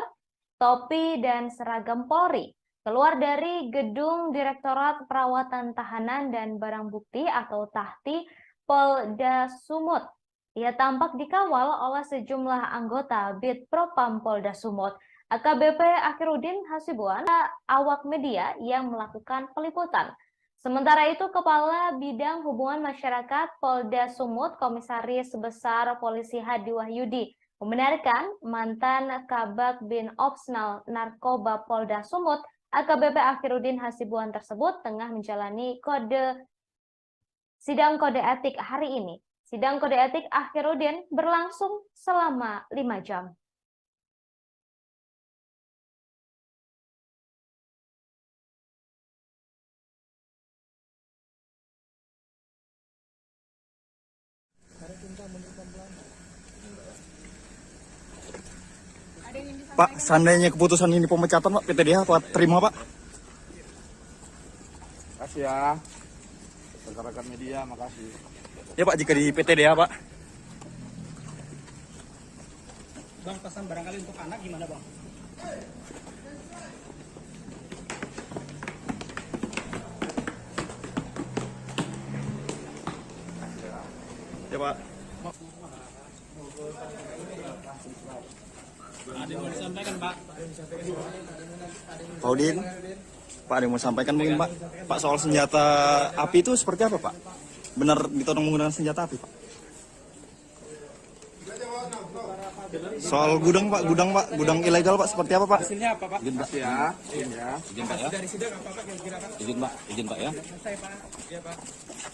topi, dan seragam Polri. Keluar dari gedung Direktorat Perawatan Tahanan dan Barang Bukti atau Tahti Polda Sumut. Ia tampak dikawal oleh sejumlah anggota Bit Propam Polda Sumut. AKBP Akhirudin Hasibuan, awak media yang melakukan peliputan. Sementara itu, Kepala Bidang Hubungan Masyarakat Polda Sumut, Komisaris Besar Polisi Hadi Wahyudi, membenarkan mantan Kabakbin Opsnal Narkoba Polda Sumut, AKBP Akhirudin Hasibuan tersebut tengah menjalani sidang kode etik hari ini. Sidang kode etik Akhirudin berlangsung selama 5 jam. Pak, seandainya keputusan ini pemecatan Pak, PTDH apa terima Pak? Makasih ya. Rekan-rekan media, makasih. Ya Pak, jika di PTDH Pak. Bang, pesan barangkali untuk anak gimana Bang? Ya Pak. Ada yang mau disampaikan Pak? Pak Udin, Pak ada yang mau sampaikan mungkin Pak? Pak, soal senjata api itu seperti apa Pak? Benar ditodong menggunakan senjata api Pak? Soal gudang Pak, gudang ilegal Pak, seperti apa Pak? Hasilnya apa Pak? Izin Pak ya. Izin Pak ya. Dari sidang apa Pak kira-kira Pak? Izin Pak ya. Selesai Pak. Iya Pak.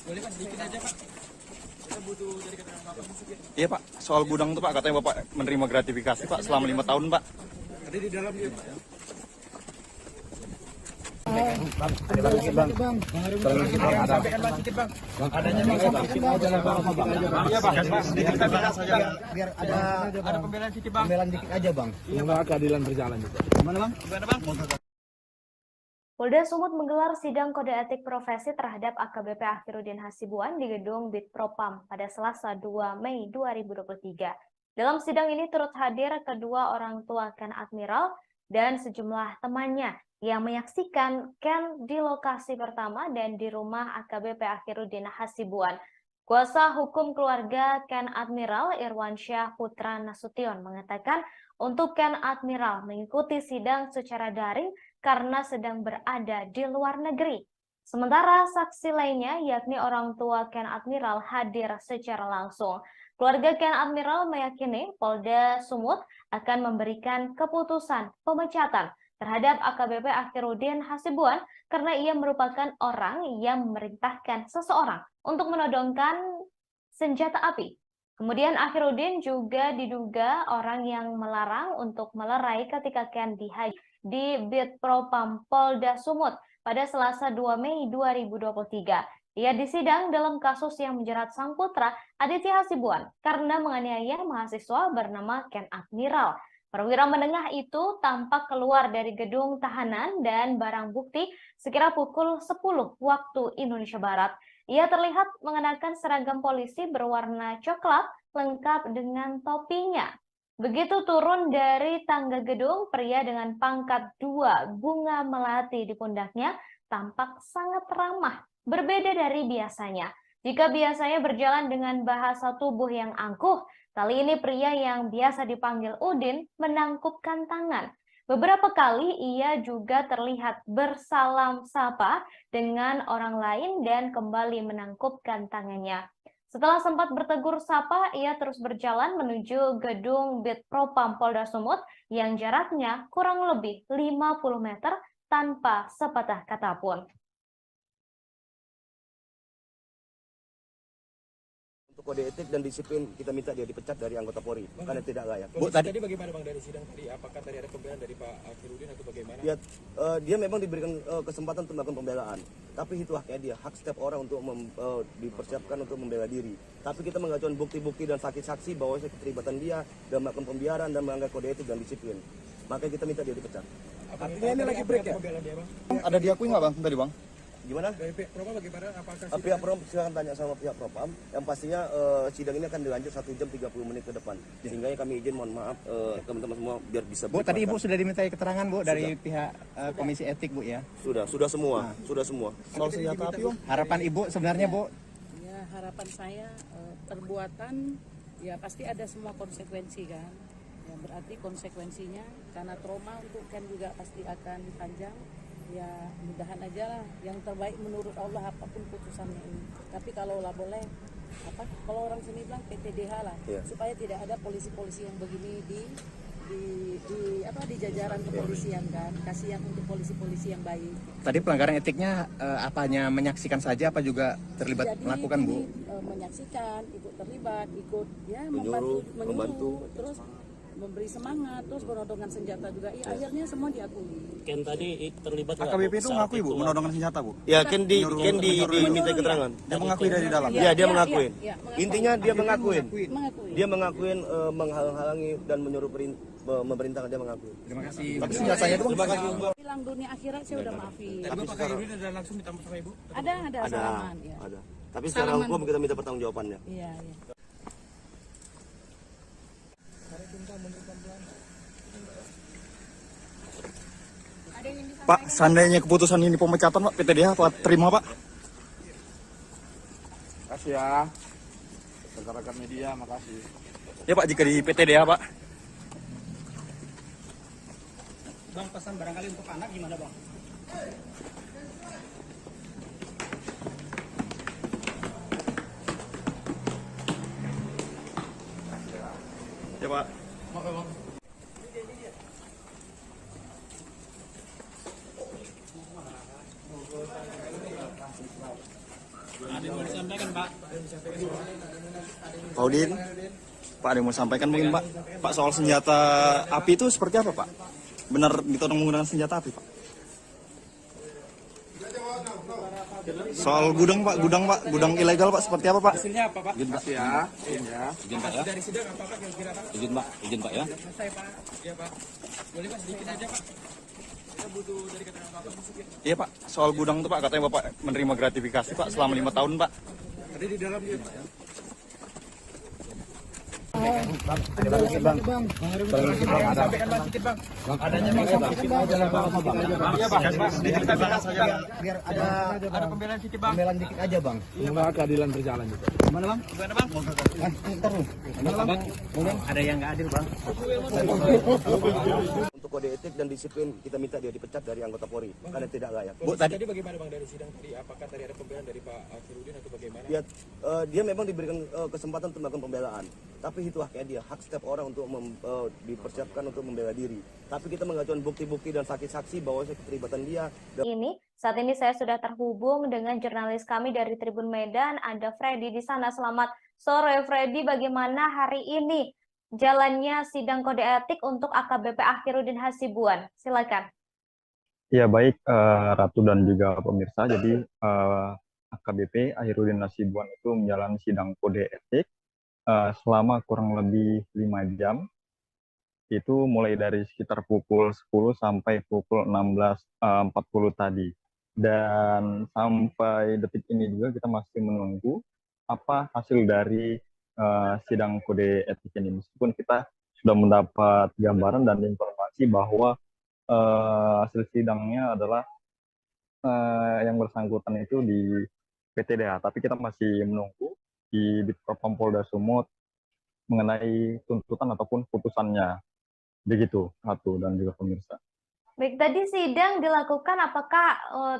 Boleh Pak, sedikit aja Pak. Kita butuh dari keterangan Bapak sedikit. Iya Pak, soal gudang itu Pak, katanya Bapak menerima gratifikasi Pak selama 5 tahun Pak. Ada di dalam dia Pak. Bang, sampaikan Bang sedikit Bang. Bang, adanya Bang, sedikit aja lah Bang. Iya Bang, sedikit saja. Biar ada pembelaan sedikit Bang. Pembelaan dikit aja Bang. Semoga keadilan berjalan juga. Gimana Bang? Gimana Bang? Polda Sumut menggelar sidang kode etik profesi terhadap AKBP Akhirudin Hasibuan di gedung Bit Propam pada Selasa 2 Mei 2023. Dalam sidang ini turut hadir kedua orang tua Ken Admiral dan sejumlah temannya yang menyaksikan Ken di lokasi pertama dan di rumah AKBP Akhirudin Hasibuan. Kuasa hukum keluarga Ken Admiral Irwansyah Putra Nasution mengatakan untuk Ken Admiral mengikuti sidang secara daring karena sedang berada di luar negeri. Sementara saksi lainnya, yakni orang tua Ken Admiral, hadir secara langsung. Keluarga Ken Admiral meyakini Polda Sumut akan memberikan keputusan pemecatan terhadap AKBP Akhiruddin Hasibuan karena ia merupakan orang yang memerintahkan seseorang untuk menodongkan senjata api. Kemudian Akhiruddin juga diduga orang yang melarang untuk melerai ketika Ken dihajar di Bid Propam Polda Sumut pada Selasa 2 Mei 2023. Ia disidang dalam kasus yang menjerat sang putra Aditya Hasibuan karena menganiaya mahasiswa bernama Ken Admiral. Perwira menengah itu tampak keluar dari gedung tahanan dan barang bukti sekira pukul 10 waktu Indonesia Barat. Ia terlihat mengenakan seragam polisi berwarna coklat lengkap dengan topinya. Begitu turun dari tangga gedung, pria dengan pangkat 2 bunga melati di pundaknya tampak sangat ramah, berbeda dari biasanya. Jika biasanya berjalan dengan bahasa tubuh yang angkuh, kali ini pria yang biasa dipanggil Udin menangkupkan tangan. Beberapa kali ia juga terlihat bersalam sapa dengan orang lain dan kembali menangkupkan tangannya. Setelah sempat bertegur sapa, ia terus berjalan menuju gedung Bid Propam Polda Sumut yang jaraknya kurang lebih 50 meter tanpa sepatah kata pun. Untuk kode etik dan disiplin kita minta dia dipecat dari anggota Polri karena tidak layak. Bu, tadi bagaimana Bang dari sidang tadi? Apakah tadi ada pembelaan dari Pak Akhiruddin atau bagaimana? Ya, dia memang diberikan kesempatan untuk melakukan pembelaan, tapi itu haknya dia, hak setiap orang untuk dipersiapkan untuk membela diri. Tapi kita mengajukan bukti-bukti dan saksi-saksi bahwa keterlibatan dia dan melakukan pembiaran dan melanggar kode etik dan disiplin. Makanya kita minta dia dipecat. Artinya ini lagi break ya? Ada diakui nggak Bang tadi Bang? Gimana? Dari pihak Propam bagaimana? Apakah pihak Propam silahkan tanya sama pihak Propam. Yang pastinya sidang ini akan dilanjut 1 jam 30 menit ke depan. Sehingga kami izin, mohon maaf teman-teman semua biar bisa. Bu, tadi Ibu sudah dimintai keterangan Bu dari pihak Komisi Etik Bu ya? Sudah semua, sudah semua. Soal senjata api Bang? Harapan Ibu sebenarnya Bu? Ya, harapan saya perbuatan ya pasti ada semua konsekuensi kan. Ya berarti konsekuensinya karena trauma untuk Ken juga pasti akan panjang. Ya mudahan aja lah yang terbaik menurut Allah apapun putusannya ini. Tapi kalau lah boleh kalau orang sini bilang PTDH lah, supaya tidak ada polisi-polisi yang begini di jajaran kepolisian kan. Kasihan untuk polisi-polisi yang baik. Tadi pelanggaran etiknya apanya menyaksikan saja apa juga terlibat melakukan Bu? Menyaksikan, ikut terlibat, ikut ya membantu, terus memberi semangat, terus menodongkan senjata juga. Ya, akhirnya semua diakui. Ken tadi terlibat AKBP itu mengakui Bu menodongkan senjata Bu? Ya, Ken diminta keterangan. Dia mengakui dari dalam. Ya, dia mengakuin. Intinya dia mengakuin. Dia mengakuin menghalang-halangi dan menyuruh memerintahkan, dia mengakui. Terima kasih. Tapi senjatanya itu Terima kasih. Bilang dunia akhirat saya udah maafin. Tapi Pak Akhiruddin ada langsung minta maaf sama Ibu? Ada salaman ya. Ada. Tapi secara hukum kita minta pertanggungjawabannya. Iya. Pak, seandainya keputusan ini pemecatan Pak, PTDH Pak terima Pak? Makasih ya. Rekan-rekan media, makasih. Ya Pak, jika di PTDH Pak. Bang, pesan barangkali untuk anak gimana Bang? Ya Pak. Maaf Bang. Ada yang mau disampaikan Pak? Pak Udin, Pak ada yang mau sampaikan mungkin Pak? Pak soal senjata api itu seperti apa Pak? Benar ditodong menggunakan senjata api Pak? Soal gudang Pak, gudang ilegal Pak seperti apa Pak? Hasilnya apa Pak? Izin Pak ya. Izin Pak ya. Dari sidang apakah kira-kira Pak? Izin Pak ya. Selesai Pak. Iya Pak. Boleh Pak sedikit aja Pak. Kita butuh dari keterangan Bapak sedikit. Iya Pak, soal gudang itu Pak katanya Bapak menerima gratifikasi Pak selama 5 tahun Pak. Tadi di dalam dia Pak ya. Ada sedikit Bang. Sampaikan Bang sedikit Bang. Adanya Bang, sedikit aja lah Bang. Iya Bang, sedikit kita saja. Biar Ada pembelaan sedikit Bang. pembelaan dikit aja Bang. Semoga keadilan berjalan juga. Gimana Bang? Gimana Bang? Ntar lu. Gimana Bang? Ada yang nggak adil Bang. untuk kode etik dan disiplin, kita minta dia dipecat dari anggota Polri karena tidak layak. Tadi bagaimana Bang dari sidang tadi? Apakah tadi ada pembelaan dari Pak Akhirudin atau bagaimana? Ya, dia memang diberikan kesempatan untuk melakukan pembelaan, tapi itu haknya dia, hak setiap orang untuk dipersiapkan untuk membela diri. Tapi kita mengajukan bukti-bukti dan saksi-saksi bahwa keterlibatan dia. Saat ini saya sudah terhubung dengan jurnalis kami dari Tribun Medan, ada Freddy di sana. Selamat sore Freddy, bagaimana hari ini jalannya sidang kode etik untuk AKBP Akhirudin Hasibuan? Silakan. Ya baik Ratu dan juga pemirsa, jadi AKBP Akhirudin Hasibuan itu menjalani sidang kode etik selama kurang lebih 5 jam. Itu mulai dari sekitar pukul 10 sampai pukul 16.40 tadi. Dan sampai detik ini juga kita masih menunggu apa hasil dari sidang kode etik ini. Meskipun kita sudah mendapat gambaran dan informasi bahwa hasil sidangnya adalah yang bersangkutan itu di PTDH, tapi kita masih menunggu di Ditpropam Polda Sumut mengenai tuntutan ataupun putusannya. Begitu, Ratu dan juga pemirsa. Baik, tadi sidang dilakukan apakah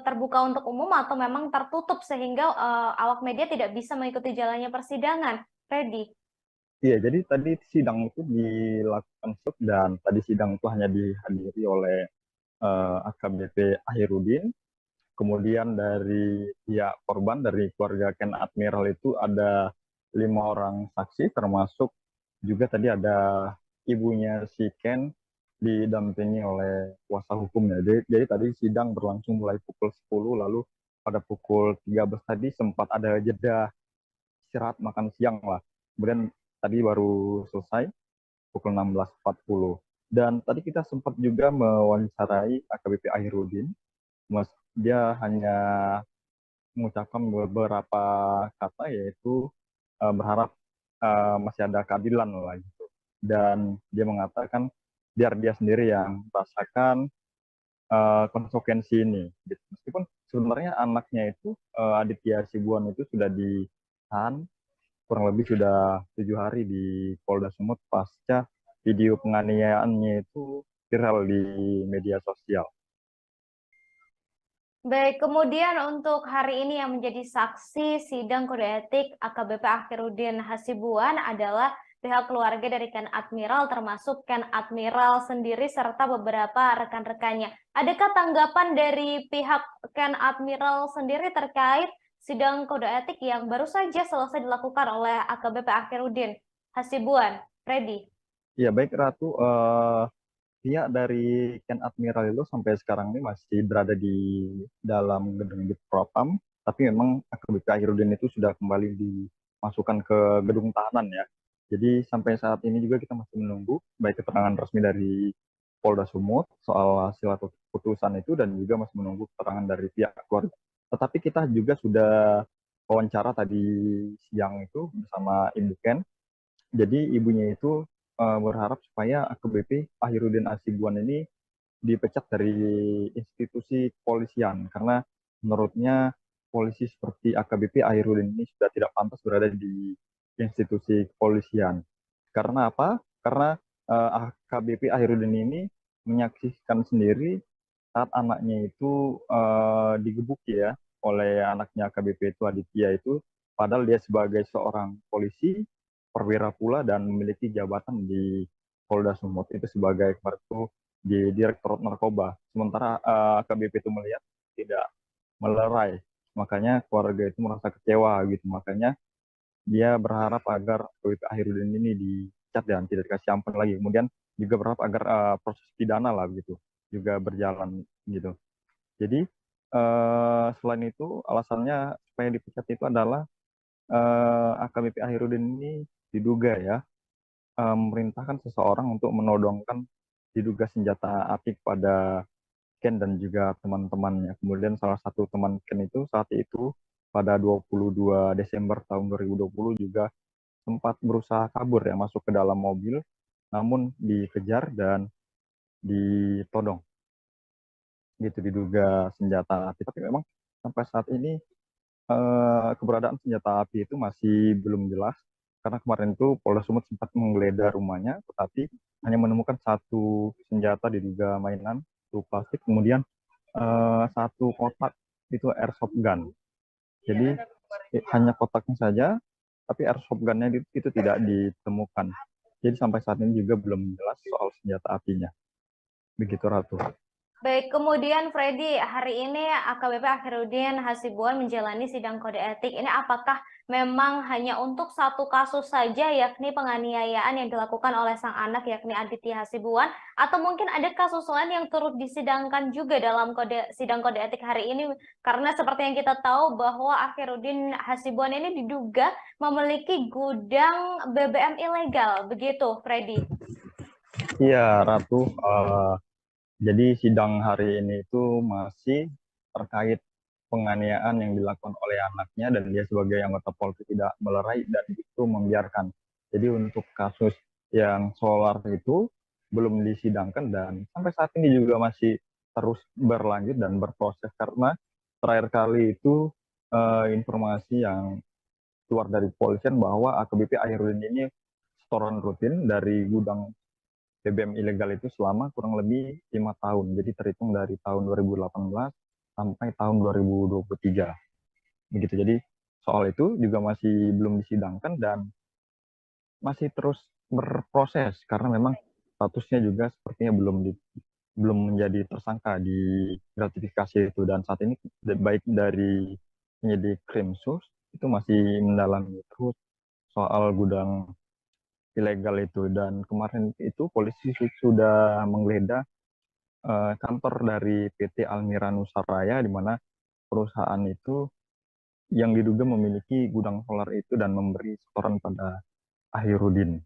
terbuka untuk umum atau memang tertutup sehingga awak media tidak bisa mengikuti jalannya persidangan, Freddy? Iya, jadi tadi sidang itu dilakukan dan tadi sidang itu hanya dihadiri oleh AKBP Akhirudin. Kemudian dari pihak korban, dari keluarga Ken Admiral itu ada 5 orang saksi, termasuk juga tadi ada ibunya si Ken didampingi oleh kuasa hukumnya. Jadi tadi sidang berlangsung mulai pukul 10, lalu pada pukul 13 tadi sempat ada jeda istirahat makan siang lah. Kemudian tadi baru selesai pukul 16.40. Dan tadi kita sempat juga mewawancarai AKBP Akhirudin. Dia hanya mengucapkan beberapa kata, yaitu berharap masih ada keadilan lah gitu. Dan dia mengatakan biar dia sendiri yang merasakan konsekuensi ini. Meskipun sebenarnya anaknya itu Aditya Hasibuan itu sudah ditahan kurang lebih sudah 7 hari di Polda Sumut pasca video penganiayaannya itu viral di media sosial. Baik, kemudian untuk hari ini yang menjadi saksi sidang kode etik AKBP Akhirudin Hasibuan adalah pihak keluarga dari Ken Admiral, termasuk Ken Admiral sendiri serta beberapa rekan-rekannya. Adakah tanggapan dari pihak Ken Admiral sendiri terkait sidang kode etik yang baru saja selesai dilakukan oleh AKBP Akhirudin Hasibuan, Freddy? Ya baik Ratu, pihak dari Ken Admiral itu sampai sekarang ini masih berada di dalam gedung Ditpropam, tapi memang AKBP Akhirudin itu sudah kembali dimasukkan ke gedung tahanan ya. Jadi sampai saat ini juga kita masih menunggu baik keterangan resmi dari Polda Sumut soal hasil atau putusan itu, dan juga masih menunggu keterangan dari pihak keluarga. Tetapi kita juga sudah wawancara tadi siang itu bersama Ibu Ken. Jadi ibunya itu berharap supaya AKBP Akhirudin Hasibuan ini dipecat dari institusi kepolisian, karena menurutnya polisi seperti AKBP Akhirudin ini sudah tidak pantas berada di institusi kepolisian. Karena apa? Karena AKBP Akhirudin ini menyaksikan sendiri saat anaknya itu digebuki ya oleh anaknya AKBP itu Aditya itu, padahal dia sebagai seorang polisi perwira pula dan memiliki jabatan di Polda Sumut itu sebagai kemarin itu di Direktorat Narkoba. Sementara AKBP itu melihat tidak melerai, makanya keluarga itu merasa kecewa gitu. Makanya dia berharap agar AKBP Akhirudin ini dipecat dan tidak dikasih ampun lagi. Kemudian juga berharap agar proses pidana lah gitu juga berjalan gitu. Jadi selain itu alasannya supaya dipecat itu adalah AKBP Akhirudin ini diduga ya memerintahkan seseorang untuk menodongkan diduga senjata api kepada Ken dan juga teman-temannya. Kemudian salah satu teman Ken itu saat itu pada 22 Desember tahun 2020 juga sempat berusaha kabur ya, masuk ke dalam mobil, namun dikejar dan ditodong. Gitu, diduga senjata api. Tapi memang sampai saat ini keberadaan senjata api itu masih belum jelas, karena kemarin itu Polda Sumut sempat menggeledah rumahnya, tetapi hanya menemukan satu senjata diduga mainan, itu plastik, kemudian satu kotak itu airsoft gun. Jadi hanya kotaknya saja, tapi airsoft gunnya itu tidak ditemukan. Jadi sampai saat ini juga belum jelas soal senjata apinya. Begitu Ratu. Baik, kemudian Freddy, hari ini AKBP Akhiruddin Hasibuan menjalani sidang kode etik. Ini apakah memang hanya untuk satu kasus saja, yakni penganiayaan yang dilakukan oleh sang anak, yakni Aditya Hasibuan, atau mungkin ada kasus lain yang turut disidangkan juga dalam sidang kode etik hari ini? Karena seperti yang kita tahu bahwa Akhiruddin Hasibuan ini diduga memiliki gudang BBM ilegal, begitu Freddy? Iya, Ratu. Jadi sidang hari ini itu masih terkait penganiayaan yang dilakukan oleh anaknya dan dia sebagai anggota Polri tidak melerai dan itu membiarkan. Jadi untuk kasus yang solar itu belum disidangkan dan sampai saat ini juga masih terus berlanjut dan berproses karena terakhir kali itu informasi yang keluar dari kepolisian bahwa AKBP Akhiruddin ini setoran rutin dari gudang BBM ilegal itu selama kurang lebih 5 tahun. Jadi terhitung dari tahun 2018 sampai tahun 2023. Begitu. Jadi soal itu juga masih belum disidangkan dan masih terus berproses karena memang statusnya juga sepertinya belum menjadi tersangka di gratifikasi itu dan saat ini baik dari penyidik Krimsus itu masih mendalami terus soal gudang ilegal itu dan kemarin itu polisi sudah menggeledah kantor dari PT Almira Nusaraya di mana perusahaan itu yang diduga memiliki gudang solar itu dan memberi setoran pada Akhiruddin.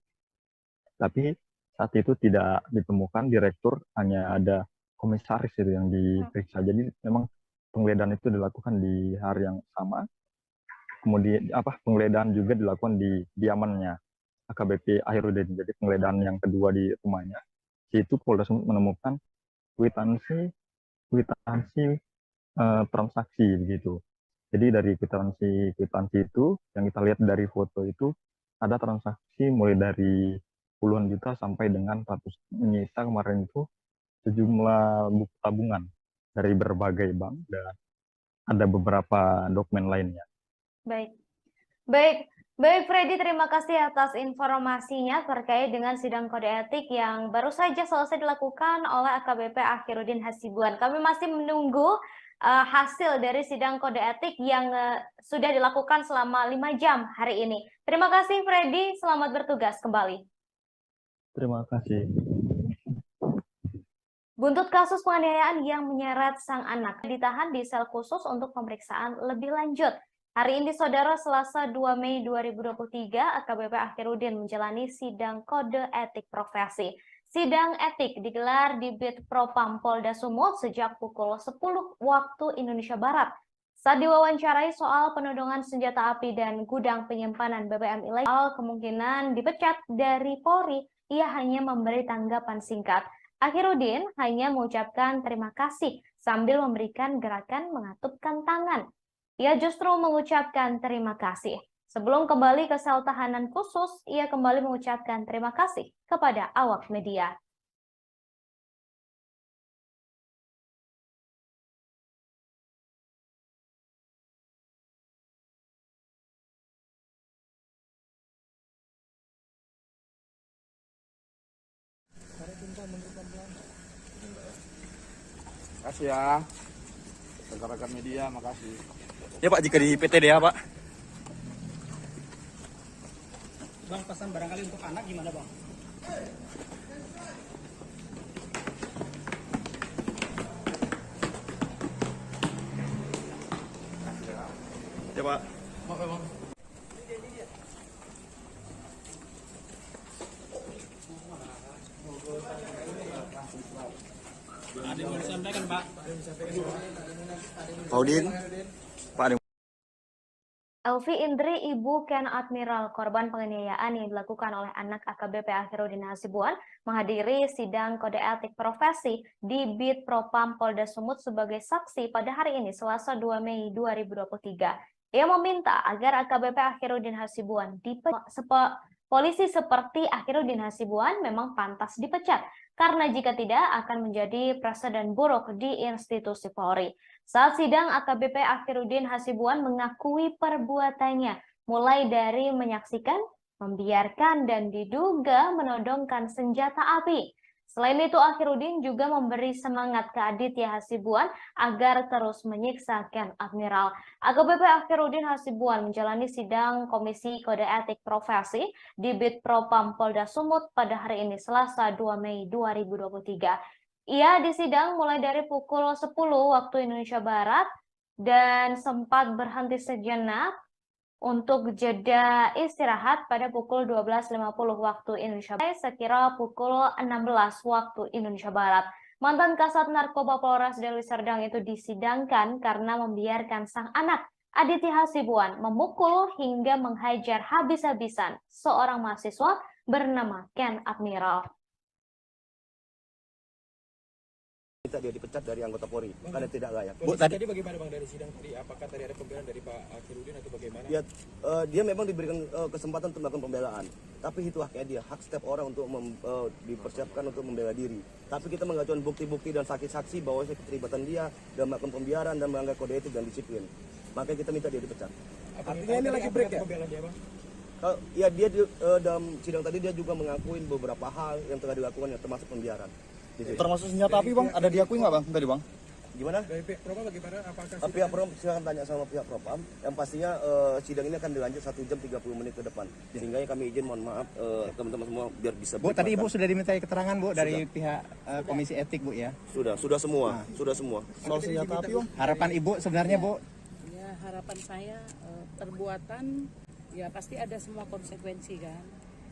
Tapi saat itu tidak ditemukan direktur, hanya ada komisaris itu yang diperiksa. Jadi memang penggeledahan itu dilakukan di hari yang sama. Kemudian penggeledahan juga dilakukan di diamannya AKBP Akhiruddin. Jadi penggeledahan yang kedua di rumahnya, itu Polda Sumut menemukan kwitansi transaksi begitu. Jadi dari kwitansi itu yang kita lihat dari foto itu ada transaksi mulai dari puluhan juta sampai dengan ratus, menyita kemarin itu sejumlah buku tabungan dari berbagai bank dan ada beberapa dokumen lainnya. Baik Freddy, terima kasih atas informasinya terkait dengan sidang kode etik yang baru saja selesai dilakukan oleh AKBP Akhiruddin Hasibuan. Kami masih menunggu hasil dari sidang kode etik yang sudah dilakukan selama 5 jam hari ini. Terima kasih Freddy, selamat bertugas kembali. Terima kasih. Buntut kasus penganiayaan yang menyeret sang anak ditahan di sel khusus untuk pemeriksaan lebih lanjut. Hari ini, Saudara, Selasa 2 Mei 2023, AKBP Akhiruddin menjalani sidang kode etik profesi. Sidang etik digelar di Bid Propam Polda Sumut sejak pukul 10 waktu Indonesia Barat. Saat diwawancarai soal penodongan senjata api dan gudang penyimpanan BBM ilegal kemungkinan dipecat dari Polri, ia hanya memberi tanggapan singkat. Akhiruddin hanya mengucapkan terima kasih sambil memberikan gerakan mengatupkan tangan. Ia justru mengucapkan terima kasih. Sebelum kembali ke sel tahanan khusus, ia kembali mengucapkan terima kasih kepada awak media. Makasih ya, rekan-rekan media, makasih. Ya Pak, jika di PTDA Pak. Bang, pesan barangkali untuk anak gimana Bang? Ya Pak. Ada yang mau disampaikan Pak? Pak Udin. Pak ada. Elvi Indri, ibu Ken Admiral, korban penganiayaan yang dilakukan oleh anak AKBP Akhiruddin Hasibuan, menghadiri sidang kode etik profesi di Bid Propam Polda Sumut sebagai saksi pada hari ini, Selasa 2 Mei 2023. Ia meminta agar AKBP Akhiruddin Hasibuan polisi seperti Akhiruddin Hasibuan memang pantas dipecat, karena jika tidak akan menjadi presiden buruk di institusi Polri. Saat sidang, AKBP Akhiruddin Hasibuan mengakui perbuatannya, mulai dari menyaksikan, membiarkan, dan diduga menodongkan senjata api. Selain itu, Akhiruddin juga memberi semangat ke Aditya Hasibuan agar terus menyiksa Ken Admiral. AKBP Akhiruddin Hasibuan menjalani sidang Komisi Kode Etik Profesi di Bid Propam Polda Sumut pada hari ini, Selasa 2 Mei 2023. Ia disidang mulai dari pukul 10 waktu Indonesia Barat dan sempat berhenti sejenak untuk jeda istirahat pada pukul 12.50 waktu Indonesia Barat, sekira pukul 16 waktu Indonesia Barat. Mantan Kasat Narkoba Polres Deli Serdang itu disidangkan karena membiarkan sang anak Aditya Hasibuan memukul hingga menghajar habis-habisan seorang mahasiswa bernama Ken Admiral. Minta dia dipecat dari anggota Polri karena tidak layak. Bu, tadi bagaimana Bang dari sidang tadi? Apakah tadi ada pembelaan dari Pak Akhiruddin atau bagaimana? Ya, dia memang diberikan kesempatan untuk melakukan pembelaan, tapi itu haknya dia, hak setiap orang untuk dipersiapkan untuk membela diri. Tapi kita mengajukan bukti-bukti dan saksi-saksi bahwa keterlibatan dia dalam melakukan pembiaran dan melanggar kode etik dan disiplin. Makanya kita minta dia dipecat. Artinya ini lagi break ya? Pembelaan dia, Bang? Ya, dia dalam sidang tadi dia juga mengakuin beberapa hal yang telah dilakukan, termasuk pembiaran. Termasuk senjata api Bang, ada diakui nggak Bang tadi Bang? Gimana? Dari pihak Propam bagaimana? Apakah pihak Propam, silakan tanya sama pihak Propam. Yang pastinya sidang ini akan dilanjut 1 jam 30 menit ke depan. Sehingga kami izin, mohon maaf teman-teman semua biar bisa. Bu, tadi Ibu sudah dimintai keterangan Bu dari pihak Komisi Etik Bu ya? Sudah semua, sudah semua. Soal senjata api Bang? Harapan Ibu sebenarnya Bu? Ya, harapan saya perbuatan ya pasti ada semua konsekuensi kan.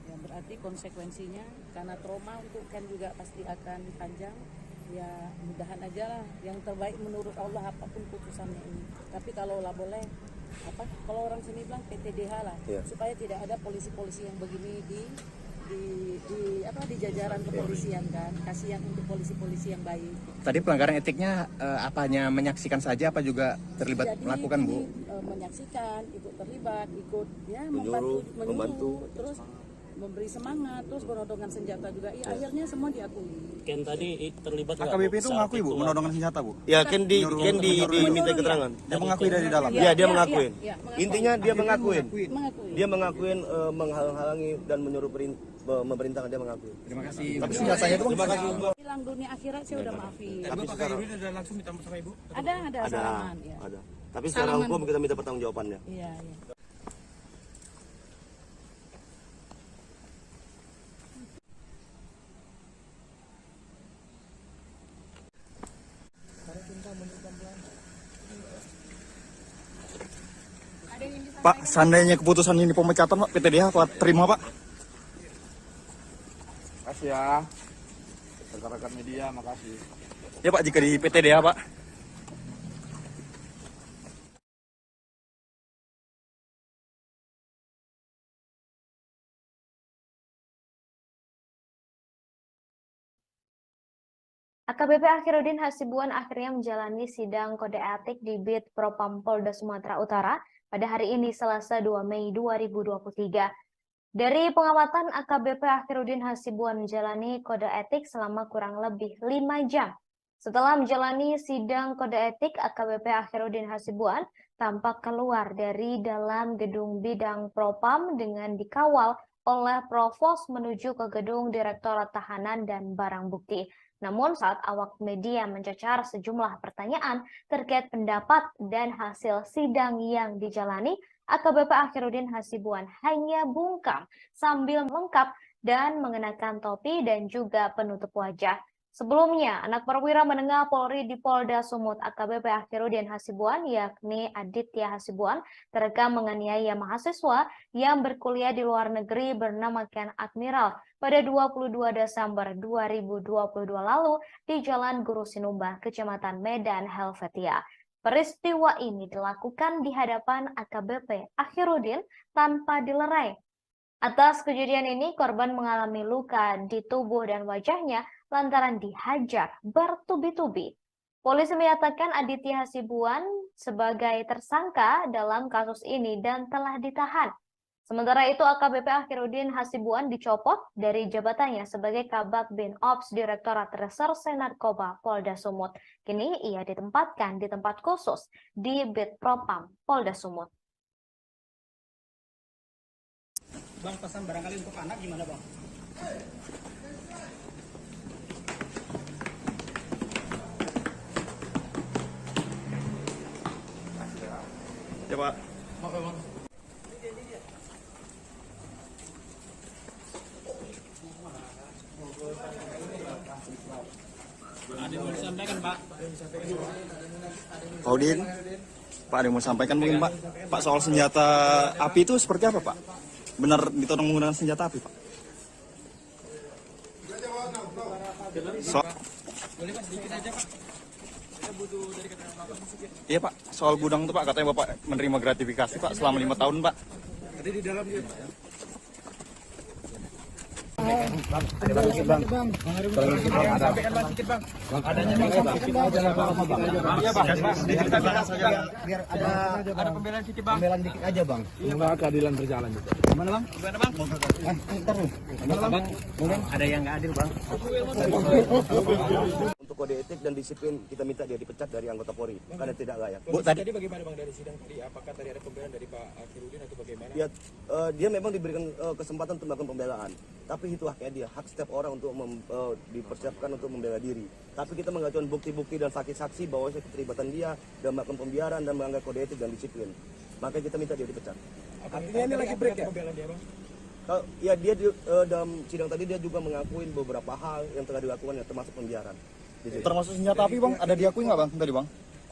Ya, berarti konsekuensinya karena trauma untuk Ken juga pasti akan panjang. Ya mudahan aja lah yang terbaik menurut Allah apapun putusannya ini. Tapi kalau lah boleh kalau orang sini bilang PTDH lah, supaya tidak ada polisi-polisi yang begini di jajaran kepolisian kan. Kasihan untuk polisi-polisi yang baik. Tadi pelanggaran etiknya apanya menyaksikan saja apa juga terlibat melakukan Bu? Menyaksikan, ikut terlibat, ikut ya membantu, terus memberi semangat, terus menodongkan senjata juga. Ya, akhirnya semua diakui. Ken tadi terlibat nggak? AKBP itu mengakui Bu menodongkan senjata Bu? Ya, Ken diminta keterangan. Dia mengakui dari dalam. Ya, dia mengakuin. Intinya dia mengakuin. Dia mengakuin menghalang-halangi dan menyuruh memerintahkan, dia mengakui. Terima kasih. Tapi senjatanya itu terima kasih. Hilang dunia akhirat saya udah maafin. Tapi Pak Akhiruddin ada langsung minta sama Ibu? Ada salaman ya. Ada. Tapi secara hukum kita minta pertanggungjawabannya. Iya. Pak, seandainya keputusan ini pemecatan Pak, PTDH Pak terima Pak? Makasih ya, rekan-rekan media, makasih. Ya Pak, jika di PTDH Pak. AKBP Akhiruddin Hasibuan akhirnya menjalani sidang kode etik di Bid Propam Polda Sumatera Utara pada hari ini, Selasa 2 Mei 2023. Dari pengamatan, AKBP Akhiruddin Hasibuan menjalani kode etik selama kurang lebih 5 jam. Setelah menjalani sidang kode etik, AKBP Akhiruddin Hasibuan tampak keluar dari dalam gedung bidang Propam dengan dikawal oleh Provos menuju ke gedung Direktorat Tahanan dan Barang Bukti. Namun saat awak media mencecar sejumlah pertanyaan terkait pendapat dan hasil sidang yang dijalani, AKBP Akhiruddin Hasibuan hanya bungkam sambil lengkap dan mengenakan topi dan juga penutup wajah. Sebelumnya, anak perwira menengah Polri di Polda Sumut AKBP Akhiruddin Hasibuan, yakni Aditya Hasibuan, terekam menganiaya mahasiswa yang berkuliah di luar negeri bernama Ken Admiral pada 22 Desember 2022 lalu di Jalan Guru Sinumbah, Kecamatan Medan, Helvetia. Peristiwa ini dilakukan di hadapan AKBP Akhiruddin tanpa dilerai. Atas kejadian ini, korban mengalami luka di tubuh dan wajahnya lantaran dihajar bertubi-tubi. Polisi menyatakan Aditya Hasibuan sebagai tersangka dalam kasus ini dan telah ditahan. Sementara itu, AKBP Akhirudin Hasibuan dicopot dari jabatannya sebagai Kabag Bin Ops Direktorat Reserse Narkoba Polda Sumut. Kini ia ditempatkan di tempat khusus di Bid Propam Polda Sumut. Bang, pesan barangkali untuk anak gimana, Bang? Ya Pak. Maaf ya, Bang. Ada yang mau disampaikan, Pak? Pak Udin, Pak ada yang mau sampaikan mungkin Pak? Pak soal senjata api itu seperti apa Pak? Benar ditodong menggunakan senjata api Pak? Boleh Pak, sedikit aja Pak. Kita butuh dari keterangan Bapak sedikit. Iya Pak, soal gudang itu Pak, katanya Bapak menerima gratifikasi Pak selama 5 tahun Pak. Tadi di dalam dia Pak ya. Bang, sampaikan Bang sedikit Bang. Bang, adanya Bang sedikit aja lah Bang. Iya Bang, diceritakan saja biar ada pembelaan sedikit Bang. Pembelaan dikit aja Bang. Semoga keadilan berjalan juga. Gimana Bang? Gimana Bang? Ntar lu. Bang, mungkin ada yang nggak adil Bang. Untuk kode etik dan disiplin kita minta dia dipecat dari anggota Polri karena tidak layak. Bu, tadi bagaimana Bang dari sidang tadi? Apakah tadi ada pembelaan dari Pak Akhirudin atau bagaimana? Ya, dia memang diberikan kesempatan untuk melakukan pembelaan, tapi itu haknya dia, hak setiap orang untuk dipersiapkan untuk membela diri. Tapi kita mengajukan bukti-bukti dan saksi-saksi bahwa keterlibatan dia dan melakukan pembiaran dan melanggar kode etik dan disiplin. Makanya kita minta dia dipecat. Artinya ini lagi break ya? Pembelaan dia Bang? Ya dia dalam sidang tadi dia juga mengakuin beberapa hal yang telah dilakukan, termasuk pembiaran. Termasuk senjata api Bang, ada diakui nggak Bang tadi Bang?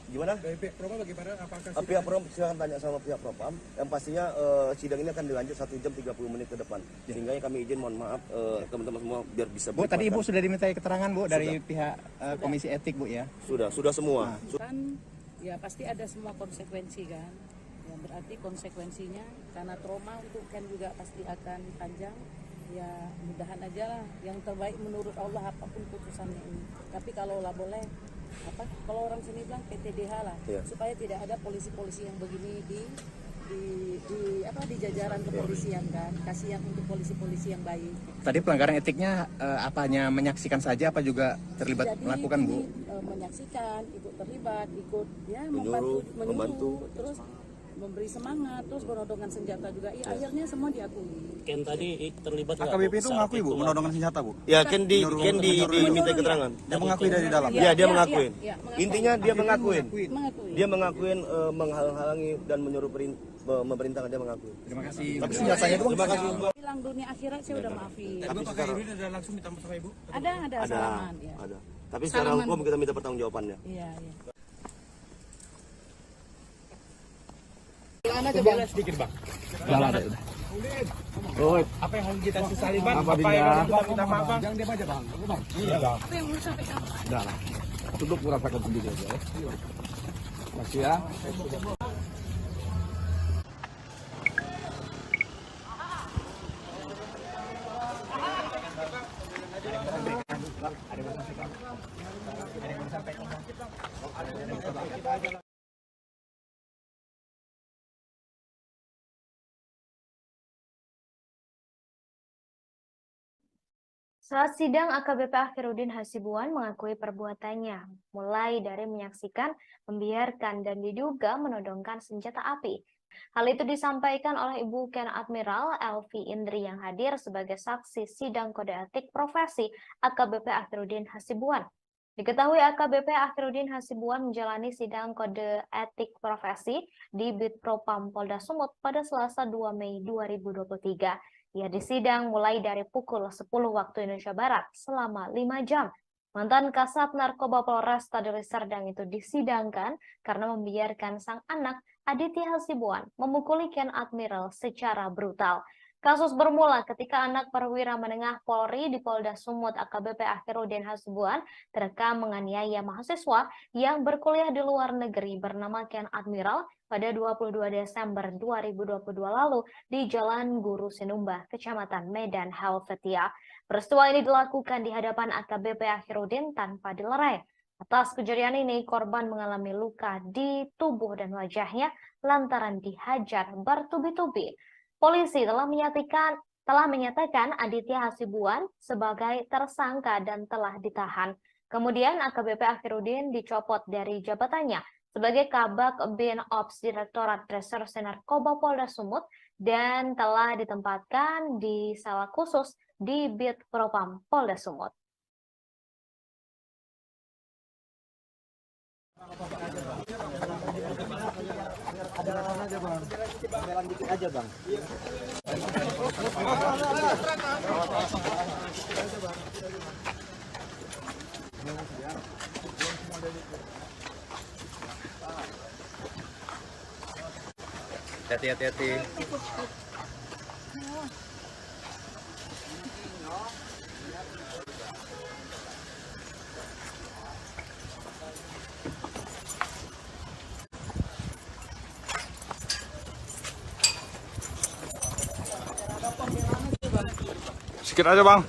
Gimana? Dari pihak Propam bagaimana? Apakah Pihak Propam silahkan tanya sama pihak Propam. Yang pastinya sidang ini akan dilanjut 1 jam 30 menit ke depan. Sehingga kami izin mohon maaf teman-teman semua biar bisa. Bu, tadi Ibu sudah dimintai keterangan Bu dari pihak Komisi Etik Bu ya? Sudah semua. Kan ya pasti ada semua konsekuensi kan. Ya berarti konsekuensinya karena trauma untuk Ken juga pasti akan panjang. Ya mudahan aja lah yang terbaik menurut Allah apapun putusannya ini. Tapi kalau lah boleh kalau orang sini bilang PTDH lah, supaya tidak ada polisi-polisi yang begini di jajaran kepolisian kan. Kasihan untuk polisi-polisi yang baik. Tadi pelanggaran etiknya apanya menyaksikan saja apa juga terlibat melakukan Bu? Menyaksikan, ikut terlibat, ikut ya membantu, terus memberi semangat, terus menodongkan senjata juga. Ya akhirnya semua diakui. Ken tadi terlibat nggak? AKBP itu mengakui Bu menodongkan senjata Bu? Ya Ken diminta keterangan. Dia mengakui dari dalam. Ya dia mengakuin. Mengakuin. Intinya dia mengakuin. Dia mengakuin menghalang-halangi dan menyuruh memerintahkan, dia mengakui. Terima kasih. Tapi senjatanya itu Terima kasih. Bilang dunia akhirat saya udah maafin. Tapi Pak Akhirudin ada langsung minta maaf sama Ibu? Ada salaman ya. Ada. Tapi secara hukum kita minta pertanggungjawabannya. Iya. Coba sedikit Bang. Udah. Oh, apa yang harus kita sesali Bang? Apa yang harus kita minta maaf Bang? Jangan diam aja Bang. Bang. Iya Bang. Apa yang mau sampaikan? Udah lah. Cukup merasakan sendiri aja ya. Makasih ya. Saat sidang, AKBP Akhirudin Hasibuan mengakui perbuatannya, mulai dari menyaksikan, membiarkan, dan diduga menodongkan senjata api. Hal itu disampaikan oleh Ibu Ken Admiral Elvi Indri yang hadir sebagai saksi sidang kode etik profesi AKBP Akhirudin Hasibuan. Diketahui AKBP Akhirudin Hasibuan menjalani sidang kode etik profesi di Bid Propam Polda Sumut pada Selasa 2 Mei 2023. Ia disidang mulai dari pukul 10 waktu Indonesia Barat selama 5 jam. Mantan Kasat Narkoba Polresta Deli Serdang itu disidangkan karena membiarkan sang anak Aditya Hasibuan memukuli Ken Admiral secara brutal. Kasus bermula ketika anak perwira menengah Polri di Polda Sumut AKBP Akhirudin Hasibuan terekam menganiaya mahasiswa yang berkuliah di luar negeri bernama Ken Admiral pada 22 Desember 2022 lalu di Jalan Guru Sinumba, Kecamatan Medan, Helvetia. Peristiwa ini dilakukan di hadapan AKBP Akhirudin tanpa dilerai. Atas kejadian ini, korban mengalami luka di tubuh dan wajahnya lantaran dihajar bertubi-tubi. Polisi telah menyatakan Aditya Hasibuan sebagai tersangka dan telah ditahan. Kemudian AKBP Akhirudin dicopot dari jabatannya sebagai Kabak Bin Ops Direktorat Reserse Narkoba Polda Sumut dan telah ditempatkan di sel khusus di Bit Propam Polda Sumut. Dikit aja bang. Hati-hati. Sedikit aja bang.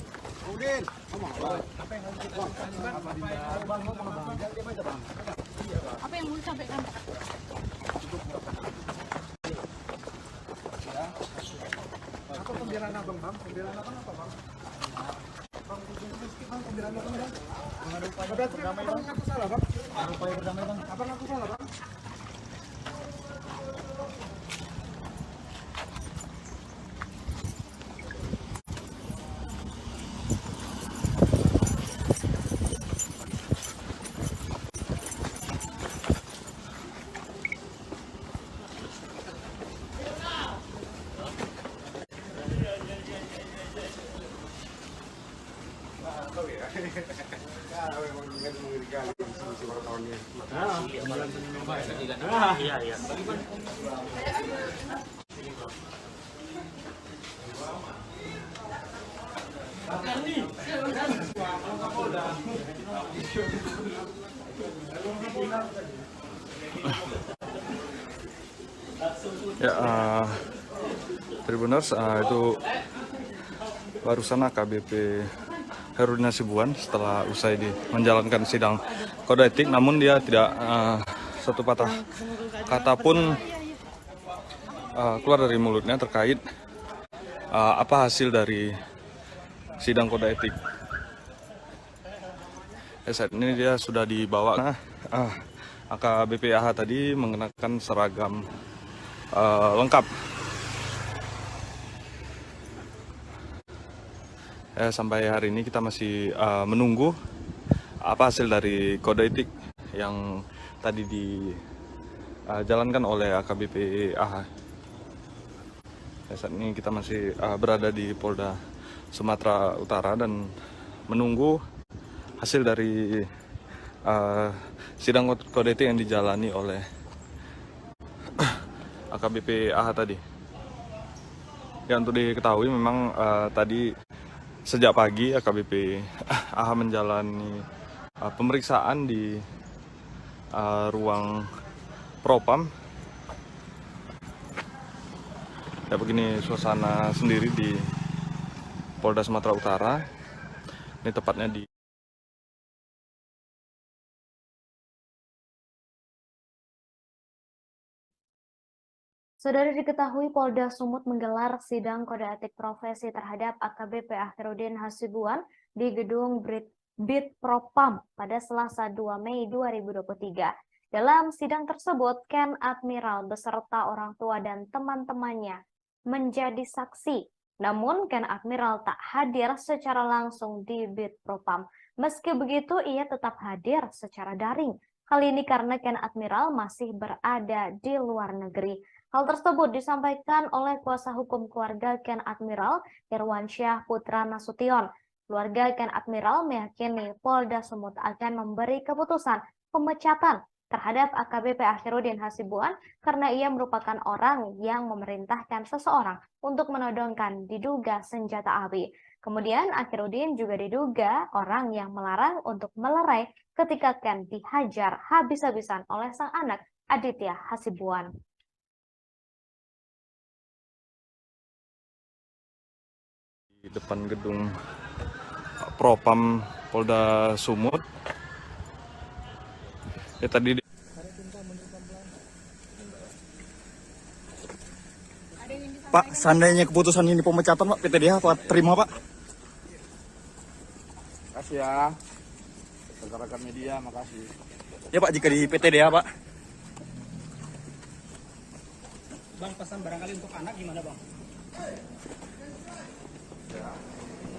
Apa yang mau disampaikan? Apa pembelaan abang bang? Pembelaan abang apa bang? Bang, bang pembelaan abang bang? Abang ngaku salah bang? Upaya berdamai bang. Abang ngaku salah bang? Iya. Ya, Tribuners, itu barusan AKBP Herudin Hasibuan setelah usai menjalankan sidang kode etik, namun dia tidak satu patah kata pun keluar dari mulutnya terkait apa hasil dari sidang kode etik. Saat ini dia sudah dibawa. AKBP AH tadi mengenakan seragam lengkap. Sampai hari ini kita masih menunggu apa hasil dari kode etik yang tadi dijalankan oleh AKBP AH. Saat ini kita masih berada di Polda Sumatera Utara dan menunggu hasil dari sidang kode etik yang dijalani oleh AKBP AH tadi. Ya, untuk diketahui memang tadi sejak pagi AKBP AH menjalani pemeriksaan di ruang Propam. Ya, begini suasana sendiri di Polda Sumatera Utara. Ini tepatnya di Saudara, diketahui Polda Sumut menggelar sidang kode etik profesi terhadap AKBP Akhirudin Hasibuan di gedung Bit Propam pada Selasa 2 Mei 2023. Dalam sidang tersebut, Ken Admiral beserta orang tua dan teman-temannya menjadi saksi. Namun, Ken Admiral tak hadir secara langsung di Bit Propam. Meski begitu, ia tetap hadir secara daring. Kali ini karena Ken Admiral masih berada di luar negeri. Hal tersebut disampaikan oleh kuasa hukum keluarga Ken Admiral, Irwansyah Putra Nasution. Keluarga Ken Admiral meyakini Polda Sumut akan memberi keputusan pemecatan terhadap AKBP Akhirudin Hasibuan karena ia merupakan orang yang memerintahkan seseorang untuk menodongkan diduga senjata api. Kemudian Akhirudin juga diduga orang yang melarang untuk melerai ketika Ken dihajar habis-habisan oleh sang anak Aditya Hasibuan. Di depan gedung Propam Polda Sumut, Ya tadi Pak, seandainya keputusan ini pemecatan Pak, PTDH apa terima Pak? Makasih ya. Rekan-rekan media, makasih. Ya Pak, jika di PTDH Pak. Bang, pesan barangkali untuk anak gimana Bang?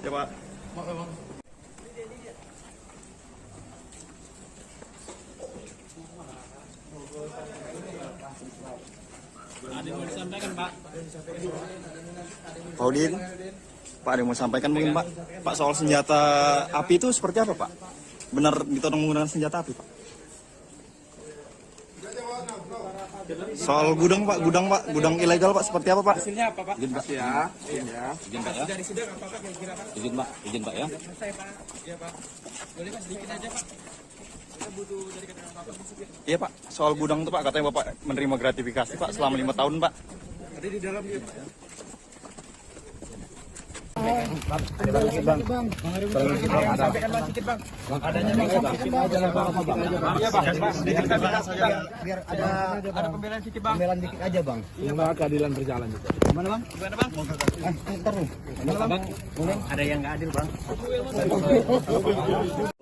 Ya Pak. Ada yang mau disampaikan Pak? Pak Udin, Pak ada yang mau sampaikan mungkin Pak? Pak soal senjata api itu seperti apa Pak? Benar ditodong menggunakan senjata api Pak? Soal gudang Pak, gudang ilegal Pak seperti apa Pak? Hasilnya apa Pak? Izin Pak ya. Izin Pak ya. Dari sidang apakah kira-kira Pak? Izin Pak ya. Selesai Pak. Iya Pak. Boleh Pak sedikit aja Pak. Kita butuh dari keterangan Bapak. Iya Pak, soal gudang itu Pak, katanya Bapak menerima gratifikasi Pak selama 5 tahun Pak. Ada di dalam dia Pak ya. Ada bang, bang. Sampaikan Bang sedikit Bang. Bang, adanya bang, sedikit aja lah bang, apa bang? Iya Bang. Sedikit kita bahas aja. Biar Ada pembelaan sedikit Bang. pembelaan dikit aja bang. Semoga keadilan berjalan juga. Gimana bang? Gimana Bang? Ntar nih. Gimana bang? Ada yang nggak adil Bang.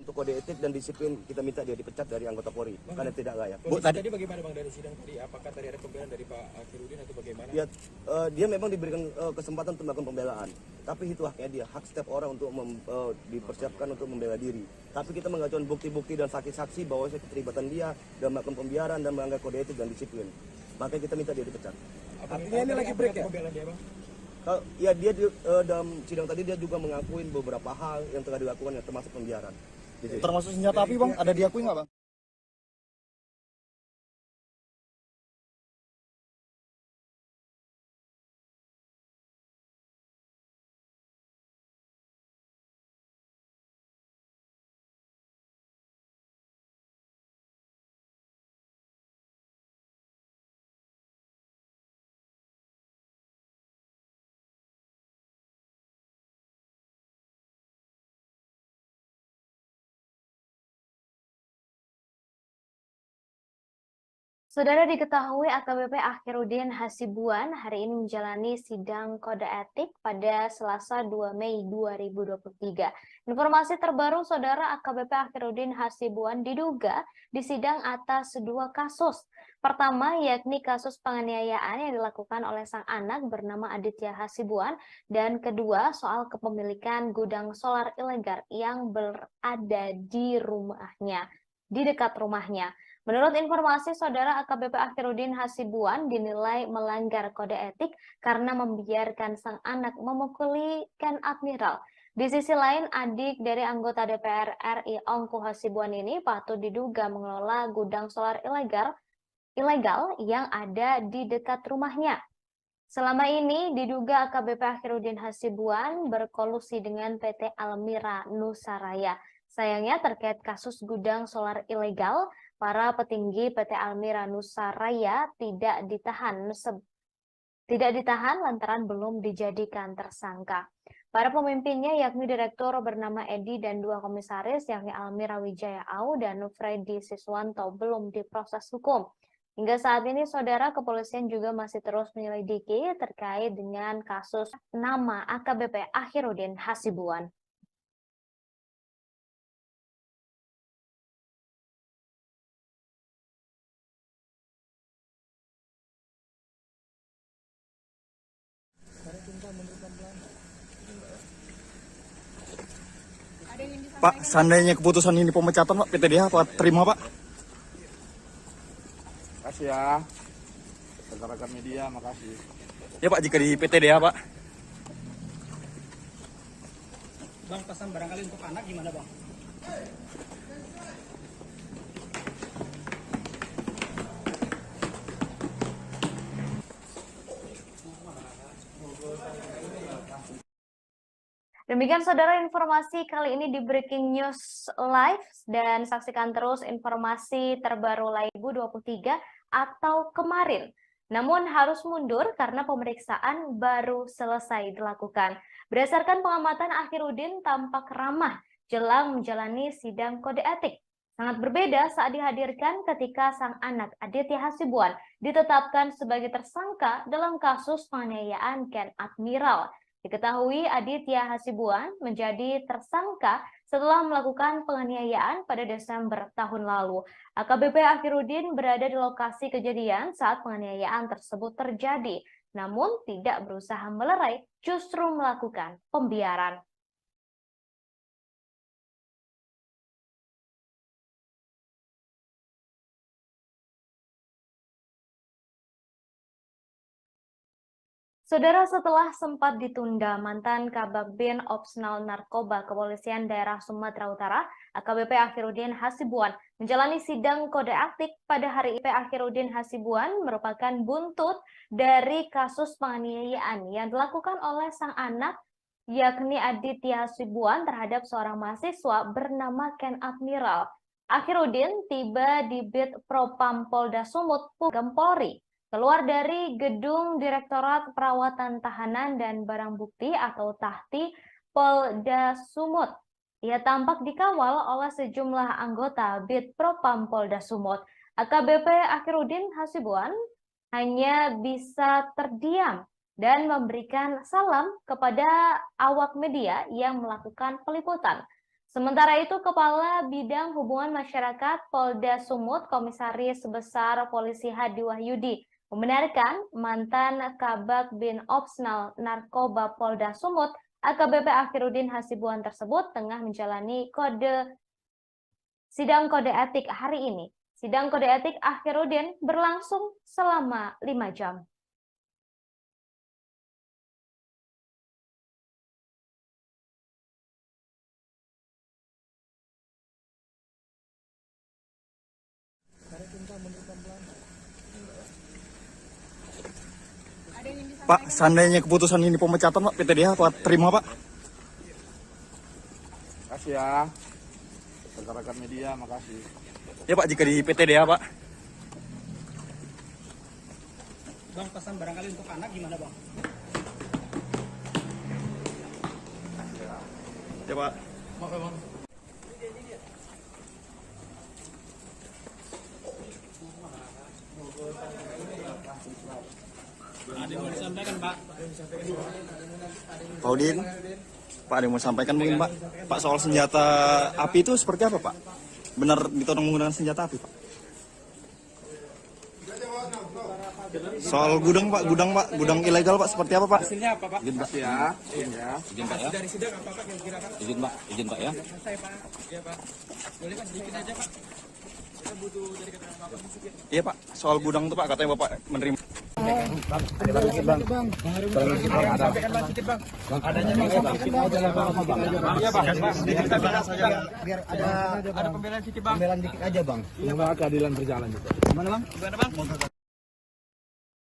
Untuk kode etik dan disiplin kita minta dia dipecat dari anggota Polri karena tidak layak. Bu, tadi bagaimana Bang dari sidang tadi? Apakah tadi ada pembelaan dari Pak Akhirudin atau bagaimana? Ya, dia memang diberikan kesempatan untuk melakukan pembelaan, tapi itu haknya dia, hak setiap orang untuk dipersiapkan untuk membela diri. Tapi kita mengajukan bukti-bukti dan saksi-saksi bahwa keterlibatan dia dan melakukan pembiaran dan melanggar kode etik dan disiplin. Makanya kita minta dia dipecat. Artinya ini lagi break ya? Pembelaan dia Bang? Ya dia dalam sidang tadi dia juga mengakuin beberapa hal yang tengah dilakukan yang termasuk pembiaran. Termasuk senjata api Bang, ada diakui nggak Bang? Saudara diketahui AKBP Akhirudin Hasibuan hari ini menjalani sidang kode etik pada Selasa 2 Mei 2023. Informasi terbaru, Saudara, AKBP Akhirudin Hasibuan diduga disidang atas 2 kasus. Pertama, yakni kasus penganiayaan yang dilakukan oleh sang anak bernama Aditya Hasibuan, dan kedua soal kepemilikan gudang solar ilegal yang berada di rumahnya, di dekat rumahnya. Menurut informasi, Saudara, AKBP Akhirudin Hasibuan dinilai melanggar kode etik karena membiarkan sang anak memukuli Ken Admiral. Di sisi lain, adik dari anggota DPR RI Ongku Hasibuan ini patut diduga mengelola gudang solar ilegal yang ada di dekat rumahnya. Selama ini diduga AKBP Akhirudin Hasibuan berkolusi dengan PT Almira Nusaraya. Sayangnya terkait kasus gudang solar ilegal, para petinggi PT Almira Nusaraya tidak ditahan lantaran belum dijadikan tersangka. Para pemimpinnya yakni direktur bernama Edi dan 2 komisaris yakni Almira Wijaya Au dan Freddy Siswanto belum diproses hukum. Hingga saat ini, Saudara, kepolisian juga masih terus menyelidiki terkait dengan kasus nama AKBP Akhirudin Hasibuan. Pak, seandainya keputusan ini pemecatan Pak, PTDH apa terima Pak? Makasih ya. Rekan-rekan media, makasih. Ya Pak, jika di PTDH Pak. Bang, pesan barangkali untuk anak gimana Bang? Demikian, Saudara, informasi kali ini di Breaking News Live, dan saksikan terus informasi terbaru Laibu 23 atau kemarin. Namun harus mundur karena pemeriksaan baru selesai dilakukan. Berdasarkan pengamatan, Akhirudin tampak ramah jelang menjalani sidang kode etik. Sangat berbeda saat dihadirkan ketika sang anak Aditya Hasibuan ditetapkan sebagai tersangka dalam kasus penganiayaan Ken Admiral. Diketahui Aditya Hasibuan menjadi tersangka setelah melakukan penganiayaan pada Desember tahun lalu. AKBP Akhirudin berada di lokasi kejadian saat penganiayaan tersebut terjadi, namun tidak berusaha melerai, justru melakukan pembiaran. Saudara, setelah sempat ditunda, mantan Kabakbin Opsnal Narkoba Kepolisian Daerah Sumatera Utara, AKBP Akhirudin Hasibuan, menjalani sidang kode etik pada hari ini. Akhirudin Hasibuan merupakan buntut dari kasus penganiayaan yang dilakukan oleh sang anak, yakni Aditya Hasibuan, terhadap seorang mahasiswa bernama Ken Admiral. Akhirudin tiba di Bid Propam Polda Sumut, Polri. Keluar dari gedung Direktorat Perawatan Tahanan dan Barang Bukti atau Tahti Polda Sumut. Ia tampak dikawal oleh sejumlah anggota Bid Propam Polda Sumut. AKBP Akhirudin Hasibuan hanya bisa terdiam dan memberikan salam kepada awak media yang melakukan peliputan. Sementara itu, Kepala Bidang Hubungan Masyarakat Polda Sumut, Komisaris Besar Polisi Hadi Wahyudi, membenarkan mantan Kabakbin Opsnal Narkoba Polda Sumut, AKBP Akhirudin Hasibuan tersebut tengah menjalani sidang kode etik hari ini. Sidang kode etik Akhirudin berlangsung selama 5 jam. Pak, seandainya keputusan ini pemecatan, Pak, PTDH, Pak, terima, Pak? Makasih ya, rekan-rekan media, makasih. Ya, Pak, jika di PTDH, Pak. Bang, pesan barangkali untuk anak gimana, Bang? Ya, Pak. Maaf ya, Bang. Ada yang mau disampaikan, Pak? Pak Udin, Pak ada yang mau sampaikan mungkin, Pak? Pak, soal senjata api itu seperti apa, Pak? Benar ditodong menggunakan senjata api, Pak? Soal gudang, Pak, gudang ilegal, Pak, seperti apa, Pak? Hasilnya apa, Pak? Izin, Pak. Ya. Izin, Pak, ya. Dari sidang apa, Pak, kira-kira, Pak? Izin, Pak, ya. Selesai, Pak. Iya, Pak. Boleh, Pak, sedikit aja, Pak. Kita butuh dari keterangan Bapak sedikit. Iya, Pak, soal gudang itu, Pak, katanya Bapak menerima. Ada lagi, Bang. Sampaikan, Bang, sedikit, Bang. Adanya, Bang, sedikit aja lah, Bang. Iya, Bang. Sedikit aja saja. Biar ada pembelaan sedikit, Bang. Pembelaan dikit aja, Bang. Semoga keadilan berjalan juga. Gimana, Bang? Gimana, Bang?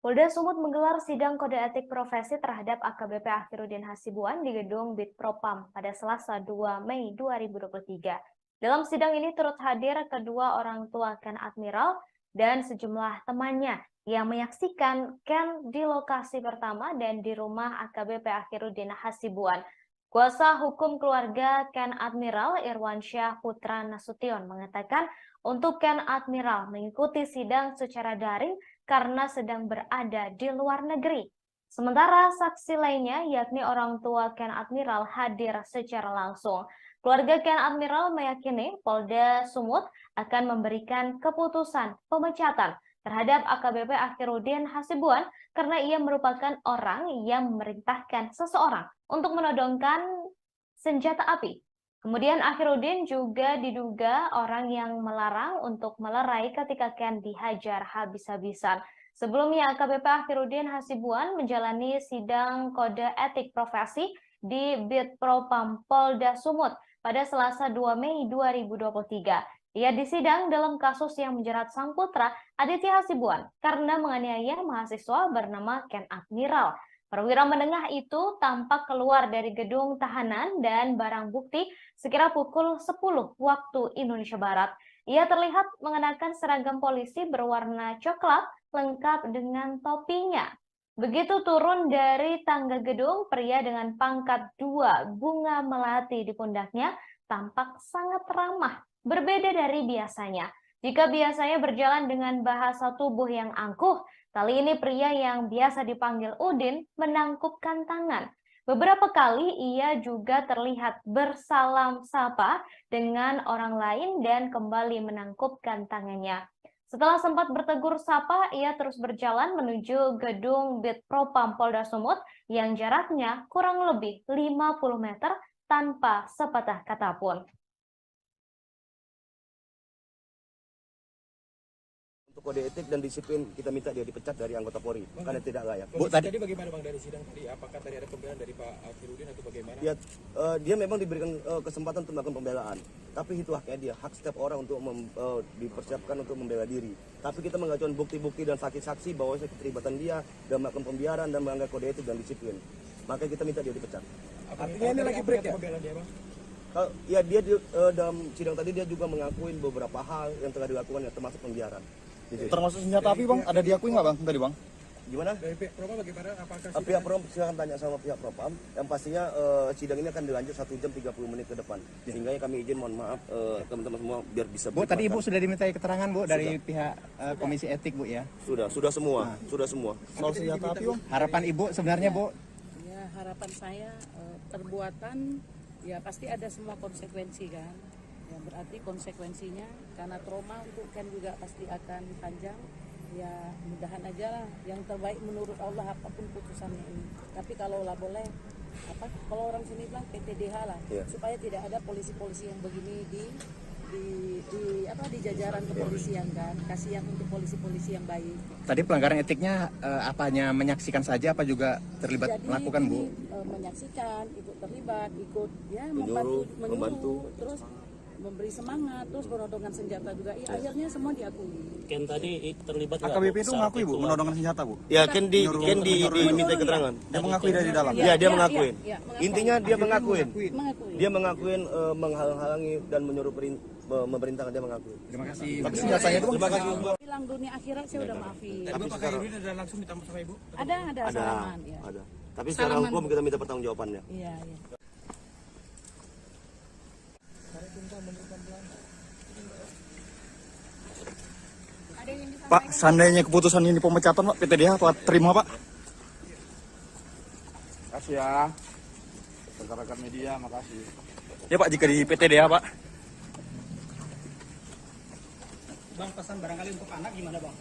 Polda Sumut menggelar sidang kode etik profesi terhadap AKBP Akhirudin Hasibuan di gedung Bid Propam pada Selasa 2 Mei 2023. Dalam sidang ini turut hadir kedua orang tua Ken Admiral dan sejumlah temannya yang menyaksikan Ken di lokasi pertama dan di rumah AKBP Akhirudin Hasibuan. Kuasa hukum keluarga Ken Admiral Irwansyah Putra Nasution mengatakan untuk Ken Admiral mengikuti sidang secara daring karena sedang berada di luar negeri. Sementara saksi lainnya yakni orang tua Ken Admiral hadir secara langsung. Keluarga Ken Admiral meyakini Polda Sumut akan memberikan keputusan pemecatan terhadap AKBP Akhirudin Hasibuan karena ia merupakan orang yang memerintahkan seseorang untuk menodongkan senjata api. Kemudian Akhirudin juga diduga orang yang melarang untuk melerai ketika Ken dihajar habis-habisan. Sebelumnya AKBP Akhirudin Hasibuan menjalani sidang kode etik profesi di Bid Propam Polda Sumut pada Selasa 2 Mei 2023. Ia disidang dalam kasus yang menjerat sang putra Aditya Hasibuan karena menganiaya mahasiswa bernama Ken Admiral. Perwira menengah itu tampak keluar dari gedung tahanan dan barang bukti sekira pukul 10 waktu Indonesia Barat. Ia terlihat mengenakan seragam polisi berwarna coklat lengkap dengan topinya. Begitu turun dari tangga gedung, pria dengan pangkat 2 bunga melati di pundaknya tampak sangat ramah, berbeda dari biasanya. Jika biasanya berjalan dengan bahasa tubuh yang angkuh, kali ini pria yang biasa dipanggil Udin menangkupkan tangan. Beberapa kali ia juga terlihat bersalam sapa dengan orang lain dan kembali menangkupkan tangannya. Setelah sempat bertegur sapa, ia terus berjalan menuju gedung Bid Propam Polda Sumut yang jaraknya kurang lebih 50 meter tanpa sepatah kata pun. Untuk kode etik dan disiplin kita minta dia dipecat dari anggota Polri karena tidak layak. Bu, tadi bagaimana Bang dari sidang tadi? Apakah tadi ada pembelaan dari Pak Akhirudin atau bagaimana? Ya, dia memang diberikan kesempatan untuk melakukan pembelaan, tapi itu haknya dia, hak setiap orang untuk dipersiapkan untuk membela diri. Tapi kita mengajukan bukti-bukti dan saksi-saksi bahwa keterlibatan dia dan melakukan pembiaran dan melanggar kode etik dan disiplin. Maka kita minta dia dipecat. Artinya ini lagi break ya? Pembelaan dia, Bang? Ya, dia dalam sidang tadi dia juga mengakui beberapa hal yang telah dilakukan, termasuk pembiaran. Termasuk senjata api Bang, ada diakui nggak Bang tadi Bang? Gimana? Dari pihak Propam bagaimana? Apakah Pihak Propam silahkan tanya sama pihak Propam. Yang pastinya sidang ini akan dilanjut 1 jam 30 menit ke depan. Sehingga kami izin mohon maaf teman-teman semua biar bisa. Bu, tadi Ibu sudah dimintai keterangan Bu dari pihak Komisi Etik Bu ya? Sudah semua, sudah semua. Soal senjata api Bang? Harapan Ibu sebenarnya Bu? Ya, harapan saya perbuatan ya pasti ada semua konsekuensi kan. Ya, berarti konsekuensinya karena trauma untuk Ken juga pasti akan panjang. Ya mudahan aja lah yang terbaik menurut Allah apapun putusannya ini. Tapi kalau lah boleh kalau orang sini bilang PTDH lah, supaya tidak ada polisi-polisi yang begini di jajaran kepolisian kan. Kasihan untuk polisi-polisi yang baik. Tadi pelanggaran etiknya apanya menyaksikan saja apa juga terlibat melakukan Bu? Menyaksikan, ikut terlibat, ikut ya membantu, terus memberi semangat, terus menodongkan senjata juga. Ya, akhirnya semua diakui. Ken tadi terlibat nggak? AKBP itu mengakui Bu, menodongkan senjata Bu? Ya, Ken diminta keterangan. Dia mengakui dari dalam? Ya, dia mengakuin. Intinya dia mengakuin. Dia mengakuin menghalang-halangi dan menyuruh memerintahkan, dia mengakui. Terima kasih. Tapi senjatanya itu Terima kasih. Bilang dunia akhirat saya udah maafin. Tadi Bapak Akhirudin ada langsung ditambah sama Ibu? Ada salaman ya. Ada. Tapi secara hukum kita minta pertanggungjawabannya. Iya. Pak, seandainya keputusan ini pemecatan Pak, PTDH Pak terima Pak? Makasih ya. Rekan-rekan media, makasih. Ya Pak, jika di PTDH Pak. Bang, pesan barangkali untuk anak gimana Bang?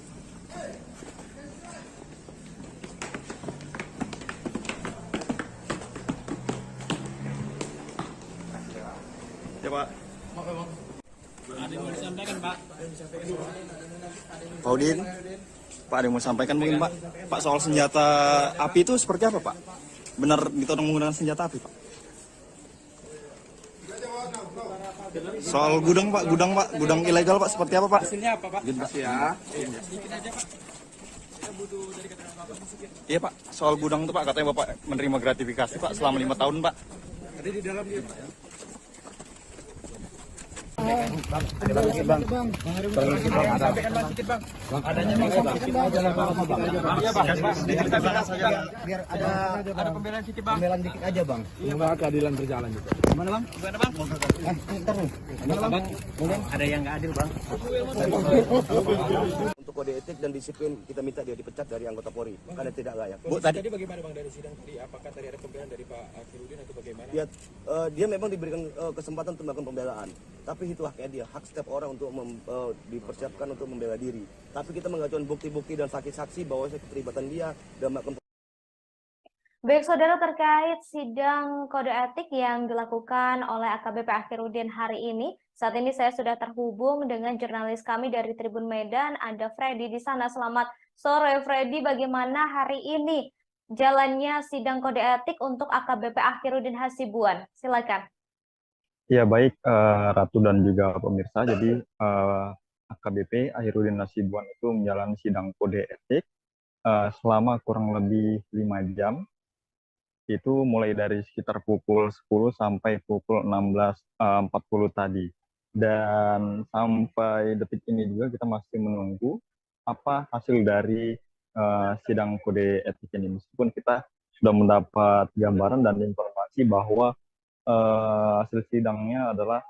Ya Pak. Oke Bang. Ada yang mau disampaikan Pak? Pak Udin, Pak ada yang mau sampaikan mungkin Pak? Pak soal senjata api itu seperti apa Pak? Benar ditodong menggunakan senjata api Pak? Soal gudang Pak, gudang ilegal Pak seperti apa Pak? Hasilnya apa Pak? Makasih ya. Sedikit aja Pak. Kita butuh dari keterangan Bapak sedikit. Iya Pak, soal gudang itu Pak katanya Bapak menerima gratifikasi Pak selama 5 tahun Pak. Ada di dalam dia Pak ya? Ada Bang sedikit Bang. Sampaikan Bang sedikit Bang. Adanya Bang sedikit aja lah Bang. Iya Bang, sedikit aja saja. Biar Ada pembelaan sedikit Bang. pembelaan dikit aja Bang. Semoga keadilan berjalan juga. Gimana Bang? Gimana Bang? Ntar nih. Gimana Bang? Ada yang nggak adil Bang. Untuk kode etik dan disiplin kita minta dia dipecat dari anggota Polri karena tidak layak. Bu, tadi bagaimana Bang dari sidang tadi? Apakah tadi ada pembelaan dari Pak Akhirudin atau bagaimana? Ya, dia memang diberikan kesempatan untuk melakukan pembelaan, tapi itu haknya dia, hak setiap orang untuk dipersiapkan untuk membela diri. Tapi kita mengajukan bukti-bukti dan saksi-saksi bahwa keterlibatan dia dan melakukan. Baik saudara, terkait sidang kode etik yang dilakukan oleh AKBP Akhirudin hari ini, saat ini saya sudah terhubung dengan jurnalis kami dari Tribun Medan, ada Freddy di sana. Selamat sore Freddy, bagaimana hari ini jalannya sidang kode etik untuk AKBP Akhirudin Hasibuan? Silakan. Ya baik Ratu dan juga pemirsa, jadi AKBP Akhirudin Hasibuan itu menjalani sidang kode etik selama kurang lebih 5 jam. Itu mulai dari sekitar pukul 10 sampai pukul 16.40 tadi. Dan sampai detik ini juga kita masih menunggu apa hasil dari sidang kode etik ini. Meskipun kita sudah mendapat gambaran dan informasi bahwa hasil sidangnya adalah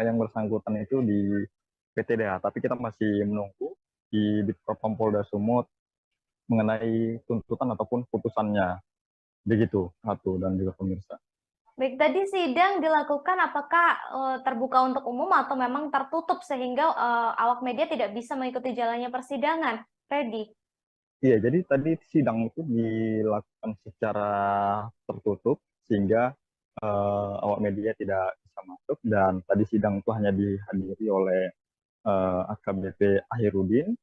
yang bersangkutan itu di PTDH, tapi kita masih menunggu di Bitpropam Polda Sumut mengenai tuntutan ataupun putusannya. Begitu, Ratu dan juga pemirsa. Baik, tadi sidang dilakukan apakah terbuka untuk umum atau memang tertutup sehingga awak media tidak bisa mengikuti jalannya persidangan, Freddy? Iya, jadi tadi sidang itu dilakukan secara tertutup sehingga awak media tidak bisa masuk, dan tadi sidang itu hanya dihadiri oleh AKBP Ahirudin.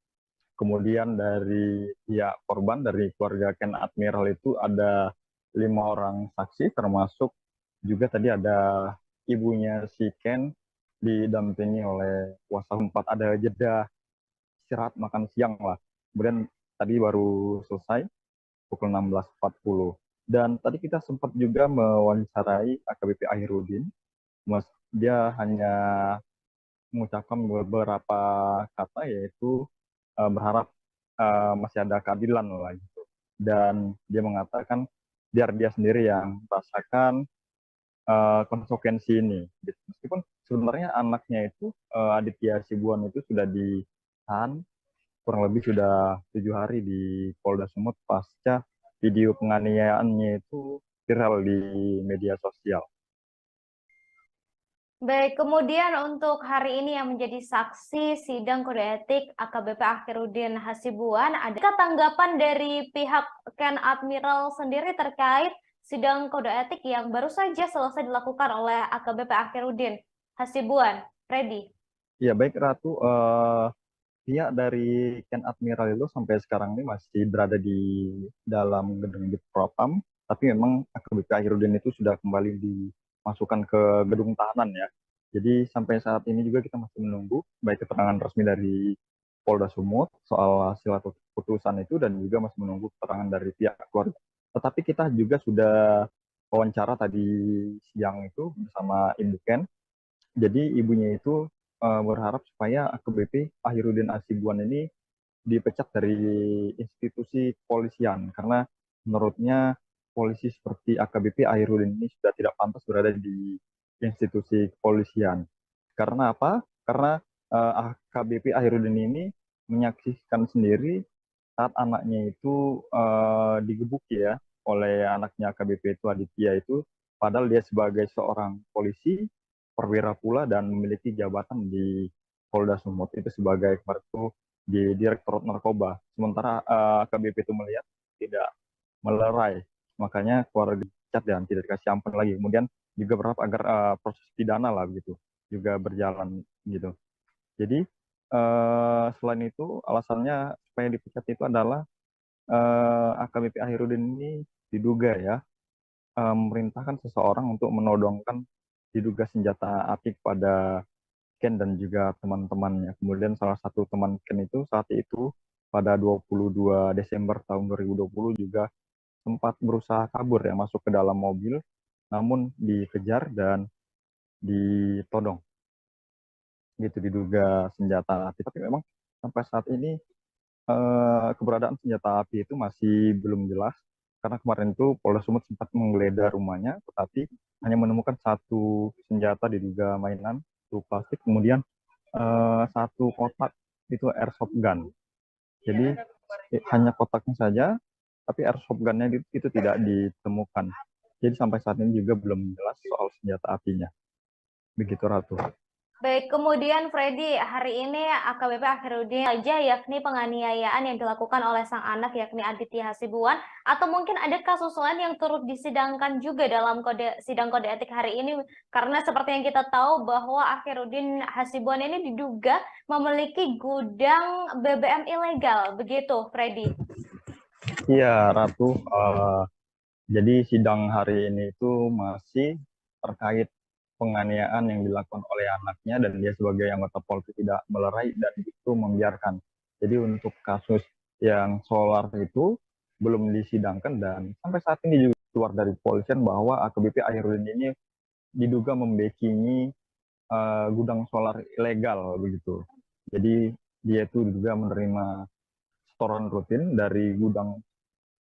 Kemudian dari pihak korban, dari keluarga Ken Admiral itu ada 5 orang saksi, termasuk juga tadi ada ibunya si Ken didampingi oleh kuasa hukum. Ada jeda istirahat makan siang lah. Kemudian tadi baru selesai pukul 16.40. Dan tadi kita sempat juga mewawancarai AKBP Ahirudin. Dia hanya mengucapkan beberapa kata, yaitu berharap masih ada keadilan lah gitu. Dan dia mengatakan biar dia sendiri yang merasakan konsekuensi ini. Meskipun sebenarnya anaknya itu Aditya Sibuan itu sudah ditahan kurang lebih sudah 7 hari di Polda Sumut pasca video penganiayaannya itu viral di media sosial. Baik, kemudian untuk hari ini yang menjadi saksi sidang kode etik AKBP Akhiruddin Hasibuan, adakah tanggapan dari pihak Ken Admiral sendiri terkait sidang kode etik yang baru saja selesai dilakukan oleh AKBP Akhiruddin Hasibuan? Freddy? Ya, baik Ratu. Pihak dari Ken Admiral itu sampai sekarang ini masih berada di dalam gedung Bitpropam, tapi memang AKBP Ahirudin itu sudah kembali dimasukkan ke gedung tahanan ya. Jadi sampai saat ini juga kita masih menunggu baik keterangan resmi dari Polda Sumut soal hasil atau putusan itu, dan juga masih menunggu keterangan dari pihak keluarga. Tetapi kita juga sudah wawancara tadi siang itu bersama Ibu Ken. Jadi ibunya itu berharap supaya AKBP Ahirudin Hasibuan ini dipecat dari institusi kepolisian, karena menurutnya polisi seperti AKBP Ahirudin ini sudah tidak pantas berada di institusi kepolisian. Karena apa? Karena AKBP Ahirudin ini menyaksikan sendiri saat anaknya itu digebuki ya oleh anaknya AKBP itu Aditya itu, padahal dia sebagai seorang polisi perwira pula dan memiliki jabatan di Polda Sumut itu sebagai kemarin itu di Direktorat Narkoba. Sementara AKBP itu melihat tidak melerai, makanya keluarga dipecat dan tidak dikasih ampun lagi. Kemudian juga berharap agar proses pidana lah begitu juga berjalan gitu. Jadi selain itu alasannya supaya dipecat itu adalah AKBP Ahirudin ini diduga ya memerintahkan seseorang untuk menodongkan diduga senjata api kepada Ken dan juga teman-temannya. Kemudian salah satu teman Ken itu saat itu pada 22 Desember tahun 2020 juga sempat berusaha kabur ya, masuk ke dalam mobil, namun dikejar dan ditodong. Gitu, diduga senjata api. Tapi memang sampai saat ini keberadaan senjata api itu masih belum jelas, karena kemarin itu Polda Sumut sempat menggeledah rumahnya, tetapi hanya menemukan satu senjata diduga mainan, itu plastik, kemudian satu kotak itu airsoft gun. Jadi hanya kotaknya saja, tapi airsoft gunnya itu tidak ditemukan. Jadi sampai saat ini juga belum jelas soal senjata apinya. Begitu Ratu. Baik, kemudian Freddy, hari ini AKBP Akhiruddin saja yakni penganiayaan yang dilakukan oleh sang anak yakni Aditya Hasibuan, atau mungkin ada kasus lain yang turut disidangkan juga dalam sidang kode etik hari ini, karena seperti yang kita tahu bahwa Akhiruddin Hasibuan ini diduga memiliki gudang BBM ilegal, begitu Freddy? Iya Ratu, jadi sidang hari ini itu masih terkait penganiayaan yang dilakukan oleh anaknya, dan dia sebagai anggota Polri tidak melerai dan itu membiarkan. Jadi untuk kasus yang solar itu belum disidangkan, dan sampai saat ini juga keluar dari kepolisian bahwa AKBP Ahirudin ini diduga membackingi gudang solar ilegal begitu. Jadi dia itu diduga menerima setoran rutin dari gudang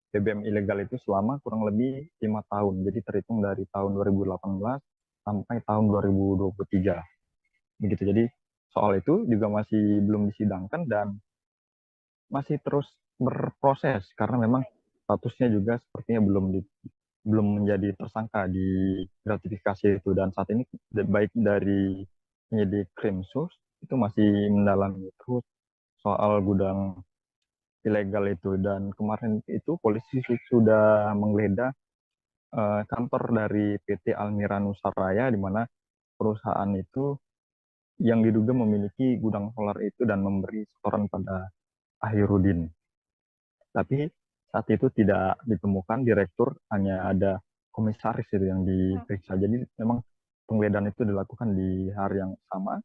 BBM ilegal itu selama kurang lebih 5 tahun. Jadi terhitung dari tahun 2018 sampai tahun 2023. Begitu. Jadi soal itu juga masih belum disidangkan dan masih terus berproses karena memang statusnya juga sepertinya belum menjadi tersangka di gratifikasi itu, dan saat ini baik dari penyidik Krimsus itu masih mendalami terus soal gudang ilegal itu, dan kemarin itu polisi sudah menggeledah kantor dari PT Almira Nusaraya, di mana perusahaan itu yang diduga memiliki gudang solar itu dan memberi setoran pada Ahirudin. Tapi saat itu tidak ditemukan direktur, hanya ada komisaris itu yang diperiksa. Jadi memang penggeledahan itu dilakukan di hari yang sama.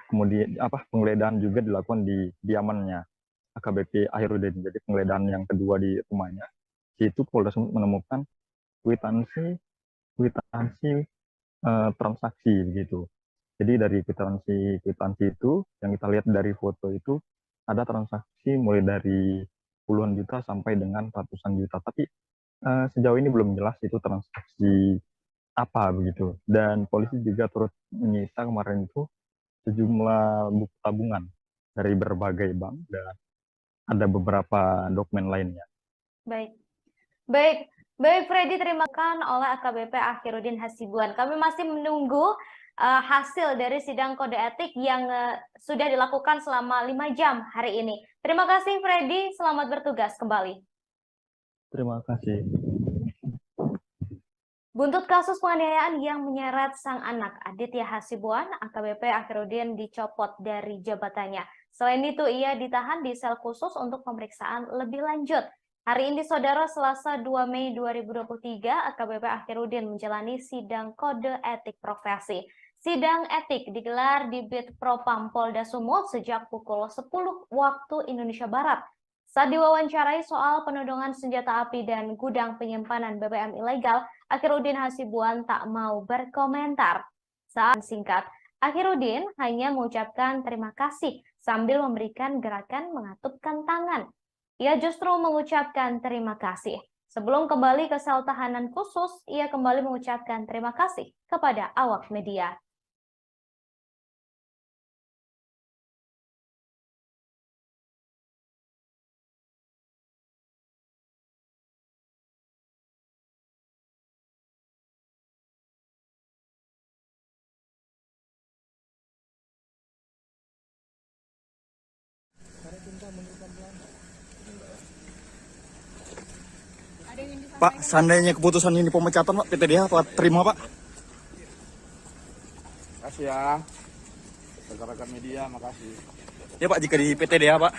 Kemudian penggeledahan juga dilakukan di diamannya AKBP Ahirudin. Jadi penggeledahan yang kedua di rumahnya. Di situ Polda Sumut menemukan kwitansi transaksi begitu. Jadi dari kwitansi itu yang kita lihat dari foto itu ada transaksi mulai dari puluhan juta sampai dengan ratusan juta. Tapi sejauh ini belum jelas itu transaksi apa begitu. Dan polisi juga turut menyita kemarin itu sejumlah buku tabungan dari berbagai bank dan ada beberapa dokumen lainnya. Baik Freddy, terima kasih oleh AKBP Ahirudin Hasibuan. Kami masih menunggu hasil dari sidang kode etik yang sudah dilakukan selama 5 jam hari ini. Terima kasih Freddy, selamat bertugas kembali. Terima kasih. Buntut kasus penganiayaan yang menyeret sang anak Aditya Hasibuan, AKBP Ahirudin dicopot dari jabatannya. Selain itu, ia ditahan di sel khusus untuk pemeriksaan lebih lanjut. Hari ini, Saudara, Selasa 2 Mei 2023, AKBP Ahirudin menjalani sidang kode etik profesi. Sidang etik digelar di Bid Propam Polda Sumut sejak pukul 10 waktu Indonesia Barat. Saat diwawancarai soal penodongan senjata api dan gudang penyimpanan BBM ilegal, Ahirudin Hasibuan tak mau berkomentar. Saat singkat, Ahirudin hanya mengucapkan terima kasih sambil memberikan gerakan mengatupkan tangan. Ia justru mengucapkan terima kasih. Sebelum kembali ke sel tahanan khusus, ia kembali mengucapkan terima kasih kepada awak media. Pak, seandainya keputusan ini pemecatan, Pak, PTDH Pak terima, Pak? Makasih ya, rekan-rekan media, makasih. Ya Pak, jika di PTDH, Pak.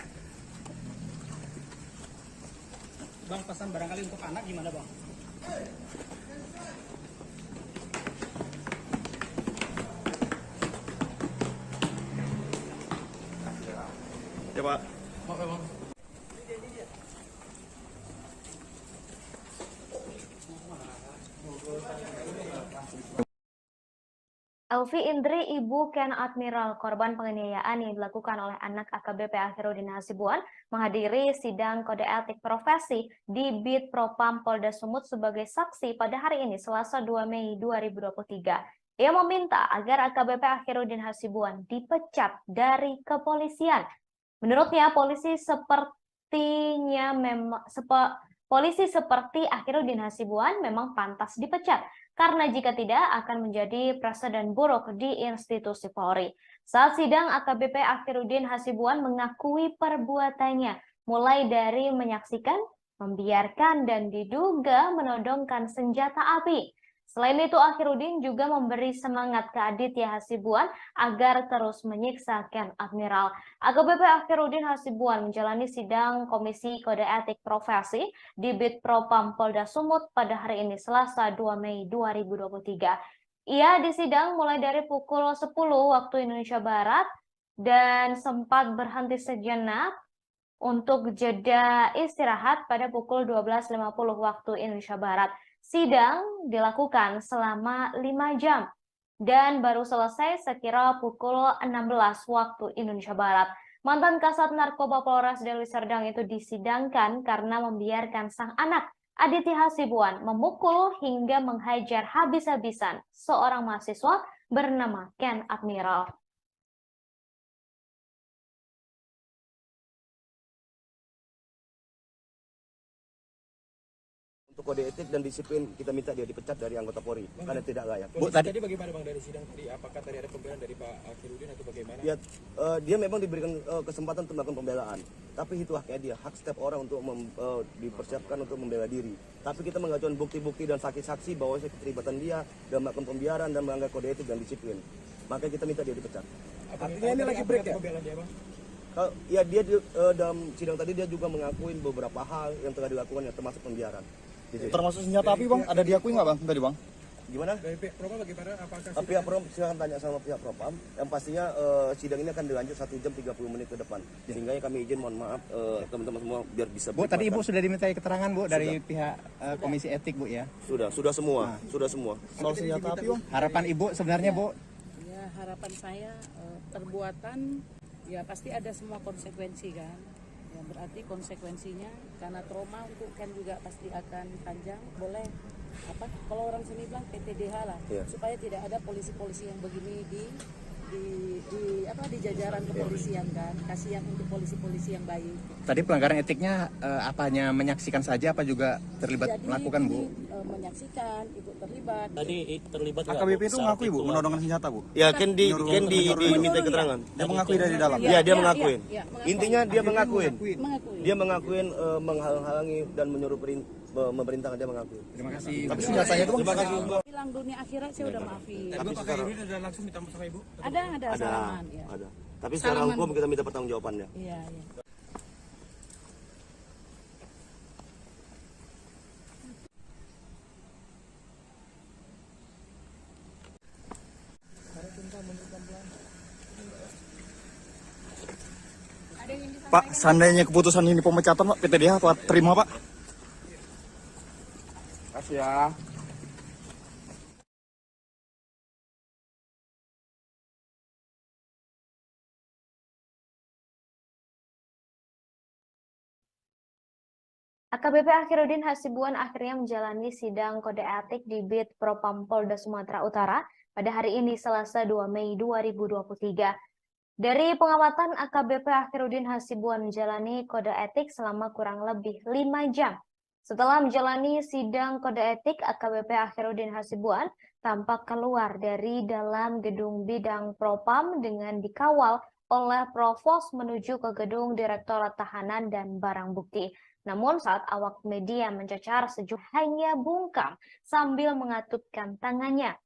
Bang, pesan barangkali untuk anak gimana, Bang? Ya Pak. Oke, Bang. Elvi Indri, ibu Ken Admiral, korban penganiayaan yang dilakukan oleh anak AKBP Ahirudin Hasibuan, menghadiri sidang kode etik profesi di Bid Propam Polda Sumut sebagai saksi pada hari ini, Selasa 2 Mei 2023. Ia meminta agar AKBP Ahirudin Hasibuan dipecat dari kepolisian. Menurutnya, polisi seperti Ahirudin Hasibuan memang pantas dipecat, karena jika tidak akan menjadi presiden buruk di institusi Polri. Saat sidang, AKBP Ahirudin Hasibuan mengakui perbuatannya, mulai dari menyaksikan, membiarkan, dan diduga menodongkan senjata api. Selain itu, Ahirudin juga memberi semangat ke Aditya Hasibuan agar terus menyiksa Ken Admiral. AKBP Ahirudin Hasibuan menjalani sidang Komisi Kode Etik Profesi di Bid Propam Polda Sumut pada hari ini, Selasa 2 Mei 2023. Ia disidang mulai dari pukul 10 waktu Indonesia Barat dan sempat berhenti sejenak untuk jeda istirahat pada pukul 12.50 waktu Indonesia Barat. Sidang dilakukan selama 5 jam dan baru selesai sekira pukul 16 waktu Indonesia Barat. Mantan Kasat Narkoba Polres Deli Serdang itu disidangkan karena membiarkan sang anak, Aditya Hasibuan, memukul hingga menghajar habis-habisan seorang mahasiswa bernama Ken Admiral. Untuk kode etik dan disiplin kita minta dia dipecat dari anggota Polri karena tidak layak. Bu, tadi bagaimana Bang dari sidang tadi? Apakah tadi ada pembelaan dari Pak Akhirudin atau bagaimana? Ya, dia memang diberikan kesempatan untuk melakukan pembelaan, tapi itu haknya dia, hak setiap orang untuk dipersiapkan untuk membela diri. Tapi kita mengajukan bukti-bukti dan saksi-saksi bahwa keterlibatan dia dalam melakukan pembiaran dan melanggar kode etik dan disiplin. Makanya kita minta dia dipecat. Artinya ini lagi break ya? Pembelaan dia, Bang? Ya dia dalam sidang tadi dia juga mengakuin beberapa hal yang telah dilakukan yang termasuk pembiaran. Termasuk senjata api Bang, ada diakui nggak Bang tadi Bang? Gimana? Dari pihak Propam bagaimana? Apakah pihak Propam silahkan tanya sama pihak Propam. Yang pastinya sidang ini akan dilanjut 1 jam 30 menit ke depan. Sehingga kami izin mohon maaf teman-teman semua biar bisa. Bu, tadi Ibu sudah dimintai keterangan Bu dari pihak Komisi Etik Bu ya? Sudah semua, sudah semua. Soal senjata api Bang? Harapan Ibu sebenarnya Bu? Ya, harapan saya perbuatan ya pasti ada semua konsekuensi kan. Ya berarti konsekuensinya karena trauma untuk Ken juga pasti akan panjang. Boleh kalau orang sini bilang PTDH lah, supaya tidak ada polisi-polisi yang begini di jajaran kepolisian kan. Kasihan untuk polisi-polisi yang baik. Tadi pelanggaran etiknya apanya menyaksikan saja apa juga terlibat melakukan Bu? Menyaksikan, ikut terlibat. Tadi terlibat AKBP itu mengakui Bu menodongkan senjata Bu? Ya Ken diminta keterangan. Dia mengakui dari dalam. Ya dia mengakuin. Intinya dia mengakuin. Dia mengakuin menghalang-halangi dan menyuruh memerintahkan, dia mengakui. Terima kasih. Tapi senjatanya itu Terima kasih. Bilang dunia akhirat saya udah maafin. Tapi Pak Akhirudin sudah langsung minta maaf sama Ibu? Ada salaman ya. Ada. Tapi secara hukum kita minta pertanggungjawabannya. Iya. Pak, seandainya keputusan ini pemecatan Pak, PTDH Pak terima Pak? Kasih ya. AKBP Akhirudin Hasibuan akhirnya menjalani sidang kode etik di Bid Propam Polda Sumatera Utara pada hari ini Selasa 2 Mei 2023. Dari pengamatan, AKBP Akhirudin Hasibuan menjalani kode etik selama kurang lebih 5 jam. Setelah menjalani sidang kode etik, AKBP Akhirudin Hasibuan tampak keluar dari dalam gedung bidang Propam dengan dikawal oleh Provos menuju ke gedung Direktorat Tahanan dan Barang Bukti. Namun saat awak media mencecar hanya bungkam sambil mengatupkan tangannya.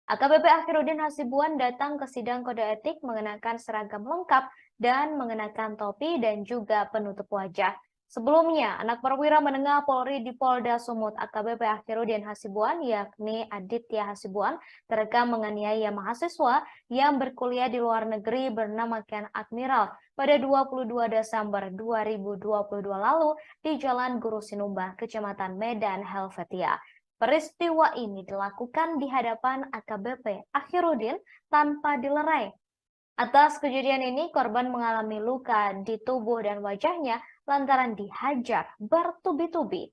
AKBP Akhirudin Hasibuan datang ke sidang kode etik mengenakan seragam lengkap dan mengenakan topi dan juga penutup wajah. Sebelumnya, anak perwira menengah Polri di Polda Sumut AKBP Akhirudin Hasibuan yakni Aditya Hasibuan terekam menganiaya mahasiswa yang berkuliah di luar negeri bernama Ken Admiral pada 22 Desember 2022 lalu di Jalan Guru Sinumba, Kecamatan Medan, Helvetia. Peristiwa ini dilakukan di hadapan AKBP Akhirudin tanpa dilerai. Atas kejadian ini, korban mengalami luka di tubuh dan wajahnya lantaran dihajar bertubi-tubi.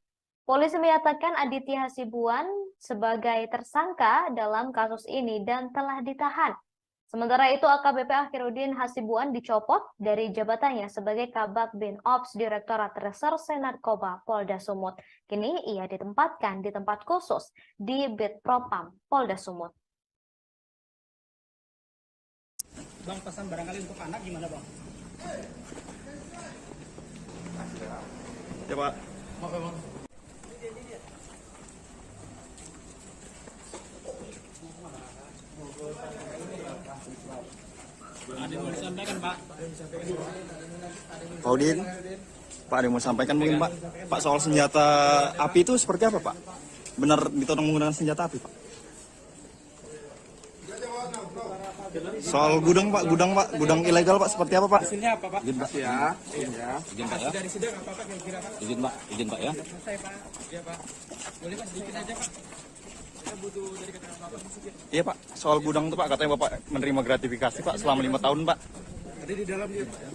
Polisi menyatakan Aditya Hasibuan sebagai tersangka dalam kasus ini dan telah ditahan. Sementara itu, AKBP Akhirudin Hasibuan dicopot dari jabatannya sebagai Kabak Bin Ops Direktorat Reserse Narkoba Polda Sumut. Kini ia ditempatkan di tempat khusus di Bid Propam Polda Sumut. Bang, pesan barangkali untuk anak gimana Bang? Ya Pak. Maaf Bang. Ada yang mau disampaikan Pak? Pak Udin, Pak ada yang mau sampaikan mungkin Pak? Pak soal senjata api itu seperti apa Pak? Benar ditodong menggunakan senjata api Pak? Soal gudang Pak, gudang ilegal Pak seperti apa Pak? Hasilnya apa Pak? Izin Pak. Ya. Hasil dari sidang apa Pak kira-kira Pak? Izin Pak ya. Selesai Pak. Iya Pak. Boleh Pak sedikit aja Pak. Kita butuh dari keterangan Bapak sedikit. Iya Pak, soal gudang itu Pak katanya Bapak menerima gratifikasi Pak selama 5 tahun Pak. Tadi di dalam dia Pak ya.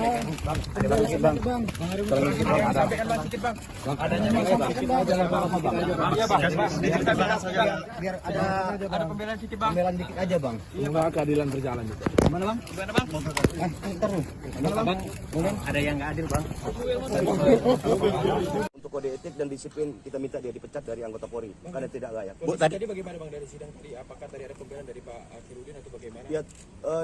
Ada bang, sedikit bang. Tolong sedikit bang, ada. Sampaikan bang sedikit bang. Bang, adanya bang, sedikit aja lah bang, apa bang? Iya bang, diceritakan saja. Biar Ada pembelaan sedikit bang. pembelaan dikit aja bang. Semoga keadilan berjalan juga. Gimana bang? Gimana bang? Ntar lu. Bang, mungkin ada yang nggak adil bang. Untuk kode etik dan disiplin kita minta dia dipecat dari anggota Polri karena tidak layak. Bu, tadi bagaimana bang dari sidang tadi? Apakah tadi ada pembelaan dari Pak Akhirudin atau bagaimana? Ya,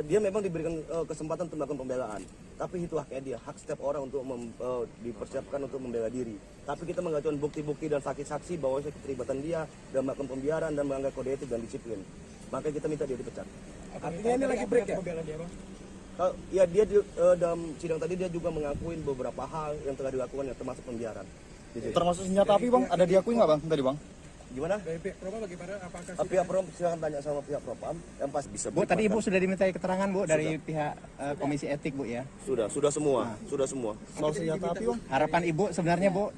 dia memang diberikan kesempatan untuk melakukan pembelaan, tapi itu haknya dia, hak setiap orang untuk dipersiapkan untuk membela diri. Tapi kita mengajukan bukti-bukti dan saksi-saksi bahwa keterlibatan dia dan melakukan pembiaran dan melanggar kode etik dan disiplin. Maka kita minta dia dipecat. Artinya ini lagi break ya? Pembelaan dia bang? Ya dia dalam sidang tadi dia juga mengakuin beberapa hal yang telah dilakukan yang termasuk pembiaran. Gitu. Termasuk senjata api bang, ada diakui nggak bang tadi bang? Gimana? Dari pihak Propam bagaimana? Apakah Pihak Propam silakan tanya sama pihak Propam yang pasti bisa. Bu, tadi Ibu sudah dimintai keterangan Bu dari pihak Komisi Etik Bu ya? Sudah semua, sudah semua. Soal senjata api bang? Harapan Ibu sebenarnya Bu?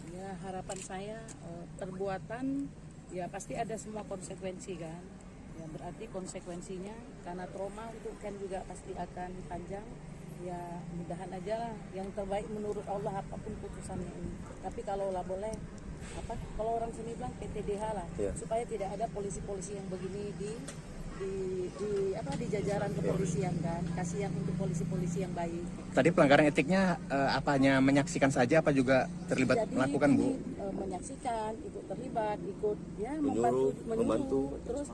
Ya harapan saya perbuatan ya pasti ada semua konsekuensi kan. Ya berarti konsekuensinya karena trauma untuk Ken juga pasti akan panjang. Ya mudahan aja lah yang terbaik menurut Allah apapun putusannya ini. Tapi kalau lah boleh kalau orang sini bilang PTDH lah supaya tidak ada polisi-polisi yang begini di jajaran kepolisian kan. Kasihan untuk polisi-polisi yang baik. Tadi pelanggaran etiknya apanya menyaksikan saja apa juga terlibat melakukan Bu? Menyaksikan, ikut terlibat, ikut ya membantu, terus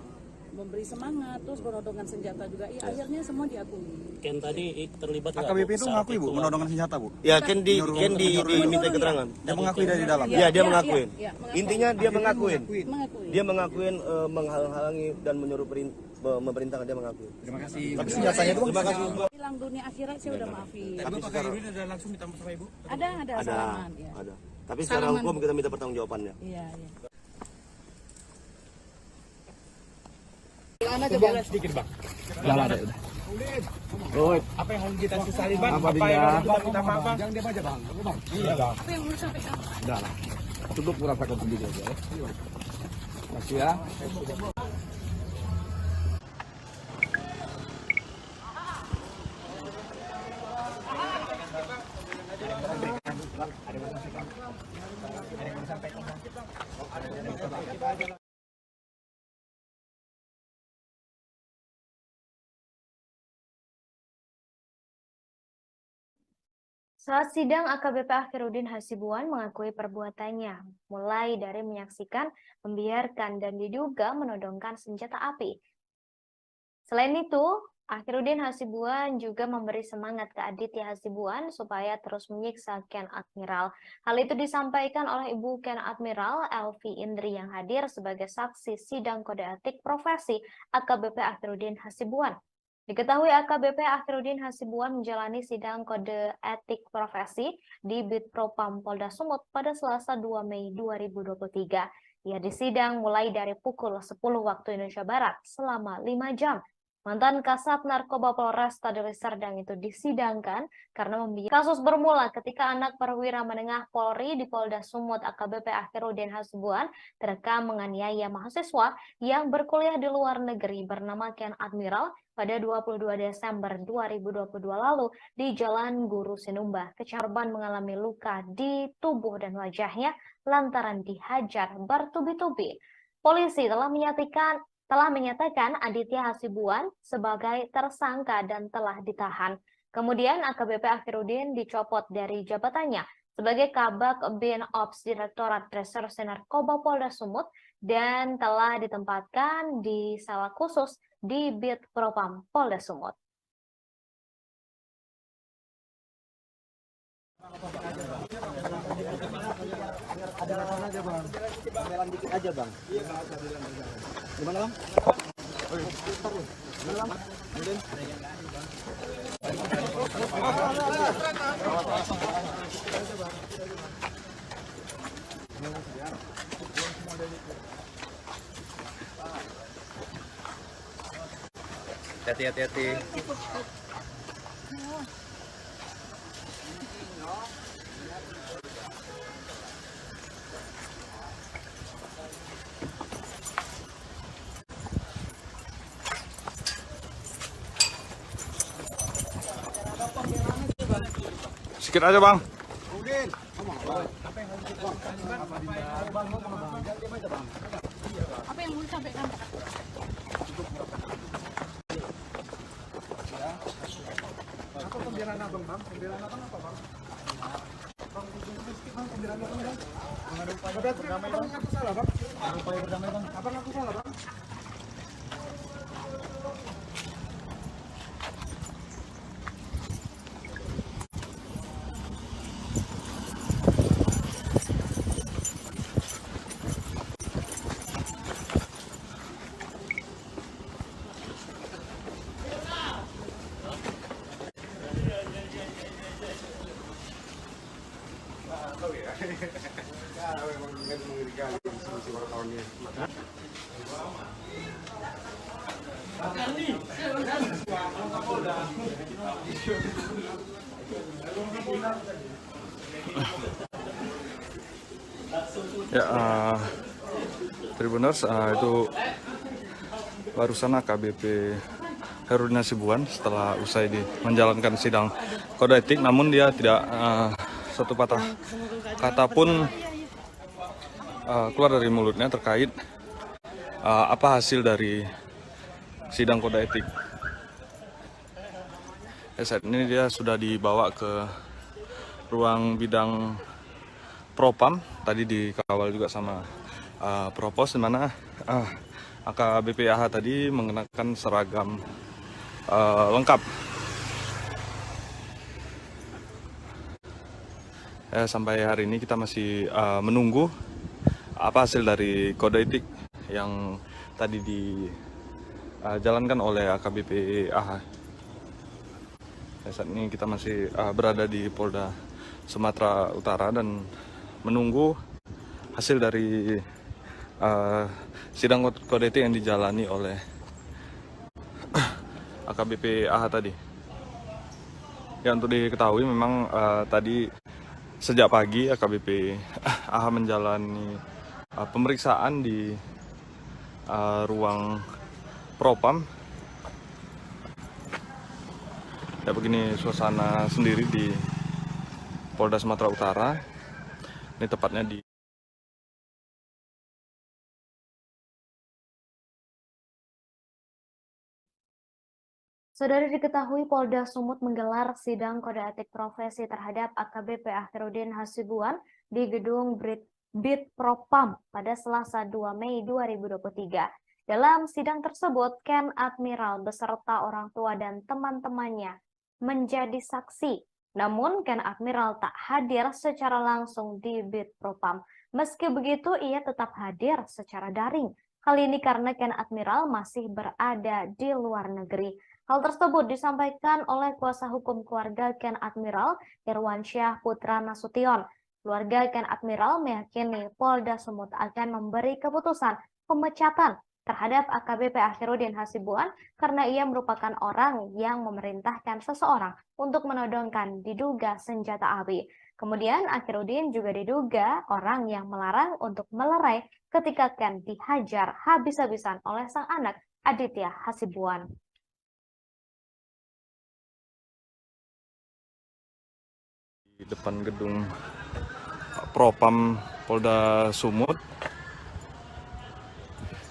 memberi semangat, terus penodongan senjata juga. Ya, akhirnya semua diakui. Ken tadi terlibat nggak? AKBP itu mengakui Bu menodongkan senjata Bu? Ya Ken diminta keterangan. Dia mengakui dari dalam? Ya dia mengakuin. Mengakuin. Intinya dia mengakuin. Dia mengakuin menghalang-halangi dan menyuruh memerintahkan, dia mengakui. Terima kasih. Tapi senjatanya itu Terima kasih. Hilang dunia akhirat saya udah maafin. Tapi Pak Akhirudin ada langsung minta maaf sama Ibu? Ada salaman. Ya. Ada. Tapi secara hukum kita minta pertanggungjawabannya. Iya. Jalan aja bang. Sedikit bang. Jalan ada udah. Apa yang harus kita sesali bang? Apa yang harus kita minta maaf bang? Jangan diam aja bang. Bang. Iya bang. Apa yang mau sampaikan? Udah lah. Cukup merasakan sendiri aja ya. Makasih ya. Saat sidang, AKBP Akhirudin Hasibuan mengakui perbuatannya, mulai dari menyaksikan, membiarkan, dan diduga menodongkan senjata api. Selain itu, Akhirudin Hasibuan juga memberi semangat ke Aditya Hasibuan supaya terus menyiksa Ken Admiral. Hal itu disampaikan oleh Ibu Ken Admiral Elvi Indri yang hadir sebagai saksi sidang kode etik profesi AKBP Akhirudin Hasibuan. Diketahui AKBP Akhirudin Hasibuan menjalani sidang kode etik profesi di Bid Propam Polda Sumut pada Selasa 2 Mei 2023. Ia disidang mulai dari pukul 10 waktu Indonesia Barat selama 5 jam. Mantan Kasat Narkoba Polresta Deli Serdang itu disidangkan karena kasus bermula ketika anak perwira menengah Polri di Polda Sumut AKBP Akhirudin Hasibuan terekam menganiaya mahasiswa yang berkuliah di luar negeri bernama Ken Admiral pada 22 Desember 2022 lalu di Jalan Guru Sinumba. Korban mengalami luka di tubuh dan wajahnya lantaran dihajar bertubi-tubi. Polisi telah menyatakan Aditya Hasibuan sebagai tersangka dan telah ditahan. Kemudian AKBP Akhirudin dicopot dari jabatannya sebagai Kabak Bin Ops Direktorat Reserse Narkoba Polda Sumut dan telah ditempatkan di sel khusus di Bid Propam Polda Sumut. Ada aja bang. Pembelaan dikit aja bang. Gimana bang? Gimana bang? Hati-hati. Sedikit aja bang. Apa yang mau disampaikan? Apa pembelaan abang bang? Pembelaan abang apa bang? Bang, sedikit bang, pembelaan abang bang. Mengadu upaya berdamai bang. Abang ngaku salah bang. Mengadu upaya berdamai bang. Abang ngaku salah bang. Ya, Tribuners, itu barusan AKBP Herudin Hasibuan setelah usai menjalankan sidang kode etik, namun dia tidak satu patah kata pun keluar dari mulutnya terkait apa hasil dari sidang kode etik. Saat ini dia sudah dibawa ke ruang bidang Propam, tadi dikawal juga sama Propos, di mana AKBP AH tadi mengenakan seragam lengkap. Sampai hari ini kita masih menunggu apa hasil dari kode etik yang tadi dijalankan oleh AKBP AH. Saat ini kita masih berada di Polda Sumatera Utara dan menunggu hasil dari sidang kode etik yang dijalani oleh AKBP AH tadi. Ya, untuk diketahui memang tadi sejak pagi AKBP AH menjalani pemeriksaan di ruang Propam. Ya, begini suasana sendiri di Polda Sumatera Utara. Ini tepatnya di Saudara, diketahui Polda Sumut menggelar sidang kode etik profesi terhadap AKBP Akhiruddin Hasibuan di gedung Bid Propam pada Selasa 2 Mei 2023. Dalam sidang tersebut, Ken Admiral beserta orang tua dan teman-temannya menjadi saksi. Namun, Ken Admiral tak hadir secara langsung di Bid Propam. Meski begitu, ia tetap hadir secara daring. Kali ini karena Ken Admiral masih berada di luar negeri. Hal tersebut disampaikan oleh kuasa hukum keluarga Ken Admiral, Irwansyah Putra Nasution. Keluarga Ken Admiral meyakini Polda Sumut akan memberi keputusan pemecatan terhadap AKBP Akhiruddin Hasibuan karena ia merupakan orang yang memerintahkan seseorang untuk menodongkan diduga senjata api. Kemudian Akhiruddin juga diduga orang yang melarang untuk melerai ketika Ken dihajar habis-habisan oleh sang anak Aditya Hasibuan. Di depan gedung Propam Polda Sumut.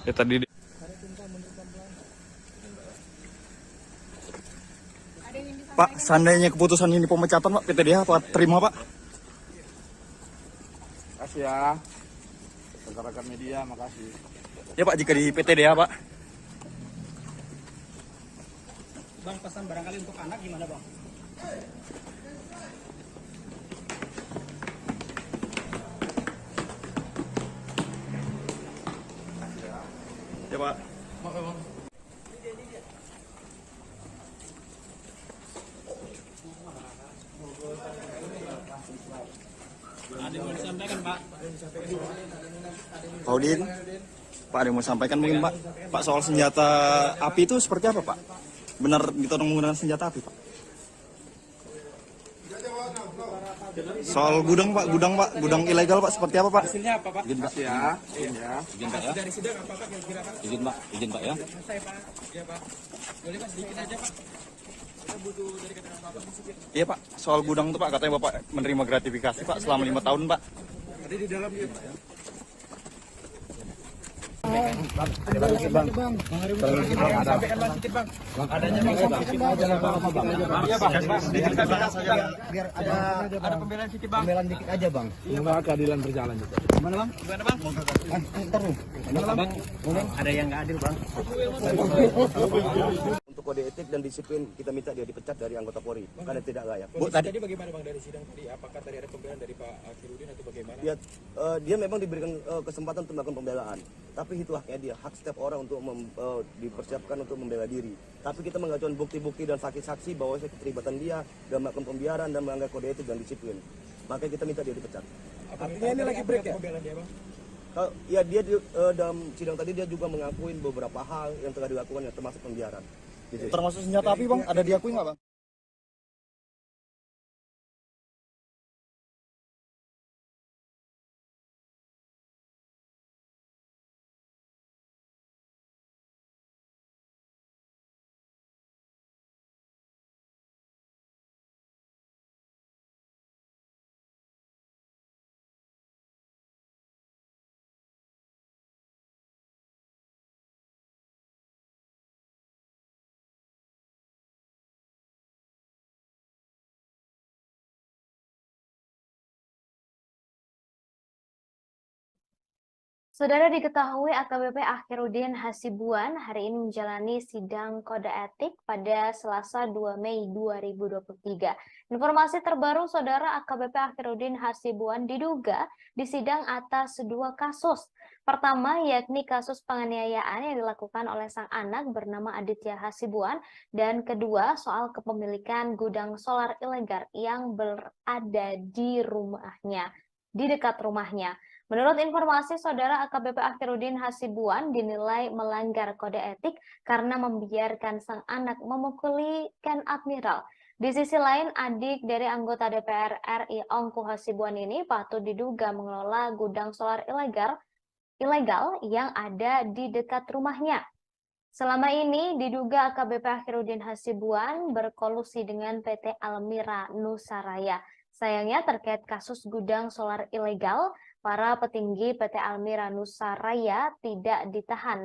Ya, tadi Pak, seandainya keputusan ini pemecatan Pak, PTDH Pak terima Pak? Makasih ya rekan-rekan media, makasih. Ya Pak, jika di PTDH Pak. Bang, pesan barangkali untuk anak gimana Bang? Ya Pak. Oke Bang. Ada yang mau disampaikan Pak? Pak Udin, Pak ada yang mau sampaikan mungkin Pak? Pak, soal senjata api itu seperti apa Pak? Benar ditodong menggunakan senjata api Pak? Soal gudang Pak, gudang ilegal Pak, seperti apa Pak? Hasilnya apa Pak? Izin Pak ya. Izin Pak ya. Dari sidang apa Pak kira-kira Pak? Izin Pak ya. Selesai Pak. Ya Pak. Boleh Pak, sedikit aja Pak. Iya Pak, soal gudang tuh Pak, katanya Bapak menerima gratifikasi Pak selama 5 tahun Pak. Ada di dalam dia, Pak ya. Bang, sampaikan bang, sedikit bang. Adanya bang, iya bang, diceritakan saja biar ada pembelaan sedikit bang. Pembelaan dikit aja bang. Semoga keadilan berjalan juga. Gimana bang? Gimana bang? Ntar lu. Gimana bang? Ada yang nggak adil bang. Untuk kode etik dan disiplin kita minta dia dipecat dari anggota Polri karena tidak layak. Bu, tadi bagaimana bang dari sidang tadi? Apakah tadi ada pembelaan dari Pak Akhirudin atau bagaimana? Ya, dia memang diberikan kesempatan untuk melakukan pembelaan, tapi itu haknya dia, hak setiap orang untuk dipersiapkan untuk membela diri. Tapi kita mengajukan bukti-bukti dan saksi-saksi bahwa keterlibatan dia dalam melakukan pembiaran dan melanggar kode etik dan disiplin. Makanya kita minta dia dipecat. Artinya ini lagi break ya? Pembelaan dia bang? Ya dia dalam sidang tadi dia juga mengakuin beberapa hal yang telah dilakukan yang termasuk pembiaran. Termasuk senjata api bang, ada diakui nggak bang? Saudara, diketahui AKBP Akhirudin Hasibuan hari ini menjalani sidang kode etik pada Selasa 2 Mei 2023. Informasi terbaru, Saudara, AKBP Akhirudin Hasibuan diduga disidang atas dua kasus. Pertama, yakni kasus penganiayaan yang dilakukan oleh sang anak bernama Aditya Hasibuan, dan kedua, soal kepemilikan gudang solar ilegal yang berada di rumahnya, di dekat rumahnya. Menurut informasi, Saudara, AKBP Akhirudin Hasibuan dinilai melanggar kode etik karena membiarkan sang anak memukuli Ken Admiral. Di sisi lain, adik dari anggota DPR RI Ongku Hasibuan ini patut diduga mengelola gudang solar ilegal yang ada di dekat rumahnya. Selama ini diduga AKBP Akhirudin Hasibuan berkolusi dengan PT Almira Nusaraya. Sayangnya terkait kasus gudang solar ilegal, para petinggi PT Almira Nusaraya tidak ditahan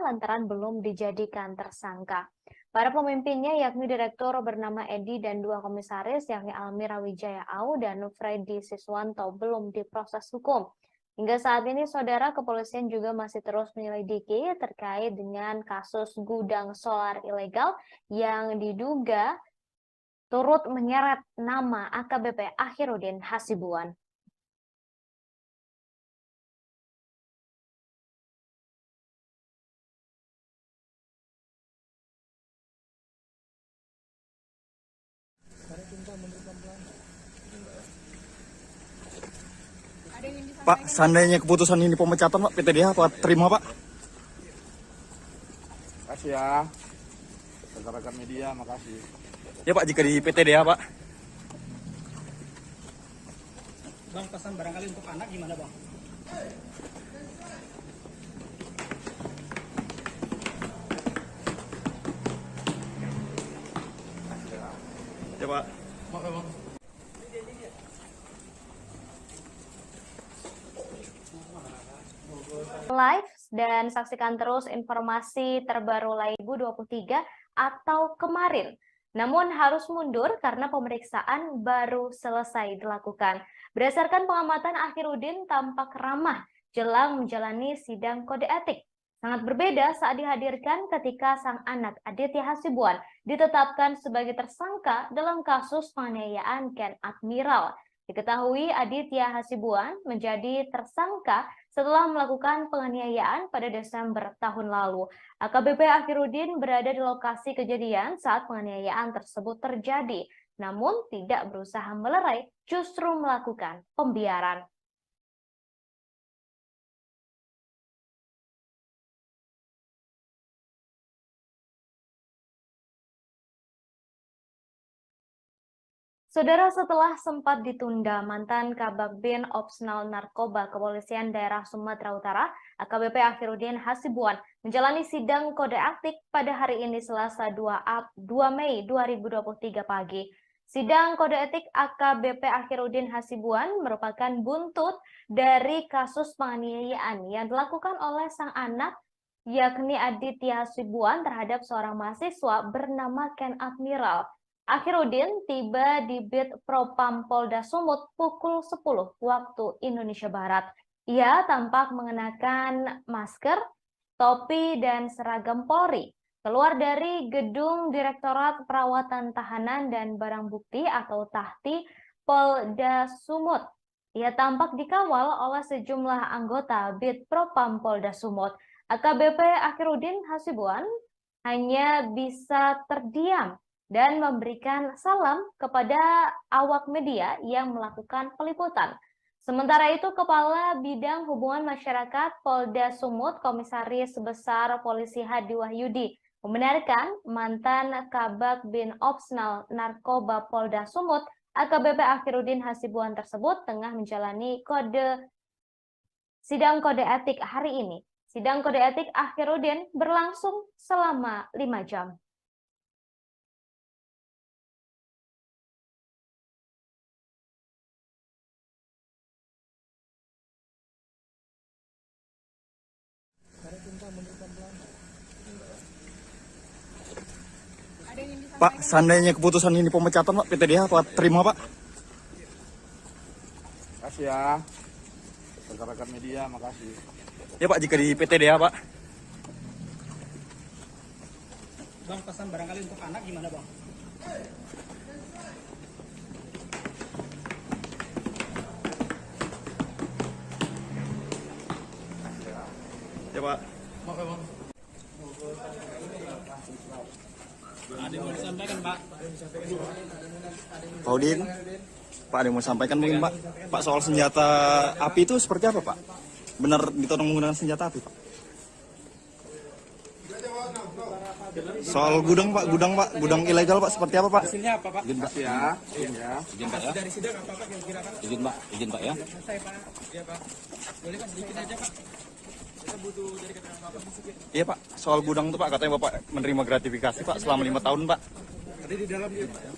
lantaran belum dijadikan tersangka. Para pemimpinnya yakni direktur bernama Edi dan dua komisaris yakni Almira Wijaya Au dan Freddy Siswanto belum diproses hukum. Hingga saat ini, Saudara, kepolisian juga masih terus menyelidiki terkait dengan kasus gudang solar ilegal yang diduga turut menyeret nama AKBP Akhirudin Hasibuan. Pak, seandainya keputusan ini pemecatan Pak, PTDH apa terima Pak? Makasih ya, rekan-rekan media, makasih. Ya Pak, jika di PTDH Pak. Bang, pesan barangkali untuk anak gimana bang? Ya Pak. Oke bang. Live dan saksikan terus informasi terbaru lain 2023 atau kemarin. Namun harus mundur karena pemeriksaan baru selesai dilakukan. Berdasarkan pengamatan, Akhirudin tampak ramah jelang menjalani sidang kode etik. Sangat berbeda saat dihadirkan ketika sang anak Aditya Hasibuan ditetapkan sebagai tersangka dalam kasus penganiayaan Ken Admiral. Diketahui Aditya Hasibuan menjadi tersangka setelah melakukan penganiayaan pada Desember tahun lalu. AKBP Akhirudin berada di lokasi kejadian saat penganiayaan tersebut terjadi, namun tidak berusaha melerai, justru melakukan pembiaran. Saudara, setelah sempat ditunda, mantan Kabakbin Opsnal Narkoba Kepolisian Daerah Sumatera Utara, AKBP Akhiruddin Hasibuan, menjalani sidang kode etik pada hari ini Selasa 2 Mei 2023 pagi. Sidang kode etik AKBP Akhiruddin Hasibuan merupakan buntut dari kasus penganiayaan yang dilakukan oleh sang anak, yakni Aditya Hasibuan, terhadap seorang mahasiswa bernama Ken Admiral. Akhiruddin tiba di Bit Propam Polda Sumut pukul 10 waktu Indonesia Barat. Ia tampak mengenakan masker, topi, dan seragam Polri. Keluar dari gedung Direktorat Perawatan Tahanan dan Barang Bukti atau Tahti Polda Sumut. Ia tampak dikawal oleh sejumlah anggota Bit Propam Polda Sumut. AKBP Akhiruddin Hasibuan hanya bisa terdiam dan memberikan salam kepada awak media yang melakukan peliputan. Sementara itu, Kepala Bidang Hubungan Masyarakat Polda Sumut, Komisaris Besar Polisi Hadi Wahyudi, membenarkan mantan Kabakbin Opsnal Narkoba Polda Sumut, AKBP Akhiruddin Hasibuan tersebut tengah menjalani sidang kode etik hari ini. Sidang kode etik Akhiruddin berlangsung selama 5 jam. Pak, seandainya keputusan ini pemecatan, Pak, PTDH apa terima, Pak? Makasih ya, rekan-rekan media, makasih. Ya, Pak, jika di PTDH, Pak. Bang, pesan barangkali untuk anak gimana, Bang? Ya, Pak. Maaf, Bang. Ada yang mau disampaikan, Pak? Pak Udin, Pak, ada yang mau sampaikan mungkin, Pak? Pak, soal senjata api itu seperti apa, Pak? Benar ditodong menggunakan senjata api, Pak? Soal gudang, Pak, gudang ilegal, Pak, seperti apa, Pak? Hasilnya apa, Pak? Izin, Pak, ya. Izin, Pak, ya. Dari sidang apa, Pak, kira-kira, Pak? Izin, Pak, ya. Selesai, Pak. Iya, Pak. Boleh, Pak, sedikit aja, Pak. Kita butuh dari keterangan Bapak sedikit. Iya, Pak, soal gudang itu, Pak, katanya Bapak menerima gratifikasi, Pak, selama 5 tahun, Pak. Tadi di dalam dia, Pak, ya.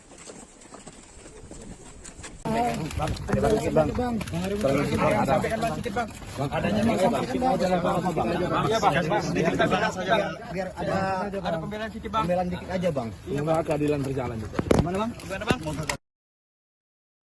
Bang, ada lagi, Bang. Sampaikan, Bang, sedikit, Bang. Adanya, Bang, sampaikan aja lah, Bang. Iya, Bang. Sedikit kita bahas saja. Biar ada pembelaan sedikit, Bang. pembelaan dikit aja, Bang. Semoga keadilan berjalan juga. Gimana, Bang? Gimana, Bang?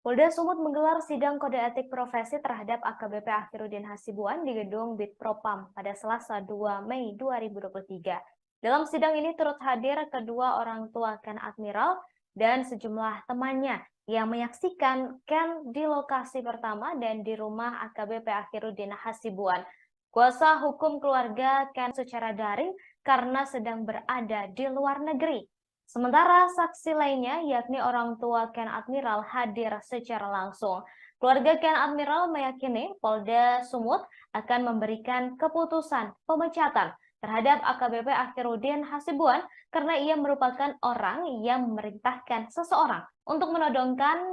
Polda Sumut menggelar sidang kode etik profesi terhadap AKBP Akhiruddin Hasibuan di gedung Bit Propam pada Selasa 2 Mei 2023. Dalam sidang ini turut hadir kedua orang tua Ken Admiral dan sejumlah temannya yang menyaksikan Ken di lokasi pertama dan di rumah AKBP Akhiruddin Hasibuan. Kuasa hukum keluarga Ken secara daring karena sedang berada di luar negeri. Sementara saksi lainnya, yakni orang tua Ken Admiral, hadir secara langsung. Keluarga Ken Admiral meyakini Polda Sumut akan memberikan keputusan pemecatan terhadap AKBP Akhiruddin Hasibuan karena ia merupakan orang yang memerintahkan seseorang untuk menodongkan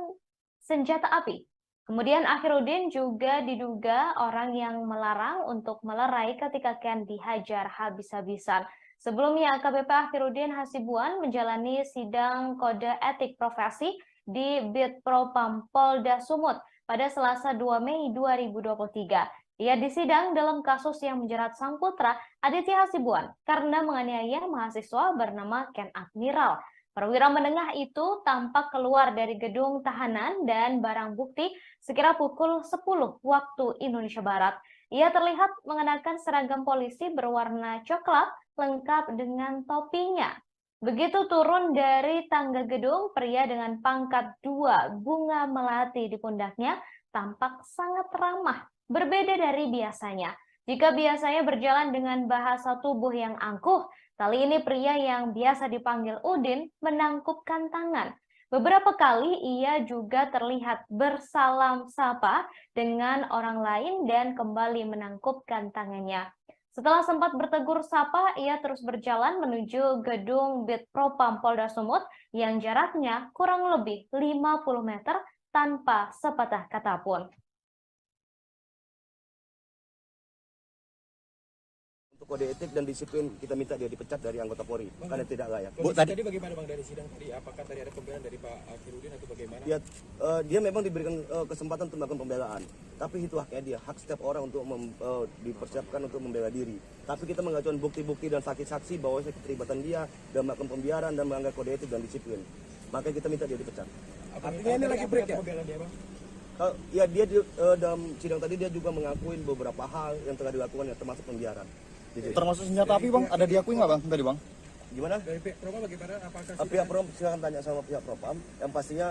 senjata api. Kemudian Akhiruddin juga diduga orang yang melarang untuk melerai ketika Ken dihajar habis-habisan. Sebelumnya, AKBP Akhiruddin Hasibuan menjalani sidang kode etik profesi di Bit Propam Polda Sumut pada Selasa 2 Mei 2023. Ia disidang dalam kasus yang menjerat sang putra Aditya Hasibuan karena menganiaya mahasiswa bernama Ken Admiral. Perwira menengah itu tampak keluar dari gedung tahanan dan barang bukti sekira pukul 10 waktu Indonesia Barat. Ia terlihat mengenakan seragam polisi berwarna coklat lengkap dengan topinya. Begitu turun dari tangga gedung, pria dengan pangkat 2 bunga melati di pundaknya tampak sangat ramah, berbeda dari biasanya. Jika biasanya berjalan dengan bahasa tubuh yang angkuh, kali ini pria yang biasa dipanggil Udin menangkupkan tangan. Beberapa kali ia juga terlihat bersalam sapa dengan orang lain dan kembali menangkupkan tangannya. Setelah sempat bertegur sapa, ia terus berjalan menuju gedung Bitpropam Polda Sumut yang jaraknya kurang lebih 50 meter tanpa sepatah kata pun. Untuk kode etik dan disiplin kita minta dia dipecat dari anggota Polri karena tidak layak. Bu, tadi bagaimana Bang dari sidang tadi? Apakah tadi ada pembelaan dari Pak Akhirudin atau bagaimana? Ya, dia memang diberikan kesempatan untuk melakukan pembelaan, tapi itu haknya dia, hak setiap orang untuk dipersiapkan untuk membela diri. Tapi kita mengajukan bukti-bukti dan saksi-saksi bahwa keterlibatan dia dan melakukan pembiaran dan melanggar kode etik dan disiplin. Makanya kita minta dia dipecat. Artinya ini lagi break ya? Pembelaan dia, Bang? Ya dia dalam sidang tadi dia juga mengakuin beberapa hal yang telah dilakukan, ya, termasuk pembiaran. Termasuk senjata api Bang, ada diakui nggak Bang tadi Bang? Gimana? Dari pihak Propam bagaimana? Apakah Pihak Propam silakan tanya sama pihak Propam. Yang pastinya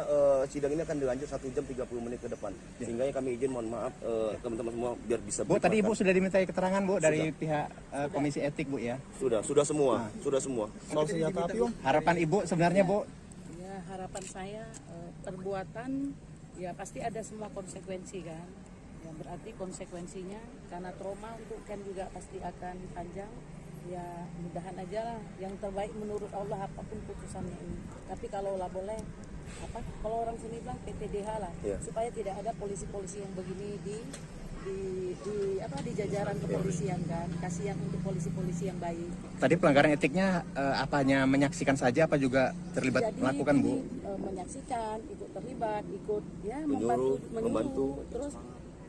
sidang ini akan dilanjut 1 jam 30 menit ke depan. Sehingga kami izin mohon maaf teman-teman semua biar bisa. Bu, tadi Ibu sudah dimintai keterangan Bu dari pihak Komisi Etik Bu ya? Sudah semua, sudah semua. Soal senjata api Bang? Harapan Ibu sebenarnya Bu? Ya, harapan saya perbuatan ya pasti ada semua konsekuensi kan. Ya berarti konsekuensinya karena trauma untuk Ken juga pasti akan panjang. Ya mudahan aja lah yang terbaik menurut Allah apapun putusannya ini. Tapi kalau lah boleh kalau orang sini bilang PTDH lah, supaya tidak ada polisi-polisi yang begini di jajaran kepolisian kan. Kasihan untuk polisi-polisi yang baik. Tadi pelanggaran etiknya apanya menyaksikan saja apa juga terlibat melakukan Bu? Menyaksikan, ikut terlibat, ikut ya membantu, terus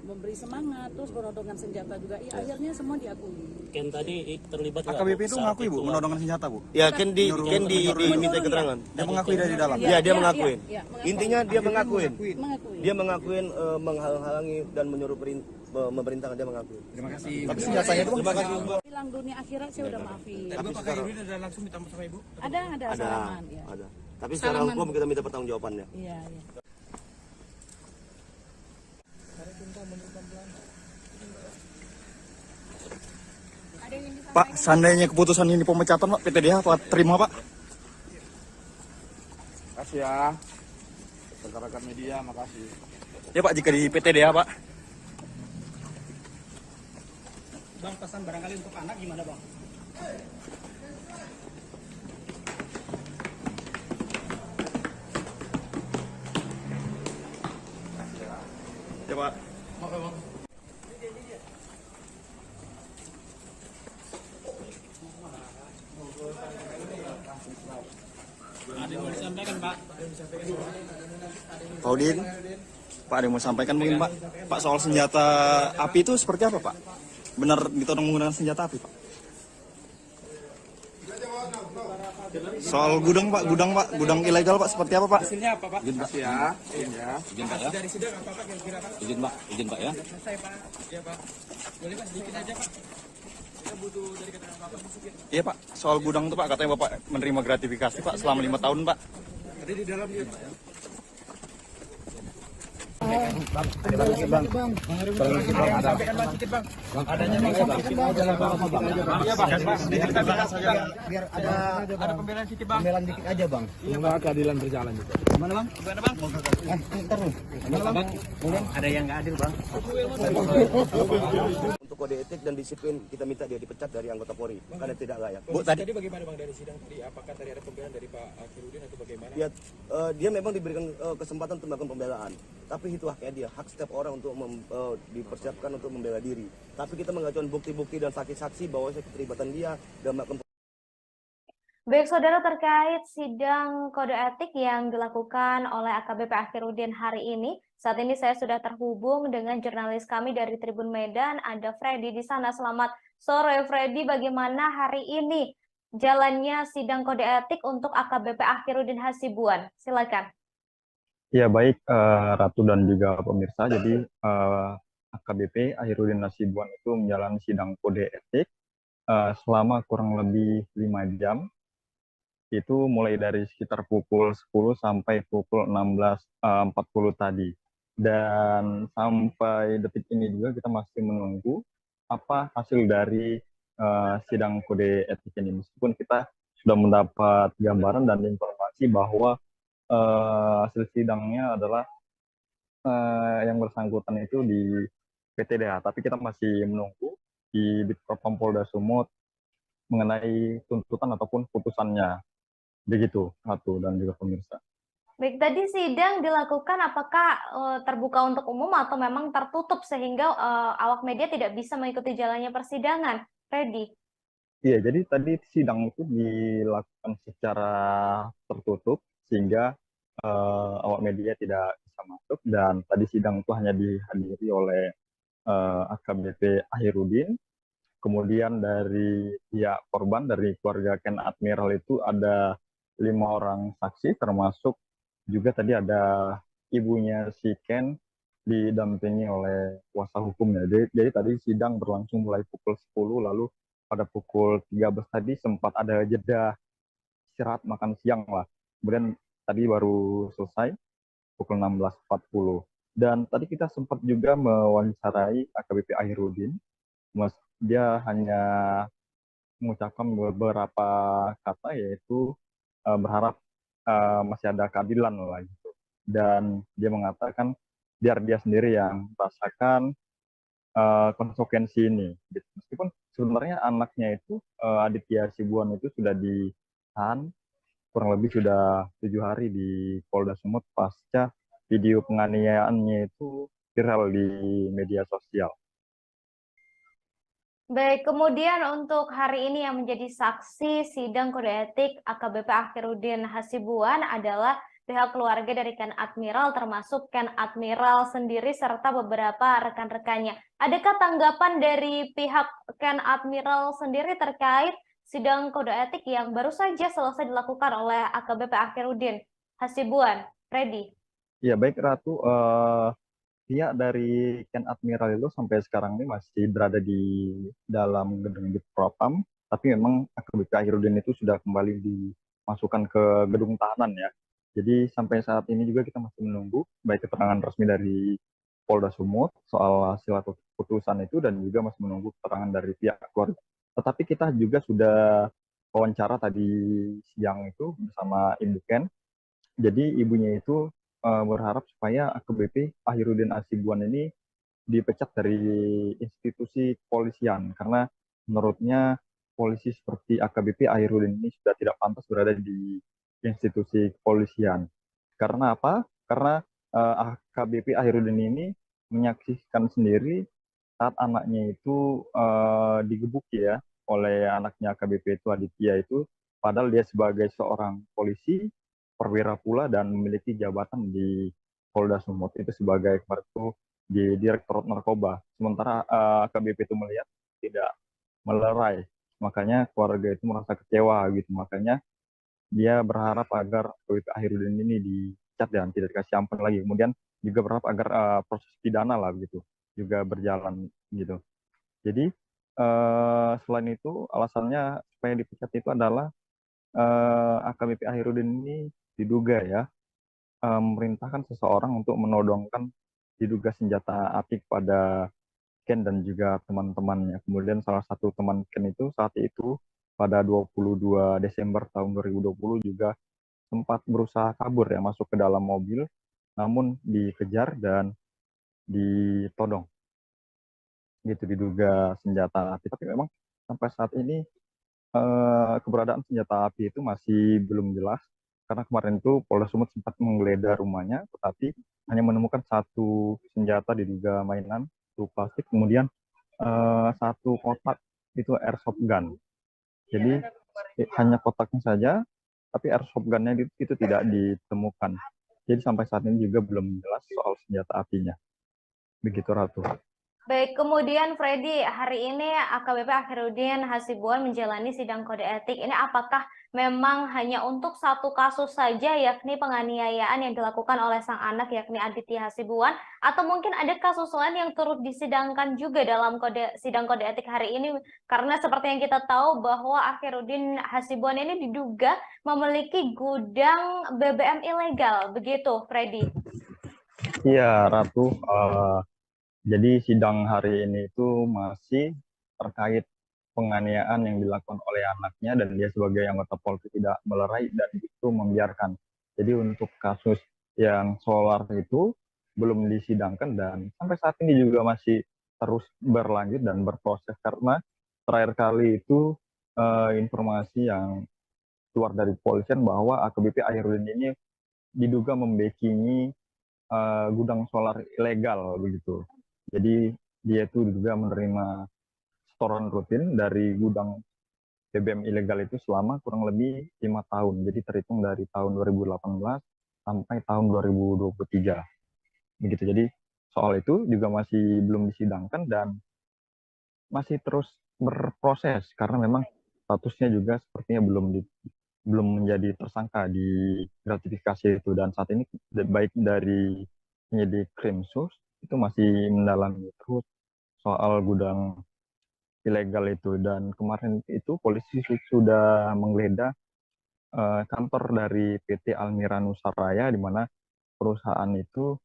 memberi semangat, terus menodongkan senjata juga. Ya, akhirnya semua diakui. Ken tadi terlibat nggak? AKBP itu mengakui Bu, menodongkan senjata Bu? Ya, Ken diminta keterangan. Dia mengakui dari dalam? Ya, dia mengakuin. Mengakuin. Intinya dia mengakuin. Dia mengakuin menghalang-halangi dan menyuruh memerintahkan, dia mengakui. Terima kasih. Tapi senjatanya itu Terima kasih. Bilang dunia akhirat saya udah maafin. Tapi Pak Akhirudin ada langsung minta maaf sama Ibu? Ada salaman. Ya. Ada. Tapi secara hukum kita minta pertanggungjawabannya. Iya. Pak, seandainya keputusan ini pemecatan Pak, PTDH Pak terima Pak? Makasih ya. Rekan-rekan media, makasih. Ya Pak, jika di PTDH Pak. Bang, pesan barangkali untuk anak gimana Bang? Ya Pak. Maaf Bang. Ada yang mau disampaikan Pak? Pak Udin, Pak ada yang mau sampaikan mungkin Pak? Pak soal senjata api itu seperti apa Pak? Benar ditodong menggunakan senjata api Pak? Soal gudang Pak, gudang ilegal Pak seperti apa Pak? Hasilnya apa Pak? Izin Pak ya. Izin Pak ya. Dari sidang apa Pak kira-kira Pak? Izin Pak ya. Selesai Pak. Iya Pak. Boleh Pak sedikit aja Pak. Kita butuh dari keterangan Bapak sedikit. Iya Pak, soal gudang itu Pak katanya Bapak menerima gratifikasi Pak selama 5 tahun Pak. Tadi di dalam dia Pak ya. Bang, ada lagi Bang. Sampaikan Bang sedikit Bang. Adanya Bang, sedikit aja lah Bang. Iya Bang. Diceritakan saja. Biar Ada pembelaan sedikit Bang. pembelaan dikit aja Bang. Semoga keadilan berjalan juga. Gimana Bang? Gimana Bang? Ntar dulu. Gimana Bang? Ada yang nggak adil Bang. Untuk kode etik dan disiplin kita minta dia dipecat dari anggota Polri karena tidak layak. Bu, tadi bagaimana Bang dari sidang tadi? Apakah tadi ada pembelaan dari Pak Akhirudin atau bagaimana? Ya, dia memang diberikan kesempatan untuk melakukan pembelaan, tapi itu haknya dia, hak setiap orang untuk dipersiapkan untuk membela diri. Tapi kita mengajukan bukti-bukti dan saksi-saksi bahwa keterlibatan dia dan melakukan. Baik saudara, terkait sidang kode etik yang dilakukan oleh AKBP Akhirudin hari ini, saat ini saya sudah terhubung dengan jurnalis kami dari Tribun Medan, ada Freddy di sana. Selamat sore Freddy, bagaimana hari ini jalannya sidang kode etik untuk AKBP Akhirudin Hasibuan? Silakan. Ya baik Ratu dan juga pemirsa, jadi AKBP Akhirudin Hasibuan itu menjalani sidang kode etik selama kurang lebih 5 jam. Itu mulai dari sekitar pukul 10 sampai pukul 16.40 tadi. Dan sampai detik ini juga kita masih menunggu apa hasil dari sidang kode etik ini. Meskipun kita sudah mendapat gambaran dan informasi bahwa hasil sidangnya adalah yang bersangkutan itu di PTDH, tapi kita masih menunggu di Bitpropam Polda Sumut mengenai tuntutan ataupun putusannya. Begitu, Ratu dan juga pemirsa. Baik, tadi sidang dilakukan apakah terbuka untuk umum atau memang tertutup sehingga awak media tidak bisa mengikuti jalannya persidangan, Freddy? Iya, jadi tadi sidang itu dilakukan secara tertutup sehingga awak media tidak bisa masuk, dan tadi sidang itu hanya dihadiri oleh AKBP Ahirudin. Kemudian dari pihak korban, dari keluarga Ken Admiral itu ada 5 orang saksi, termasuk juga tadi ada ibunya si Ken didampingi oleh kuasa hukumnya. Jadi tadi sidang berlangsung mulai pukul 10, lalu pada pukul 13 tadi sempat ada jeda istirahat makan siang lah. Kemudian tadi baru selesai pukul 16.40. Dan tadi kita sempat juga mewawancarai AKBP Ahirudin. Dia hanya mengucapkan beberapa kata, yaitu berharap masih ada keadilan lah gitu. Dan dia mengatakan biar dia sendiri yang merasakan konsekuensi ini. Meskipun sebenarnya anaknya itu Aditya Hasibuan itu sudah ditahan kurang lebih sudah 7 hari di Polda Sumut pasca video penganiayaannya itu viral di media sosial. Baik, kemudian untuk hari ini yang menjadi saksi sidang kode etik AKBP Ahirudin Hasibuan adalah pihak keluarga dari Ken Admiral, termasuk Ken Admiral sendiri serta beberapa rekan-rekannya. Adakah tanggapan dari pihak Ken Admiral sendiri terkait sidang kode etik yang baru saja selesai dilakukan oleh AKBP Ahirudin Hasibuan? Freddy? Ya, baik Ratu. Pihak dari Ken Admiral itu sampai sekarang ini masih berada di dalam gedung Bitpropam, tapi memang AKBP Ahirudin itu sudah kembali dimasukkan ke gedung tahanan ya. Jadi sampai saat ini juga kita masih menunggu baik keterangan resmi dari Polda Sumut soal hasil atau putusan itu, dan juga masih menunggu keterangan dari pihak keluarga. Tetapi kita juga sudah wawancara tadi siang itu bersama Ibu Ken. Jadi ibunya itu berharap supaya AKBP Ahirudin Hasibuan ini dipecat dari institusi kepolisian, karena menurutnya polisi seperti AKBP Ahirudin ini sudah tidak pantas berada di institusi kepolisian. Karena apa? Karena AKBP Ahirudin ini menyaksikan sendiri saat anaknya itu digebuki ya oleh anaknya AKBP itu Aditya itu, padahal dia sebagai seorang polisi perwira pula dan memiliki jabatan di Polda Sumut itu sebagai kemarin itu di Direktorat Narkoba. Sementara AKBP itu melihat tidak melerai, makanya keluarga itu merasa kecewa gitu. Makanya dia berharap agar AKBP Ahirudin ini dicat dan tidak dikasih ampun lagi. Kemudian juga berharap agar proses pidana lah gitu juga berjalan gitu. Jadi selain itu alasannya supaya dipecat itu adalah AKBP Ahirudin ini diduga ya memerintahkan seseorang untuk menodongkan diduga senjata api kepada Ken dan juga teman-temannya. Kemudian salah satu teman Ken itu saat itu pada 22 Desember tahun 2020 juga sempat berusaha kabur ya, masuk ke dalam mobil, namun dikejar dan ditodong. Gitu, diduga senjata api. Tapi memang sampai saat ini keberadaan senjata api itu masih belum jelas, karena kemarin itu Polda Sumut sempat menggeledah rumahnya, tetapi hanya menemukan satu senjata diduga mainan berupa plastik, kemudian satu kotak itu airsoft gun. Jadi hanya kotaknya saja, tapi airsoft gun-nya itu tidak ditemukan. Jadi sampai saat ini juga belum jelas soal senjata apinya. Begitu Ratu. Baik, kemudian Freddy, hari ini AKBP Ahirudin Hasibuan menjalani sidang kode etik. Ini apakah memang hanya untuk satu kasus saja, yakni penganiayaan yang dilakukan oleh sang anak, yakni Aditya Hasibuan, atau mungkin ada kasus lain yang turut disidangkan juga dalam sidang kode etik hari ini? Karena seperti yang kita tahu bahwa Ahirudin Hasibuan ini diduga memiliki gudang BBM ilegal, begitu Freddy? Iya, Ratu. Jadi sidang hari ini itu masih terkait penganiayaan yang dilakukan oleh anaknya, dan dia sebagai anggota Polri tidak melerai dan itu membiarkan. Jadi untuk kasus yang solar itu belum disidangkan, dan sampai saat ini juga masih terus berlanjut dan berproses, karena terakhir kali itu informasi yang keluar dari kepolisian bahwa AKBP Ahirudin ini diduga membackingi gudang solar ilegal begitu. Jadi dia itu diduga menerima setoran rutin dari gudang BBM ilegal itu selama kurang lebih 5 tahun. Jadi terhitung dari tahun 2018 sampai tahun 2023. Begitu. Jadi soal itu juga masih belum disidangkan dan masih terus berproses karena memang statusnya juga sepertinya belum menjadi tersangka di gratifikasi itu, dan saat ini baik dari penyidik Krimsus itu masih mendalami terus soal gudang ilegal itu, dan kemarin itu polisi sudah menggeledah kantor dari PT Almira Nusaraya di mana perusahaan itu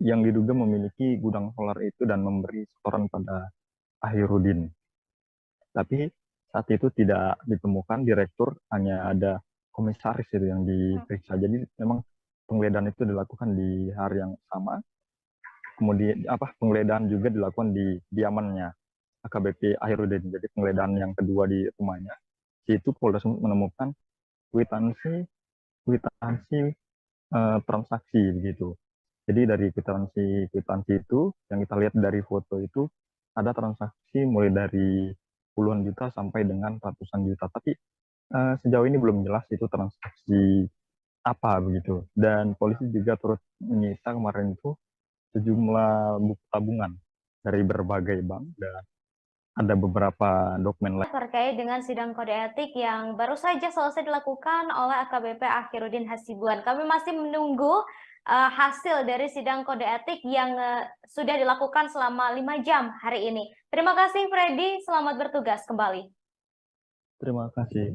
yang diduga memiliki gudang solar itu dan memberi setoran pada Ahirudin. Tapi saat itu tidak ditemukan direktur, hanya ada komisaris itu yang diperiksa. Jadi memang penggeledahan itu dilakukan di hari yang sama. Kemudian penggeledahan juga dilakukan di diamannya AKBP Ahirudin. Jadi penggeledahan yang kedua di rumahnya, itu Polda Sumut menemukan kwitansi transaksi begitu. Jadi dari kwitansi itu yang kita lihat dari foto itu ada transaksi mulai dari puluhan juta sampai dengan ratusan juta. Tapi sejauh ini belum jelas itu transaksi apa begitu. Dan polisi juga terus menyita kemarin itu sejumlah buku tabungan dari berbagai bank dan ada beberapa dokumen lain. Terkait dengan sidang kode etik yang baru saja selesai dilakukan oleh AKBP Ahirudin Hasibuan, kami masih menunggu hasil dari sidang kode etik yang sudah dilakukan selama 5 jam hari ini. Terima kasih Freddy, selamat bertugas kembali. Terima kasih.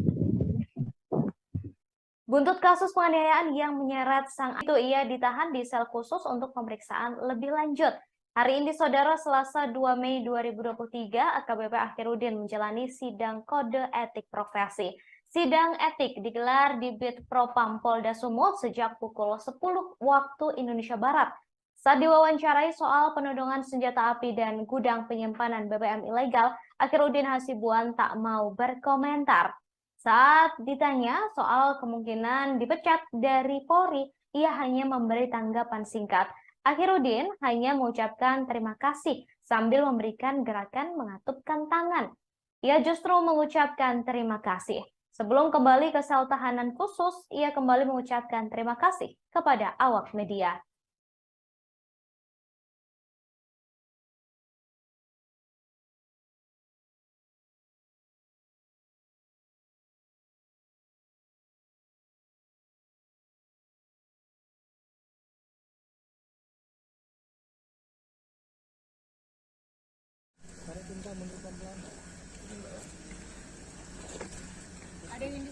Buntut kasus penganiayaan yang menyeret sang itu, ia ditahan di sel khusus untuk pemeriksaan lebih lanjut. Hari ini, Saudara, Selasa 2 Mei 2023, AKBP Ahirudin menjalani sidang kode etik profesi. Sidang etik digelar di Bid Propam Polda Sumut sejak pukul 10 waktu Indonesia Barat. Saat diwawancarai soal penodongan senjata api dan gudang penyimpanan BBM ilegal, Ahirudin Hasibuan tak mau berkomentar. Saat ditanya soal kemungkinan dipecat dari Polri, ia hanya memberi tanggapan singkat. Ahirudin hanya mengucapkan terima kasih sambil memberikan gerakan mengatupkan tangan. Ia justru mengucapkan terima kasih. Sebelum kembali ke sel tahanan khusus, ia kembali mengucapkan terima kasih kepada awak media.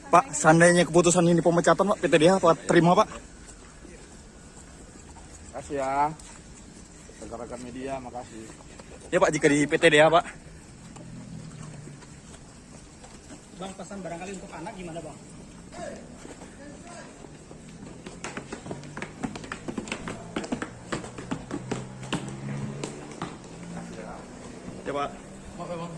Pak, seandainya keputusan ini pemecatan, Pak, PTDH Pak terima, Pak? Makasih ya, rekan-rekan media, makasih. Ya Pak, jika di PTDH, Pak. Bang, pesan barangkali untuk anak gimana, Bang? Ya Pak. Maaf ya, Bang.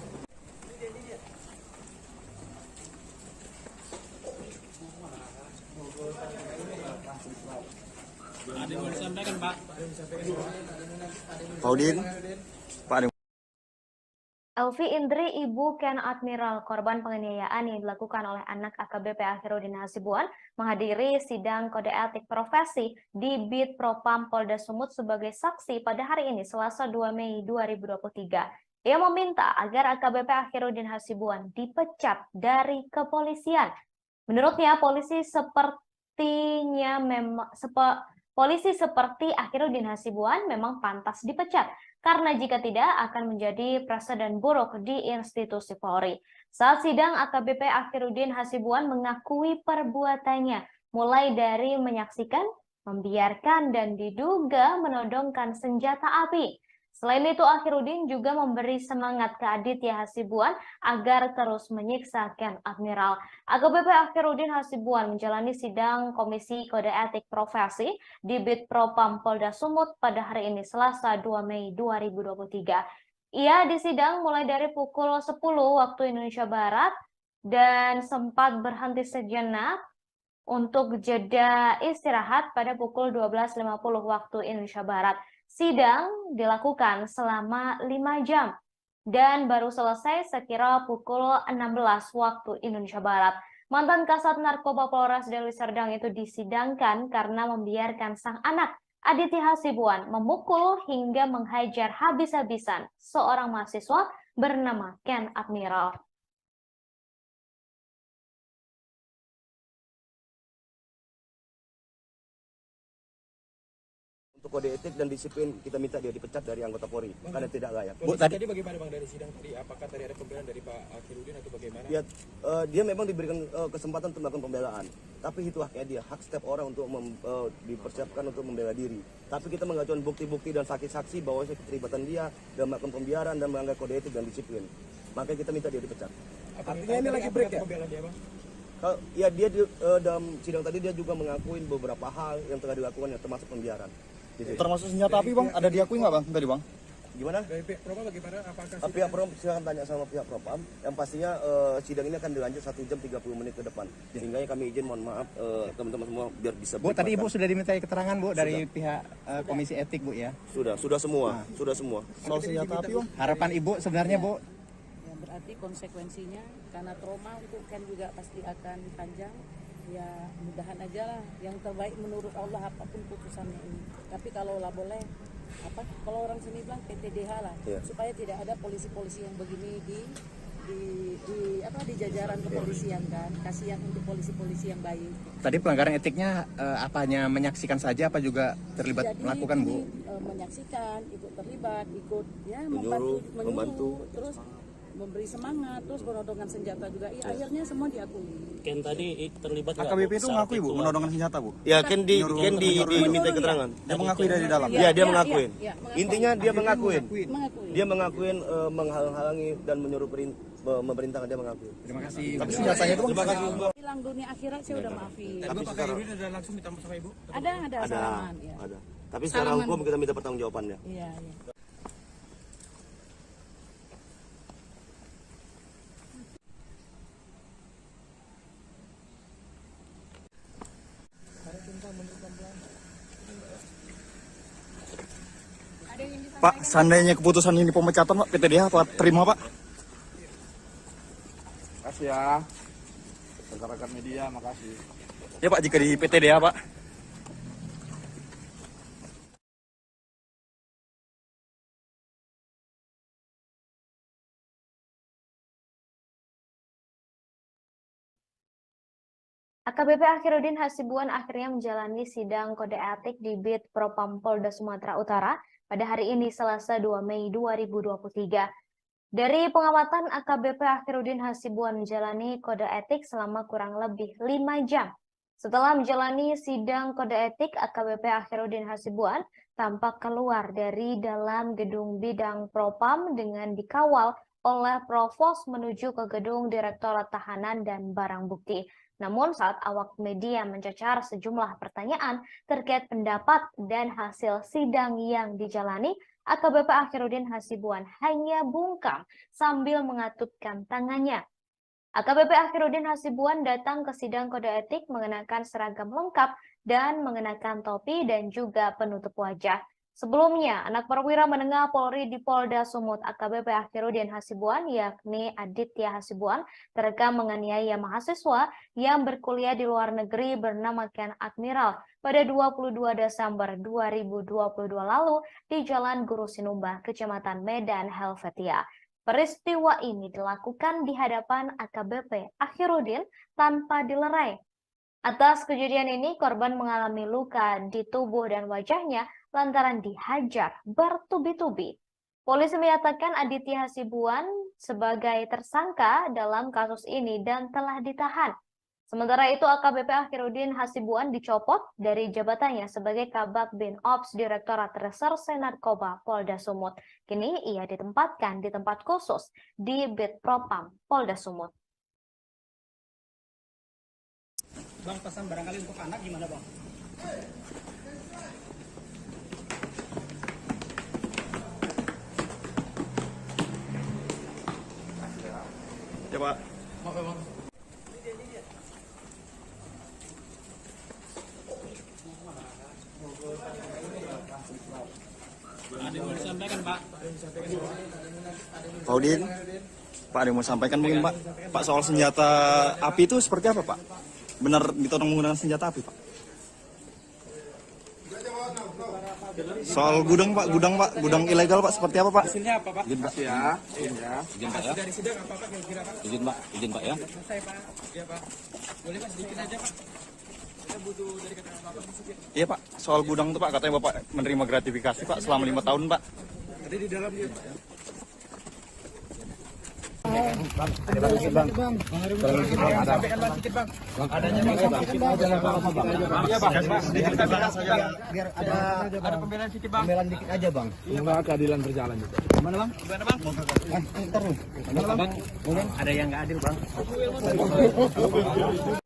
Ada yang mau disampaikan, Pak? Pak Udin. Pak Elvi Indri, ibu Ken Admiral, korban penganiayaan yang dilakukan oleh anak AKBP Ahirudin Hasibuan, menghadiri sidang kode etik profesi di Bid Propam Polda Sumut sebagai saksi pada hari ini, Selasa 2 Mei 2023. Ia meminta agar AKBP Ahirudin Hasibuan dipecat dari kepolisian. Menurutnya, polisi seperti Ahirudin Hasibuan memang pantas dipecat, karena jika tidak akan menjadi presiden buruk di institusi Polri. Saat sidang, AKBP Ahirudin Hasibuan mengakui perbuatannya, mulai dari menyaksikan, membiarkan, dan diduga menodongkan senjata api. Selain itu, Ahirudin juga memberi semangat ke Aditya Hasibuan agar terus menyiksa Ken Admiral. AKBP Ahirudin Hasibuan menjalani sidang Komisi Kode Etik Profesi di Bid Propam Polda Sumut pada hari ini, Selasa 2 Mei 2023. Ia disidang mulai dari pukul 10 waktu Indonesia Barat dan sempat berhenti sejenak untuk jeda istirahat pada pukul 12.50 waktu Indonesia Barat. Sidang dilakukan selama 5 jam dan baru selesai sekira pukul 16 waktu Indonesia Barat. Mantan Kasat Narkoba Polres Deli Serdang itu disidangkan karena membiarkan sang anak Aditya Hasibuan memukul hingga menghajar habis-habisan seorang mahasiswa bernama Ken Admiral. Untuk kode etik dan disiplin kita minta dia dipecat dari anggota Polri karena tidak layak. Bu, tadi bagaimana Bang dari sidang tadi? Apakah tadi ada pembelaan dari Pak Akhirudin atau bagaimana? Ya, dia memang diberikan kesempatan untuk melakukan pembelaan, tapi itu haknya dia, hak setiap orang untuk dipersiapkan untuk membela diri. Tapi kita mengajukan bukti-bukti dan saksi-saksi bahwa keterlibatan dia dalam melakukan pembiaran dan melanggar kode etik dan disiplin. Makanya kita minta dia dipecat. Artinya ini lagi break ya? Pembelaan dia, Bang? Ya, dia dalam sidang tadi dia juga mengakuin beberapa hal yang telah dilakukan yang termasuk pembiaran. Termasuk senjata api Bang, ada diakui nggak Bang tadi Bang? Gimana? Dari pihak Propam bagaimana? Apakah pihak Propam silahkan tanya sama pihak Propam. Yang pastinya sidang ini akan dilanjut 1 jam 30 menit ke depan. Sehingga kami izin mohon maaf teman-teman semua biar bisa. Bu, tadi Ibu sudah dimintai keterangan Bu dari pihak Komisi Etik Bu ya? Sudah semua, sudah semua. Soal senjata api Bang? Harapan Ibu sebenarnya Bu? Ya, berarti konsekuensinya karena trauma untuk Ken juga pasti akan panjang. Ya mudahan aja lah yang terbaik menurut Allah apapun putusannya ini. Tapi kalau lah boleh kalau orang sini bilang PTDH lah, supaya tidak ada polisi-polisi yang begini di jajaran kepolisian kan. Kasihan untuk polisi-polisi yang baik. Tadi pelanggaran etiknya apanya menyaksikan saja apa juga terlibat melakukan Bu? Menyaksikan, ikut terlibat, ikut ya membantu, terus memberi semangat, terus penodongan senjata juga. Ya, akhirnya semua diakui. Ken tadi terlibat nggak? AKBP itu mengakui Bu, menodongan senjata Bu? Ya, Ken diminta keterangan. Dia mengakui dari dalam? Ya, dia mengakuin. Intinya dia mengakuin. Dia mengakuin menghalang-halangi dan menyuruh memerintahkan, dia mengakui. Terima kasih. Tapi senjatanya itu Terima kasih. Hilang dunia akhirat saya udah maafin. Tapi Pak Akhirudin ada langsung minta sama Ibu? Ada salaman. Ya. Ada. Tapi secara hukum kita minta pertanggungjawabannya. Iya. Pak, seandainya keputusan ini pemecatan Pak, PTDH Pak terima Pak? Makasih ya rekan-rekan media, makasih. Ya Pak, jika di PTDH Pak. AKBP Akhirudin Hasibuan akhirnya menjalani sidang kode etik di Bid Propam Polda Sumatera Utara pada hari ini Selasa 2 Mei 2023. Dari pengamatan, AKBP Akhirudin Hasibuan menjalani kode etik selama kurang lebih 5 jam. Setelah menjalani sidang kode etik, AKBP Akhirudin Hasibuan tampak keluar dari dalam gedung bidang Propam dengan dikawal oleh Provos menuju ke gedung Direktorat Tahanan dan Barang Bukti. Namun saat awak media mencecar sejumlah pertanyaan terkait pendapat dan hasil sidang yang dijalani, AKBP Akhirudin Hasibuan hanya bungkam sambil mengatupkan tangannya. AKBP Akhirudin Hasibuan datang ke sidang kode etik mengenakan seragam lengkap dan mengenakan topi dan juga penutup wajah. Sebelumnya, anak perwira menengah Polri di Polda Sumut AKBP Akhirudin Hasibuan yakni Aditya Hasibuan terekam menganiaya mahasiswa yang berkuliah di luar negeri bernama Ken Admiral pada 22 Desember 2022 lalu di Jalan Guru Sinumba, Kecamatan Medan, Helvetia. Peristiwa ini dilakukan di hadapan AKBP Akhirudin tanpa dilerai. Atas kejadian ini, korban mengalami luka di tubuh dan wajahnya lantaran dihajar bertubi-tubi. Polisi menyatakan Aditya Hasibuan sebagai tersangka dalam kasus ini dan telah ditahan. Sementara itu, AKBP Akhirudin Hasibuan dicopot dari jabatannya sebagai Kabak Bin Ops Direktorat Reserse Narkoba Polda Sumut. Kini ia ditempatkan di tempat khusus di Bid Propam Polda Sumut. Bang, pesan barangkali untuk anak gimana Bang? ya Pak. Maaf ya Bang. Ada yang mau disampaikan Pak? Pak Udin, Pak ada yang mau sampaikan mungkin Pak? Pak soal senjata api itu seperti apa Pak? Benar ditodong menggunakan senjata api Pak? Soal gudang Pak, gudang ilegal Pak seperti apa Pak? Hasilnya apa Pak? Izin Pak ya. Izin Pak ya. Dari sidang apa Pak kira-kira Pak? Izin Pak ya. Selesai Pak. Iya Pak. Boleh Pak sedikit aja Pak. Kita butuh dari keterangan Bapak sedikit. Iya Pak, soal gudang itu Pak, katanya Bapak menerima gratifikasi Pak selama 5 tahun Pak. Ada di dalam dia Pak ya. Bang, ada lagi sedikit bang. Ada. Sampaikan Bang sedikit Bang. Bang, adanya bang. Jangan apa-apa bang. Iya Bang. Sedikit aja saja. Biar ada pembelaan sedikit Bang. pembelaan dikit aja bang. Semoga keadilan berjalan juga. Gimana bang? Gimana Bang? Ntar dulu. Gimana bang? Ada yang nggak adil bang.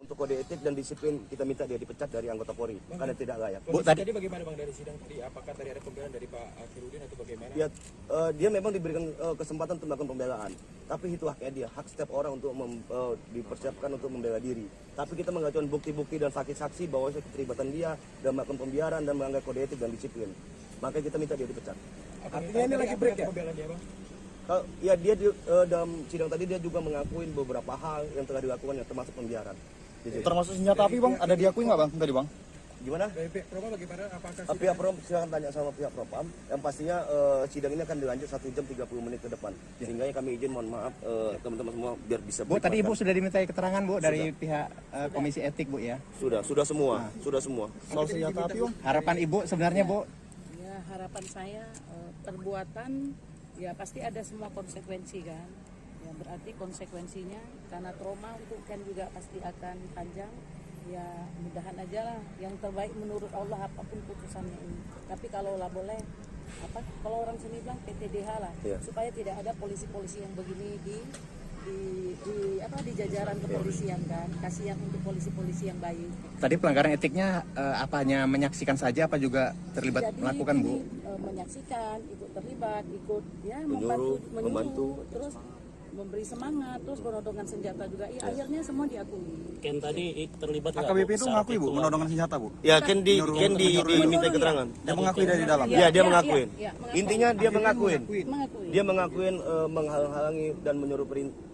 Untuk kode etik dan disiplin kita minta dia dipecat dari anggota Polri karena tidak layak. Bu, tadi bagaimana Bang dari sidang tadi? Apakah tadi ada pembelaan dari Pak Akhirudin atau bagaimana? Ya, dia memang diberikan kesempatan untuk melakukan pembelaan, tapi itu haknya dia, hak setiap orang untuk dipersiapkan untuk membela diri. Tapi kita mengajukan bukti-bukti dan saksi-saksi bahwa keterlibatan dia dan melakukan pembiaran dan melanggar kode etik dan disiplin. Makanya kita minta dia dipecat. Artinya ini lagi break ya? Pembelaan dia Bang? Ya dia dalam sidang tadi dia juga mengakui beberapa hal yang telah dilakukan yang termasuk pembiaran. Termasuk senjata api Bang, ada diakui nggak Bang tadi Bang? Gimana? Pihak Propam bagaimana? Apakah Pihak Propam silakan tanya sama pihak Propam. Yang pastinya sidang ini akan dilanjut 1 jam 30 menit ke depan. Sehingga kami izin mohon maaf teman-teman semua biar bisa. Bu, tadi Ibu sudah dimintai keterangan Bu dari pihak Komisi Etik Bu ya? Sudah semua. Soal senjata api Bang? Harapan Ibu sebenarnya Bu? Ya harapan saya perbuatan ya pasti ada semua konsekuensi kan. Ya berarti konsekuensinya karena trauma untuk Ken juga pasti akan panjang. Ya mudahan aja lah yang terbaik menurut Allah apapun putusannya ini. Tapi kalau lah boleh kalau orang sini bilang PTDH lah supaya tidak ada polisi-polisi yang begini di jajaran kepolisian kan. Kasihan untuk polisi-polisi yang baik. Tadi pelanggaran etiknya hanya menyaksikan saja apa juga terlibat melakukan Bu? Menyaksikan, ikut terlibat, ikut ya membantu, terus memberi semangat, terus menodongkan senjata juga. Ya, akhirnya semua diakui. Ken tadi terlibat nggak? AKBP itu mengakui Bu, menodongkan senjata Bu? Ya, Ken diminta keterangan. Dia mengakui dari dalam? Ya, dia mengakuin. Ya, Intinya dia mengakuin. Dia mengakuin menghalangi dan menyuruh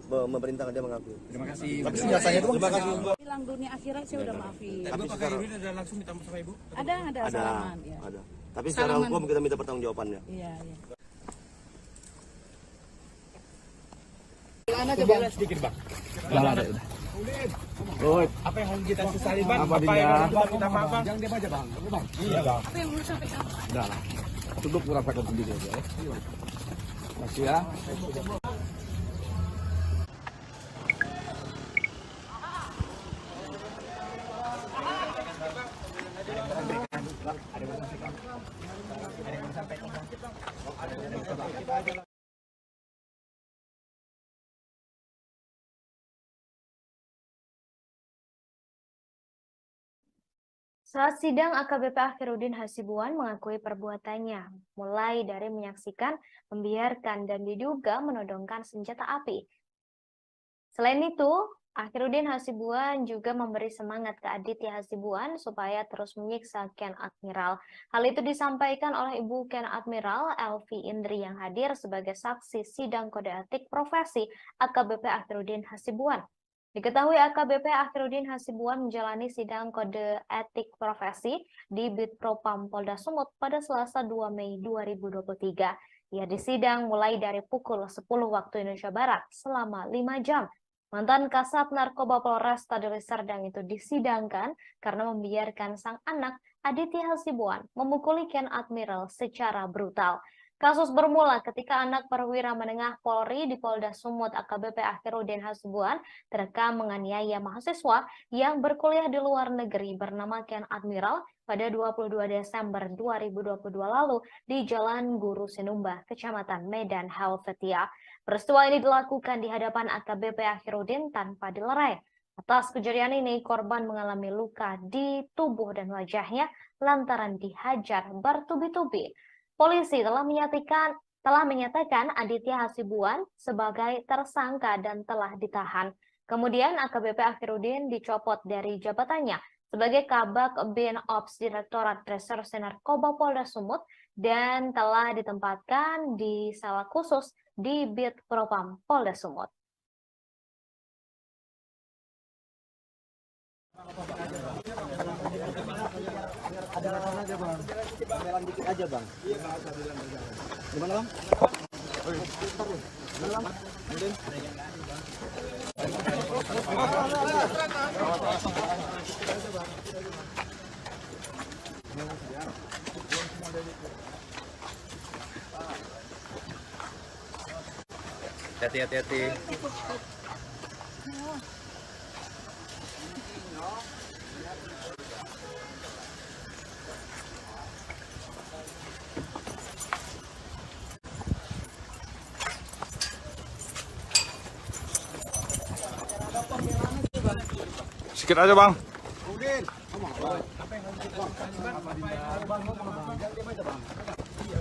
memerintahkan, dia mengakui. Terima kasih. Tapi senjatanya itu Terima kasih. Hilang dunia akhirat saya udah maafin. Tapi Pak Akhirudin ada langsung minta maaf sama Ibu? Ada salaman ya. Ada. Tapi secara hukum kita minta pertanggungjawabannya. Iya. Aja Bang sedikit Bang. Udah. Apa yang harus kita sesali Bang? Apa yang harus kita minta maaf Bang? Jangan diam aja Bang. Iya Bang. Apa yang mau sampaikan? Udah lah. Cukup merasakan sendiri aja ya. Makasih ya. Saat sidang, AKBP Akhirudin Hasibuan mengakui perbuatannya, mulai dari menyaksikan, membiarkan, dan diduga menodongkan senjata api. Selain itu, Akhirudin Hasibuan juga memberi semangat ke Aditya Hasibuan supaya terus menyiksa Ken Admiral. Hal itu disampaikan oleh Ibu Ken Admiral Elvi Indri yang hadir sebagai saksi sidang kode etik profesi AKBP Akhirudin Hasibuan. Diketahui AKBP Akhirudin Hasibuan menjalani sidang kode etik profesi di Bitpropam Polda Sumut pada Selasa 2 Mei 2023. Ia disidang mulai dari pukul 10 waktu Indonesia Barat selama 5 jam. Mantan Kasat Narkoba Polresta Deli Serdang itu disidangkan karena membiarkan sang anak Aditya Hasibuan memukuli Ken Admiral secara brutal. Kasus bermula ketika anak perwira menengah Polri di Polda Sumut AKBP Akhirudin Hasibuan terekam menganiaya mahasiswa yang berkuliah di luar negeri bernama Ken Admiral pada 22 Desember 2022 lalu di Jalan Guru Sinumba, Kecamatan Medan Helvetia. Peristiwa ini dilakukan di hadapan AKBP Akhirudin tanpa dilerai. Atas kejadian ini, korban mengalami luka di tubuh dan wajahnya lantaran dihajar bertubi-tubi. Polisi telah telah menyatakan Aditya Hasibuan sebagai tersangka dan telah ditahan. Kemudian AKBP Akhirudin dicopot dari jabatannya sebagai Kabak Bin Ops Direktorat Reserse Narkoba Polda Sumut dan telah ditempatkan di sel khusus di Bit Propam Polda Sumut. Pembelaan dikit aja bang. Gimana bang? Hati-hati. Sikit aja bang.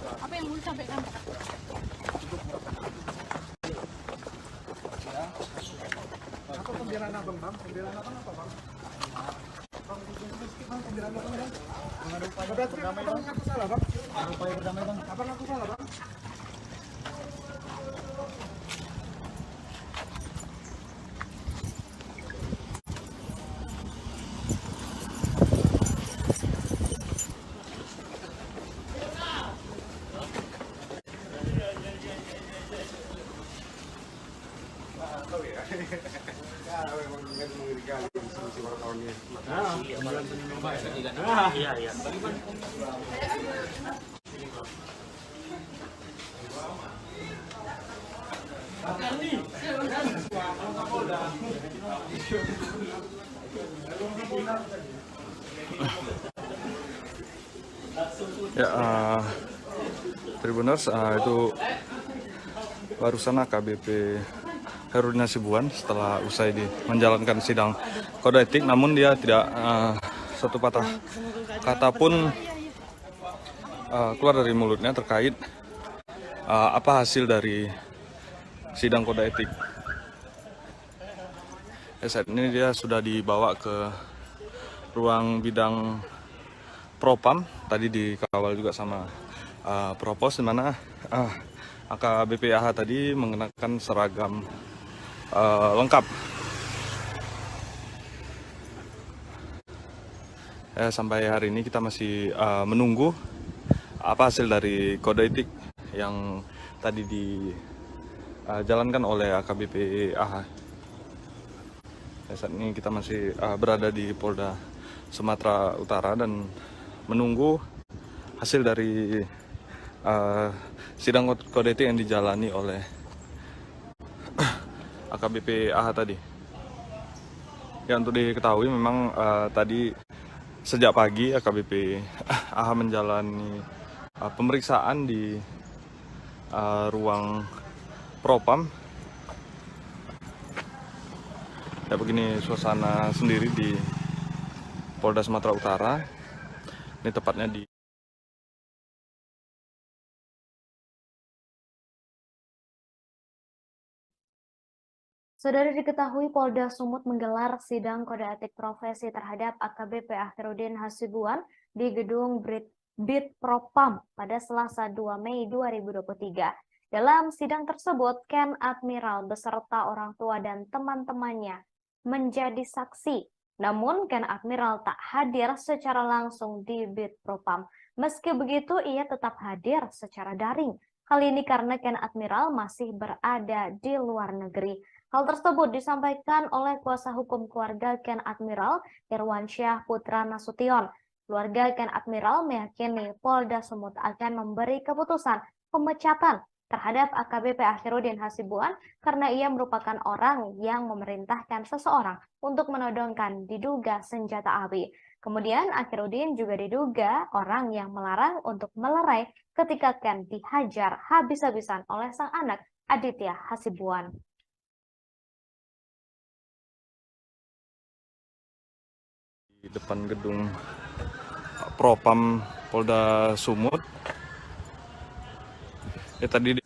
Apa yang mau disampaikan? Apa pembelaan abang bang? Pembelaan abang apa bang? Bang, bang pembelaan abang bang? Mengadu upaya berdamai bang? Aku salah bang? Mengadu upaya berdamai bang? Abang aku salah bang? Iya. Ya, Tribuners, itu barusan AKBP Herudin Hasibuan setelah usai menjalankan sidang kode etik, namun dia tidak satu patah kata pun keluar dari mulutnya terkait apa hasil dari sidang kode etik. Saat ini dia sudah dibawa ke ruang bidang Propam, tadi dikawal juga sama Propos, di mana AKBP AH tadi mengenakan seragam lengkap. Sampai hari ini kita masih menunggu apa hasil dari kode etik yang tadi dijalankan oleh AKBP AH. Saat ini kita masih berada di Polda Sumatera Utara dan menunggu hasil dari sidang kode etik yang dijalani oleh AKBP AH tadi. Ya, untuk diketahui memang tadi sejak pagi AKBP AH menjalani pemeriksaan di ruang Propam. Ya, begini suasana sendiri di Polda Sumatera Utara. Ini tepatnya di Saudara, diketahui Polda Sumut menggelar sidang kode etik profesi terhadap AKBP Akhirudin Hasibuan di gedung Bit Propam pada Selasa 2 Mei 2023. Dalam sidang tersebut, Ken Admiral beserta orang tua dan teman-temannya menjadi saksi. Namun, Ken Admiral tak hadir secara langsung di Bit Propam. Meski begitu, ia tetap hadir secara daring. Kali ini karena Ken Admiral masih berada di luar negeri. Hal tersebut disampaikan oleh kuasa hukum keluarga Ken Admiral, Irwansyah Putra Nasution. Keluarga Ken Admiral meyakini Polda Sumut akan memberi keputusan pemecatan terhadap AKBP Akhirudin Hasibuan karena ia merupakan orang yang memerintahkan seseorang untuk menodongkan diduga senjata api. Kemudian Akhirudin juga diduga orang yang melarang untuk melerai ketika Ken dihajar habis-habisan oleh sang anak Aditya Hasibuan. di depan gedung Propam Polda Sumut. Ya tadi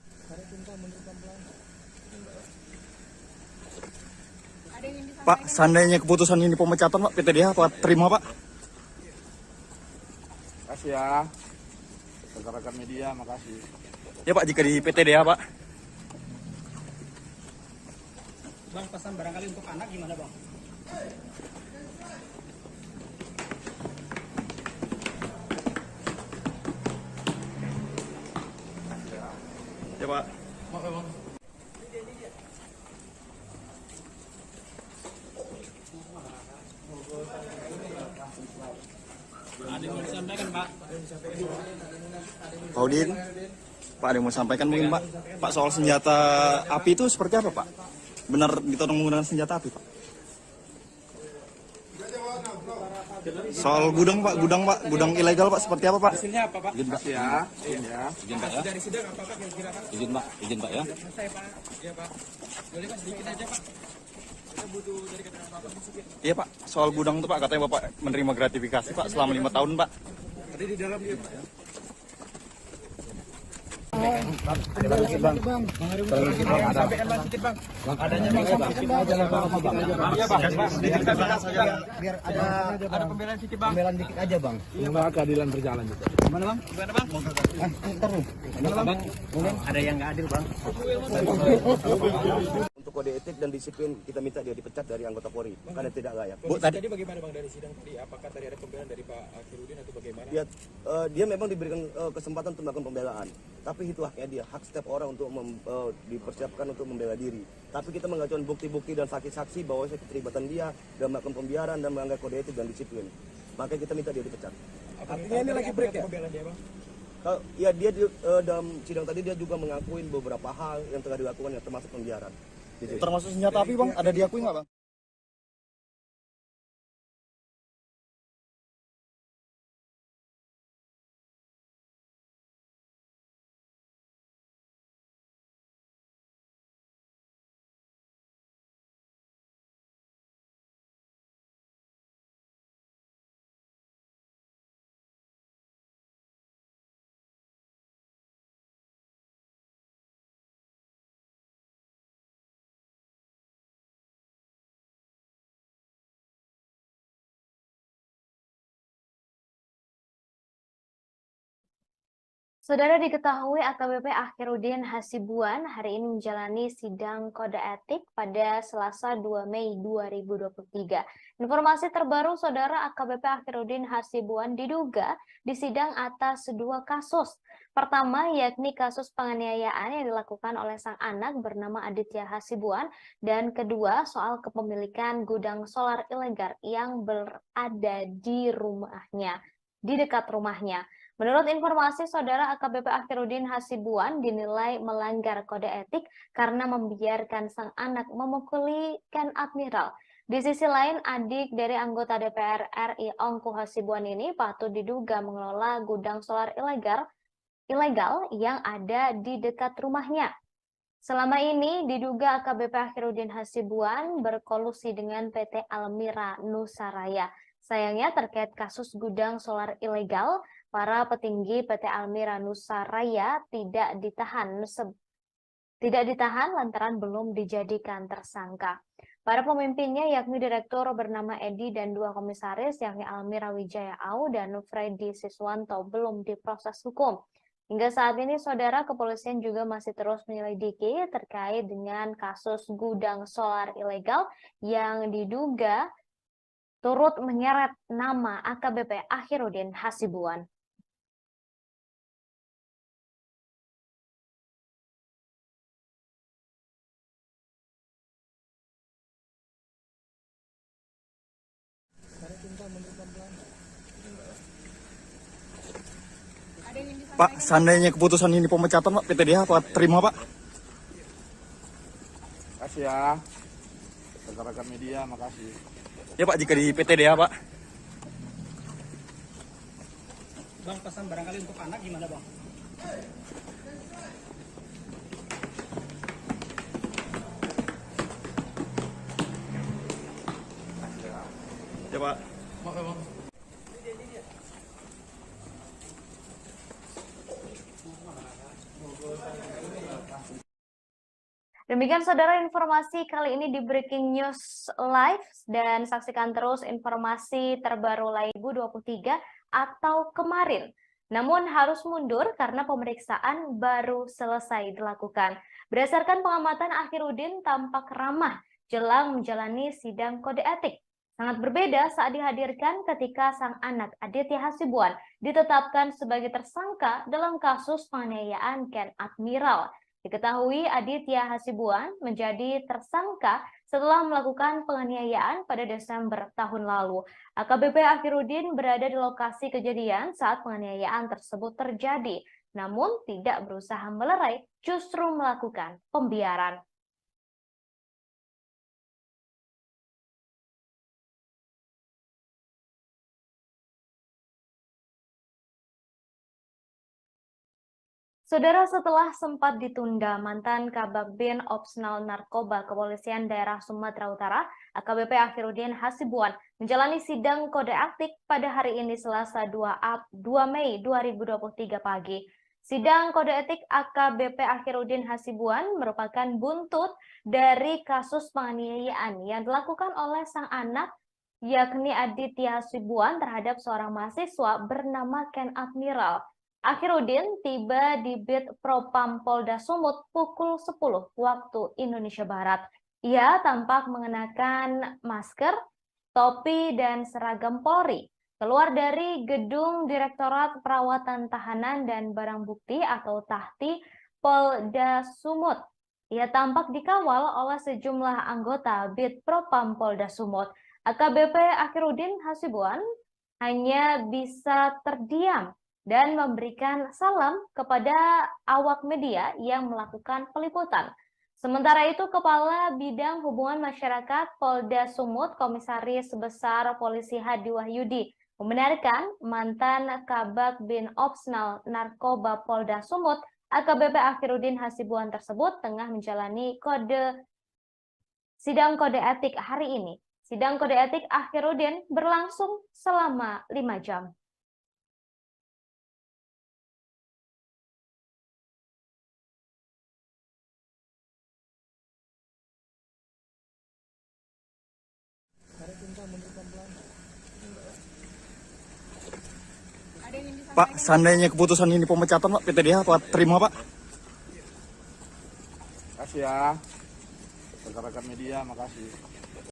Pak, seandainya keputusan ini pemecatan Pak, PTDH apa terima Pak? Makasih ya. Rekan-rekan media, makasih. Ya Pak, jika di PTDH Pak. Bang, pesan barangkali untuk anak gimana Bang? Ya Pak. Maaf ya Bang. Ada yang mau disampaikan Pak? Pak Udin, Pak ada yang mau sampaikan mungkin Pak? Pak soal senjata api itu seperti apa Pak? Benar ditodong menggunakan senjata api Pak? Soal gudang Pak, gudang ilegal Pak seperti apa Pak? Hasilnya apa Pak? Izin Pak. Ya, ya. Izin Pak ya. Dari sidang apakah kira-kira Pak? Izin Pak ya. Selesai Pak. Iya Pak. Boleh Pak sedikit aja Pak. Kita butuh dari keterangan Bapak sedikit. Iya Pak, soal gudang itu Pak, katanya Bapak menerima gratifikasi Pak selama 5 tahun Pak. Tadi di dalam dia Pak ya. Ada sedikit bang. Sampaikan Bang sedikit Bang. Bang adanya bang. Iya Bang. Sedikit saja. Biar Ada pembelaan sedikit Bang. pembelaan dikit aja bang. Semoga keadilan berjalan juga. Gimana bang? Gimana Bang? Ntar lu. Bang. Ada yang nggak adil bang. Untuk kode etik dan disiplin kita minta dia dipecat dari anggota Polri karena tidak layak. Tadi bagaimana Bang dari sidang tadi? Apakah tadi ada pembelaan dari Pak Akhirudin atau bagaimana? Ya, dia memang diberikan kesempatan untuk melakukan pembelaan, tapi itu haknya dia, hak setiap orang untuk dipersiapkan untuk membela diri. Tapi kita mengajukan bukti-bukti dan saksi-saksi bahwa keterlibatan dia dalam melakukan pembiaran dan melanggar kode etik dan disiplin. Makanya kita minta dia dipecat. Artinya ini lagi break ya? Pembelaan dia Bang? Ya dia dalam sidang tadi dia juga mengakuin beberapa hal yang telah dilakukan yang termasuk pembiaran. Gitu. Termasuk senjata api Bang, ada diakui nggak Bang? Saudara diketahui AKBP Akhirudin Hasibuan hari ini menjalani sidang kode etik pada Selasa 2 Mei 2023. Informasi terbaru, Saudara, AKBP Akhirudin Hasibuan diduga disidang atas 2 kasus. Pertama, yakni kasus penganiayaan yang dilakukan oleh sang anak bernama Aditya Hasibuan, dan kedua, soal kepemilikan gudang solar ilegal yang berada di rumahnya, di dekat rumahnya. Menurut informasi, Saudara, AKBP Akhirudin Hasibuan dinilai melanggar kode etik karena membiarkan sang anak memukuli Ken Admiral. Di sisi lain, adik dari anggota DPR RI Ongku Hasibuan ini patut diduga mengelola gudang solar ilegal yang ada di dekat rumahnya. Selama ini diduga AKBP Akhirudin Hasibuan berkolusi dengan PT Almira Nusaraya. Sayangnya terkait kasus gudang solar ilegal, para petinggi PT Almira Nusaraya tidak ditahan lantaran belum dijadikan tersangka. Para pemimpinnya yakni Direktur bernama Edi dan 2 komisaris yakni Almira Wijaya Au dan Freddy Siswanto belum diproses hukum. Hingga saat ini, Saudara, kepolisian juga masih terus menyelidiki terkait dengan kasus gudang solar ilegal yang diduga turut menyeret nama AKBP Akhirudin Hasibuan. Pak, seandainya keputusan ini pemecatan Pak, PTDH apa terima Pak? Makasih ya. Rekan-rekan media, makasih. Ya Pak, jika di PTDH Pak. Bang, pesan barangkali untuk anak gimana Bang? Ya Pak. Maaf ya Bang. Demikian saudara informasi kali ini di Breaking News Live, dan saksikan terus informasi terbaru Laibu 23 atau kemarin. Namun harus mundur karena pemeriksaan baru selesai dilakukan. Berdasarkan pengamatan, Akhirudin tampak ramah jelang menjalani sidang kode etik. Sangat berbeda saat dihadirkan ketika sang anak Aditya Hasibuan ditetapkan sebagai tersangka dalam kasus penganiayaan Ken Admiral. Diketahui Aditya Hasibuan menjadi tersangka setelah melakukan penganiayaan pada Desember tahun lalu. AKBP Akhirudin berada di lokasi kejadian saat penganiayaan tersebut terjadi, namun tidak berusaha melerai, justru melakukan pembiaran. Saudara, setelah sempat ditunda, mantan Kabakbin Opsnal Narkoba Kepolisian Daerah Sumatera Utara, AKBP Akhirudin Hasibuan, menjalani sidang kode etik pada hari ini Selasa 2 Mei 2023 pagi. Sidang kode etik AKBP Akhirudin Hasibuan merupakan buntut dari kasus penganiayaan yang dilakukan oleh sang anak, yakni Aditya Hasibuan, terhadap seorang mahasiswa bernama Ken Admiral. Akhirudin tiba di Bit Propam Polda Sumut pukul 10 waktu Indonesia Barat. Ia tampak mengenakan masker, topi, dan seragam Polri. Keluar dari gedung Direktorat Perawatan Tahanan dan Barang Bukti atau Tahti Polda Sumut. Ia tampak dikawal oleh sejumlah anggota Bit Propam Polda Sumut. AKBP Akhirudin Hasibuan hanya bisa terdiam dan memberikan salam kepada awak media yang melakukan peliputan. Sementara itu, Kepala Bidang Hubungan Masyarakat Polda Sumut, Komisaris Besar Polisi Hadi Wahyudi, membenarkan mantan Kabakbin Opsnal Narkoba Polda Sumut, AKBP Akhirudin Hasibuan tersebut tengah menjalani sidang kode etik hari ini. Sidang kode etik Akhirudin berlangsung selama 5 jam. Pak, seandainya keputusan ini pemecatan, Pak, PTDH Pak terima, Pak? Makasih ya, rekan-rekan media, makasih.